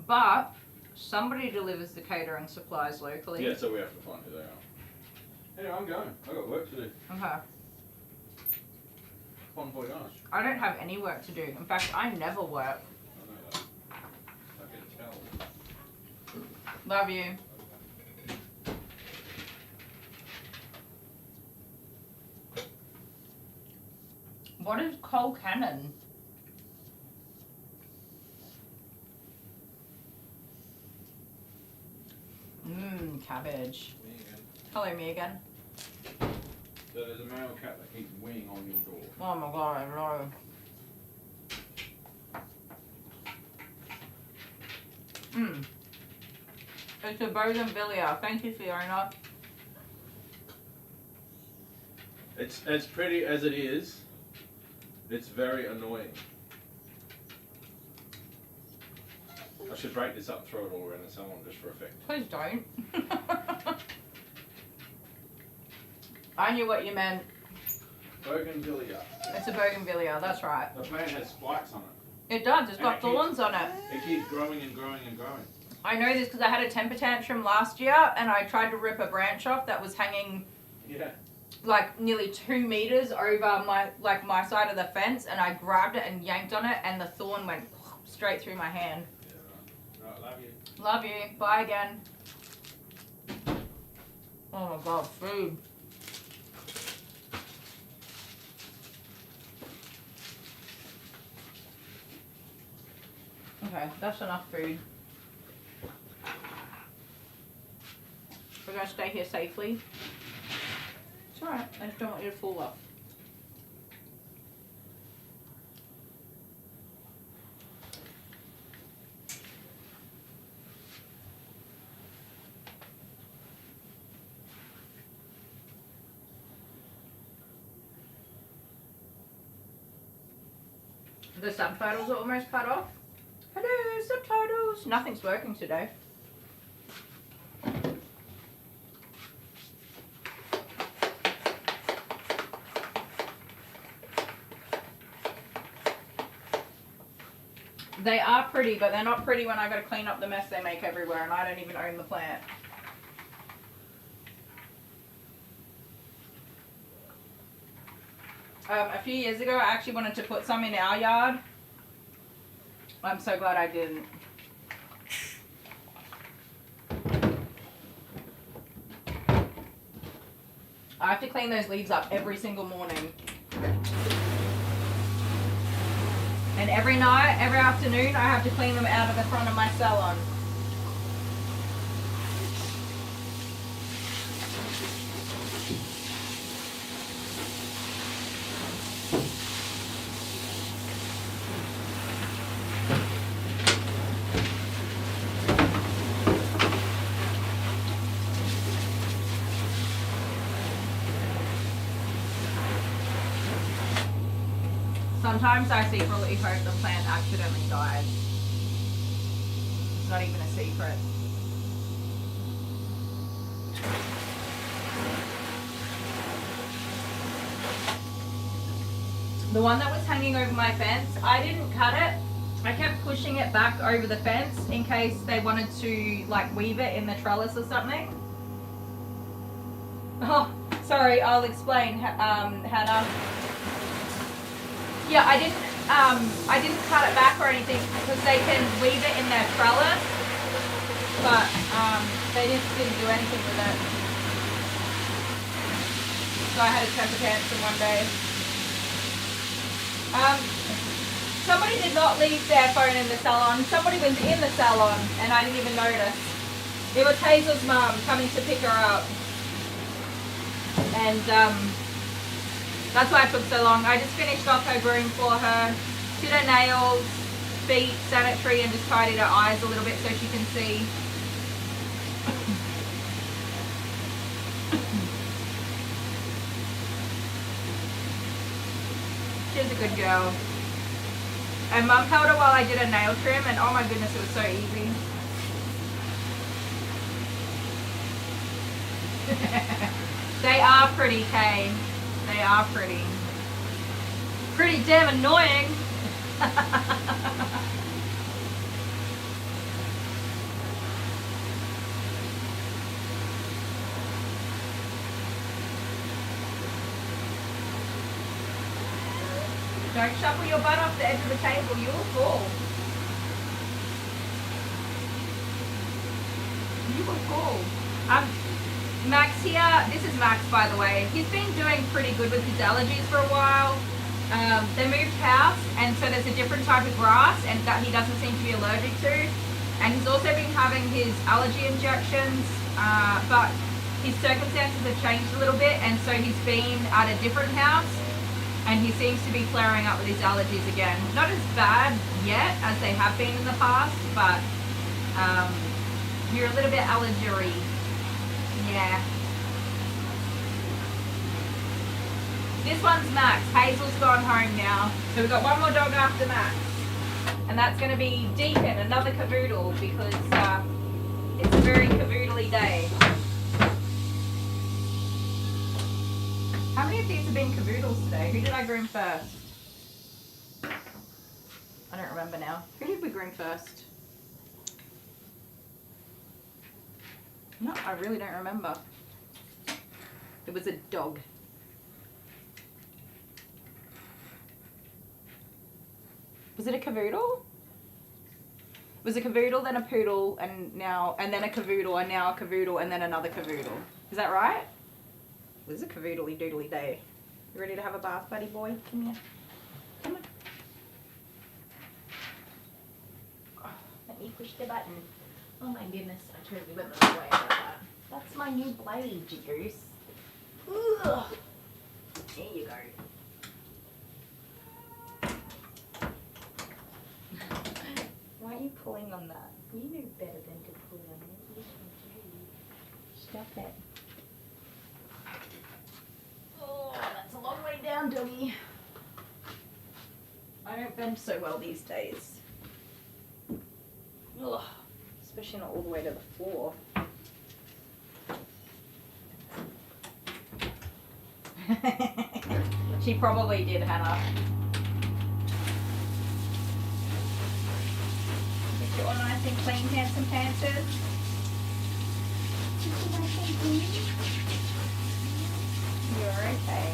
But somebody delivers the catering supplies locally. Yeah, so we have to find who they are. Anyway, I'm going. I've got work to do. Okay. Bon voyage. I don't have any work to do. In fact, I never work. I know that. I can tell. Love you. What is Cole Cannon? Cabbage. Me again. Hello, me again. So there's a male cat that keeps weeing on your door. Oh my god, no. It's a bougainvillea. Thank you, Fiona. It's as pretty as it is. It's very annoying. I should break this up and throw it all around and someone just for effect. Please don't. I knew what you meant. Bougainvillea. It's a bougainvillea, that's right. The plant has spikes on it. It does, it's And got it thorns on it. It keeps growing and growing and growing. I know this because I had a temper tantrum last year and I tried to rip a branch off that was hanging Yeah. like nearly 2 meters over my side of the fence, and I grabbed it and yanked on it and the thorn went straight through my hand. Yeah, right. Right, love you. Love you. Bye again. Oh my god, food. Okay, that's enough food. We're gonna stay here safely. It's alright, I just don't want you to fall off. The subtitles are almost cut off. Hello, subtitles. Nothing's working today. They are pretty, but they're not pretty when I gotta clean up the mess they make everywhere and I don't even own the plant. A few years ago, I actually wanted to put some in our yard. I'm so glad I didn't. I have to clean those leaves up every single morning. And every night, every afternoon, I have to clean them out of the front of my salon. Sometimes I secretly hope the plant accidentally dies. It's not even a secret. The one that was hanging over my fence, I didn't cut it. I kept pushing it back over the fence in case they wanted to like weave it in the trellis or something. Oh, sorry, I'll explain, Hannah. Yeah, I didn't cut it back or anything because they can weave it in their trellis, but they just didn't do anything with it. So I had to temper tantrum one day. Somebody did not leave their phone in the salon. Somebody was in the salon and I didn't even notice. It was Hazel's mum coming to pick her up. And that's why it took so long. I just finished off her groom for her, did her nails, feet, sanitary, and just tidied her eyes a little bit so she can see. She's a good girl. And Mum held her while I did a nail trim, and oh my goodness, it was so easy. They are pretty, Kay. They are pretty. Pretty damn annoying. Don't shuffle your butt off the edge of the table, you'll fall. You will fall. Max here, this is Max by the way, he's been doing pretty good with his allergies for a while. They moved house and so there's a different type of grass and that he doesn't seem to be allergic to. And he's also been having his allergy injections, but his circumstances have changed a little bit and so he's been at a different house and he seems to be flaring up with his allergies again. Not as bad yet as they have been in the past, but you're a little bit allergy. Yeah. This one's Max. Hazel's gone home now. So we've got one more dog after Max. And that's going to be Deacon, another cavoodle, because it's a very cavoodly day. How many of these have been cavoodles today? Who did I groom first? I don't remember now. Who did we groom first? No, I really don't remember. It was a dog. Was it a cavoodle? It was a cavoodle, then a poodle, and then a cavoodle, and now a cavoodle, and then another cavoodle. Is that right? This is a cavoodly doodly day. You ready to have a bath, buddy boy? Come here. Come on. Oh, let me push the button. Oh my goodness, I totally went the wrong way about that. That's my new blade, you goose. Ugh. There you go. Why are you pulling on that? You know better than to pull on it. Stop it. Oh, that's a long way down, doggy. I I don't bend so well these days. Ugh, especially not all the way to the floor. She probably did, Hannah. Get you all nice and clean, handsome pantses. You're okay.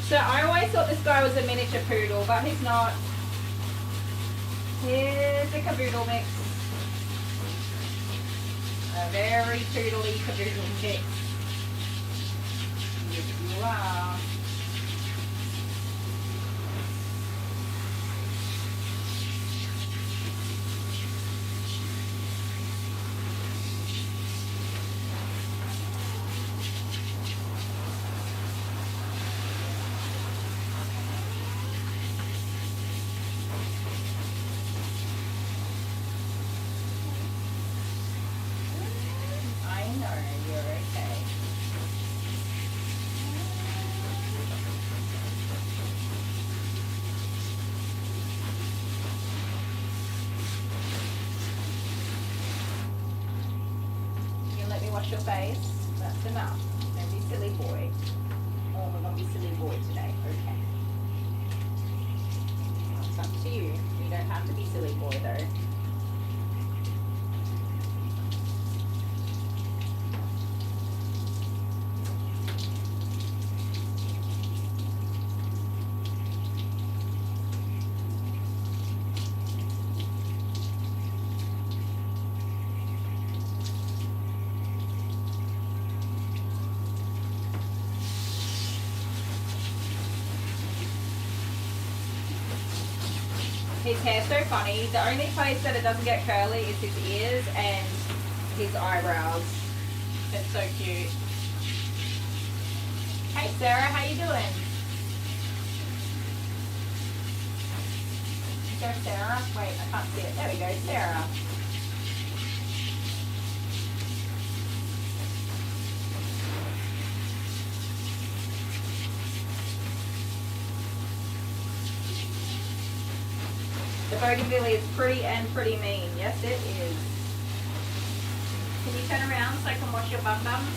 So I always thought this guy was a miniature poodle, but he's not. Here's a caboodle mix. A very poodly caboodle mix. Yes, you are. Wash your face. That's enough. Don't be silly boy. Oh, we're gonna be silly boy today. Okay. It's up to you. You don't have to be silly boy though. His hair's so funny. The only place that it doesn't get curly is his ears and his eyebrows. It's so cute. Hey Sarah, how you doing? Is there Sarah? Wait, I can't see it. There we go, Sarah. The bougainvillea is pretty and pretty mean. Yes, it is. Can you turn around so I can wash your bum bums?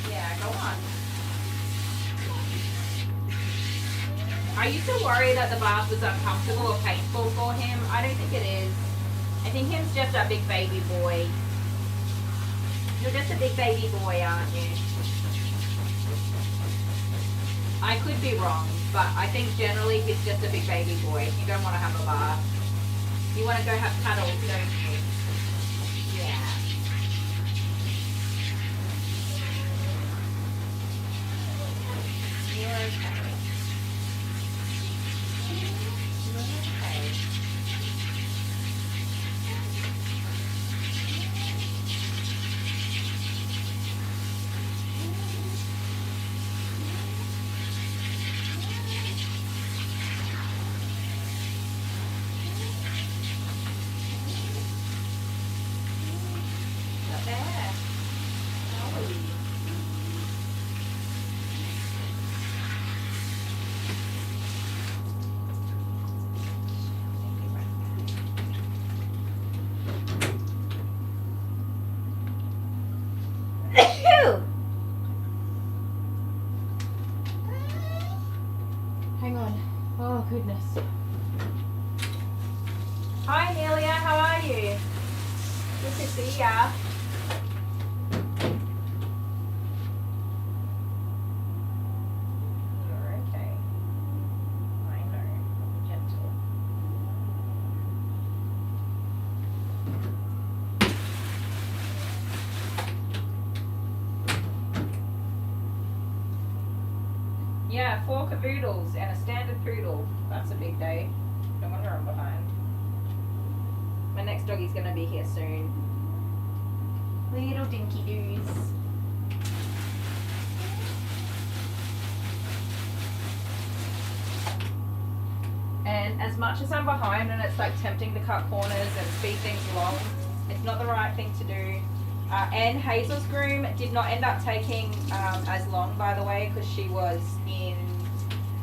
Yeah, go on. I used to worry that the bath was uncomfortable or painful for him. I don't think it is. I think him's just a big baby boy. You're just a big baby boy, aren't you? I could be wrong, but I think generally he's just a big baby boy. You don't want to have a bath. You want to go have cuddles, don't you? Yeah. You're okay. You're okay. Not bad. How are you? Hang on. Oh, goodness. Hi, Amelia. How are you? Good to see ya. You're okay. I know. I'm gentle. Yeah, 4 caboodles and a standard poodle. That's a big day. No wonder I'm behind. My next doggy's gonna be here soon. Little dinky doos. And And as much as I'm behind and it's like tempting to cut corners and speed things along, it's not the right thing to do. And Hazel's groom did not end up taking as long, by the way, because she was in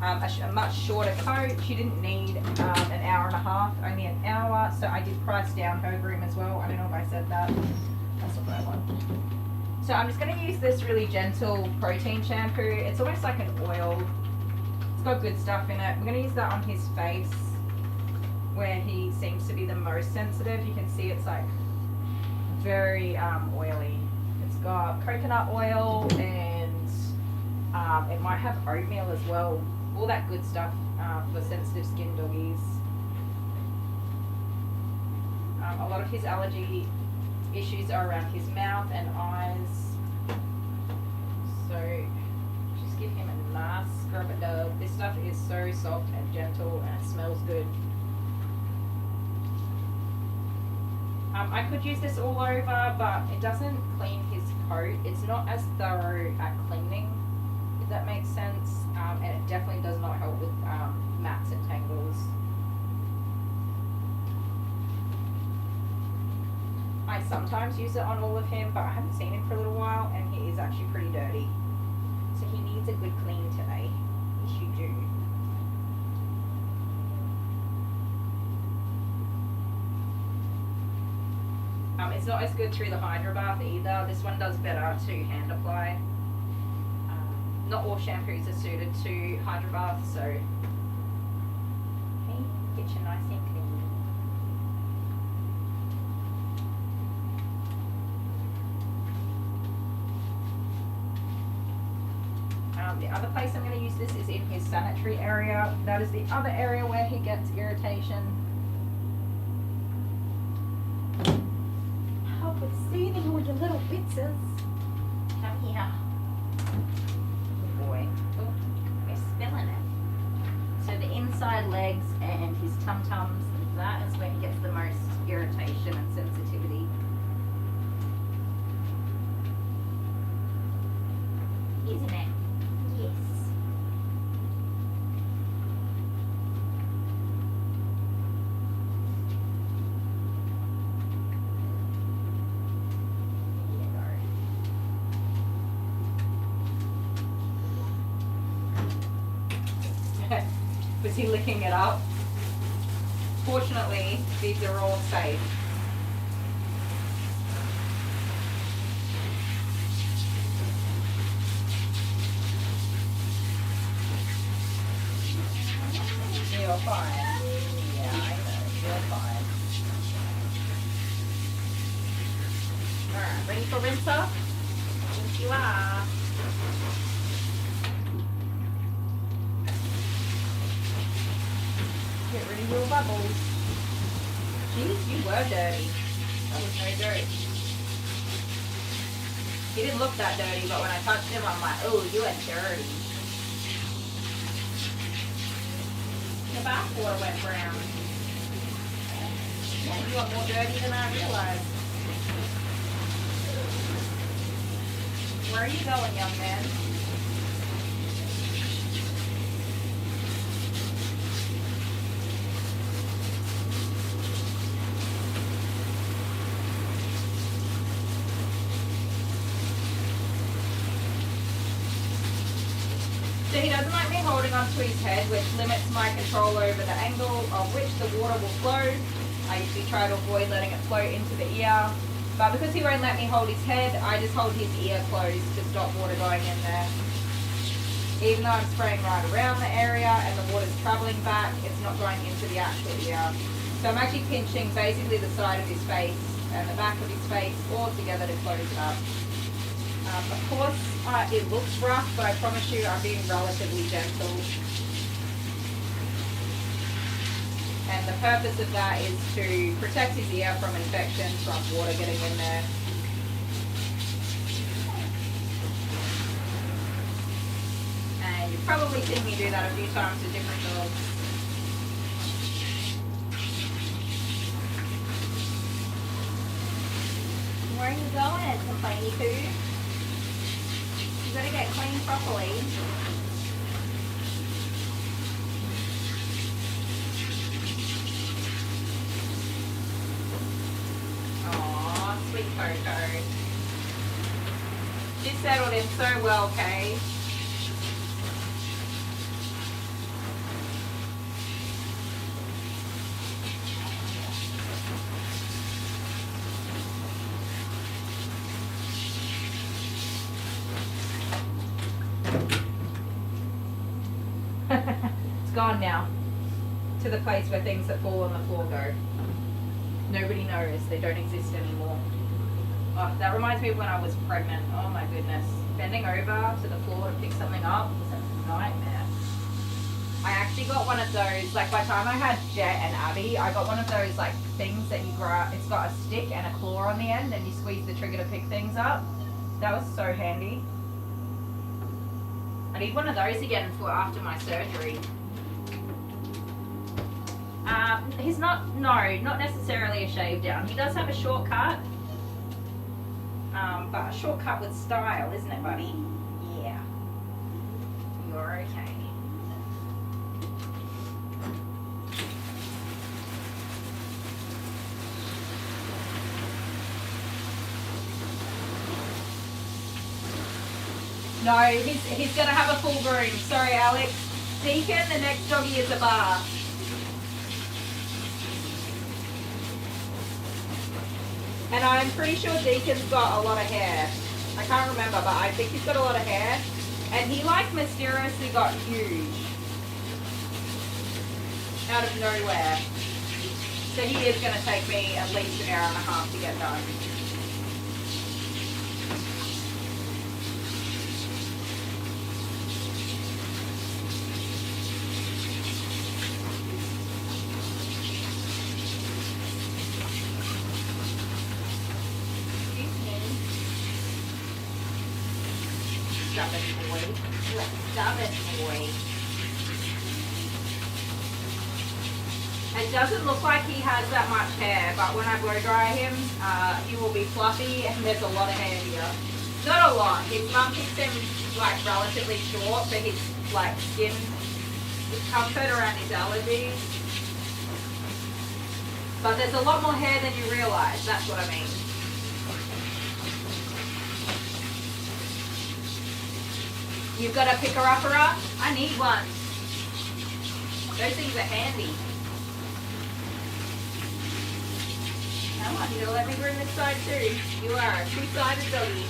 a much shorter coat. She didn't need an hour and a half, only an hour. So I did price down her groom as well. I don't know if I said that. That's not what I want. So I'm just going to use this really gentle protein shampoo. It's almost like an oil. It's got good stuff in it. We're going to use that on his face where he seems to be the most sensitive. You can see it's like very oily. It's got coconut oil and it might have oatmeal as well. All that good stuff for sensitive skin doggies. A lot of his allergy issues are around his mouth and eyes. So just give him a nice scrub it dub. This stuff is so soft and gentle and it smells good. I could use this all over, but it doesn't clean his coat. It's not as thorough at cleaning, if that makes sense. And it definitely does not help with mats and tangles. I sometimes use it on all of him, but I haven't seen him for a little while and he is actually pretty dirty. So he needs a good clean today. Yes, you do. It's not as good through the Hydra bath either. This one does better to hand apply. Not all shampoos are suited to Hydra bath, so okay, get you nice and clean. The other place I'm going to use this is in his sanitary area. That is the other area where he gets irritation. Help with soothing all your little bitches. Come here. Good boy. Oh, we're spilling it. So the inside legs and his tum-tums, that is where he gets the most irritation and sensitivity. Isn't it? Yes. Was he licking it up? Fortunately, these are all safe. You're fine. Yeah, I know. You're fine. Alright, ready for rinse off? Yes, you are. Get rid of your bubbles. Jeez, you were dirty. That was no joke. He didn't look that dirty, but when I touched him, I'm like, oh, you are dirty. The bath water went brown. Yeah, you are more dirty than I realized. Where are you going, young man? So he doesn't like me holding onto his head, which limits my control over the angle of which the water will flow. I usually try to avoid letting it flow into the ear. But because he won't let me hold his head, I just hold his ear closed to stop water going in there. Even though I'm spraying right around the area and the water's traveling back, it's not going into the actual ear. So I'm actually pinching basically the side of his face and the back of his face all together to close it up. Of course, it looks rough, but I promise you I'm being relatively gentle. And the purpose of that is to protect his ear from infection, from water getting in there. And you've probably seen me do that a few times with different dogs. Where are you going, complainy poo? You gotta get cleaned properly. Coco. She settled in so well, Kay. It's gone now. To the place where things that fall on the floor go. Nobody knows. They don't exist anymore. Oh, that reminds me of when I was pregnant. Oh my goodness. Bending over to the floor to pick something up was a nightmare. I actually got one of those, like by the time I had Jet and Abby, I got one of those like things that you grab, it's got a stick and a claw on the end and you squeeze the trigger to pick things up. That was so handy. I need one of those again for after my surgery. He's not necessarily a shave down. He does have a shortcut. But a shortcut with style, isn't it, buddy? Yeah. You're okay. No, he's gonna have a full groom. Sorry, Alex. Deacon, the next doggy is a bar. And I'm pretty sure Deacon's got a lot of hair. I can't remember, but I think he's got a lot of hair. And he like mysteriously got huge. Out of nowhere. So he is going to take me at least an hour and a half to get done. Stubborn boy. Stubborn boy. It doesn't look like he has that much hair, but when I blow dry him, he will be fluffy and there's a lot of hair here. Not a lot. His mum keeps him like relatively short for his like skin comfort around his allergies. But there's a lot more hair than you realise, that's what I mean. You've got a picker-upper? I need one. Those things are handy. Come on, you're gonna let me bring this side too. You are a two-sided doggy.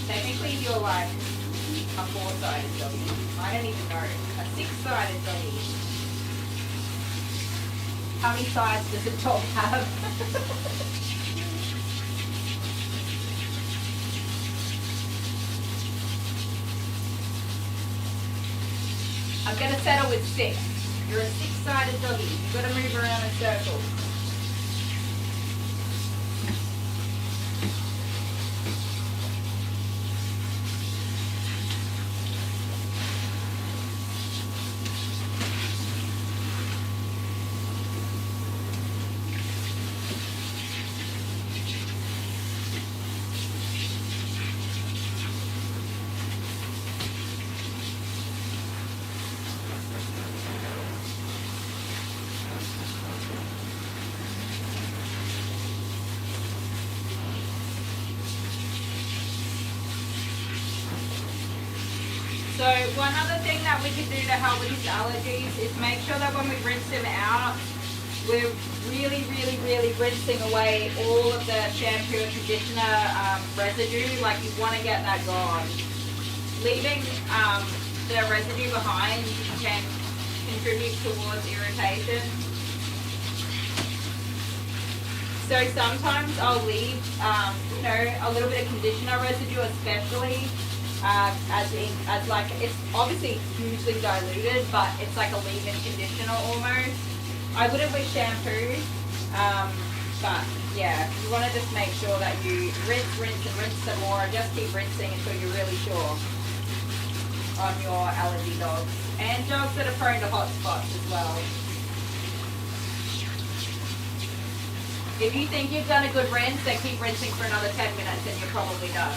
Technically, you're like a four-sided doggy. I don't even know. A six-sided doggy. How many sides does a dog have? I'm going to settle with 6. You're a 6-sided doggy. You've got to move around in circles. So one other thing that we can do to help with his allergies is make sure that when we rinse him out, we're really rinsing away all of the shampoo and conditioner residue. Like you want to get that gone. Leaving the residue behind can contribute towards irritation. So sometimes I'll leave, a little bit of conditioner residue, especially. As like, it's obviously hugely diluted, but it's like a leave-in conditioner almost. I wouldn't with shampoo, but yeah, you want to just make sure that you rinse some more. Just keep rinsing until you're really sure on your allergy dogs. And dogs that are prone to hot spots as well. If you think you've done a good rinse, then keep rinsing for another 10 minutes and you're probably done.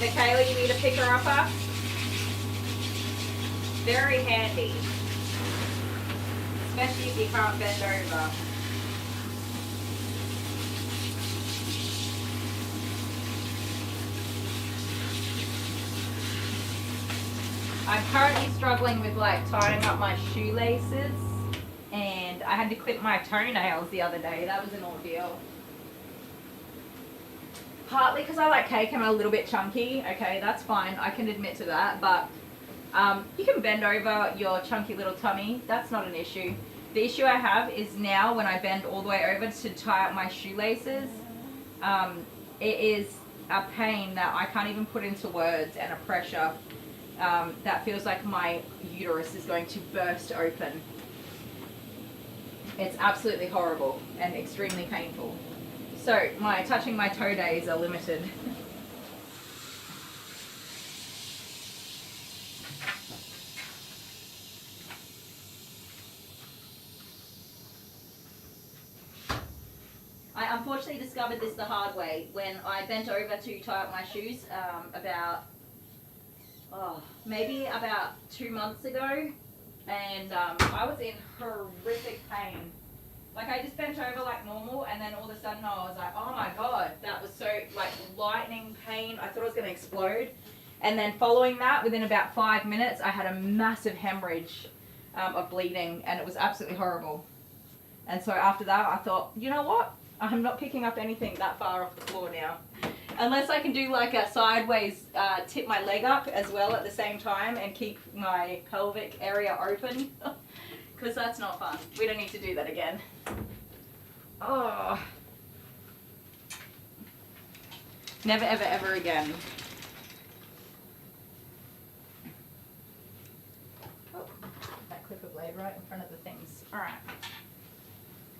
Michaela, you need a picker-upper? Very handy. Especially if you can't bend over. I'm currently struggling with like tying up my shoelaces, and I had to clip my toenails the other day. That was an ordeal. Partly because I like cake and I'm a little bit chunky. Okay, that's fine. I can admit to that. But you can bend over your chunky little tummy. That's not an issue. The issue I have is now when I bend all the way over to tie up my shoelaces, it is a pain that I can't even put into words, and a pressure that feels like my uterus is going to burst open. It's absolutely horrible and extremely painful. So touching my toe days are limited. I unfortunately discovered this the hard way when I bent over to tie up my shoes maybe about 2 months ago, and I was in horrific pain. Like, I just bent over like normal, and then all of a sudden I was like, oh my god, that was so like lightning pain. I thought I was going to explode. And then following that, within about 5 minutes, I had a massive hemorrhage of bleeding, and it was absolutely horrible. And so after that, I thought, you know what? I'm not picking up anything that far off the floor now. Unless I can do like a sideways tip my leg up as well at the same time and keep my pelvic area open. Because that's not fun. We don't need to do that again. Oh. Never, ever, ever again. Oh, that clipper blade right in front of the things. Alright.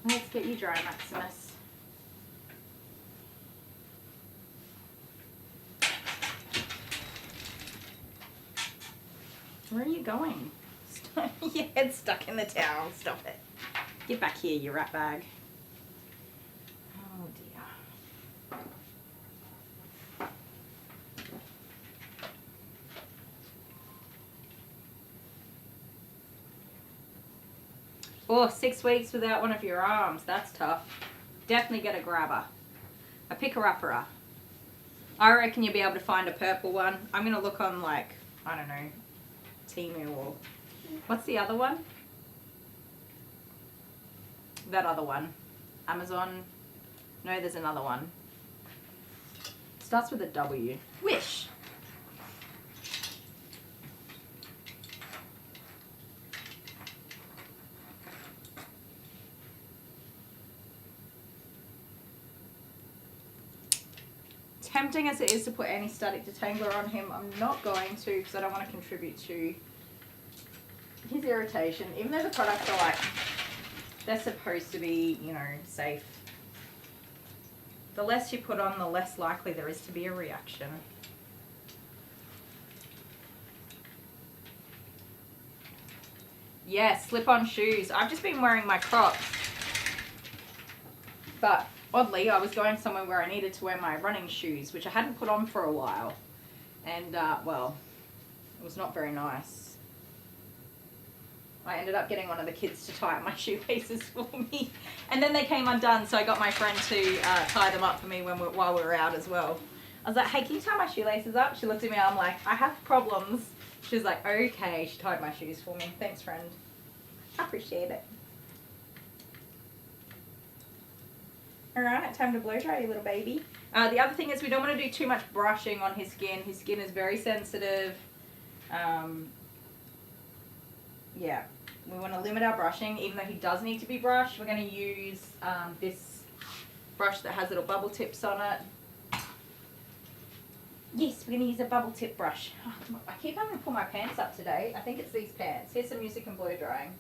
Let's get you dry, Maximus. Where are you going? Your head's stuck in the towel. Stop it. Get back here, you rat bag. Oh dear. Oh, 6 weeks without one of your arms. That's tough. Definitely get a grabber. A picker-upper. I reckon you'll be able to find a purple one. I'm going to look on, like, I don't know, Temu or... What's the other one? That other one. Amazon. No, there's another one. Starts with a W. Wish. Tempting as it is to put any static detangler on him, I'm not going to, because I don't want to contribute to his irritation. Even though the products are like, they're supposed to be, you know, safe. The less you put on, the less likely there is to be a reaction. Yes, slip-on shoes. I've just been wearing my Crocs. But oddly, I was going somewhere where I needed to wear my running shoes, which I hadn't put on for a while. And, well, it was not very nice. I ended up getting one of the kids to tie up my shoelaces for me. And then they came undone, so I got my friend to tie them up for me while we were out as well. I was like, hey, can you tie my shoelaces up? She looked at me, I'm like, I have problems. She was like, okay. She tied my shoes for me. Thanks, friend. I appreciate it. Alright, time to blow dry you little baby. The other thing is we don't want to do too much brushing on his skin. His skin is very sensitive. Yeah, we want to limit our brushing, even though he does need to be brushed. We're going to use this brush that has little bubble tips on it. Yes, we're going to use a bubble tip brush. Oh, I keep having to pull my pants up today. I think it's these pants. Here's some music and blow drying.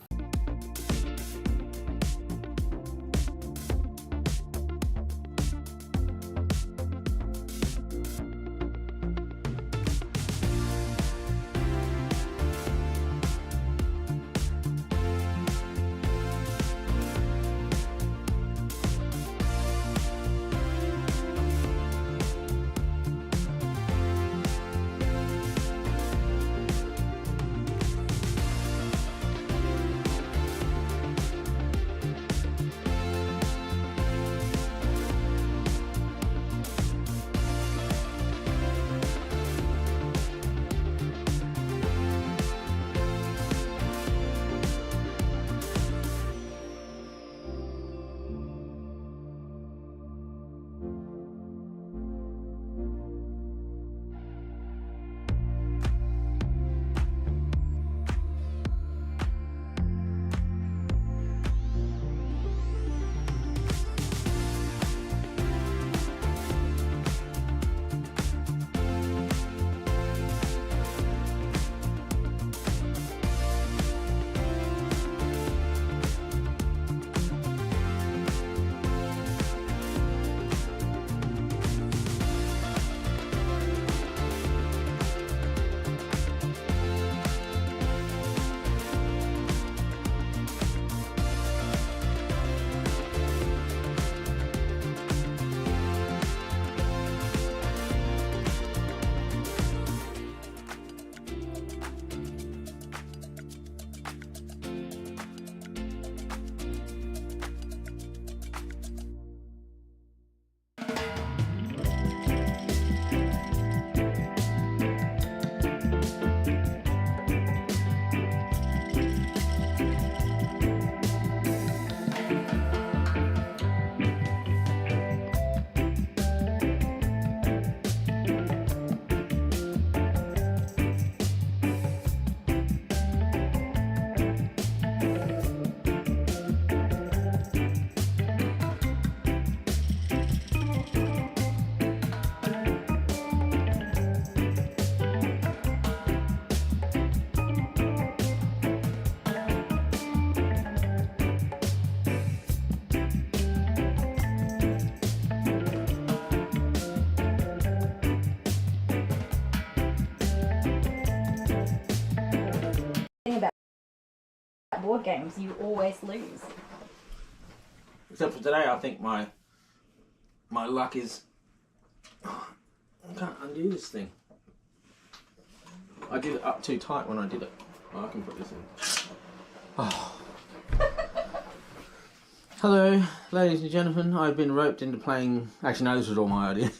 games, you always lose. Except for today, I think my luck is... I can't undo this thing. I did it up too tight when I did it. Oh, I can put this in. Oh. Hello, ladies and gentlemen. I've been roped into playing... Actually, no, this was all my idea.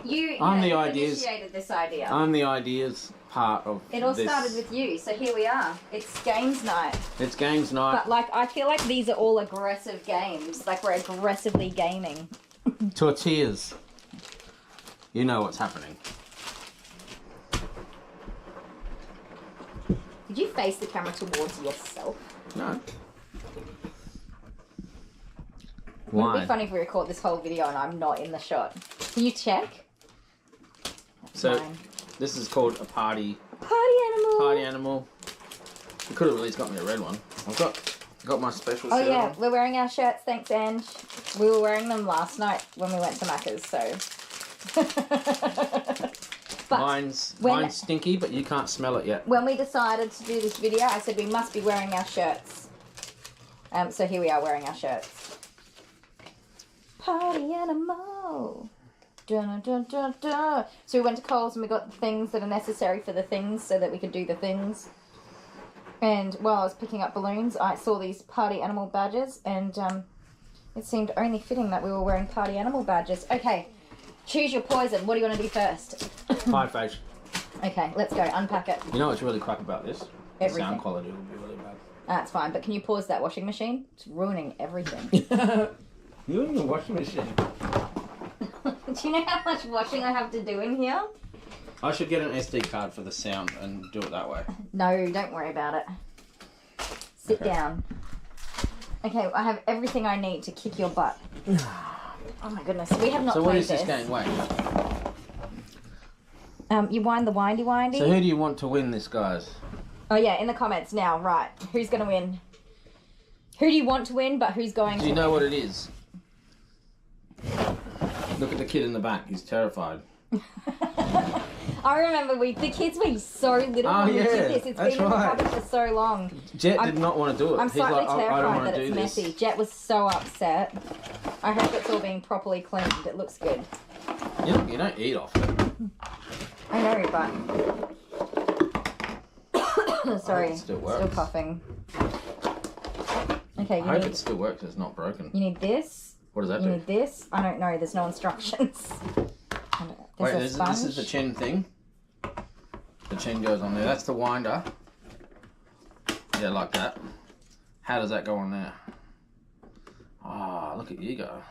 You initiated this idea. I'm the ideas part of It all this. started with you, so here we are. It's games night. It's games night. But, like, I feel like these are all aggressive games. Like, we're aggressively gaming. Tortillas. You know what's happening. Did you face the camera towards yourself? No. It Why? would be funny if we record this whole video and I'm not in the shot. Can you check? So, Fine. this is called a party Party animal. You could have at least got me a red one. I've got my special Oh shirt yeah, on. we're wearing our shirts, thanks Ange. We were wearing them last night when we went to Macca's, so... But Mine's stinky, but you can't smell it yet. when we decided to do this video, I said we must be wearing our shirts. So here we are wearing our shirts. Party animal. Dun, dun, dun, dun. So we went to Coles and we got the things that are necessary for the things so that we could do the things. And while I was picking up balloons, I saw these party animal badges, and it seemed only fitting that we were wearing party animal badges. Okay, choose your poison. What do you want to do first? Pie face. Okay, let's go. Unpack it. You know what's really crap about this? Everything. The sound quality will be really bad. That's fine, but can you pause that washing machine? It's ruining everything. You're in the washing machine. Do you know how much washing I have to do in here? I should get an SD card for the sound and do it that way. No, don't worry about it. Sit Okay. down. Okay, I have everything I need to kick your butt. Oh my goodness, we have not So played what is this game? Wait. You wind the windy windy. So who do you want to win this, guys? Oh yeah, in the comments now, right. Who's going to win? Who do you want to win, but who's going to Do you know win? what it is? Look at the kid in the back. He's terrified. I remember the kids were so little Oh, when we yeah, did this. It's that's been in the right. cupboard for so long. Jet did not want to do it. I'm He's slightly like, I don't terrified want that to it's do this. messy. Jet was so upset. I hope it's all being properly cleaned. It looks good. You don't eat off it. I know, but... Sorry, it still works. still coughing. Okay, I hope it still works. It's not broken. you need this. What does that You do? need this. I don't know. There's no instructions. Wait, There's a this is the chin thing. The chin goes on there. That's the winder. Yeah, like that. How does that go on there? Ah, look at you go.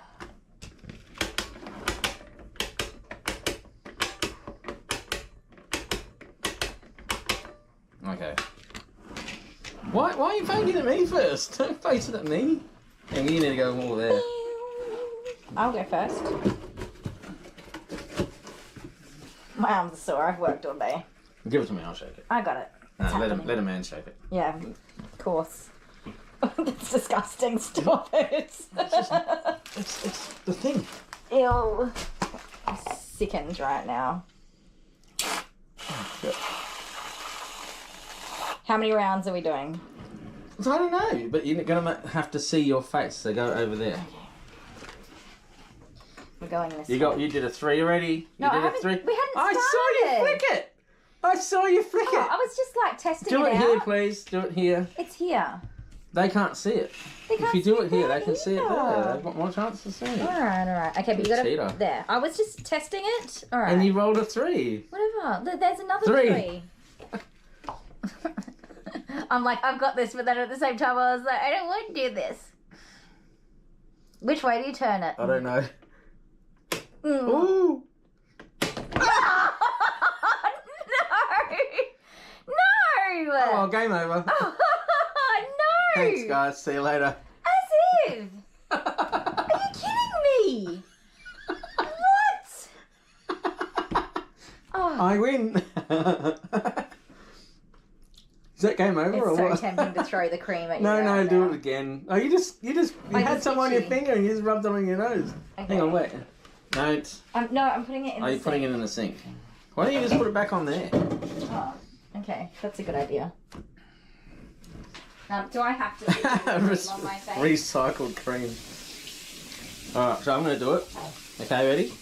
Okay. Why are you pointing at me first? Don't face it at me. And you need to go more there. I'll go first. My arms are sore. I've worked all day. Give it to me, I'll shake it. I got it. It's Let happening. a man shake it. Yeah, of course. That's disgusting. Stop it. It's the thing. Ew. I'm sickened right now. How many rounds are we doing? So I don't know, but you're gonna have to see your face. So go over there. We're going this You way. did a 3 already. No, you I did haven't- a 3. we hadn't I saw you started. flick it. I saw you flick Oh, it. I was just like testing Do it it here, out. please. Do it here. It's here. They can't see it. They If can't you do see it here, that they can see it there. either. They've got more chance to see it. Alright. Okay, but you gotta... Cheater. There. I was just testing it. Alright. And you rolled a 3. Whatever. There's another 3. 3. I'm like, I've got this, but then at the same time I was like, I don't want to do this. Which way do you turn it? I don't know. Mm. Ooh. No! No! Oh, game over. No! Thanks, guys. See you later. As if! Are you kidding me? What? Oh, I win. Is that game over or it's so what? tempting to throw the cream at you. No, right do now. it again. Oh, you I had just some on your itchy. finger and you just rubbed it on your nose. Okay. Hang on, wait. No, it's... No, I'm putting it in Are the you putting it in the sink? Why don't you just put it back on there? Oh, okay, that's a good idea. Do I have to put cream on my face? Recycled cream. Alright, so I'm going to do it. Okay, ready?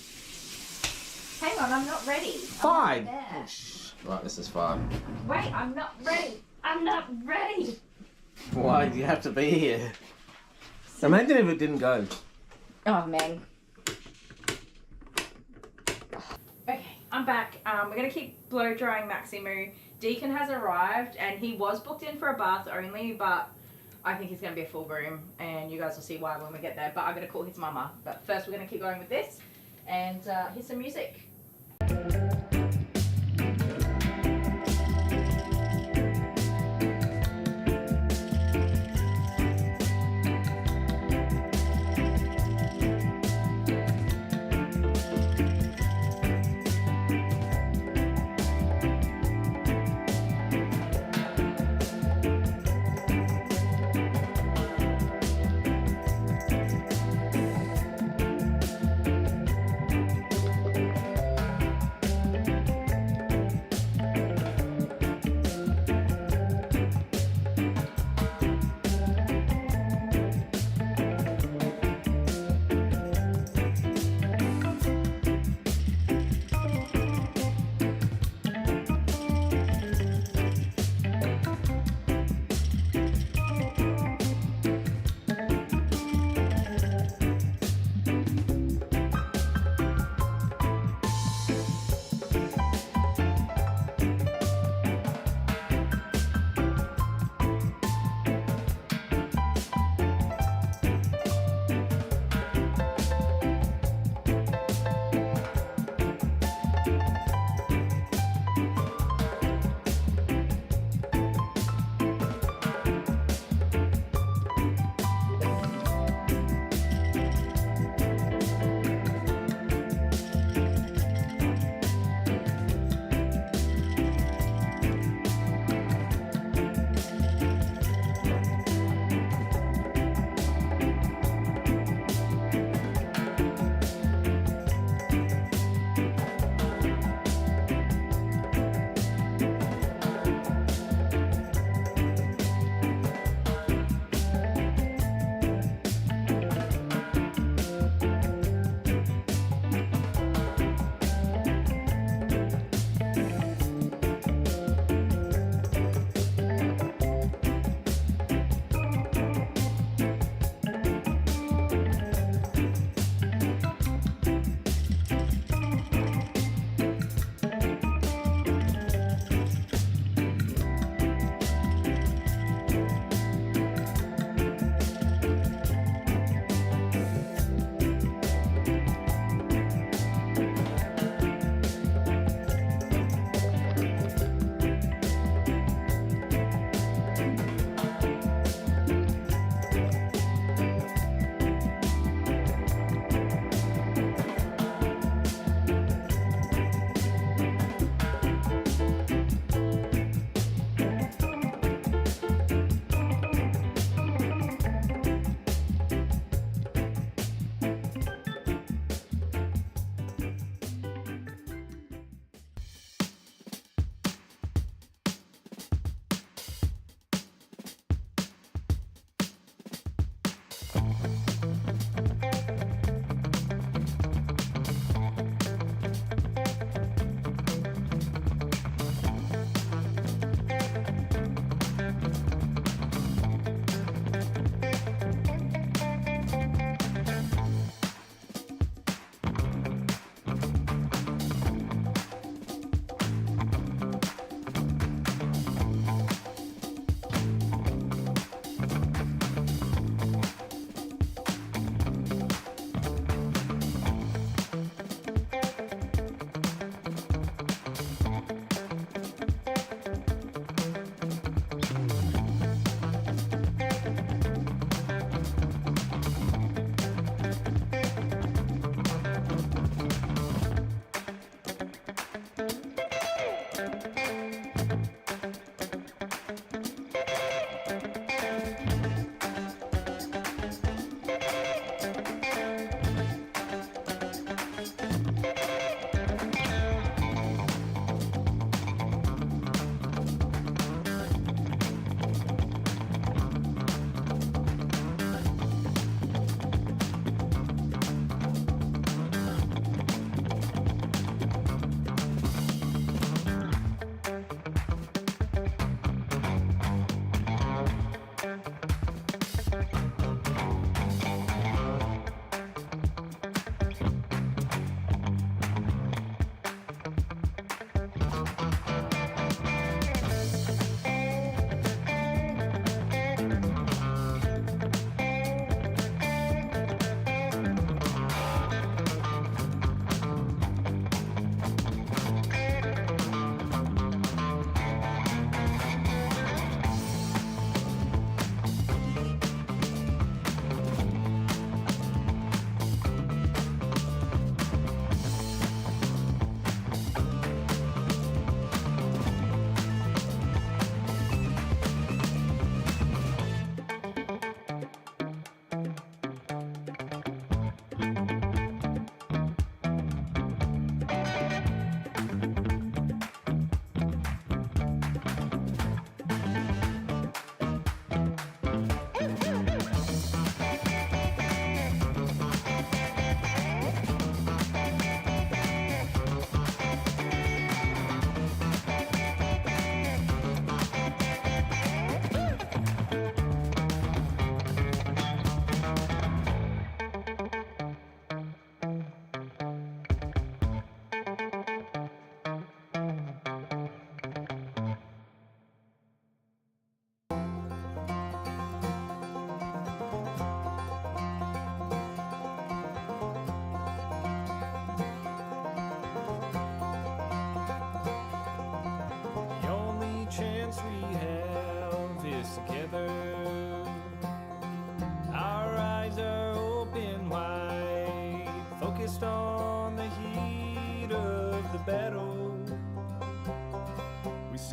Hang on, I'm not ready. 5. Right, this is 5. Wait, I'm not ready. I'm not ready. Why do you have to be here? Imagine if it didn't go. Oh, man. Okay, I'm back. We're going to keep blow drying Maximu. Deacon has arrived and he was booked in for a bath only, but I think he's going to be a full groom and you guys will see why when we get there. But I'm going to call his mama. But first we're going to keep going with this and here's some music.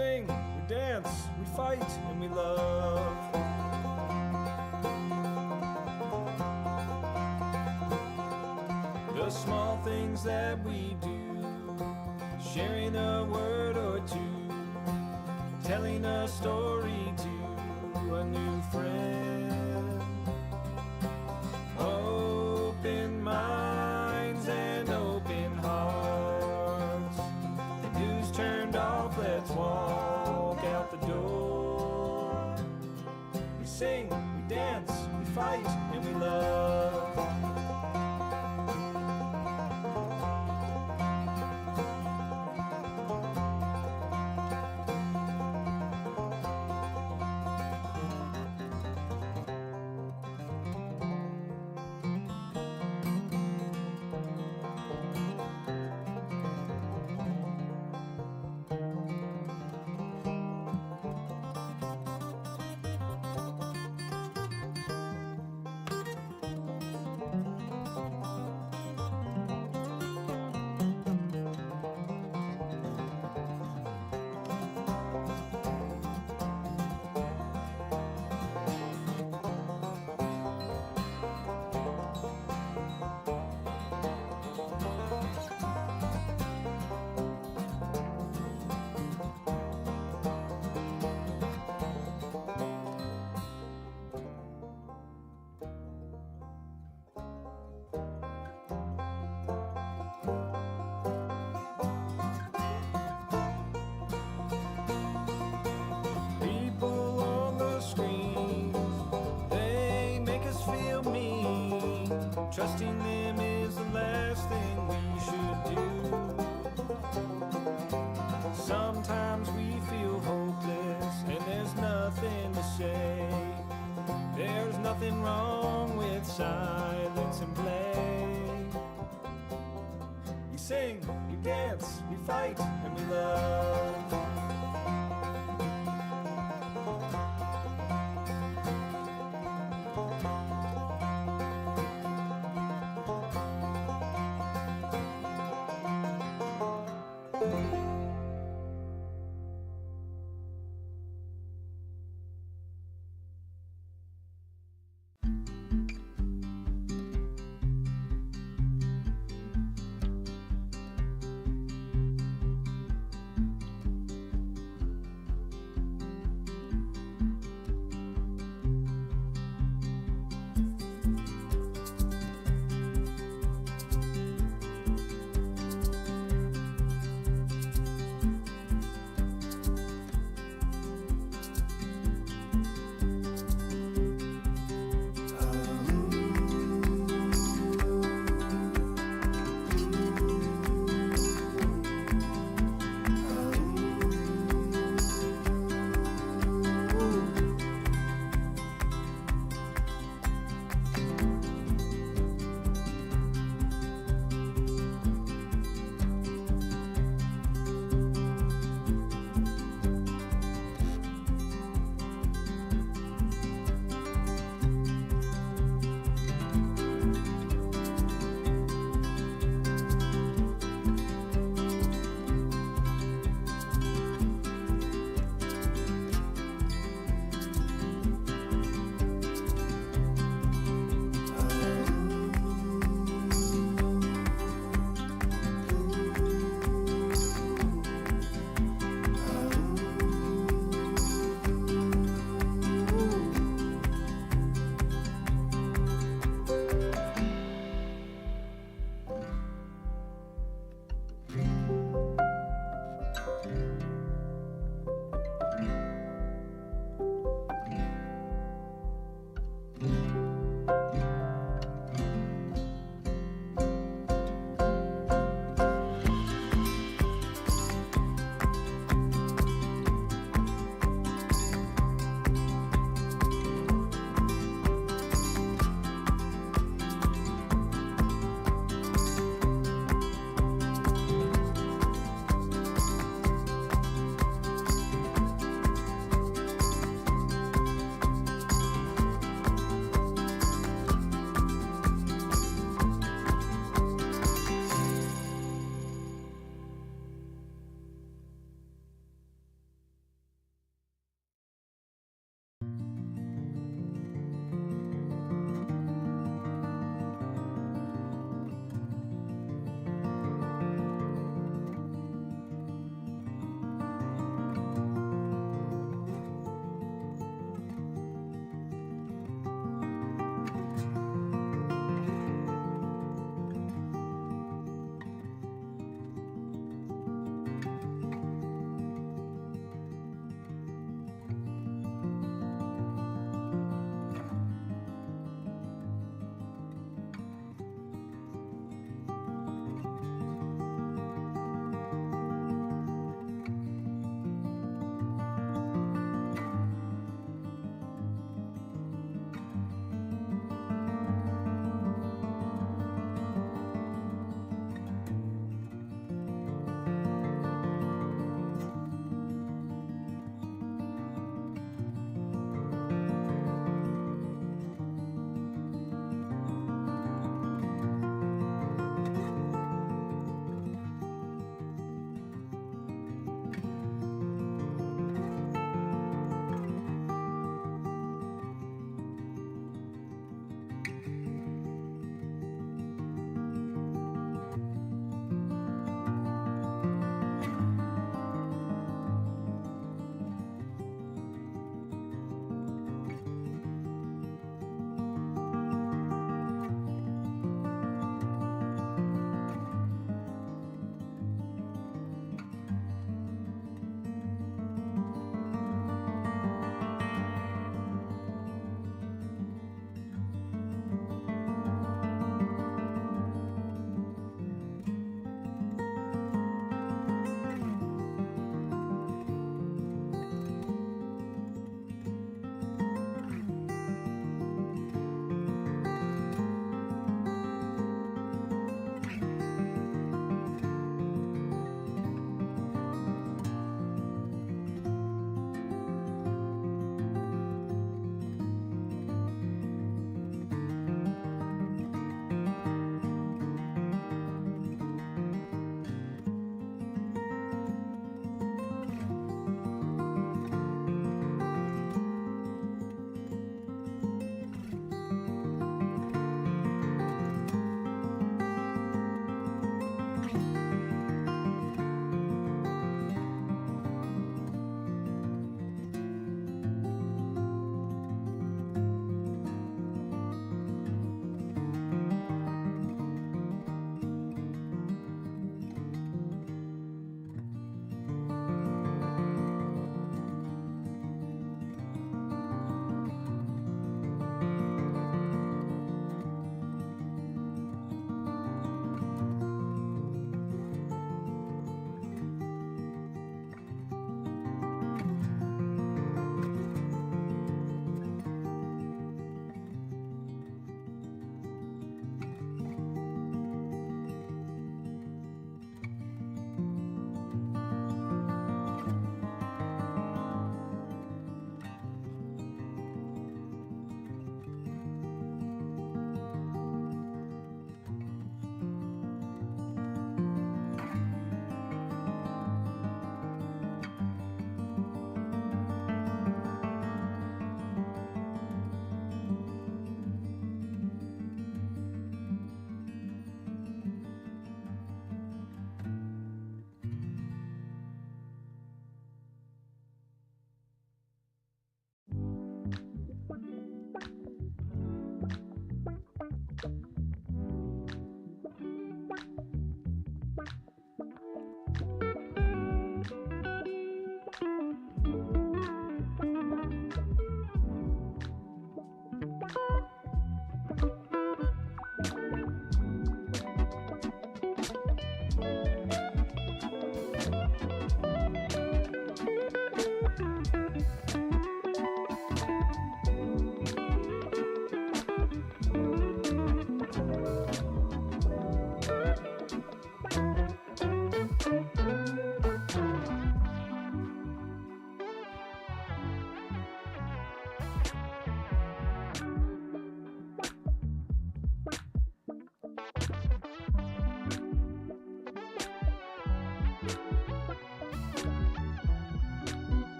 sing, we dance, we fight, and we love. The small things that we do, sharing a word or two, telling a story to a new friend. Open minds and open hearts. The news turned off, let's walk out the door. We sing, we dance, we fight, and we love. Trusting them is the last thing we should do. Sometimes we feel hopeless and there's nothing to say. There's nothing wrong with silence and play. We sing, we dance, we fight, and we love.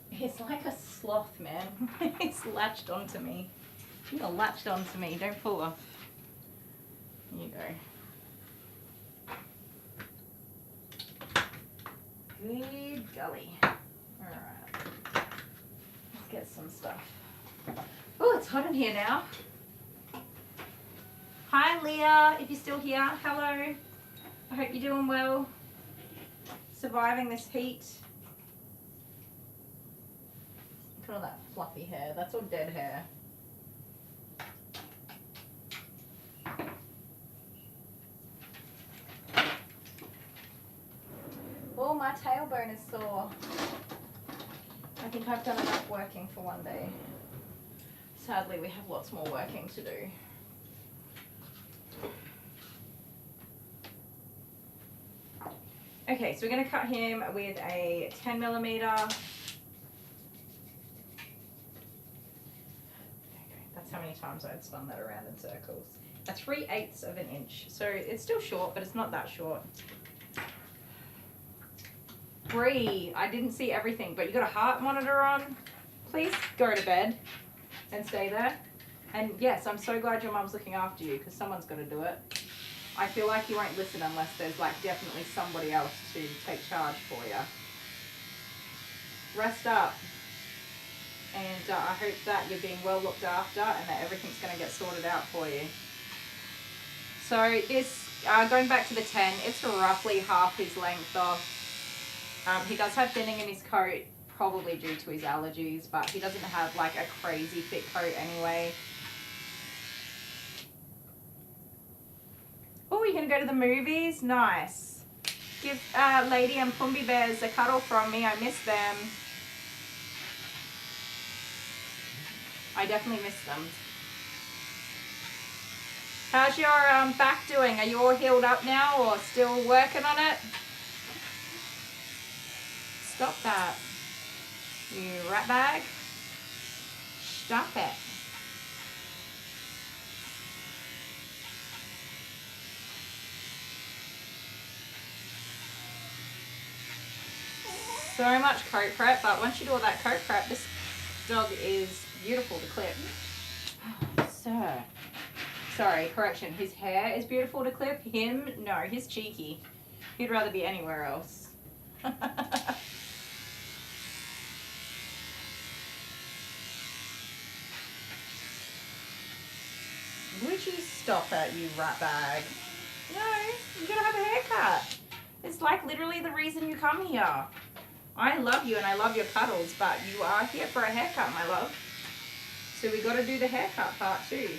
He's like a sloth, man. He's latched onto me. You're latched onto me. Don't pull off. Here you go. Good golly. Alright. Let's get some stuff. Oh, it's hot in here now. Hi, Leah, if you're still here. Hello. I hope you're doing well. Surviving this heat. Look at all that fluffy hair. That's all dead hair. Oh, my tailbone is sore. I think I've done enough working for one day. Sadly, we have lots more working to do. Okay, so we're going to cut him with a 10mm. That's how many times I'd spun that around in circles. A 3/8 of an inch. So it's still short, but it's not that short. Berri, I didn't see everything, but you got a heart monitor on. Please go to bed and stay there. And yes, I'm so glad your mum's looking after you, because someone's got to do it. I feel like you won't listen unless there's like definitely somebody else to take charge for you. Rest up. And I hope that you're being well looked after and that everything's going to get sorted out for you. So this, going back to the 10, it's roughly half his length off. He does have thinning in his coat, probably due to his allergies, but he doesn't have like a crazy thick coat anyway. Oh, you're going to go to the movies? Nice. Give Lady and Pumby Bears a cuddle from me. I miss them. I definitely miss them. How's your back doing? Are you all healed up now or still working on it? Stop that. You rat bag. Stop it. So much coat prep, but once you do all that coat prep, this dog is beautiful to clip. Sir. Sorry, correction. His hair is beautiful to clip. Him, no, he's cheeky. He'd rather be anywhere else. Would you stop it, you rat bag? No, you gotta have a haircut. It's like literally the reason you come here. I love you and I love your cuddles, but you are here for a haircut, my love. So we gotta do the haircut part too.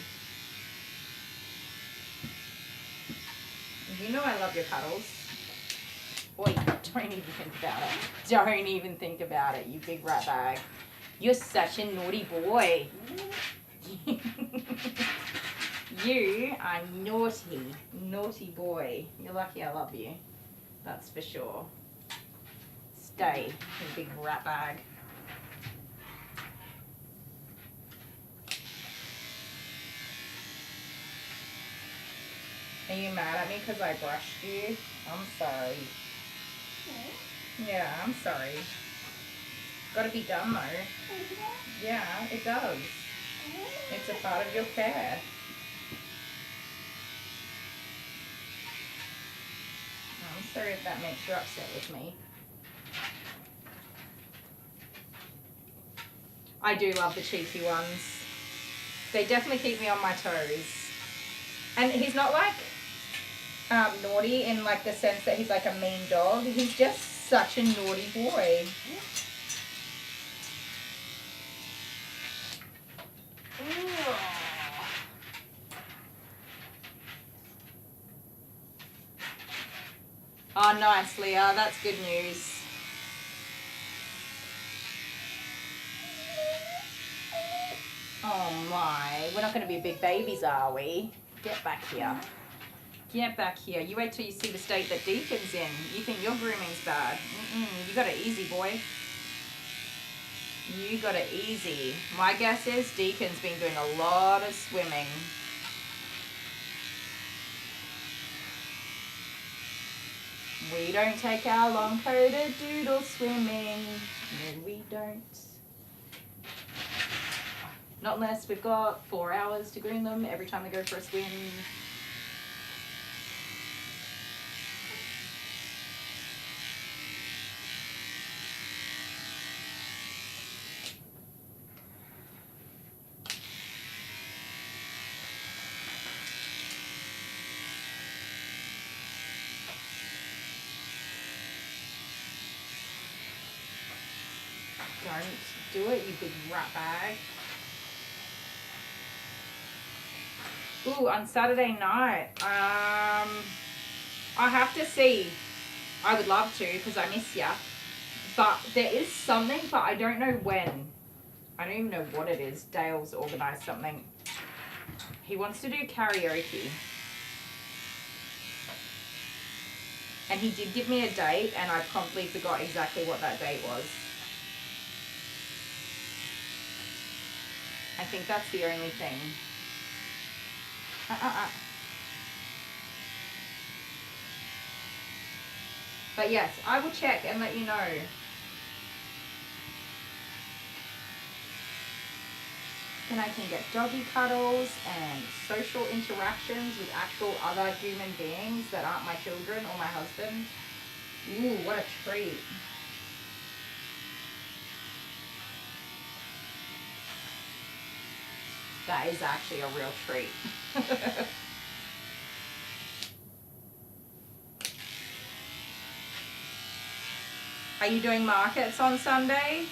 You know I love your cuddles. Boy, don't even think about it. Don't even think about it, you big rat bag. You're such a naughty boy. You are naughty, naughty boy. You're lucky I love you. That's for sure. Stay, you big rat bag. Are you mad at me because I brushed you? I'm sorry. Yeah, I'm sorry. Gotta be done though. Yeah, it does. It's a part of your care. I'm sorry if that makes you upset with me. I do love the cheeky ones. They definitely keep me on my toes. And he's not like naughty in like the sense that he's like a mean dog. He's just such a naughty boy. Oh, nice, Leah. That's good news. Oh my, we're not going to be big babies, are we? Get back here. Get back here. You wait till you see the state that Deacon's in. You think your grooming's bad. You got it easy, boy. You got it easy. My guess is Deacon's been doing a lot of swimming. We don't take our long-coated doodle swimming. No, we don't. Not unless we've got 4 hours to groom them every time they go for a swim. Don't do it, you big rat bag. Ooh, on Saturday night, I have to see. I would love to because I miss ya. But there is something, but I don't know when. I don't even know what it is. Dale's organised something. He wants to do karaoke. And he did give me a date and I promptly forgot exactly what that date was. I think that's the only thing. But yes, I will check and let you know. Then I can get doggy cuddles and social interactions with actual other human beings that aren't my children or my husband. Ooh, what a treat. That is actually a real treat. Are you doing markets on Sunday?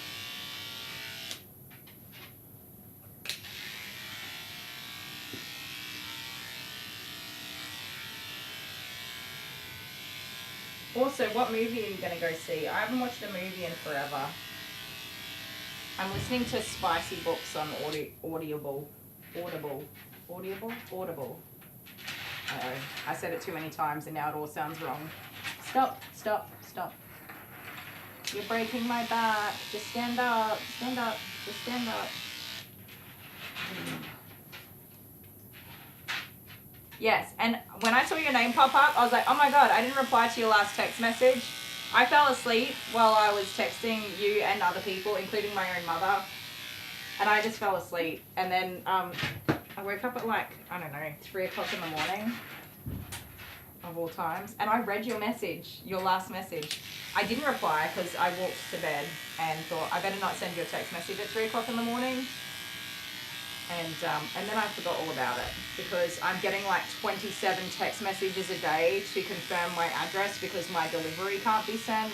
Also, what movie are you going to go see? I haven't watched a movie in forever. I'm listening to spicy books on Audible. Uh-oh. I said it too many times and now it all sounds wrong. Stop. You're breaking my back. Just stand up. Just stand up. Yes, and when I saw your name pop up, I was like, oh my god, I didn't reply to your last text message. I fell asleep while I was texting you and other people, including my own mother. And I just fell asleep. And then I woke up at like, I don't know, 3 o'clock in the morning, of all times. And I read your message, your last message. I didn't reply because I walked to bed and thought, I better not send you a text message at 3 o'clock in the morning. And then I forgot all about it because I'm getting like 27 text messages a day to confirm my address because my delivery can't be sent.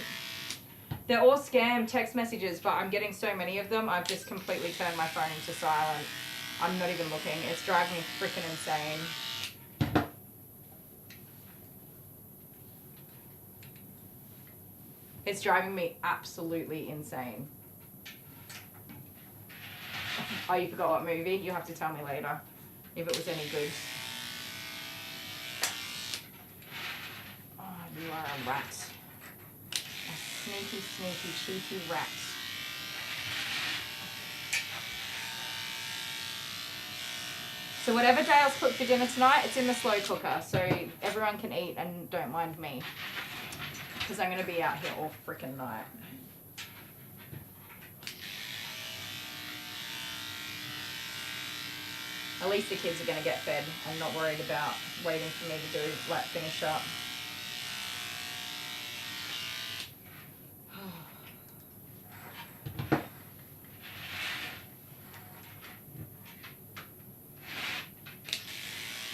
They're all scam text messages, but I'm getting so many of them, I've just completely turned my phone into silent. I'm not even looking. It's driving me freaking insane. It's driving me absolutely insane. Oh, you forgot what movie? You'll have to tell me later if it was any good. Oh, you are a rat. A sneaky, cheeky rat. So whatever Dale's cooked for dinner tonight, it's in the slow cooker, so everyone can eat and don't mind me. Because I'm going to be out here all freaking night. At least the kids are going to get fed. I'm not worried about waiting for me to do, like, finish up.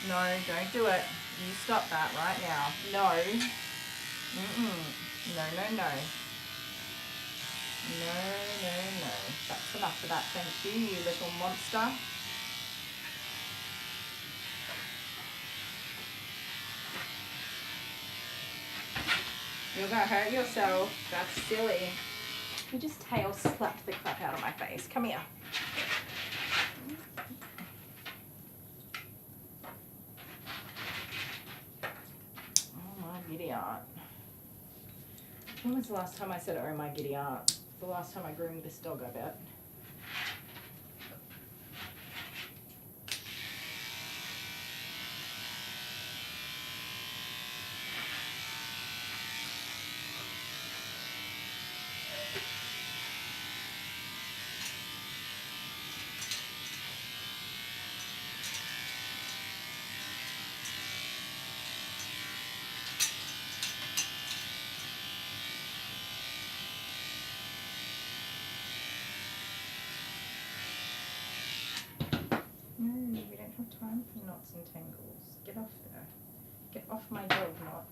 No, don't do it. You stop that right now. No. Mm-mm. No, no, no. No, no, no. That's enough of that, thank you, you little monster. You're gonna hurt yourself. That's silly. You just tail slapped the crap out of my face. Come here. Oh, my giddy aunt. When was the last time I said, oh, my giddy aunt? The last time I groomed this dog, I bet. No, we don't have time for knots and tangles. Get off there. Get off my dog knot.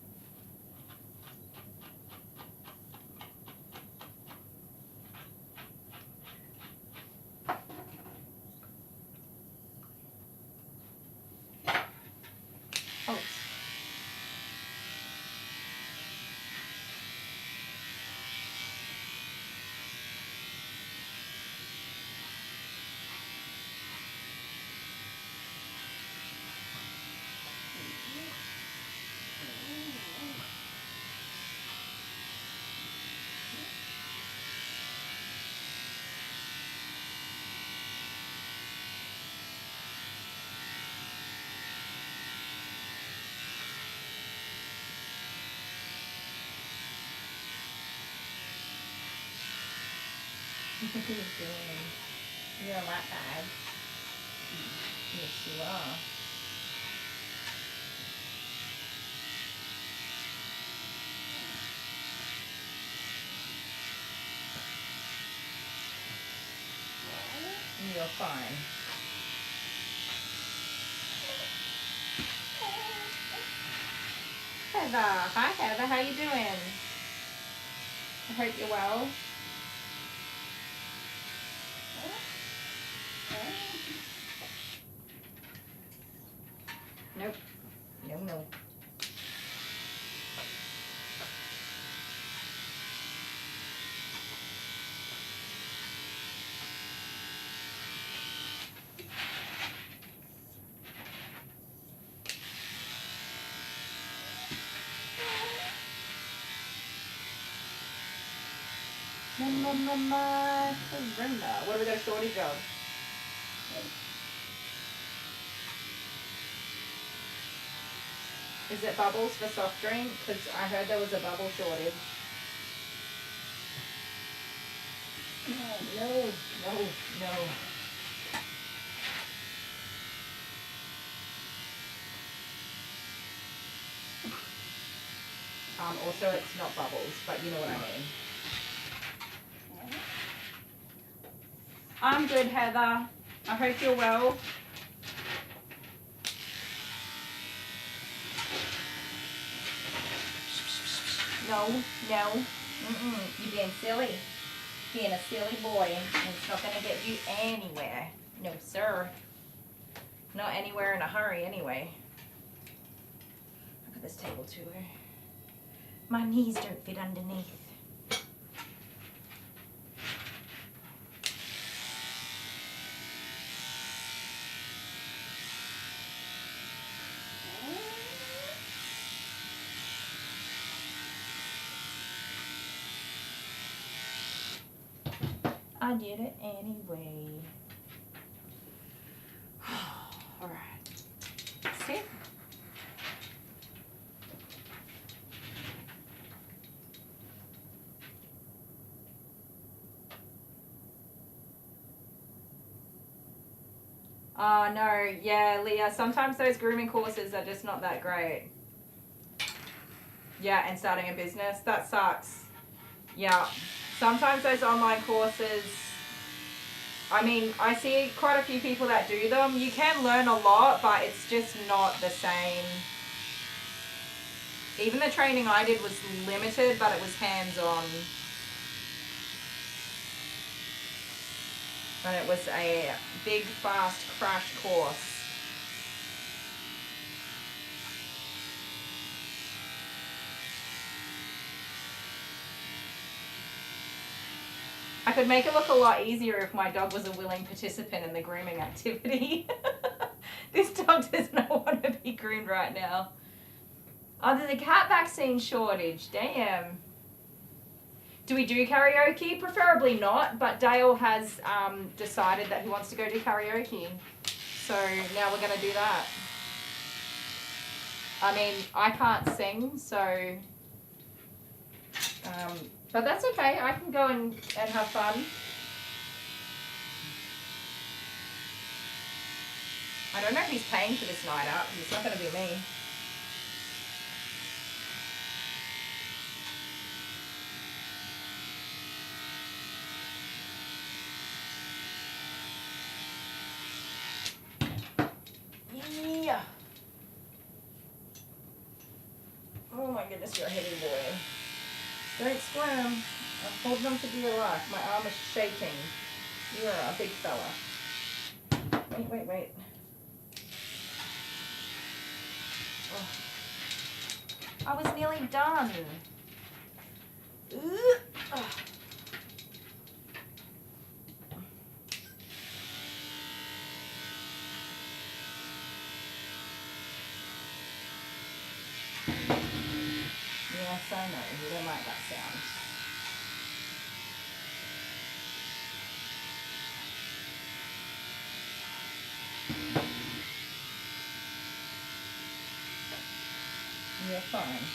Oh. What are you doing? You're a lap bag. Yes, you are. You're fine. Heather. Hi, Heather. How you doing? I hope you're well. Nope. No, no. What have we got a shortage of? Is it bubbles for soft drink? Because I heard there was a bubble shortage. No, no, no. Also, it's not bubbles, but you know what I mean. I'm good, Heather. I hope you're well. No, no. You're being silly. Being a silly boy, and it's not going to get you anywhere. No, sir. Not anywhere in a hurry, anyway. Look at this table, too. My knees don't fit underneath. I did it anyway. All right. Sit. Oh no, yeah, Leah, sometimes those grooming courses are just not that great. Yeah, and starting a business, that sucks. Yeah, sometimes those online courses I mean, I see quite a few people that do them. You can learn a lot, but it's just not the same. Even the training I did was limited, but it was hands-on. And it was a big, fast crash course. I could make it look a lot easier if my dog was a willing participant in the grooming activity. This dog does not want to be groomed right now. Oh, there's a cat vaccine shortage. Damn. Do we do karaoke? Preferably not, but Dale has decided that he wants to go do karaoke. So now we're going to do that. I mean, I can't sing, so... but that's okay. I can go and have fun. I don't know if he's paying for this night out. It's not going to be me. Yeah. Oh my goodness, you're a heavy boy. Don't squirm. I'm holding on for dear life. My arm is shaking. You're a big fella. Wait. Oh. I was nearly done. Oh. Yes, I know. You don't like that sound. You're fine.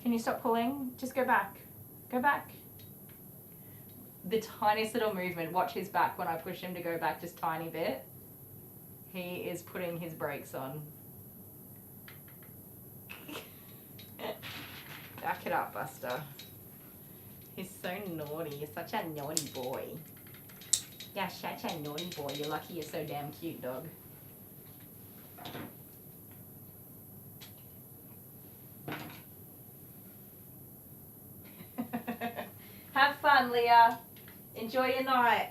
Can you stop pulling? Just go back. Go back. The tiniest little movement. Watch his back when I push him to go back just tiny bit. He is putting his brakes on. Back it up, Buster. He's so naughty. You're such a naughty boy. Yeah, such a naughty boy. You're lucky you're so damn cute, dog. Have fun, Leah. Enjoy your night.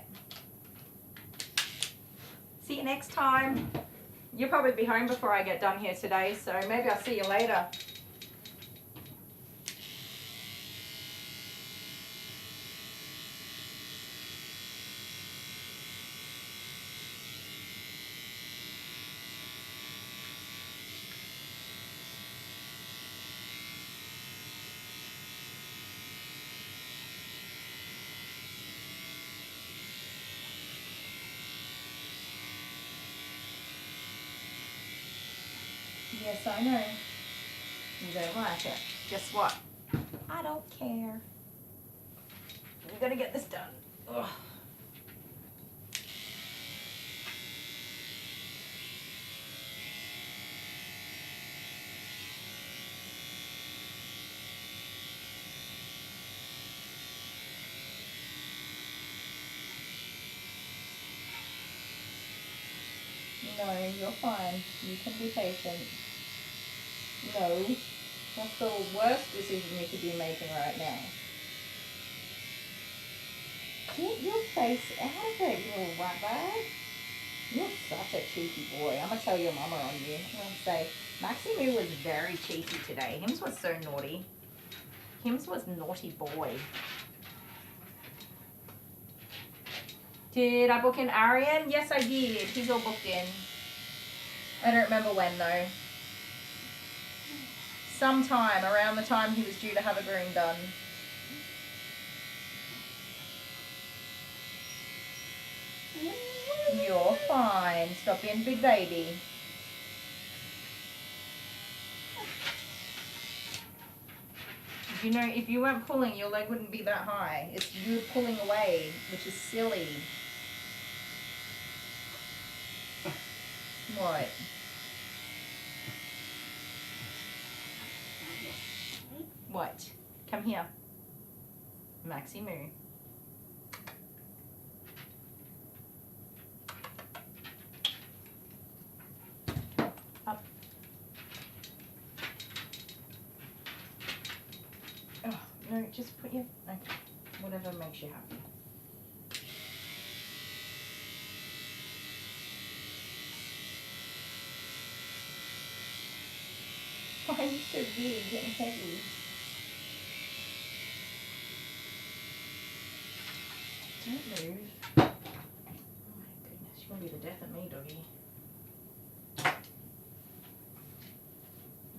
See you next time. You'll probably be home before I get done here today, so maybe I'll see you later. Yes, I know. You don't like it. Guess what? I don't care. We gotta get this done. Ugh. No, you're fine. You can be patient. No, that's the worst decision you could be making right now. Get your face out of it, you little rat bag. You're such a cheeky boy. I'm going to tell your mama on you. I'm going to say, Maxie Moo was very cheeky today. Hims was so naughty. Hims was naughty boy. Did I book in Arian? Yes, I did. He's all booked in. I don't remember when, though. Sometime around the time he was due to have a groom done. You're fine. Stop being a big baby. You know, if you weren't pulling, your leg wouldn't be that high. It's you pulling away, which is silly. What? What? Come here. Maxi Moo. Up. Oh, no, just put your... Okay. Whatever makes you happy. Why are you so big and heavy? Don't move. Oh my goodness, you're gonna be the death of me, doggy.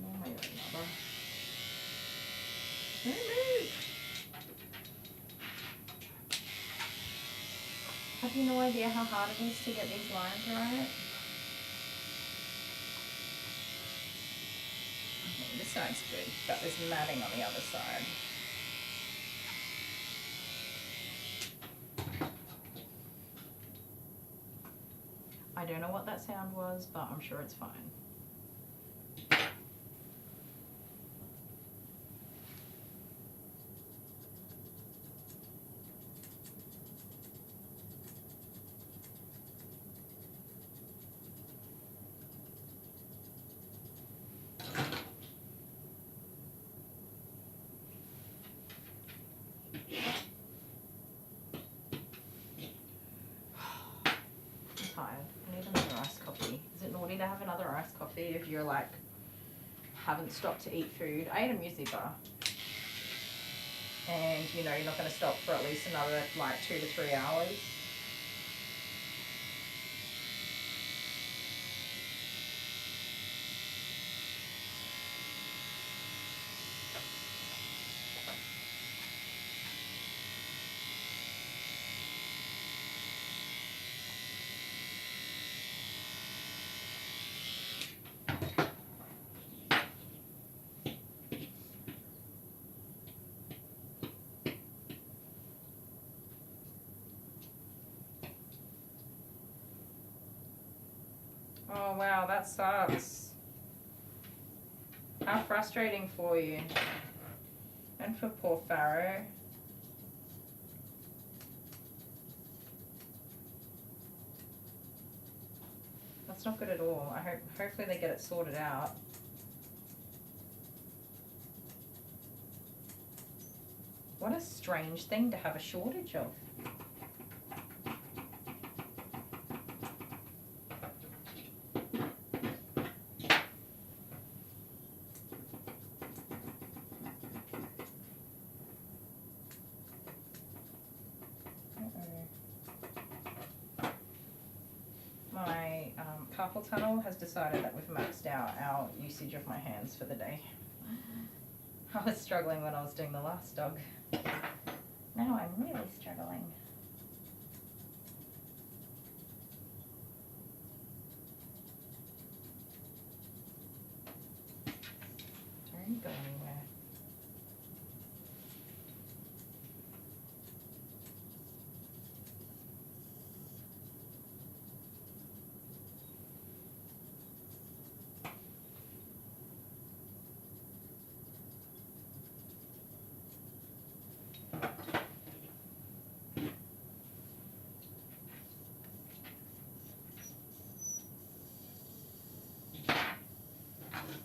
Oh my god, mother. Don't move! Have you no idea how hard it is to get these lines right? Okay, this side's good, but there's matting on the other side. I don't know what that sound was, but I'm sure it's fine. To have another iced coffee if you're like haven't stopped to eat food. I ate a muesli bar, and you know you're not going to stop for at least another like 2 to 3 hours. Oh wow, that sucks. How frustrating for you. And for poor Pharaoh. That's not good at all. Hopefully they get it sorted out. What a strange thing to have a shortage of. My carpal tunnel has decided that we've maxed out our usage of my hands for the day. I was struggling when I was doing the last dog. Now I'm really struggling. Don't go anywhere.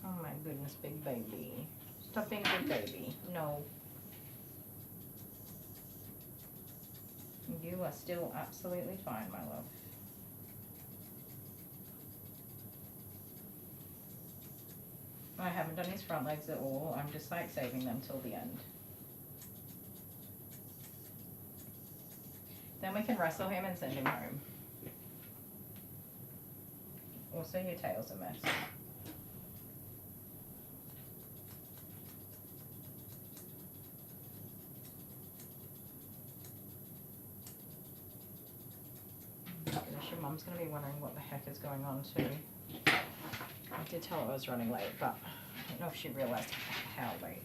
Oh my goodness, big baby. Stop being a big baby. No. You are still absolutely fine, my love. I haven't done his front legs at all. I'm just like saving them till the end. Then we can wrestle him and send him home. Also, your tail's a mess. Your mum's going to be wondering what the heck is going on too. I did tell her I was running late, but I don't know if she realised how late.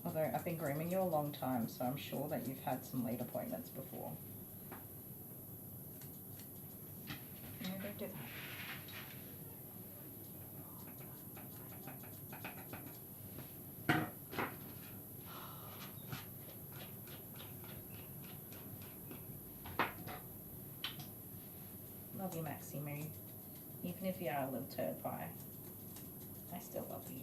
Although I've been grooming you a long time, so I'm sure that you've had some late appointments before. No, don't do that. Love you, Maxie Moo. Even if you are a little turd pie, I still love you.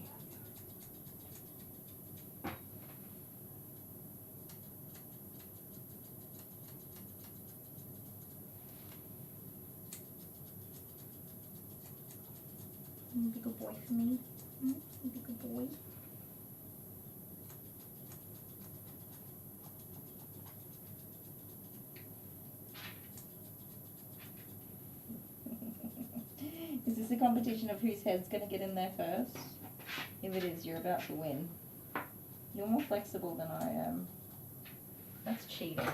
You be a good boy for me. You be a good boy. Is this a competition of whose head's going to get in there first? If it is, you're about to win. You're more flexible than I am. That's cheating.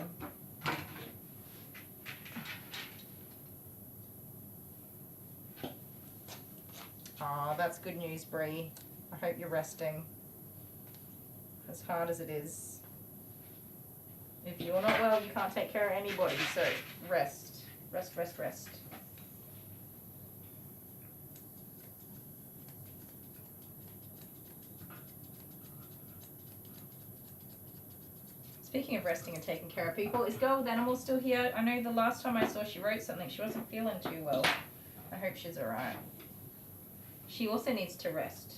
Aw, that's good news, Bree. I hope you're resting. As hard as it is. If you're not well, you can't take care of anybody, so rest. Rest, rest, rest. Speaking of resting and taking care of people, is Girl with Animals still here? I know the last time I saw she wrote something, she wasn't feeling too well. I hope she's alright. She also needs to rest.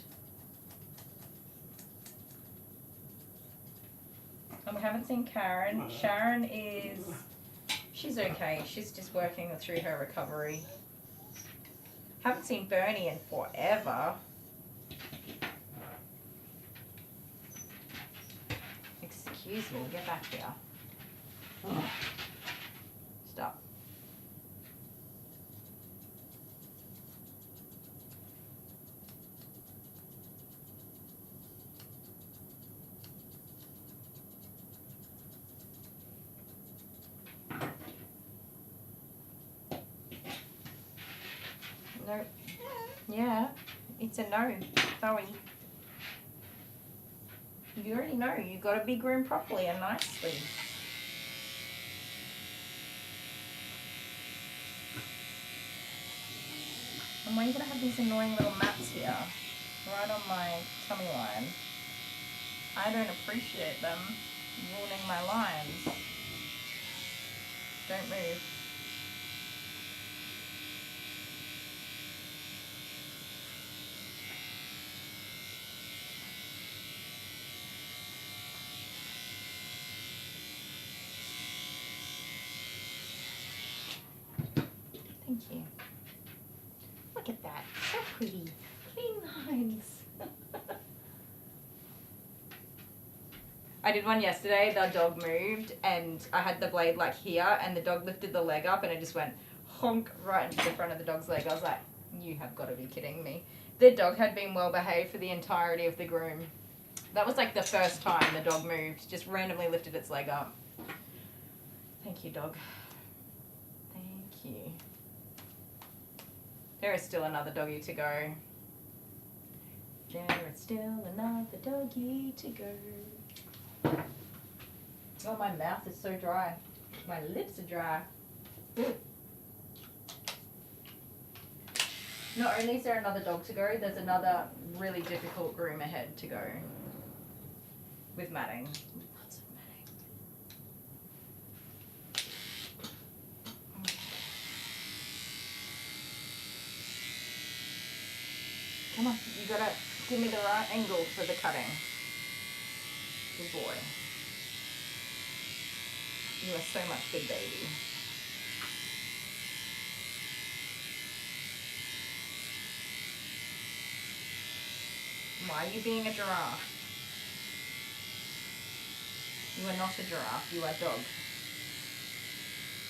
And we haven't seen Karen. Sharon is, she's okay. She's just working through her recovery. Haven't seen Bernie in forever. Excuse me, get back here. Stop. No. Yeah, it's a no. Sorry. You already know, you've got to be groomed properly and nicely. And why are you going to have these annoying little mats here? Right on my tummy line. I don't appreciate them ruining my lines. Don't move. Thank you. Look at that. So pretty. Clean lines. I did one yesterday. The dog moved and I had the blade like here and the dog lifted the leg up and it just went honk right into the front of the dog's leg. I was like, you have got to be kidding me. The dog had been well behaved for the entirety of the groom. That was like the first time the dog moved. Just randomly lifted its leg up. Thank you, dog. Thank you. There is still another doggy to go. There is still another doggy to go. Oh, my mouth is so dry. My lips are dry. Ooh. Not only is there another dog to go, there's another really difficult groom ahead to go. With matting. Lots of matting. Come on, you gotta give me the right angle for the cutting. Good boy. You are so much good baby. Why are you being a giraffe? You are not a giraffe, you are a dog.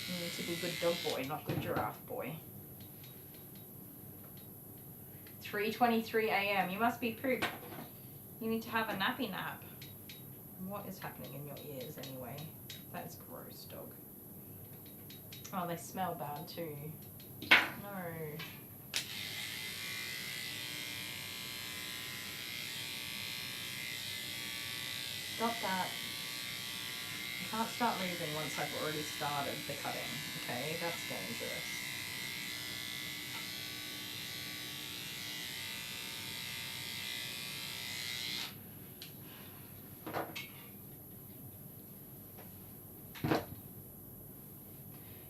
You need to be good dog boy, not good giraffe boy. 3:23 a.m. You must be pooped. You need to have a nappy nap. What is happening in your ears anyway? That is gross, dog. Oh, they smell bad too. No. Stop that. You can't start moving once I've already started the cutting, okay? That's dangerous.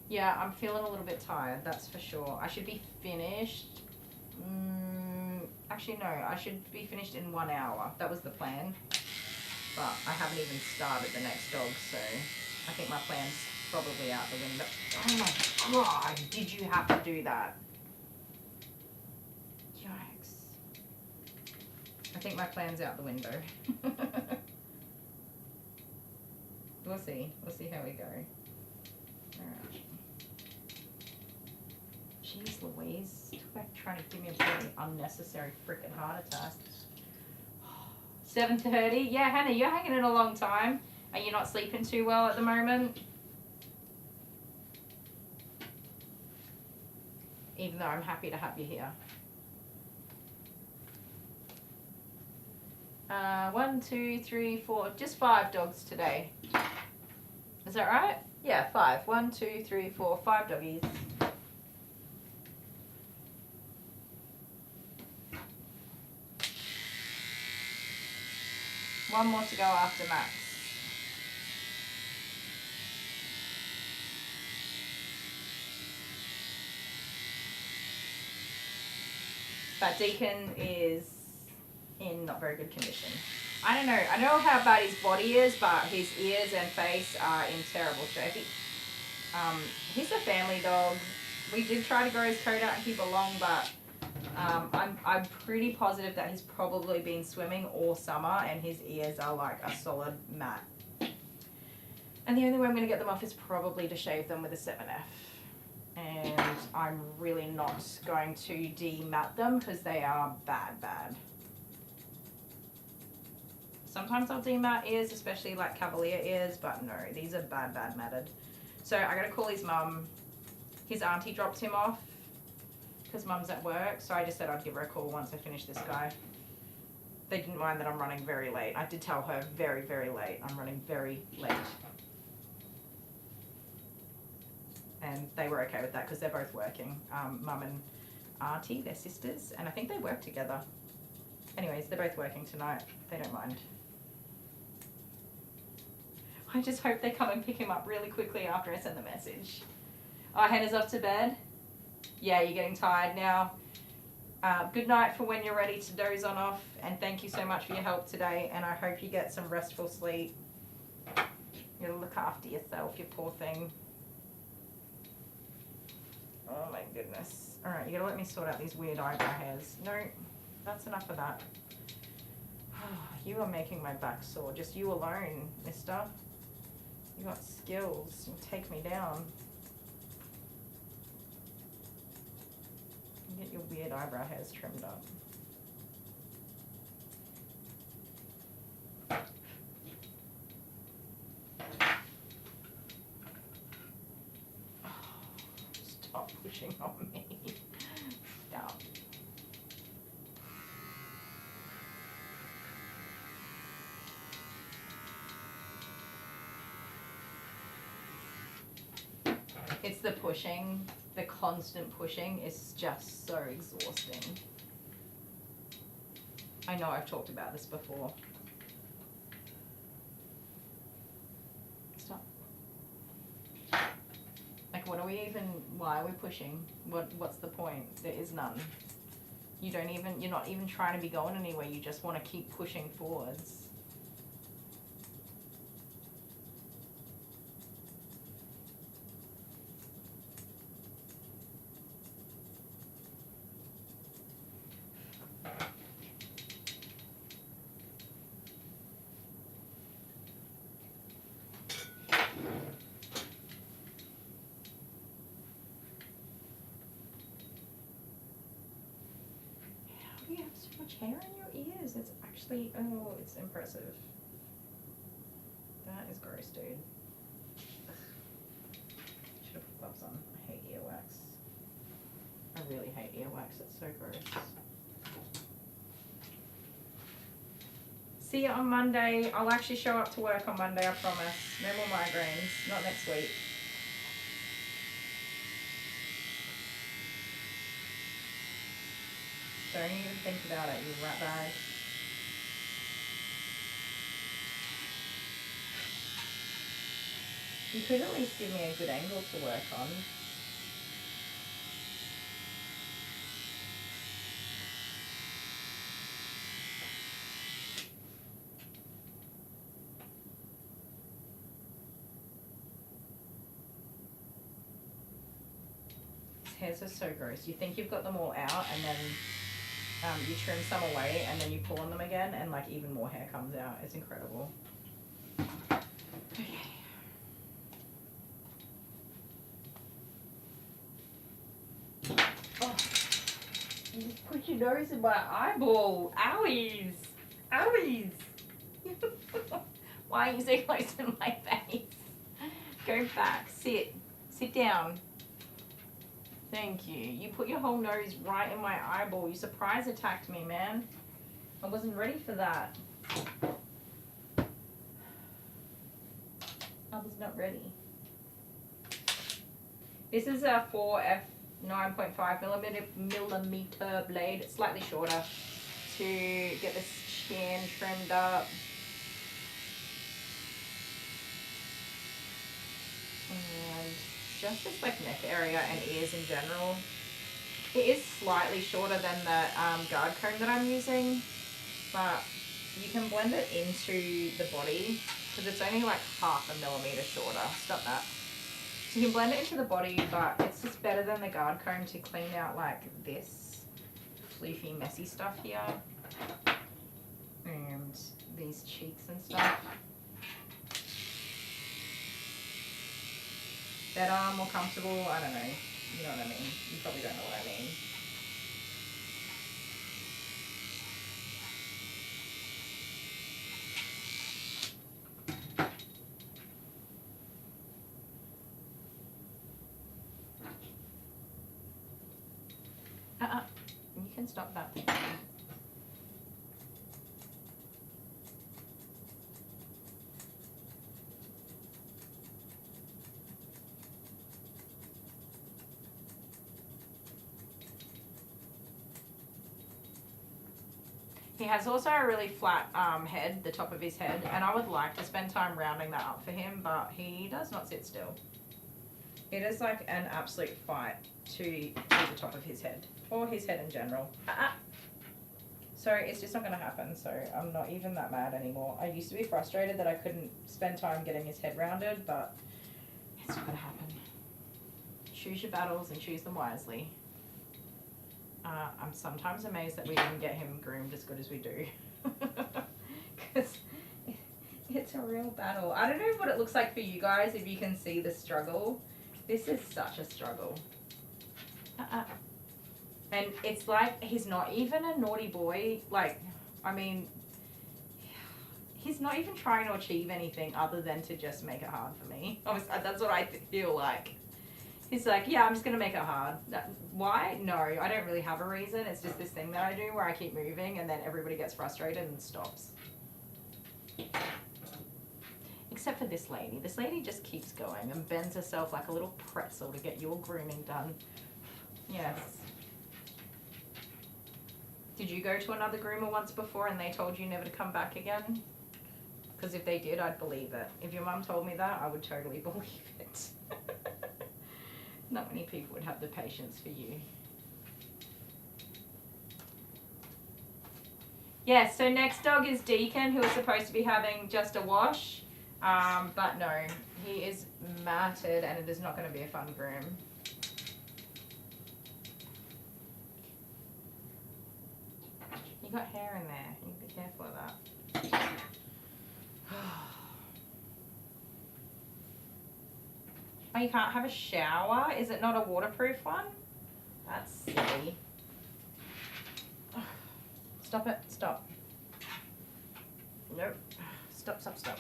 Yeah, I'm feeling a little bit tired, that's for sure. I should be finished. Actually, no, I should be finished in 1 hour. That was the plan. But I haven't even started the next dog, so I think my plan's probably out the window. Oh my god, did you have to do that? Yikes. I think my plan's out the window. We'll see. We'll see how we go. Alright. Jeez Louise. Trying to give me a pretty unnecessary freaking heart attack. 7:30? Yeah, Hannah, you're hanging in a long time. Are you not sleeping too well at the moment? Even though I'm happy to have you here. 1, 2, 3, 4, just 5 dogs today. Is that right? Yeah, 5. 1, 2, 3, 4, 5 doggies. One more to go after Max. But Deacon is in not very good condition. I don't know. I know how bad his body is, but his ears and face are in terrible shape. He's a family dog. We did try to grow his coat out and keep it long, but I'm pretty positive that he's probably been swimming all summer and his ears are like a solid mat. And the only way I'm going to get them off is probably to shave them with a 7F. And I'm really not going to de-mat them because they are bad. Sometimes I'll de-mat ears, especially like Cavalier ears, but no, these are bad matted. So I gotta call his mum. His auntie dropped him off because mum's at work, so I just said I'd give her a call once I finish this guy. They didn't mind that I'm running very late. I did tell her very late. I'm running very late. And they were okay with that because they're both working. Mum and auntie, they're sisters, and I think they work together. Anyways, they're both working tonight. They don't mind. I just hope they come and pick him up really quickly after I send the message. Oh, Hannah's off to bed? Yeah, you're getting tired now. Good night for when you're ready to doze on off, and thank you so much for your help today, and I hope you get some restful sleep. You gotta look after yourself, you poor thing. Oh my goodness. Alright, you gotta let me sort out these weird eyebrow hairs. No, that's enough of that. You are making my back sore. Just you alone, mister. You got skills. You take me down. Get your weird eyebrow hairs trimmed up. Stop pushing on me. Stop. It's the pushing, the constant pushing is just so exhausting. I know I've talked about this before. Stop. Like, what are we even, why are we pushing? What's the point? There is none. You're not even trying to be going anywhere, you just want to keep pushing forwards. Hair in your ears, it's actually, oh, it's impressive. That is gross, dude. Ugh. Should have put gloves on. I hate earwax. I really hate earwax, it's so gross. See you on Monday. I'll actually show up to work on Monday, I promise. No more migraines. Not next week. Don't even think about it, you rat bag. You could at least give me a good angle to work on. His hairs are so gross. You think you've got them all out and then you trim some away and then you pull on them again and like even more hair comes out. It's incredible. Okay. Oh, you just put your nose in my eyeball. Owies. Owies. Why are you so close to my face? Go back. Sit. Sit down. Thank you. You put your whole nose right in my eyeball. You surprise attacked me, man. I wasn't ready for that. I was not ready. This is a 4F 9.5 millimeter blade. It's slightly shorter to get this chin trimmed up. And just this like neck area and ears in general. It is slightly shorter than the guard comb that I'm using, but you can blend it into the body because it's only like 0.5 millimeter shorter. Stop that. So you can blend it into the body, but it's just better than the guard comb to clean out like this floofy, messy stuff here and these cheeks and stuff. Better, more comfortable, I don't know. You know what I mean? You probably don't know what I mean. You can stop that thing. He has also a really flat head, the top of his head, and I would like to spend time rounding that up for him, but he does not sit still. It is like an absolute fight to do the top of his head, or his head in general. So it's just not going to happen, so I'm not even that mad anymore. I used to be frustrated that I couldn't spend time getting his head rounded, but it's not going to happen. Choose your battles and choose them wisely. I'm sometimes amazed that we didn't get him groomed as good as we do. Because it's a real battle. I don't know what it looks like for you guys, if you can see the struggle. This is such a struggle. And it's like, he's not even a naughty boy. Like, I mean, he's not even trying to achieve anything other than to just make it hard for me. Obviously, that's what I feel like. He's like, yeah, I'm just going to make it hard. Why? No, I don't really have a reason. It's just this thing that I do where I keep moving and then everybody gets frustrated and stops. Except for this lady. This lady just keeps going and bends herself like a little pretzel to get your grooming done. Yes. Did you go to another groomer once before and they told you never to come back again? Because if they did, I'd believe it. If your mum told me that, I would totally believe it. Not many people would have the patience for you. Yeah, so next dog is Deacon, who is supposed to be having just a wash. But no, he is matted and it is not going to be a fun groom. You got hair in there. You can be careful of that. Oh, you can't have a shower? Is it not a waterproof one? That's silly. Stop it. Stop. Nope. Stop, stop, stop.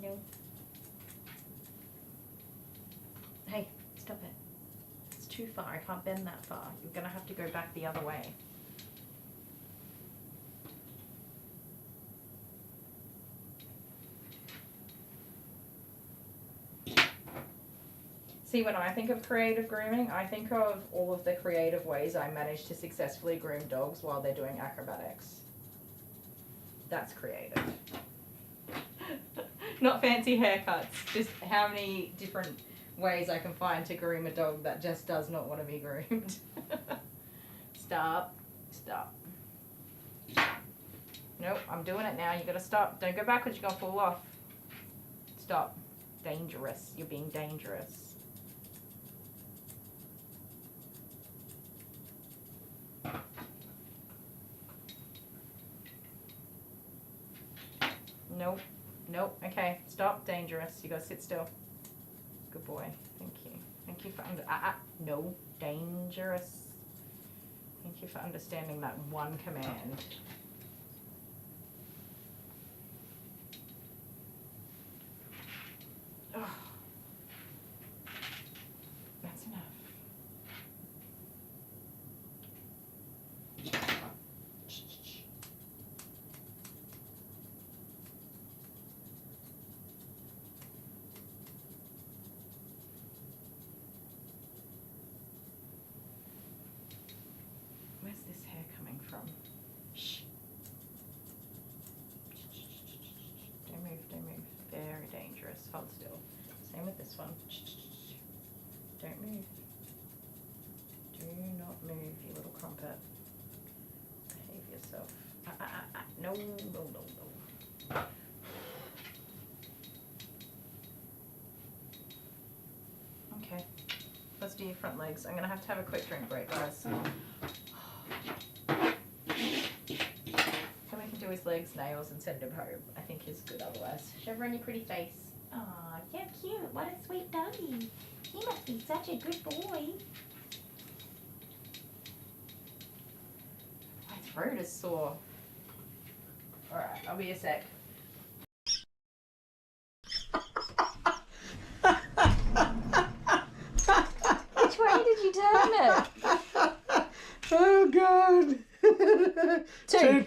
No. Hey, stop it. It's too far. I can't bend that far. You're gonna have to go back the other way. See, when I think of creative grooming, I think of all of the creative ways I managed to successfully groom dogs while they're doing acrobatics. That's creative. Not fancy haircuts, just how many different ways I can find to groom a dog that just does not want to be groomed. Stop. Stop. Nope, I'm doing it now. You gotta stop. Don't go backwards, you're gonna fall off. Stop. Dangerous. You're being dangerous. Nope. Nope. Okay. Stop. Dangerous. You gotta sit still. Good boy. Thank you. Thank you for no. Dangerous. Thank you for understanding that one command. Oh. That's enough. Where's this hair coming from? Shh. Don't move, don't move. Very dangerous. Hold still. Same with this one. Don't move. Do not move, you little crumpet. Behave yourself. No, no, no, no. Okay. Let's do your front legs. I'm gonna have to have a quick drink break, guys. Then we can do his legs, nails, and send him home. I think he's good otherwise. Show everyone your pretty face. Aw, you're cute. What a sweet doggy. He must be such a good boy. My throat is sore. Alright, I'll be a sec. Which way did you turn it? Oh God. Two.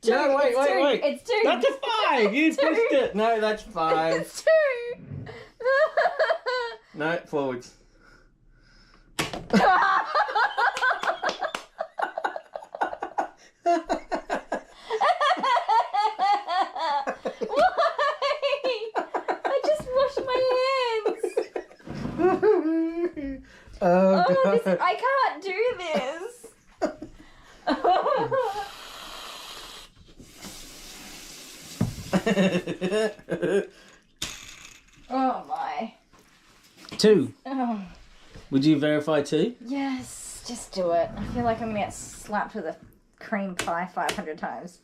No, wait. It's two. That's a 5. You pushed it. No, that's 5. It's 2. No, forwards. Why? I just washed my hands. Oh, God. I can't do this. Oh my. 2. Oh. Would you verify 2? Yes, just do it. I feel like I'm gonna get slapped with a cream pie 500 times.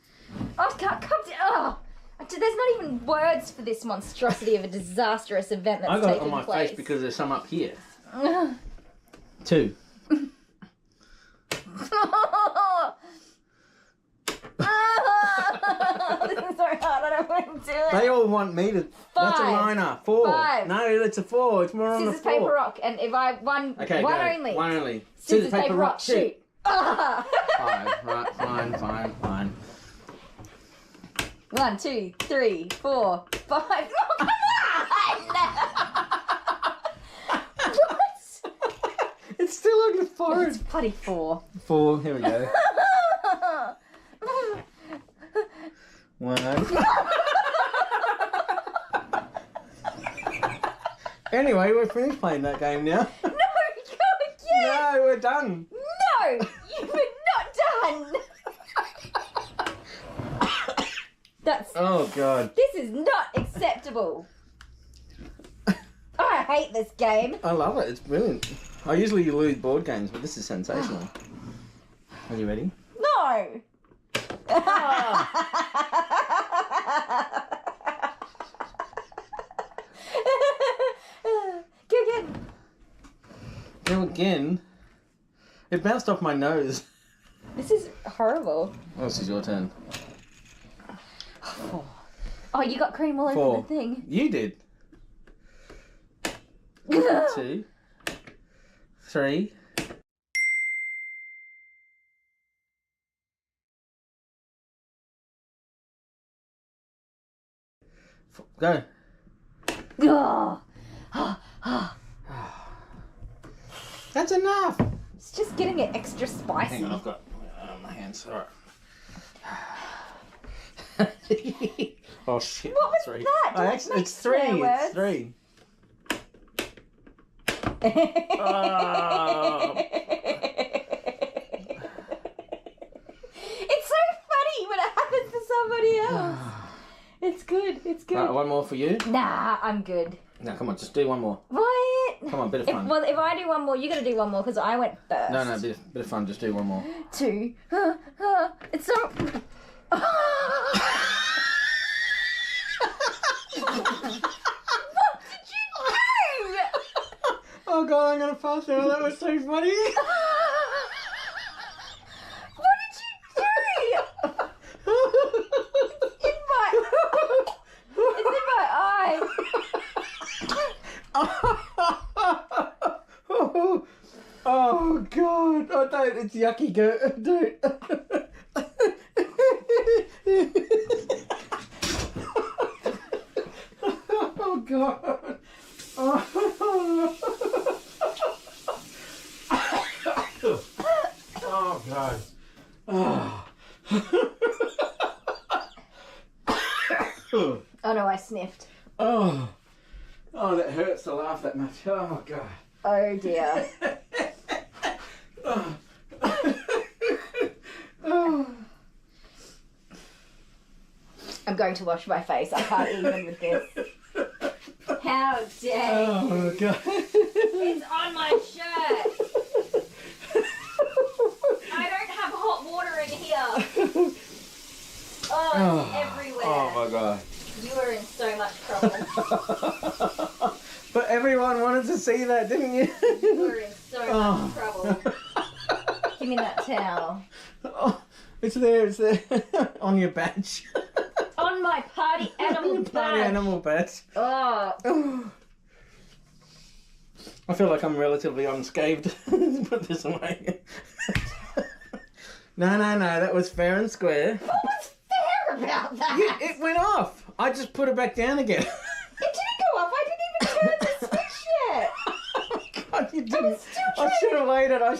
Oh, come down. Oh. There's not even words for this monstrosity of a disastrous event that's I got it taken on my place. face because there's some up here. 2. This is so hard. I don't want to do it. They all want me to. 5. That's a minor. 4. 5. No, that's a 4. It's more on the 4. Scissors, paper, rock. And if I won Okay, one go. only. One only. Scissors, paper, rock, shoot. Ah! 5. Right, fine. 1, 2, 3, 4, 5. Oh, come on! What? It's still on your forehead. It's bloody 4. 4. Here we go. 1. Anyway, we're finished playing that game now. No, go again! No, we're done. No, you were not done. That's. Oh God. This is not acceptable. I hate this game. I love it. It's brilliant. I usually lose board games, but this is sensational. Are you ready? No. Go again. Go again. It bounced off my nose. This is horrible. Oh, this is your turn. Oh, Oh, you got cream all over 4. the thing. You did. 2, 3. Go. Oh. That's enough. It's just getting it extra spicy. Hang on, I've got my hands. All right. Oh shit. What was 3. that? Do Oh, I it's make 3. swear words? It's 3. Oh. It's so funny when it happens to somebody else. It's good. It's good. Right, one more for you. Nah, I'm good. Now, come on, just do one more. What? Come on, bit of fun. If I do one more, you got to do one more because I went first. No, bit of fun. Just do one more. 2. It's so. What did you do? Oh god, I'm gonna pass out. That was so funny. What did you do? It's in my eye. Oh god! Oh don't! It's yucky, go! Don't! Oh god! Oh god! Oh no, I sniffed. Oh that hurts to laugh that much. Oh god! Oh dear. I'm going to wash my face. I can't even with this. How dare you? Oh god! It's on my shirt. I don't have hot water in here. Oh, it's everywhere. Oh my god! You are in so much trouble. But everyone wanted to see that, didn't you? You are in so much trouble. Give me that towel. Oh, it's there. On your badge. On my party animal badge. Party animal badge. Oh. I feel like I'm relatively unscathed. Put this away. No, that was fair and square. What was fair about that? It went off. I just put it back down again. It didn't go off. I didn't even turn the switch yet. God, you didn't. I should have waited. I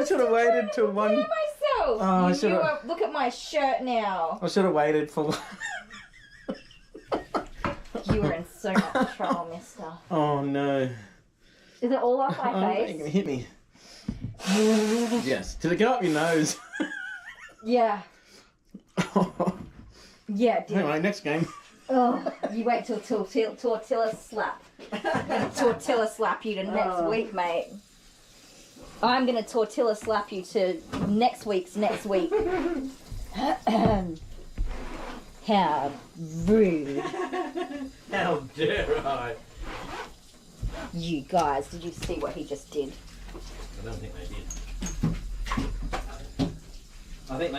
should have waited till one. Myself. Oh, I you should've- are, look at my shirt now. I should have waited for one. You are in so much trouble, mister. Oh no. Is it all off my Oh, you're face? gonna hit me. Yes. Did it go up your nose? Yeah. Yeah, it did. Anyway, next game. Oh, you wait till tortilla slap. Tortilla slap you to next week, mate. I'm gonna tortilla slap you to next week's next week. How rude. How dare I? You guys, did you see what he just did? I don't think they did. I think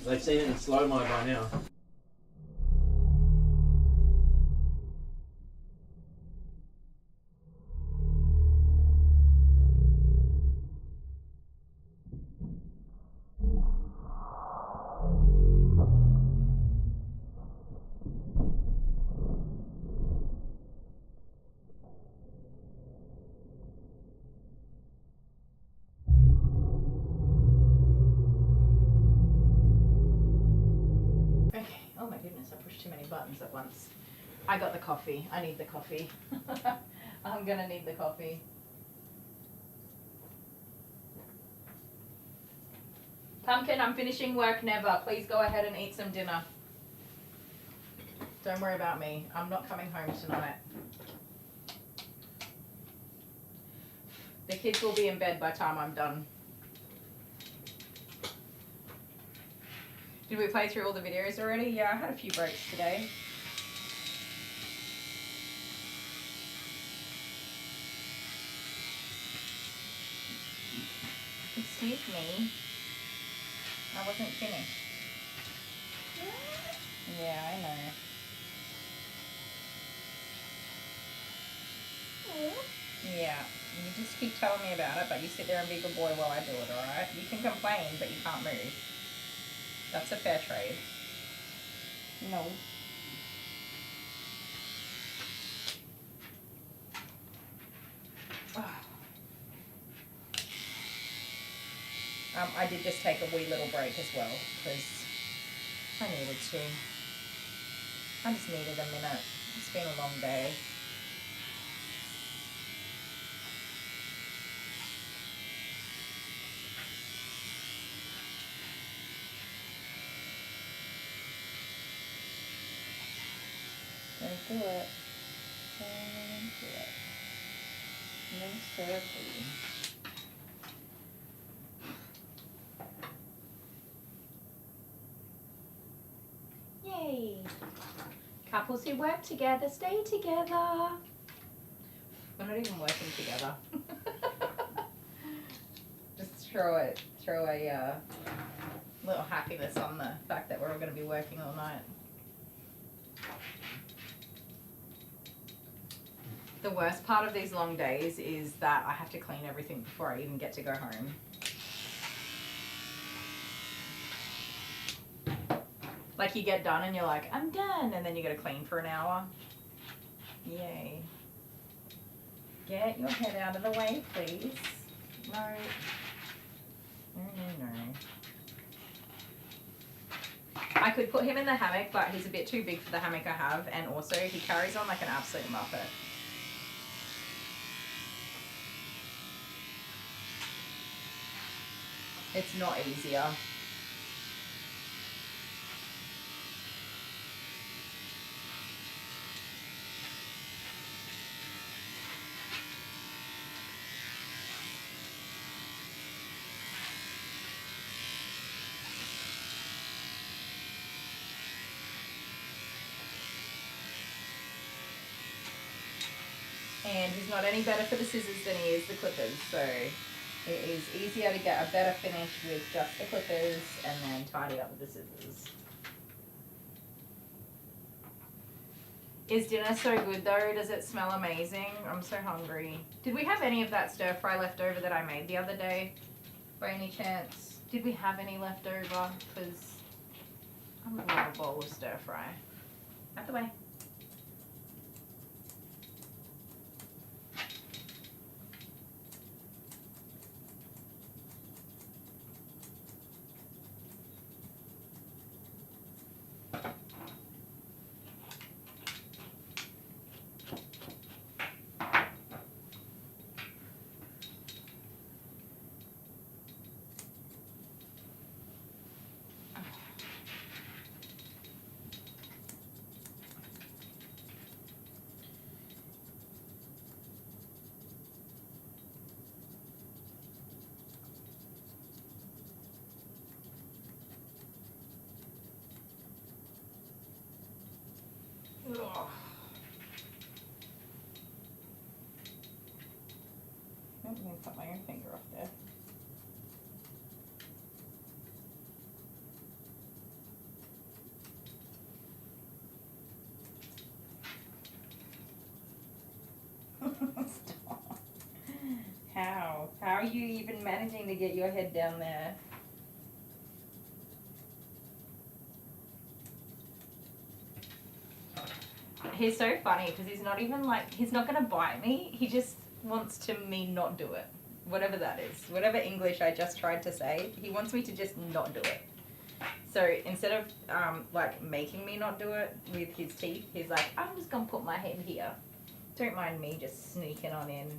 they've seen it in slow-mo by now. Oh my goodness, I pushed too many buttons at once. I got the coffee. I need the coffee. I'm gonna need the coffee. Pumpkin, I'm finishing work never. Please go ahead and eat some dinner. Don't worry about me. I'm not coming home tonight. The kids will be in bed by the time I'm done. Did we play through all the videos already? Yeah, I had a few breaks today. Excuse me. I wasn't finished. Yeah, I know. Yeah, you just keep telling me about it, but you sit there and be a good boy while I do it, alright? You can complain, but you can't move. That's a fair trade. No. I did just take a wee little break as well, because I needed to. I just needed a minute. It's been a long day. Don't do it. Don't do it. No sir, please. Yay! Couples who work together stay together. We're not even working together. Just throw a little happiness on the fact that we're all going to be working all night. The worst part of these long days is that I have to clean everything before I even get to go home. Like you get done and you're like, I'm done, and then you gotta clean for an hour. Yay. Get your head out of the way, please. No. No, no, no. I could put him in the hammock, but he's a bit too big for the hammock I have, and also he carries on like an absolute muppet. It's not easier. And he's not any better for the scissors than he is the clippers, so it is easier to get a better finish with just the clippers and then tidy up with the scissors. Is dinner so good though? Does it smell amazing? I'm so hungry. Did we have any of that stir fry left over that I made the other day? By any chance? Did we have any left over? Because I would love a bowl of stir fry. Out the way. Ugh. I'm going to cut my own finger off there. Stop. How? How are you even managing to get your head down there? He's so funny because he's not even like, he's not going to bite me. He just wants to me not do it. Whatever that is. Whatever English I just tried to say, he wants me to just not do it. So instead of like making me not do it with his teeth, he's like, I'm just going to put my head here. Don't mind me just sneaking on in.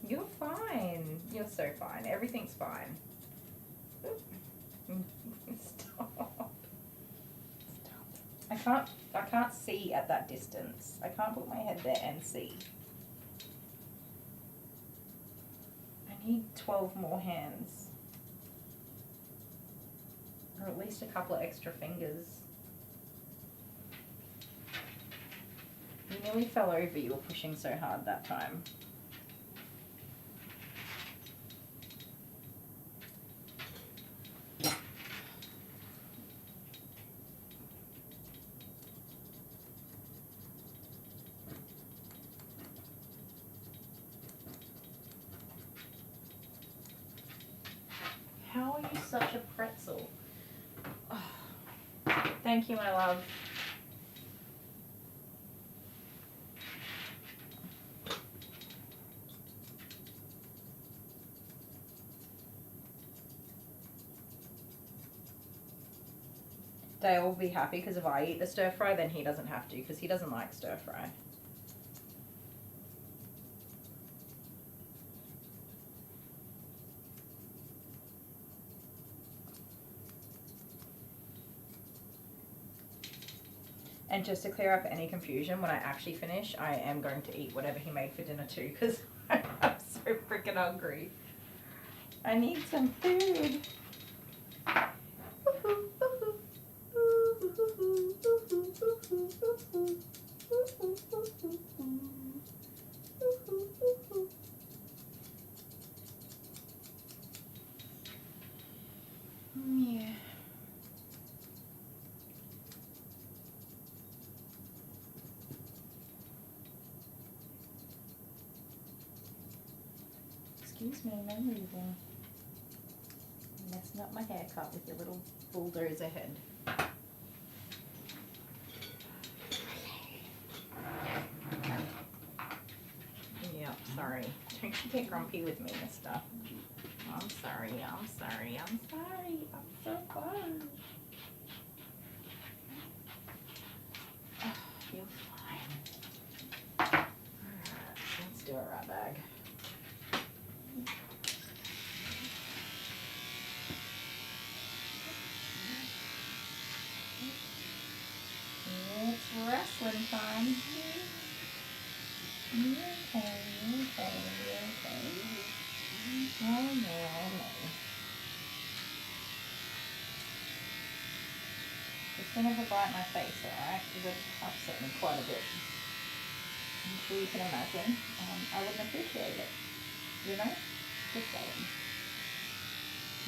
You're fine. You're so fine. Everything's fine. Stop. I can't see at that distance. I can't put my head there and see. I need 12 more hands. Or at least a couple of extra fingers. You nearly fell over, you were pushing so hard that time. such a pretzel. Oh. Thank you, my love. Dale will be happy because if I eat the stir fry, then he doesn't have to because he doesn't like stir fry. And just to clear up any confusion, when I actually finish, I am going to eat whatever he made for dinner too because I'm so freaking hungry. I need some food. Yeah. Excuse me, no moving. Messing up my haircut with your little bulldozer head. Yep, sorry. Don't you get grumpy with me, mister. I'm sorry, I'm sorry, I'm sorry. I'm so sorry. Oh, you're fine. Alright, let's do a rat bag. It's wrestling time. Okay. Oh no. Just don't ever bite my face, alright? Because it upset me quite a bit. I'm sure you can imagine. I wouldn't appreciate it. You know? Just saying.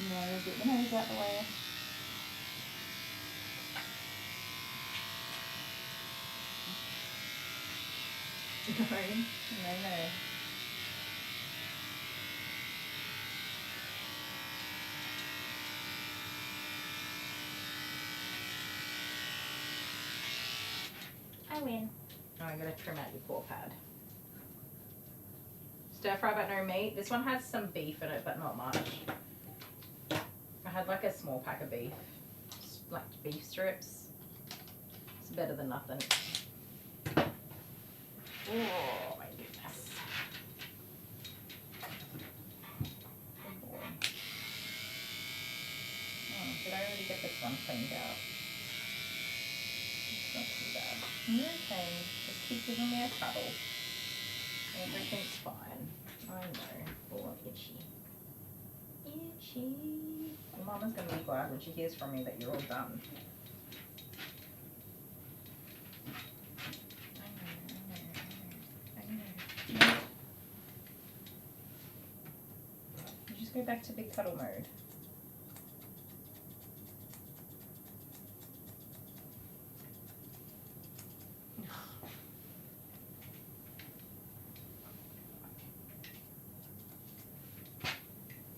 No, get your nose out the way. No. I win. Oh, I gotta trim out your paw pad. Stir fry but no meat. This one has some beef in it, but not much. I had like a small pack of beef, like beef strips. It's better than nothing. Oh my goodness. Good boy. Oh, did I already get this one cleaned out? It's not too bad. You're okay. Just keep giving me a cuddle. Everything's fine. I know. Oh, itchy. Itchy. Well, Mama's going to be glad when she hears from me that you're all done. Just go back to big cuddle mode.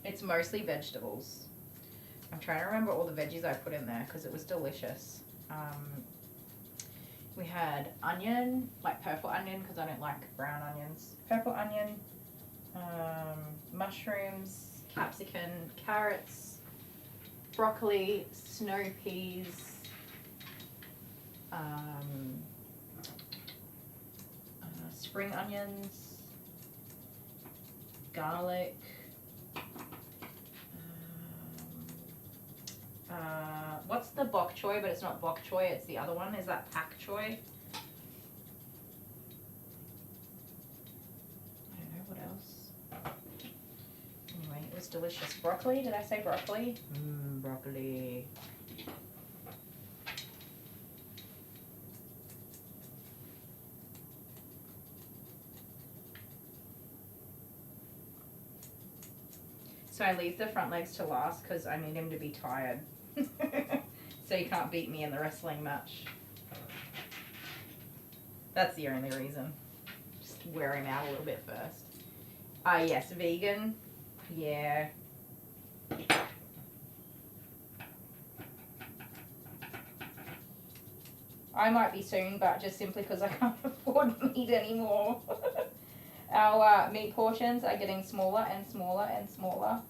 It's mostly vegetables. I'm trying to remember all the veggies I put in there because it was delicious. We had onion, like purple onion because I don't like brown onions. Purple onion, mushrooms, capsicum, carrots, broccoli, snow peas, spring onions, garlic, what's the bok choy, but it's not bok choy, it's the other one. Is that pak choy? I don't know what else. Anyway, it was delicious. Broccoli, did I say broccoli? Broccoli. So I leave the front legs to last because I need him to be tired. So he can't beat me in the wrestling match. That's the only reason. Just wear him out a little bit first. Yes, vegan. Yeah. I might be soon, but just simply because I can't afford meat anymore. Our meat portions are getting smaller and smaller and smaller.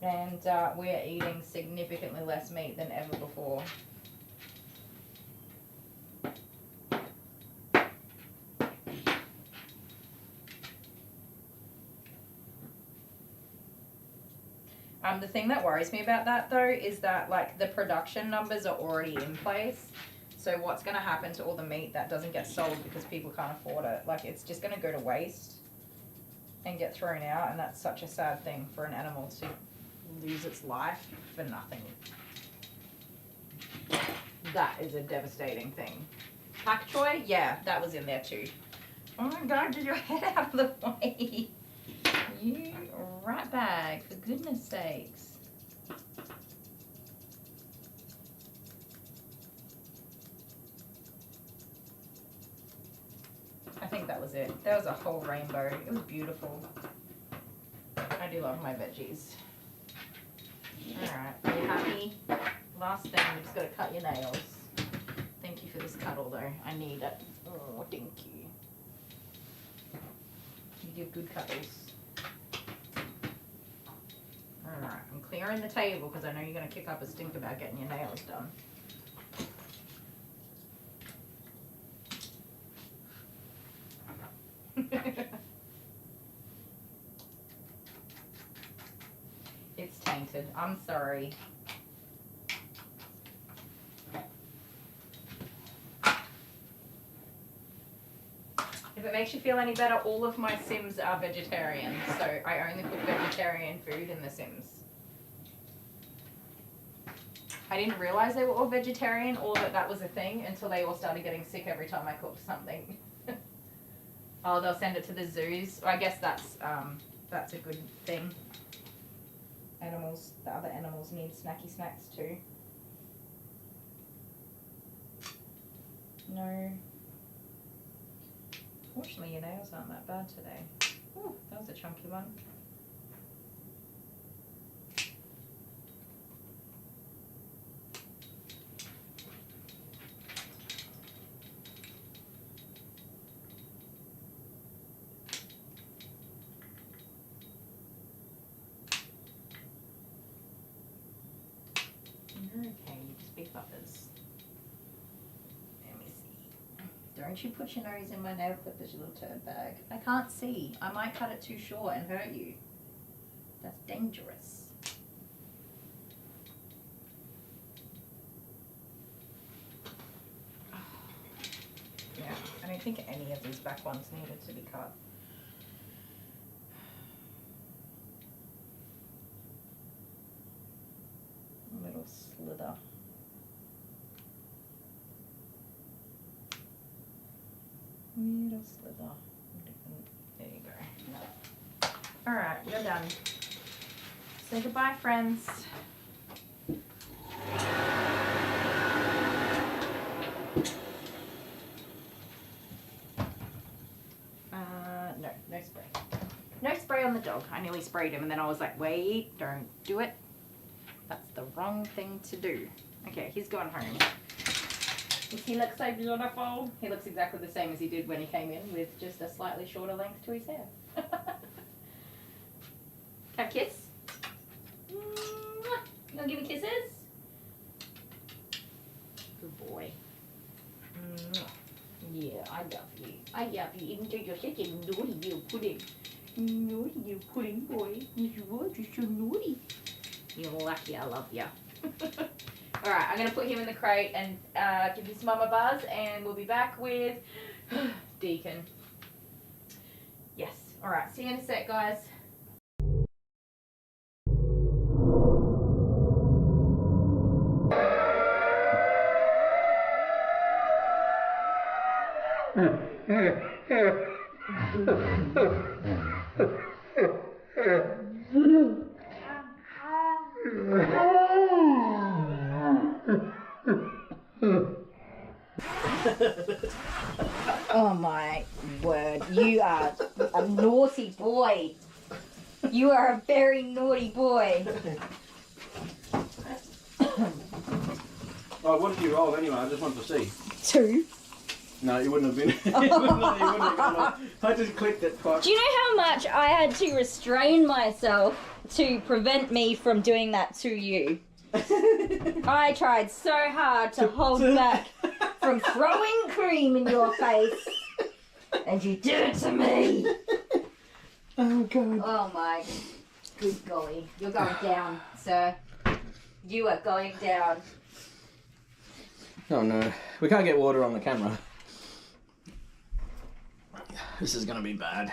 And we're eating significantly less meat than ever before. The thing that worries me about that though is that like the production numbers are already in place. So what's going to happen to all the meat that doesn't get sold because people can't afford it? Like it's just going to go to waste and get thrown out, and that's such a sad thing for an animal to lose its life for nothing. That is a devastating thing. Pak choy? Yeah, that was in there too. Oh my god, get your head out of the way. You rat bag, for goodness sakes. I think that was it. That was a whole rainbow. It was beautiful. I do love my veggies. Alright, are you happy? Last thing, we just gotta cut your nails. Thank you for this cuddle though. I need it. Oh, thank you. You give good cuddles. Alright, I'm clearing the table because I know you're going to kick up a stink about getting your nails done. It's tainted. I'm sorry. If it makes you feel any better, all of my Sims are vegetarian, so I only put vegetarian food in the Sims. I didn't realise they were all vegetarian or that that was a thing until they all started getting sick every time I cooked something. Oh, they'll send it to the zoos. Well, I guess that's a good thing. Animals, the other animals need snacky snacks too. No. Fortunately, your nails aren't that bad today. Ooh, that was a chunky one. Okay, you just beef uppers. Let me see. Don't you put your nose in my nail clippers, you little turd bag. I can't see. I might cut it too short and hurt you. That's dangerous. Yeah, I don't think any of these back ones needed to be cut. A little slither. Little slither. There you go. No. Alright, you're done. Say goodbye, friends. No spray. No spray on the dog. I nearly sprayed him and then I was like, wait, don't do it. That's the wrong thing to do. Okay, he's gone home. Does he look so beautiful? He looks exactly the same as he did when he came in, with just a slightly shorter length to his hair. Have a kiss? You gonna give me kisses? Good boy. Yeah, I love you. I love you, even though you're such a naughty little pudding. Naughty little pudding boy. You are just so naughty. You're lucky I love you. Alright, I'm going to put him in the crate and give his mum a buzz, and we'll be back with Deacon. Yes. Alright, see you in a sec, guys. Oh my word, you are a naughty boy. You are a very naughty boy. Oh, what did you roll anyway? I just wanted to see. 2. No, you wouldn't have been. You wouldn't have gone off. I just clicked it twice. Do you know how much I had to restrain myself to prevent me from doing that to you? I tried so hard to hold back from throwing cream in your face, and you did it to me. Oh God. Oh my good golly. You're going down, sir. You are going down. Oh no, we can't get water on the camera. This is gonna be bad.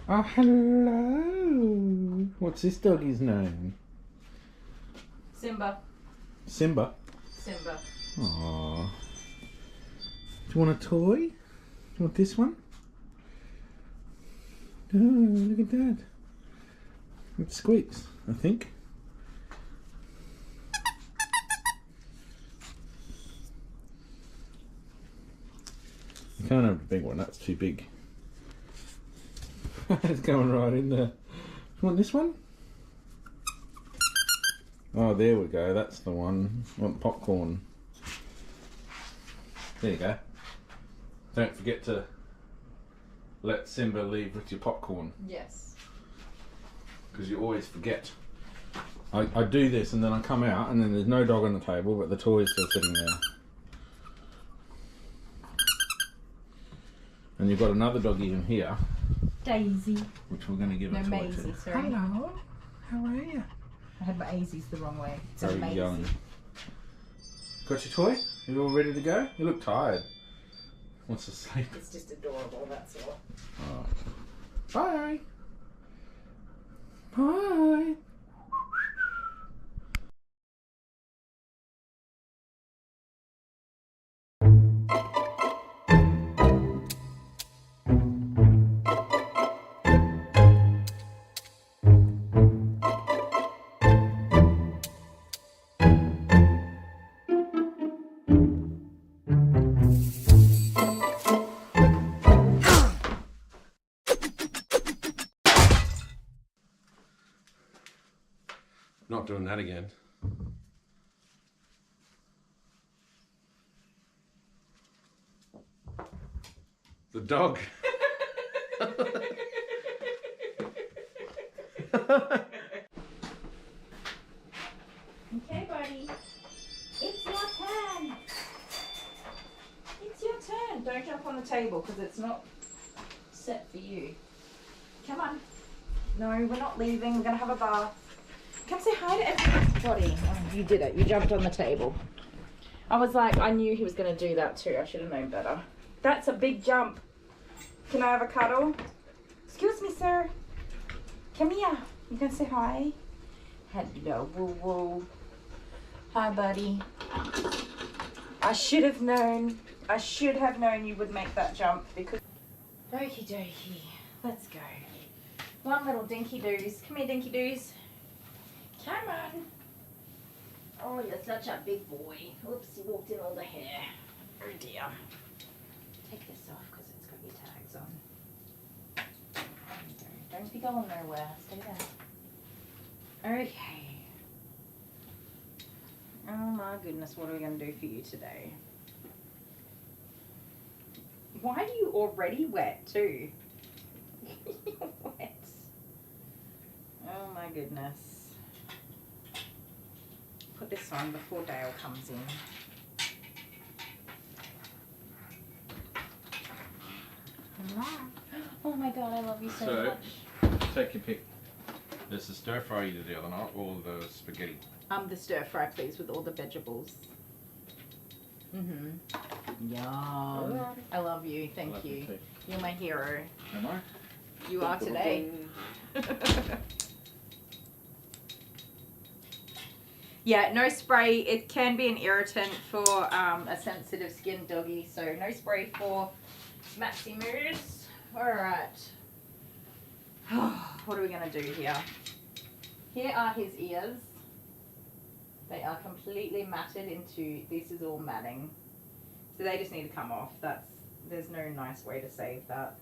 Oh, hello. What's this doggy's name? Simba. Simba? Simba. Aww. Do you want a toy? Do you want this one? Oh, look at that. It squeaks, I think. You can't have the big one, that's too big. It's going right in there. You want this one? Oh, there we go. That's the one. I want popcorn. There you go. Don't forget to let Simba leave with your popcorn. Yes. Because you always forget. I do this and then I come out and then there's no dog on the table but the toy is still sitting there. And you've got another doggy in here. Daisy. Which we're going to give a toy Maisie, to. sorry. Hello. How are you? I had my Azies the wrong way. It's Very Maisie. young. Got your toy? You all ready to go? You look tired. Wants to sleep. It's just adorable, that's all. Oh. Bye. Bye. Not doing that again. The dog. Okay, buddy. It's your turn. It's your turn. Don't jump on the table because it's not set for you. Come on. No, we're not leaving. We're going to have a bath. Come say hi to everybody. Oh, you did it. You jumped on the table. I was like, I knew he was going to do that too. I should have known better. That's a big jump. Can I have a cuddle? Excuse me, sir. Come here. You gonna say hi? Hello, woo woo. Hi, buddy. I should have known. I should have known you would make that jump because. Okie dokie. Let's go. One little dinky doos. Come here, dinky doos. Come on. Oh, you're such a big boy. Oops, you walked in all the hair. Oh dear. Take this off because it's got your tags on. Don't be going nowhere. Stay there. Okay. Oh my goodness, what are we going to do for you today? Why are you already wet too? You're wet. Oh my goodness. Put this on before Dale comes in. Oh my god, I love you so much. Take your pick. There's the stir fry you did the other night, or the spaghetti? The stir fry, please, with all the vegetables. Yum. I love you. Thank you. You're my hero. Am I? You are today. Yeah, no spray. It can be an irritant for a sensitive skin doggy, so no spray for Maxi Moose. Alright. What are we going to do here? Here are his ears. They are completely matted into, this is all matting. So they just need to come off. There's no nice way to save that.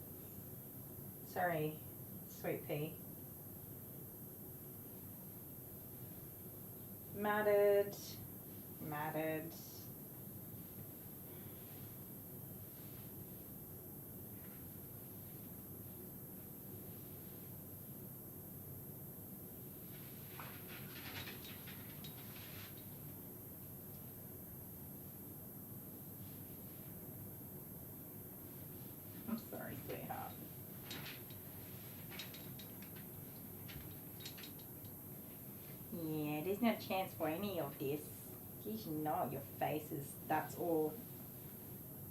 Sorry, sweet pea. Matted, matted. I'm sorry, sweetheart. Yeah, there's no chance for any of this. Geez, you know your face is, that's all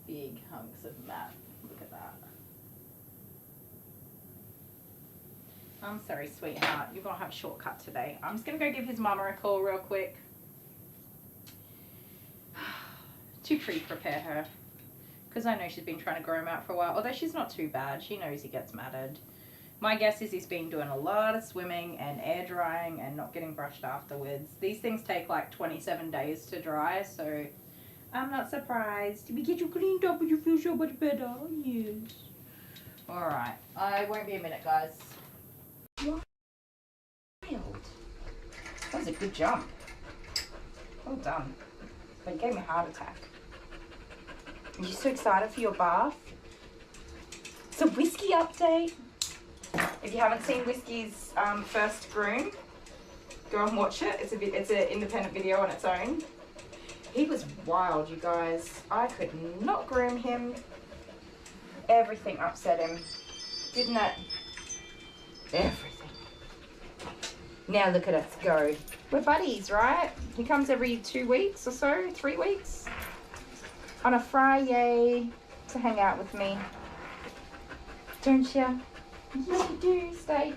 big hunks of mat. Look at that. I'm sorry, sweetheart. You're going to have a shortcut today. I'm just going to go give his mama a call real quick to pre-prepare her. Because I know she's been trying to grow him out for a while. Although she's not too bad. She knows he gets matted. My guess is he's been doing a lot of swimming and air drying and not getting brushed afterwards. These things take like 27 days to dry, so I'm not surprised. Did we get you cleaned up and you feel so much better? Yes. Alright, I won't be a minute, guys. Wild. That was a good jump. Well done. But it gave me a heart attack. Are you so excited for your bath? It's a Whiskey update. If you haven't seen Whiskey's first groom, go and watch it. It's an independent video on its own. He was wild, you guys. I could not groom him. Everything upset him. Didn't it? Everything. Now look at us go. We're buddies, right? He comes every 2 weeks or so, 3 weeks. On a Friday to hang out with me. Don't you? Yes, you do. Stay.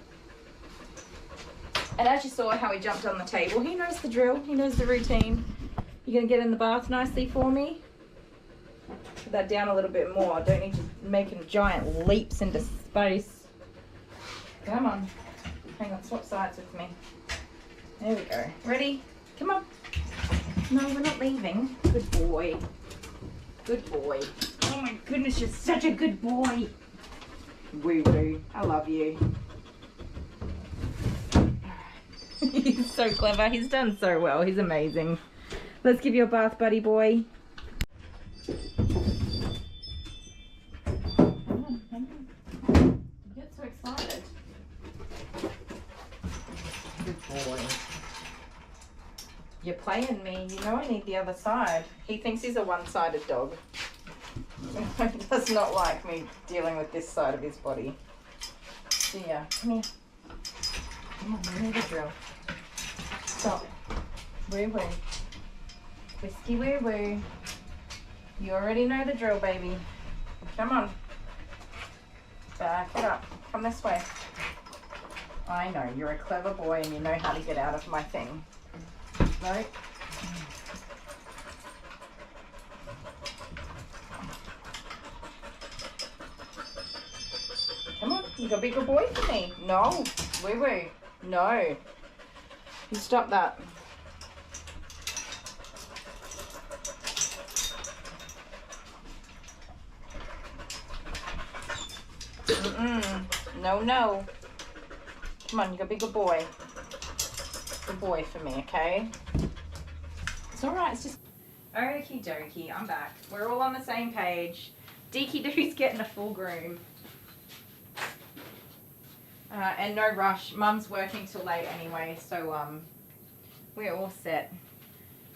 And as you saw how he jumped on the table, he knows the drill. He knows the routine. You gonna get in the bath nicely for me? Put that down a little bit more. I don't need you making giant leaps into space. Come on. Hang on, swap sides with me. There we go. Ready? Come on. No, we're not leaving. Good boy. Good boy. Oh my goodness, you're such a good boy. Woo woo. I love you. He's so clever. He's done so well. He's amazing. Let's give you a bath, buddy boy. You get so excited. Good boy. You're playing me. You know I need the other side. He thinks he's a one-sided dog. He does not like me dealing with this side of his body. So yeah, come here. Come on, you need a drill. Stop. Woo woo. Whiskey woo woo. You already know the drill, baby. Come on. Back it up. Come this way. I know, you're a clever boy and you know how to get out of my thing. No? Come on, you gotta be a good boy for me. No, woo-woo. No. You stop that. No, no. Come on, you gotta be a good boy. Good boy for me, okay? It's alright, it's just... Okie dokie, I'm back. We're all on the same page. Deaky Doo's getting a full groom. And no rush. Mum's working till late anyway, so we're all set.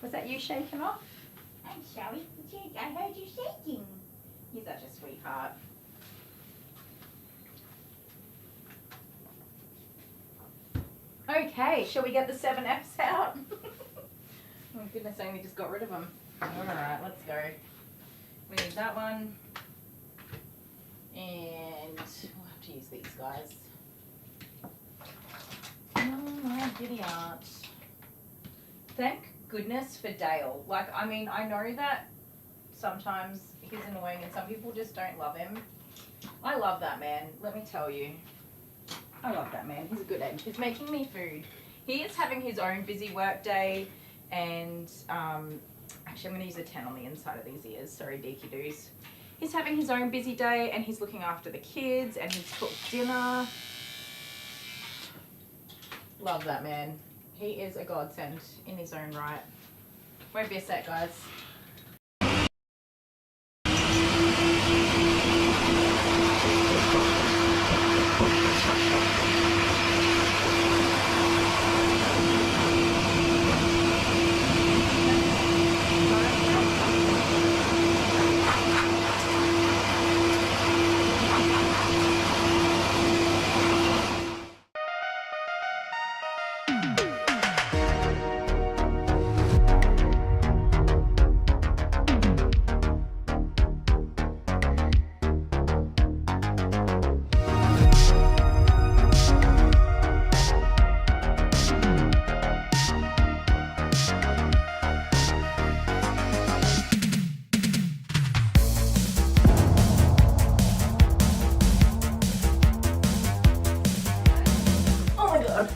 Was that you shaking off? I'm sorry, I heard you shaking. You're such a sweetheart. Okay, shall we get the 7Fs out? Oh goodness, I only just got rid of them. Alright, let's go. We need that one. And we'll have to use these guys. Oh my giddy aunt. Thank goodness for Dale. Like, I mean, I know that sometimes he's annoying and some people just don't love him. I love that man, let me tell you. I love that man. He's a good egg. He's making me food. He is having his own busy work day, and actually I'm going to use a 10 on the inside of these ears. Sorry, Deaky Doos. He's having his own busy day, and he's looking after the kids, and he's cooked dinner. Love that man. He is a godsend in his own right. Won't be a sec, guys.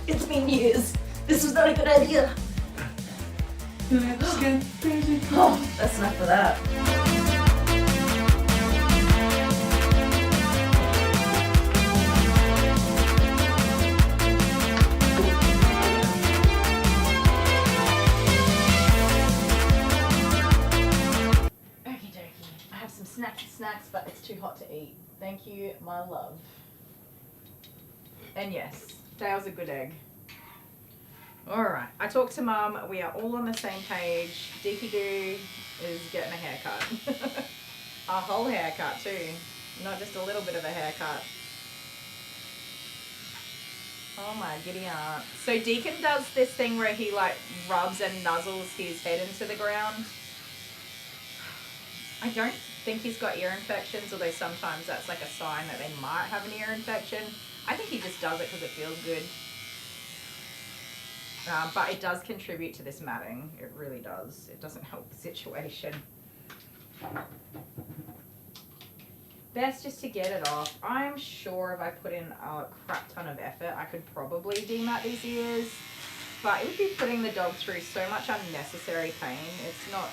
It's been years. This was not a good idea. Let's get crazy. Oh, that's enough of that. Okie dokie. I have some snacks, but it's too hot to eat. Thank you, my love. And yes, Dale's a good egg. Alright, I talked to Mum. We are all on the same page. Deaky Doo is getting a haircut. A whole haircut too. Not just a little bit of a haircut. Oh my giddy aunt. So Deacon does this thing where he like rubs and nuzzles his head into the ground. I don't think he's got ear infections, although sometimes that's like a sign that they might have an ear infection. I think he just does it because it feels good. But it does contribute to this matting. It really does. It doesn't help the situation. Best just to get it off. I'm sure if I put in a crap ton of effort, I could probably demat these ears. But it would be putting the dog through so much unnecessary pain. It's not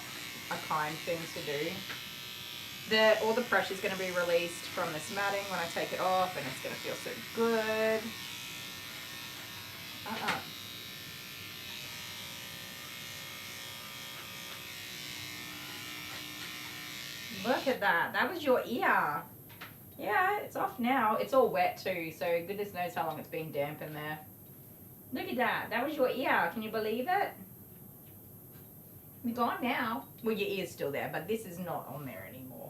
a kind thing to do. All the pressure is going to be released from this matting when I take it off, and it's going to feel so good. Look at that. That was your ear. Yeah, it's off now. It's all wet too, so goodness knows how long it's been damp in there. Look at that. That was your ear. Can you believe it? It's gone now. Well, your ear's still there, but this is not on there anymore.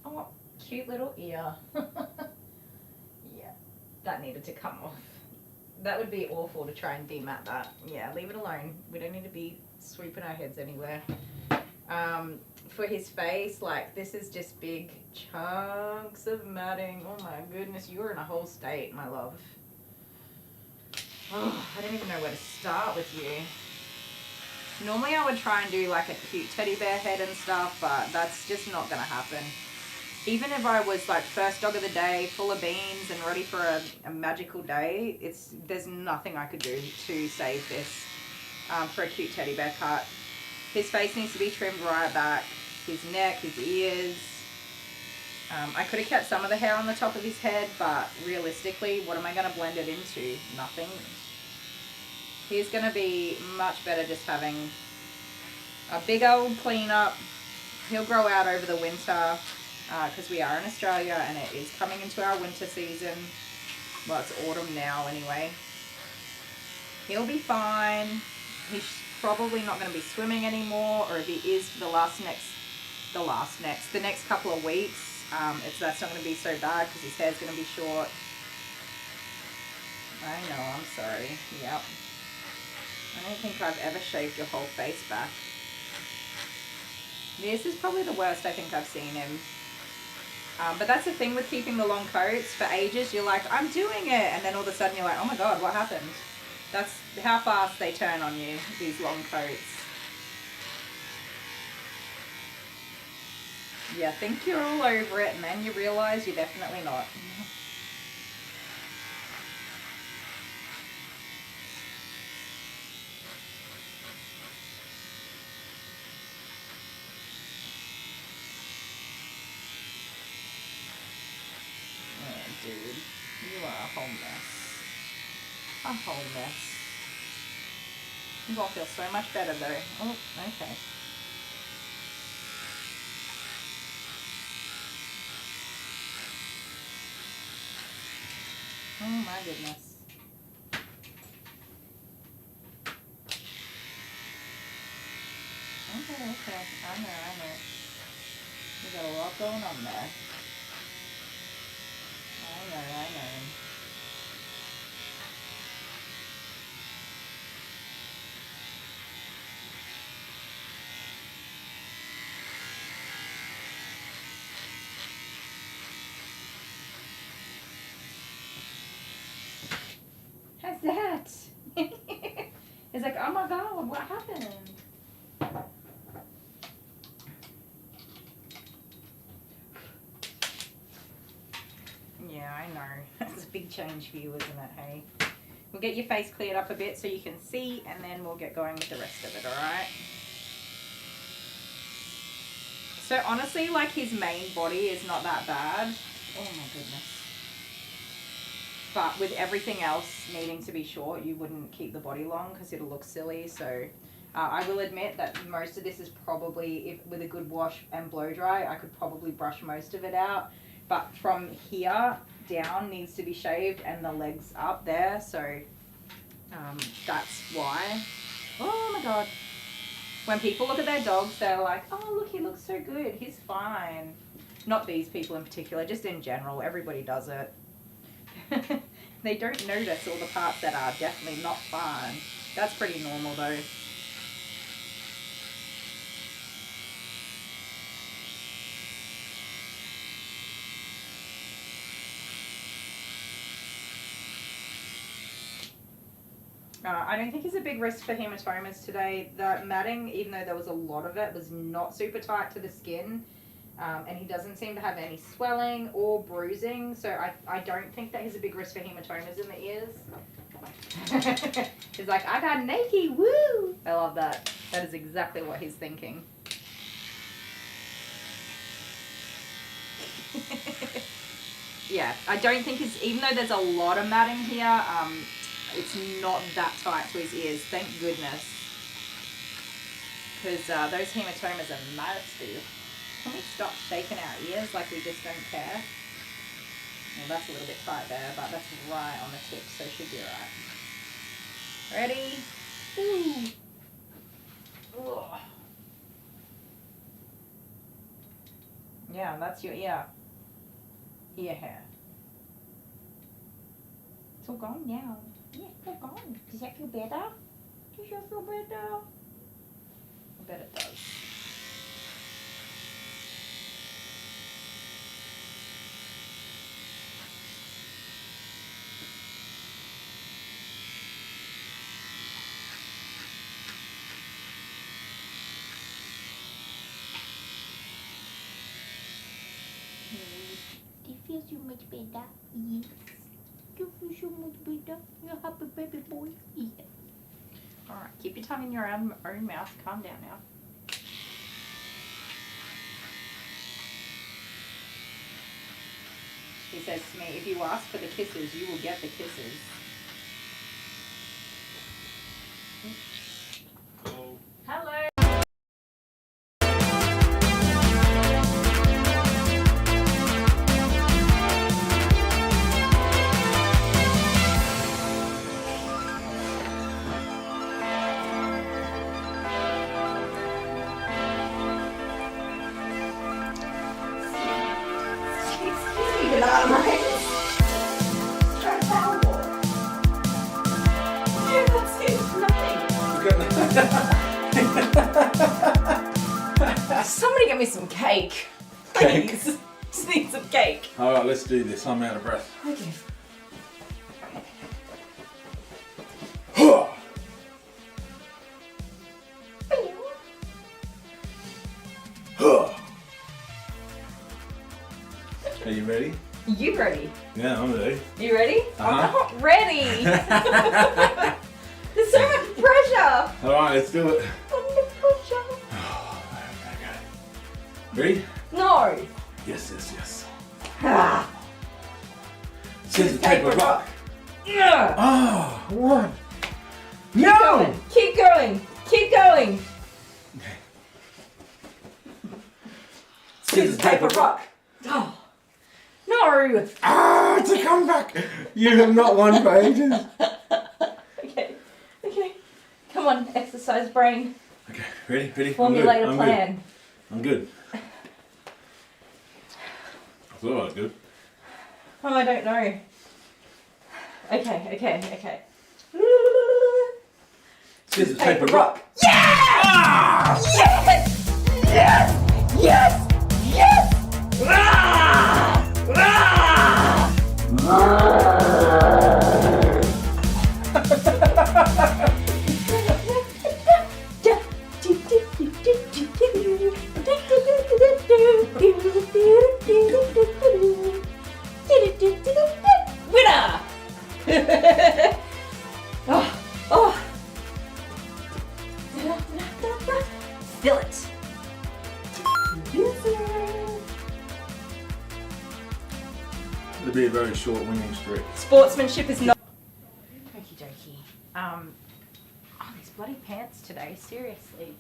Oh, cute little ear. Yeah, that needed to come off. That would be awful to try and demat that. Yeah, leave it alone. We don't need to be sweeping our heads anywhere. for his face, like this is just big chunks of matting. Oh my goodness, you're in a whole state, my love. Oh, I don't even know where to start with you. Normally I would try and do like a cute teddy bear head and stuff, but that's just not gonna happen. Even if I was like first dog of the day, full of beans and ready for a magical day, there's nothing I could do to save this for a cute teddy bear cut. His face needs to be trimmed right back, his neck, his ears. I could have kept some of the hair on the top of his head, but realistically, what am I going to blend it into? Nothing. He's going to be much better just having a big old cleanup. He'll grow out over the winter because we are in Australia and it is coming into our winter season. Well, it's autumn now anyway. He'll be fine. He's probably not going to be swimming anymore, or if he is for the next couple of weeks, that's not going to be so bad because his hair's going to be short. I know, I'm sorry. Yep. I don't think I've ever shaved your whole face back. This is probably the worst I think I've seen him. But that's the thing with keeping the long coats. For ages, you're like, I'm doing it. And then all of a sudden you're like, oh my God, what happened? That's how fast they turn on you, these long coats. You think you're all over it, and then you realize you're definitely not. Oh, dude, you are a whole mess. A whole mess. You're gonna feel so much better though. Oh, okay. Oh my goodness. Okay. I know. You got a lot going on there. I know. How's that? It's like, oh my God, what happened? Yeah, I know. That's a big change for you, isn't it, hey? We'll get your face cleared up a bit so you can see, and then we'll get going with the rest of it, alright? So honestly, like his main body is not that bad. Oh my goodness. But with everything else needing to be short, you wouldn't keep the body long because it'll look silly. So I will admit that most of this is probably, with a good wash and blow dry, I could probably brush most of it out. But from here down needs to be shaved, and the legs up there. So that's why. Oh my God. When people look at their dogs, they're like, oh, look, he looks so good. He's fine. Not these people in particular, just in general. Everybody does it. They don't notice all the parts that are definitely not fine. That's pretty normal though. I don't think it's a big risk for hematomas today. The matting, even though there was a lot of it, was not super tight to the skin. And he doesn't seem to have any swelling or bruising, so I don't think that he's a big risk for hematomas in the ears. He's like, I got naked, woo! I love that. That is exactly what he's thinking. Yeah, I don't think it's, even though there's a lot of matting here, it's not that tight to his ears, thank goodness. Because those hematomas are nasty. Can we stop shaking our ears like we just don't care? Well, that's a little bit tight there, but that's right on the tip, so it should be alright. Ready? Ooh. Ugh. Yeah, that's your ear hair. It's all gone now. Yeah, it's all gone. Does that feel better? Does that feel better? I bet it does. so much better. Yes. You feel so much better. You're a happy baby boy. Yeah. Alright, keep your tongue in your own mouth. Calm down now. He says to me, if you ask for the kisses, you will get the kisses. Hello. Get out of my hands. Try to power walk. Yeah, that's it. Nothing. Somebody get me some cake. Cake? Please. Just need some cake. Alright, let's do this. I'm out of breath. Okay. Are you ready? You ready? Yeah, I'm ready. You ready? I'm Uh-huh. not ready. There's so much pressure. Alright, let's do it. Under pressure. Ready? No. Yes, yes, yes. Ah. Scissors, paper, rock. Yeah. Oh, one. Keep No! going. Keep going. Keep going. Okay. Scissors, paper, rock. Oh. No. Ah, to come back. You have not won for ages. Okay. Okay. Come on, exercise brain. Okay, ready? Ready? Formulate a I'm plan. Good. I'm good. I thought I was good. Oh, I don't know. Okay. Scissors, paper, rock. Yeah! Ah! Yes! Yes! Yes! Yes! Ah! Winner! Oh. Fill it. It'll be a very short winning streak. Sportsmanship is not. Okie dokie. Oh, these bloody pants today. Seriously.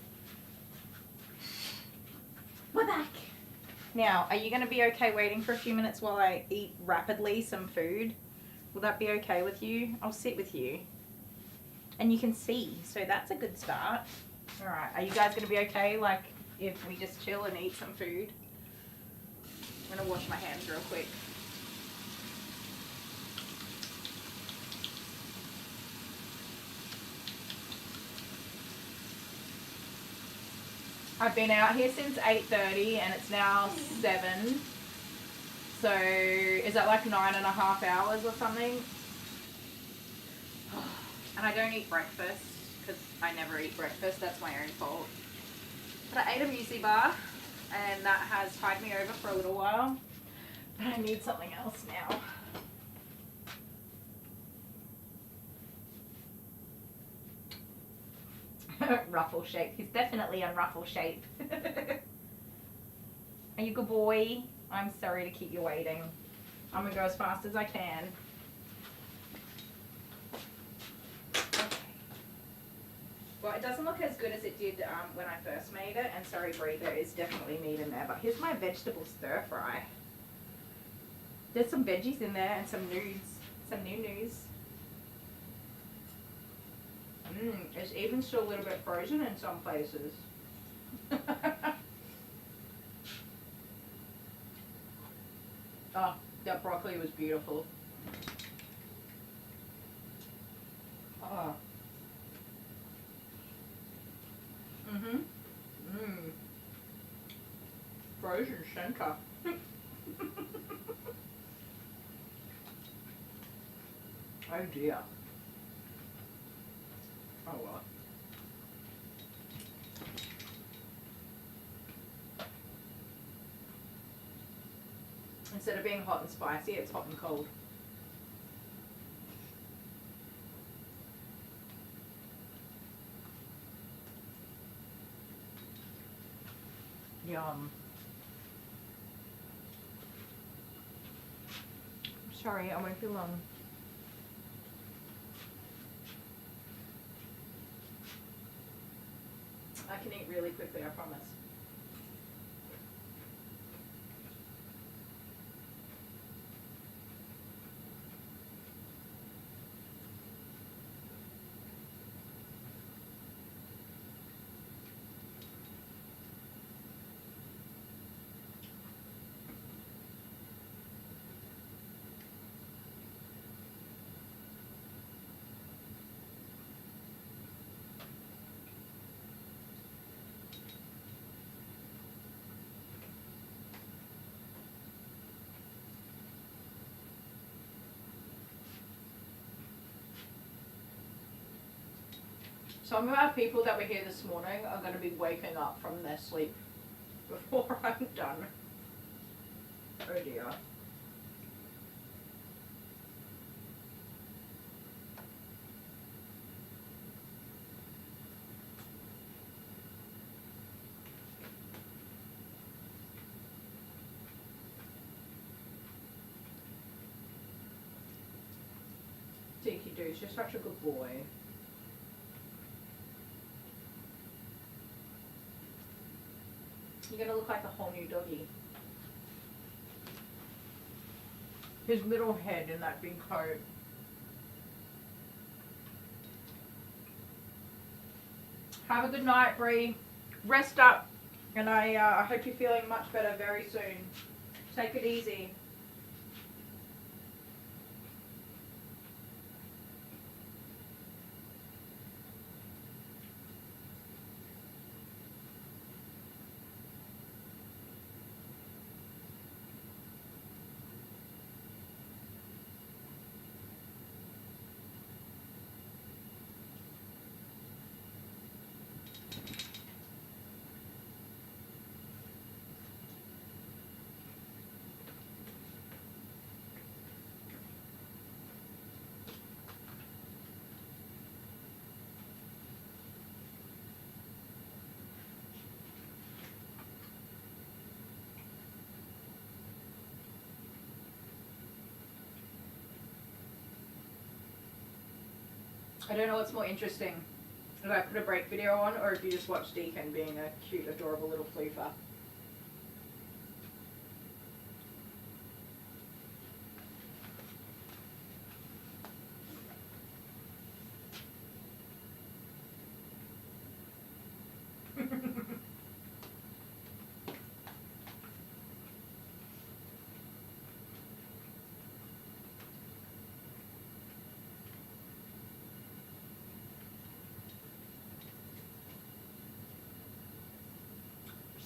We're back. Now, are you going to be okay waiting for a few minutes while I eat rapidly some food? Will that be okay with you? I'll sit with you. And you can see, so that's a good start. Alright, are you guys going to be okay, like, if we just chill and eat some food? I'm going to wash my hands real quick. I've been out here since 8:30 and it's now 7. So is that like 9.5 hours or something? And I don't eat breakfast because I never eat breakfast. That's my own fault. But I ate a muesli bar and that has tied me over for a little while. But I need something else now. Ruffle shape. He's definitely on ruffle shape. Are you a good boy? I'm sorry to keep you waiting. I'm gonna go as fast as I can. Okay. Well, it doesn't look as good as it did when I first made it, and sorry Brie, there is definitely meat in there, but here's my vegetable stir fry. There's some veggies in there and some nudes, some new news. It's even still a little bit frozen in some places. Oh, that broccoli was beautiful. Oh. Frozen center. Oh dear. Oh well. Instead of being hot and spicy, it's hot and cold. Yum. Sorry, I won't be long. I can eat really quickly, I promise. Some of our people that were here this morning are going to be waking up from their sleep before I'm done. Oh dear. Dinky Doo's just such a good boy. You're gonna look like a whole new doggy. His little head in that big coat. Have a good night, Bree. Rest up, and I hope you're feeling much better very soon. Take it easy. I don't know what's more interesting, if I put a break video on or if you just watch Deacon being a cute, adorable little floofer.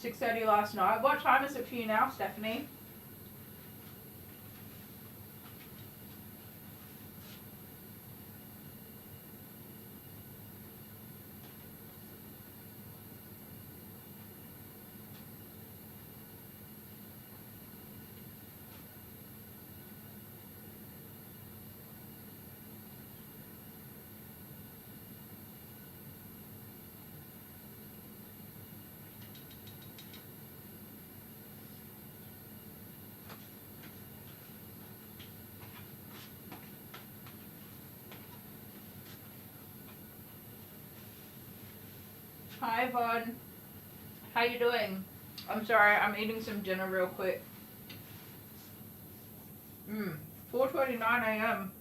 $6:30 last night. What time is it for you now, Stephanie? Hi, Vaughn. How you doing? I'm sorry, I'm eating some dinner real quick. 4:29 a.m.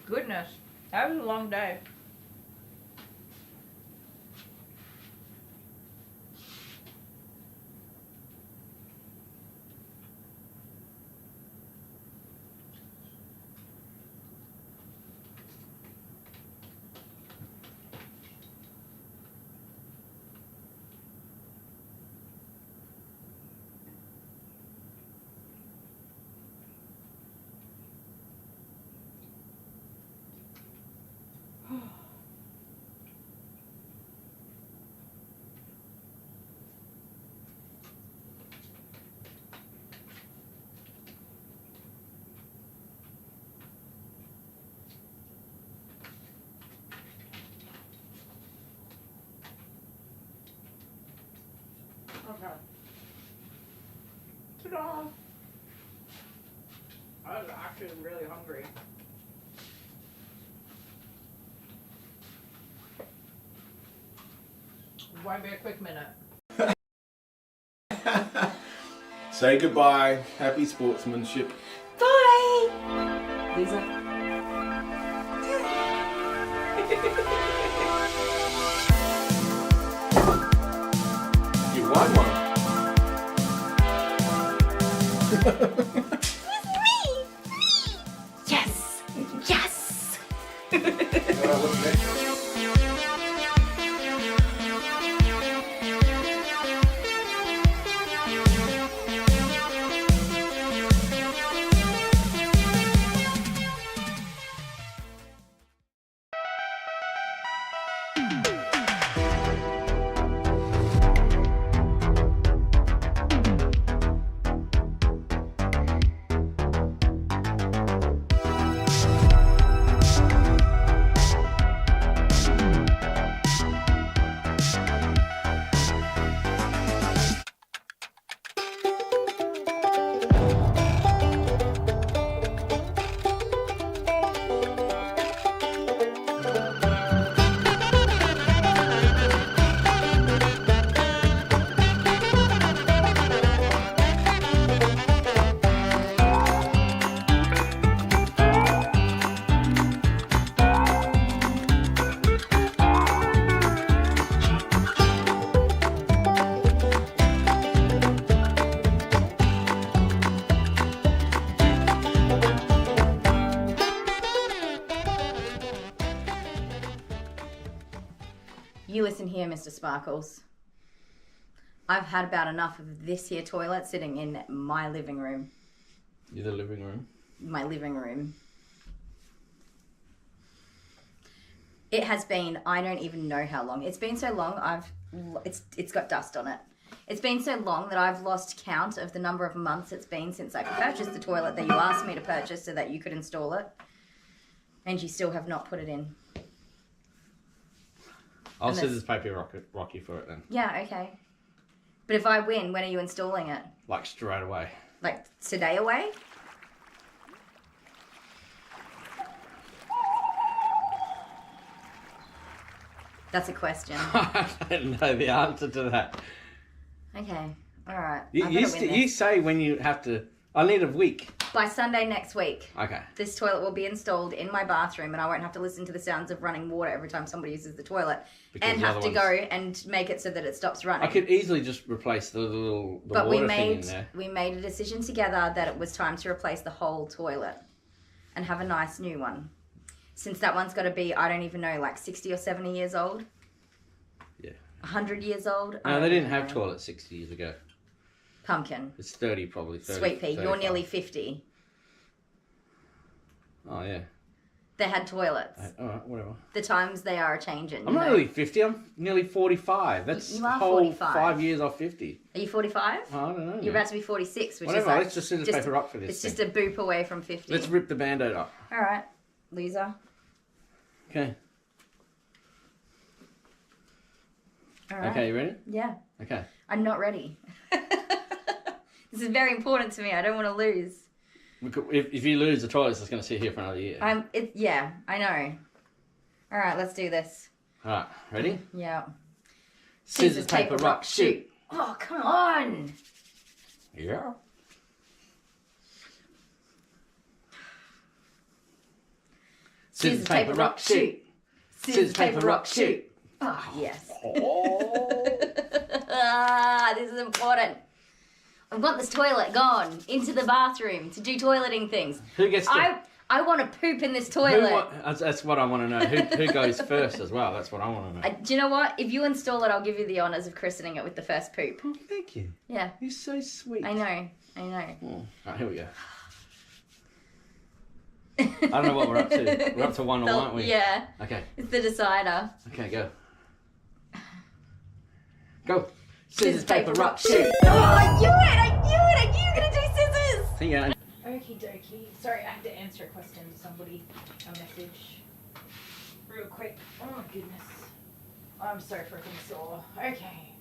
Goodness, that was a long day. Okay. Ta-da! I was actually really hungry. Won't be a quick minute. Say goodbye. Happy sportsmanship. Bye! Lisa. You won one. Yes! Yes! What's next? You listen here, Mr. Sparkles. I've had about enough of this here toilet sitting in my living room. The living room? My living room. It has been, I don't even know how long. It's been so long, it's got dust on it. It's been so long that I've lost count of the number of months it's been since I purchased the toilet that you asked me to purchase so that you could install it. And you still have not put it in. I'll scissors paper rocky for it then. Yeah, okay. But if I win, when are you installing it? Like straight away. Like today away? That's a question. I don't know the answer to that. Okay, alright. You say when you have to... I need a week. By Sunday next week. Okay. This toilet will be installed in my bathroom and I won't have to listen to the sounds of running water every time somebody uses the toilet. Because and have to go and make it so that it stops running. I could easily just replace the water thing in there. We made a decision together that it was time to replace the whole toilet and have a nice new one. Since that one's got to be, I don't even know, like 60 or 70 years old? Yeah. 100 years old? No, they didn't have toilets 60 years ago. Pumpkin. It's 30 probably. 30, Sweet pea, 35. you're nearly 50. Oh, yeah. They had toilets. Alright, whatever. The times they are changing. I'm not nearly 50, I'm nearly 45. That's You are whole 45. 5 years off 50. Are you 45? Oh, I don't know. You're about to be 46, which Whatever, is like... let's just scissors paper rock for this It's just a boop away from 50. Let's rip the band-aid up. Alright, loser. Okay. Alright. Okay, you ready? Yeah. Okay. I'm not ready. This is very important to me. I don't want to lose. If you lose, the toilet's just going to sit here for another year. Yeah, I know. All right, let's do this. All right, ready? Yeah. Scissors, paper, rock, shoot. Oh, come on. Yeah. Scissors, paper, rock, shoot. Scissors, paper, rock, shoot. Oh, yes. Oh. This is important. I want this toilet gone into the bathroom to do toileting things. Who gets to... I want to poop in this toilet. That's what I want to know. Who goes first as well? That's what I want to know. Do you know what? If you install it, I'll give you the honours of christening it with the first poop. Oh, thank you. Yeah. You're so sweet. I know. Oh. All right, here we go. I don't know what we're up to. We're up to 1 or aren't we? Yeah. Okay. It's the decider. Okay, go. Go. Scissors, paper, rock, shoot. Oh, I knew it! I knew it! I knew you were going to do scissors! Yeah. Okie dokie. Sorry, I had to answer a question to somebody. A message. Real quick. Oh my goodness. I'm so freaking sore. Okay.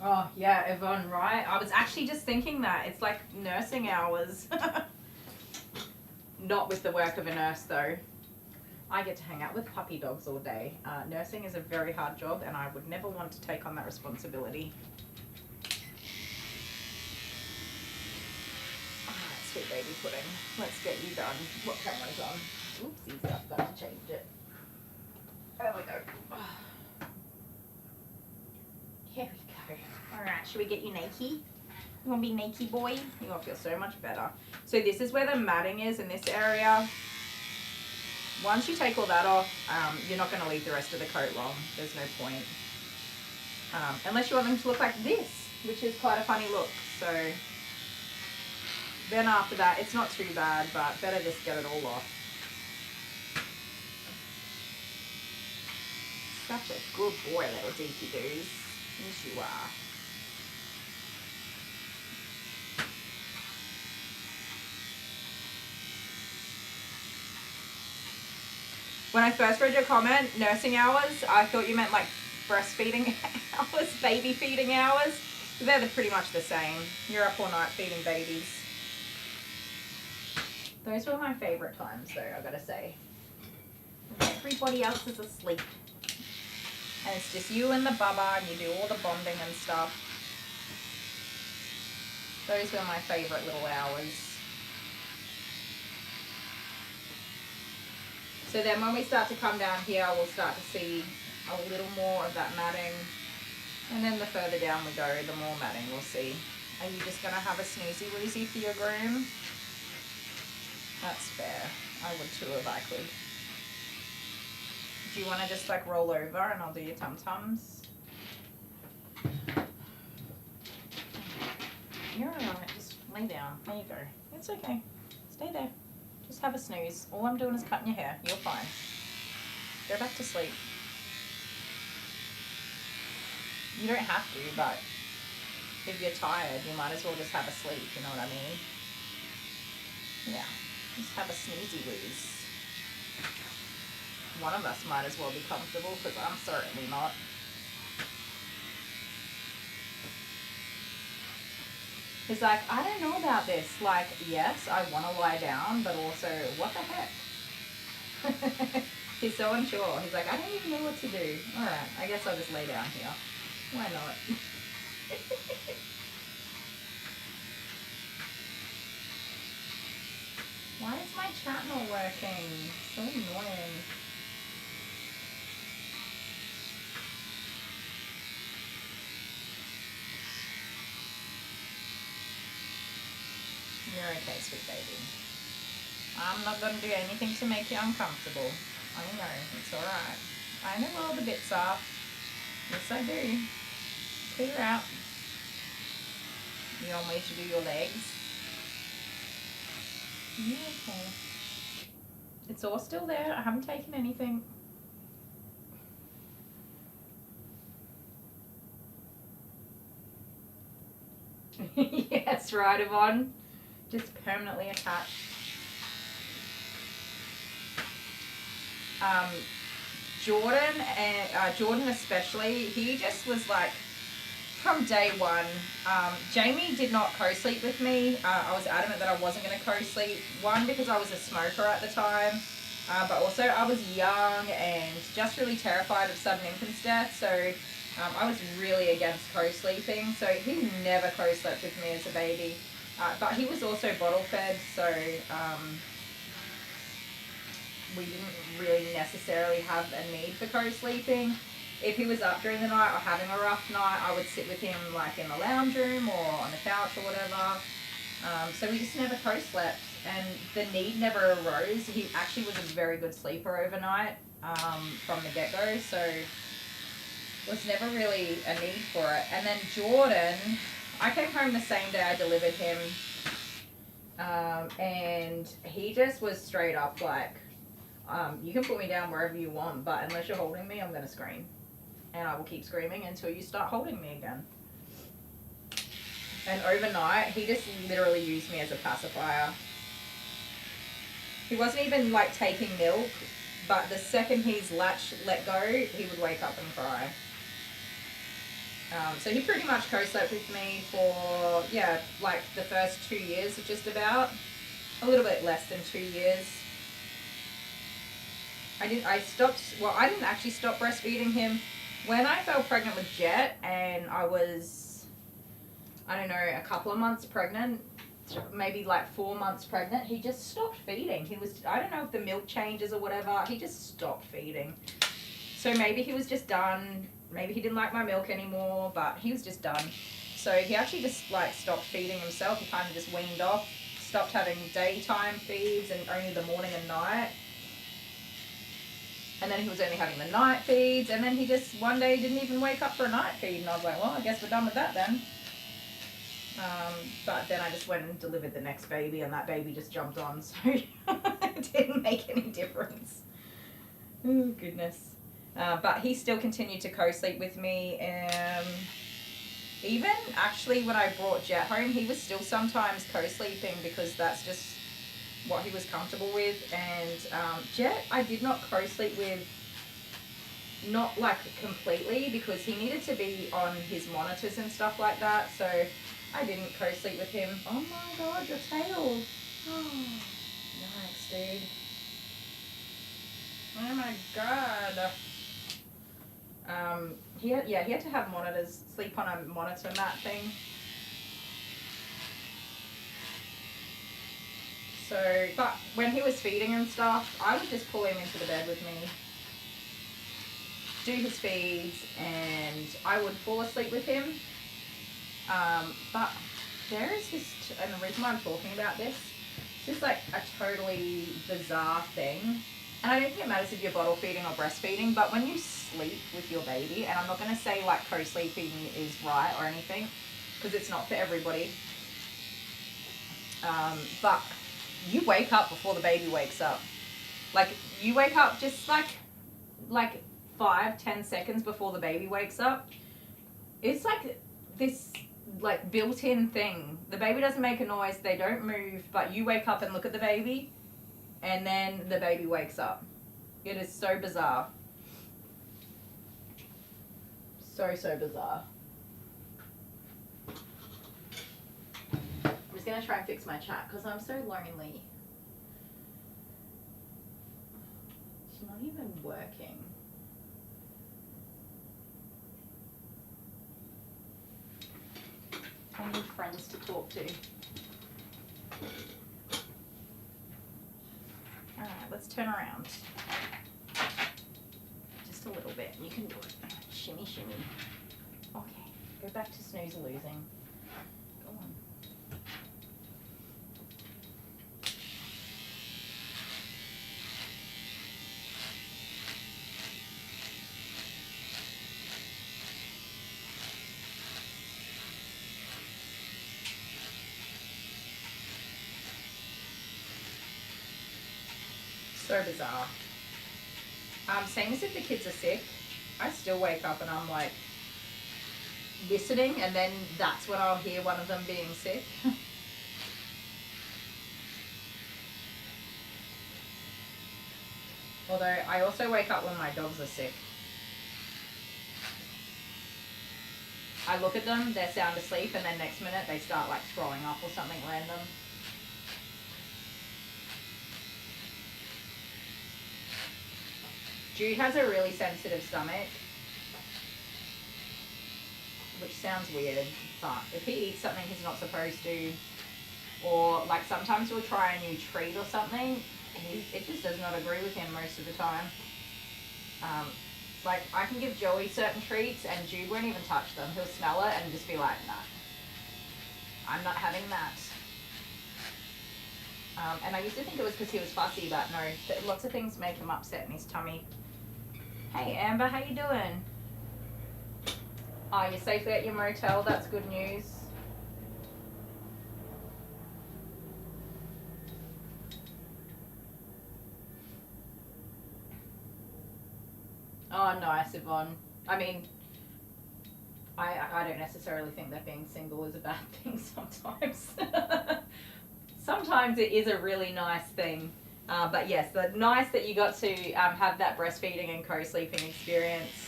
Oh, yeah, Yvonne, right? I was actually just thinking that. It's like nursing hours. Not with the work of a nurse, though. I get to hang out with puppy dogs all day. Nursing is a very hard job, and I would never want to take on that responsibility. Alright, sweet baby pudding. Let's get you done. What camera's on? Oopsies, I've got to change it. There we go. Here we go. Alright, should we get you naked? You want to be naked, boy? You're going to feel so much better. So this is where the matting is in this area. Once you take all that off, you're not going to leave the rest of the coat long. There's no point. Unless you want them to look like this, which is quite a funny look. So then after that, it's not too bad, but better just get it all off. Such a good boy, little Deaky Doos. Yes, you are. When I first read your comment, nursing hours, I thought you meant like breastfeeding hours, baby feeding hours. They're pretty much the same. You're up all night feeding babies. Those were my favorite times though, I gotta say. Everybody else is asleep. And it's just you and the bubba, and you do all the bonding and stuff. Those were my favorite little hours. So then when we start to come down here, we'll start to see a little more of that matting. And then the further down we go, the more matting we'll see. Are you just going to have a snoozy woozy for your groom? That's fair. I would too if I could. Do you want to just like roll over and I'll do your tum-tums? You're alright, just lay down. There you go. It's okay. Stay there. Just have a snooze. All I'm doing is cutting your hair. You're fine. Go back to sleep. You don't have to, but if you're tired, you might as well just have a sleep, you know what I mean? Yeah. Just have a snoozy wooze. One of us might as well be comfortable, because I'm certainly not. He's like, I don't know about this. Like, yes, I want to lie down, but also, what the heck? He's so unsure. He's like, I don't even know what to do. Alright, I guess I'll just lay down here. Why not? Why is my chat not working? So annoying. You're okay, sweet baby. I'm not going to do anything to make you uncomfortable. I know, it's alright. I know where all the bits are. Yes, I do. Clear out. You want me to do your legs? Yeah, okay. It's all still there. I haven't taken anything. Yes, right, Yvonne. Just permanently attached. Jordan especially, he just was like, from day one, Jamie did not co-sleep with me. I was adamant that I wasn't going to co-sleep. One, because I was a smoker at the time, but also I was young and just really terrified of sudden infant's death, so I was really against co-sleeping, so he never co-slept with me as a baby. But he was also bottle fed, so we didn't really necessarily have a need for co-sleeping. If he was up during the night or having a rough night, I would sit with him like in the lounge room or on the couch or whatever. So we just never co-slept, and the need never arose. He actually was a very good sleeper overnight from the get-go, so was never really a need for it. And then Jordan, I came home the same day I delivered him, and he just was straight up like, you can put me down wherever you want, but unless you're holding me, I'm going to scream. And I will keep screaming until you start holding me again. And overnight, he just literally used me as a pacifier. He wasn't even like taking milk, but the second his latch let go, he would wake up and cry. So he pretty much co-slept with me for, yeah, like the first 2 years, just about. A little bit less than 2 years. I didn't actually stop breastfeeding him. When I fell pregnant with Jet and I was, I don't know, a couple of months pregnant, maybe like 4 months pregnant, he just stopped feeding. He was, I don't know if the milk changes or whatever, he just stopped feeding. So maybe he was just done. Maybe he didn't like my milk anymore, but he was just done. So he actually just like stopped feeding himself. He kind of just weaned off, stopped having daytime feeds and only the morning and night. And then he was only having the night feeds, and then he just one day didn't even wake up for a night feed, and I was like, well, I guess we're done with that then. But then I just went and delivered the next baby, and that baby just jumped on, so it didn't make any difference. Oh, goodness. But he still continued to co-sleep with me. Even actually when I brought Jet home, he was still sometimes co-sleeping because that's just what he was comfortable with. And Jet, I did not co-sleep with, not like completely, because he needed to be on his monitors and stuff like that. So I didn't co-sleep with him. Oh my God, your tail. Oh, yikes, dude. Oh my God. He had to have monitors, sleep on a monitor mat thing. So, but when he was feeding and stuff, I would just pull him into the bed with me, do his feeds, and I would fall asleep with him. But there is this, and the reason why I'm talking about this, it's just like a totally bizarre thing. And I don't think it matters if you're bottle feeding or breastfeeding, but when you sleep with your baby, and I'm not going to say like co-sleeping is right or anything, because it's not for everybody, but you wake up before the baby wakes up. Like, you wake up just like 5-10 seconds before the baby wakes up. It's like this like built-in thing. The baby doesn't make a noise, they don't move, but you wake up and look at the baby, and then the baby wakes up. It is so bizarre. So bizarre. I'm just going to try and fix my chat because I'm so lonely. It's not even working. I need friends to talk to. Alright, let's turn around. Just a little bit. You can do it. Shimmy, shimmy. Okay, go back to snooze-a-losing. Go on. So bizarre. Same as if the kids are sick, I still wake up and I'm like listening, and then that's when I'll hear one of them being sick. Although I also wake up when my dogs are sick. I look at them, they're sound asleep, and then next minute they start like throwing up or something random. Jude has a really sensitive stomach, which sounds weird, but if he eats something he's not supposed to, or like sometimes we'll try a new treat or something, it just does not agree with him most of the time. Like I can give Joey certain treats and Jude won't even touch them. He'll smell it and just be like, nah, I'm not having that. And I used to think it was because he was fussy, but no, lots of things make him upset in his tummy. Hey Amber, how you doing? Oh, you're safely at your motel, that's good news. Oh, nice, Yvonne. I mean, I don't necessarily think that being single is a bad thing sometimes. Sometimes it is a really nice thing. But yes, nice that you got to have that breastfeeding and co-sleeping experience.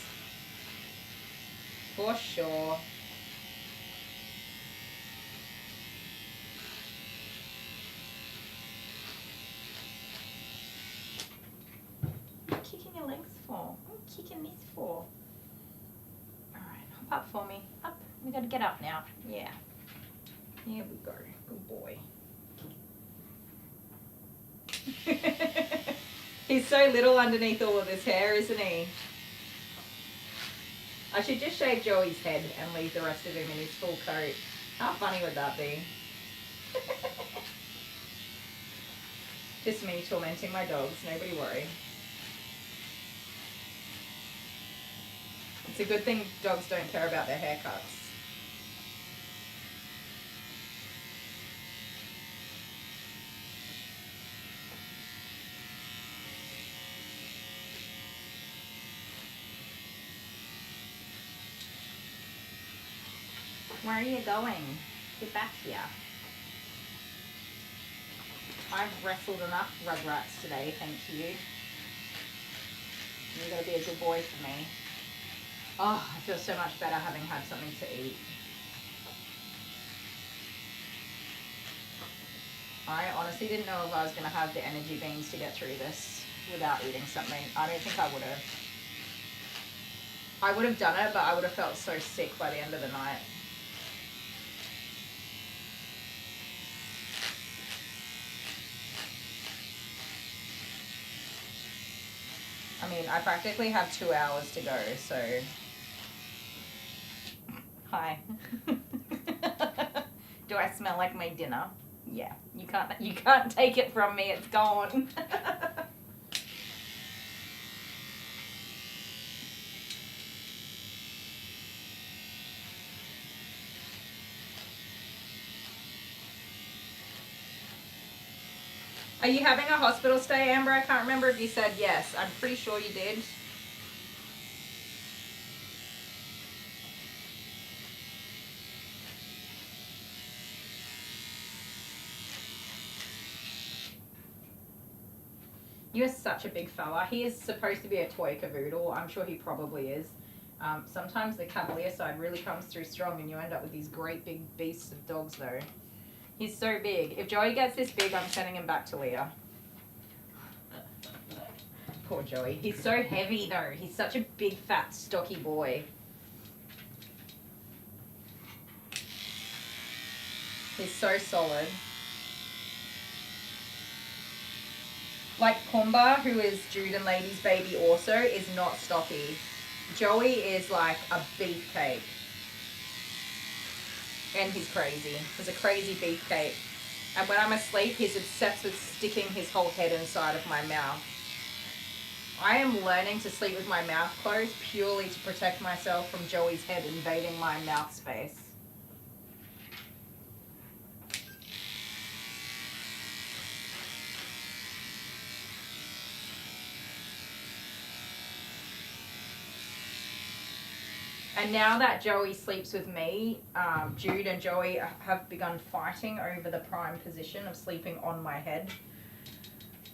For sure. What are you kicking your legs for? What are you kicking this for? Alright, hop up for me. Up. We gotta get up now. Yeah. Here we go. Good boy. He's so little underneath all of his hair, isn't he? I should just shave Joey's head and leave the rest of him in his full coat. How funny would that be? Just me tormenting my dogs, nobody worry. It's a good thing dogs don't care about their haircuts. Where are you going? Get back here. I've wrestled enough rugrats today, thank you. You're gonna be a good boy for me. Oh, I feel so much better having had something to eat. I honestly didn't know if I was gonna have the energy beans to get through this without eating something. I don't think I would have. I would have done it, but I would have felt so sick by the end of the night. I mean, I practically have 2 hours to go, so... Hi. Do I smell like my dinner? Yeah. You can't take it from me, it's gone. Are you having a hospital stay, Amber? I can't remember if you said yes. I'm pretty sure you did. You're such a big fella. He is supposed to be a toy cavoodle. I'm sure he probably is. Sometimes the cavalier side really comes through strong and you end up with these great big beasts of dogs though. He's so big. If Joey gets this big, I'm sending him back to Leah. Poor Joey. He's so heavy though. He's such a big, fat, stocky boy. He's so solid. Like Pumba, who is Jude and Lady's baby also, is not stocky. Joey is like a beefcake. And he's crazy. He's a crazy beefcake. And when I'm asleep, he's obsessed with sticking his whole head inside of my mouth. I am learning to sleep with my mouth closed purely to protect myself from Joey's head invading my mouth space. And now that Joey sleeps with me, Jude and Joey have begun fighting over the prime position of sleeping on my head.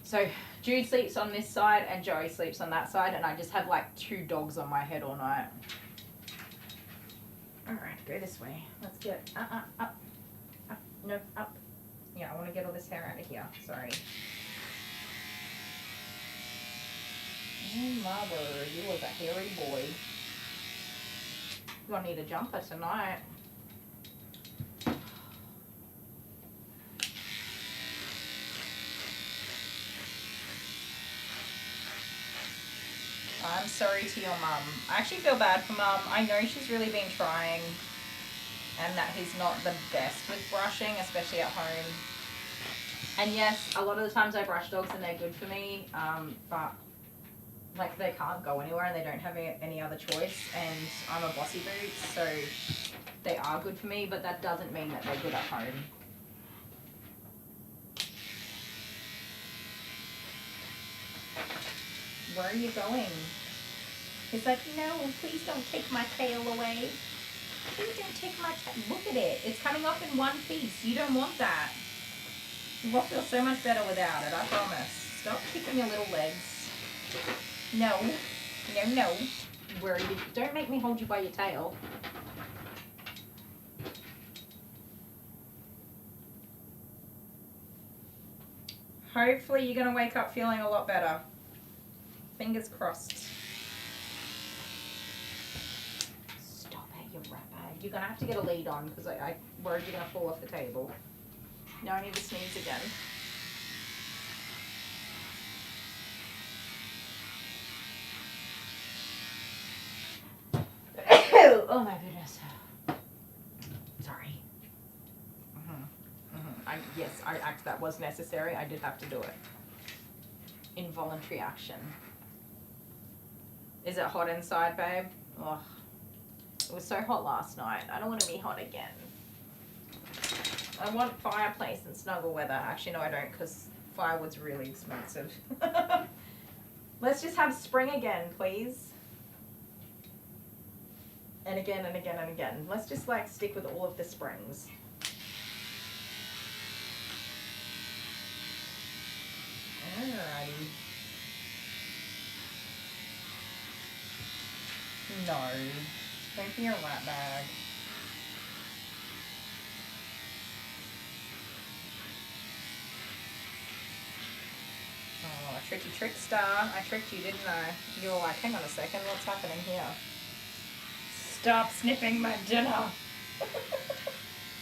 So Jude sleeps on this side and Joey sleeps on that side, and I just have like 2 dogs on my head all night. Alright, go this way. Let's get up. No, up. Yeah, I want to get all this hair out of here. Sorry. Oh my word, you was a hairy boy. You're gonna need a jumper tonight. I'm sorry to your mum. I actually feel bad for mum. I know she's really been trying and that he's not the best with brushing, especially at home. And yes, a lot of the times I brush dogs and they're good for me, but like they can't go anywhere and they don't have any other choice, and I'm a bossy boot, so they are good for me, but that doesn't mean that they're good at home. Where are you going? He's like, no, please don't take my tail away. Please don't take my tail. Look at it. It's coming off in one piece. You don't want that. You will feel so much better without it, I promise. Stop kicking your little legs. No. No, no. Where are you? Don't make me hold you by your tail. Hopefully you're going to wake up feeling a lot better. Fingers crossed. Stop it, you rat bag. You're going to have to get a lead on because I worried you're going to fall off the table. Now I need to sneeze again. Oh my goodness. Sorry. Yes, that was necessary. I did have to do it. Involuntary action. Is it hot inside, babe? Ugh. It was so hot last night. I don't want to be hot again. I want fireplace and snuggle weather. Actually, no, I don't, because firewood's really expensive. Let's just have spring again, please. And again and again and again. Let's just like stick with all of the springs. Alrighty. No. Don't be a rat bag. Oh, tricky trickster. I tricked you, didn't I? You were like, hang on a second, what's happening here? Stop sniffing my dinner.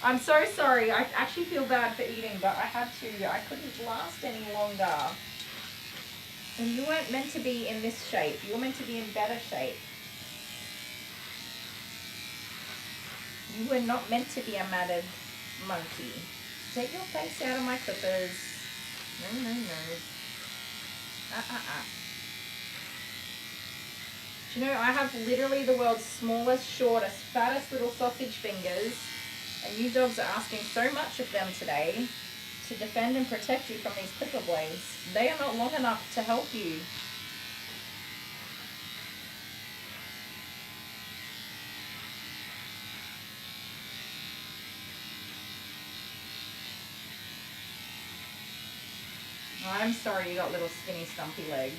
I'm so sorry. I actually feel bad for eating, but I had to. I couldn't last any longer. And you weren't meant to be in this shape. You were meant to be in better shape. You were not meant to be a matted monkey. Take your face out of my clippers. No, no, no. Do you know, I have literally the world's smallest, shortest, fattest little sausage fingers, and you dogs are asking so much of them today to defend and protect you from these clipper blades. They are not long enough to help you. I'm sorry you got little skinny stumpy legs.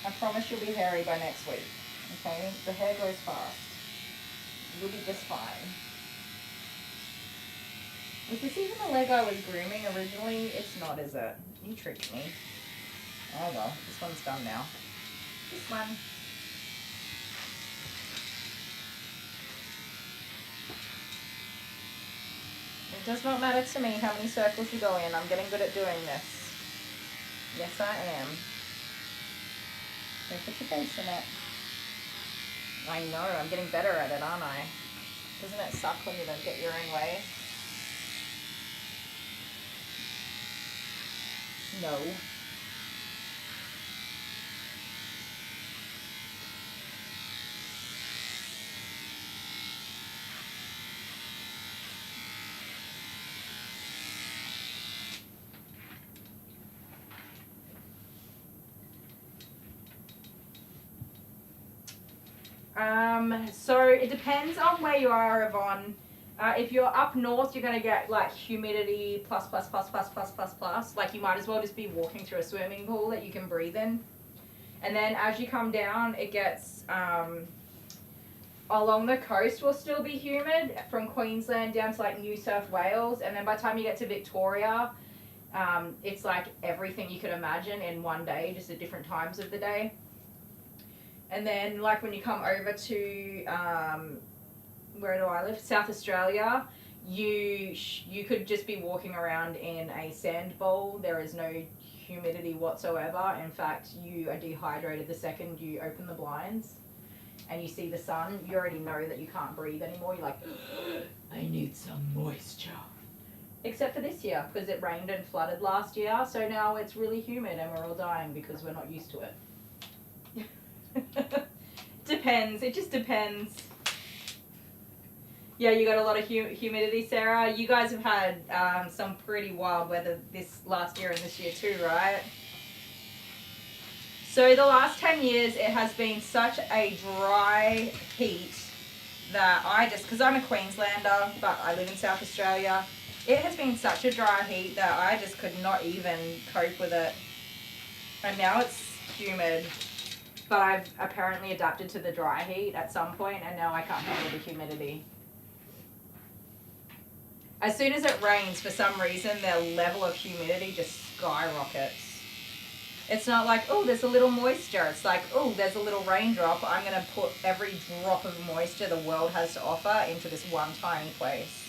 I promise you'll be hairy by next week. Okay? The hair grows fast. You'll be just fine. Was this even the leg I was grooming originally? It's not, is it? You tricked me. Oh well, this one's done now. This one. It does not matter to me how many circles you go in. I'm getting good at doing this. Yes, I am. Don't put your face in it. I know, I'm getting better at it, aren't I? Doesn't it suck when you don't get your own way? No. So it depends on where you are, Yvonne. If you're up north, you're going to get like humidity plus. Like you might as well just be walking through a swimming pool that you can breathe in. And then as you come down, it gets, along the coast will still be humid from Queensland down to like New South Wales. And then by the time you get to Victoria, it's like everything you could imagine in one day, just at different times of the day. And then, like, when you come over to, where do I live? South Australia, you could just be walking around in a sand bowl. There is no humidity whatsoever. In fact, you are dehydrated the second you open the blinds and you see the sun. You already know that you can't breathe anymore. You're like, I need some moisture. Except for this year, because it rained and flooded last year. So now it's really humid and we're all dying because we're not used to it. Depends. It just depends. Yeah, you got a lot of humidity, Sarah. You guys have had some pretty wild weather this last year and this year too, right? So the last 10 years, it has been such a dry heat that I just, because I'm a Queenslander, but I live in South Australia, it has been such a dry heat that I just could not even cope with it. And now it's humid. But I've apparently adapted to the dry heat at some point, and now I can't handle the humidity. As soon as it rains, for some reason, their level of humidity just skyrockets. It's not like, oh, there's a little moisture. It's like, oh, there's a little raindrop. I'm going to put every drop of moisture the world has to offer into this one tiny place.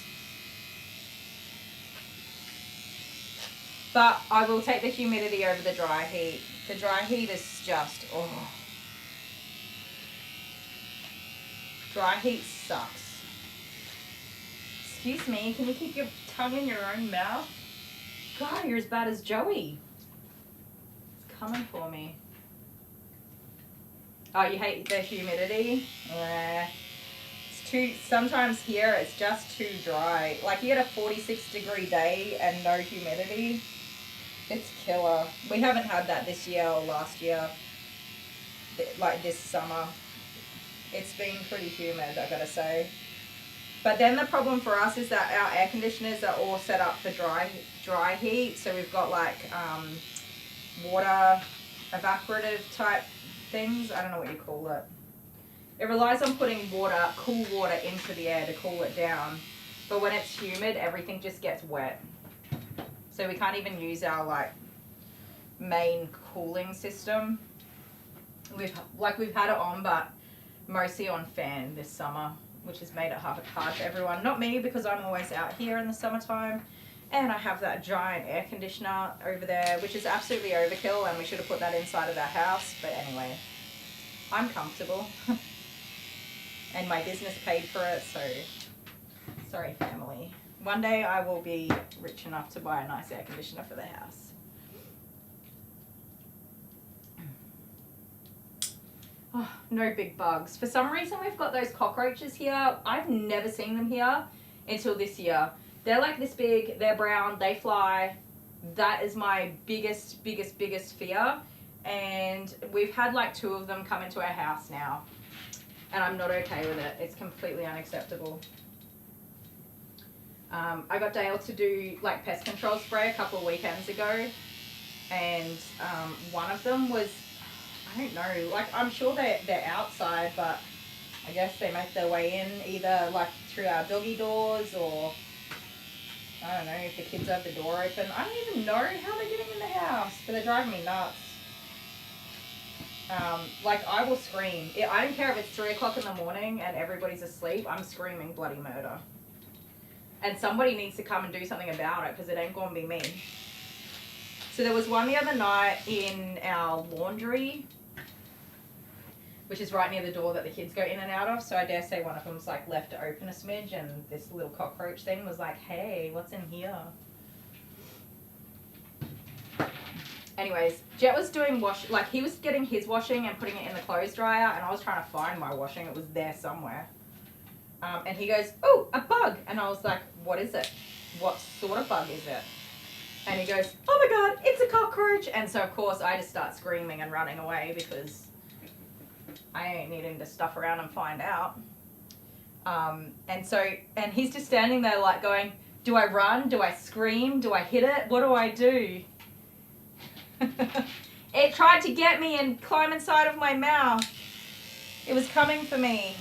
But I will take the humidity over the dry heat. The dry heat is just, oh. Dry heat sucks. Excuse me, can you keep your tongue in your own mouth? God, you're as bad as Joey. It's coming for me. Oh, you hate the humidity? It's too, sometimes here it's just too dry. Like you get a 46-degree day and no humidity. It's killer. We haven't had that this year or last year, like this summer. It's been pretty humid, I gotta say. But then the problem for us is that our air conditioners are all set up for dry heat. So we've got like water evaporative type things. I don't know what you call it. It relies on putting water, cool water into the air to cool it down. But when it's humid, everything just gets wet. So we can't even use our like main cooling system. We've had it on, but mostly on fan this summer, which has made it hard for everyone. Not me, because I'm always out here in the summertime. And I have that giant air conditioner over there, which is absolutely overkill, and we should have put that inside of our house. But anyway, I'm comfortable. And my business paid for it, so sorry family. One day I will be rich enough to buy a nice air conditioner for the house. Oh, no big bugs. For some reason we've got those cockroaches here. I've never seen them here until this year. They're like this big, they're brown, they fly. That is my biggest fear. And we've had like 2 of them come into our house now. And I'm not okay with it. It's completely unacceptable. I got Dale to do like pest control spray a couple of weekends ago. And one of them was, I don't know, like I'm sure they're outside, but I guess they make their way in either like through our doggy doors, or I don't know if the kids have the door open. I don't even know how they're getting in the house, but they're driving me nuts. Like I will scream. I don't care if it's 3 o'clock in the morning and everybody's asleep, I'm screaming bloody murder. And somebody needs to come and do something about it, because it ain't gonna be me. So there was one the other night in our laundry, which is right near the door that the kids go in and out of. So I dare say one of them's like left it open a smidge, and this little cockroach thing was like, hey, what's in here? Anyways, Jet was doing like he was getting his washing and putting it in the clothes dryer, and I was trying to find my washing. It was there somewhere. And he goes, oh, a bug. And I was like, what is it? What sort of bug is it? And he goes, oh my God, it's a cockroach. And so of course I just start screaming and running away, because I ain't needing to stuff around and find out. And he's just standing there like going, do I run? Do I scream? Do I hit it? What do I do? It tried to get me and climb inside of my mouth. It was coming for me.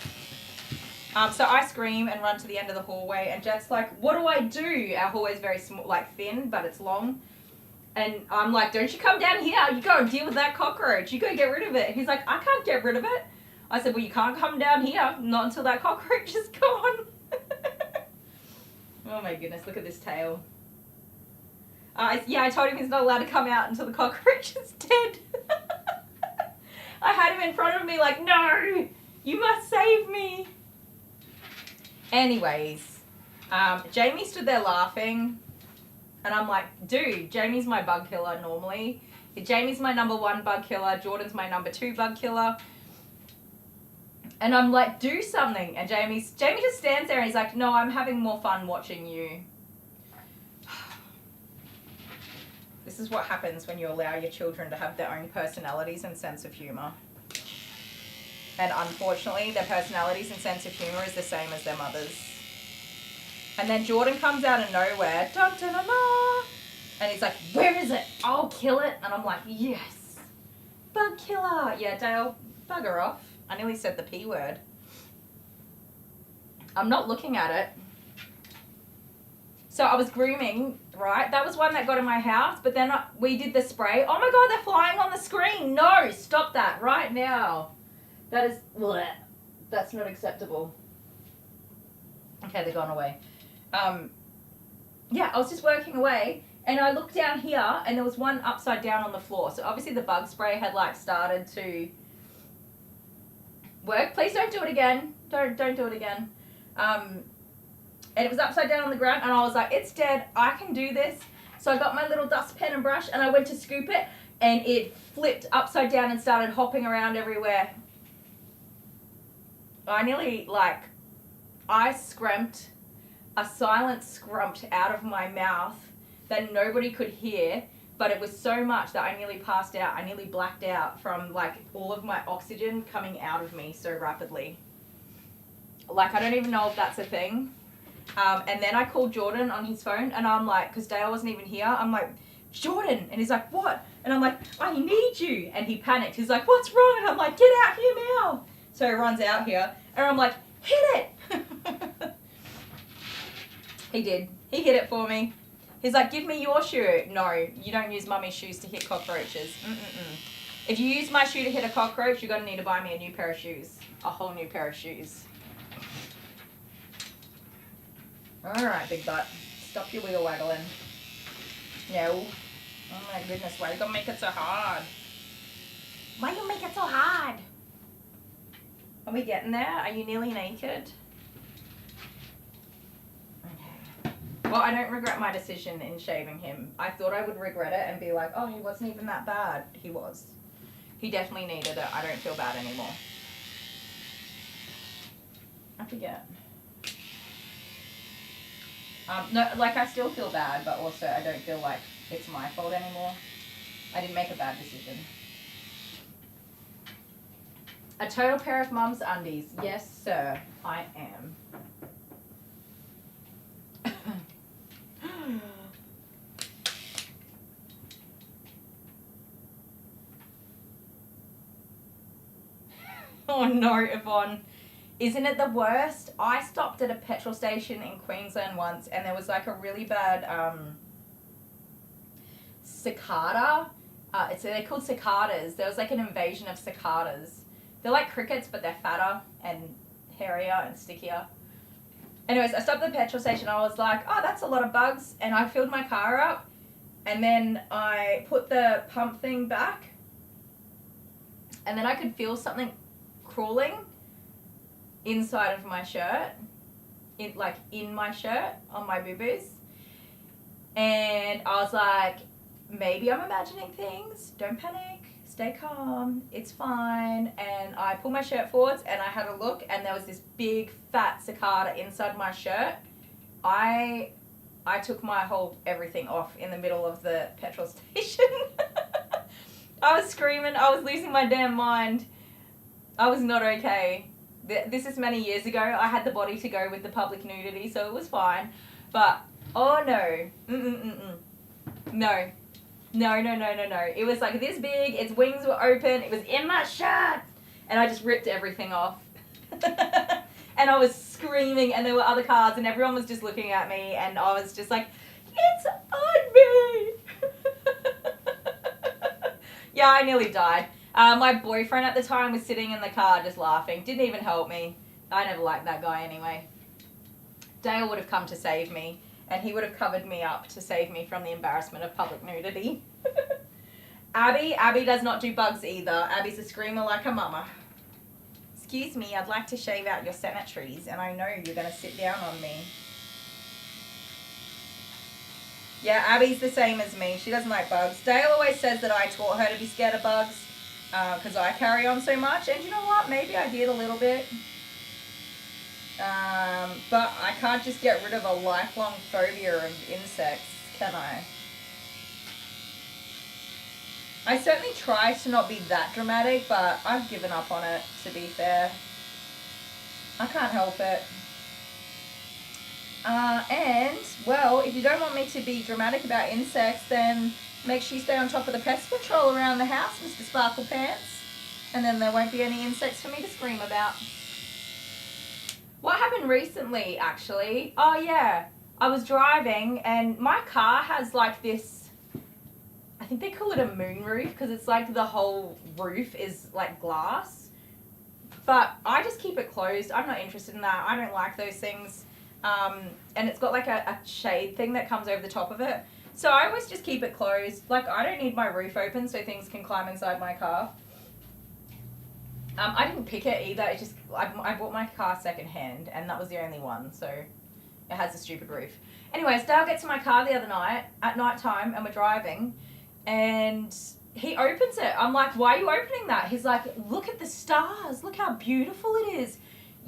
So I scream and run to the end of the hallway, and Jet's like, what do I do? Our hallway's very small, like thin, but it's long. And I'm like, don't you come down here. You go and deal with that cockroach. You go get rid of it. He's like, I can't get rid of it. I said, well, you can't come down here. Not until that cockroach is gone. Oh my goodness, look at this tail. Yeah, I told him he's not allowed to come out until the cockroach is dead. I had him in front of me like, no, you must save me. Anyways, Jamie stood there laughing, and I'm like, dude, Jamie's my bug killer normally. Jamie's my #1 bug killer. Jordan's my #2 bug killer. And I'm like, do something. And Jamie just stands there and he's like, no, I'm having more fun watching you. This is what happens when you allow your children to have their own personalities and sense of humour. And unfortunately, their personalities and sense of humour is the same as their mother's. And then Jordan comes out of nowhere, dun, dun, dun, dun, and he's like, where is it? I'll kill it. And I'm like, yes, bug killer. Yeah, Dale, Bugger off. I nearly said the P word. I'm not looking at it. So I was grooming, right? That was one that got in my house, but then we did the spray. Oh my God, they're flying on the screen. No, stop that right now. That is, bleh. That's not acceptable. Okay, they're gone away. Yeah, I was just working away and I looked down here and there was one upside down on the floor. So obviously the bug spray had like started to work. Please don't do it again. Don't do it again. And it was upside down on the ground and I was like, it's dead. I can do this. So I got my little dustpan and brush and I went to scoop it and it flipped upside down and started hopping around everywhere. I nearly, like, I scrumped, a silent scrumped out of my mouth that nobody could hear, but it was so much that I nearly passed out. I nearly blacked out from, like, all of my oxygen coming out of me so rapidly. Like, I don't even know if that's a thing. And then I called Jordan on his phone, and I'm like, because Dale wasn't even here, I'm like, Jordan, and he's like, what? And I'm like, I need you. And he panicked. He's like, what's wrong? And I'm like, get out here now. So he runs out here, and I'm like, hit it. He did. He hit it for me. He's like, give me your shoe. No, you don't use mummy's shoes to hit cockroaches. If you use my shoe to hit a cockroach, you're going to need to buy me a new pair of shoes. A whole new pair of shoes. Alright, big butt. Stop your wiggle waggling. No. Oh my goodness, why are you going to make it so hard? Why you make it so hard? Are we getting there? Are you nearly naked? Okay. Well, I don't regret my decision in shaving him. I thought I would regret it and be like, oh, he wasn't even that bad. He was. He definitely needed it. I don't feel bad anymore. I forget. No, like I still feel bad, but also I don't feel like it's my fault anymore. I didn't make a bad decision. A total pair of mum's undies. Yes, sir, I am. Oh no, Yvonne. Isn't it the worst? I stopped at a petrol station in Queensland once and there was like a really bad cicada. They're called cicadas. There was like an invasion of cicadas. They're like crickets, but they're fatter and hairier and stickier. Anyways, I stopped at the petrol station. I was like, oh, that's a lot of bugs. And I filled my car up and then I put the pump thing back and then I could feel something crawling inside of my shirt, in my shirt, on my boo-boos. And I was like, maybe I'm imagining things. Don't panic. Stay calm. It's fine. And I pulled my shirt forwards and I had a look and there was this big fat cicada inside my shirt. I took my whole everything off in the middle of the petrol station. I was screaming. I was losing my damn mind. I was not okay. This is many years ago. I had the body to go with the public nudity, so it was fine. But, oh no. No. No. It was like this big, its wings were open, it was in my shirt, and I just ripped everything off. And I was screaming, and there were other cars, and everyone was just looking at me, and I was just like, it's on me! Yeah, I nearly died. My boyfriend at the time was sitting in the car just laughing. Didn't even help me. I never liked that guy anyway. Dale would have come to save me, and he would have covered me up to save me from the embarrassment of public nudity. Abby does not do bugs either. Abby's a screamer like a mama. Excuse me, I'd like to shave out your cemeteries, and I know you're going to sit down on me. Yeah, Abby's the same as me. She doesn't like bugs. Dale always says that I taught her to be scared of bugs. Because I carry on so much, and you know what, maybe I did a little bit, but I can't just get rid of a lifelong phobia of insects, can I? I certainly try to not be that dramatic, but I've given up on it, to be fair. I can't help it. And, well, if you don't want me to be dramatic about insects, then make sure you stay on top of the pest control around the house, Mr. Sparkle Pants. And then there won't be any insects for me to scream about. What happened recently, actually? Oh, yeah. I was driving and my car has like this, I think they call it a moon roof because it's like the whole roof is like glass. But I just keep it closed. I'm not interested in that. I don't like those things. And it's got like a shade thing that comes over the top of it. So I always just keep it closed. Like I don't need my roof open so things can climb inside my car. I didn't pick it either. It just I bought my car secondhand and that was the only one. So it has a stupid roof. Anyways, Dale gets in my car the other night at night time and we're driving and he opens it. I'm like, why are you opening that? He's like, look at the stars. Look how beautiful it is.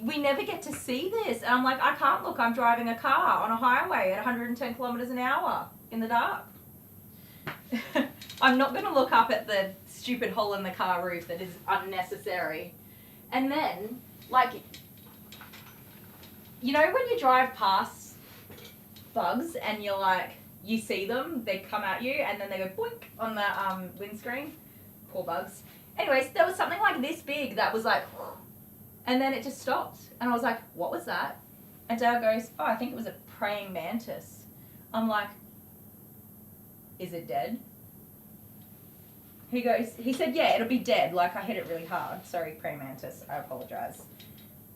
We never get to see this. And I'm like, I can't look. I'm driving a car on a highway at 110 kilometers an hour in the dark. I'm not going to look up at the stupid hole in the car roof that is unnecessary. And then, like, you know when you drive past bugs and you're like, you see them, they come at you and then they go boink on the windscreen? Poor bugs. Anyways, there was something like this big that was like, and then it just stopped. And I was like, what was that? And Dale goes, oh, I think it was a praying mantis. I'm like, is it dead? He goes, he said, yeah, it'll be dead. Like, I hit it really hard. Sorry, praying mantis. I apologize.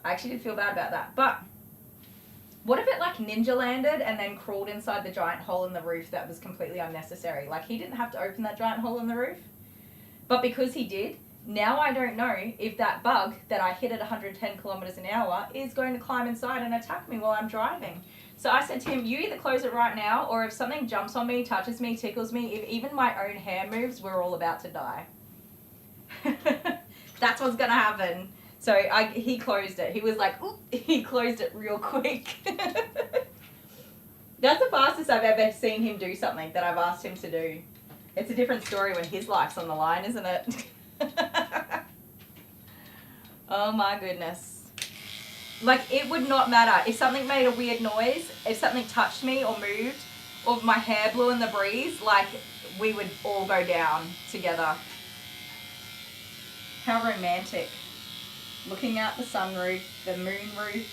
I actually did feel bad about that. But what if it, like, ninja landed and then crawled inside the giant hole in the roof that was completely unnecessary? Like, he didn't have to open that giant hole in the roof. But because he did, now I don't know if that bug that I hit at 110 kilometers an hour is going to climb inside and attack me while I'm driving. So I said to him, you either close it right now, or if something jumps on me, touches me, tickles me, if even my own hair moves, we're all about to die. That's what's going to happen. So he closed it. He was like, ooh, he closed it real quick. That's the fastest I've ever seen him do something that I've asked him to do. It's a different story when his life's on the line, isn't it? Oh my goodness. Like, it would not matter if something made a weird noise, if something touched me or moved, or my hair blew in the breeze, like, we would all go down together. How romantic. Looking out the sunroof, the moon roof,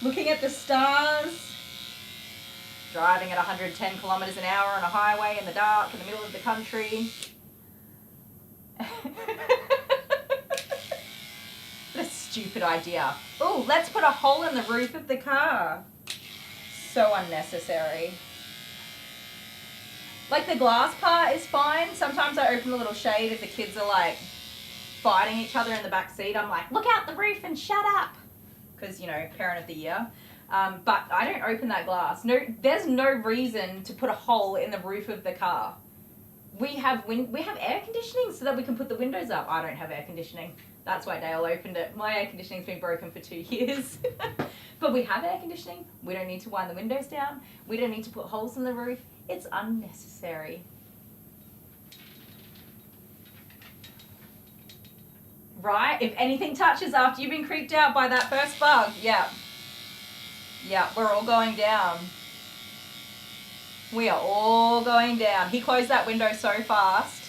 looking at the stars, driving at 110 kilometers an hour on a highway in the dark in the middle of the country. What a stupid idea. Oh, let's put a hole in the roof of the car. So unnecessary. Like, the glass part is fine. Sometimes I open the little shade if the kids are like fighting each other in the back seat. I'm like, look out the roof and shut up. Because, you know, parent of the year. But I don't open that glass. No, there's no reason to put a hole in the roof of the car. We have air conditioning so that we can put the windows up. I don't have air conditioning. That's why Dale opened it. My air conditioning's been broken for 2 years. But we have air conditioning. We don't need to wind the windows down. We don't need to put holes in the roof. It's unnecessary. Right? If anything touches after you've been creeped out by that first bug, yeah. Yeah, we're all going down. We are all going down. He closed that window so fast.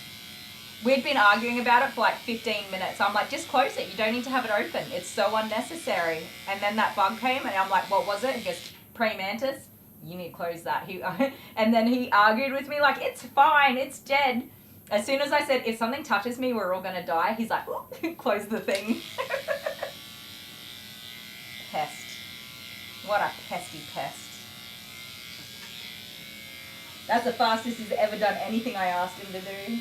We'd been arguing about it for like 15 minutes. I'm like, just close it. You don't need to have it open. It's so unnecessary. And then that bug came and I'm like, what was it? He goes, praying mantis. You need to close that. And then he argued with me like, it's fine. It's dead. As soon as I said, if something touches me, we're all going to die. He's like, close the thing. Pest. What a pesty pest. That's the fastest he's ever done anything I asked him to do.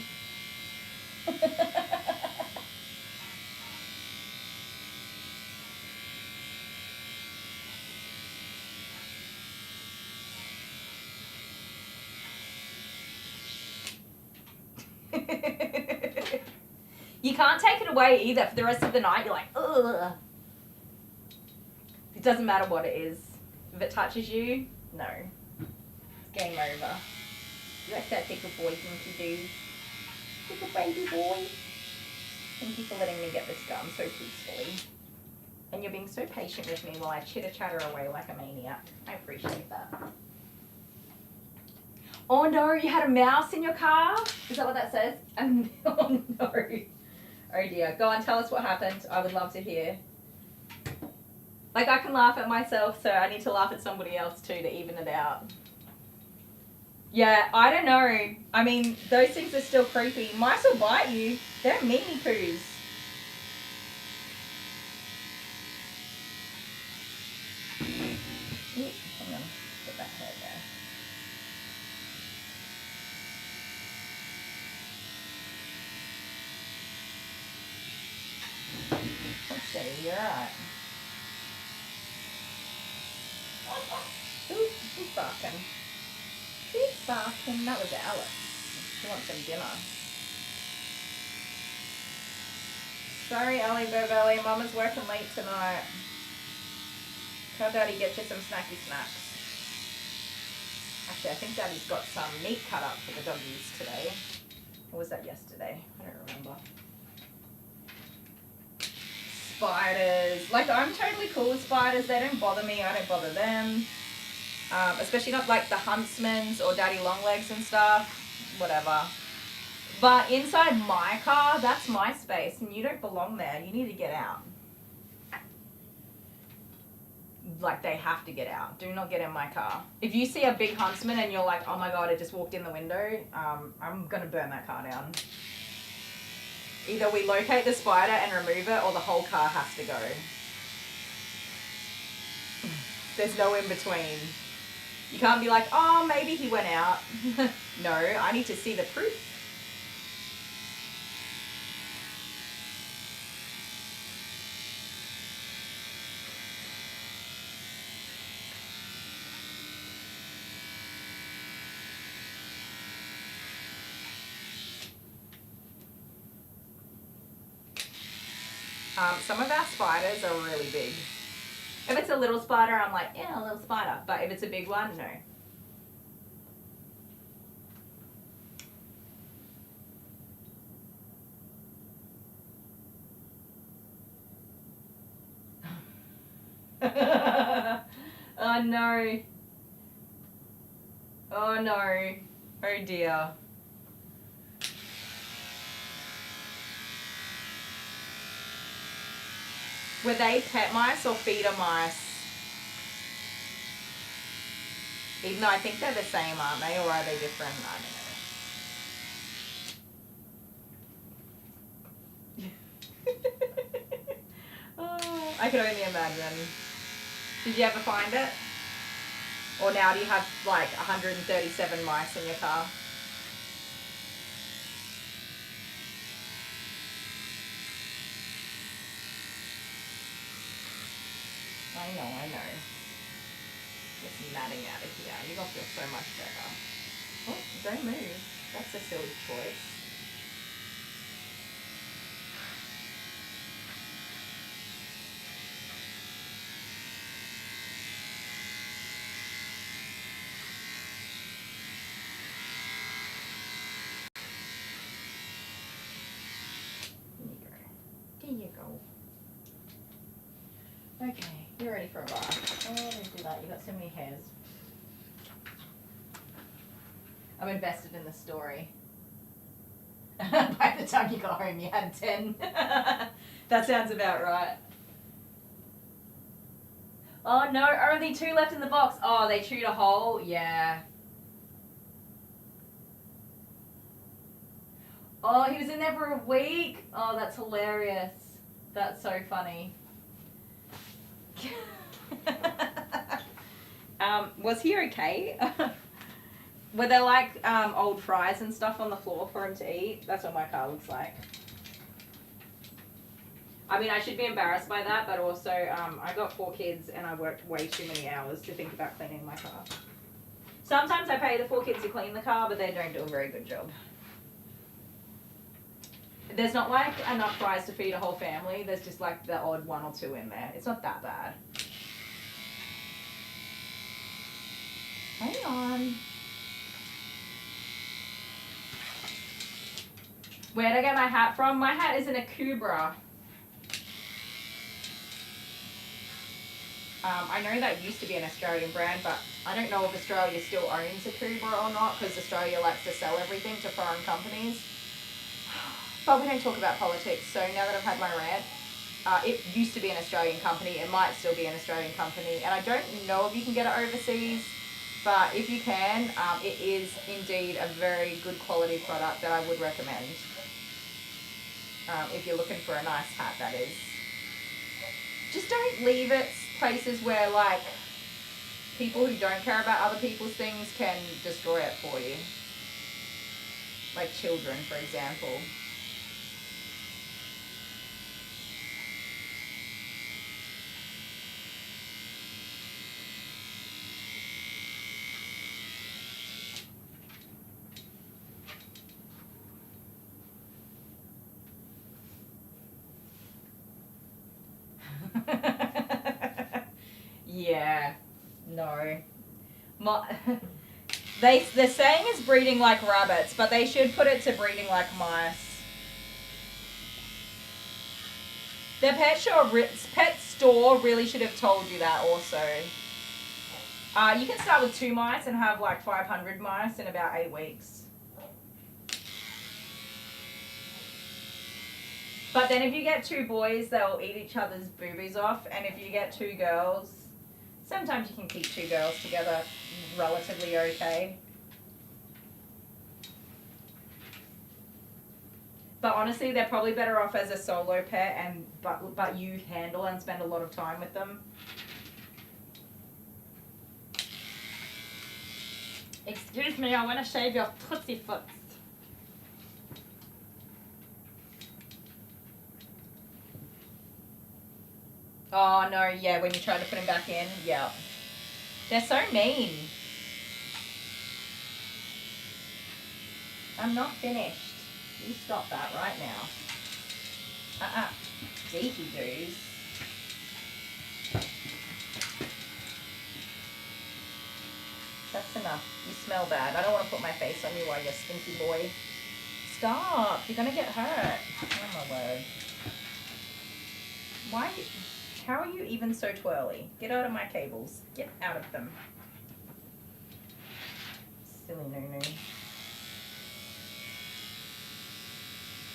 You can't take it away either. For the rest of the night, you're like, ugh. It doesn't matter what it is. If it touches you, no. It's game over. You like that little boy, Dinky Doo. Little baby boy. Thank you for letting me get this done so peacefully. And you're being so patient with me while I chitter-chatter away like a maniac. I appreciate that. Oh no, you had a mouse in your car? Is that what that says? Oh no. Oh dear. Go on, tell us what happened. I would love to hear. Like, I can laugh at myself, so I need to laugh at somebody else too to even it out. Yeah, I don't know. I mean, those things are still creepy. Mice will bite you. They're meanie poos. Ooh, hang on. Put that hair there. Let's see, you're alright. Ooh, she's barking. She's barking. That was Alice. She wants some dinner. Sorry, Ellie Berbelly. Mama's working late tonight. Tell Daddy get you some snacky snacks. Actually, I think Daddy's got some meat cut up for the doggies today. Or was that yesterday? I don't remember. Spiders. Like, I'm totally cool with spiders. They don't bother me. I don't bother them. Especially not like the huntsmans or daddy longlegs and stuff. Whatever. But inside my car, that's my space and you don't belong there. You need to get out. Like, they have to get out. Do not get in my car. If you see a big huntsman and you're like, oh my god, it just walked in the window, I'm gonna burn that car down. Either we locate the spider and remove it, or the whole car has to go. There's no in between. You can't be like, oh, maybe he went out. No, I need to see the proof. Some of our spiders are really big. If it's a little spider, I'm like, yeah, a little spider. But if it's a big one, no. Oh no. Oh no. Oh dear. Were they pet mice or feeder mice? Even though I think they're the same, aren't they? Or are they different? I don't know. Oh, I could only imagine. Did you ever find it? Or now do you have like 137 mice in your car? I know. Just matting out of here. You're gonna feel so much better. Oh, don't move. That's a silly choice. There you go. Okay. You're ready for a bath. Oh, don't do that. You got so many hairs. I'm invested in the story. By the time you got home, you had 10. That sounds about right. Oh no, only 2 left in the box. Oh, they chewed a hole? Yeah. Oh, he was in there for a week? Oh, that's hilarious. That's so funny. Was he okay? Were there like old fries and stuff on the floor for him to eat? That's what my car looks like. I mean, I should be embarrassed by that, but also I got 4 kids and I worked way too many hours to think about cleaning my car. Sometimes I pay the 4 kids to clean the car, but they don't do a very good job. There's not like enough fries to feed a whole family. There's just like the odd 1 or 2 in there. It's not that bad. Hang on. Where'd I get my hat from? My hat is in a Kubra. I know that used to be an Australian brand, but I don't know if Australia still owns a Kubra or not, because Australia likes to sell everything to foreign companies. But we don't talk about politics, so now that I've had my rant, it used to be an Australian company, it might still be an Australian company, and I don't know if you can get it overseas, but if you can, it is indeed a very good quality product that I would recommend. If you're looking for a nice hat, that is. Just don't leave it places where, like, people who don't care about other people's things can destroy it for you. Like children, for example. Yeah, no. They're saying it's breeding like rabbits, but they should put it to breeding like mice. Their pet store really should have told you that also. You can start with 2 mice and have like 500 mice in about 8 weeks. But then if you get 2 boys, they'll eat each other's boobies off. And if you get 2 girls, sometimes you can keep 2 girls together relatively okay. But honestly, they're probably better off as a solo pet, but you handle and spend a lot of time with them. Excuse me, I want to shave your pussyfoots. Oh no, yeah, when you try to put him back in, yeah. They're so mean. I'm not finished. You stop that right now. Deaky doos. That's enough. You smell bad. I don't want to put my face on you while you're stinky boy. Stop. You're going to get hurt. Oh my word. Why? How are you even so twirly? Get out of my cables. Get out of them. Silly noo-noo.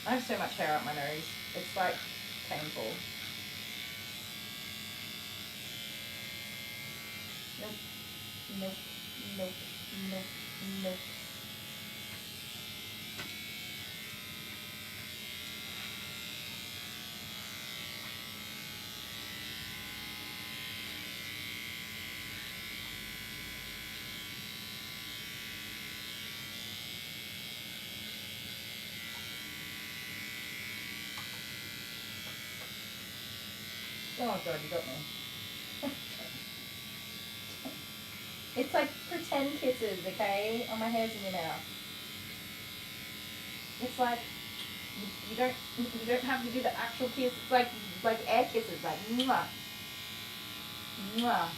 I have so much hair up my nose. It's like painful. Nope. Nope. Nope. Nope. Nope. Oh god, you got me. It's like pretend kisses, okay? On my hairs in your mouth. It's like you don't have to do the actual kiss. It's like air kisses, like mwah. Mwah.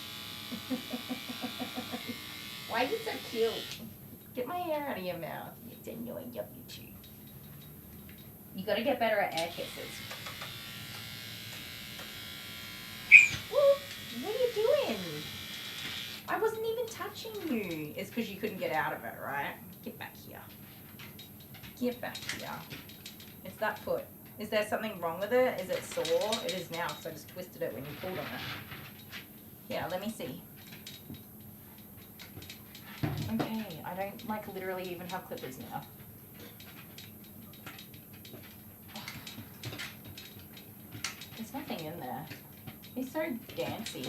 Why are you so cute? Get my hair out of your mouth. It's annoying, you too. You gotta get better at air kisses. What are you doing? I wasn't even touching you. It's because you couldn't get out of it, right? Get back here. Get back here. It's that foot. Is there something wrong with it? Is it sore? It is now because I just twisted it when you pulled on it. Yeah, let me see. Okay, I don't like literally even have clippers now. There's nothing in there. He's so dancy.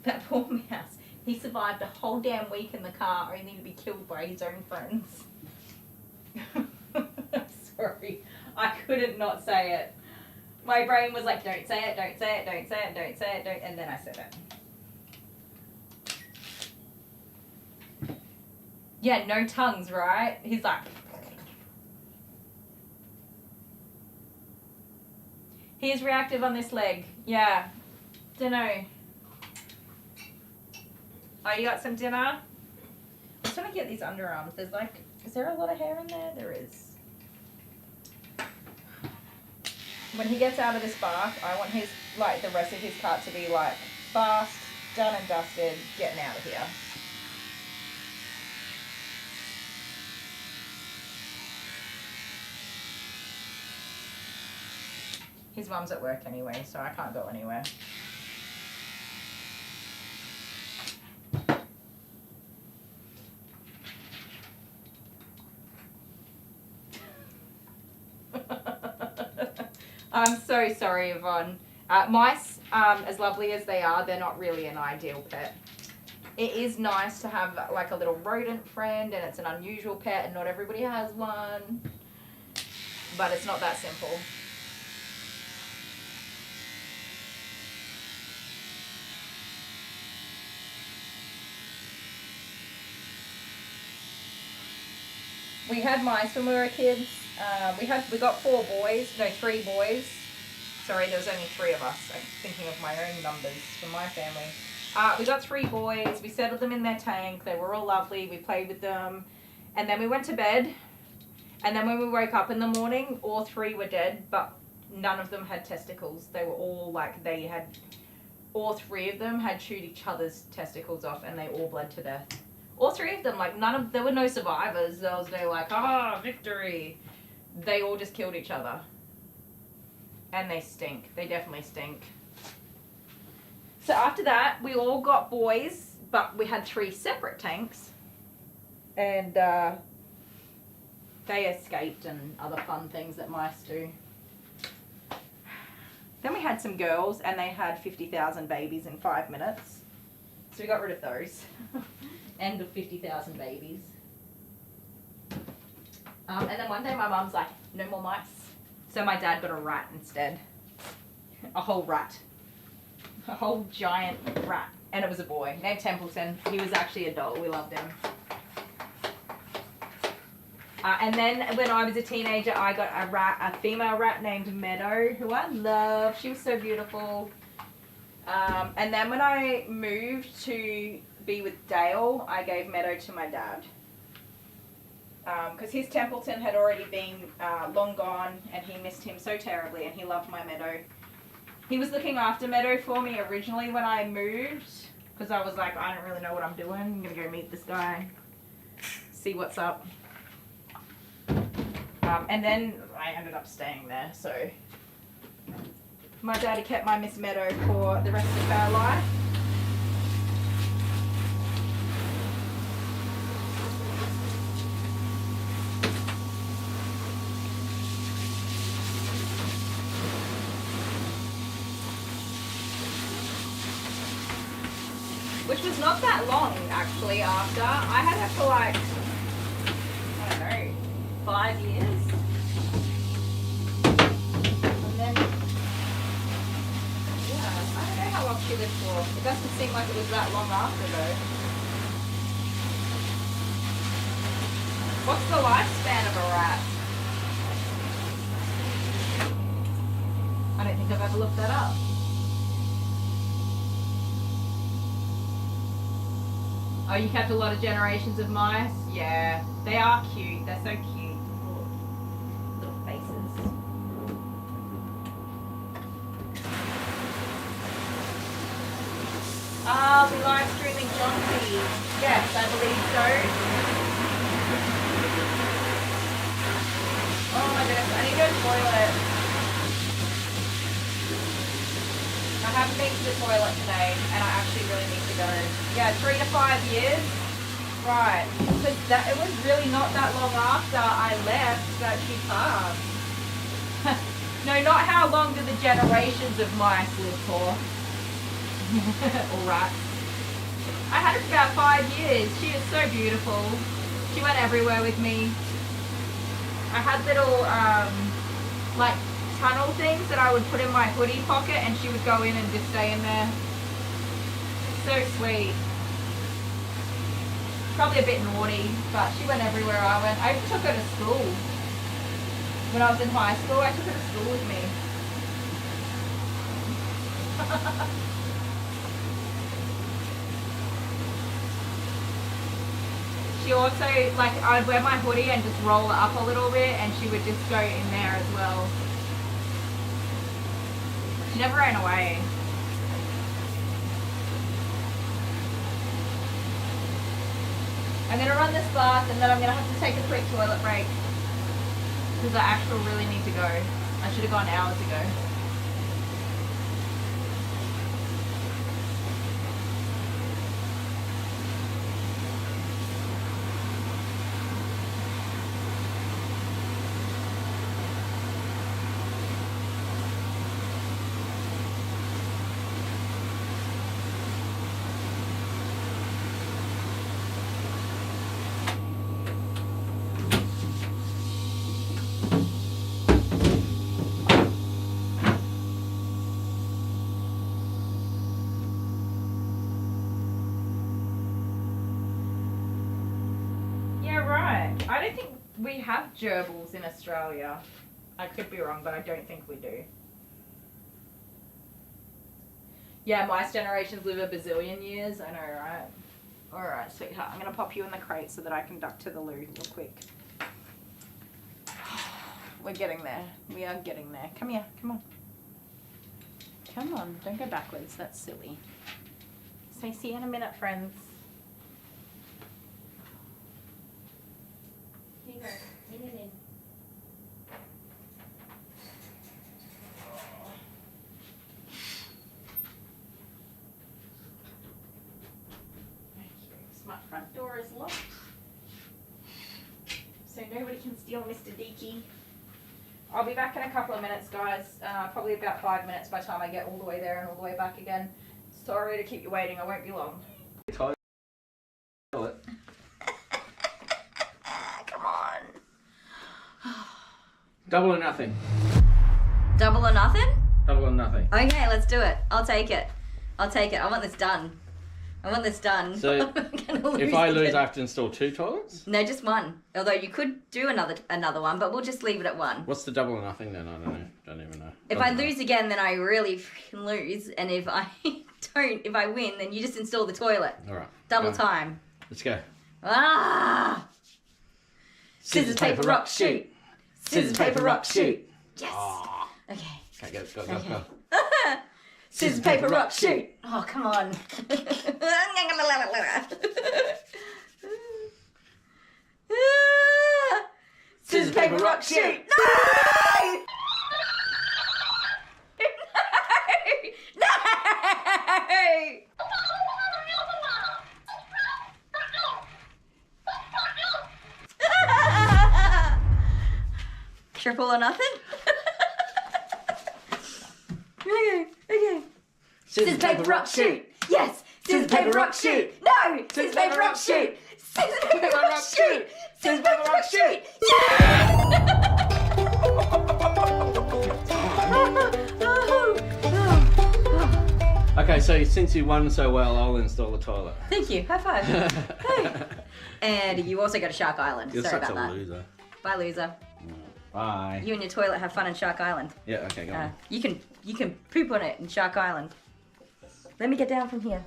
That poor mouse. He survived a whole damn week in the car only to be killed by his own friends. Sorry. I couldn't not say it. My brain was like, don't say it, don't say it, don't say it, don't say it, don't, and then I said it. Yeah, no tongues, right? He's like... He is reactive on this leg. Yeah. Dunno. Oh, you got some dinner? I'm just trying to get these underarms. There's like... Is there a lot of hair in there? There is. When he gets out of this bath, I want his, like, the rest of his cut to be, like, fast, done and dusted, getting out of here. His mum's at work anyway, so I can't go anywhere. I'm so sorry, Yvonne. Mice, as lovely as they are, they're not really an ideal pet. It is nice to have like a little rodent friend, and it's an unusual pet, and not everybody has one. But it's not that simple. We had mice when we were kids. We got 3 boys. Sorry, there was only 3 of us. I'm thinking of my own numbers for my family. We got 3 boys. We settled them in their tank. They were all lovely. We played with them. And then we went to bed. And then when we woke up in the morning, all 3 were dead, but none of them had testicles. They were all like, all 3 of them had chewed each other's testicles off, and they all bled to death. All 3 of them, like there were no survivors. There was no like, victory. They all just killed each other. And they stink. They definitely stink. So after that, we all got boys, but we had 3 separate tanks. And they escaped and other fun things that mice do. Then we had some girls, and they had 50,000 babies in 5 minutes. So we got rid of those. End of 50,000 babies. And then one day my mum's like, no more mice. So my dad got a rat instead. A whole rat. A whole giant rat. And it was a boy named Templeton. He was actually a doll. We loved him. And then when I was a teenager, I got a female rat named Meadow, who I love. She was so beautiful. And then when I moved to be with Dale, I gave Meadow to my dad. Because his Templeton had already been long gone, and he missed him so terribly, and he loved my Meadow. He was looking after Meadow for me originally when I moved, because I was like, I don't really know what I'm doing. I'm going to go meet this guy, see what's up. And then I ended up staying there, so my daddy kept my Miss Meadow for the rest of her life. Which was not that long, actually, after. I had her for like, I don't know, 5 years. And then, yeah, I don't know how long she lived for. It doesn't seem like it was that long after, though. What's the lifespan of a rat? I don't think I've ever looked that up. Oh, you kept a lot of generations of mice? Yeah. They are cute. They're so cute. Little faces. Are we live streaming John? Yes, I believe so. Oh my goodness, I need to go to the toilet. I haven't been to the toilet today, and I actually really need to go. Yeah, 3 to 5 years. Right. Because it was really not that long after I left that she passed. No, not how long do the generations of mice live for. Or rats. I had her for about 5 years. She is so beautiful. She went everywhere with me. I had little, like, tunnel things that I would put in my hoodie pocket, and she would go in and just stay in there. So sweet. Probably a bit naughty, but she went everywhere I went. I took her to school. When I was in high school, I took her to school with me. She also, like, I would wear my hoodie and just roll it up a little bit, and she would just go in there as well. She never ran away. I'm going to run this bath, and then I'm going to have to take a quick toilet break. Because I actually really need to go. I should have gone hours ago. I don't think we have gerbils in Australia. I could be wrong, but I don't think we do. Yeah, mice generations live a bazillion years. I know, right? Alright, sweetheart. I'm going to pop you in the crate so that I can duck to the loo real quick. We're getting there. We are getting there. Come here. Come on. Come on. Don't go backwards. That's silly. So see you in a minute, friends. Here you go. In and in. My front door is locked, so nobody can steal Mr. Deaky. I'll be back in a couple of minutes, guys. Probably about 5 minutes by the time I get all the way there and all the way back again. Sorry to keep you waiting. I won't be long. Toilet. Come on. Double or nothing. Double or nothing? Double or nothing. Okay, let's do it. I'll take it. I'll take it. I want this done. I want this done. So, if I lose, I have to install 2 toilets? No, just one. Although you could do another one, but we'll just leave it at one. What's the double or nothing then? I don't know. Don't even know. If I lose again, then I really freaking lose. And if I don't, if I win, then you just install the toilet. Alright. Double time. Let's go. Ah! Scissors, paper, rock, shoot. Scissors, paper, rock, shoot. Yes. Oh. Okay. Okay, go. Okay. Scissors, paper, rock, shoot. Oh, come on. Scissors, paper, rock, shoot. No! No! Triple or nothing? Okay. Scissors, paper, rock, shoot. Yes. Scissors, paper, rock, shoot. No. Scissors, paper, rock, shoot. Scissors, paper, rock, shoot. Scissors, paper, rock, shoot. Okay, so since you won so well, I'll install the toilet. Thank you. High five. Hey. And you also go to Shark Island. You're Sorry such about a that. loser. Bye, loser. Bye. You and your toilet have fun in Shark Island. Yeah, okay, go on. You can poop on it in Shark Island. Let me get down from here.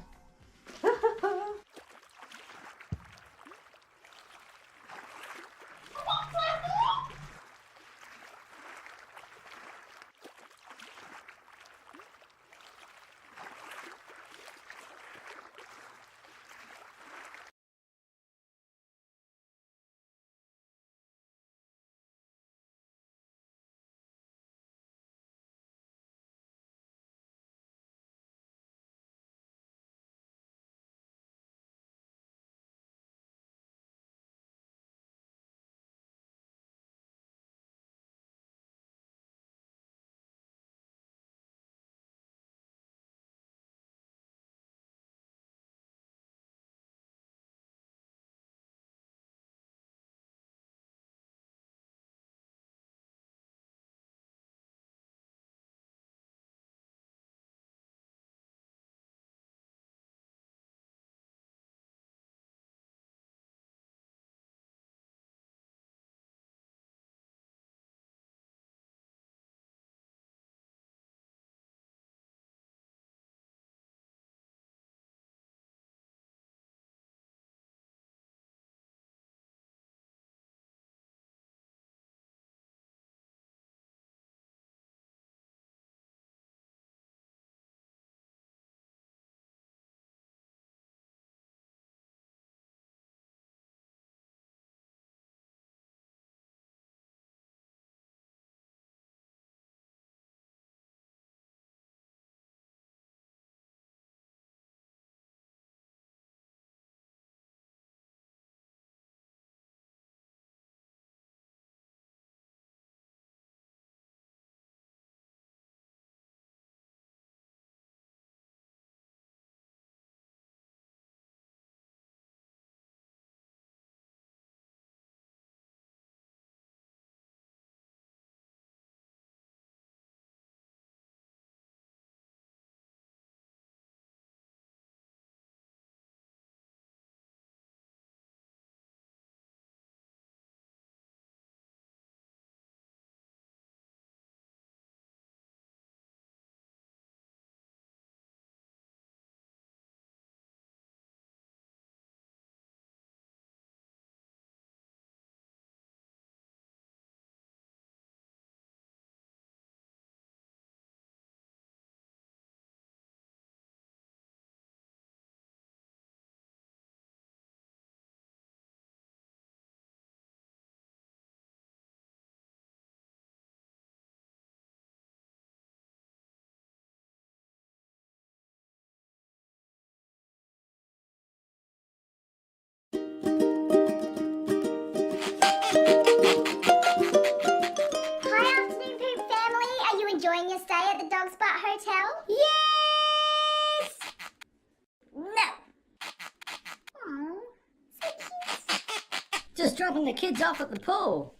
Just dropping the kids off at the pool.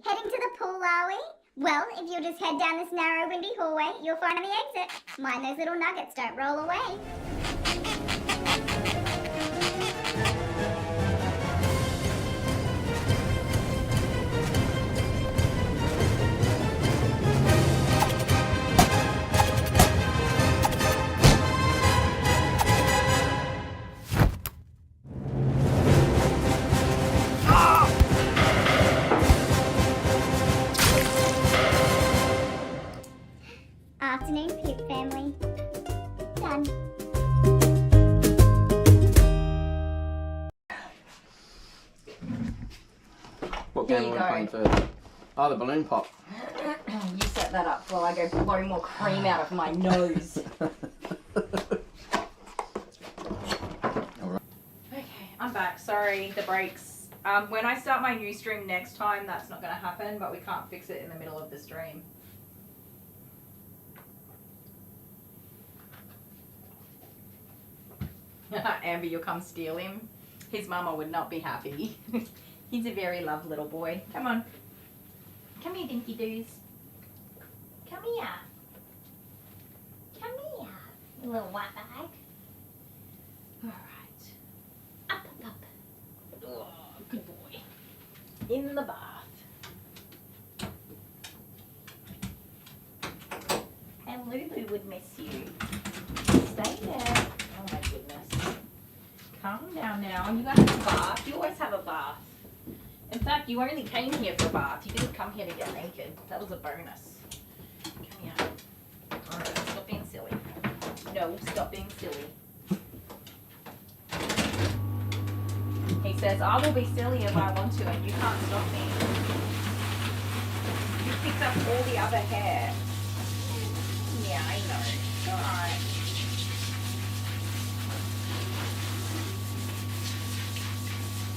Heading to the pool, are we? Well, if you'll just head down this narrow, windy hallway, you'll find the exit. Mind those little nuggets don't roll away. Afternoon, Pip family. Done. What There game you are we go. playing first? Oh, the balloon pop. You set that up while I go blow more cream out of my nose. Okay, I'm back. Sorry, the breaks. When I start my new stream next time, that's not going to happen, but we can't fix it in the middle of the stream. Amber, you'll come steal him. His mama would not be happy. He's a very loved little boy. Come on. Come here, dinky doos. Come here. Come here, you little white bag. Alright. Up, up, up. Oh, good boy. In the bath. And Lulu would miss you. Stay there. Oh my goodness. Calm down now. You gotta have a bath. You always have a bath. In fact, you only came here for a bath. You didn't come here to get naked. That was a bonus. Come here. Alright, stop being silly. No, stop being silly. He says, I will be silly if I want to and you can't stop me. You picked up all the other hair. Yeah, I know. Alright.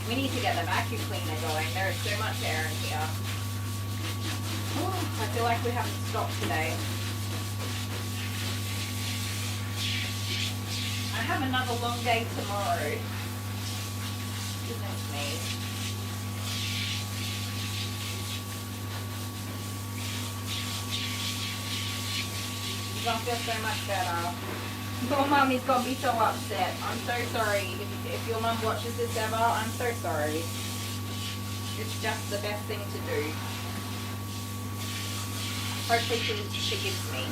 We need to get the vacuum cleaner going. There is so much air in here. I feel like we haven't stopped today. I have another long day tomorrow. Goodness me. You're gonna feel so much better. Your mum is gonna be so upset. I'm so sorry. If your mum watches this ever, I'm so sorry. It's just the best thing to do. Hopefully she forgives me.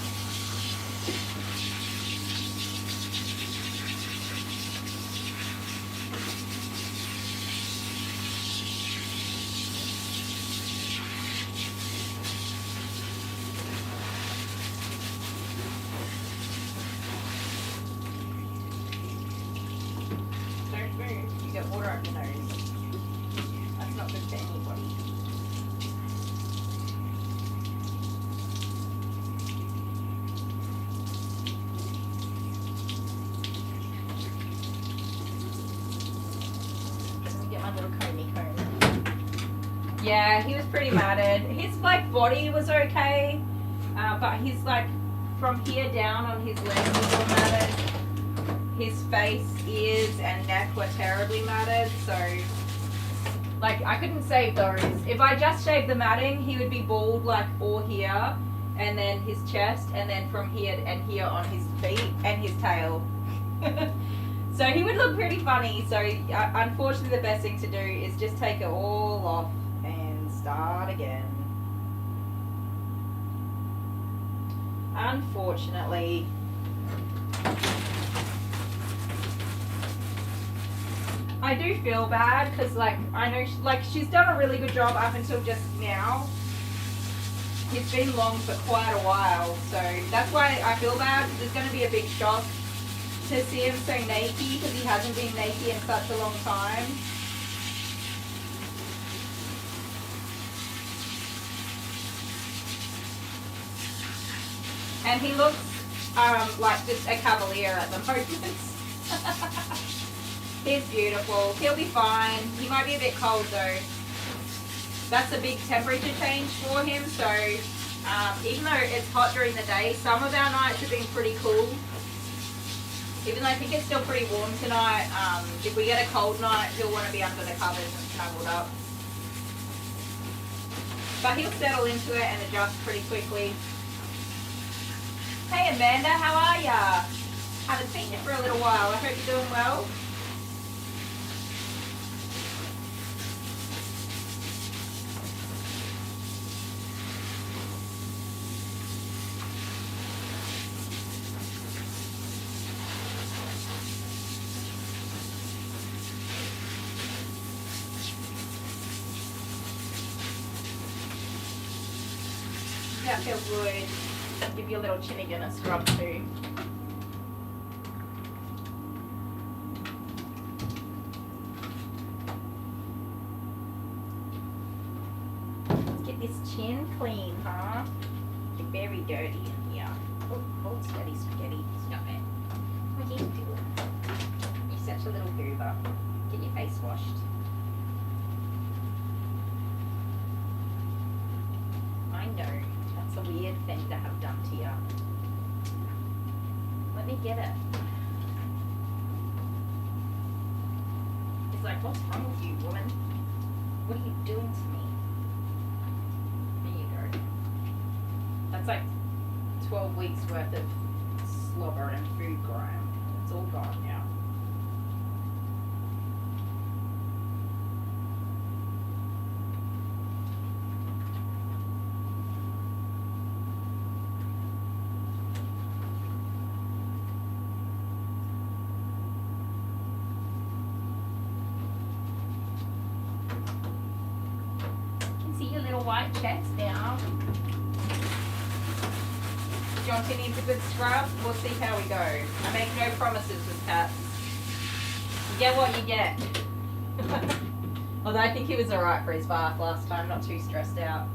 Don't move. You get water up your nose. That's not good for anybody. Let me get my little comb. Yeah, he was pretty matted. His like body was okay, but he's like from here down on his legs was all matted. His face, ears, and neck were terribly matted, so like I couldn't save those. If I just shaved the matting, he would be bald like all here, and then his chest, and then from here and here on his feet and his tail. So he would look pretty funny. So unfortunately, the best thing to do is just take it all off and start again. Unfortunately. I do feel bad because, like, I know, she's done a really good job up until just now. It's been long for quite a while, so that's why I feel bad. There's going to be a big shock to see him so naked because he hasn't been naked in such a long time. And he looks like just a cavalier at the moment. He's beautiful. He'll be fine. He might be a bit cold though. That's a big temperature change for him. So even though it's hot during the day, some of our nights have been pretty cool. Even though I think it's still pretty warm tonight, if we get a cold night, he'll want to be under the covers and snuggled up. But he'll settle into it and adjust pretty quickly. Hey Amanda, how are ya? Haven't seen you for a little while. I hope you're doing well. That feels good. Give you a little chin again a scrub too. Let's get this chin clean, huh? You're very dirty in here. Oh, steady spaghetti. Stop it. What are you doing? You're such a little goober. Get your face washed. I know. That's a weird thing to have done to you. Let me get it. He's like, what's wrong with you, woman? What are you doing to me? There you go. That's like 12 weeks worth of slobber and food grime. It's all gone now. White chest now. Jonty needs a good scrub. We'll see how we go. I make no promises with cats. You get what you get. Although I think he was alright for his bath last time, not too stressed out.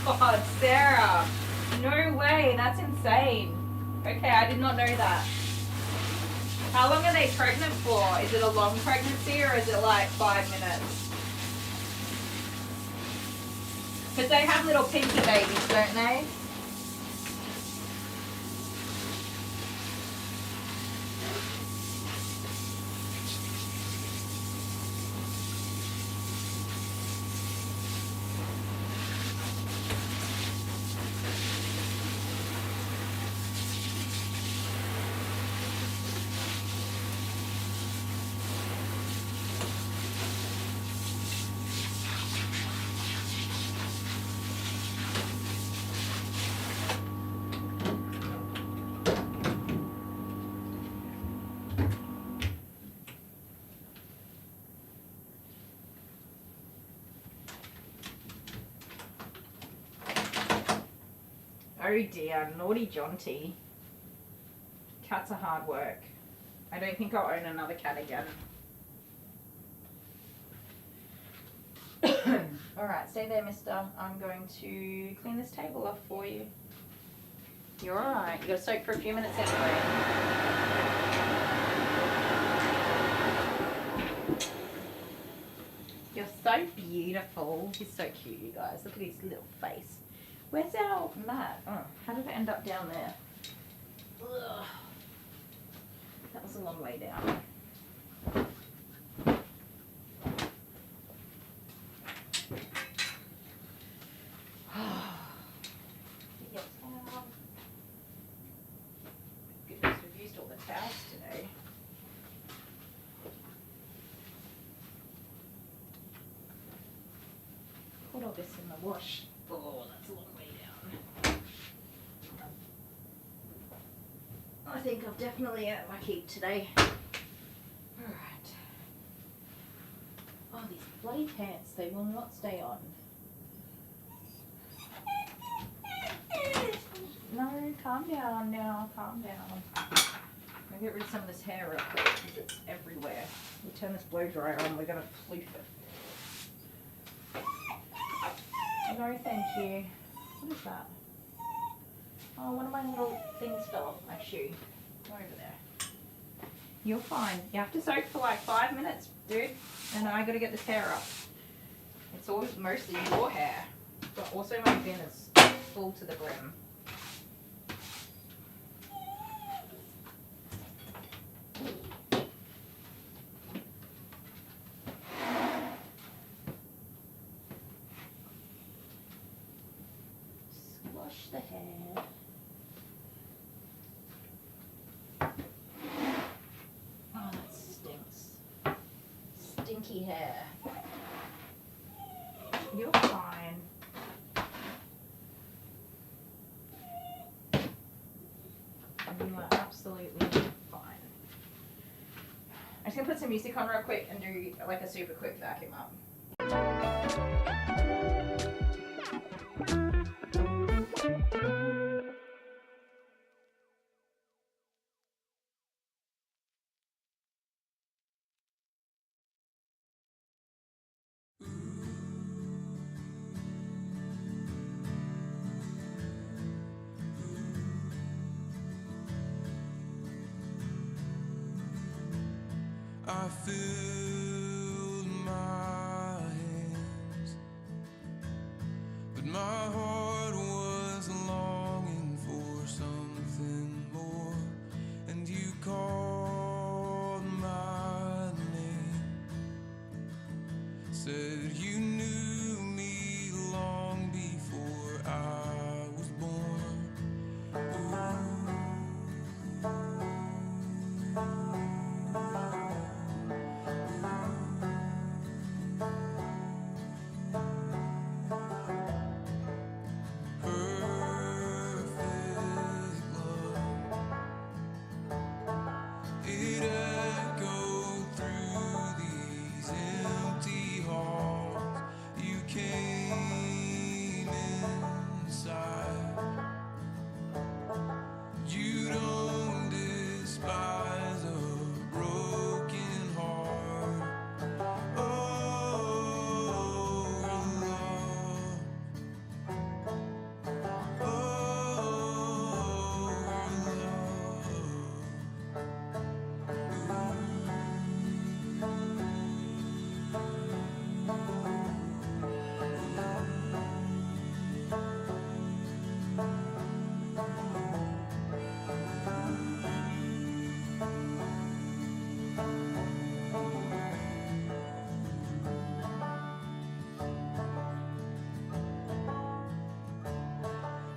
God, Sarah. No way, that's insane. Okay, I did not know that. How long are they pregnant for? Is it a long pregnancy or is it like 5 minutes? Because they have little pinky babies, don't they? Oh dear, naughty Jonty. Cats are hard work. I don't think I'll own another cat again. Alright, stay there, mister. I'm going to clean this table off for you. You're alright. You gotta soak for a few minutes anyway. You're so beautiful. He's so cute, you guys. Look at his little face. Where's our mat? Oh, how did it end up down there? Ugh. That was a long way down. Goodness, we've used all the towels today. Put all this in the wash. Oh, that's a long way down. I think I've definitely earned my keep today. Alright. Oh, these bloody pants, they will not stay on. No, calm down now, calm down. I'm gonna get rid of some of this hair real quick because it's everywhere. We turn this blow dryer on, we're gonna floof it. No, thank you. What is that? Oh, one of my little things fell off my shoe. Go over there. You're fine. You have to soak for like 5 minutes, dude. And I gotta get this hair up. It's all mostly your hair. But also my bin is full to the brim. Squash the hair. Oh, that stinks. Stinky hair. You're fine. You are absolutely fine. I'm just gonna put some music on real quick and do like a super quick vacuum up. I filled my hands, but my heart was longing for something more, and you called my name, said you knew me long before I was born. Ooh.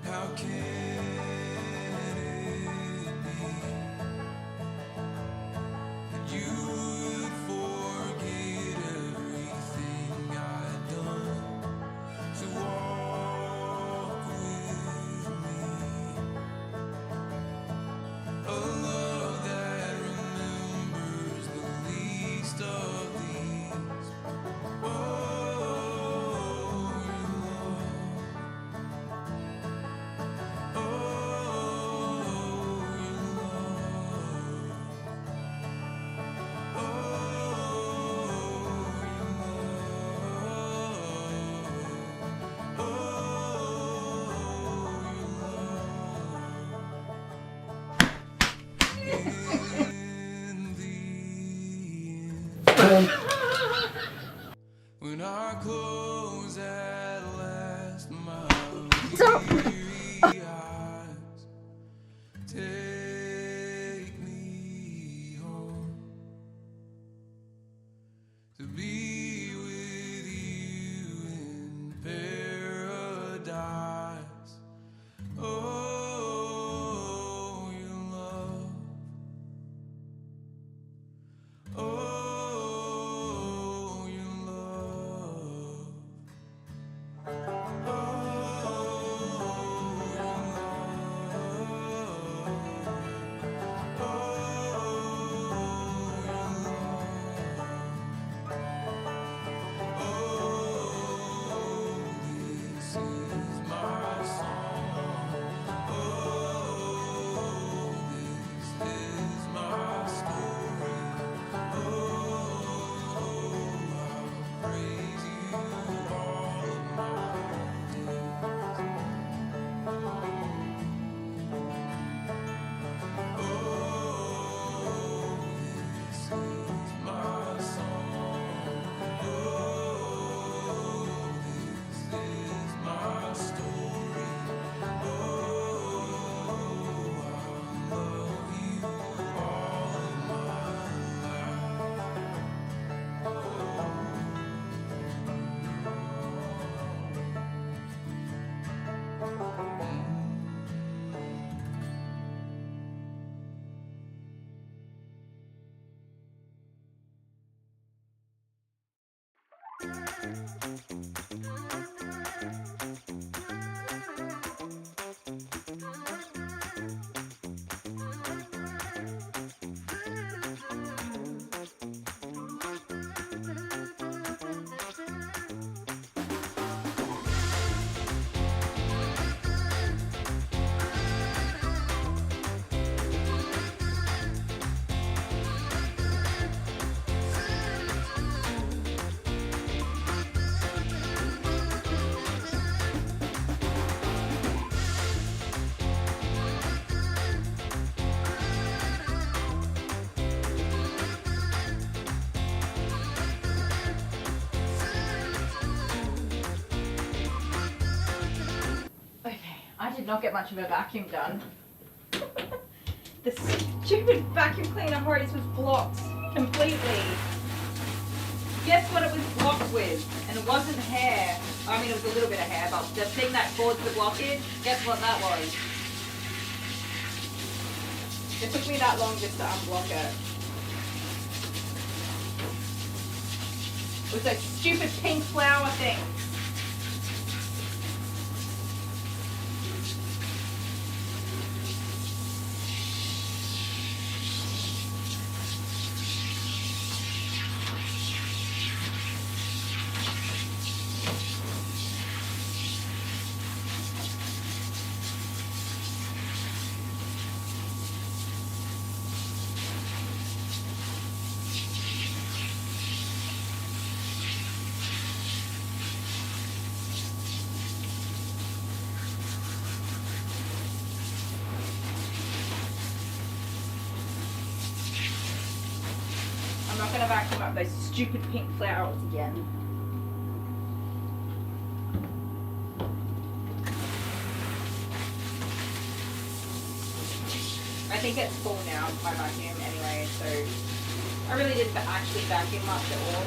How can it be that you would forget everything I'd done to walk with me? A love that remembers the least of these. Oh, your love. did not get much of a vacuum done. The stupid vacuum cleaner hose was blocked completely. Guess what it was blocked with? And it wasn't hair. I mean, it was a little bit of hair, but the thing that caused the blockage, guess what that was? It took me that long just to unblock it. It was those stupid pink flower things. I'm not going to vacuum up those stupid pink flowers again. I think it's full now, my vacuum anyway, so I really didn't actually vacuum much at all.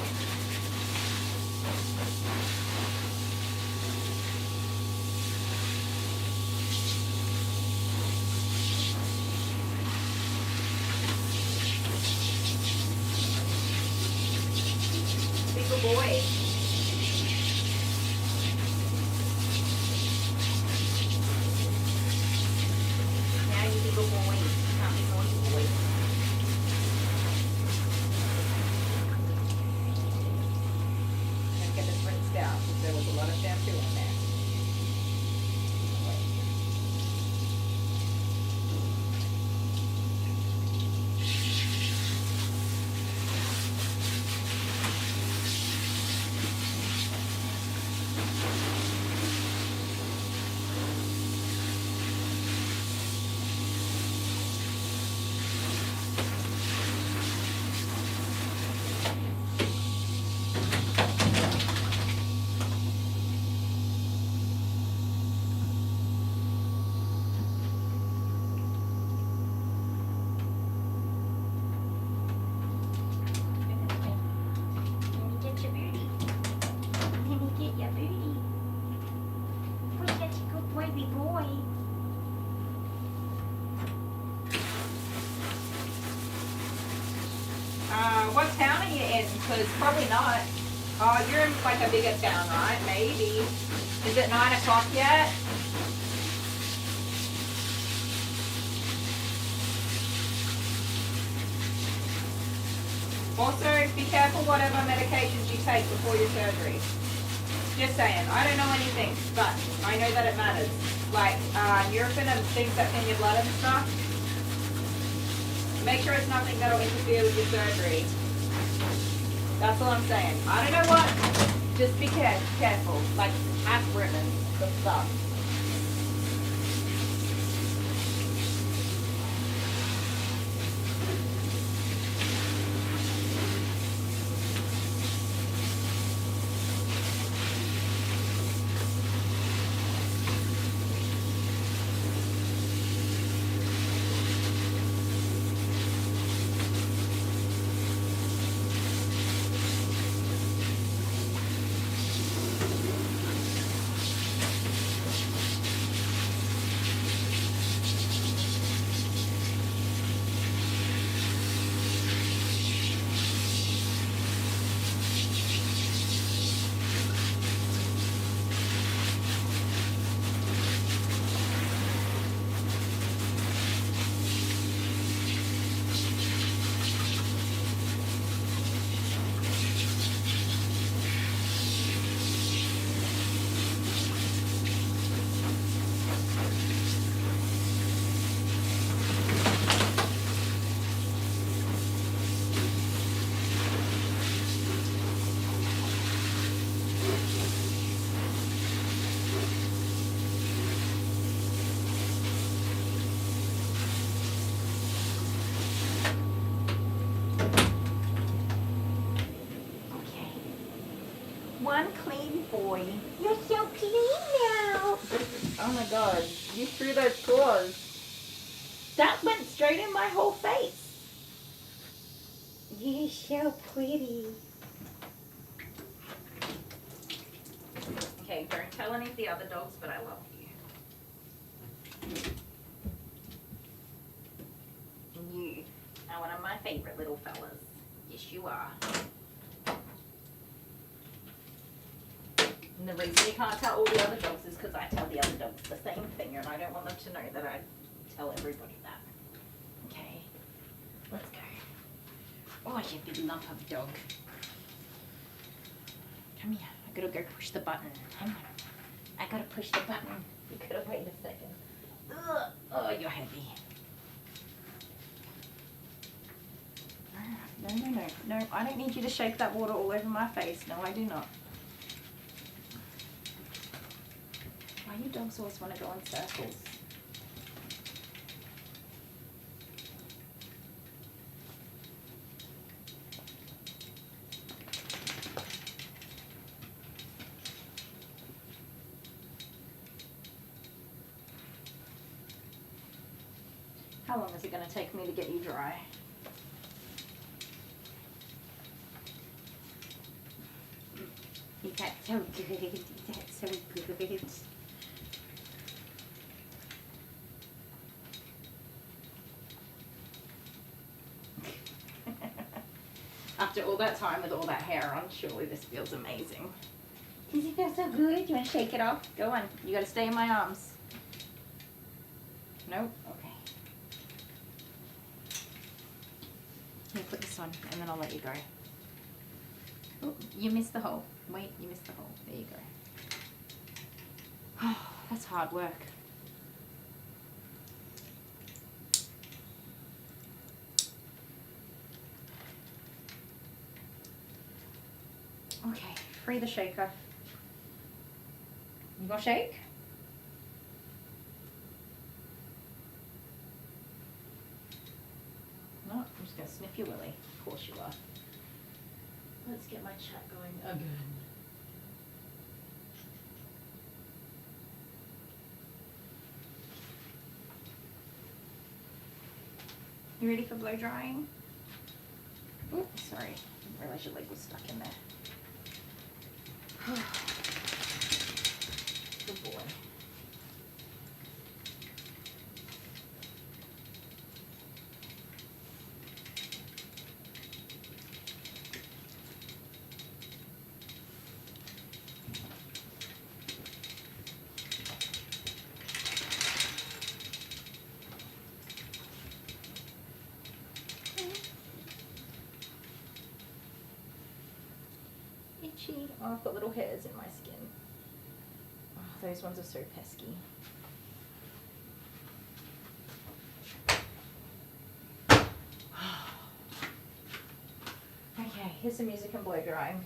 Good boy. Now you be good boy. Can't be naughty boy. Let's get this rinsed out because there was a lot of shampoo in there. What town are you in? Because probably not. Oh, you're in like a bigger town, right? Maybe. Is it 9 o'clock yet? Also, be careful whatever medications you take before your surgery. Just saying. I don't know anything, but I know that it matters. Like Nurofen and things that's in your blood and stuff. Make sure it's nothing that'll interfere with your surgery. That's all I'm saying. I don't know what. Just be careful. Like aspirin and stuff. One clean boy. You're so clean now. Oh my god, you threw those claws. That went straight in my whole face. You're so pretty. Okay, don't tell any of the other dogs, but I love you. You are one of my favorite little fellas. Yes, you are. And the reason you can't tell all the other dogs is because I tell the other dogs the same thing, and I don't want them to know that I tell everybody that. Okay, let's go. Oh, you big lump of dog. Come here. I gotta go push the button. Hang on. I gotta push the button. You gotta wait a second. Ugh. Oh, you're heavy. No, I don't need you to shake that water all over my face. No, I do not. Why do dogs always want to go in circles? How long is it going to take me to get you dry? That's so good. That's so good. After all that time with all that hair on, surely this feels amazing. Does it feel so good? You want to shake it off? Go on. You got to stay in my arms. Nope? Okay. Here, put this on, and then I'll let you go. Oh, you missed the hole. Wait, you missed the hole. There you go. Oh, that's hard work. Okay, free the shaker. You gonna shake? No, I'm just gonna sniff your willy. Of course you are. Let's get my chat going again. You ready for blow drying? Oh, sorry. I didn't realize your leg was stuck in there. Good boy. Itchy. Oh, I've got little hairs in my skin. Oh, those ones are so pesky. Okay, here's some music and blow drying.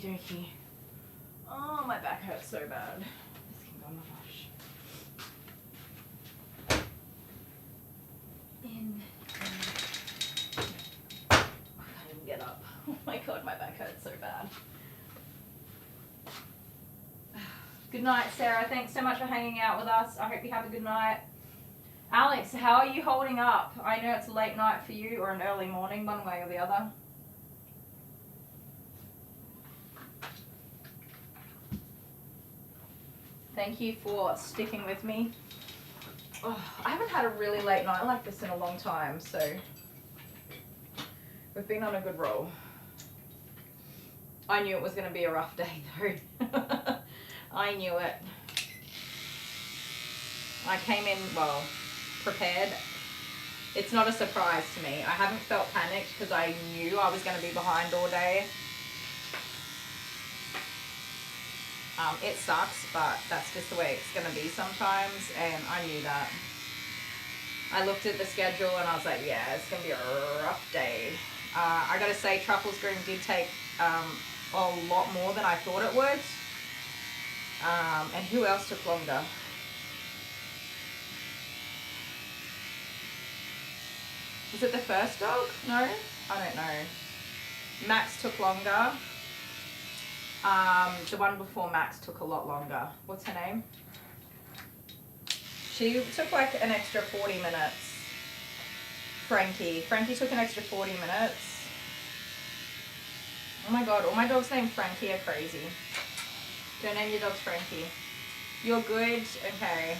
Okie dokie. Oh, my back hurts so bad. This can go in the wash. In. I can't even get up. Oh my god, my back hurts so bad. Good night, Sarah. Thanks so much for hanging out with us. I hope you have a good night. Alex, how are you holding up? I know it's a late night for you or an early morning, one way or the other. Thank you for sticking with me. Oh, I haven't had a really late night like this in a long time, so we've been on a good roll. I knew it was going to be a rough day though. I knew it. I came in, well, prepared. It's not a surprise to me. I haven't felt panicked because I knew I was going to be behind all day. It sucks, but that's just the way it's going to be sometimes, and I knew that. I looked at the schedule and I was like, yeah, it's going to be a rough day. I got to say, Truffles Groom did take a lot more than I thought it would. And who else took longer? Was it the first dog? No? I don't know. Max took longer. The one before Max took a lot longer. What's her name? She took like an extra 40 minutes. Frankie. Frankie took an extra 40 minutes. Oh my god, all my dogs named Frankie are crazy. Don't name your dogs Frankie. You're good? Okay.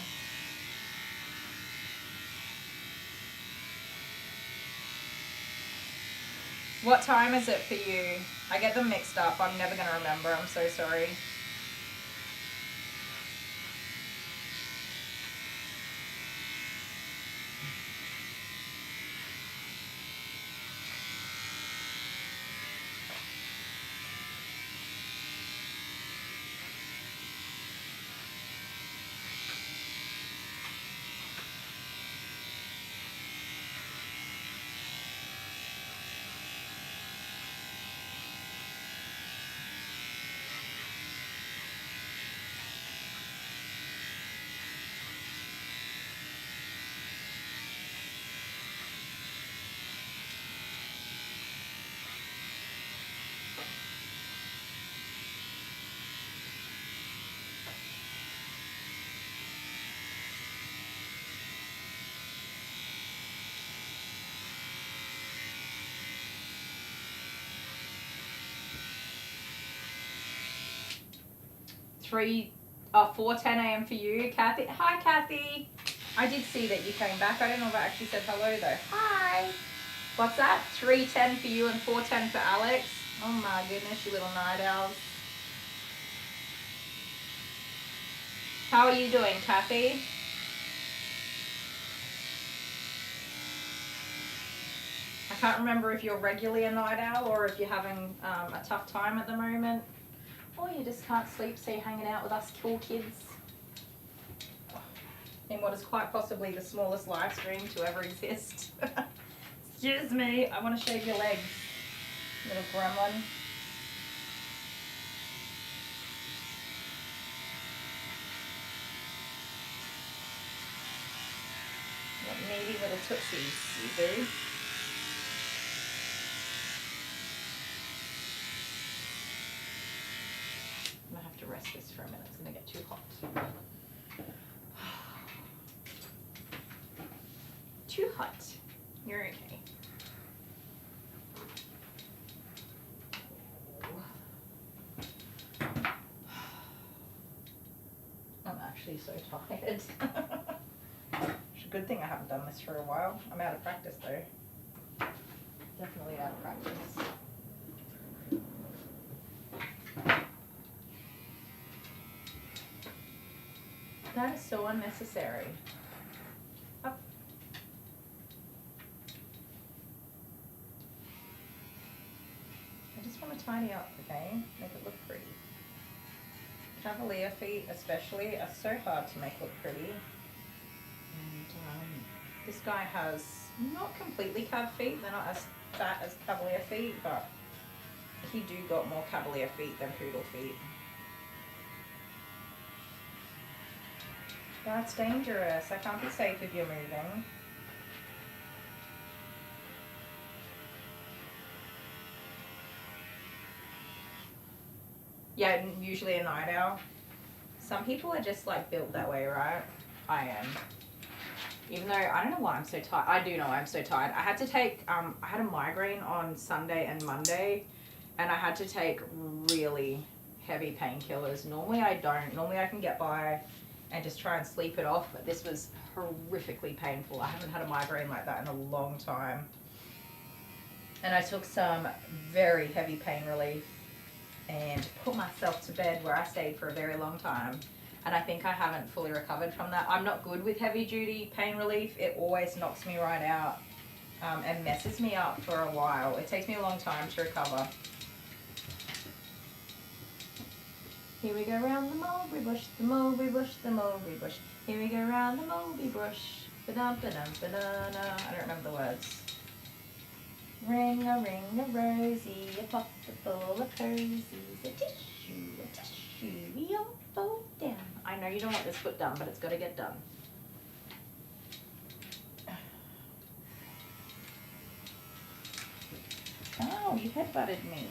What time is it for you? I get them mixed up. I'm never going to remember. I'm so sorry. Three 4:10 a.m. for you, Kathy. Hi, Kathy. I did see that you came back. I don't know if I actually said hello though. Hi. What's that? 3:10 for you and 4:10 for Alex. Oh my goodness, you little night owls. How are you doing, Kathy? I can't remember if you're regularly a night owl or if you're having a tough time at the moment. Or you just can't sleep, so you're hanging out with us cool kids. In what is quite possibly the smallest live stream to ever exist. Excuse me, I want to shave your legs, little gremlin. What needy little tootsies you do. I'm gonna have to rest this for a minute, it's gonna get too hot. Too hot. You're okay. I'm actually so tired. It's a good thing I haven't done this for a while. I'm out of practice though. Definitely out of practice. That is so unnecessary. Up. I just want to tidy up, okay? Make it look pretty. Cavalier feet especially are so hard to make look pretty. And this guy has not completely cav feet. They're not as fat as Cavalier feet, but he do got more cavalier feet than poodle feet. That's dangerous. I can't be safe if you're moving. Yeah, usually a night owl. Some people are just like built that way, right? I am. Even though, I don't know why I'm so tired. I do know I'm so tired. I had to take, I had a migraine on Sunday and Monday, and I had to take really heavy painkillers. Normally I don't. Normally I can get by and just try and sleep it off, but this was horrifically painful. I haven't had a migraine like that in a long time. And I took some very heavy pain relief and put myself to bed, where I stayed for a very long time. And I think I haven't fully recovered from that. I'm not good with heavy duty pain relief. It always knocks me right out and messes me up for a while. It takes me a long time to recover. Here we go round the mulberry bush, the mulberry bush, the mulberry bush. Here we go round the mulberry bush. Ba-dum, ba-dum, ba-da-da. I don't remember the words. Ring a rosy, a pocket full of posies, a tissue, we all fall down. I know you don't want this foot done, but it's got to get done. Oh, you headbutted me.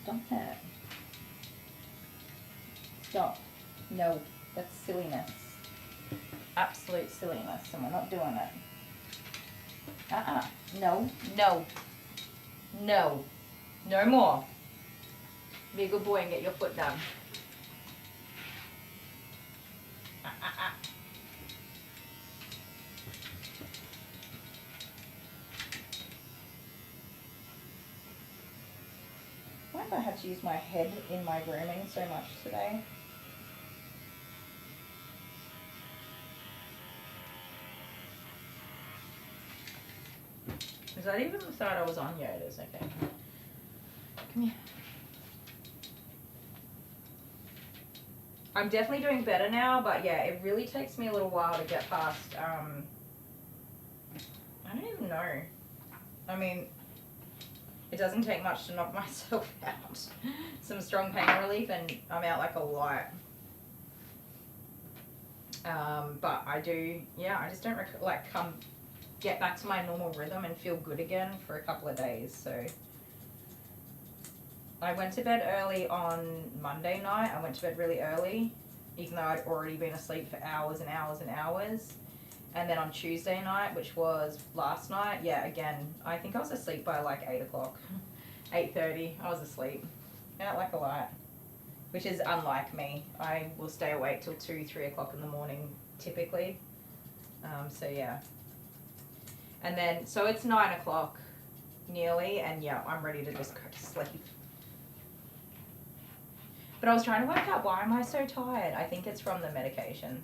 Stop it. Stop. No, that's silliness. Absolute silliness, and we're not doing it. No, no, no, no more. Be a good boy and get your foot done. Why have I had to use my head in my grooming so much today? Is that even the side I was on? Yeah, it is. Okay. Come here. I'm definitely doing better now, but yeah, it really takes me a little while to get past, I don't even know. I mean, it doesn't take much to knock myself out. Some strong pain relief and I'm out like a light. But I do, yeah, I just don't get back to my normal rhythm and feel good again for a couple of days. So I went to bed early on Monday night. I went to bed really early, even though I'd already been asleep for hours and hours and hours. And then on Tuesday night, which was last night, yeah, again, I think I was asleep by like 8 o'clock, 8:30, I was asleep, out like a light, which is unlike me. I will stay awake till 2, 3 o'clock in the morning, typically. So yeah. And then, so it's 9 o'clock nearly, and yeah, I'm ready to just go to sleep. But I was trying to work out, why am I so tired? I think it's from the medication.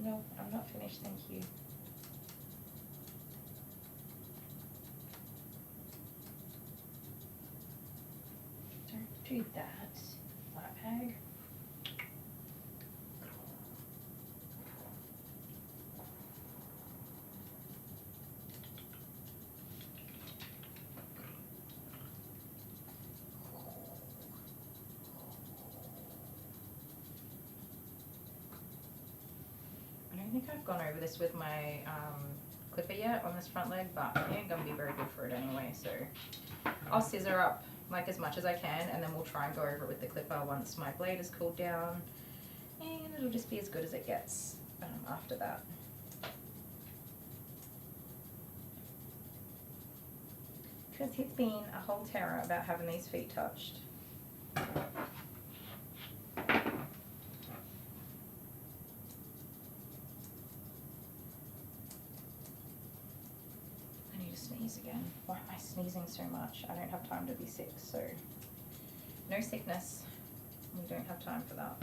No, I'm not finished, thank you. Don't do that, flat bag. I don't think I've gone over this with my clipper yet on this front leg, but it ain't gonna be very good for it anyway, so I'll scissor up like as much as I can, and then we'll try and go over it with the clipper once my blade is cooled down, and it'll just be as good as it gets after that. Because he's been a whole terror about having these feet touched. Again. Why am I sneezing so much? I don't have time to be sick, so no sickness. We don't have time for that.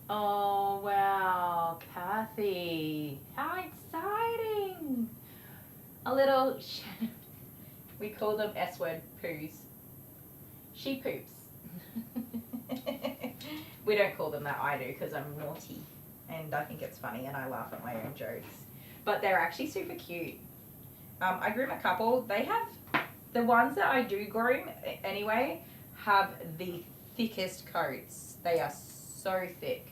Oh, wow. Kathy. How exciting. A little, we call them S-word poos. She poops. We don't call them that, I do, because I'm naughty. And I think it's funny and I laugh at my own jokes. But they're actually super cute. I groom a couple. They have, the ones that I do groom anyway, have the thickest coats. They are so thick.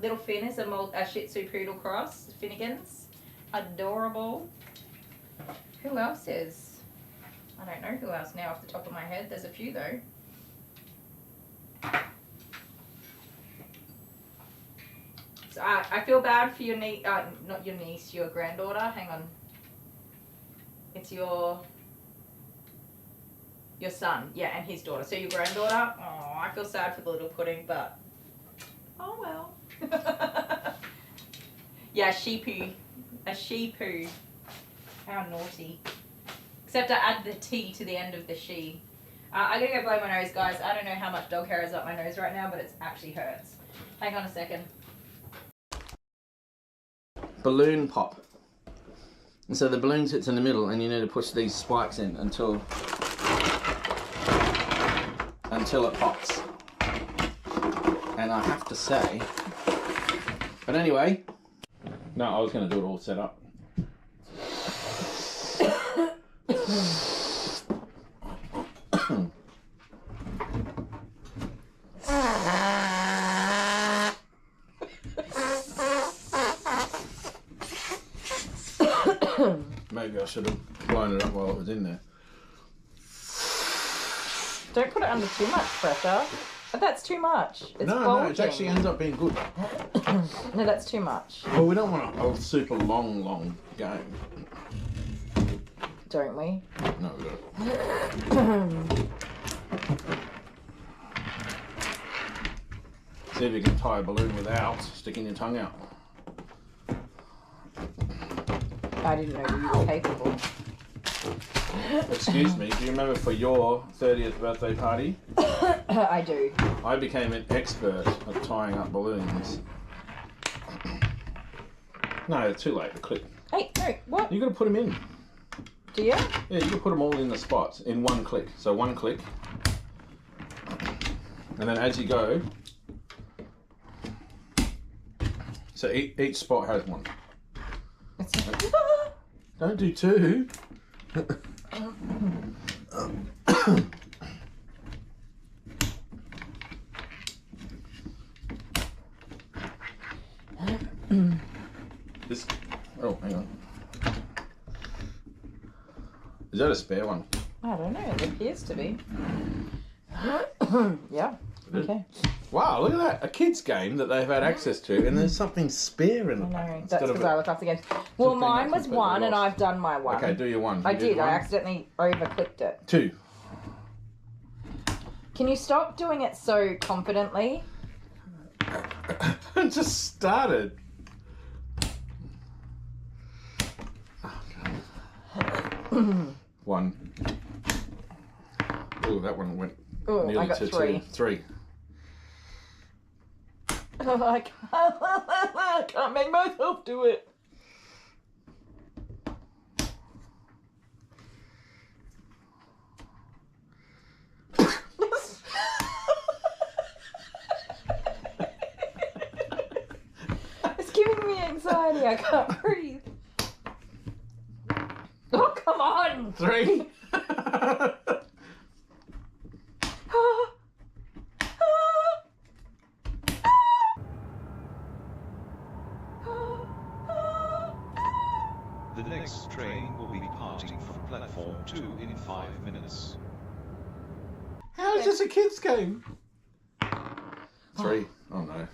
Little Finn is a Shih Tzu Poodle cross. Finnegan's. Adorable. Who else is? I don't know who else now off the top of my head. There's a few though. So I feel bad for your niece, not your niece, your granddaughter. Hang on. It's your son, yeah, and his daughter. So your granddaughter. Oh, I feel sad for the little pudding, but oh well. Yeah, sheepoo, a sheepoo. How naughty. Except I add the T to the end of the she. I gotta go blow my nose, guys. I don't know how much dog hair is up my nose right now, but it actually hurts. Hang on a second. Balloon pop. And so the balloon sits in the middle and you need to push these spikes in until it pops. And I have to say, but anyway, no, I was going to do it all set up. Maybe I should have blown it up while it was in there. Don't put it under too much pressure. But that's too much. It's no, it actually ends up being good. No, that's too much. Well, we don't want a super long game. Don't we? No, we don't. See if you can tie a balloon without sticking your tongue out. I didn't know you were capable. Excuse me, do you remember for your 30th birthday party? I do. I became an expert at tying up balloons. No, it's too late. Click. Hey, no, what? You got to put them in. Do you? Yeah, you can put them all in the spots in one click. So one click. And then as you go, so each spot has one. Don't do two. This. Oh, hang on. Is that a spare one? I don't know. It appears to be. Yeah. Okay. Wow, look at that. A kid's game that they've had access to, and there's something spare in the pack. No, that's because I look after games. Well, mine was one, and I've done my one. Okay, do your one. I did. I accidentally over-clicked it. Two. Can you stop doing it so confidently? It just started. One. Oh, that one went nearly I got to three. two. Three. Oh, I can't make myself do it. It's giving me anxiety. I can't breathe. Oh, come on! Three. The next train will be departing from platform 2 in 5 minutes. How is this a kid's game? Three. Oh no.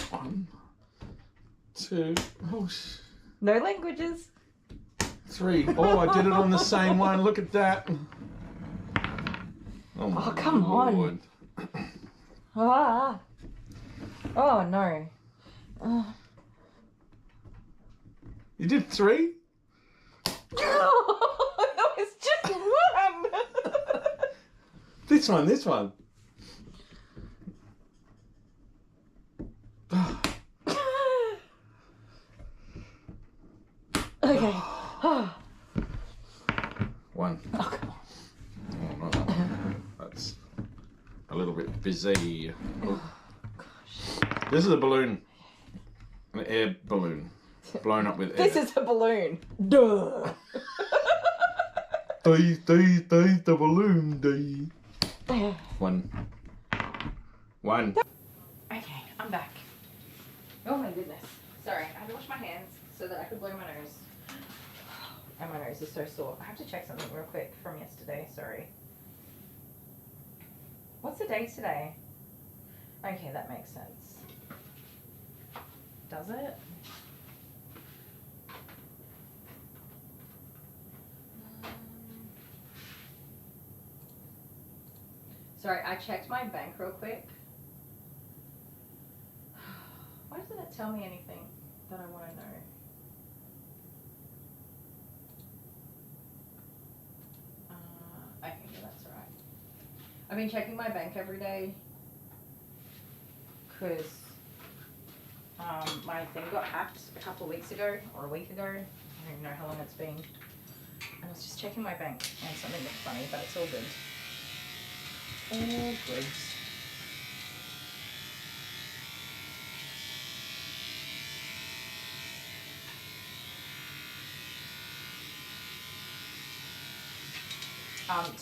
One. Two. Oh. No languages. Three. Oh, I did it on the same one. Look at that. Oh, come on. Ah. Oh, no. You did three? Oh, that was just one. This one. One. Oh, come on. Oh, not that one. That's a little bit busy. Oh. This is a balloon. An air balloon. Blown up with air. This is a balloon. Duh. The balloon. One. Okay, I'm back. Oh my goodness. Sorry, I had to wash my hands so that I could blow my nose. And my nose is so sore. I have to check something real quick from yesterday. Sorry. What's the date today? Okay, that makes sense. Does it? Sorry, I checked my bank real quick. Why doesn't it tell me anything that I want to know? Okay, yeah, that's alright. I've been checking my bank every day because my thing got hacked a couple of weeks ago, or a week ago. I don't even know how long it's been. And I was just checking my bank and something looked funny, but it's all good. All good.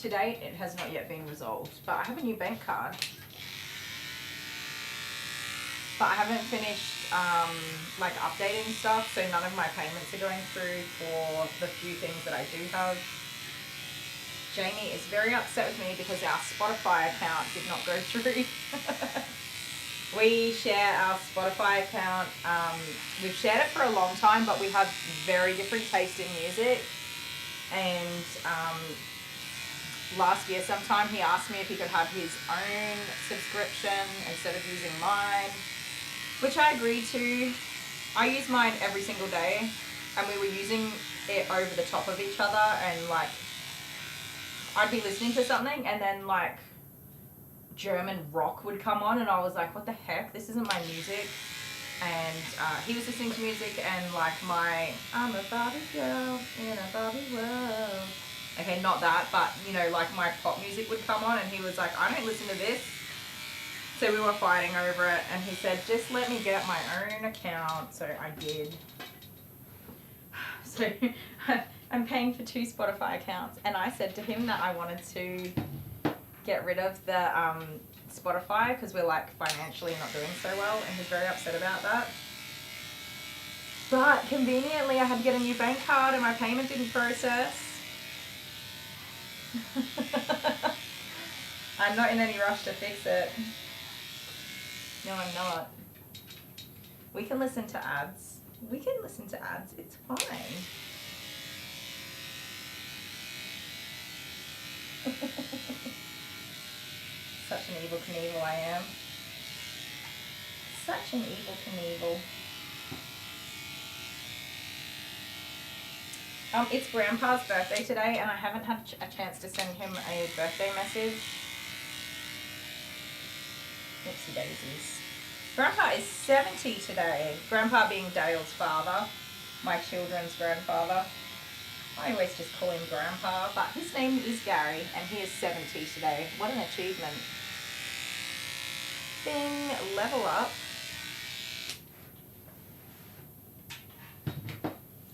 To date, it has not yet been resolved, but I have a new bank card. But I haven't finished like updating stuff, so none of my payments are going through for the few things that I do have. Jamie is very upset with me because our Spotify account did not go through. We share our Spotify account. We've shared it for a long time, but we have very different taste in music. And last year sometime he asked me if he could have his own subscription instead of using mine, which I agreed to. I use mine every single day, and we were using it over the top of each other, and like I'd be listening to something and then like German rock would come on and I was like, what the heck, this isn't my music. And he was listening to music, and like my I'm a Barbie girl in a Barbie world. Okay, not that, but you know, like my pop music would come on and he was like, I don't listen to this. So we were fighting over it, and he said, just let me get my own account. So I did. So I'm paying for 2 Spotify accounts, and I said to him that I wanted to get rid of the Spotify because we're like financially not doing so well, and he's very upset about that. But conveniently I had to get a new bank card and my payment didn't process. I'm not in any rush to fix it. No, I'm not. We can listen to ads. We can listen to ads. It's fine. Such an evil Knievel I am. Such an evil Knievel. It's Grandpa's birthday today, and I haven't had a chance to send him a birthday message. Oopsie daisies. Grandpa is 70 today. Grandpa being Dale's father, my children's grandfather. I always just call him Grandpa, but his name is Gary, and he is 70 today. What an achievement. Bing, level up.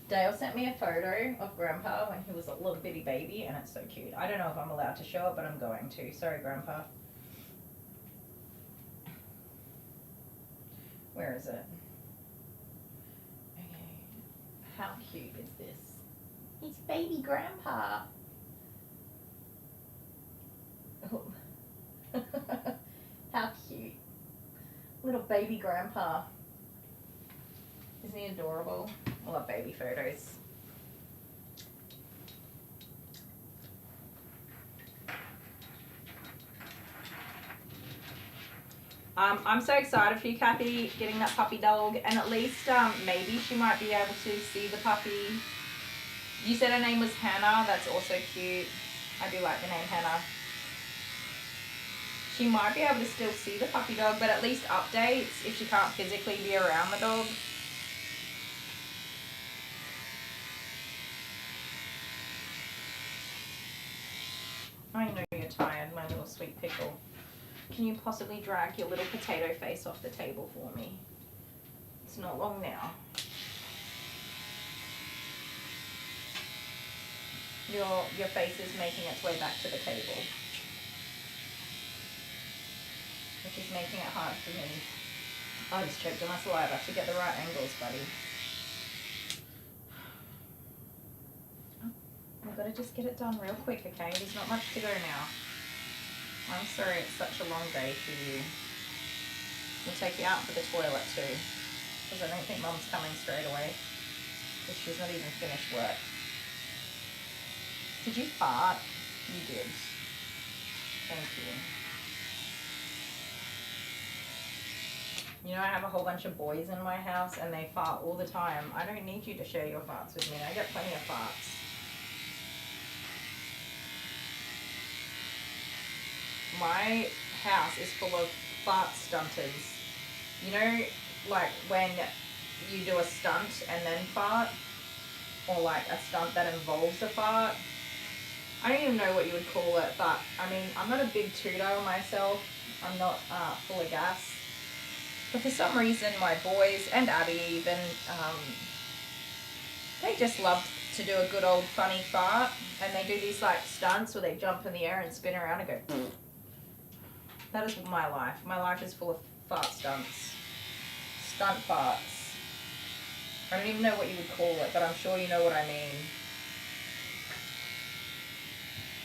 Dale sent me a photo of Grandpa when he was a little bitty baby, and it's so cute. I don't know if I'm allowed to show it, but I'm going to. Sorry, Grandpa. Where is it? Okay. How cute is this? It's baby Grandpa. Oh. How cute. Little baby Grandpa. Isn't he adorable? I love baby photos. I'm so excited for you, Kathy, getting that puppy dog, and at least maybe she might be able to see the puppy. You said her name was Hannah. That's also cute. I do like the name Hannah. She might be able to still see the puppy dog, but at least updates if she can't physically be around the dog. I know you're tired, my little sweet pickle. Can you possibly drag your little potato face off the table for me? It's not long now. Your face is making its way back to the table, which is making it hard for me. I just choked on my saliva to get the right angles, buddy. I've got to just get it done real quick, okay? There's not much to go now. I'm sorry it's such a long day for you. We'll take you out for the toilet too, because I don't think Mum's coming straight away, because she's not even finished work. Did you fart? You did. Thank you. You know, I have a whole bunch of boys in my house and they fart all the time. I don't need you to share your farts with me. I get plenty of farts. My house is full of fart stunters. You know, like when you do a stunt and then fart, or like a stunt that involves a fart. I don't even know what you would call it, but I mean, I'm not a big tooter myself. I'm not full of gas. But for some reason, my boys and Abby even, they just love to do a good old funny fart. And they do these like stunts where they jump in the air and spin around and go. That is my life. My life is full of fart stunts. Stunt farts. I don't even know what you would call it, but I'm sure you know what I mean.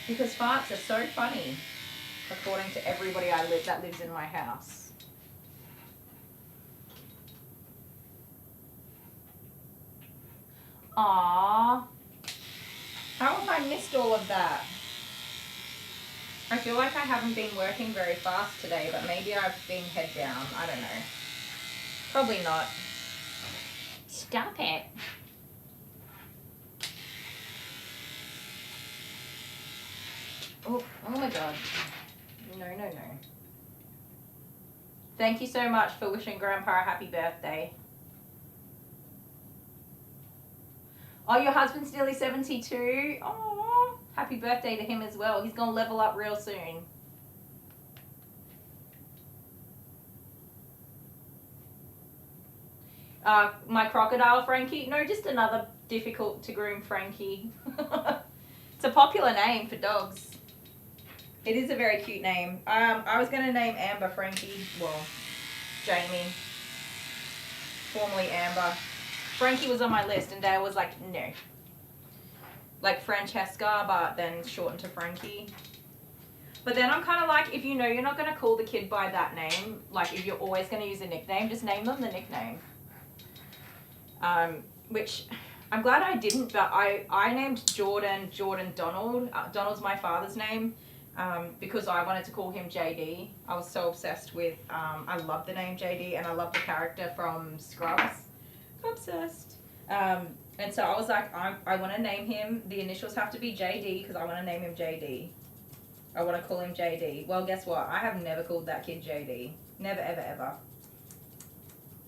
Because farts are so funny, according to everybody that lives in my house. Aww. How have I missed all of that? I feel like I haven't been working very fast today, but maybe I've been head down. I don't know. Probably not. Stop it. Oh my god. No. Thank you so much for wishing Grandpa a happy birthday. Oh, your husband's nearly 72? Oh, happy birthday to him as well. He's gonna level up real soon. My crocodile Frankie? No, just another difficult to groom Frankie. It's a popular name for dogs. It is a very cute name. I was going to name Amber Frankie. Well, Jamie. Formerly Amber. Frankie was on my list and Dale was like, no. Like Francesca, but then shortened to Frankie. But then I'm kind of like, if you know you're not going to call the kid by that name, like if you're always going to use a nickname, just name them the nickname. Which I'm glad I didn't, but I named Jordan Donald. Donald's my father's name. Because I wanted to call him JD. I was so obsessed with, I love the name JD and I love the character from Scrubs. Obsessed. And so I was like, I want to name him, the initials have to be JD because I want to name him JD. I want to call him JD. Well, guess what? I have never called that kid JD. Never, ever, ever.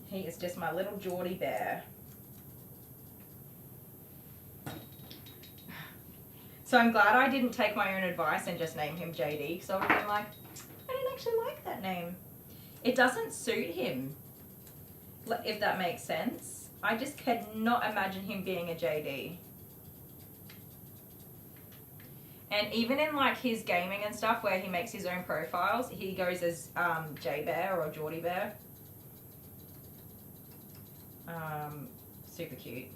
He is just my little Geordie bear. So I'm glad I didn't take my own advice and just name him JD, because I would have been like, I didn't actually like that name. It doesn't suit him, if that makes sense. I just cannot imagine him being a JD. And even in like his gaming and stuff where he makes his own profiles, he goes as J-Bear or Geordie Bear. Super cute.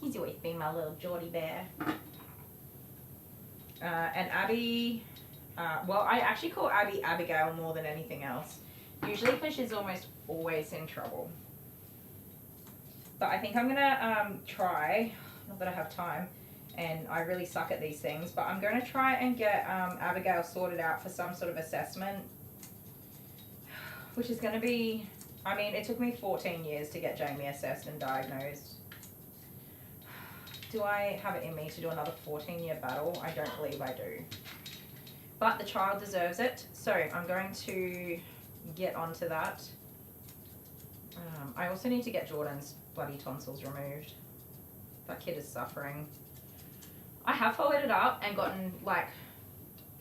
He's always been my little Geordie Bear. And Abby, well, I actually call Abby Abigail more than anything else. Usually because she's almost always in trouble. But I think I'm going to try, not that I have time, and I really suck at these things, but I'm going to try and get Abigail sorted out for some sort of assessment. Which is going to be, I mean, it took me 14 years to get Jamie assessed and diagnosed. Do I have it in me to do another 14-year battle? I don't believe I do. But the child deserves it, so I'm going to get onto that. I also need to get Jordan's bloody tonsils removed. That kid is suffering. I have followed it up and gotten like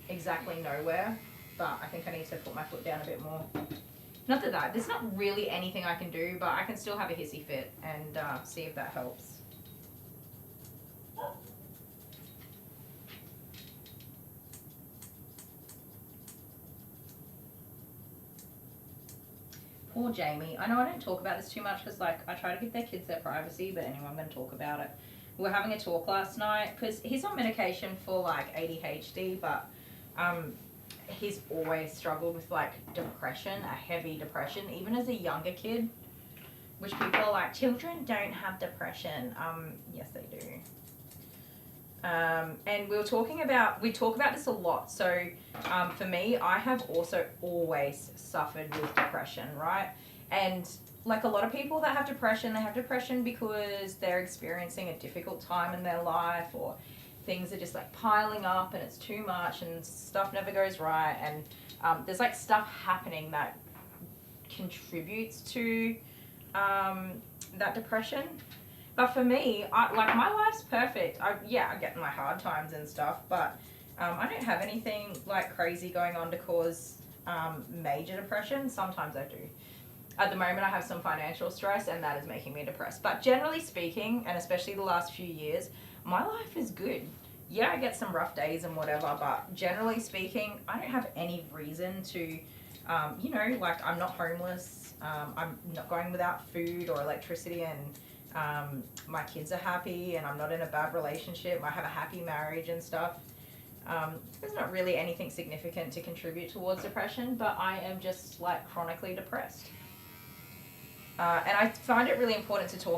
exactly nowhere, but I think I need to put my foot down a bit more. Not that there's not really anything I can do, but I can still have a hissy fit and see if that helps. Poor Jamie. I know I don't talk about this too much because, like, I try to give their kids their privacy, but anyway, I'm going to talk about it. We were having a talk last night because he's on medication for, like, ADHD, but he's always struggled with, like, depression, a heavy depression, even as a younger kid, which people are like, children don't have depression. Yes, they do. And we talk about this a lot. So for me, I have also always suffered with depression, right? And like a lot of people that have depression, they have depression because they're experiencing a difficult time in their life, or things are just like piling up and it's too much and stuff never goes right. And there's like stuff happening that contributes to that depression. But for me, like my life's perfect. I get my hard times and stuff, but I don't have anything like crazy going on to cause major depression. Sometimes I do. At the moment, I have some financial stress, and that is making me depressed. But generally speaking, and especially the last few years, my life is good. Yeah, I get some rough days and whatever, but generally speaking, I don't have any reason to, like I'm not homeless. I'm not going without food or electricity, and my kids are happy, and I'm not in a bad relationship. I have a happy marriage and stuff. There's not really anything significant to contribute towards depression, but I am just like chronically depressed. And I find it really important to talk